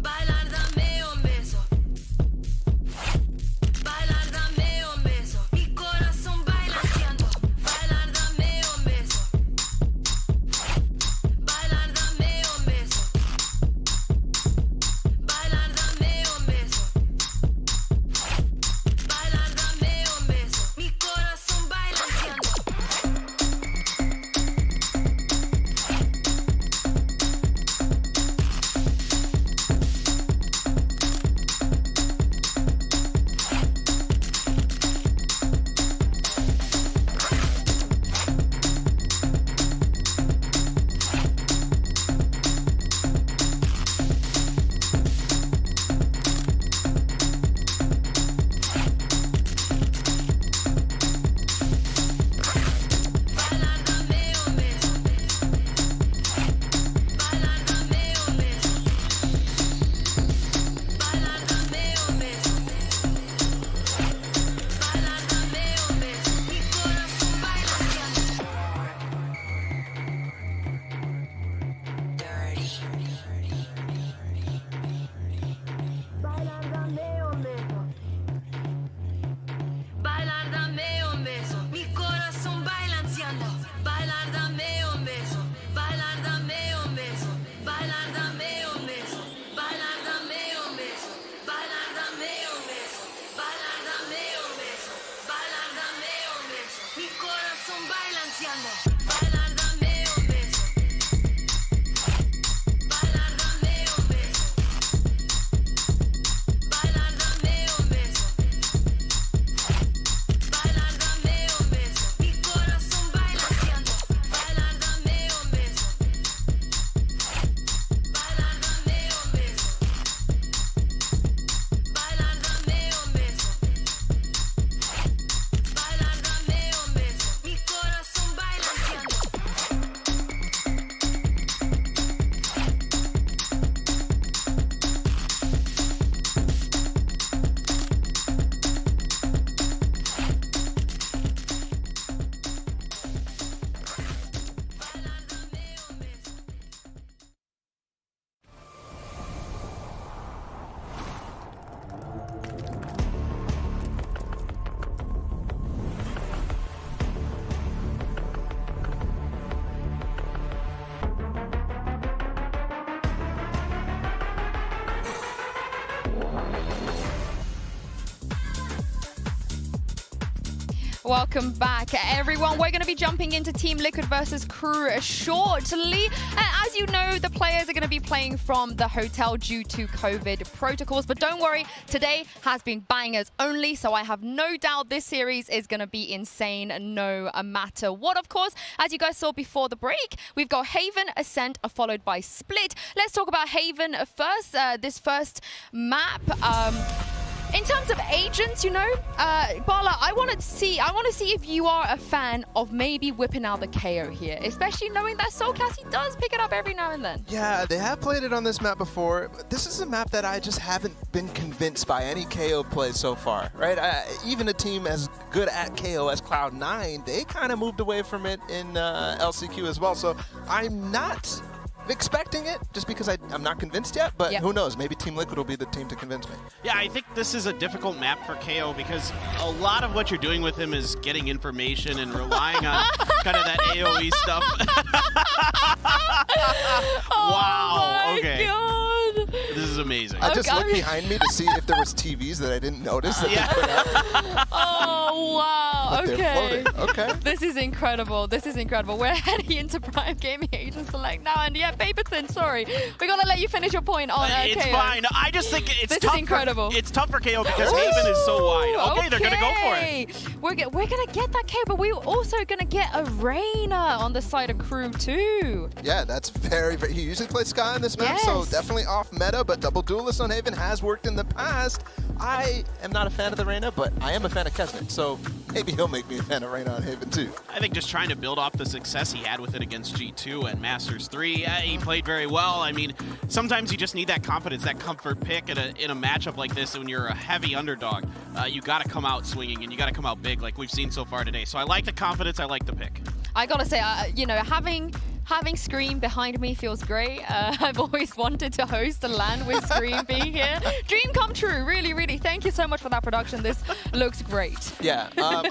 Bailar, dame un beso. Bailar, dame un beso. Mi corazón balanceando. Bailar, dame un beso. Bailar, dame un beso. Bailar, dame un beso. Bailar, dame un beso. Welcome back, everyone. We're going to be jumping into Team Liquid versus Crew shortly. As you know, the players are going to be playing from the hotel due to COVID protocols. But don't worry, today has been bangers only, so I have no doubt this series is going to be insane no matter what. Of course, as you guys saw before the break, we've got Haven, Ascent, followed by Split. Let's talk about Haven first. This first map. In terms of agents, you know, Bala, I want to see if you are a fan of maybe whipping out the KO here, especially knowing that Soulcast does pick it up every now and then. Yeah, they have played it on this map before. But this is a map that I just haven't been convinced by any KO play so far, right? Even a team as good at KO as Cloud9, they kind of moved away from it in LCQ as well. So I'm not expecting it just because I'm not convinced yet, but who knows, maybe Team Liquid will be the team to convince me. Yeah, I think this is a difficult map for KO because a lot of what you're doing with him is getting information and relying on kind of that AoE stuff. Wow, okay. God. This is amazing. I just looked behind me to see if there was TVs that I didn't notice that they put out. Oh, wow. But Okay. Okay. This is incredible. This is incredible. We're heading into Prime Gaming Agent Select now. And yeah, Baberton, sorry. We're going to let you finish your point on It's KO. fine. I just think it's This tough. is incredible. It's tough for KO because Haven is so wide. Okay, they're going to go for it. We're going to get that KO, but we're also going to get a Reyna on the side of Crew too. Yeah, that's very, very... He usually plays Sky on this map, so definitely off meta, but double duelist on Haven has worked in the past. I am not a fan of the Reyna, but I am a fan of Kesnick, so maybe he'll make me a fan of Reyna on Haven too. I think just trying to build off the success he had with it against G2 and Masters 3. He played very well. I mean, sometimes you just need that confidence, that comfort pick in a matchup like this when you're a heavy underdog. You got to come out swinging and you got to come out big like we've seen so far today. So I like the confidence. I like the pick. I got to say, you know, having Scream behind me feels great. I've always wanted to host a LAN with Scream being here. Dream come true, really, really. Thank you so much for that production. This looks great. Yeah. Yeah,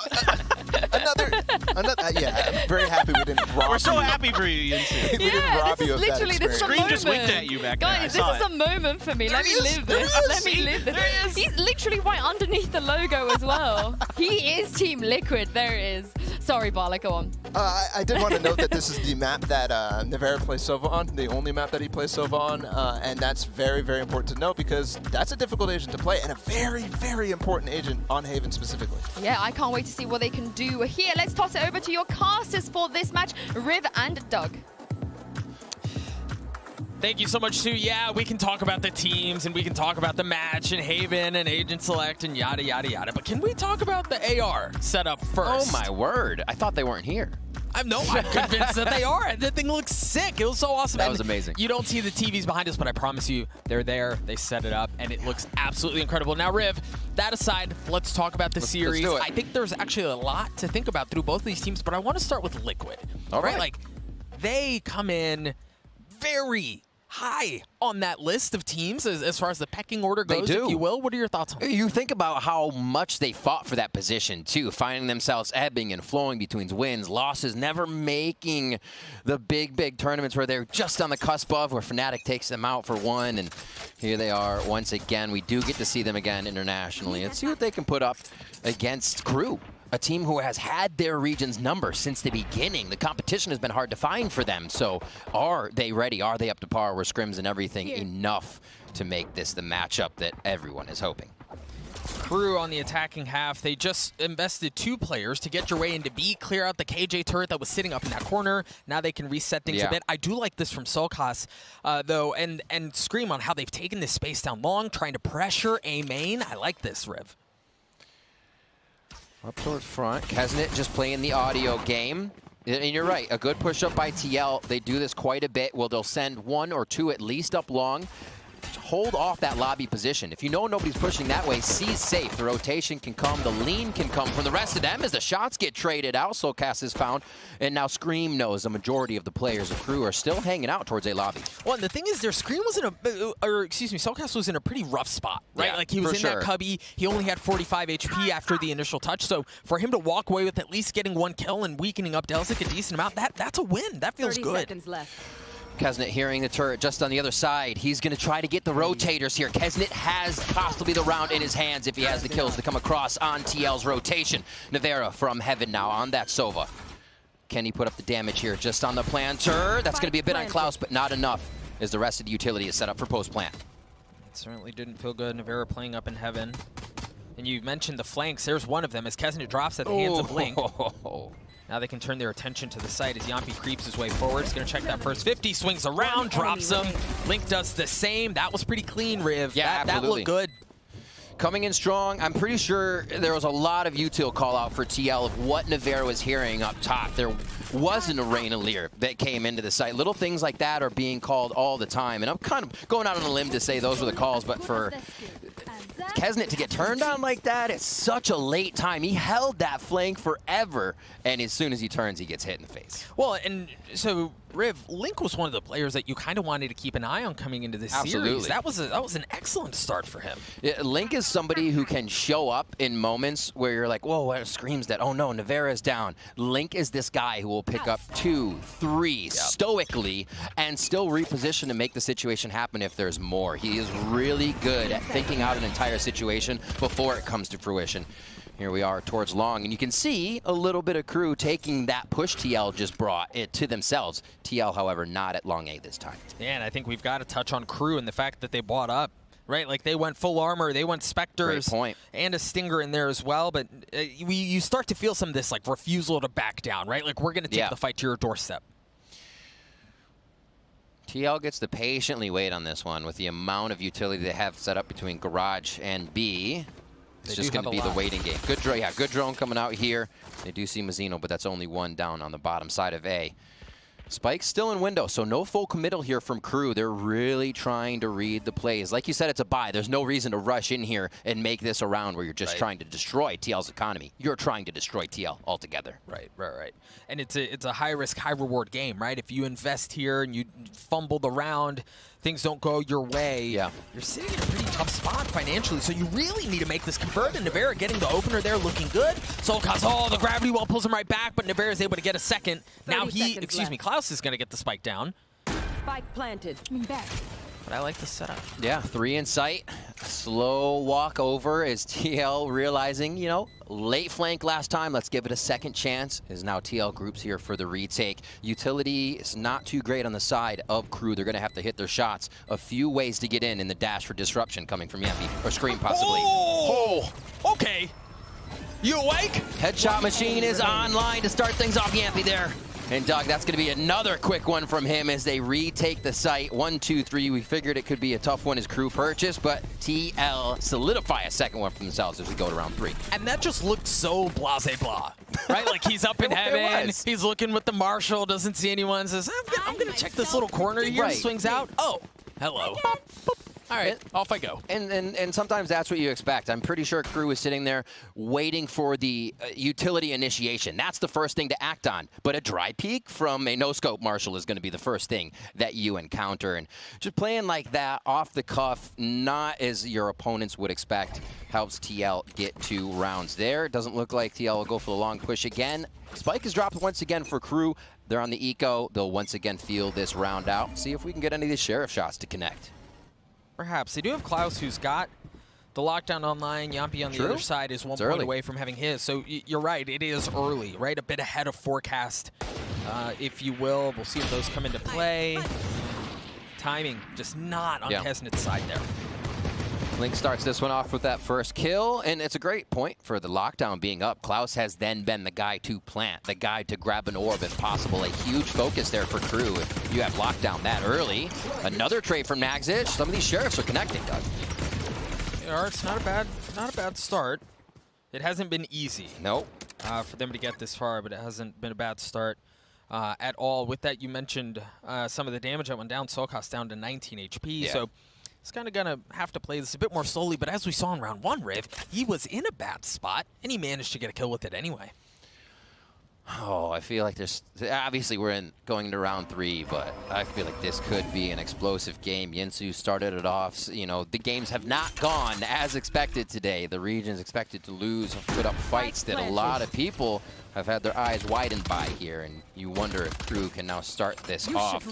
I'm very happy we didn't rob We're so you. happy for you, Yinsu. We didn't rob this you is of that literally, this is a experience. Scream just winked moment. at you back there. Guys, this is a moment for me. Let me live this. Let me live this. He's literally right underneath the logo as well. He is Team Liquid. There it is. Sorry, Bala, go on. I did want to note that this is the map that Nevera plays Sova on, the only map that he plays Sova on, and that's very, very important to note because that's a difficult agent to play and a very, very important agent on Haven specifically. Yeah, I can't wait to see what they can do here. Let's toss it over to your casters for this match, Riv and Doug. Thank you so much, Sue. Yeah, we can talk about the teams and we can talk about the match and Haven and Agent Select and yada, yada, yada. But can we talk about the AR setup first? Oh, my word. I thought they weren't here. I'm convinced that they are. That thing looks sick. It was so awesome. That was amazing. You don't see the TVs behind us, but I promise you, they're there. They set it up, and it looks absolutely incredible. Now, Riv, that aside, let's talk about the series. Let's do it. I think there's actually a lot to think about through both of these teams, but I want to start with Liquid. All right. Like, they come in very high on that list of teams as far as the pecking order goes, if you will. What are your thoughts on that? You think about how much they fought for that position, too, finding themselves ebbing and flowing between wins, losses, never making the big tournaments where they're just on the cusp of, where Fnatic takes them out for one, and here they are once again. We do get to see them again internationally and see what they can put up against Crew. a team who has had their region's number since the beginning. The competition has been hard to find for them. So are they ready? Are they up to par? Were scrims and everything enough to make this the matchup that everyone is hoping? Crew on the attacking half, they just invested 2 players to get your way into B, clear out the KJ turret that was sitting up in that corner. Now they can reset things a bit. I do like this from Solkas, though, and Scream on how they've taken this space down long, trying to pressure A main. I like this, Riv. Up towards front, Kesnet just playing the audio game. And you're right, a good push up by TL. They do this quite a bit. Well, they'll send 1 or 2 at least up long. Hold off that lobby position. If you know nobody's pushing that way, C's safe. The rotation can come, the lean can come from the rest of them as the shots get traded out. Soulcast is found, and now Scream knows the majority of the players of Crew are still hanging out towards A lobby. Well, and the thing is, their Scream was in Soulcast was in a pretty rough spot, right? Yeah, like he was in that cubby. He only had 45 HP after the initial touch, so for him to walk away with at least getting 1 kill and weakening up Delzik a decent amount, that's a win. That feels 30 good. seconds left. Kesnet hearing the turret just on the other side. He's going to try to get the rotators here. Kesnet has possibly the round in his hands if he has the kills to come across on TL's rotation. Navera from heaven now on that Sova. Can he put up the damage here just on the planter? That's going to be a bit on Klaus, but not enough as the rest of the utility is set up for post-plant. It certainly didn't feel good. Navera playing up in heaven. And you mentioned the flanks. There's one of them as Kesnet drops at the hands of Link. Now they can turn their attention to the site as Yampi creeps his way forward. He's going to check that first 50, swings around, drops him. Link does the same. That was pretty clean, Riv. Yeah, that looked good. Coming in strong. I'm pretty sure there was a lot of util call out for TL of what Navera was hearing up top. There wasn't a Rain Lear that came into the site. Little things like that are being called all the time. And I'm kind of going out on a limb to say those were the calls, but for Kesnet to get turned on like that, it's such a late time. He held that flank forever, and as soon as he turns, he gets hit in the face. Well, and so Riv, Link was one of the players that you kind of wanted to keep an eye on coming into this series. That was an excellent start for him. Yeah, Link is somebody who can show up in moments where you're like, whoa, what screams that? Oh no, Navera is down. Link is this guy who will pick up 2, 3 stoically and still reposition to make the situation happen if there's more. He is really good at thinking out an entire situation before it comes to fruition. Here we are towards long, and you can see a little bit of Crew taking that push TL just brought it to themselves. TL, however, not at long A this time. Yeah, and I think we've got to touch on Crew and the fact that they bought up, right? Like they went full armor, they went Spectres and a Stinger in there as well, but you start to feel some of this like refusal to back down, right? Like we're going to take the fight to your doorstep. TL gets to patiently wait on this one with the amount of utility they have set up between Garage and B. It's just going to be the waiting game. Good drone, good drone coming out here. They do see Mazzino, but that's only 1 down on the bottom side of A. Spike's still in window, so no full committal here from Crew. They're really trying to read the plays. Like you said, it's a buy. There's no reason to rush in here and make this a round where you're just trying to destroy TL's economy. You're trying to destroy TL altogether. Right. And it's a high-risk, high-reward game, right? If you invest here and you fumble the round, things don't go your way, you're sitting in a pretty tough spot financially, so you really need to make this convert, and Navera getting the opener there looking good. Solkas, the gravity well pulls him right back, but Navera's able to get a second. Now Klaus is going to get the spike down. Spike planted. Coming back. But I like the setup. Yeah, 3 in sight. Slow walk over as TL realizing, late flank last time. Let's give it a second chance. As now TL groups here for the retake. Utility is not too great on the side of Crew. They're going to have to hit their shots. A few ways to get in the dash for disruption coming from Yampi, or Scream possibly. Oh, okay. You awake? Headshot machine is online to start things off. Yampi there. And Doug, that's going to be another quick one from him as they retake the site. 1, 2, 3. We figured it could be a tough one as Crew purchase, but TL solidify a second one for themselves as we go to round 3. And that just looked so blah, right? Like he's up in heaven, he's looking with the Marshal, doesn't see anyone, says, I'm going to check this little corner here, swings out. Oh, hello. Boop. All right, off I go. And sometimes that's what you expect. I'm pretty sure Crew is sitting there waiting for the utility initiation. That's the first thing to act on. But a dry peek from a no-scope Marshal is going to be the first thing that you encounter. And just playing like that, off the cuff, not as your opponents would expect, helps TL get 2 rounds there. It doesn't look like TL will go for the long push again. Spike is dropped once again for Crew. They're on the eco. They'll once again feel this round out. See if we can get any of these Sheriff shots to connect. Perhaps. They do have Klaus, who's got The lockdown online, Yampi on the other side is 1 point away from having his. So you're right, it is early, right? A bit ahead of forecast, if you will. We'll see if those come into play. Timing just not on Kesnit's side there. Link starts this one off with that first kill, and it's a great point for the lockdown being up. Klaus has then been the guy to plant, the guy to grab an orb if possible. A huge focus there for Crew if you have lockdown that early. Another trade from Nagsich. Some of these sheriffs are connecting, Doug. It's not a bad start. It hasn't been easy. Nope. For them to get this far, but it hasn't been a bad start at all. With that, you mentioned some of the damage that went down. Solkas down to 19 HP, so he's kind of going to have to play this a bit more slowly. But as we saw in round 1, Riv, he was in a bad spot, and he managed to get a kill with it anyway. Oh, I feel like there's... Obviously, we're going into round 3, but I feel like this could be an explosive game. Yinsu started it off. You know, the games have not gone as expected today. The region's expected to lose, put up fights that a lot of people have had their eyes widened by here, and you wonder if Crew can now start this off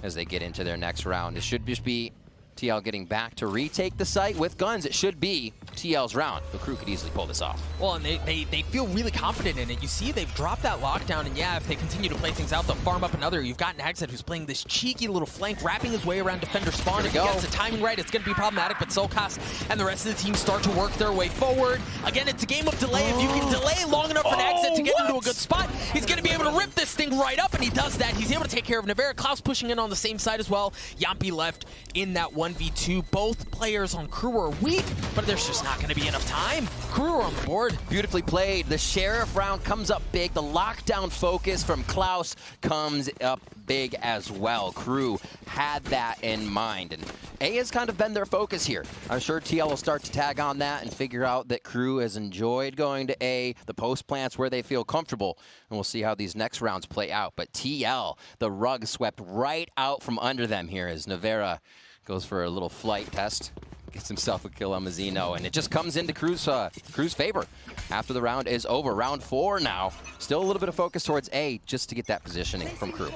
as they get into their next round. It should just be TL getting back to retake the site with guns. It should be TL's round. The Crew could easily pull this off. Well, and they feel really confident in it. You see they've dropped that lockdown, and yeah, if they continue to play things out, they'll farm up another. You've got Nagset who's playing this cheeky little flank, wrapping his way around defender spawn. If he gets the timing right, it's going to be problematic, but Solkas and the rest of the team start to work their way forward. Again, it's a game of delay. If you can delay long enough for Nagset to get into a good spot, he's going to be able to rip this thing right up, and he does that. He's able to take care of Navera. Klaus pushing in on the same side as well. Yampi left in that 1v2. Both players on Crew are weak, but there's just not going to be enough time. Crew are on the board. Beautifully played. The Sheriff round comes up big. The lockdown focus from Klaus comes up big as well. Crew had that in mind, and A has kind of been their focus here. I'm sure TL will start to tag on that and figure out that Crew has enjoyed going to A, the post plants where they feel comfortable, and we'll see how these next rounds play out. But TL, the rug swept right out from under them here as Navera goes for a little flight test, gets himself a kill on Mazzino, and it just comes into Crew's favor after the round is over. Round 4 now. Still a little bit of focus towards A just to get that positioning from Crew.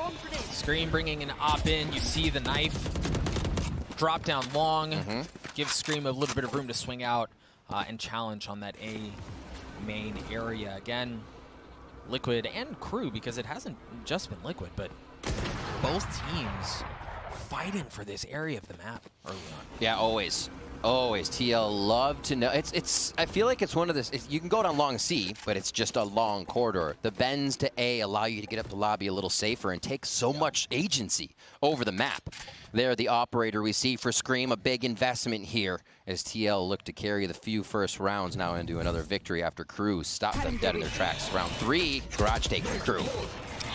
Scream bringing an op in. You see the knife drop down long. Gives Scream a little bit of room to swing out and challenge on that A main area. Again, Liquid and Crew, because it hasn't just been Liquid, but both teams fighting for this area of the map early on. Yeah, always. Always. TL love to know. I feel like it's one of this. You can go down long C, but it's just a long corridor. The bends to A allow you to get up the lobby a little safer and take so much agency over the map. There, the operator we see for Scream, a big investment here as TL look to carry the few first rounds now into another victory after Crew stopped them dead in their tracks. Round 3, garage take for Crew.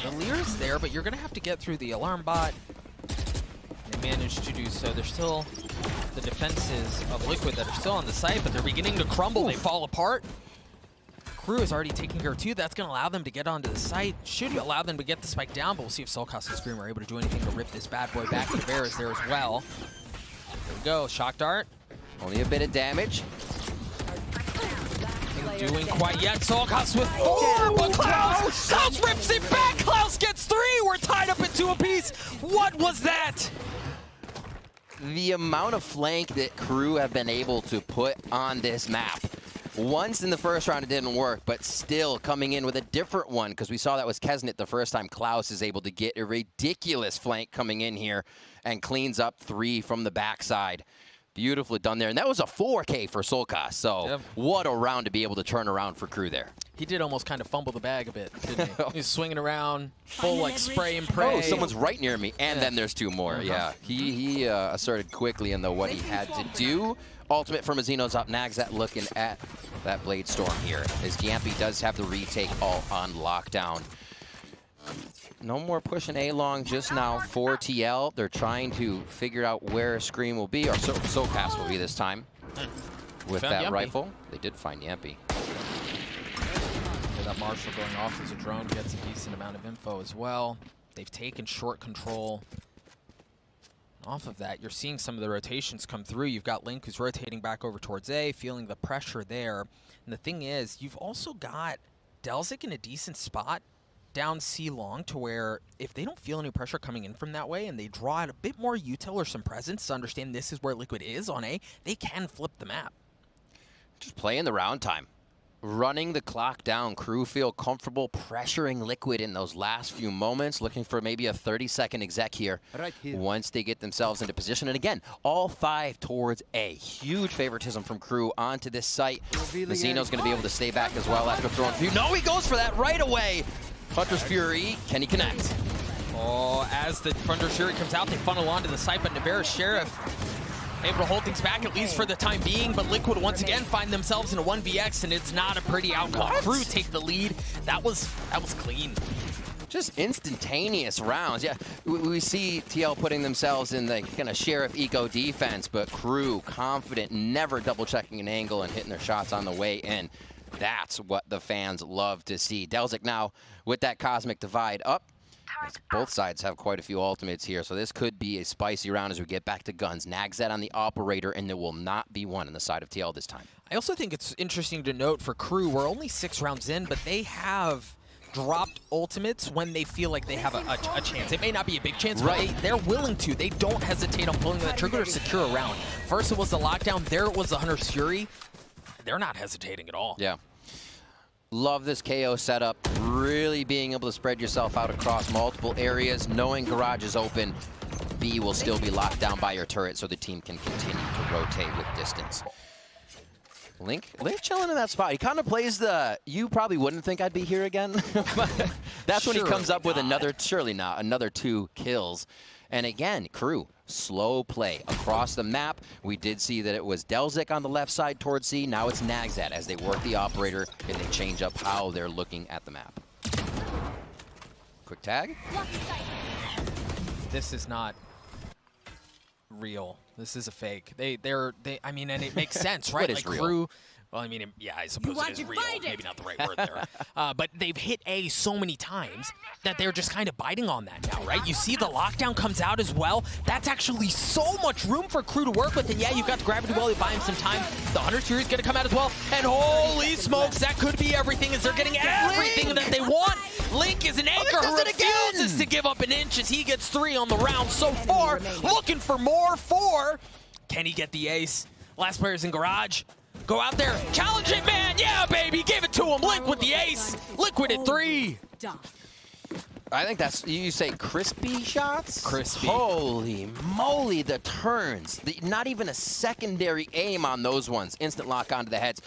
The Lear's there, but you're going to have to get through the alarm bot. They managed to do so. There's still the defenses of Liquid that are still on the site, but they're beginning to crumble. They fall apart. Crew is already taking care of 2. That's going to allow them to get onto the site. Should allow them to get the spike down, but we'll see if Solkas and Scream are able to do anything to rip this bad boy back. The bear is there as well. There we go. Shock dart. Only a bit of damage. Doing quite yet. Solkas with 4, but Klaus rips it back. Klaus gets 3. We're tied up at 2 apiece. What was that? The amount of flank that Crew have been able to put on this map. Once in the first round it didn't work, but still coming in with a different one, because we saw that was Kesnit the first time. Klaus is able to get a ridiculous flank coming in here and cleans up 3 from the backside. Beautifully done there. And that was a 4K for Solkas, so what a round to be able to turn around for Crew there. He did almost kind of fumble the bag a bit, didn't he? He's swinging around, full like spray and pray. Oh, someone's right near me, and then there's 2 more. Yeah, he asserted quickly in what he had to do. Ultimate for Mazzino's up. Nagsat looking at that Blade Storm here, as Yampi does have the retake all on lockdown. No more pushing A long just now for TL. They're trying to figure out where Scream will be, or Solkas will be this time. With Found that Yampi. rifle, they did find Yampi. That Marshall going off as a drone gets a decent amount of info as well. They've taken short control. Off of that, you're seeing some of the rotations come through. You've got Link who's rotating back over towards A, feeling the pressure there. And the thing is, you've also got Delzik in a decent spot down C long, to where if they don't feel any pressure coming in from that way and they draw out a bit more util or some presence to understand this is where Liquid is on A, they can flip the map. Just playing the round time. Running the clock down. Crew feel comfortable pressuring Liquid in those last few moments, looking for maybe a 30-second exec here, once they get themselves into position. And again, all 5 towards A. Huge favoritism from Crew onto this site. Mazzino's going to be able to stay back as well after throwing Fury. No, he goes for that right away. Hunter's Fury, can he connect? Oh, as the Hunter's Fury comes out, they funnel onto the site, but Nevera's Sheriff able to hold things back, at least for the time being, but Liquid once again find themselves in a 1vx, and it's not a pretty outcome. Crew take the lead. That was clean. Just instantaneous rounds. Yeah, we see TL putting themselves in the kind of Sheriff eco defense, but Crew confident, never double-checking an angle and hitting their shots on the way in. That's what the fans love to see. Delzik now with that Cosmic Divide up. Both sides have quite a few ultimates here, so this could be a spicy round as we get back to guns. Nagzet on the operator, and there will not be one on the side of TL this time. I also think it's interesting to note for Crew, we're only 6 rounds in, but they have dropped ultimates when they feel like they have a chance. It may not be a big chance, but they're willing to. They don't hesitate on pulling that trigger to secure a round. First it was the lockdown, there it was the Hunter's Fury. They're not hesitating at all. Yeah. Love this KO setup, really being able to spread yourself out across multiple areas, knowing garage is open. B will still be locked down by your turret so the team can continue to rotate with distance. Link chilling in that spot. He kind of plays the, you probably wouldn't think I'd be here again. But that's when he comes up with another 2 kills. And again, Crew, slow play across the map. We did see that it was Delzik on the left side towards C. Now it's Nagzet as they work the operator and they change up how they're looking at the map. Quick tag. This is not real. This is a fake. I mean, and it makes sense, right? What is real? Crew, well, I mean, yeah, I suppose it is real. Maybe not the right word there. But they've hit A so many times that they're just kind of biting on that now, right? You see the lockdown comes out as well. That's actually so much room for Crew to work with. And yeah, you've got the Gravity Well, you buy him some time. The Hunter's Fury is going to come out as well. And holy smokes, that could be everything as they're getting everything that they want. Link is an anchor who refuses to give up an inch as he gets 3 on the round so far. Looking for more 4. Can he get the ace? Last player's in garage. Go out there, challenge it, man! Yeah, baby, give it to him. Link with the ace. Liquid at 3. I think that's, you say crispy shots? Crispy. Holy moly, the turns. Not even a secondary aim on those ones. Instant lock onto the heads.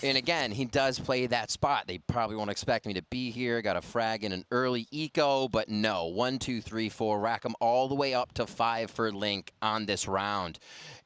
And again, he does play that spot. They probably won't expect me to be here. Got a frag in an early eco, but no. 1, 2, 3, 4. Rack them all the way up to 5 for Link on this round.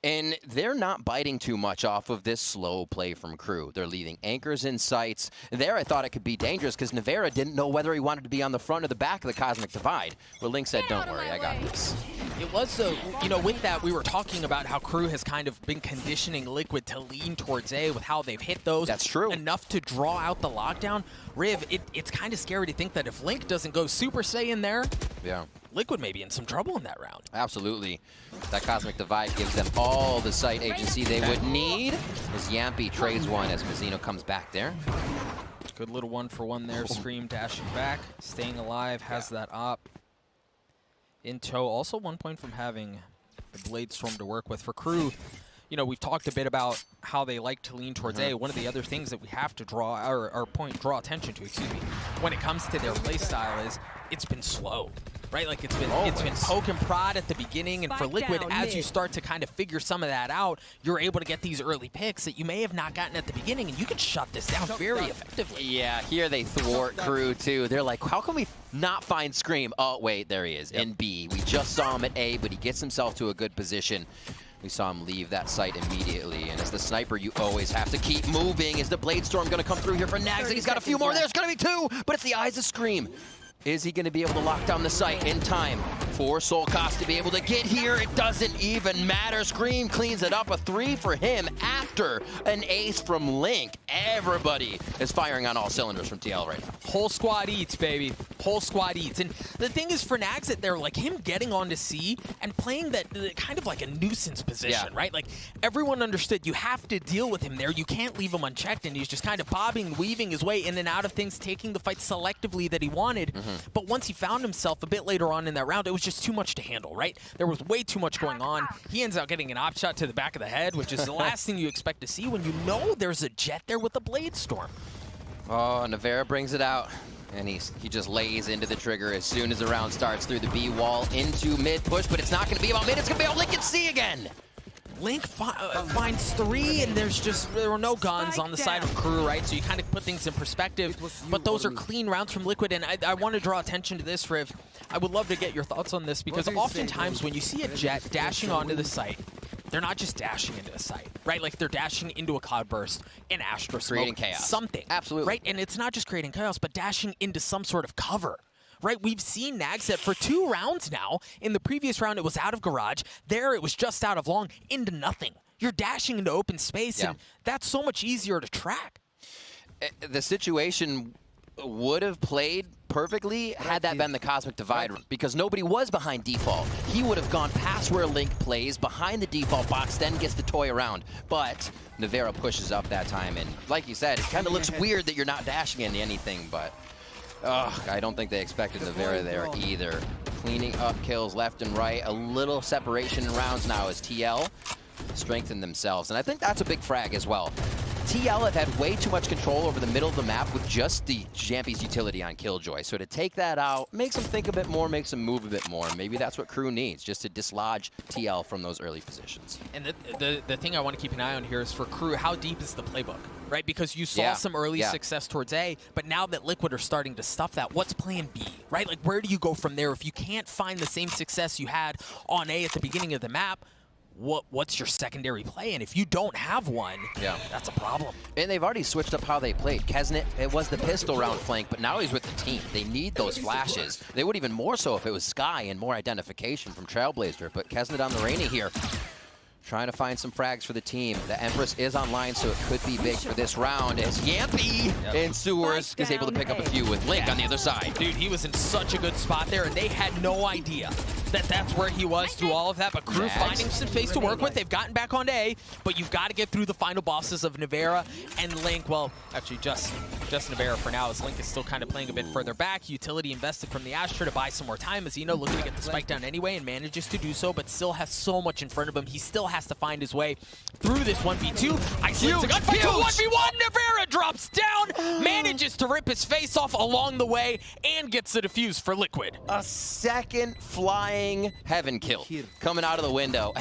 And they're not biting too much off of this slow play from Crew. They're leaving anchors in sights. There, I thought it could be dangerous because Nevera didn't know whether he wanted to be on the front or the back of the Cosmic Divide. But Link said, don't worry, I got this. It was so, you know, with that, we were talking about how Crew has kind of been conditioning Liquid to lean towards A with how they've hit those. That's true. Enough to draw out the lockdown. Riv, it's kind of scary to think that if Link doesn't go Super Saiyan there, yeah, Liquid may be in some trouble in that round. Absolutely. That Cosmic Divide gives them all the site agency they would need as Yampy trades one as Mazzino comes back there. Good little 1-for-1 there. Scream dashing back, staying alive, has that op in tow. Also 1 point from having the Blade Storm to work with. For Crew, you know, we've talked a bit about how they like to lean towards A. One of the other things that we have to draw attention to, when it comes to their play style is it's been slow. Right, like it's been poke and prod at the beginning, and for Liquid, as you start to kind of figure some of that out, you're able to get these early picks that you may have not gotten at the beginning, and you can shut this down very effectively. Yeah, here they thwart Crew too. They're like, how can we not find Scream? Oh wait, there he is in B. We just saw him at A, but he gets himself to a good position. We saw him leave that site immediately, and as the sniper, you always have to keep moving. Is the Blade Storm going to come through here for Nags? And he's got a few more. There's going to be 2, but it's the eyes of Scream. Is he going to be able to lock down the site in time for Soul Cost to be able to get here? It doesn't even matter. Scream cleans it up. A 3 for him after an ace from Link. Everybody is firing on all cylinders from TL right now. Whole squad eats, baby. Whole squad eats. And the thing is for Nagzet there, like him getting onto C and playing that kind of like a nuisance position, right? Like everyone understood you have to deal with him there. You can't leave him unchecked, and he's just kind of bobbing, weaving his way in and out of things, taking the fight selectively that he wanted. But once he found himself a bit later on in that round, it was just just too much to handle, right? There was way too much going on. He ends up getting an op shot to the back of the head, which is the last thing you expect to see when you know there's a Jet there with a Blade Storm. Oh, Navera brings it out. And he just lays into the trigger as soon as the round starts through the B wall into mid push, but it's not going to be about mid, it's going to be about Link and C again. Link finds 3, and there were no guns on the side of Crew, right? So you kind of put things in perspective, but those are clean rounds from Liquid, and I want to draw attention to this, Riv. I would love to get your thoughts on this, because oftentimes when you see a Jet dashing onto the site, they're not just dashing into a site, right? Like, they're dashing into a Cloudburst, an Astra Smoke, creating chaos. Something. Absolutely. Right? And it's not just creating chaos, but dashing into some sort of cover. Right, we've seen Nagset for 2 rounds now. In the previous round, it was out of garage. There, it was just out of long into nothing. You're dashing into open space, and that's so much easier to track. The situation would have played perfectly had that been the Cosmic Divide, because nobody was behind default. He would have gone past where Link plays, behind the default box, then gets the toy around. But Navera pushes up that time, and like you said, it kind of looks weird that you're not dashing into anything, but I don't think they expected Navera there either. Cleaning up kills left and right. A little separation in rounds now as TL strengthen themselves. And I think that's a big frag as well. TL have had way too much control over the middle of the map with just the Jampy's utility on Killjoy. So to take that out makes them think a bit more, makes them move a bit more. Maybe that's what Crew needs, just to dislodge TL from those early positions. And the thing I want to keep an eye on here is for Crew, how deep is the playbook? Right, because you saw some early success towards A, but now that Liquid are starting to stuff that, what's plan B, right? Like, where do you go from there? If you can't find the same success you had on A at the beginning of the map, what's your secondary play? And if you don't have one, that's a problem. And they've already switched up how they played. Kesnet, it was the pistol round flank, but now he's with the team. They need those flashes. They would even more so if it was Sky and more identification from Trailblazer, but Kesnet on the Rainy here. Trying to find some frags for the team. The Empress is online, so it could be big for this round as Yampy in Sewers is able to pick up a few with Link on the other side. Dude, he was in such a good spot there, and they had no idea that that's where he was through all of that. But Crew finding some space to work with. They've gotten back on A, but you've got to get through the final bosses of Navera and Link. Well, actually, just Navera for now, as Link is still kind of playing a bit further back. Utility invested from the Astra to buy some more time. as Zeno looking to get the spike down anyway and manages to do so, but still has so much in front of him. He still has to find his way through this 1v2. Isolates a gunfight to 1v1. Navera drops down, manages to rip his face off along the way, and gets the defuse for Liquid. A second flying heaven kill coming out of the window.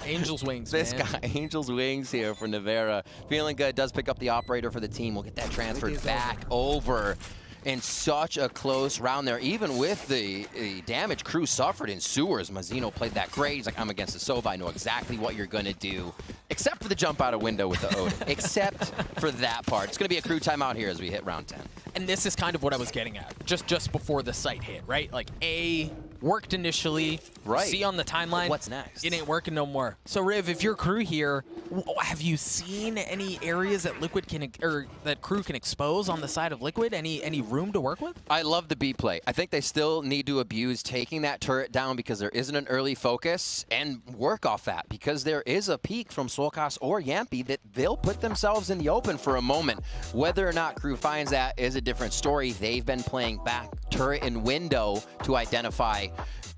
Angel's wings, This guy, Angel's wings here for Navera. Feeling good, does pick up the operator for the team. We'll get that transferred back over. In such a close round there, even with the damage Crew suffered in Sewers. Mazzino played that great. He's like, I'm against the Sova. I know exactly what you're going to do. Except for the jump out a window with the Odin. Except for that part. It's going to be a Crew timeout here as we hit round 10. And this is kind of what I was getting at, just before the site hit, right? Like, A worked initially, C on the timeline. What's next? It ain't working no more. So, Riv, if you're Crew here, have you seen any areas that Liquid can, or that Crew can expose on the side of Liquid? Any room to work with? I love the B play. I think they still need to abuse taking that turret down because there isn't an early focus and work off that because there is a peak from Solkas or Yampy that they'll put themselves in the open for a moment. Whether or not Crew finds that is a different story. They've been playing back turret and window to identify,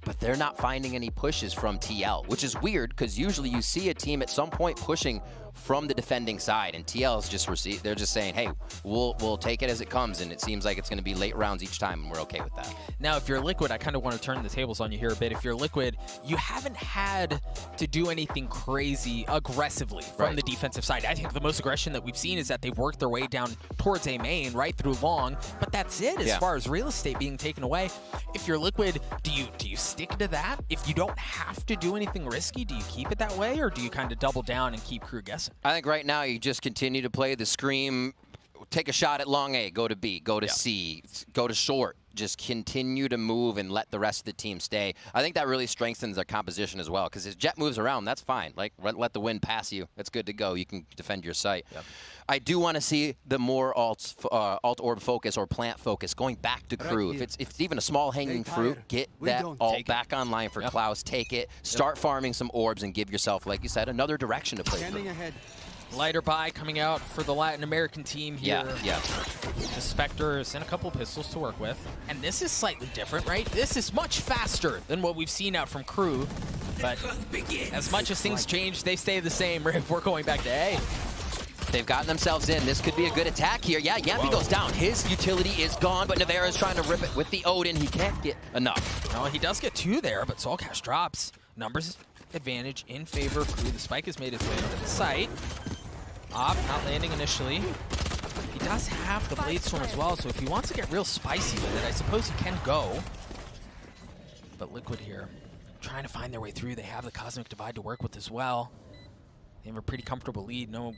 but they're not finding any pushes from TL, which is weird because usually you see a team at some point pushing from the defending side, and TL's just they're just saying, hey, we'll take it as it comes, and it seems like it's going to be late rounds each time, and we're okay with that. Now, if you're Liquid, I kind of want to turn the tables on you here a bit. If you're Liquid, you haven't had to do anything crazy aggressively from the defensive side. I think the most aggression that we've seen is that they've worked their way down towards A main, right through long, but that's it as far as real estate being taken away. If you're Liquid, do you stick to that? If you don't have to do anything risky, do you keep it that way, or do you kind of double down and keep Crew guessing? I think right now you just continue to play the scream, take a shot at long A, go to B, go to C, go to short. Just continue to move and let the rest of the team stay. I think that really strengthens their composition as well, because as Jet moves around, that's fine. Like, let the wind pass you. It's good to go. You can defend your site. I do want to see the more alt orb focus or plant focus going back to Crew. If it's even a small hanging fruit, get that alt back online for Klaus. Take it. Start farming some orbs and give yourself, like you said, another direction to play through. Lighter buy coming out for the Latin American team here. Yeah. The Spectres and a couple of pistols to work with. And this is slightly different, right? This is much faster than what we've seen out from Crew. But as much as things change, they stay the same. We're going back to A. They've gotten themselves in. This could be a good attack here. Yeah, Yampy goes down. His utility is gone, but Navarra is trying to rip it with the Odin. He can't get enough. No, he does get 2 there, but Soulcast drops. Numbers advantage in favor of Crew. The spike has made its way into the site. Not landing initially. He does have the Blade Storm as well, so if he wants to get real spicy with it, I suppose he can go. But Liquid here, trying to find their way through. They have the Cosmic Divide to work with as well. They have a pretty comfortable lead. No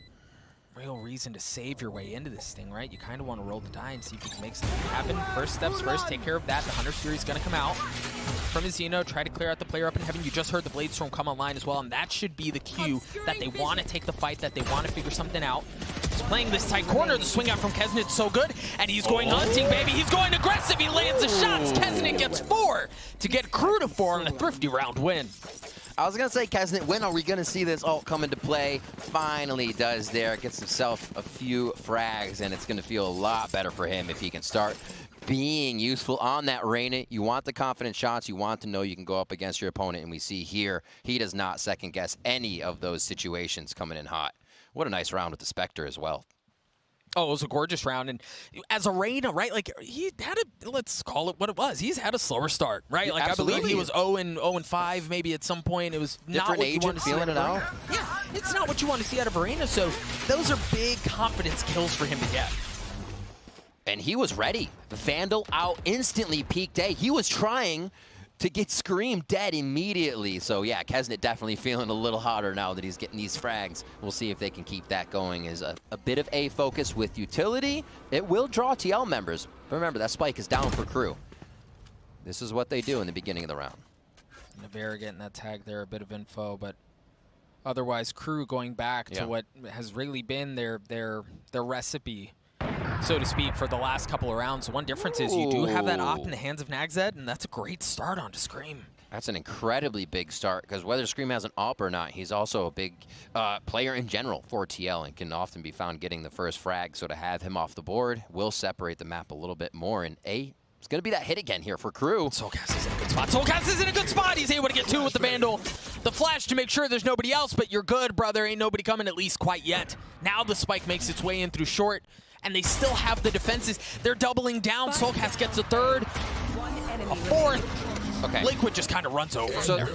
real reason to save your way into this thing, right? You kind of want to roll the die and see if you can make something happen. First steps first, take care of that. The Hunter Fury is going to come out from his Xeno, try to clear out the player up in heaven. You just heard the Blade Storm come online as well, and that should be the cue that they want to take the fight, that they want to figure something out. He's playing this tight corner. The swing out from Kesnit so good, and he's going hunting, baby. He's going aggressive. He lands the shots. Kesnit gets 4 to get Crew to 4 on a thrifty round win. I was going to say, Kesnit, when are we going to see this ult come into play? Finally does there. Gets himself a few frags, and it's going to feel a lot better for him if he can start being useful on that Reyna. You want the confident shots. You want to know you can go up against your opponent, and we see here he does not second-guess any of those situations coming in hot. What a nice round with the Spectre as well. Oh, it was a gorgeous round, and as a Reyna, right, like, he had a, let's call it what it was. He's had a slower start, right? Like, Absolutely. I believe he was 0-5 maybe at some point. It was not what you want to see out of Reyna. Yeah, it's not what you want to see out of Reyna, so those are big confidence kills for him to get. And he was ready. The Vandal out instantly peaked A. He was trying to get Scream dead immediately. So yeah, Kesnit definitely feeling a little hotter now that he's getting these frags. We'll see if they can keep that going. Is a bit of A focus with utility. It will draw TL members. But remember, that spike is down for Crew. This is what they do in the beginning of the round. Navarra getting that tag there, a bit of info, but otherwise Crew going back to what has really been their recipe, so to speak, for the last couple of rounds. One difference is you do have that op in the hands of Nagzed, and that's a great start onto Scream. That's an incredibly big start, because whether Scream has an op or not, he's also a big player in general for TL and can often be found getting the first frag. So to have him off the board will separate the map a little bit more. And it's going to be that hit again here for Crew. Soulcast is in a good spot. Soulcast is in a good spot. He's able to get 2 with the Vandal. The flash to make sure there's nobody else, but you're good, brother. Ain't nobody coming, at least quite yet. Now the spike makes its way in through short, and they still have the defenses. They're doubling down. Soulcast gets a 3rd, a 4th. Okay. Liquid just kind of runs over. So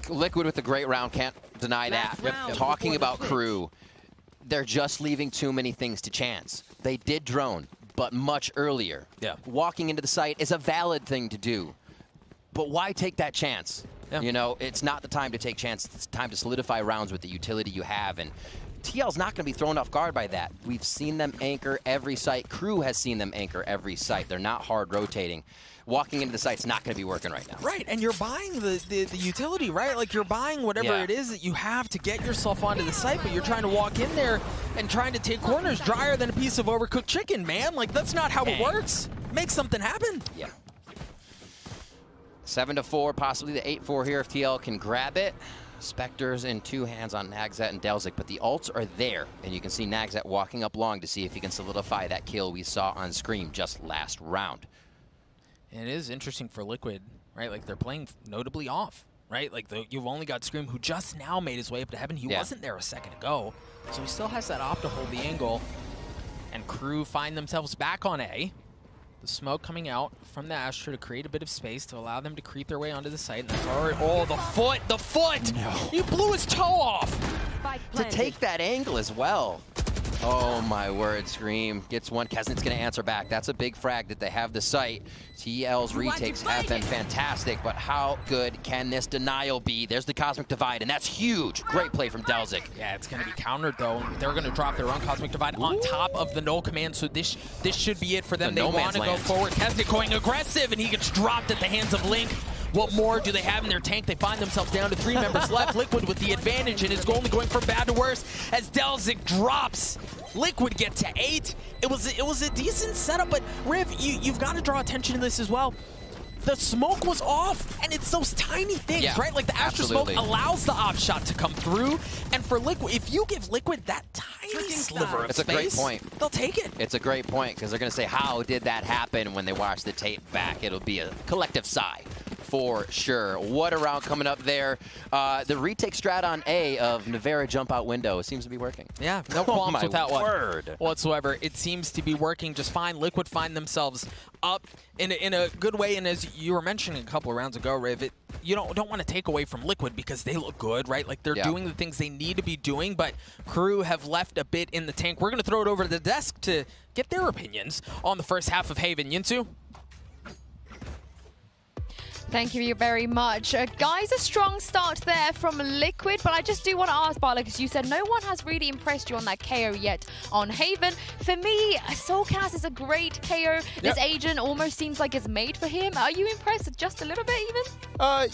Liquid with a great round, can't deny that. Talking about Crew, they're just leaving too many things to chance. They did drone, but much earlier. Yeah. Walking into the site is a valid thing to do, but why take that chance? Yeah. You know, it's not the time to take chances. It's time to solidify rounds with the utility you have, and TL's not going to be thrown off guard by that. We've seen them anchor every site. Crew has seen them anchor every site. They're not hard rotating. Walking into the site's not going to be working right now. Right, and you're buying the utility, right? Like, you're buying whatever it is that you have to get yourself onto the site, but you're trying to walk in there and trying to take corners drier than a piece of overcooked chicken, man. Like, that's not how it works. Make something happen. Yeah. 7-4, possibly the 8-4 here if TL can grab it. Spectres in 2 hands on Nagzet and Delzik, but the ults are there, and you can see Nagzet walking up long to see if he can solidify that kill we saw on Scream just last round. And it is interesting for Liquid, right? Like, they're playing notably off, right? Like, you've only got Scream, who just now made his way up to heaven. He wasn't there a second ago, so he still has that op to hold the angle. And Crew find themselves back on A. The smoke coming out from the Astra to create a bit of space to allow them to creep their way onto the site. And that's already, oh, the foot! No. He blew his toe off! To take that angle as well. Oh my word, Scream gets one. Kesnit's going to answer back. That's a big frag that they have the site. TL's retakes have been fantastic, but how good can this denial be? There's the Cosmic Divide, and that's huge. Great play from Delzik. Yeah, it's going to be countered, though. They're going to drop their own Cosmic Divide on top of the null command, so this should be it for them. They want to go forward. Kesnit going aggressive, and he gets dropped at the hands of Link. What more do they have in their tank? They find themselves down to 3 members left. Liquid with the advantage, and it's only going from bad to worse as Delzik drops. Liquid get to 8. It was a decent setup, but Riv, you've got to draw attention to this as well. the smoke was off, and it's those tiny things, right? Like the Astra smoke allows the op shot to come through, and for Liquid, if you give Liquid that tiny sliver of It's a great point. they'll take it. It's a great point, because they're going to say, how did that happen when they watch the tape back? It'll be a collective sigh. For sure. What a round coming up there. The retake strat on A of Nevera jump out window seems to be working. Yeah, no qualms with that one whatsoever. It seems to be working just fine. Liquid find themselves up in a good way, and as you were mentioning a couple of rounds ago, Riv, you don't want to take away from Liquid because they look good, right? Like they're doing the things they need to be doing, but Crew have left a bit in the tank. We're going to throw it over to the desk to get their opinions on the first half of Haven. Yinsu? Thank you very much. Guys, a strong start there from Liquid, but I just do want to ask, Barla, because you said no one has really impressed you on that KO yet on Haven. For me, Soulcast is a great KO. This agent almost seems like it's made for him. Are you impressed just a little bit even?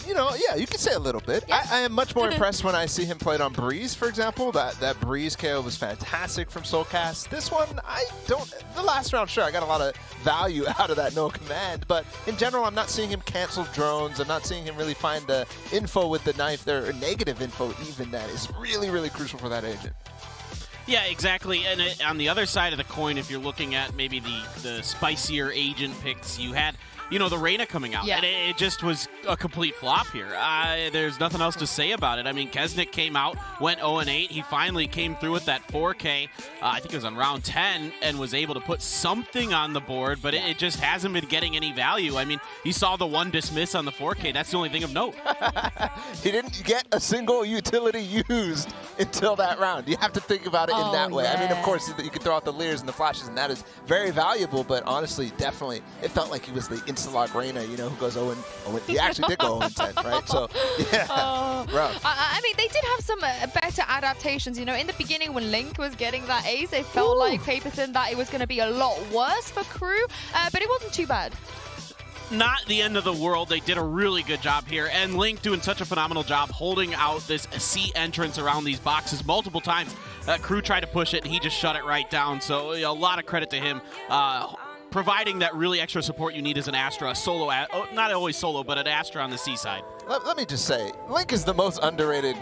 You know, yeah, you could say a little bit. Yeah. I am much more impressed when I see him played on Breeze, for example. That Breeze KO was fantastic from Soulcast. This one, I don't... The last round, sure, I got a lot of value out of that no command, but in general, I'm not seeing him cancel drones. I'm not seeing him really find the info with the knife there, or negative info even, that is really, really crucial for that agent. Yeah, exactly. And on the other side of the coin, if you're looking at maybe the spicier agent picks, you had, you know, the Reyna coming out. Yeah. And it just was a complete flop here. There's nothing else to say about it. I mean, Kesnick came out, went 0-8. He finally came through with that 4K. I think it was on round 10, and was able to put something on the board, but it just hasn't been getting any value. I mean, you saw the one dismiss on the 4K. That's the only thing of note. He didn't get a single utility used until that round. You have to think about it in that way. I mean, of course, you can throw out the leers and the flashes, and that is very valuable, but honestly, definitely, it felt like he was the Insta-log Reyna, you know, who goes 0-10. He actually did go 0-10, right? So, yeah, rough. I mean, they did have some better adaptations. You know, in the beginning when Link was getting that ace, it felt like Paperton that it was going to be a lot worse for Crew, but it wasn't too bad. Not the end of the world. They did a really good job here, and Link doing such a phenomenal job holding out this C entrance around these boxes multiple times. Crew tried to push it, and he just shut it right down, so a lot of credit to him. Providing that really extra support you need as an Astra, solo, not always solo, but an Astra on the C side. Let me just say, Link is the most underrated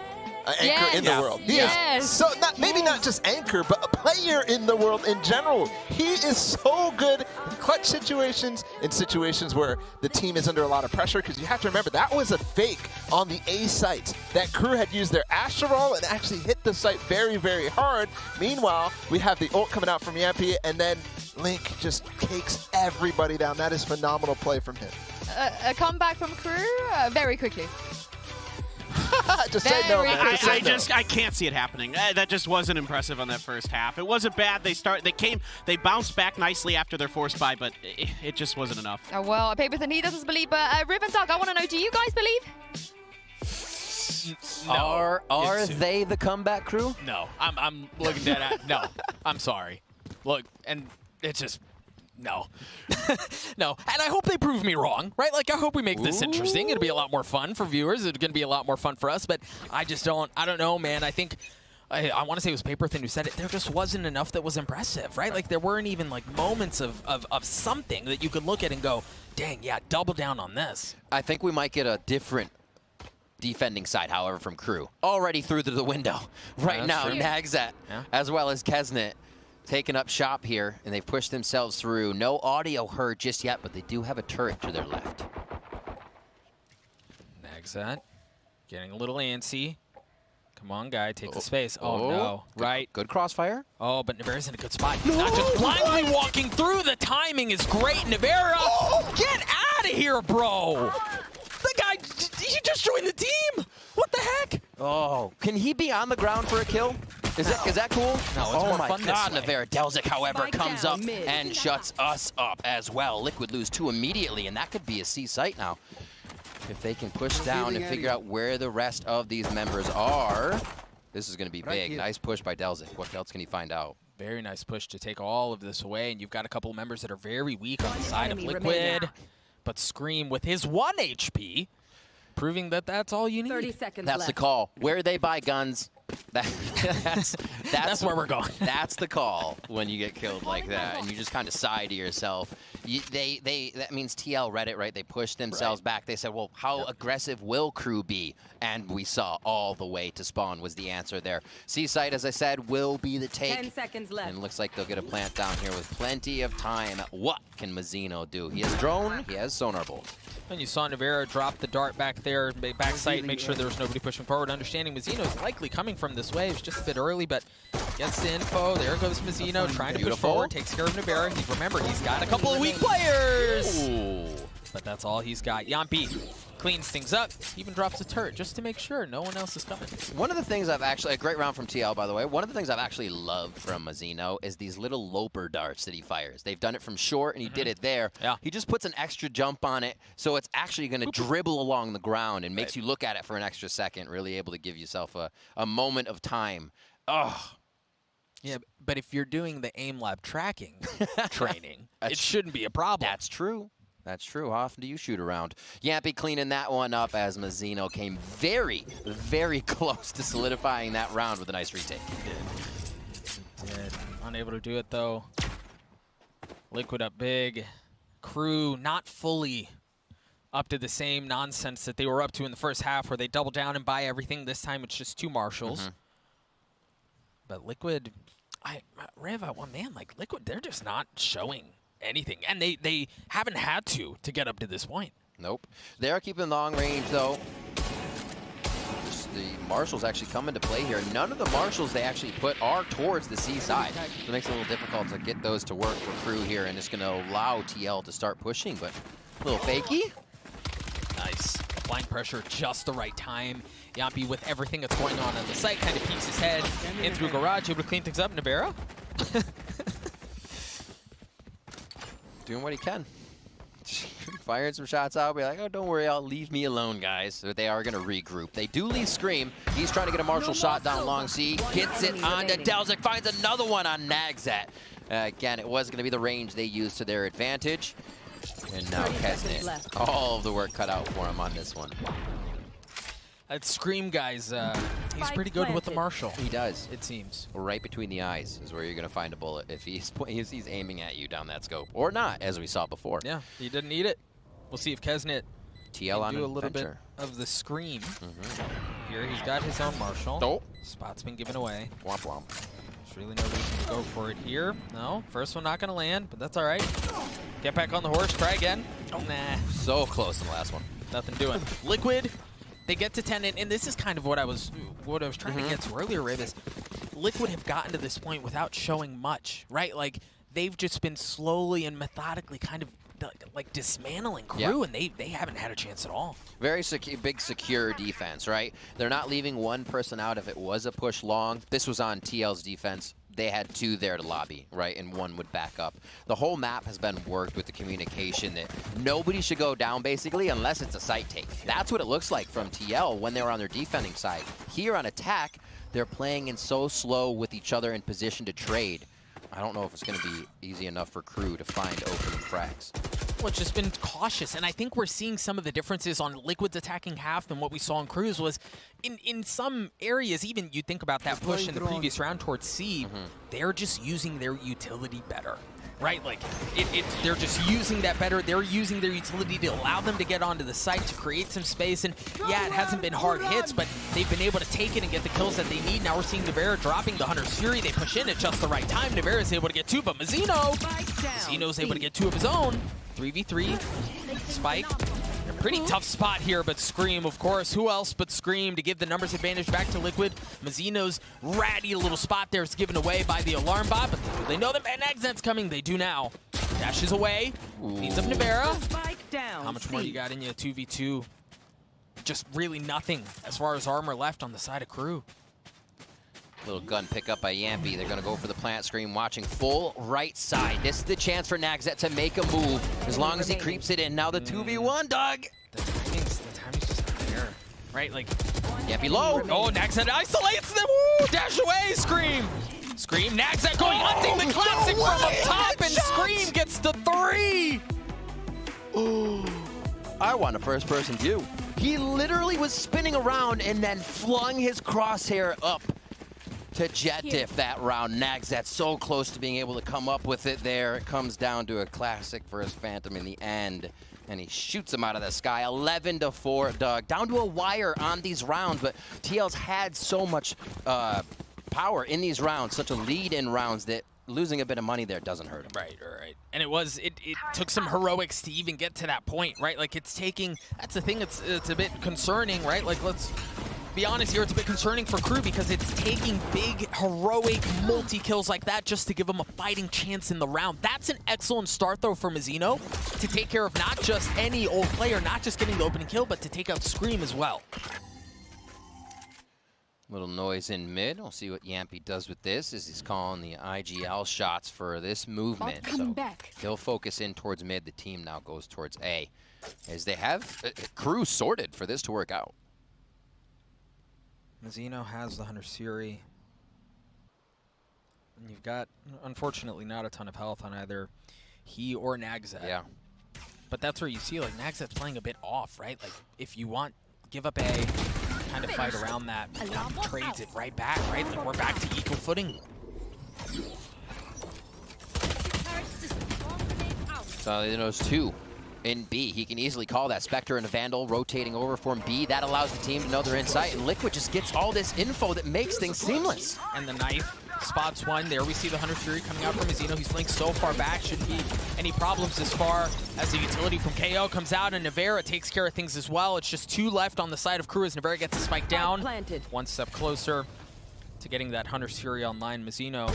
anchor in the world. He is so maybe not just anchor, but a player in the world in general. He is so good in clutch situations, in situations where the team is under a lot of pressure, because you have to remember that was a fake on the A site. That Crew had used their Astra roll and actually hit the site very, very hard. Meanwhile, we have the ult coming out from Yampy, and then Link just cakes everybody down. That is phenomenal play from him. A comeback from Crew very quickly. Just say no, man. I can't see it happening. That just wasn't impressive on that first half. It wasn't bad. They bounced back nicely after their force buy, but it just wasn't enough. Oh, well, Paperton, he doesn't believe, but Riv and Doug, I want to know, do you guys believe? No. Are they the comeback Crew? No. I'm looking dead at no. I'm sorry. Look, and it's just no. No. And I hope they prove me wrong, right? Like, I hope we make this interesting. It'll be a lot more fun for viewers. It's going to be a lot more fun for us, but I don't know, man. I think, I want to say it was Paperthin who said it, there just wasn't enough that was impressive, right? Like, there weren't even, like, moments of something that you could look at and go, dang, yeah, double down on this. I think we might get a different defending side, however, from Crew. Already through to the window right now. True. Nagzat, as well as Kesnet, taking up shop here, and they've pushed themselves through. No audio heard just yet, but they do have a turret to their left. Nagzat getting a little antsy. Come on, guy, take the space. Oh, no. Right. Good crossfire. Oh, but Nevera's in a good spot. He's not just blindly walking through. The timing is great. Nevera, get out of here, bro. The guy, he just joined the team. What the heck? Oh, can he be on the ground for a kill? Is that cool? No, it's more fun this way. Nevera Delzik, however, comes up and shuts us up as well. Liquid lose 2 immediately, and that could be a C site now. If they can push down and figure out where the rest of these members are, this is going to be big. Nice push by Delzik. What else can he find out? Very nice push to take all of this away, and you've got a couple of members that are very weak on the side of Liquid, but Scream with his 1 HP, proving that that's all you need. 30 seconds That's left. the call. Where they buy guns, That's where we're going. That's the call when you get killed like that, and you just kind of sigh to yourself. That means TL read it, right? They pushed themselves back. They said, well, how aggressive will crew be? And we saw all the way to spawn was the answer there. C-site, as I said, will be the take. 10 seconds left. And it looks like they'll get a plant down here with plenty of time. What can Mazzino do? He has drone, he has sonar bolt. And you saw Navarra drop the dart back there, back sight, make sure there was nobody pushing forward. Understanding Mazzino's likely coming from this way. It's just a bit early, but gets the info. There goes Mazzino trying to push forward, takes care of Navarra. Remember, he's got a couple of weak players. Ooh. But that's all he's got. Yampi cleans things up, even drops a turret just to make sure no one else is coming. One of the things I've actually, a great round from TL, by the way, one of the things I've actually loved from Mazzino is these little loper darts that he fires. They've done it from short, and he did it there. Yeah. He just puts an extra jump on it, so it's actually going to dribble along the ground and makes you look at it for an extra second, really able to give yourself a moment of time. Oh. Yeah, but if you're doing the aim lab tracking training, it shouldn't be a problem. That's true. That's true. How often do you shoot around? Yampy cleaning that one up as Mazzino came very, very close to solidifying that round with a nice retake. He did. Unable to do it, though. Liquid up big. Crew not fully up to the same nonsense that they were up to in the first half where they double down and buy everything. This time it's just 2 marshals. But Liquid, Rev, man, like Liquid, they're just not showing anything. And they haven't had to get up to this point. Nope. They're keeping long range, though. The marshals actually come into play here. None of the marshals they actually put are towards the C side. So it makes it a little difficult to get those to work for crew here, and it's going to allow TL to start pushing, but a little fakey. Nice. Applying pressure just the right time. Yampi with everything that's going on the site kind of peeks his head in through garage, able to clean things up. Navarra doing what he can. Firing some shots out, be like, oh, don't worry, I'll leave me alone, guys. So they are going to regroup. They do leave Scream. He's trying to get a Marshall shot down long C. Gets it onto Delzik, finds another one on Nagzat. Again, it was going to be the range they used to their advantage. And now Kesnet, all of the work cut out for him on this one. That Scream guy's, he's pretty good with the Marshall. He does. It seems. Right between the eyes is where you're going to find a bullet if he's aiming at you down that scope. Or not, as we saw before. Yeah, he didn't need it. We'll see if Kesnet TL can do a little bit of the Scream. Here he's got his own Marshall. Oh. Spot's been given away. Womp womp. There's really no reason to go for it here. No, first one not going to land, but that's all right. Get back on the horse, try again. Oh, nah. So close in the last one. Nothing doing. Liquid, they get to 10, and this is kind of what I was trying to get to earlier, Rav, is Liquid have gotten to this point without showing much, right? Like, they've just been slowly and methodically kind of like dismantling crew, and they haven't had a chance at all. Very big secure defense, right? They're not leaving one person out if it was a push long. This was on TL's defense. They had 2 there to lobby, right, and 1 would back up. The whole map has been worked with the communication that nobody should go down, basically, unless it's a site take. That's what it looks like from TL when they were on their defending side. Here on attack, they're playing in so slow with each other in position to trade. I don't know if it's going to be easy enough for crew to find open frags. Well, it's just been cautious, and I think we're seeing some of the differences on Liquid's attacking half than what we saw in Crew's was in some areas, even you think about that push in the previous round towards C, they're just using their utility better, right? Like, they're just using that better. They're using their utility to allow them to get onto the site, to create some space, and yeah, it hasn't been hard hits, but they've been able to take it and get the kills that they need. Now we're seeing Navarra dropping the Hunter's Fury. They push in at just the right time. Navarra's able to get 2, but Mazzino's able to get 2 of his own. 3v3, Spike. A pretty tough spot here, but Scream, of course. Who else but Scream to give the numbers advantage back to Liquid? Mazzino's ratty little spot there is given away by the alarm bot, but they know that Nagzat's coming. They do now. Dashes away, cleans up Navarra. How much more you got in you? 2v2. Just really nothing as far as armor left on the side of Crew. Little gun pickup by Yampy. They're going to go for the plant screen, watching full right side. This is the chance for Nagzat to make a move as long as he creeps it in. Now the 2v1, Doug. The timing's just not there, right? Like, Yampy low. Oh, Nagzat isolates them. Woo! Dash away, Scream. Scream, Nagzat going hunting the classic from up top, and Scream gets the 3. Oh, I want a first-person view. He literally was spinning around and then flung his crosshair up to jet diff that round. Nags that's so close to being able to come up with it there. It comes down to a classic for his Phantom in the end. And he shoots him out of the sky. 11-4, Doug. Down to a wire on these rounds, but TL's had so much power in these rounds, such a lead in rounds, that losing a bit of money there doesn't hurt him. Right. And it took some heroics to even get to that point, right? Like, it's taking, that's the thing, it's a bit concerning, right? Like, let's be honest here, it's a bit concerning for Crew because it's taking big, heroic multi-kills like that just to give them a fighting chance in the round. That's an excellent start, though, for Mizzino to take care of not just any old player, not just getting the opening kill, but to take out Scream as well. Little noise in mid. We'll see what Yampy does with this as he's calling the IGL shots for this movement. So he'll focus in towards mid. The team now goes towards A as they have Crew sorted for this to work out. Mizzino has the Hunter Siri. And you've got, unfortunately, not a ton of health on either he or Nagzat. Yeah. But that's where you see, like, Nagzat's playing a bit off, right? Like, if you want, give up A, kind of fight around that, trades it right back, right? Like, we're back to equal footing. So he knows 2 in B. He can easily call that Spectre and a Vandal rotating over from B. That allows the team to know they're in sight, and Liquid just gets all this info that makes things seamless. And the knife spots one. There we see the Hunter Fury coming out from Mizzino. He's linked so far back. Shouldn't be any problems as far as the utility from KO comes out, and Navera takes care of things as well. It's just 2 left on the side of Crew as Navera gets a spike down. One step closer to getting that Hunter Fury online. Mizzino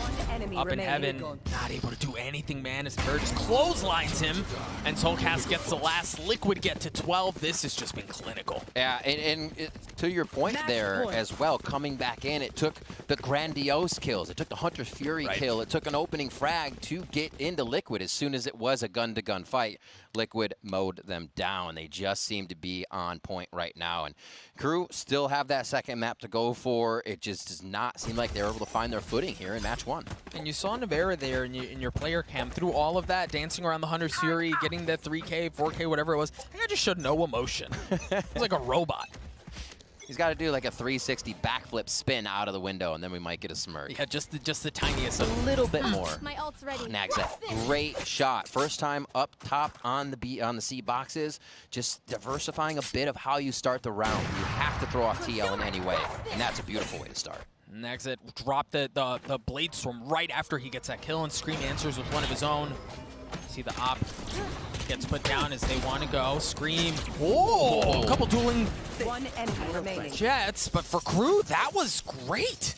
up in heaven, not able to do anything, man, as Navera just clotheslines him, and Soulcast gets the last. Liquid get to 12. This has just been clinical. Yeah, and to your point there as well, coming back in, it took the grandiose kills. It took the Hunter Fury kill. It took an opening frag to get into Liquid. As soon as it was a gun-to-gun fight, Liquid mowed them down. They just seem to be on point right now. And Crew still have that second map to go for. It just does not seem like they're able to find their footing here in match 1. And you saw Navera there in your player cam through all of that, dancing around the Hunter Fury, getting the 3K, 4K, whatever it was. I think I just showed no emotion. It was like a robot. He's got to do like a 360 backflip spin out of the window, and then we might get a smirk. Yeah, just the tiniest. A little bit more. My ult's ready. Nagzat, great shot. First time up top on the C boxes, just diversifying a bit of how you start the round. You have to throw off TL in any way, and that's a beautiful way to start. Nagzat dropped the Blade Storm right after he gets that kill, and Scream answers with one of his own. See the op gets put down as they want to go. Scream. Oh, a couple dueling jets, but for Crew, that was great.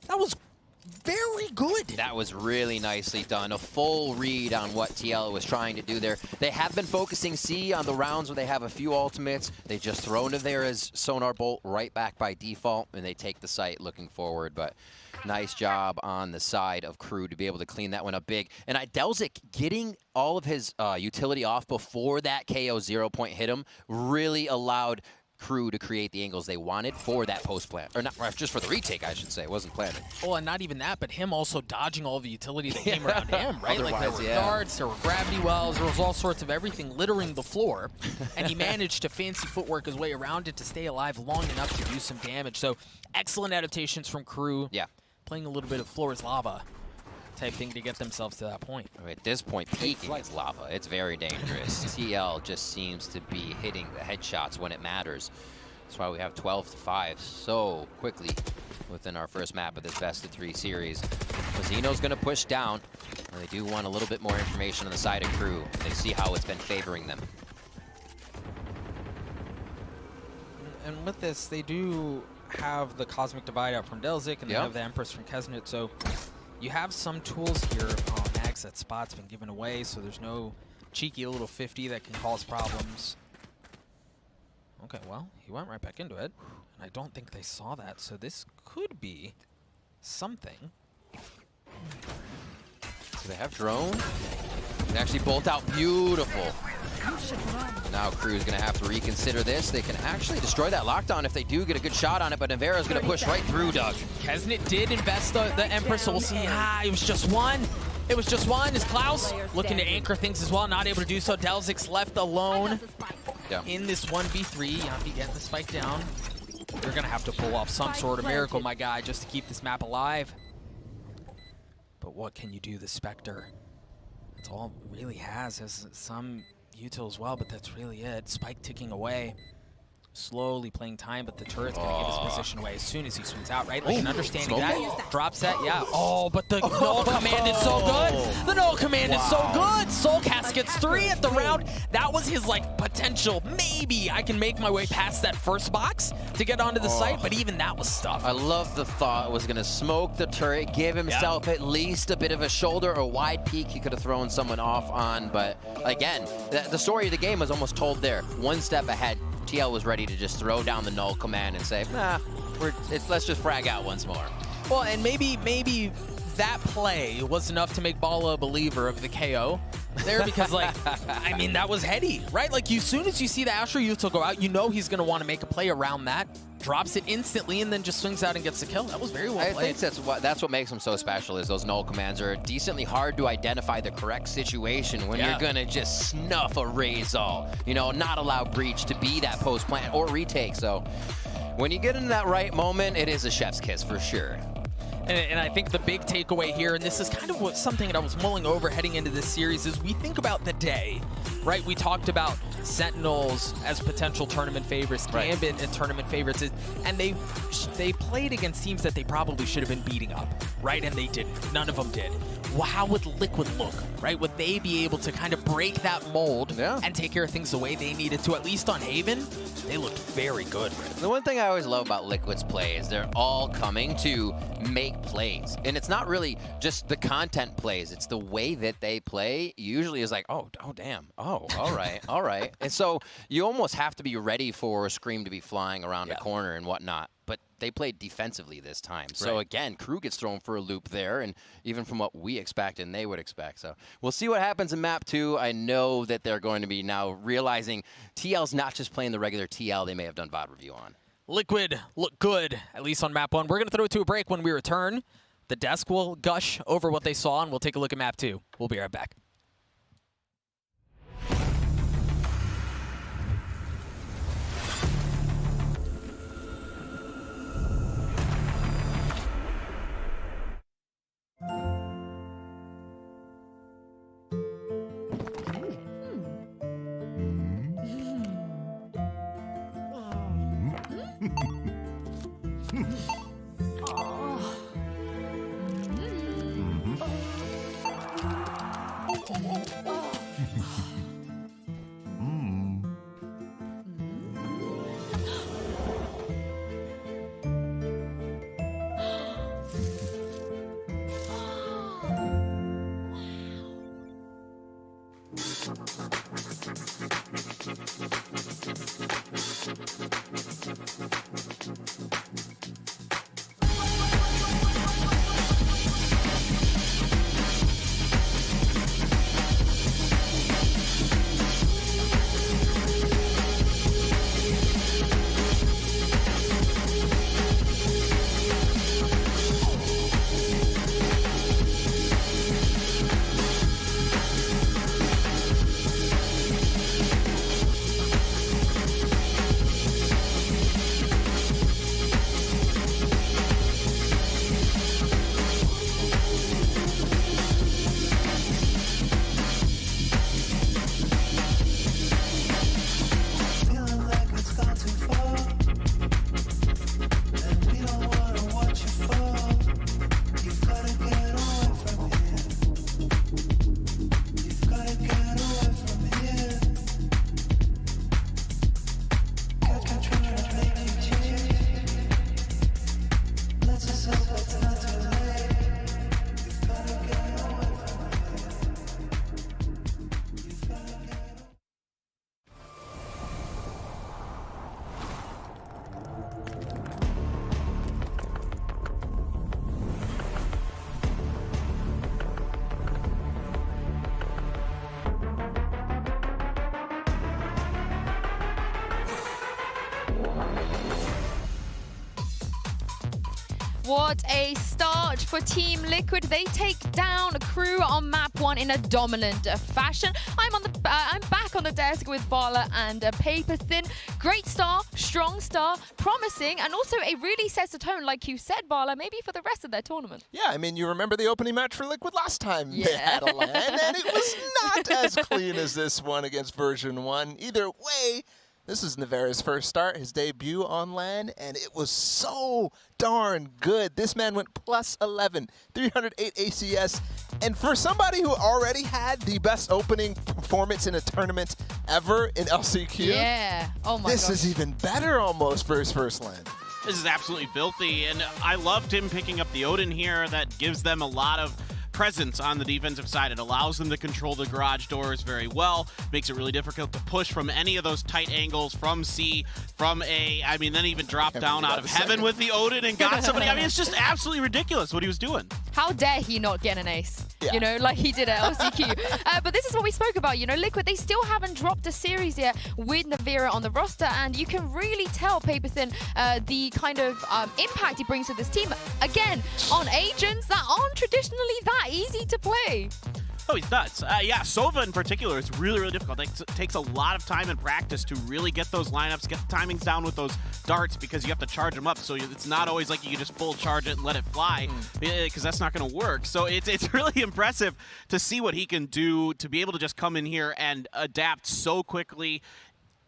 That was very good. That was really nicely done. A full read on what TL was trying to do there. They have been focusing C on the rounds where they have a few ultimates. They just throw Navera's Sonar Bolt right back by default, and they take the site looking forward. But nice job on the side of Crew to be able to clean that one up big. And Delzik getting all of his utility off before that KO 0-point hit him really allowed Crew to create the angles they wanted for that post plant, or not just for the retake, I should say. It wasn't planted. Well, and not even that, but him also dodging all the utility that came around him, right? Like there were guards, there were gravity wells, there was all sorts of everything littering the floor, and he managed to fancy footwork his way around it to stay alive long enough to do some damage. So excellent adaptations from Crew. Yeah, playing a little bit of floor is lava type thing to get themselves to that point. At this point, peaking is lava. It's very dangerous. TL just seems to be hitting the headshots when it matters. That's why we have 12-5 so quickly within our first map of this best-of-3 series. Mizzino's going to push down, and they do want a little bit more information on the side of Crew. They see how it's been favoring them. And with this, they do have the Cosmic Divide out from Delzik, and they have the Empress from Kesnit, so you have some tools here. Oh, Nags, that spot's been given away, so there's no cheeky little 50 that can cause problems. Okay, well, he went right back into it, and I don't think they saw that, so this could be something. So they have drone. Can actually bolt out. Beautiful. Now Crew's going to have to reconsider this. They can actually destroy that lockdown if they do get a good shot on it, but Navera's going to push right through, Doug. Kesnit did invest the Empress, so we'll see. It was just one. It was just one. Is Klaus looking to anchor things as well, not able to do so. Delzik's left alone in this 1v3. Yampy getting the spike down. You're going to have to pull off some sort of miracle, my guy, just to keep this map alive. But what can you do, the Spectre? That's all it really has some util as well, but that's really it. Spike ticking away. Slowly playing time, but the turret's going to give his position away as soon as he swings out, right? Like, an understanding that. Drop set, yeah. Oh, but the null command is so good. The null command is so good. Soulcast gets 3 at the round. That was his, like, potential. Maybe I can make my way past that first box to get onto the site, but even that was stuff. I love the thought. It was going to smoke the turret, give himself at least a bit of a shoulder or wide peek he could have thrown someone off on, but again, the story of the game was almost told there. One step ahead. TL was ready to just throw down the null command and say, nah, let's just frag out once more. Well, and maybe that play was enough to make Bala a believer of the KO there, because, like, I mean, that was heady, right? Like, as soon as you see the Astro util go out, you know he's going to want to make a play around that, drops it instantly, and then just swings out and gets the kill. That was very well played. I think that's what makes him so special, is those null commands are decently hard to identify the correct situation when you're going to just snuff a Razal, you know, not allow Breach to be that post plant or retake. So when you get into that right moment, it is a chef's kiss for sure. And I think the big takeaway here, and this is kind of something that I was mulling over heading into this series, is we think about the day, right? We talked about Sentinels as potential tournament favorites, Gambit and tournament favorites, and they played against teams that they probably should have been beating up, right? And they didn't. None of them did. Well, how would Liquid look, right? Would they be able to kind of break that mold and take care of things the way they needed to, at least on Haven? They looked very good. The one thing I always love about Liquid's play is they're all coming to make plays. And it's not really just the content plays. It's the way that they play usually is like, oh damn. Oh, all right, all right. And so you almost have to be ready for a Scream to be flying around a corner and whatnot. But they played defensively this time. So again, Crew gets thrown for a loop there, and even from what we expect and they would expect. So we'll see what happens in map 2. I know that they're going to be now realizing TL's not just playing the regular TL they may have done VOD review on. Liquid look good, at least on map 1. We're going to throw it to a break. When we return, the desk will gush over what they saw, and we'll take a look at map 2. We'll be right back. What a start for Team Liquid. They take down Crew on map 1 in a dominant fashion. I'm back on the desk with Bala and Paper Thin. Great start, strong start, promising, and also it really sets the tone, like you said, Bala, maybe for the rest of their tournament. Yeah, I mean, you remember the opening match for Liquid last time they had a LAN, and it was not as clean as this one against version 1. Either way, this is Nevera's first start, his debut on LAN, and it was so darn good. This man went plus 11, 308 ACS, and for somebody who already had the best opening performance in a tournament ever in LCQ, yeah, oh my this is even better almost for his first LAN. This is absolutely filthy, and I loved him picking up the Odin here. That gives them a lot of presence on the defensive side. It allows them to control the garage doors very well, makes it really difficult to push from any of those tight angles, from C, from A. I mean, then even dropped down out of heaven with the Odin and got somebody. I mean, it's just absolutely ridiculous what he was doing. How dare he not get an ace, you know, like he did at LCQ. But this is what we spoke about, you know, Liquid, they still haven't dropped a series yet with Nevera on the roster, and you can really tell Paper Thin the kind of impact he brings to this team. Again, on agents that aren't traditionally that easy to play. Oh, he's nuts. Yeah, Sova in particular is really, really difficult. It takes a lot of time and practice to really get those lineups, get the timings down with those darts, because you have to charge them up. So it's not always like you can just full charge it and let it fly, because that's not going to work. So it's really impressive to see what he can do, to be able to just come in here and adapt so quickly.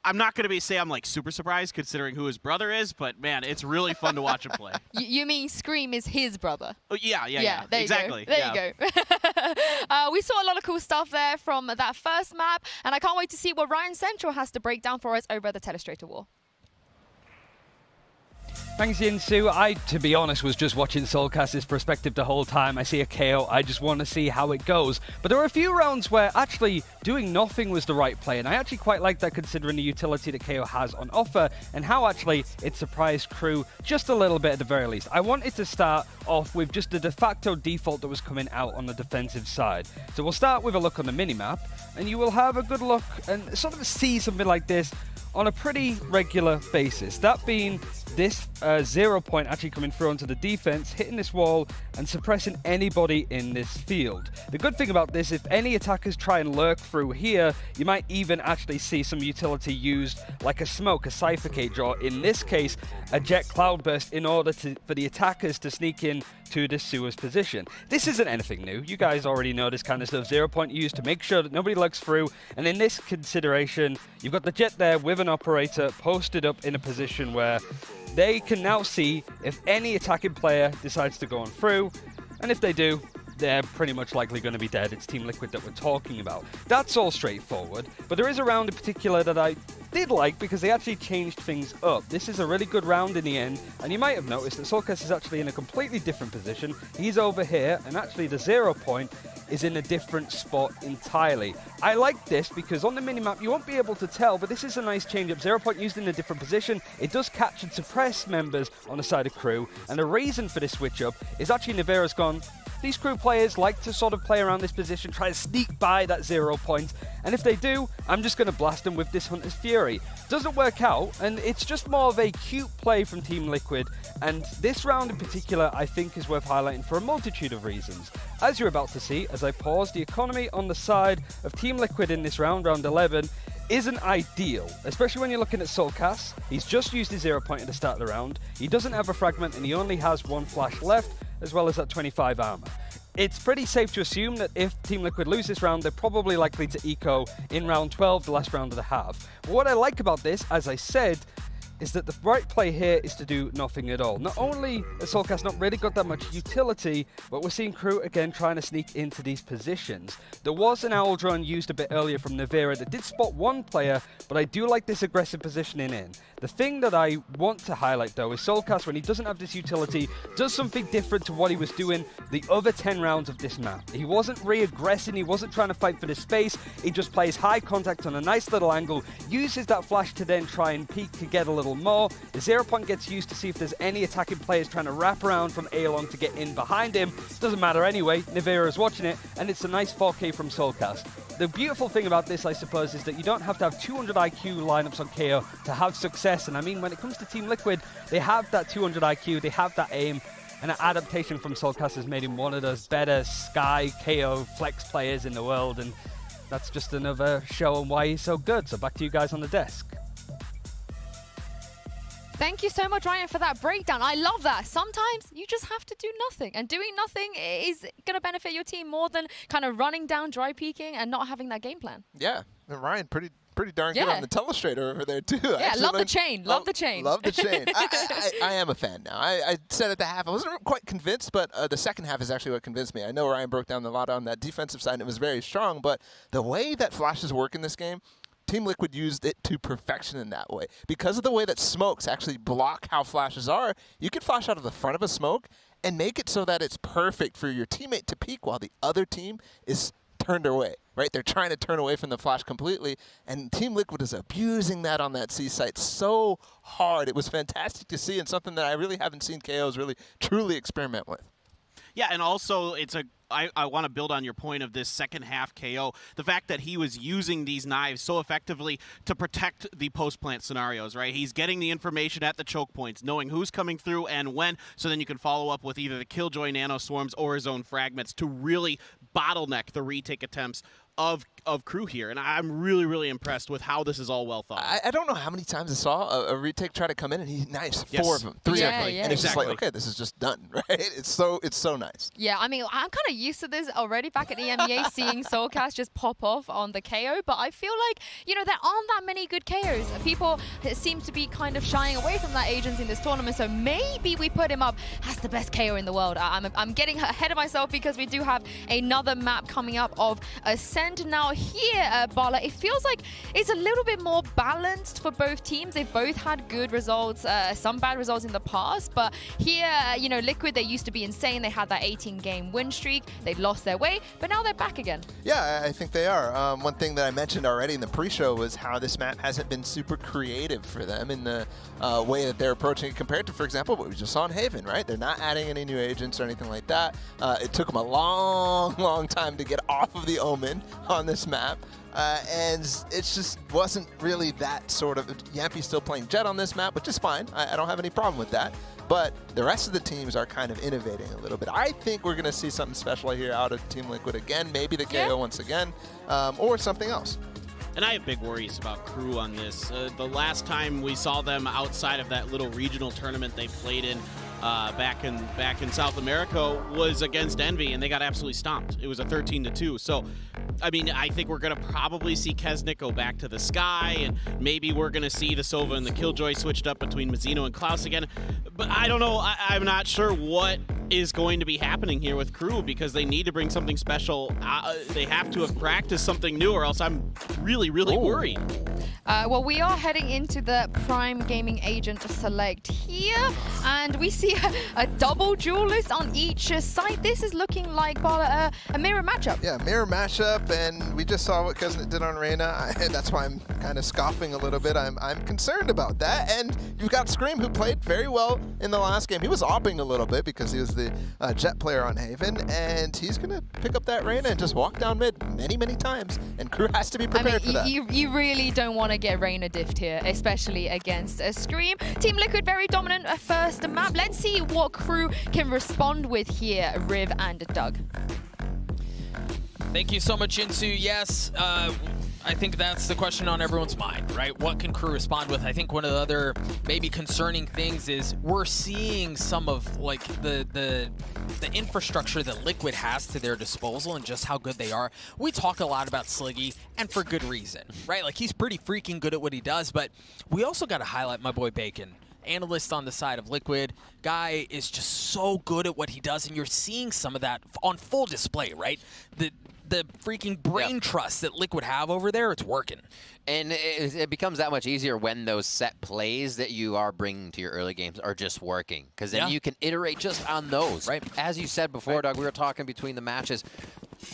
I'm not going to say I'm like super surprised considering who his brother is, but man, it's really fun to watch him play. You mean Scream is his brother? Oh, yeah. There Exactly. You go. There you go. We saw a lot of cool stuff there from that first map, and I can't wait to see what Ryan Central has to break down for us over at the Telestrator War. Thanks, Yinsu. I, to be honest, was just watching Soulcast's perspective the whole time. I see a KO, I just want to see how it goes. But there were a few rounds where actually doing nothing was the right play, and I actually quite like that considering the utility that KO has on offer, and how actually it surprised Crew just a little bit at the very least. I wanted to start off with just the de facto default that was coming out on the defensive side. So we'll start with a look on the minimap, and you will have a good look and sort of see something like this on a pretty regular basis. That being this 0 point actually coming through onto the defense, hitting this wall and suppressing anybody in this field. The good thing about this, if any attackers try and lurk through here, you might even actually see some utility used like a smoke, a Cypher Cage, or in this case, a Jet Cloudburst in order for the attackers to sneak in to the sewer's position. This isn't anything new. You guys already know this kind of stuff. 0 point used to make sure that nobody lurks through. And in this consideration, you've got the Jet there with an operator posted up in a position where they can now see if any attacking player decides to go on through. And if they do, they're pretty much likely going to be dead. It's Team Liquid that we're talking about. That's all straightforward, but there is a round in particular that I did like because they actually changed things up. This is a really good round in the end, and you might have noticed that Soulcast is actually in a completely different position. He's over here, and actually the 0 point is in a different spot entirely. I like this because on the minimap you won't be able to tell, but this is a nice change-up. 0 point used in a different position. It does catch and suppress members on the side of Crew, and the reason for this switch-up is actually Nevera's gone, these Crew players like to sort of play around this position, try to sneak by that 0 point, and if they do, I'm just going to blast them with this Hunter's Fury. Doesn't work out, and it's just more of a cute play from Team Liquid, and this round in particular I think is worth highlighting for a multitude of reasons. As you're about to see, as I pause, the economy on the side of Team Liquid in this round, round 11, isn't ideal, especially when you're looking at Soulcast. He's just used his 0 point at the start of the round, he doesn't have a fragment, and he only has 1 flash left, as well as that 25 armor. It's pretty safe to assume that if Team Liquid lose this round, they're probably likely to eco in round 12, the last round of the half. But what I like about this, as I said, is that the right play here is to do nothing at all. Not only has Soulcast not really got that much utility, but we're seeing Crew again trying to sneak into these positions. There was an owl drone used a bit earlier from Nevera that did spot one player, but I do like this aggressive positioning in. The thing that I want to highlight though is Soulcast, when he doesn't have this utility, does something different to what he was doing the other 10 rounds of this map. He wasn't re-aggressing, he wasn't trying to fight for the space, he just plays high contact on a nice little angle, uses that flash to then try and peek to get a little more. The 0 point gets used to see if there's any attacking players trying to wrap around from A long to get in behind him. Doesn't matter anyway, Nevera is watching it, and it's a nice 4K from Soulcast. The beautiful thing about this, I suppose, is that you don't have to have 200 IQ lineups on KO to have success, and I mean, when it comes to Team Liquid, they have that 200 IQ, they have that aim, an adaptation from Soulcast has made him one of those better Sky KO flex players in the world, and that's just another show on why he's so good. So back to you guys on the desk. Thank you so much, Ryan, for that breakdown. I love that. Sometimes you just have to do nothing, and doing nothing is going to benefit your team more than kind of running down, dry peeking, and not having that game plan. Yeah, and Ryan, pretty darn good on the telestrator over there too. Yeah, love the chain. Love the chain. Love the chain. I am a fan now. I said at the half I wasn't quite convinced, but the second half is actually what convinced me. I know Ryan broke down a lot on that defensive side, and it was very strong, but the way that flashes work in this game, Team Liquid used it to perfection in that way. Because of the way that smokes actually block how flashes are, you can flash out of the front of a smoke and make it so that it's perfect for your teammate to peek while the other team is turned away, right? They're trying to turn away from the flash completely, and Team Liquid is abusing that on that C site so hard. It was fantastic to see, and something that I really haven't seen KOs really truly experiment with. Yeah, and also I want to build on your point of this second half KO. The fact that he was using these knives so effectively to protect the post-plant scenarios, right? He's getting the information at the choke points, knowing who's coming through and when, so then you can follow up with either the Killjoy Nano Swarms or his own fragments to really bottleneck the retake attempts of Crew here, and I'm really, really impressed with how this is all well thought. I don't know how many times I saw a retake try to come in and he knives 4 of them, 3 of them, and it's just like, okay, this is just done, right? It's so nice. Yeah, I mean, I'm kind of used to this already back at EMEA, seeing Soulcast just pop off on the KO, but I feel like, you know, there aren't that many good KOs. People seem to be kind of shying away from that agent in this tournament, so maybe we put him up as the best KO in the world. I'm getting ahead of myself because we do have another map coming up of Ascent. Now here, Bala, it feels like it's a little bit more balanced for both teams. They've both had good results, some bad results in the past, but here, you know, Liquid, they used to be insane. They had that 18-game win streak. They've lost their way, but now they're back again. Yeah, I think they are. One thing that I mentioned already in the pre-show was how this map hasn't been super creative for them in the way that they're approaching it compared to, for example, what we just saw in Haven, right? They're not adding any new agents or anything like that. It took them a long time to get off of the Omen on this map, and it just wasn't really that sort of. Yampy's still playing Jet on this map, which is fine. I don't have any problem with that. But the rest of the teams are kind of innovating a little bit. I think we're going to see something special here out of Team Liquid again, maybe the KO once again, or something else. And I have big worries about Crew on this. The last time we saw them outside of that little regional tournament they played in back in South America was against Envy, and they got absolutely stomped. It was a 13-2. So, I mean, I think we're going to probably see Kesnick go back to the Sky, and maybe we're going to see the Sova and the Killjoy switched up between Mazzino and Klaus again. But I don't know. I'm not sure what is going to be happening here with Crew, because they need to bring something special. They have to have practiced something new, or else I'm really worried. Well, we are heading into the Prime Gaming Agent Select here, and we see a double duelist on each side. This is looking like a mirror matchup. Yeah, mirror matchup, and we just saw what Kesnick did on Reyna. That's why I'm kind of scoffing a little bit. I'm concerned about that. And you've got Scream, who played very well in the last game. He was opping a little bit because he was the Jet player on Haven, and he's going to pick up that Reyna and just walk down mid many times, and Crew has to be prepared for that. You really don't want to get Reyna diffed here, especially against a Scream. Team Liquid very dominant first map. Let's see what Crew can respond with here, Riv and Doug. Thank you so much, Insu. Yes, I think that's the question on everyone's mind, right? What can Crew respond with? I think one of the other maybe concerning things is we're seeing some of like the infrastructure that Liquid has to their disposal and just how good they are. We talk a lot about Sliggy, and for good reason, right? Like, he's pretty freaking good at what he does, but we also got to highlight my boy Bacon. Analyst on the side of Liquid. Guy is just so good at what he does, and you're seeing some of that on full display, right? The freaking brain trust that Liquid have over there, it's working. And it becomes that much easier when those set plays that you are bringing to your early games are just working, because then you can iterate just on those. Right. As you said before, Doug, we were talking between the matches.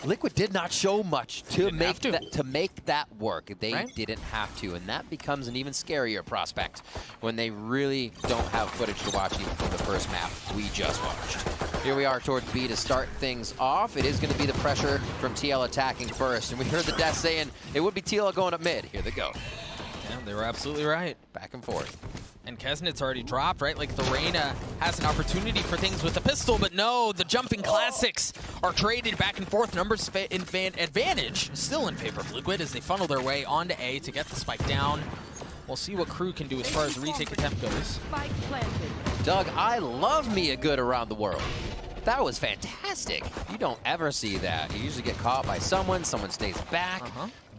Liquid did not show much to make that work. They didn't have to, and that becomes an even scarier prospect when they really don't have footage to watch even from the first map we just watched. Here we are towards B to start things off. It is going to be the pressure from TL attacking first, and we heard the death saying it would be TL going up mid. Here they go. Yeah, they were absolutely right. Back and forth. And Kesnit's already dropped, right? Like, the Reyna has an opportunity for things with the pistol, but no, the jumping classics are traded back and forth. Numbers advantage still in favor of Liquid as they funnel their way onto A to get the spike down. We'll see what Crew can do as far as the retake attempt goes. Doug, I love me a good around the world. That was fantastic. You don't ever see that. You usually get caught by someone stays back.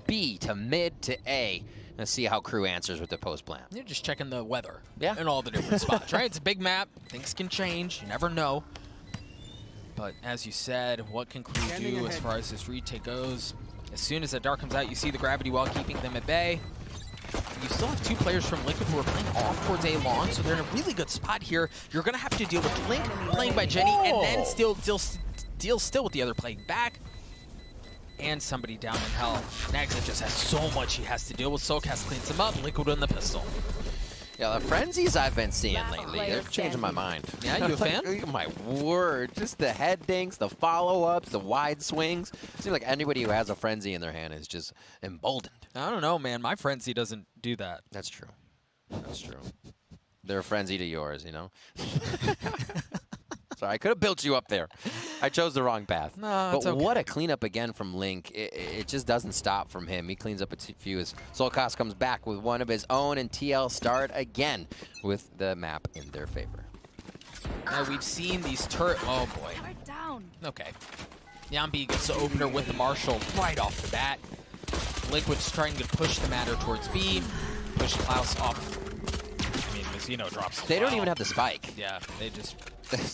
B to mid to A. Let's see how Crew answers with the post plant. You're just checking the weather in all the different spots, right? It's a big map. Things can change. You never know. But as you said, what can Crew do as far as this retake goes? As soon as that dart comes out, you see the gravity well keeping them at bay. You still have 2 players from Liquid who are playing off towards A long, so they're in a really good spot here. You're going to have to deal with Link playing by Jenny, and then still with the other playing back. And somebody down in hell. Naxa just has so much he has to deal with. Soulcast cleans him up. Liquid in the pistol. Yeah, the frenzies I've been seeing lately, they're changing my mind. Yeah, you a fan? My word, just the head dinks, the follow-ups, the wide swings. It seems like anybody who has a frenzy in their hand is just emboldened. I don't know, man. My frenzy doesn't do that. That's true. That's true. They're a frenzy to yours, you know? Sorry, I could have built you up there. I chose the wrong path. No, but what a cleanup again from Link. It just doesn't stop from him. He cleans up a few as Soulcast comes back with one of his own, and TL start again with the map in their favor. Now we've seen these oh boy. Okay. Yambi gets the opener with the Marshall right off the bat. Liquid's trying to push the matter towards B. Push Klaus off. I mean, Mizuno drops. They don't even have the spike. Yeah, they just...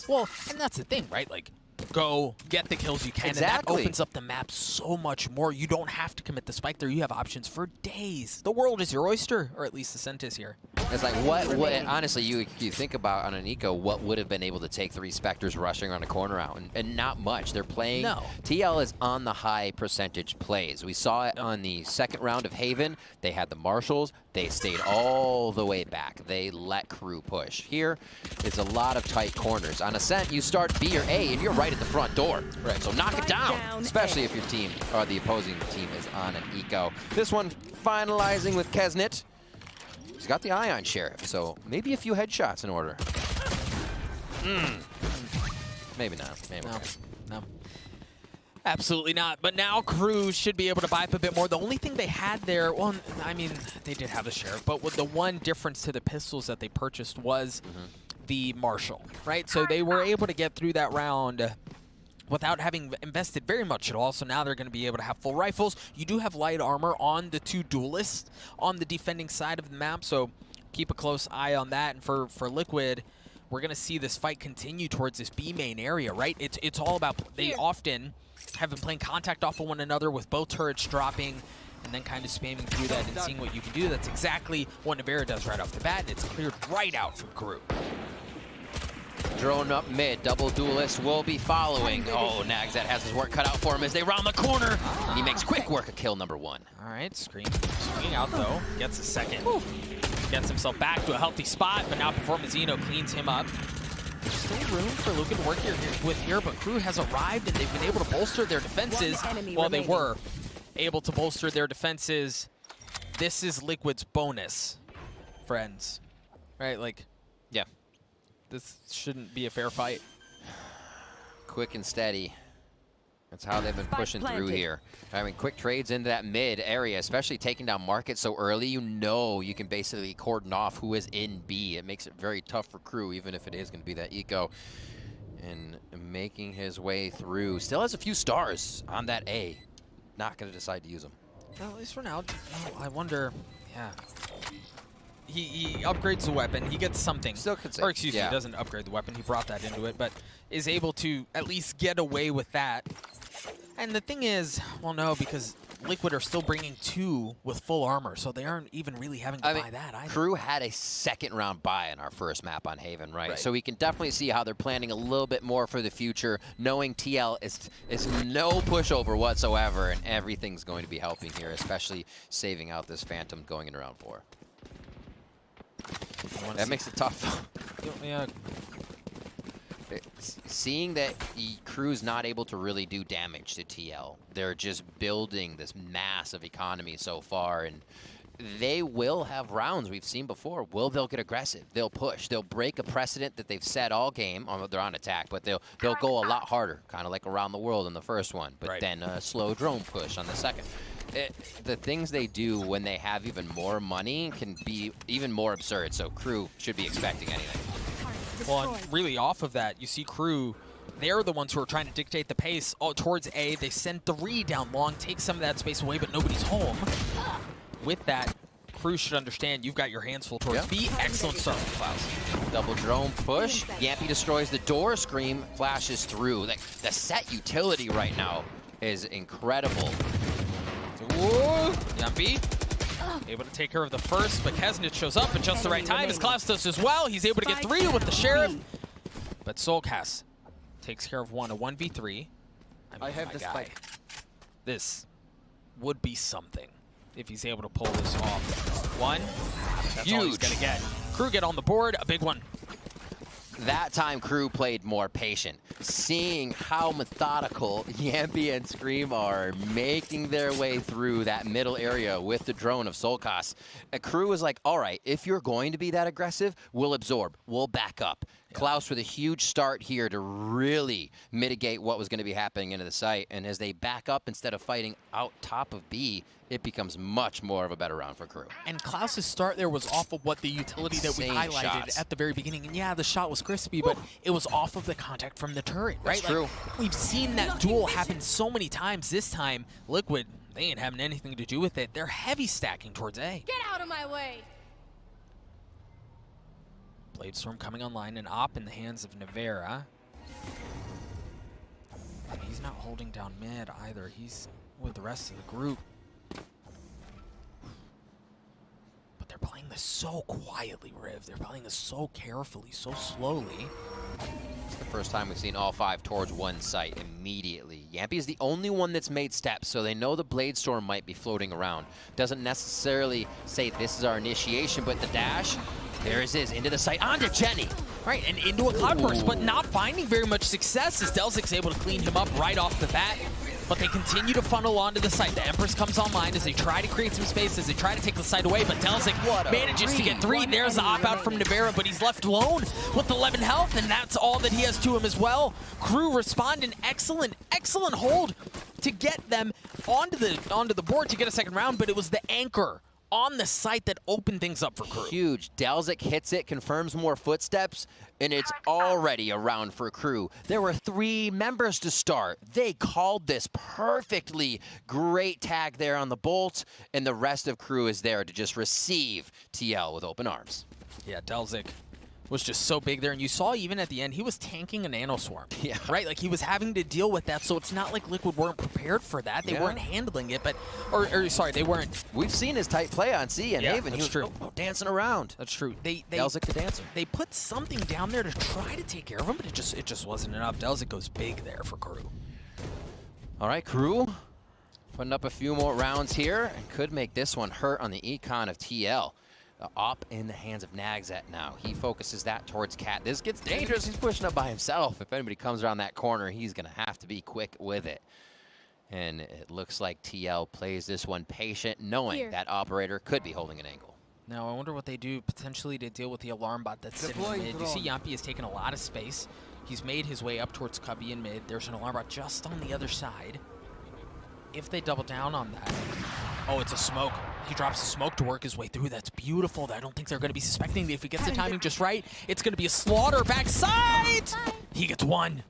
Well, and that's the thing, right? Like, go get the kills you can, Exactly. and that opens up the map so much more. You don't have to commit the spike there. You have options for days. The world is your oyster, or at least the scent is here. It's like, what honestly, you think about on an eco, what would have been able to take 3 Spectres rushing around a corner out, and not much. They're playing, TL is on the high percentage plays. We saw it on the second round of Haven. They had the Marshals. They stayed all the way back. They let Crew push. Here, it's a lot of tight corners. On Ascent, you start B or A, and you're right at the front door. Right. So knock it down, especially if your team, or the opposing team, is on an eco. This one finalizing with Kesnit. He's got the Ion Sheriff, so maybe a few headshots in order. Maybe not. Maybe no. Absolutely not. But now Crew should be able to buy up a bit more. The only thing they had there, well, I mean, they did have the Sheriff, but with the one difference to the pistols that they purchased was the Marshall, right? So they were able to get through that round without having invested very much at all. So now they're going to be able to have full rifles. You do have light armor on the 2 duelists on the defending side of the map, so keep a close eye on that. And for Liquid, we're going to see this fight continue towards this B main area, right? It's all about, they often have been playing contact off of one another with both turrets dropping and then kind of spamming through that and seeing what you can do. That's exactly what Navera does right off the bat, and it's cleared right out from Crew. Drone up mid, double duelist will be following. Oh, Nagzat has his work cut out for him as they round the corner. He makes quick work of kill number 1. All right, swinging out though, gets a second. Gets himself back to a healthy spot, but now before Mizuno cleans him up. There's still room for Liquid to work here, but Crew has arrived and they've been able to bolster their defenses. Well, they were able to bolster their defenses. This is Liquid's bonus, friends. Right, like, yeah. This shouldn't be a fair fight. Quick and steady. That's how they've been pushing through here. I mean, quick trades into that mid area, especially taking down Market so early. You know you can basically cordon off who is in B. It makes it very tough for Crew, even if it is going to be that eco. And making his way through. Still has a few stars on that A. Not going to decide to use them. Well, at least for now. Oh, I wonder, yeah. He upgrades the weapon. He gets something. Still could say, or excuse me, he doesn't upgrade the weapon. He brought that into it, but is able to at least get away with that. And the thing is, well, no, because Liquid are still bringing 2 with full armor, so they aren't even really having to buy that either. Crew had a second round buy in our first map on Haven, right? So we can definitely see how they're planning a little bit more for the future, knowing TL is no pushover whatsoever, and everything's going to be helping here, especially saving out this Phantom going into round 4. That makes it tough. Yeah. Seeing that Crew's not able to really do damage to TL, they're just building this massive economy so far, and they will have rounds we've seen before. They'll get aggressive. They'll push. They'll break a precedent that they've set all game. They're on attack, but they'll go a lot harder, kind of like Around the World in the first one, but then a slow drone push on the second. The things they do when they have even more money can be even more absurd, so Crew should be expecting anything. Well, and really off of that, you see Crew, they're the ones who are trying to dictate the pace towards A. They send 3 down long, take some of that space away, but nobody's home. With that, Crew should understand you've got your hands full towards B. Excellent start from Klaus. Double drone push. Yampy destroys the door. Scream flashes through. Like, the set utility right now is incredible. Whoa! Yampy able to take care of the first, but Kesnit shows up at just the right time as Klaus does as well. He's able to get 3 with the Sheriff. But Soulcast takes care of one, a 1v3. I have the spike. This would be something if he's able to pull this off. One, that's all he's gonna get. Crew get on the board, a big one. That time, Crew played more patient, seeing how methodical Yampy and Scream are making their way through that middle area with the drone of Soulcast. Crew was like, all right, if you're going to be that aggressive, we'll absorb, we'll back up. Yeah. Klaus with a huge start here to really mitigate what was going to be happening into the site, and as they back up instead of fighting out top of B, it becomes much more of a better round for Crew. And Klaus's start there was off of what the utility that we highlighted at the very beginning. And yeah, the shot was crispy, but it was off of the contact from the turret, right? That's true. Like, we've seen that duel happen so many times. This time, Liquid, they ain't having anything to do with it. They're heavy stacking towards A. Get out of my way! Bladestorm coming online, and op in the hands of Nevera. And he's not holding down mid either. He's with the rest of the group. But they're playing this so quietly, Riv. They're playing this so carefully, so slowly. It's the first time we've seen all 5 towards one site immediately. Yampy is the only one that's made steps, so they know the Bladestorm might be floating around. Doesn't necessarily say this is our initiation, but the dash, there it is, into the site, onto Jenny. Right, and into a Cloud Burst, but not finding very much success as Delzic's able to clean him up right off the bat. But they continue to funnel onto the site. The Empress comes online as they try to create some space, as they try to take the site away, but Delzic manages to get 3. There's the op-out from Nevera, but he's left alone with 11 health, and that's all that he has to him as well. Crew respond an excellent hold to get them onto the board to get a second round, but it was the anchor on the site that opened things up for Crew. Huge. Delzic hits it, confirms more footsteps, and it's already a round for Crew. There were 3 members to start. They called this perfectly. Great tag there on the Bolt, and the rest of Crew is there to just receive TL with open arms. Yeah, Delzic was just so big there, and you saw even at the end, he was tanking a Nanoswarm. Yeah. Right? Like, he was having to deal with that, so it's not like Liquid weren't prepared for that. They weren't handling it, but, or sorry, they weren't. We've seen his tight play on C and Haven. He was true. Dancing around. That's true. Delzic the dancer. They put something down there to try to take care of him, but it just wasn't enough. Delzic goes big there for Crew. All right, Crew putting up a few more rounds here and could make this one hurt on the econ of TL. The op in the hands of Nagzet now. He focuses that towards Cat. This gets dangerous. He's pushing up by himself. If anybody comes around that corner, he's going to have to be quick with it. And it looks like TL plays this one patient, knowing that operator could be holding an angle. Now, I wonder what they do potentially to deal with the alarm bot that's sitting in mid. You see Yampy has taken a lot of space. He's made his way up towards Cubby in mid. There's an alarm bot just on the other side. If they double down on that. Oh, it's a smoke. He drops a smoke to work his way through. That's beautiful. I don't think they're going to be suspecting that if he gets the timing just right, it's going to be a slaughter backside. He gets 1.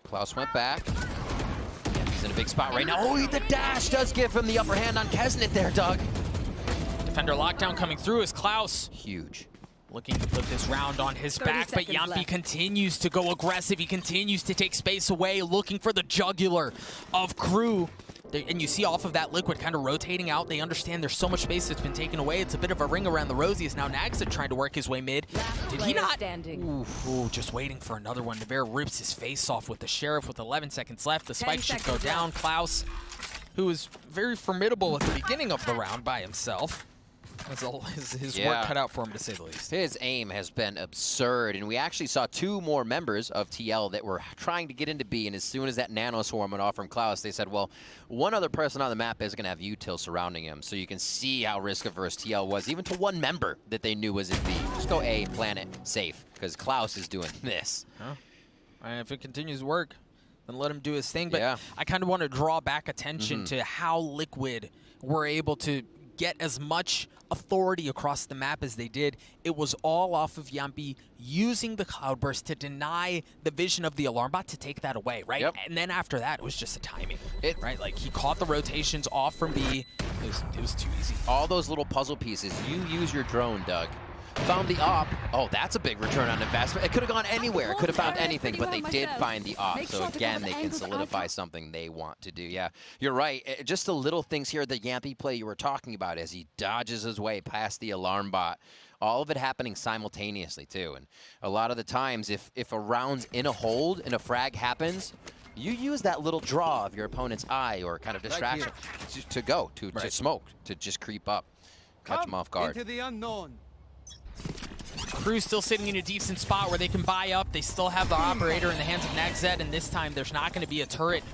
Klaus went back. Yeah, he's in a big spot right now. Oh, the dash does give him the upper hand on Kesnit there, Doug. Defender lockdown coming through as Klaus. Huge. Looking to put this round on his back, but Yampy continues to go aggressive. He continues to take space away, looking for the jugular of Crew. And you see off of that Liquid kind of rotating out. They understand there's so much space that's been taken away. It's a bit of a ring around the rosy as now Nagzet trying to work his way mid. Did he not? Ooh, just waiting for another one. Nevera rips his face off with the Sheriff with 11 seconds left. The spike should go down. Klaus, who was very formidable at the beginning of the round by himself. His work cut out for him, to say the least. His aim has been absurd, and we actually saw 2 more members of TL that were trying to get into B, and as soon as that nano swarm went off from Klaus, they said, well, one other person on the map is going to have util surrounding him, so you can see how risk-averse TL was, even to one member that they knew was in B. Just go A, planet, safe, because Klaus is doing this. Huh? And if it continues to work, then let him do his thing, but I kind of want to draw back attention to how Liquid were able to get as much authority across the map as they did. It was all off of Yampi using the Cloudburst to deny the vision of the alarm bot to take that away, right? And then after that, it was just the timing, right? Like, he caught the rotations off from B. It was too easy. All those little puzzle pieces. You use your drone, Doug. Found the op. Oh, that's a big return on investment. It could have gone anywhere. It could have found anything, but they did find the op. So again, they can solidify something they want to do. Yeah, you're right. Just the little things here, the Yampi play you were talking about as he dodges his way past the alarm bot. All of it happening simultaneously, too. And a lot of the times, if a round's in a hold and a frag happens, you use that little draw of your opponent's eye or kind of distraction to go, to smoke, to just creep up, catch them off guard. Into the unknown. Crew's still sitting in a decent spot where they can buy up. They still have the operator in the hands of Nagzed, and this time there's not going to be a turret,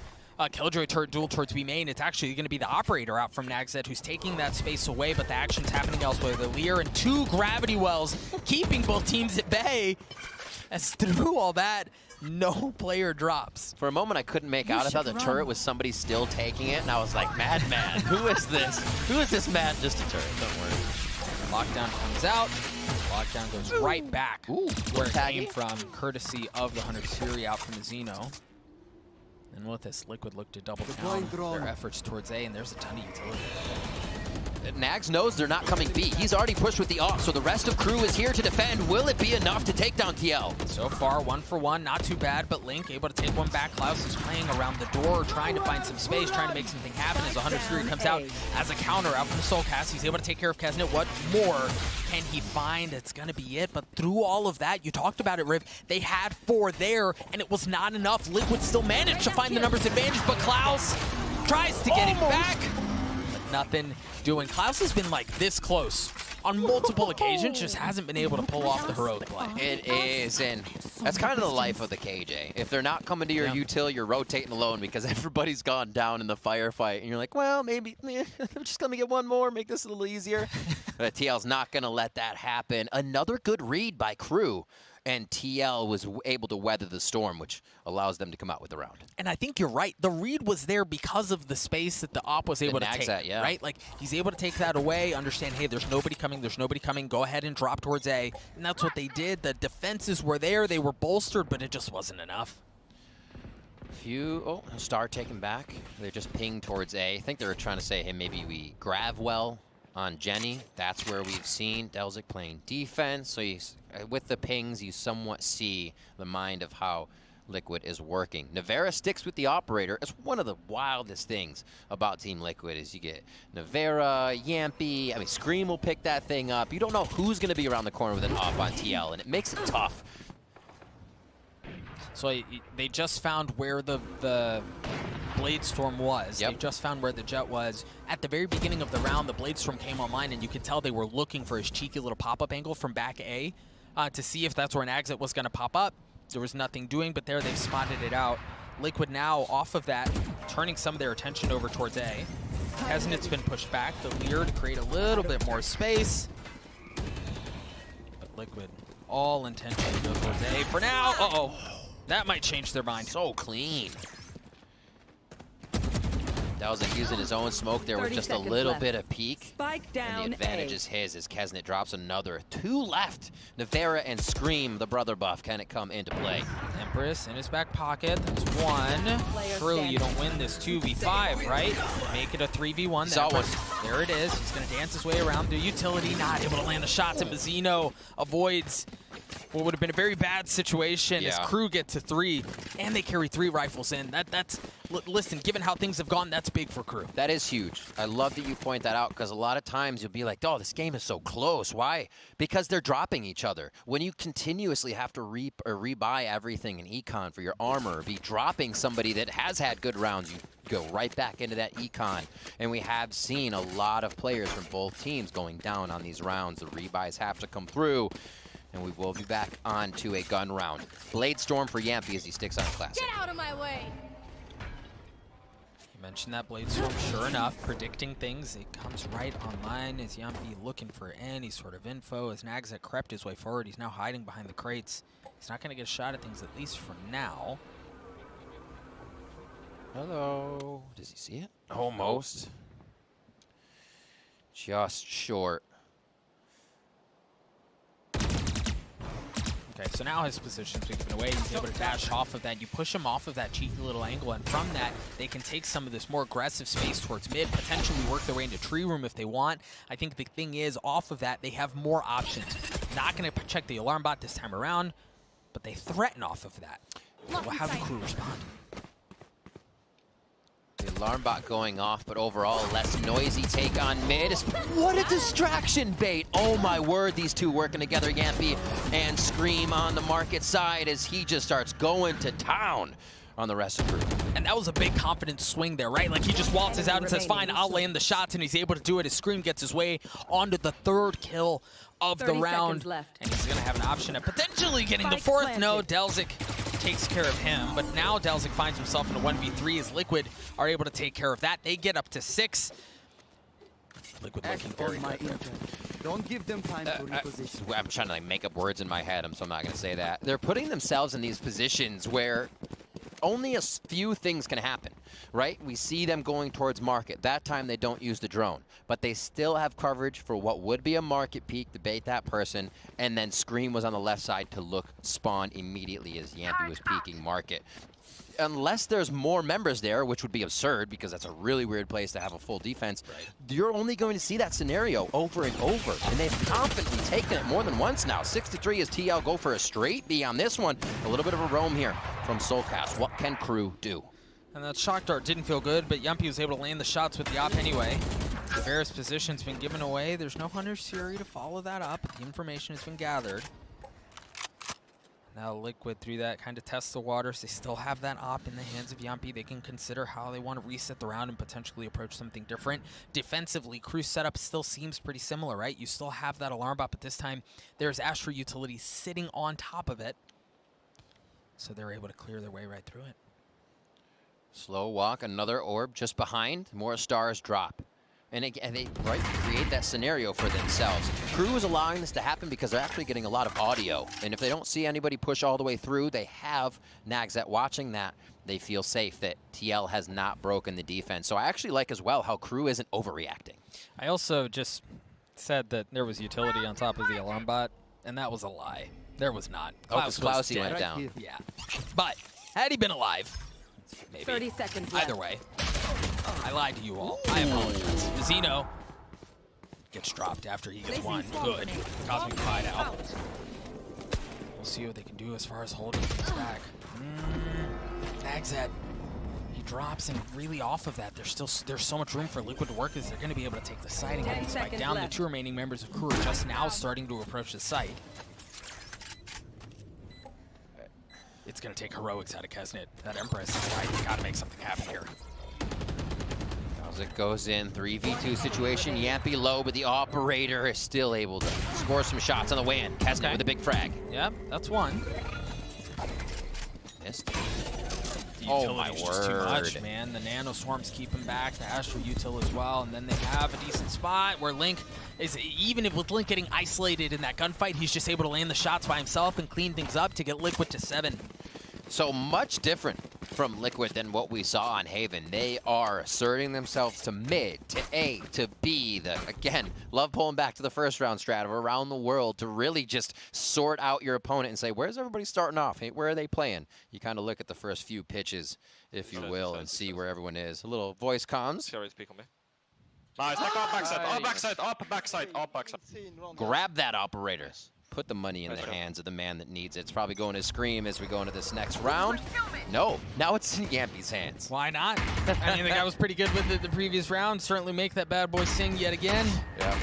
Killjoy turret duel towards B main. It's actually going to be the operator out from Nagzed who's taking that space away, but the action's happening elsewhere. The Lear and 2 gravity wells keeping both teams at bay. As through all that, no player drops. For a moment, I couldn't make out. I thought the turret was somebody still taking it, and I was like, madman, who is this? Who is this man? Just a turret, don't worry. Lockdown comes out. Lockdown goes right back where it came from, courtesy of the Hunter Siri out from the Xeno. And with this, Liquid look to double down their efforts towards A, and there's a ton of utility. Nags knows they're not coming B. He's already pushed with the off, so the rest of crew is here to defend. Will it be enough to take down TL? So far, 1 for 1, not too bad, but Link able to take one back. Klaus is playing around the door, trying to find some space, trying to make something happen as the Hunter Fury comes out as a counter out from the Soulcast. He's able to take care of Kesnet. What more can he find? It's going to be it, but through all of that, you talked about it, Riv, they had 4 there, and it was not enough. Liquid still managed to find the numbers advantage, but Klaus tries to get it back. Nothing doing. Klaus has been like this close on multiple occasions, just hasn't been able to pull off the heroic play. It is, and that's kind of the life of the KJ. If they're not coming to your util, you're rotating alone because everybody's gone down in the firefight, and you're like, well, maybe I'm just gonna get one more, make this a little easier. But TL's not gonna let that happen. Another good read by Crew. And TL was able to weather the storm, which allows them to come out with the round. And I think you're right. The read was there because of the space that the op was able to take, right? Like, he's able to take that away, understand, hey, there's nobody coming, go ahead and drop towards A. And that's what they did. The defenses were there, they were bolstered, but it just wasn't enough. Star taken back. They're just pinged towards A. I think they were trying to say, hey, maybe we grab well on Jenny. That's where we've seen Delzik playing defense. So with the pings, you somewhat see the mind of how Liquid is working. Navera sticks with the operator. It's one of the wildest things about Team Liquid is you get Navera, Yampi. I mean, Scream will pick that thing up. You don't know who's going to be around the corner with an op on TL, and it makes it tough. So they just found where the Blade Storm was. They just found where the Jet was. At the very beginning of the round, the Blade Storm came online, and you could tell they were looking for his cheeky little pop-up angle from back A to see if that's where an exit was going to pop up. There was nothing doing, but there they've spotted it out. Liquid now, off of that, turning some of their attention over towards A. Kesnet's been pushed back. The Lear to create a little bit more space. But Liquid, all intention to go towards A for now. Uh-oh. That might change their mind. So clean. Delzik using his own smoke there with just a little bit of peek. Spike down and the advantage is his as Kesnet drops another. 2 left. Navera and Scream, the brother buff, can it come into play? Empress in his back pocket. That's 1. True, you don't win this 2v5, right? Make it a 3v1. Saw one. There it is. He's going to dance his way around. The utility not able to land the shots, and Mazzino avoids what would have been a very bad situation as Yeah. Crew get to 3, and they carry 3 rifles in. Listen, given how things have gone, that's big for Crew. That is huge. I love that you point that out because a lot of times you'll be like, oh, this game is so close. Why? Because they're dropping each other. When you continuously have to rebuy everything in econ for your armor, be dropping somebody that has had good rounds, you go right back into that econ. And we have seen a lot of players from both teams going down on these rounds. The rebuys have to come through. And we will be back on to a gun round. Blade Storm for Yampy as he sticks on Classic. Get out of my way! You mentioned that Blade Storm, sure enough, predicting things. It comes right online as Yampy looking for any sort of info. As Nagzet crept his way forward, he's now hiding behind the crates. He's not going to get a shot at things, at least for now. Hello. Does he see it? Almost. Just short. Okay, so now his position's been given away. He's able to dash off of that. You push him off of that cheeky little angle, and from that, they can take some of this more aggressive space towards mid, potentially work their way into tree room if they want. I think the thing is, off of that, they have more options. Not going to check the alarm bot this time around, but they threaten off of that. Well, how do Crew respond? The alarm bot going off, but overall, less noisy take on mid. What a distraction bait! Oh my word, these two working together, Yampy and Scream on the market side as he just starts going to town on the rest of the group. And that was a big confidence swing there, right? Like he just waltzes out and says, fine, I'll land the shots, and he's able to do it as Scream gets his way onto the 3rd kill of the round. And he's going to have an option at potentially getting the 4th. No, Delzik takes care of him, but now Delzik finds himself in a 1v3 as Liquid are able to take care of that. They get up to 6. Liquid looking very good. Don't give them time to reposition. I'm trying to make up words in my head, so I'm not going to say that. They're putting themselves in these positions where only a few things can happen, right? We see them going towards market. That time they don't use the drone, but they still have coverage for what would be a market peek to bait that person, and then Scream was on the left side to look spawn immediately as Yampy was peeking market. Unless there's more members there, which would be absurd because that's a really weird place to have a full defense, you're only going to see that scenario over and over. And they've confidently taken it more than once now. 6-3 as TL go for a straight B on this one. A little bit of a roam here from Soulcast. What can Crew do? And that shock dart didn't feel good, but Yampy was able to land the shots with the op anyway. The Varus position's been given away. There's no Hunter's Fury to follow that up. The information has been gathered. Now Liquid through that kind of tests the waters. They still have that op in the hands of Yampy. They can consider how they want to reset the round and potentially approach something different. Defensively, Crew's setup still seems pretty similar, right? You still have that alarm bot, but this time there's Astra utility sitting on top of it. So they're able to clear their way right through it. Slow walk, another orb just behind. More stars drop. And again, they create that scenario for themselves. Crew is allowing this to happen because they're actually getting a lot of audio. And if they don't see anybody push all the way through, they have Nagzet watching that. They feel safe that TL has not broken the defense. So I actually like as well how Crew isn't overreacting. I also just said that there was utility on top of the alarm bot, and that was a lie. There was not. Oh, because Klausy went down. Yeah. But had he been alive, maybe. 30 seconds left. Either way. I lied to you all. I apologize. Zeno gets dropped after he gets one. Good. Cosmic Pride out. We'll see what they can do as far as holding things back. Nagzet. He drops and really off of that. There's so much room for Liquid to work as they're going to be able to take the site and get the spike down. The 2 remaining members of Crew are just now starting to approach the site. It's going to take heroics out of Kesnet. That Empress is right. You got to make something happen here. As it goes in, 3v2 situation. Yampy low, but the operator is still able to score some shots on the way in. Kesnet with a big frag. Yep, that's one. Missed. Oh my word. Just too much, man. The Nano Swarms keep him back. The Astro Util as well. And then they have a decent spot where Link is, even if with Link getting isolated in that gunfight, he's just able to land the shots by himself and clean things up to get Liquid to 7. So much different from Liquid than what we saw on Haven. They are asserting themselves to mid, to A, to B. Again, love pulling back to the first round strat of around the world to really just sort out your opponent and say, where's everybody starting off? Hey, where are they playing? You kind of look at the first few pitches, if you will, and see where everyone is. A little voice comms. Nice, like up backside, up backside, up backside, up backside. Grab that operator. put the money in the hands of the man that needs it. It's probably going to Scream as we go into this next round. No, now it's in Yampy's hands. Why not? I mean, the guy was pretty good with it the previous round. Certainly make that bad boy sing yet again. Yeah.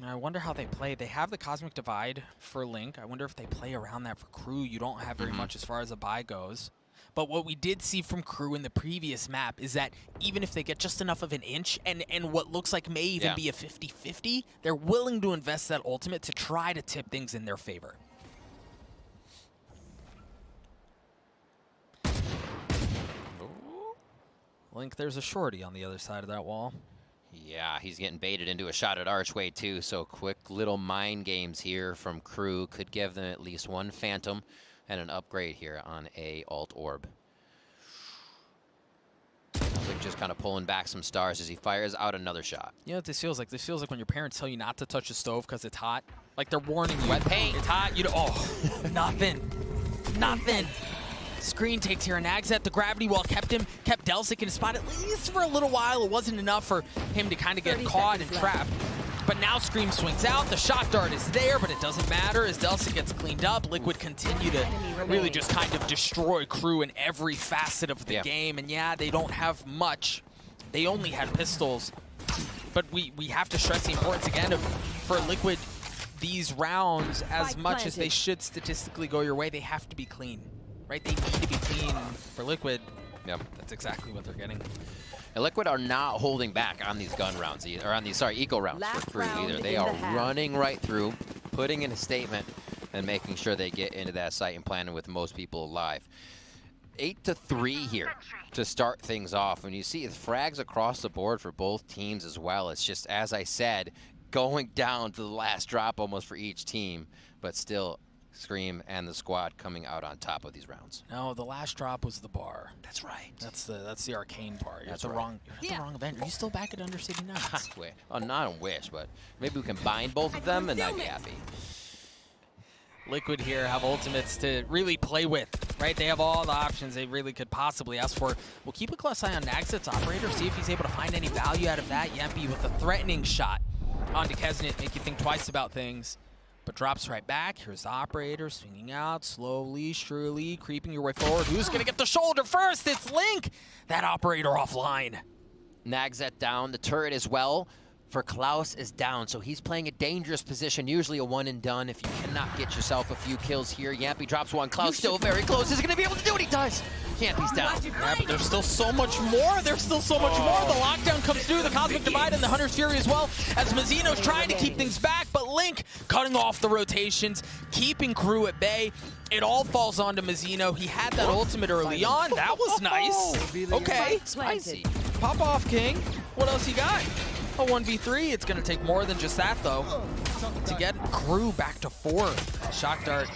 I wonder how they play. They have the Cosmic Divide for Link. I wonder if they play around that for Crew. You don't have very much as far as a buy goes. But what we did see from Crew in the previous map is that even if they get just enough of an inch and what looks like may even be a 50-50, they're willing to invest that ultimate to try to tip things in their favor. Link, there's a shorty on the other side of that wall. Yeah, he's getting baited into a shot at Archway too, so quick little mind games here from Crew could give them at least one Phantom and an upgrade here on a Alt Orb. Like just kind of pulling back some stars as he fires out another shot. You know what this feels like? This feels like when your parents tell you not to touch the stove because it's hot. Like they're warning you. Wet paint. It's hot. You don't, oh, nothing. Nothing. Screen takes here, and Nagset, the gravity wall kept Delsic in his spot at least for a little while. It wasn't enough for him to kind of get caught and trapped. But now Scream swings out, the shot dart is there, but it doesn't matter as Delsic gets cleaned up. Liquid continue to really just kind of destroy Crew in every facet of the game. And yeah, they don't have much. They only had pistols. But we have to stress the importance again of, for Liquid, these rounds, as much as they should statistically go your way, they have to be clean. Right? They need to be clean for Liquid. Yep. That's exactly what they're getting. And Liquid are not holding back on these gun rounds, either, or on these, eco rounds for Crew either. They are running right through, putting in a statement, and making sure they get into that site and planning with most people alive. 8-3 here to start things off. When you see frags across the board for both teams as well, it's just, as I said, going down to the last drop almost for each team, but still Scream and the squad coming out on top of these rounds. No, the last drop was the bar. That's right. That's the arcane bar. You're That's at the right. wrong. You're at the wrong event. Are you still back at Undercity Nights? Oh, not on Wish, but maybe we can bind both of them and I'd be happy. Liquid here have ultimates to really play with, right? They have all the options they really could possibly ask for. We'll keep a close eye on Nagset's operator, see if he's able to find any value out of that. Yampy with a threatening shot onto Kesnet, make you think twice about things. But drops right back. Here's the operator swinging out slowly, surely, creeping your way forward. Who's going to get the shoulder first? It's Link. That operator offline. Nagset down. The turret as well for Klaus is down, so he's playing a dangerous position, usually a one and done if you cannot get yourself a few kills here. Yampy drops one. Klaus still very close. Is he going to be able to do what he does? Yampy's down. Yeah, but there's still so much more. There's still so much more. The lockdown comes through, the Cosmic Divide and the Hunter's Fury as well, as Mazzino's trying to keep things back, but Link cutting off the rotations, keeping Crew at bay. It all falls onto Mazzino. He had that ultimate early on. That was nice. Okay. Spicy. Pop off, King. What else you got? A 1v3. It's going to take more than just that, though, to get Crew back to 4. Shock dart.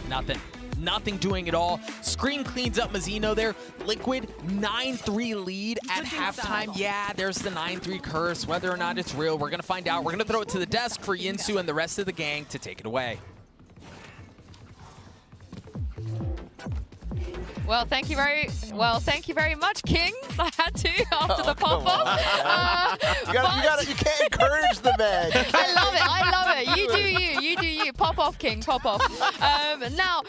Nothing. Nothing doing at all. Scream cleans up Mazzino there. Liquid, 9-3 lead at halftime. Yeah, there's the 9-3 curse. Whether or not it's real, we're going to find out. We're going to throw it to the desk for Yinsu and the rest of the gang to take it away. Well, thank you very much, King. I had to after the pop-off. You can't encourage the man. I love it. You do you. Pop off, King. Pop off. Now,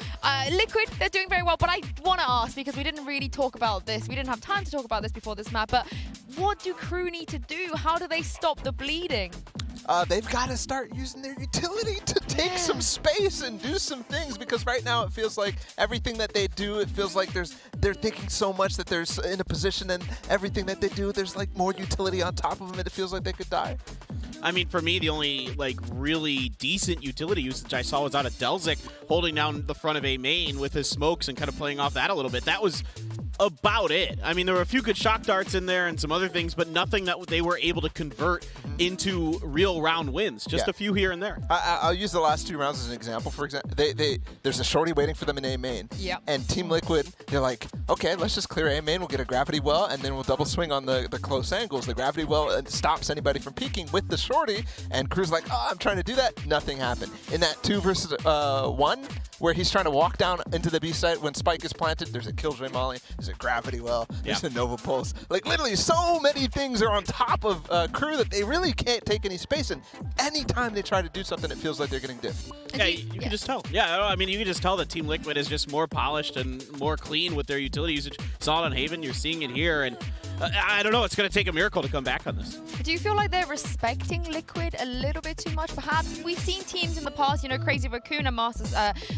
Liquid, they're doing very well, but I want to ask, because we didn't really talk about this. We didn't have time to talk about this before this map, but what do Crew need to do? How do they stop the bleeding? They've got to start using their utility to take some space and do some things, because right now it feels like everything that they do, it feels like they're thinking so much that they're in a position, and everything that they do, there's like more utility on top of them, and it feels like they could die. I mean, for me, the only like really decent utility usage I saw was out of Delsic holding down the front of A main with his smokes and kind of playing off that a little bit. That was about it. I mean, there were a few good shock darts in there and some other things, but nothing that they were able to convert into real round wins. Just a few here and there. I'll use the last 2 rounds as an example. For example, there's a shorty waiting for them in A main. Yep. And Team Liquid, they're like, okay, let's just clear A main. We'll get a gravity well, and then we'll double swing on the close angles. The gravity well stops anybody from peeking with the shorty, and Crew's like, oh, I'm trying to do that. Nothing happened. In that 2 versus 1, where he's trying to walk down into the B site when Spike is planted, there's a Killjoy molly. There's a Gravity Well. There's a Nova Pulse. Like, literally, so many things are on top of Crew that they really can't take any space. And anytime they try to do something, it feels like they're getting diffed. Yeah, you can just tell. Yeah, I mean, you can just tell that Team Liquid is just more polished and more clean with their utility usage. Saw it on Haven. You're seeing it here. And I don't know. It's going to take a miracle to come back on this. Do you feel like they're respecting Liquid a little bit too much? Perhaps we've seen teams in the past, you know, Crazy Raccoon and Masters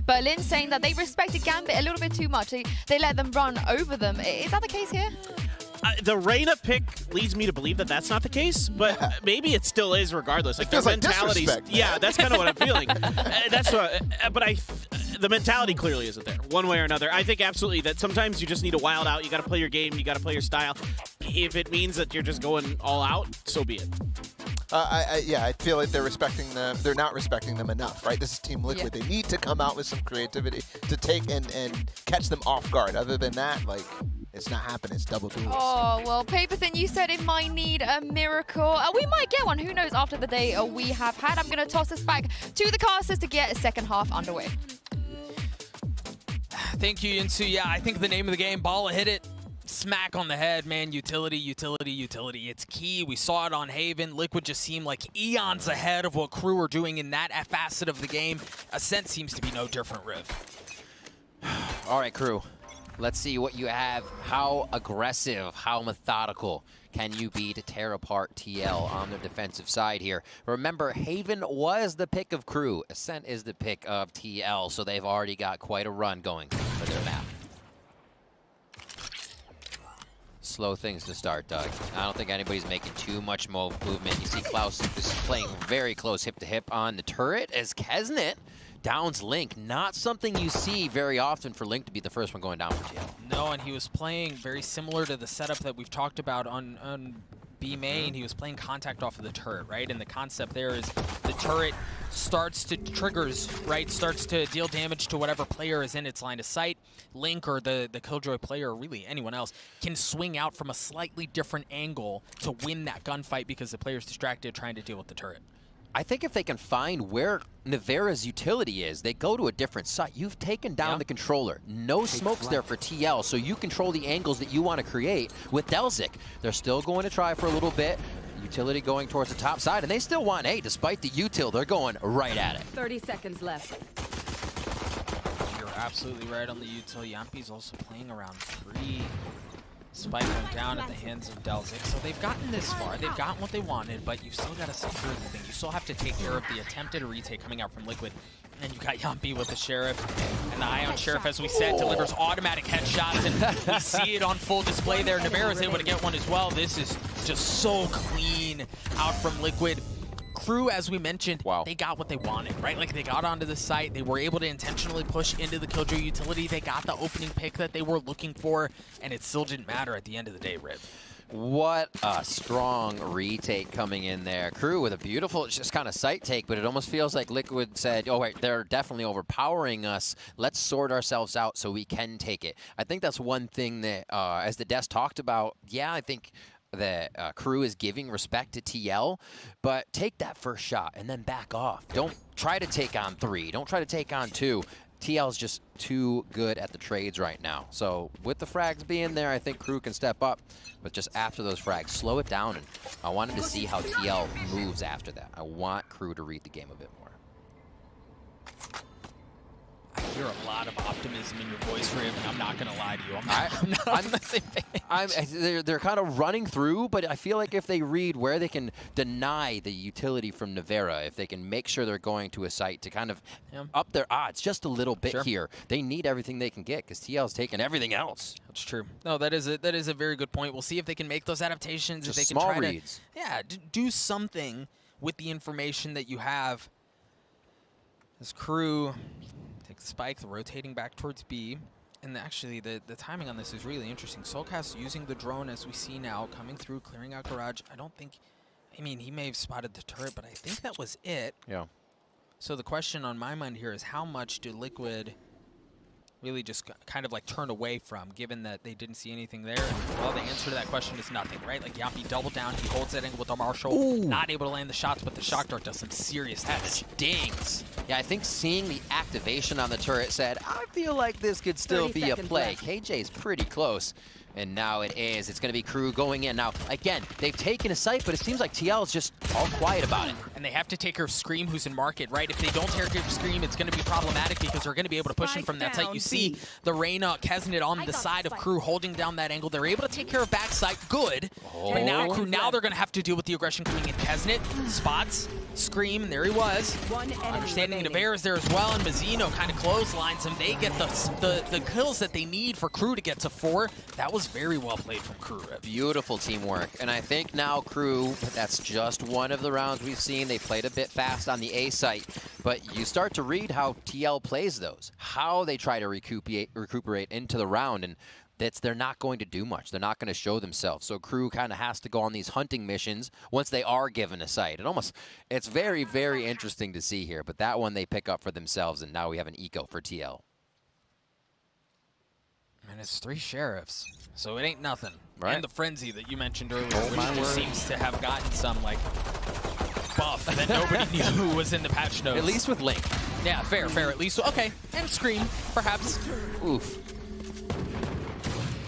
Berlin saying that they respected Gambit a little bit too much. They let them run over them. Is that the case here? The Reyna pick leads me to believe that that's not the case, but maybe it still is regardless. Like, feels their like mentality. disrespect. Yeah, that's kind of what I'm feeling. That's what. But the mentality clearly isn't there, one way or another. I think absolutely that sometimes you just need to wild out. You got to play your game. You got to play your style. If it means that you're just going all out, so be it. Yeah, I feel like they're respecting them. They're not respecting them enough, right? This is Team Liquid. They need to come out with some creativity to take and catch them off guard. Other than that, like, it's not happening. It's double duels. Oh, well, Paperthin, you said it might need a miracle. We might get one. Who knows after the day we have had. I'm going to toss this back to the casters to get a second half underway. Thank you, Yinsu. Yeah, I think the name of the game, Bala hit it. Smack on the head, man. Utility, utility, utility. It's key. We saw it on Haven. Liquid just seemed like eons ahead of what Crew are doing in that facet of the game. Ascent seems to be no different, Riv. All right, Crew. Let's see what you have. How aggressive, how methodical can you be to tear apart TL on the defensive side here? Remember, Haven was the pick of Crew. Ascent is the pick of TL, so they've already got quite a run going for their map. Slow things to start, Doug. I don't think anybody's making too much movement. You see Klaus is playing very close hip-to-hip on the turret as Kesnet downs Link. Not something you see very often for Link to be the first one going down for TL. No, and he was playing very similar to the setup that we've talked about on B main. He was playing contact off of the turret, right? And the concept there is the turret starts to triggers, right? Starts to deal damage to whatever player is in its line of sight. Link or the Killjoy player, or really anyone else, can swing out from a slightly different angle to win that gunfight because the player's distracted trying to deal with the turret. I think if they can find where Nivera's utility is, they go to a different site. You've taken down the controller. No smokes there for TL, so you control the angles that you want to create with Delzik. They're still going to try for a little bit. Utility going towards the top side, and they still want A. Despite the util, they're going right at it. 30 seconds left. You're absolutely right on the util. Yampi's also playing around 3. Spike went down at the hands of Delzik. So they've gotten this far. They've gotten what they wanted, but you've still got to secure the thing. You still have to take care of the attempted retake coming out from Liquid. And you got Yampi with the Sheriff. And the Ion Sheriff, as we said, delivers automatic headshots. And we see it on full display there. Nivera's able to get one as well. This is just so clean out from Liquid. Crew, as we mentioned, they got what they wanted, right? Like, they got onto the site. They were able to intentionally push into the Killjoy utility. They got the opening pick that they were looking for, and it still didn't matter at the end of the day, Riv. What a strong retake coming in there. Crew with a beautiful, just kind of sight take, but it almost feels like Liquid said, oh, wait, they're definitely overpowering us. Let's sort ourselves out so we can take it. I think that's one thing that, as the desk talked about, yeah, I think that Crew is giving respect to TL, but take that first shot and then back off. Don't try to take on 3. Don't try to take on 2. TL is just too good at the trades right now. So with the frags being there, I think Crew can step up. But just after those frags, slow it down. And I wanted to see how TL moves after that. I want Crew to read the game a bit more. I hear a lot of optimism in your voice, Riv, and I'm not going to lie to you. I'm not on the same page. They're kind of running through, but I feel like if they read where they can deny the utility from Nivera, if they can make sure they're going to a site to kind of up their odds just a little bit here, they need everything they can get because TL's taken everything else. That's true. No, that is a very good point. We'll see if they can make those adaptations. Just if they can small try reads. to do something with the information that you have. This Crew takes the spike, rotating back towards B. And actually, the timing on this is really interesting. Soulcast using the drone, as we see now, coming through, clearing out garage. I don't think, I mean, he may have spotted the turret, but I think that was it. Yeah. So the question on my mind here is how much do Liquid really just kind of like turn away from, given that they didn't see anything there. And, well, the answer to that question is nothing, right? Like Yappy double down, he holds that angle with the Marshall, not able to land the shots, but the shock dart does some serious damage. Stings. Yeah, I think seeing the activation on the turret said, I feel like this could still be a play. KJ's pretty close. And now it is. It's going to be Crew going in. Now, again, they've taken a site, but it seems like TL is just all quiet about it. And they have to take care of Scream, who's in market, right? If they don't take care of Scream, it's going to be problematic because they're going to be able to push him from that site. You see the Reyna, Kesnet on the side of Crew holding down that angle. They're able to take care of backside. Good. But now Crew, now they're going to have to deal with the aggression coming in. Kesnet spots Scream, and there he was. Understanding Navarre is there as well, and Mazzino kind of clotheslines him. They get the kills that they need for Crew to get to 4. That was very well played from Crew. Beautiful teamwork. And I think now Crew, that's just one of the rounds we've seen. They played a bit fast on the A site, but you start to read how TL plays those, how they try to recuperate into the round, and they're not going to do much. They're not going to show themselves. So Crew kind of has to go on these hunting missions once they are given a site. It's very, very interesting to see here, but that one they pick up for themselves, and now we have an eco for TL. And it's 3 sheriffs, so it ain't nothing. Right. And the frenzy that you mentioned earlier, which just seems to have gotten some like buff that nobody knew was in the patch notes. At least with Link. Yeah, fair. At least, okay. And Scream, perhaps. Oof.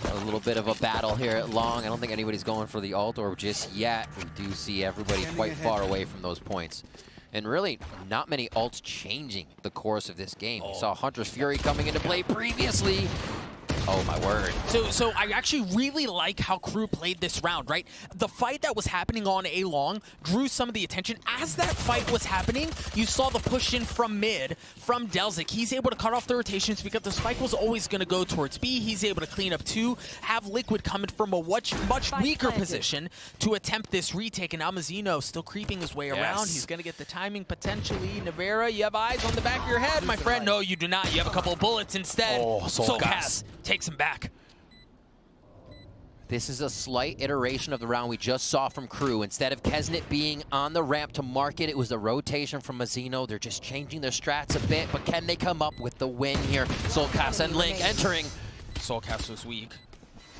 A little bit of a battle here at Long. I don't think anybody's going for the ult or just yet. We do see everybody quite far away from those points. And really, not many ults changing the course of this game. We saw Hunter's Fury coming into play previously. Oh, my word. So I actually really like how Crew played this round, right? The fight that was happening on A Long drew some of the attention. As that fight was happening, you saw the push in from mid, from Delzik. He's able to cut off the rotations because the spike was always going to go towards B. He's able to clean up 2, have Liquid coming from a much weaker position to attempt this retake. And now Mazzino still creeping his way around. He's going to get the timing potentially. Navarre, you have eyes on the back of your head, my friend. No, you do not. You have a couple of bullets instead. Oh, Soulcast takes him back. This is a slight iteration of the round we just saw from Crew. Instead of Kesnet being on the ramp to market, it was the rotation from Mazzino. They're just changing their strats a bit, but can they come up with the win here? Soulcast and Link entering. Soulcast was weak.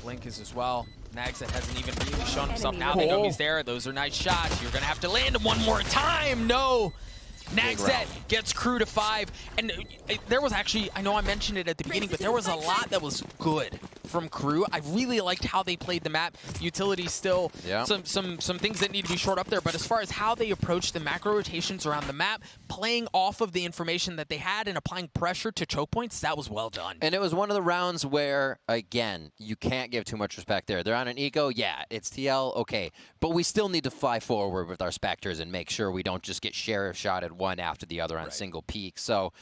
Link is as well. Nags that hasn't even really shown himself. Now they know he's there. Those are nice shots. You're going to have to land him one more time. No. Nagzet gets Crew to 5, and there was actually, I know I mentioned it at the beginning, but there was a lot that was good from Crew. I really liked how they played the map. Utility still, some things that need to be shored up there, but as far as how they approached the macro rotations around the map, playing off of the information that they had and applying pressure to choke points, that was well done. And it was one of the rounds where, again, you can't give too much respect there. They're on an eco, yeah, it's TL, okay, but we still need to fly forward with our Spectres and make sure we don't just get sheriff shotted one after the other on single peak. So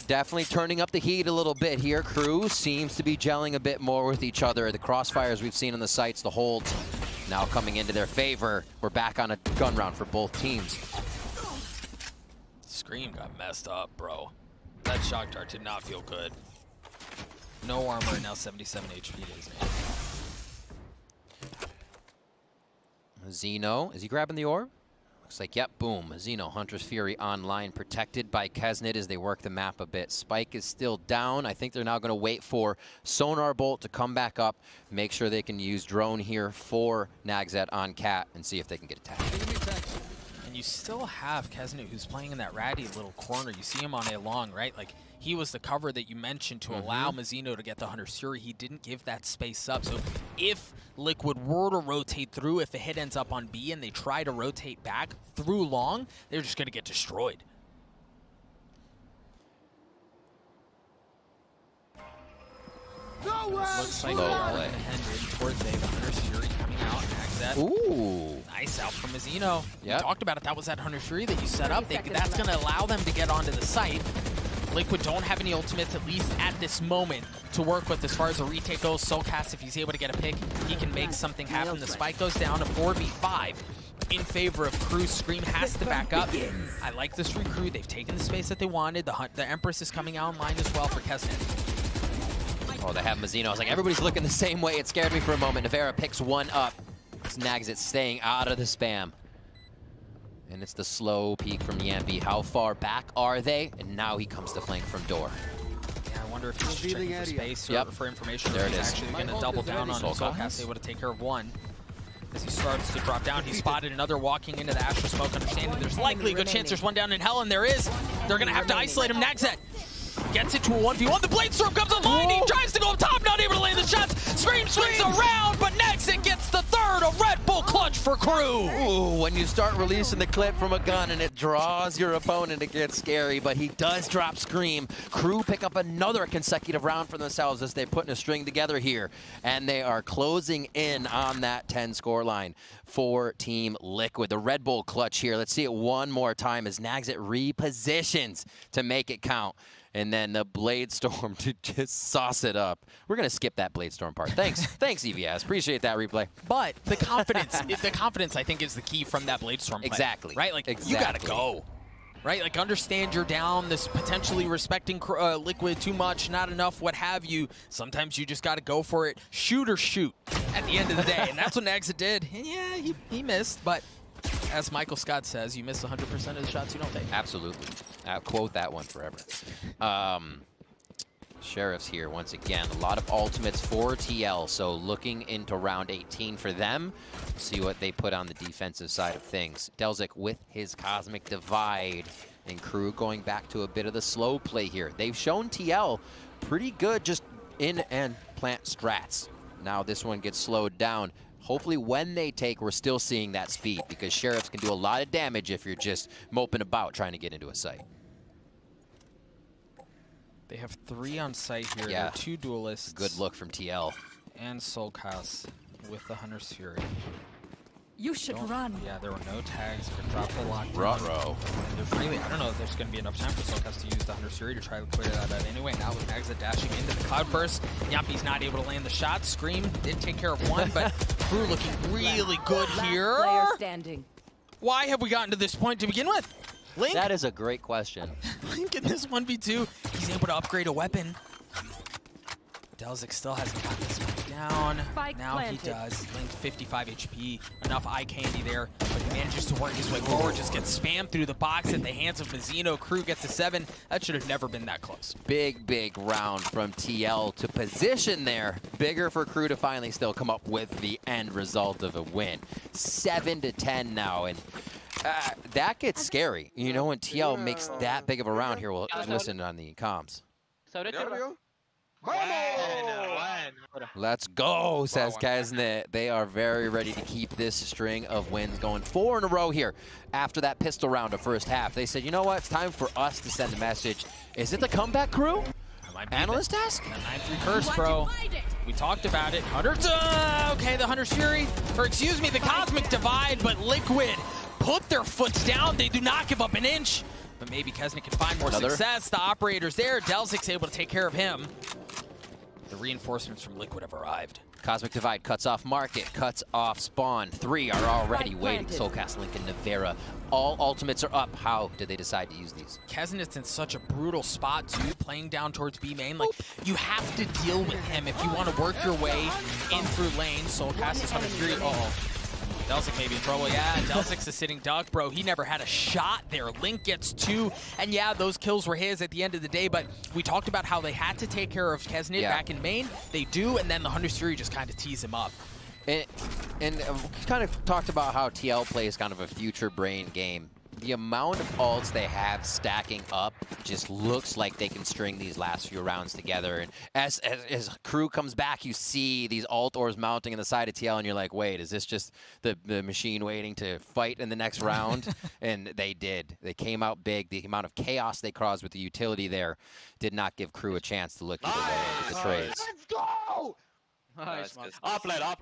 definitely turning up the heat a little bit here. Crew seems to be gelling a bit more with each other. The crossfires we've seen on the sites, the holds now coming into their favor. We're back on a gun round for both teams. Scream got messed up, bro. That shock dart did not feel good. No armor, now 77 HP to his name. Zeno, is he grabbing the orb? Looks like, yep, boom. Mazzino, Hunter's Fury online, protected by Kesnet as they work the map a bit. Spike is still down. I think they're now going to wait for Sonar Bolt to come back up, make sure they can use drone here for Nagzet on Cat and see if they can get attacked. And you still have Kesnet, who's playing in that ratty little corner. You see him on A Long, right? Like, he was the cover that you mentioned to allow Mazzino to get the Hunter's Fury. He didn't give that space up. So if Liquid were to rotate through, if a hit ends up on B and they try to rotate back through Long, they're just going to get destroyed. Looks like they are going to head in towards A. The Hunter's Fury coming out. Nagzet. Ooh. Nice out from Mazzino. Yep. We talked about it. That was that Hunter's Fury that you set up. That's going to allow them to get onto the site. Liquid don't have any ultimates, at least at this moment, to work with as far as a retake goes. Soulcast, if he's able to get a pick, he can make something happen. The spike goes down to 4v5 in favor of Crew. Scream has to back up. I like this from Crew. They've taken the space that they wanted. The Empress is coming out online as well for Kesnet. Oh, they have Mazzino. I was like, everybody's looking the same way. It scared me for a moment. Navarre picks one up. Nagzet staying out of the spam. And it's the slow peek from Yambi. How far back are they? And now he comes to flank from door. Yeah, I wonder wonder if he's checking for space or for information. There Or it he's is. actually going to double down on Solcast, able to take care of one. As he starts to drop down, he spotted another walking into the Astra Smoke, understanding there's likely a good chance there's one down in Hell, and there is. They're going to have to isolate him. Nagzet gets it to a 1v1. The Bladestorm comes online. He tries to go up top, not able to land the shots. Scream swings around, but Nagzet gets the third. A Red Bull clutch for Crew. Ooh, when you start releasing the clip from a gun and it draws your opponent, it gets scary, but he does drop Scream. Crew pick up another consecutive round for themselves as they're putting a string together here, and they are closing in on that 10 score line for Team Liquid. The Red Bull clutch here. Let's see it one more time as Nagzet repositions to make it count. And then the Bladestorm to just sauce it up. We're going to skip that Bladestorm part. Thanks. Thanks, EVS. Appreciate that replay. But the confidence, I think, is the key from that Bladestorm play. Exactly. Right? Like, you got to go. Right? Like, understand you're down, this potentially respecting Liquid too much, not enough, what have you. Sometimes you just got to go for it. Shoot or shoot at the end of the day. And that's what Nagzet did. And yeah, he missed, but as Michael Scott says, you miss 100% of the shots you don't take. Absolutely. I'll quote that one forever. Sheriff's here once again. A lot of ultimates for TL, so looking into round 18 for them. See what they put on the defensive side of things. Delzik with his Cosmic Divide, and Crew going back to a bit of the slow play here. They've shown TL pretty good just in and plant strats. Now this one gets slowed down. Hopefully when they take, we're still seeing that speed, because Sheriffs can do a lot of damage if you're just moping about trying to get into a site. They have 3 on site here. Yeah. They're 2 duelists. Good look from TL. And Solcast with the Hunter's Fury. You should run. Yeah, there were no tags. They dropped a lot. Ruh-roh. Really, I don't know if there's going to be enough time for Solcast to use the Hunter's Fury to try to clear that out anyway. Now with Nagzet dashing into the Cloudburst, Yampi's not able to land the shot. Scream did take care of one, but Crew looking really good here. Player standing. Why have we gotten to this point to begin with? Link? That is a great question. Link in this 1v2, he's able to upgrade a weapon. Delzik still hasn't got this one down. Now he does. Link 55 HP. Enough eye candy there, but he manages to work his way forward. Just gets spammed through the box at the hands of Mazzino. Crew gets a 7. That should have never been that close. Big, big round from TL to position there. Bigger for Crew to finally still come up with the end result of a win. 7-10 now, and that gets scary. You know, when TL makes that big of a round here, we'll listen on the comms. Let's go, says Kesnet. They are very ready to keep this string of wins going. 4 in a row here after that pistol round of first half. They said, you know what? It's time for us to send a message. Is it the comeback Crew? Analyst task? The 9-3 curse, bro. We talked about it. Okay, the Hunter's Fury, or excuse me, the Cosmic Divide, but Liquid put their foots down. They do not give up an inch. But maybe Kesnet can find more success. The operator's there. Delzik's able to take care of him. The reinforcements from Liquid have arrived. Cosmic Divide cuts off Market, cuts off Spawn. 3 are already waiting. Soulcast, Link, and Navera. All ultimates are up. How did they decide to use these? Kesnet's in such a brutal spot, too, playing down towards B main. Like, you have to deal with him if you want to work your way in through lane. Soulcast is 103. Uh-oh. Delzik may be in trouble. Yeah, Delzik's a sitting duck, bro. He never had a shot there. Link gets 2, and yeah, those kills were his at the end of the day, but we talked about how they had to take care of Kesnet back in main. They do, and then the Hunter's Fury just kind of tees him up. And we kind of talked about how TL plays kind of a future brain game. The amount of ults they have stacking up just looks like they can string these last few rounds together. And as Crew comes back, you see these ult ores mounting in the side of TL, and you're like, wait, is this just the machine waiting to fight in the next round? And they did. They came out big. The amount of chaos they caused with the utility there did not give Crew a chance to look either way with the trades. Let's go! Nice. Up, lad, up.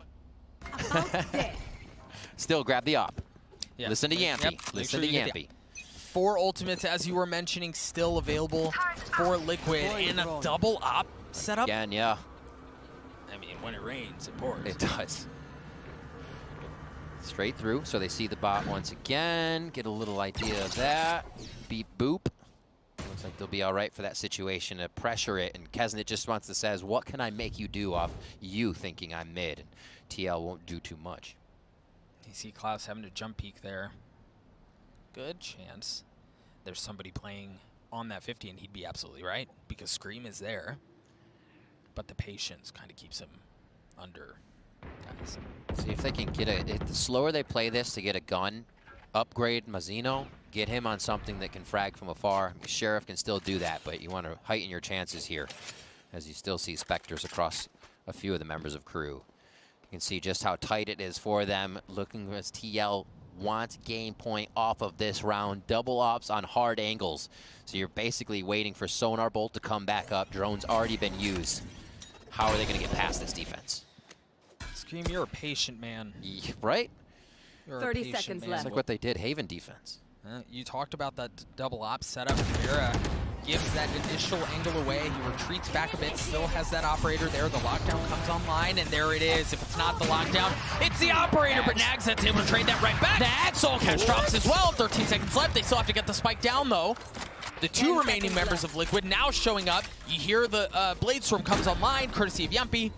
Still grab the op. Yeah. Listen to Yampy. Yep. Listen to Yampy. 4 ultimates, as you were mentioning, still available for Liquid, and a double op setup. Again, yeah. I mean, when it rains, it pours. It does. Straight through, so they see the bot once again. Get a little idea of that. Beep boop. Looks like they'll be all right for that situation to pressure it. And Kesnet just wants to says, what can I make you do off you thinking I'm mid? And TL won't do too much. You see Klaus having to jump peek there. Good chance there's somebody playing on that 50, and he'd be absolutely right, because Scream is there. but the patience kind of keeps him under. Guys. See if they can get the slower they play this to get a gun, upgrade Mazzino, get him on something that can frag from afar. Sheriff can still do that, but you want to heighten your chances here as you still see Spectres across a few of the members of crew. You can see just how tight it is for them. Looking as TL wants game point off of this round. Double ops on hard angles. So you're basically waiting for Sonar Bolt to come back up. Drone's already been used. How are they going to get past this defense? Scream, you're a patient man. Right? You're 30 seconds left. It's like what they did, Haven defense. You talked about that double op setup. Vera gives that initial angle away. He retreats back a bit, still has that operator there. The lockdown comes online, and there it is. If it's not the lockdown, it's the operator, but Nagzet's able to trade that right back. Nags, Soul Catch drops as well. 13 seconds left. They still have to get the spike down, though. The two remaining members of Liquid now showing up. You hear the Bladestorm comes online, courtesy of Yumpy.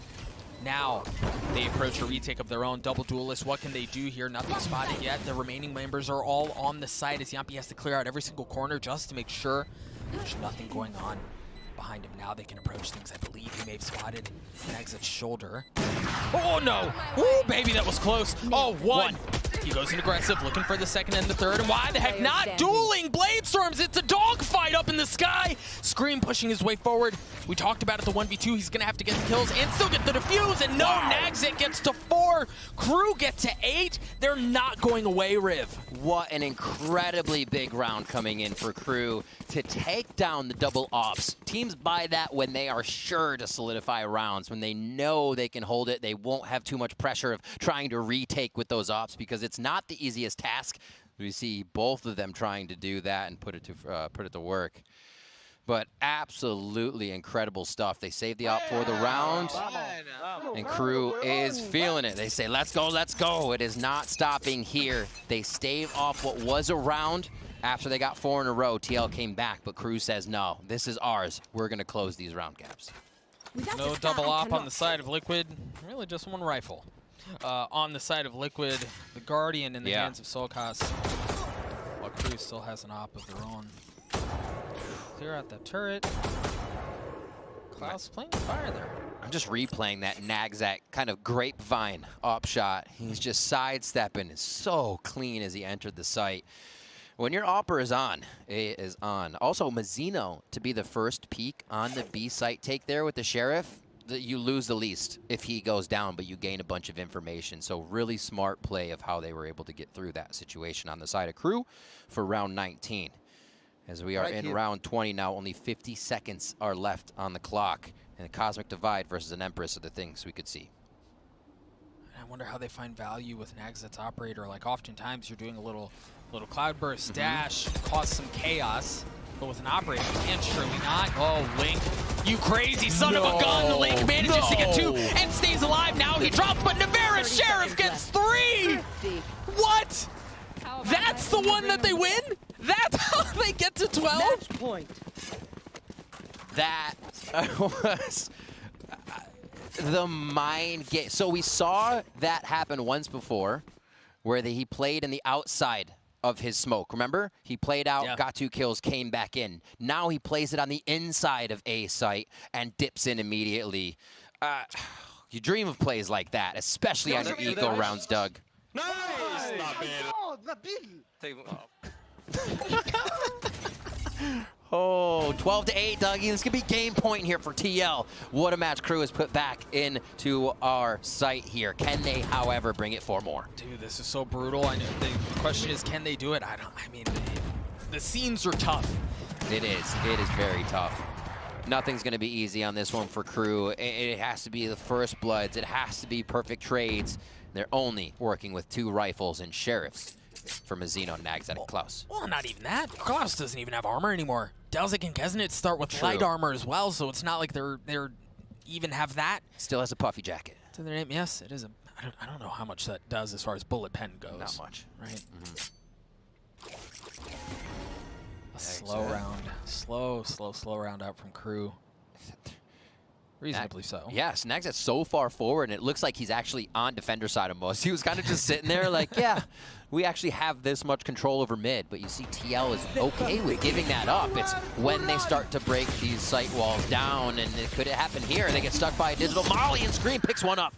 Now they approach a retake of their own. Double duelist. What can they do here? Nothing spotted yet. The remaining members are all on the site as Yumpy has to clear out every single corner just to make sure there's nothing going on behind him. Now they can approach things. I believe he may have spotted Nagzet's shoulder. Oh no! Ooh, baby, that was close. Oh, one. He goes in aggressive, looking for the second and the third. And why the heck not? Dueling Bladestorms. It's a dogfight up in the sky. Scream pushing his way forward. We talked about it, the 1v2. He's going to have to get the kills and still get the defuse. And no, Nagzet gets to 4. Crew get to 8. They're not going away, Riv. What an incredibly big round coming in for Crew to take down the double ops. Teams buy that when they are sure to solidify rounds, when they know they can hold it. They won't have too much pressure of trying to retake with those ops because it's not the easiest task. We see both of them trying to do that and put it to work. But absolutely incredible stuff. They saved the op for the round, and Crew is feeling it. They say, let's go, let's go. It is not stopping here. They stave off what was a round. After they got 4 in a row, TL came back, but Crew says, no, this is ours. We're going to close these round gaps. No double op on the side of Liquid. Really just one rifle. On the side of Liquid, the Guardian in the hands of Solkas. While Crew still has an op of their own. Clear out that turret. Klaus playing with fire there. I'm just replaying that Nagzet kind of grapevine op shot. He's just sidestepping. It's so clean as he entered the site. When your opper is on, it is on. Also, Mazzino to be the first peak on the B site take there with the Sheriff. You lose the least if he goes down, but you gain a bunch of information. So really smart play of how they were able to get through that situation on the side of Crew for round 19. As we are in round 20 now, only 50 seconds are left on the clock. And a Cosmic Divide versus an Empress are the things we could see. I wonder how they find value with Nagzet's operator. Like oftentimes you're doing a little cloudburst dash, cause some chaos. But with an operator, you can surely not. Oh, Link, you crazy son of a gun. Link manages to get 2 and stays alive. Now he drops, but Navera Sheriff gets 3. What? That's the one that they win? That's how they get to 12? Match point. That was the mind game. So we saw that happen once before where he played in the outside of his smoke. Remember? He played out, got 2 kills, came back in. Now he plays it on the inside of A site and dips in immediately. You dream of plays like that, especially on your eco rounds, Doug. Nice! Oh, 12-8, Dougie. This could be game point here for TL. What a match Crew has put back into our site here. Can they, however, bring it 4 more? Dude, this is so brutal. I know the question is, can they do it? I mean, the scenes are tough. It is. It is very tough. Nothing's going to be easy on this one for Crew. It has to be the first bloods. It has to be perfect trades. They're only working with 2 rifles and Sheriffs for Mazzino, Nagzet, and Klaus. Well, not even that. Klaus doesn't even have armor anymore. Delzik and Keznit start with light armor as well, so it's not like they're even have that. Still has a puffy jacket. To their name, yes, it is a. I don't know how much that does as far as bullet pen goes. Not much, right? A slow round, slow round out from Crew. Reasonably so. Yes, Nagzet's so far forward, and it looks like he's actually on defender side of most. He was kind of just sitting there like, yeah, we actually have this much control over mid, but you see TL is okay with giving that up. It's when they start to break these sight walls down, and it could happen here. They get stuck by a digital molly, and Scream picks one up.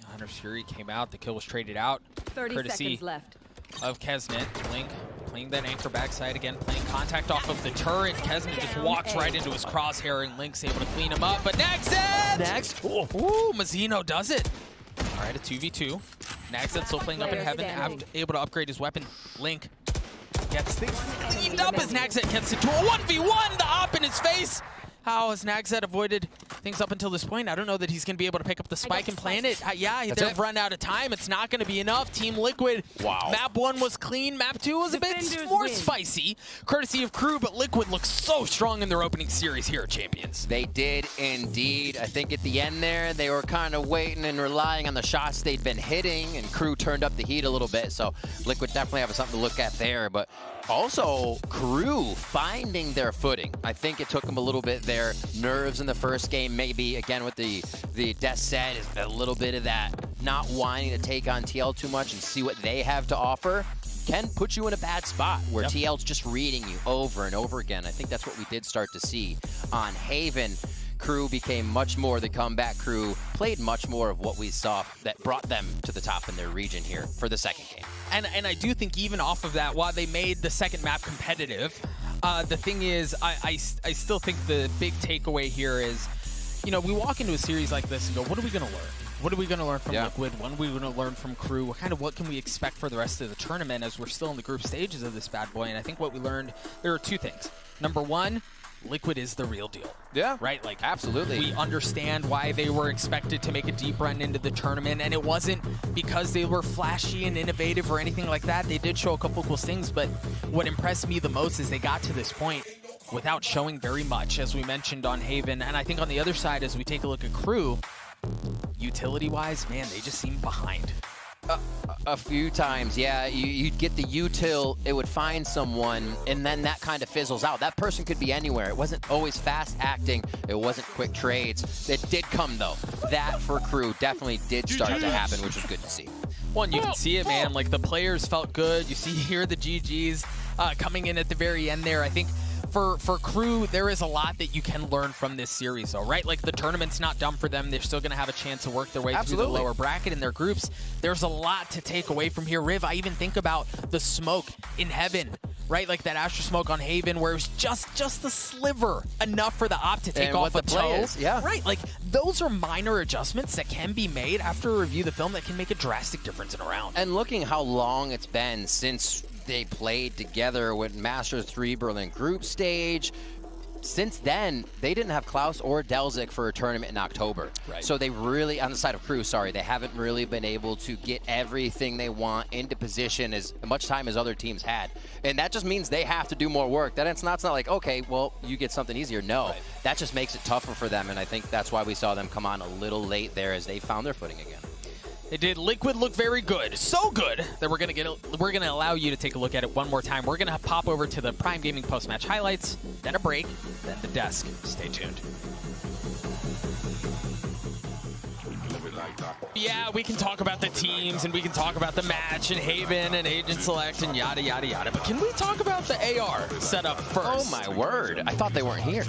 Hunter's Fury came out. The kill was traded out. 30 courtesy seconds left. of Kesnet. Blink playing that anchor backside again, playing contact off of the turret. Kesnet just walks right into his crosshair, and Link's able to clean him up. But Nagzet! Ooh, Mazzino does it. All right, a 2v2. Nagzet still playing up in heaven, able to upgrade his weapon. Link gets things cleaned up as Nagzet gets into a 1v1. The op in his face. How has Nagzet avoided things up until this point? I don't know that he's going to be able to pick up the spike and plant it. Yeah, they've run out of time. It's not going to be enough. Team Liquid, map 1 was clean. Map 2 was a bit more spicy, courtesy of Crew, but Liquid looks so strong in their opening series here at Champions. They did indeed. I think at the end there, they were kind of waiting and relying on the shots they'd been hitting, and Crew turned up the heat a little bit, so Liquid definitely have something to look at there. But also, Crew finding their footing. I think it took them a little bit there. Nerves in the first game, maybe, again, with the death set, is a little bit of that not wanting to take on TL too much and see what they have to offer. Can put you in a bad spot where TL's just reading you over and over again. I think that's what we did start to see on Haven. Crew became much more the comeback crew, played much more of what we saw that brought them to the top in their region here for the second game. And I do think even off of that, while they made the second map competitive, the thing is, I still think the big takeaway here is, you know, we walk into a series like this and go, what are we going to learn? What are we going to learn from Liquid? What are we going to learn from Crew? What can we expect for the rest of the tournament as we're still in the group stages of this bad boy? And I think what we learned, there are two things. Number one, Liquid is the real deal. Yeah. Right? Like, absolutely. We understand why they were expected to make a deep run into the tournament, and it wasn't because they were flashy and innovative or anything like that. They did show a couple cool things, but what impressed me the most is they got to this point without showing very much, as we mentioned on Haven. And I think on the other side, as we take a look at Crew, utility-wise, man, they just seem behind. A few times, yeah. You'd get the util, it would find someone, and then that kind of fizzles out. That person could be anywhere. It wasn't always fast acting. It wasn't quick trades. It did come, though. That for Crew definitely did start to happen, which was good to see. One, you can see it, man. Like, the players felt good. You see here the GGs coming in at the very end there. I think for Crew, there is a lot that you can learn from this series, though, right? Like, the tournament's not done for them. They're still going to have a chance to work their way through the lower bracket in their groups. There's a lot to take away from here. Riv, I even think about the smoke in Heaven, right? Like that Astra smoke on Haven, where it was just a sliver enough for the op to take off a toe. Right, like those are minor adjustments that can be made after a review of the film that can make a drastic difference in a round. And looking how long it's been since they played together with Masters 3 Berlin group stage. Since then, they didn't have Klaus or Delzik for a tournament in October. Right. So they really, on the side of Crew, sorry, they haven't really been able to get everything they want into position as much time as other teams had. And that just means they have to do more work. That it's not like, okay, well, you get something easier. No, that just makes it tougher for them. And I think that's why we saw them come on a little late there as they found their footing again. They did. Liquid look very good. So good that we're gonna allow you to take a look at it one more time. We're gonna pop over to the Prime Gaming post-match highlights, then a break, then the desk. Stay tuned. Yeah, we can talk about the teams and we can talk about the match and Haven and Agent Select and yada yada yada. But can we talk about the AR setup first? Oh my word! I thought they weren't here.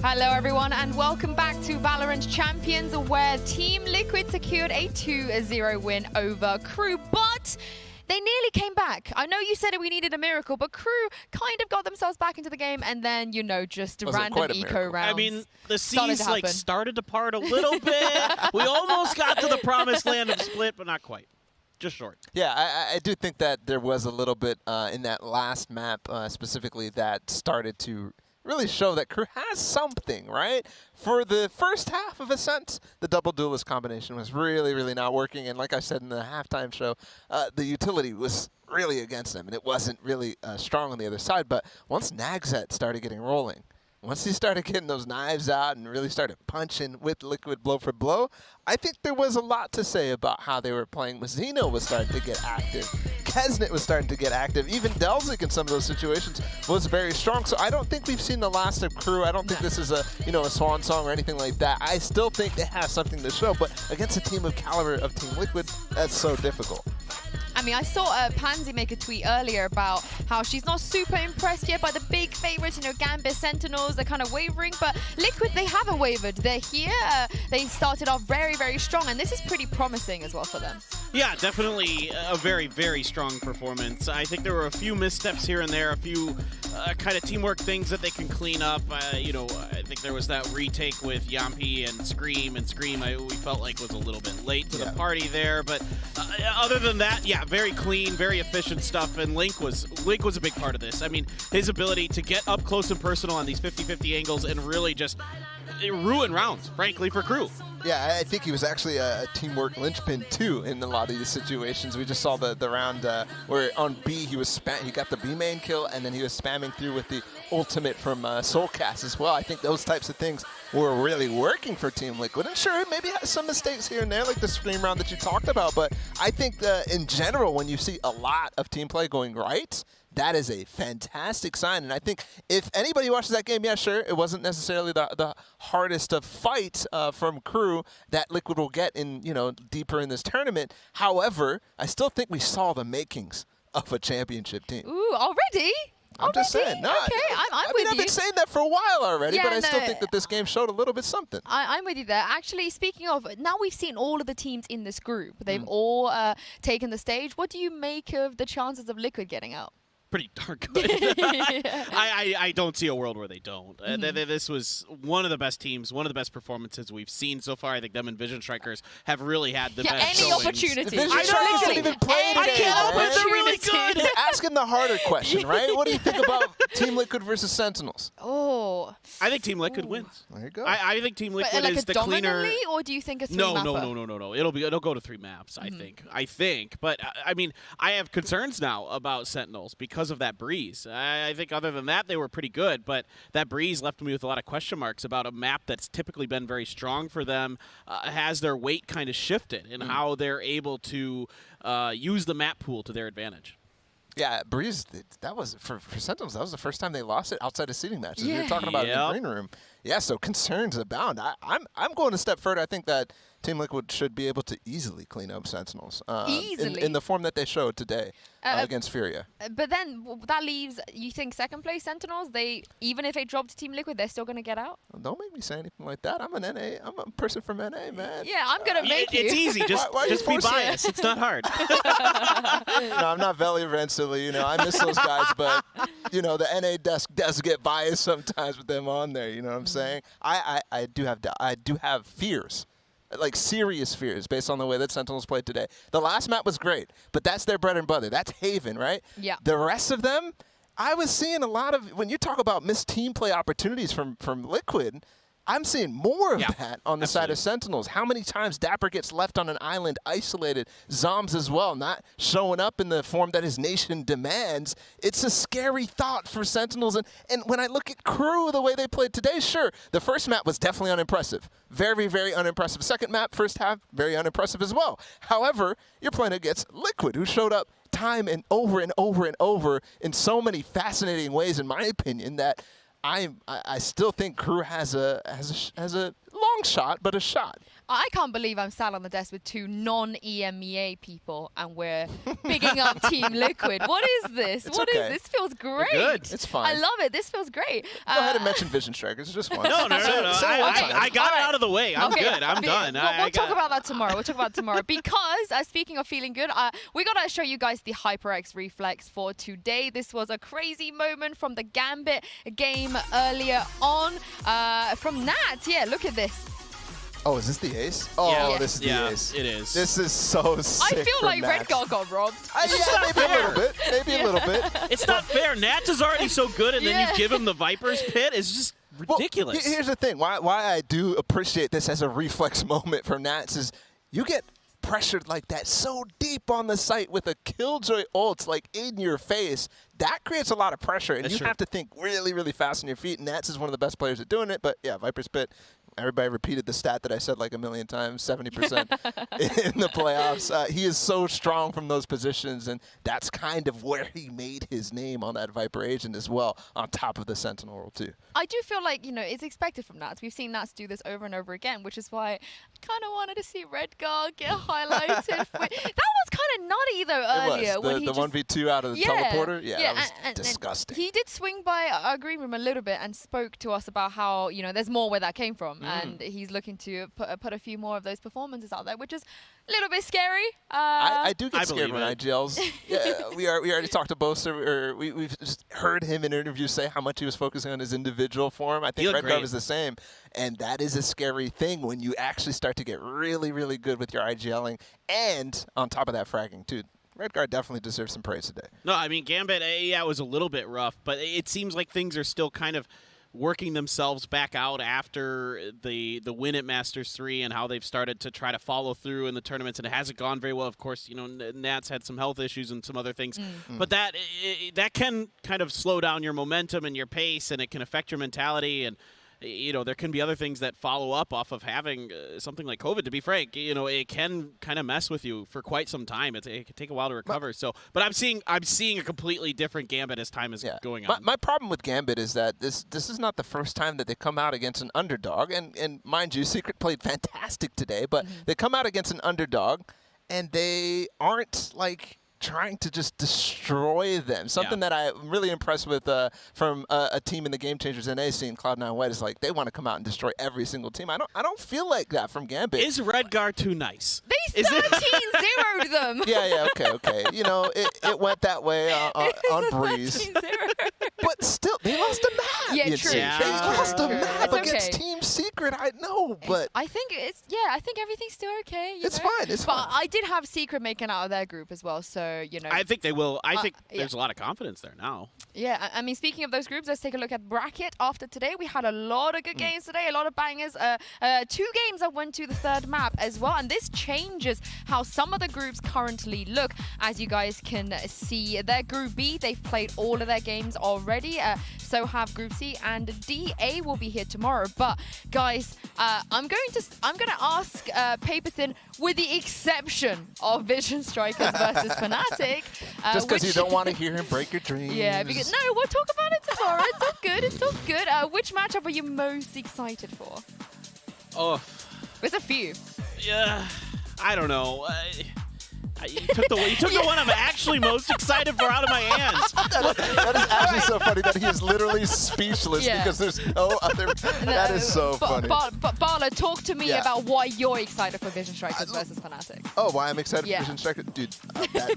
Hello everyone and welcome back to VALORANT Champions, where Team Liquid secured a 2-0 win over Crew, but they nearly came back. I know you said we needed a miracle, but Crew kind of got themselves back into the game, and then, you know, just random eco rounds. I mean, the seas started to part a little bit. We almost got to the promised land of Split, but not quite. Just short. Yeah, I do think that there was a little bit in that last map specifically that started to really show that Crew has something, right? For the first half of Ascent, the double duelist combination was really, really not working. And like I said in the halftime show, the utility was really against them, and it wasn't really strong on the other side. But once Nagset started getting rolling, once he started getting those knives out and really started punching with Liquid blow for blow, I think there was a lot to say about how they were playing. Mazzino was starting to get active. Kesnet was starting to get active. Even Delzik in some of those situations was very strong. So I don't think we've seen the last of Crew. I don't think this is a swan song or anything like that. I still think they have something to show, but against a team of caliber of Team Liquid, that's so difficult. I mean, I saw Pansy make a tweet earlier about how she's not super impressed yet by the big favorites, Gambit, Sentinels, they're kind of wavering, but Liquid, they haven't wavered. They're here. They started off very, very strong, and this is pretty promising as well for them. Yeah, definitely a very, very strong performance. I think there were a few missteps here and there, a few kind of teamwork things that they can clean up. I think there was that retake with Yampi and Scream, we felt like was a little bit late to the party there, but other than that, yeah, very clean, very efficient stuff, and Link was a big part of this. I mean, his ability to get up close and personal on these 50-50 angles and really just ruin rounds, frankly, for Crew. Yeah, I think he was actually a teamwork linchpin too in a lot of these situations. We just saw the round where on B he got the B main kill, and then he was spamming through with the ultimate from Soulcast as well. I think those types of things were really working for Team Liquid. And sure, maybe has some mistakes here and there, like the Scream round that you talked about. But I think in general, when you see a lot of team play going right, that is a fantastic sign. And I think if anybody watches that game, yeah, sure, it wasn't necessarily the hardest of fight from Crew that Liquid will get in, deeper in this tournament. However, I still think we saw the makings of a championship team. Ooh, already? I'm just saying. No, okay, I'm with you. I've been saying that for a while already, Yeah, but I still think that this game showed a little bit something. I'm with you there. Actually, speaking of, now we've seen all of the teams in this group. They've all taken the stage. What do you make of the chances of Liquid getting out? Pretty darn good. I don't see a world where they don't. This was one of the best teams, one of the best performances we've seen so far. I think them and Vision Strikers have really had the best any showings. opportunity. Vision Strikers didn't even play today. I can't help it. They're really good. Ask him the harder question, right? What do you think about Team Liquid versus Sentinels? Oh. I think Team Liquid wins. There you go. I think Team Liquid like is a the cleaner. dominantly, or do you think a No. three-mapper? It'll go to 3 maps. I think. But I mean, I have concerns now about Sentinels because of that breeze. I think other than that, they were pretty good, but that breeze left me with a lot of question marks about a map that's typically been very strong for them. Has their weight kind of shifted in how they're able to use the map pool to their advantage? Yeah, Breeze, that was, for Sentinels, that was the first time they lost it outside of seeding matches. We were talking about it in the green room. Yeah, so concerns abound. I'm going a step further. I think that Team Liquid should be able to easily clean up Sentinels. Easily? In the form that they showed today against Furia. But then that leaves, you think, second place Sentinels, even if they drop to Team Liquid, they're still going to get out? Don't make me say anything like that. I'm an NA. I'm a person from NA, man. Yeah, I'm going to make you. It's easy. Just be biased. It's not hard. No, I'm not Valley Silly. I miss those guys, but, the NA desk does get biased sometimes with them on there. You know what I'm saying? I do have fears. Like serious fears based on the way that Sentinels played today. The last map was great, but that's their bread and butter. That's Haven, right? Yeah. The rest of them, I was seeing a lot of, when you talk about missed team play opportunities from Liquid, I'm seeing more of that on the side of Sentinels. How many times Dapper gets left on an island, isolated, Zombs as well, not showing up in the form that his nation demands. It's a scary thought for Sentinels. And when I look at Crew, the way they played today, sure, the first map was definitely unimpressive. Very, very unimpressive. Second map, first half, very unimpressive as well. However, you're playing against Liquid, who showed up time and over and over and over in so many fascinating ways, in my opinion, that I still think Crew has a long shot, but a shot. I can't believe I'm sat on the desk with two non-EMEA people, and we're bigging up Team Liquid. What is this? It's What is okay. this? Feels great. Good. It's fine. I love it. This feels great. Go ahead and mention Vision Strikers just once. No. I got it out of the way. I'm good. I'm done. We'll talk about that tomorrow. We'll talk about it tomorrow. Because speaking of feeling good, we got to show you guys the HyperX reflex for today. This was a crazy moment from the Gambit game earlier on. From Nats. Yeah, look at this. Oh, is this the ace? Oh, Yeah. this is the ace. It is. This is so sick. I feel for like Nats. Redgar got robbed. Yeah, maybe a little bit. Maybe a little bit. It's not fair. Nats is already so good, and then Yeah. you give him the Viper's Pit. It's just ridiculous. Well, here's the thing. Why I do appreciate this as a reflex moment for Nats is you get pressured like that so deep on the site with a Killjoy ult like in your face. That creates a lot of pressure, and That's you true. have to think really, really fast on your feet. And Nats is one of the best players at doing it. But yeah, Viper's Pit. Everybody repeated the stat that I said like a million times, 70% in the playoffs. He is so strong from those positions, and that's kind of where he made his name on that Viper agent as well, on top of the Sentinel role too. I do feel like, it's expected from Nats. We've seen Nats do this over and over again, which is why I kind of wanted to see Redgar get highlighted. That was kind of nutty, though, earlier. It was. When The 1v2 out of the teleporter? Yeah, that was and disgusting. He did swing by our green room a little bit and spoke to us about how, there's more where that came from. And he's looking to put a few more of those performances out there, which is a little bit scary. I do get scared when it. IGLs. Yeah, we already talked to Boaster, or we've just heard him in interviews say how much he was focusing on his individual form. I think Redgar was the same, and that is a scary thing when you actually start to get really, really good with your IGLing, and on top of that, fragging too. Redgar definitely deserves some praise today. No, I mean, Gambit, yeah, it was a little bit rough, but it seems like things are still kind of working themselves back out after the win at Masters 3 and how they've started to try to follow through in the tournaments, and it hasn't gone very well. Of course, Nats had some health issues and some other things, but that can kind of slow down your momentum and your pace, and it can affect your mentality, and there can be other things that follow up off of having something like COVID. To be frank, it can kind of mess with you for quite some time. It can take a while to recover. But I'm seeing a completely different Gambit as time is going on. My problem with Gambit is that this is not the first time that they come out against an underdog. And mind you, Secret played fantastic today, but they come out against an underdog, and they aren't like trying to just destroy them. Something that I'm really impressed with from a team in the Game Changers NA scene, Cloud9 White, is like they want to come out and destroy every single team. I don't feel like that from Gambit. Is Redgar too nice? They 13-0'd them. Yeah, okay. It went that way on Breeze. But still, they lost a map. Yeah, you true. see. Yeah. They lost a map It's against okay. Team Secret. I know, but I think everything's still okay. It's fine. It's but fine. I did have Secret making out of their group as well, so I think they will. I think yeah. there's a lot of confidence there now. Yeah, I mean, speaking of those groups, let's take a look at bracket after today. We had a lot of good games today, a lot of bangers. 2 games that went to the third map as well, and this changes how some of the groups currently look. As you guys can see, their Group B, they've played all of their games already. So have Group C and D. A will be here tomorrow. But guys, I'm going to ask Paperthin, with the exception of Vision Strikers versus Fnatic. just because you don't want to hear him break your dreams. Yeah, because no, we'll talk about it tomorrow. It's all good. It's all good. Which matchup are you most excited for? Oh, There's a few. Yeah, I don't know. You took the one I'm actually most excited for out of my hands. That is actually so funny that he is literally speechless because there's no other. That is so funny. But Bala, talk to me about why you're excited for Vision Strikers versus Fnatic. Oh, why I'm excited for Vision Strikers? Dude,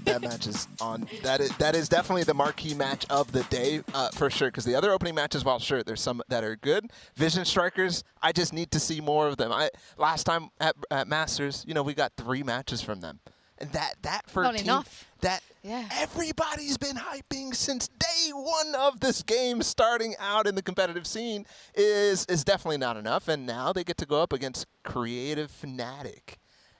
that match is on. That is definitely the marquee match of the day for sure. Because the other opening matches, while sure, there's some that are good. Vision Strikers, I just need to see more of them. Last time at Masters, we got 3 matches from them. And that for not a team enough. That everybody's been hyping since day one of this game starting out in the competitive scene is definitely not enough. And now they get to go up against Creative Fnatic.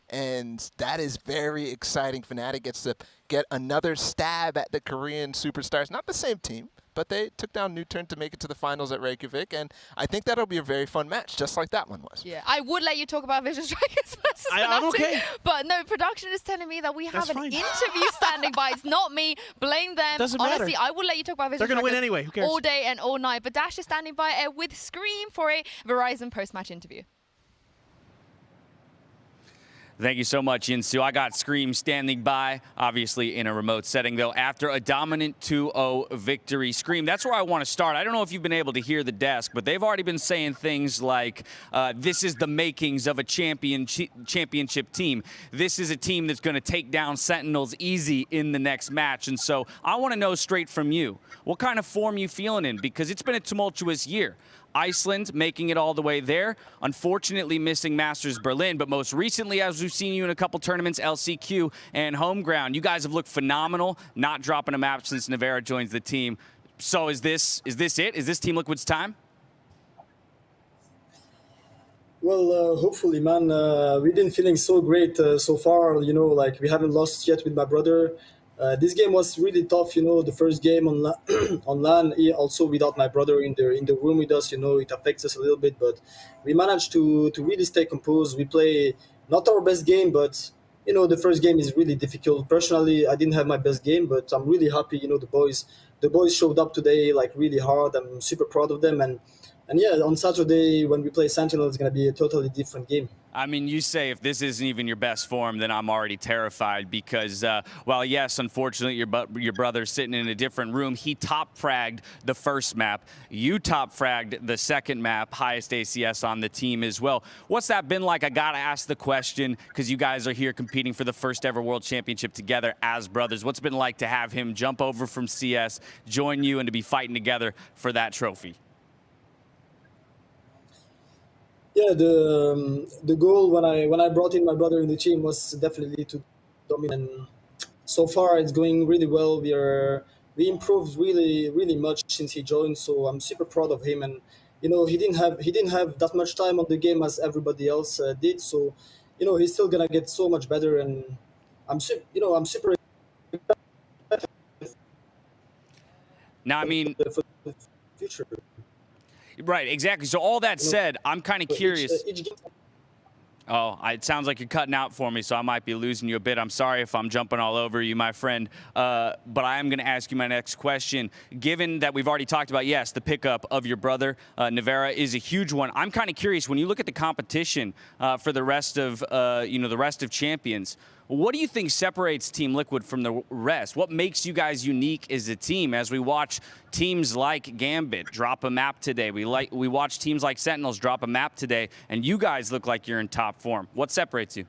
And that is very exciting. Fnatic gets to get another stab at the Korean superstars. Not the same team, but they took down Newturn to make it to the finals at Reykjavik, and I think that'll be a very fun match, just like that one was. Yeah, I would let you talk about Vision Strikers versus I'm Fnatic, okay. But no, production is telling me that we have That's an fine. interview standing by. It's not me. Blame them. Doesn't Honestly, matter. I will let you talk about Vision They're gonna Strikers win anyway. Who cares? all day and all night. But Dash is standing by with Scream for a Verizon post-match interview. Thank you so much, Yinsu. I got Scream standing by, obviously in a remote setting, though, after a dominant 2-0 victory. Scream, that's where I want to start. I don't know if you've been able to hear the desk, but they've already been saying things like, this is the makings of a championship team. This is a team that's going to take down Sentinels easy in the next match. And so I want to know straight from you, what kind of form you feeling in? Because it's been a tumultuous year. Iceland making it all the way there. Unfortunately missing Masters Berlin, but most recently, as we've seen you in a couple tournaments, LCQ and Homeground. You guys have looked phenomenal, not dropping a map since Nevera joins the team. So is this it? Is this Team Liquid's time? Well, hopefully, man. We've been feeling so great so far. You know, like we haven't lost yet with my brother. This game was really tough, you know, the first game on LAN, also without my brother in the room with us, you know, it affects us a little bit, but we managed to really stay composed. We play not our best game, but, you know, the first game is really difficult. Personally, I didn't have my best game, but I'm really happy, you know, the boys showed up today, like, really hard. I'm super proud of them, and yeah, on Saturday when we play Sentinel, it's going to be a totally different game. I mean, you say if this isn't even your best form, then I'm already terrified because, well, yes, unfortunately, your brother's sitting in a different room. He top-fragged the first map. You top-fragged the second map, highest ACS on the team as well. What's that been like? I got to ask the question because you guys are here competing for the first ever World Championship together as brothers. What's it been like to have him jump over from CS, join you, and to be fighting together for that trophy? Yeah, the goal when I brought in my brother in the team was definitely to dominate. So far, it's going really well. We improved really much since he joined. So I'm super proud of him. And you know, he didn't have that much time on the game as everybody else did. So you know, he's still gonna get so much better. And I'm super. Now, I mean, for the future. Right, exactly. So all that said, I'm kind of curious. Oh, it sounds like you're cutting out for me, so I might be losing you a bit. I'm sorry if I'm jumping all over you, my friend. But I am going to ask you my next question. Given that we've already talked about, yes, the pickup of your brother, Nevera, is a huge one. I'm kind of curious, when you look at the competition for the rest of, the rest of Champions, what do you think separates Team Liquid from the rest? What makes you guys unique as a team? As we watch teams like Gambit drop a map today, we watch teams like Sentinels drop a map today, and you guys look like you're in top form. What separates you?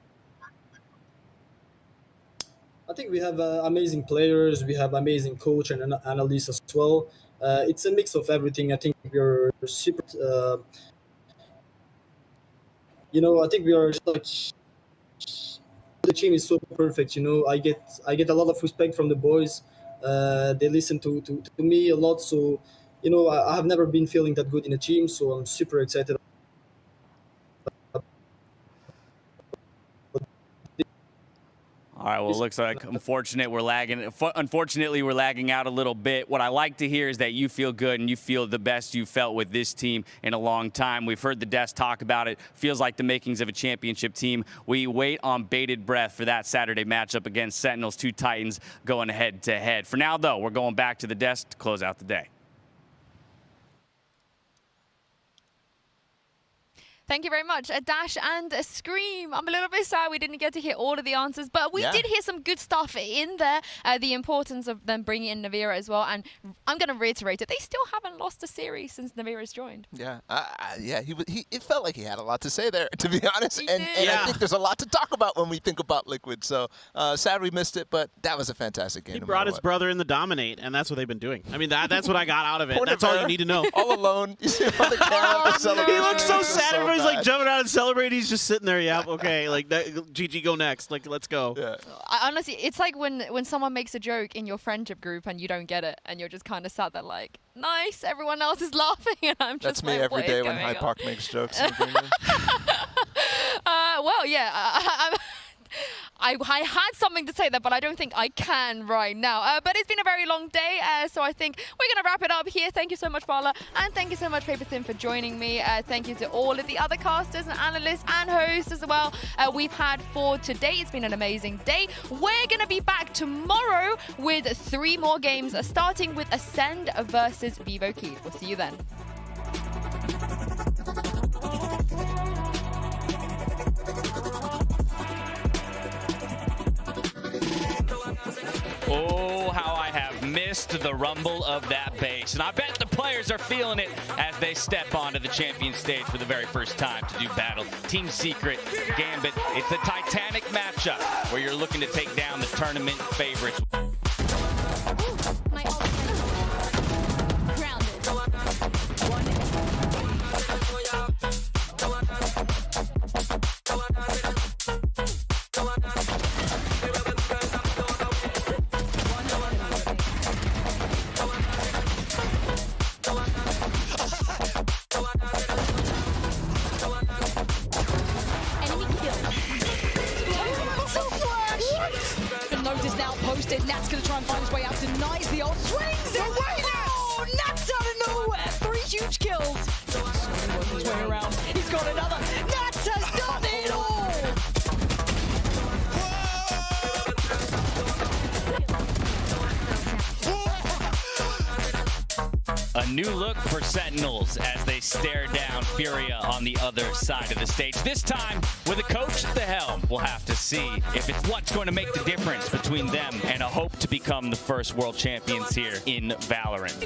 I think we have amazing players, we have amazing coach and analysts as well. It's a mix of everything. I think we're super. I think we are just like. The team is so perfect, you know. I get a lot of respect from the boys. They listen to me a lot, so you know I have never been feeling that good in a team, so I'm super excited. All right, well, it looks like unfortunately we're lagging out a little bit. What I like to hear is that you feel good and you feel the best you felt with this team in a long time. We've heard the desk talk about it. Feels like the makings of a championship team. We wait on bated breath for that Saturday matchup against Sentinels, two Titans going head-to-head. For now, though, we're going back to the desk to close out the day. Thank you very much, a Dash and a Scream. I'm a little bit sad we didn't get to hear all of the answers, but we did hear some good stuff in there. The importance of them bringing in Nevera as well, and I'm going to reiterate it. They still haven't lost a series since Nevera's joined. Yeah, it felt like he had a lot to say there, to be honest. And I think there's a lot to talk about when we think about Liquid. So sad we missed it, but that was a fantastic game. He brought his brother in the dominate, and that's what they've been doing. I mean, that's what I got out of it. That's all you need to know. All alone. You see him on the camera, the celebration. He looks so sad. He's like jumping out and celebrating. He's just sitting there. Yeah, okay. Like that, GG, go next. Like, let's go. Yeah. Honestly, it's like when someone makes a joke in your friendship group and you don't get it, and you're just kind of sat there like, nice. Everyone else is laughing, and I'm just. That's me every day when Hyde Park makes jokes. Well, yeah. I had something to say there, but I don't think I can right now. But it's been a very long day, so I think we're going to wrap it up here. Thank you so much, Vala, and thank you so much, Paperthin, for joining me. Thank you to all of the other casters and analysts and hosts as well we've had for today. It's been an amazing day. We're going to be back tomorrow with 3 more games, starting with Ascend versus Vivo Key. We'll see you then. missed the rumble of that bass. And I bet the players are feeling it as they step onto the champion stage for the very first time to do battle. Team Secret, Gambit, it's a titanic matchup where you're looking to take down the tournament favorites. Notice now posted. Nat's going to try and find his way out. Denies the ult. Swings it. Oh, Nat's out of nowhere. 3 huge kills. Working his way around. He's got another. Nats has done it all. A new look for Sentinels as they stare down Furia on the other side of the stage. This time with a coach at the helm. We'll have to see if it's what's going to make the difference between them and a hope to become the first world champions here in Valorant.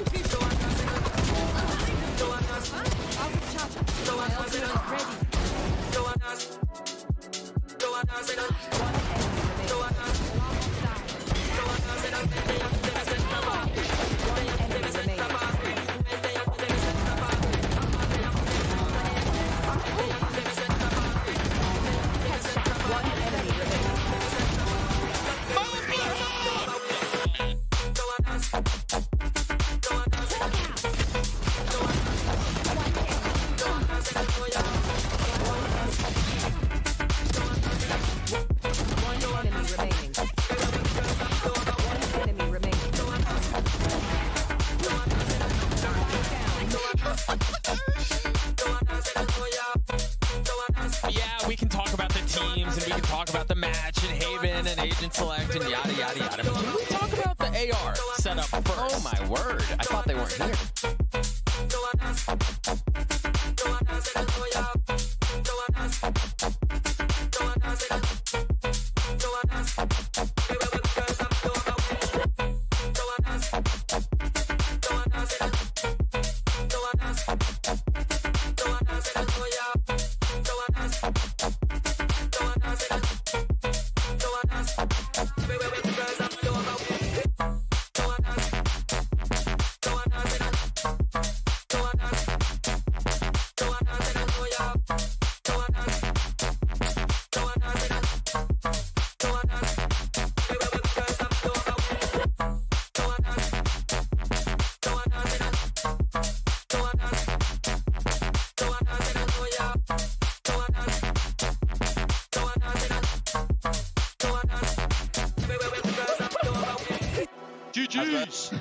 Yeah, we can talk about the teams and we can talk about the match and Haven and Agent Select and yada, yada, yada. But can we talk about the AR setup first? Oh my word. I thought they weren't here. GG's.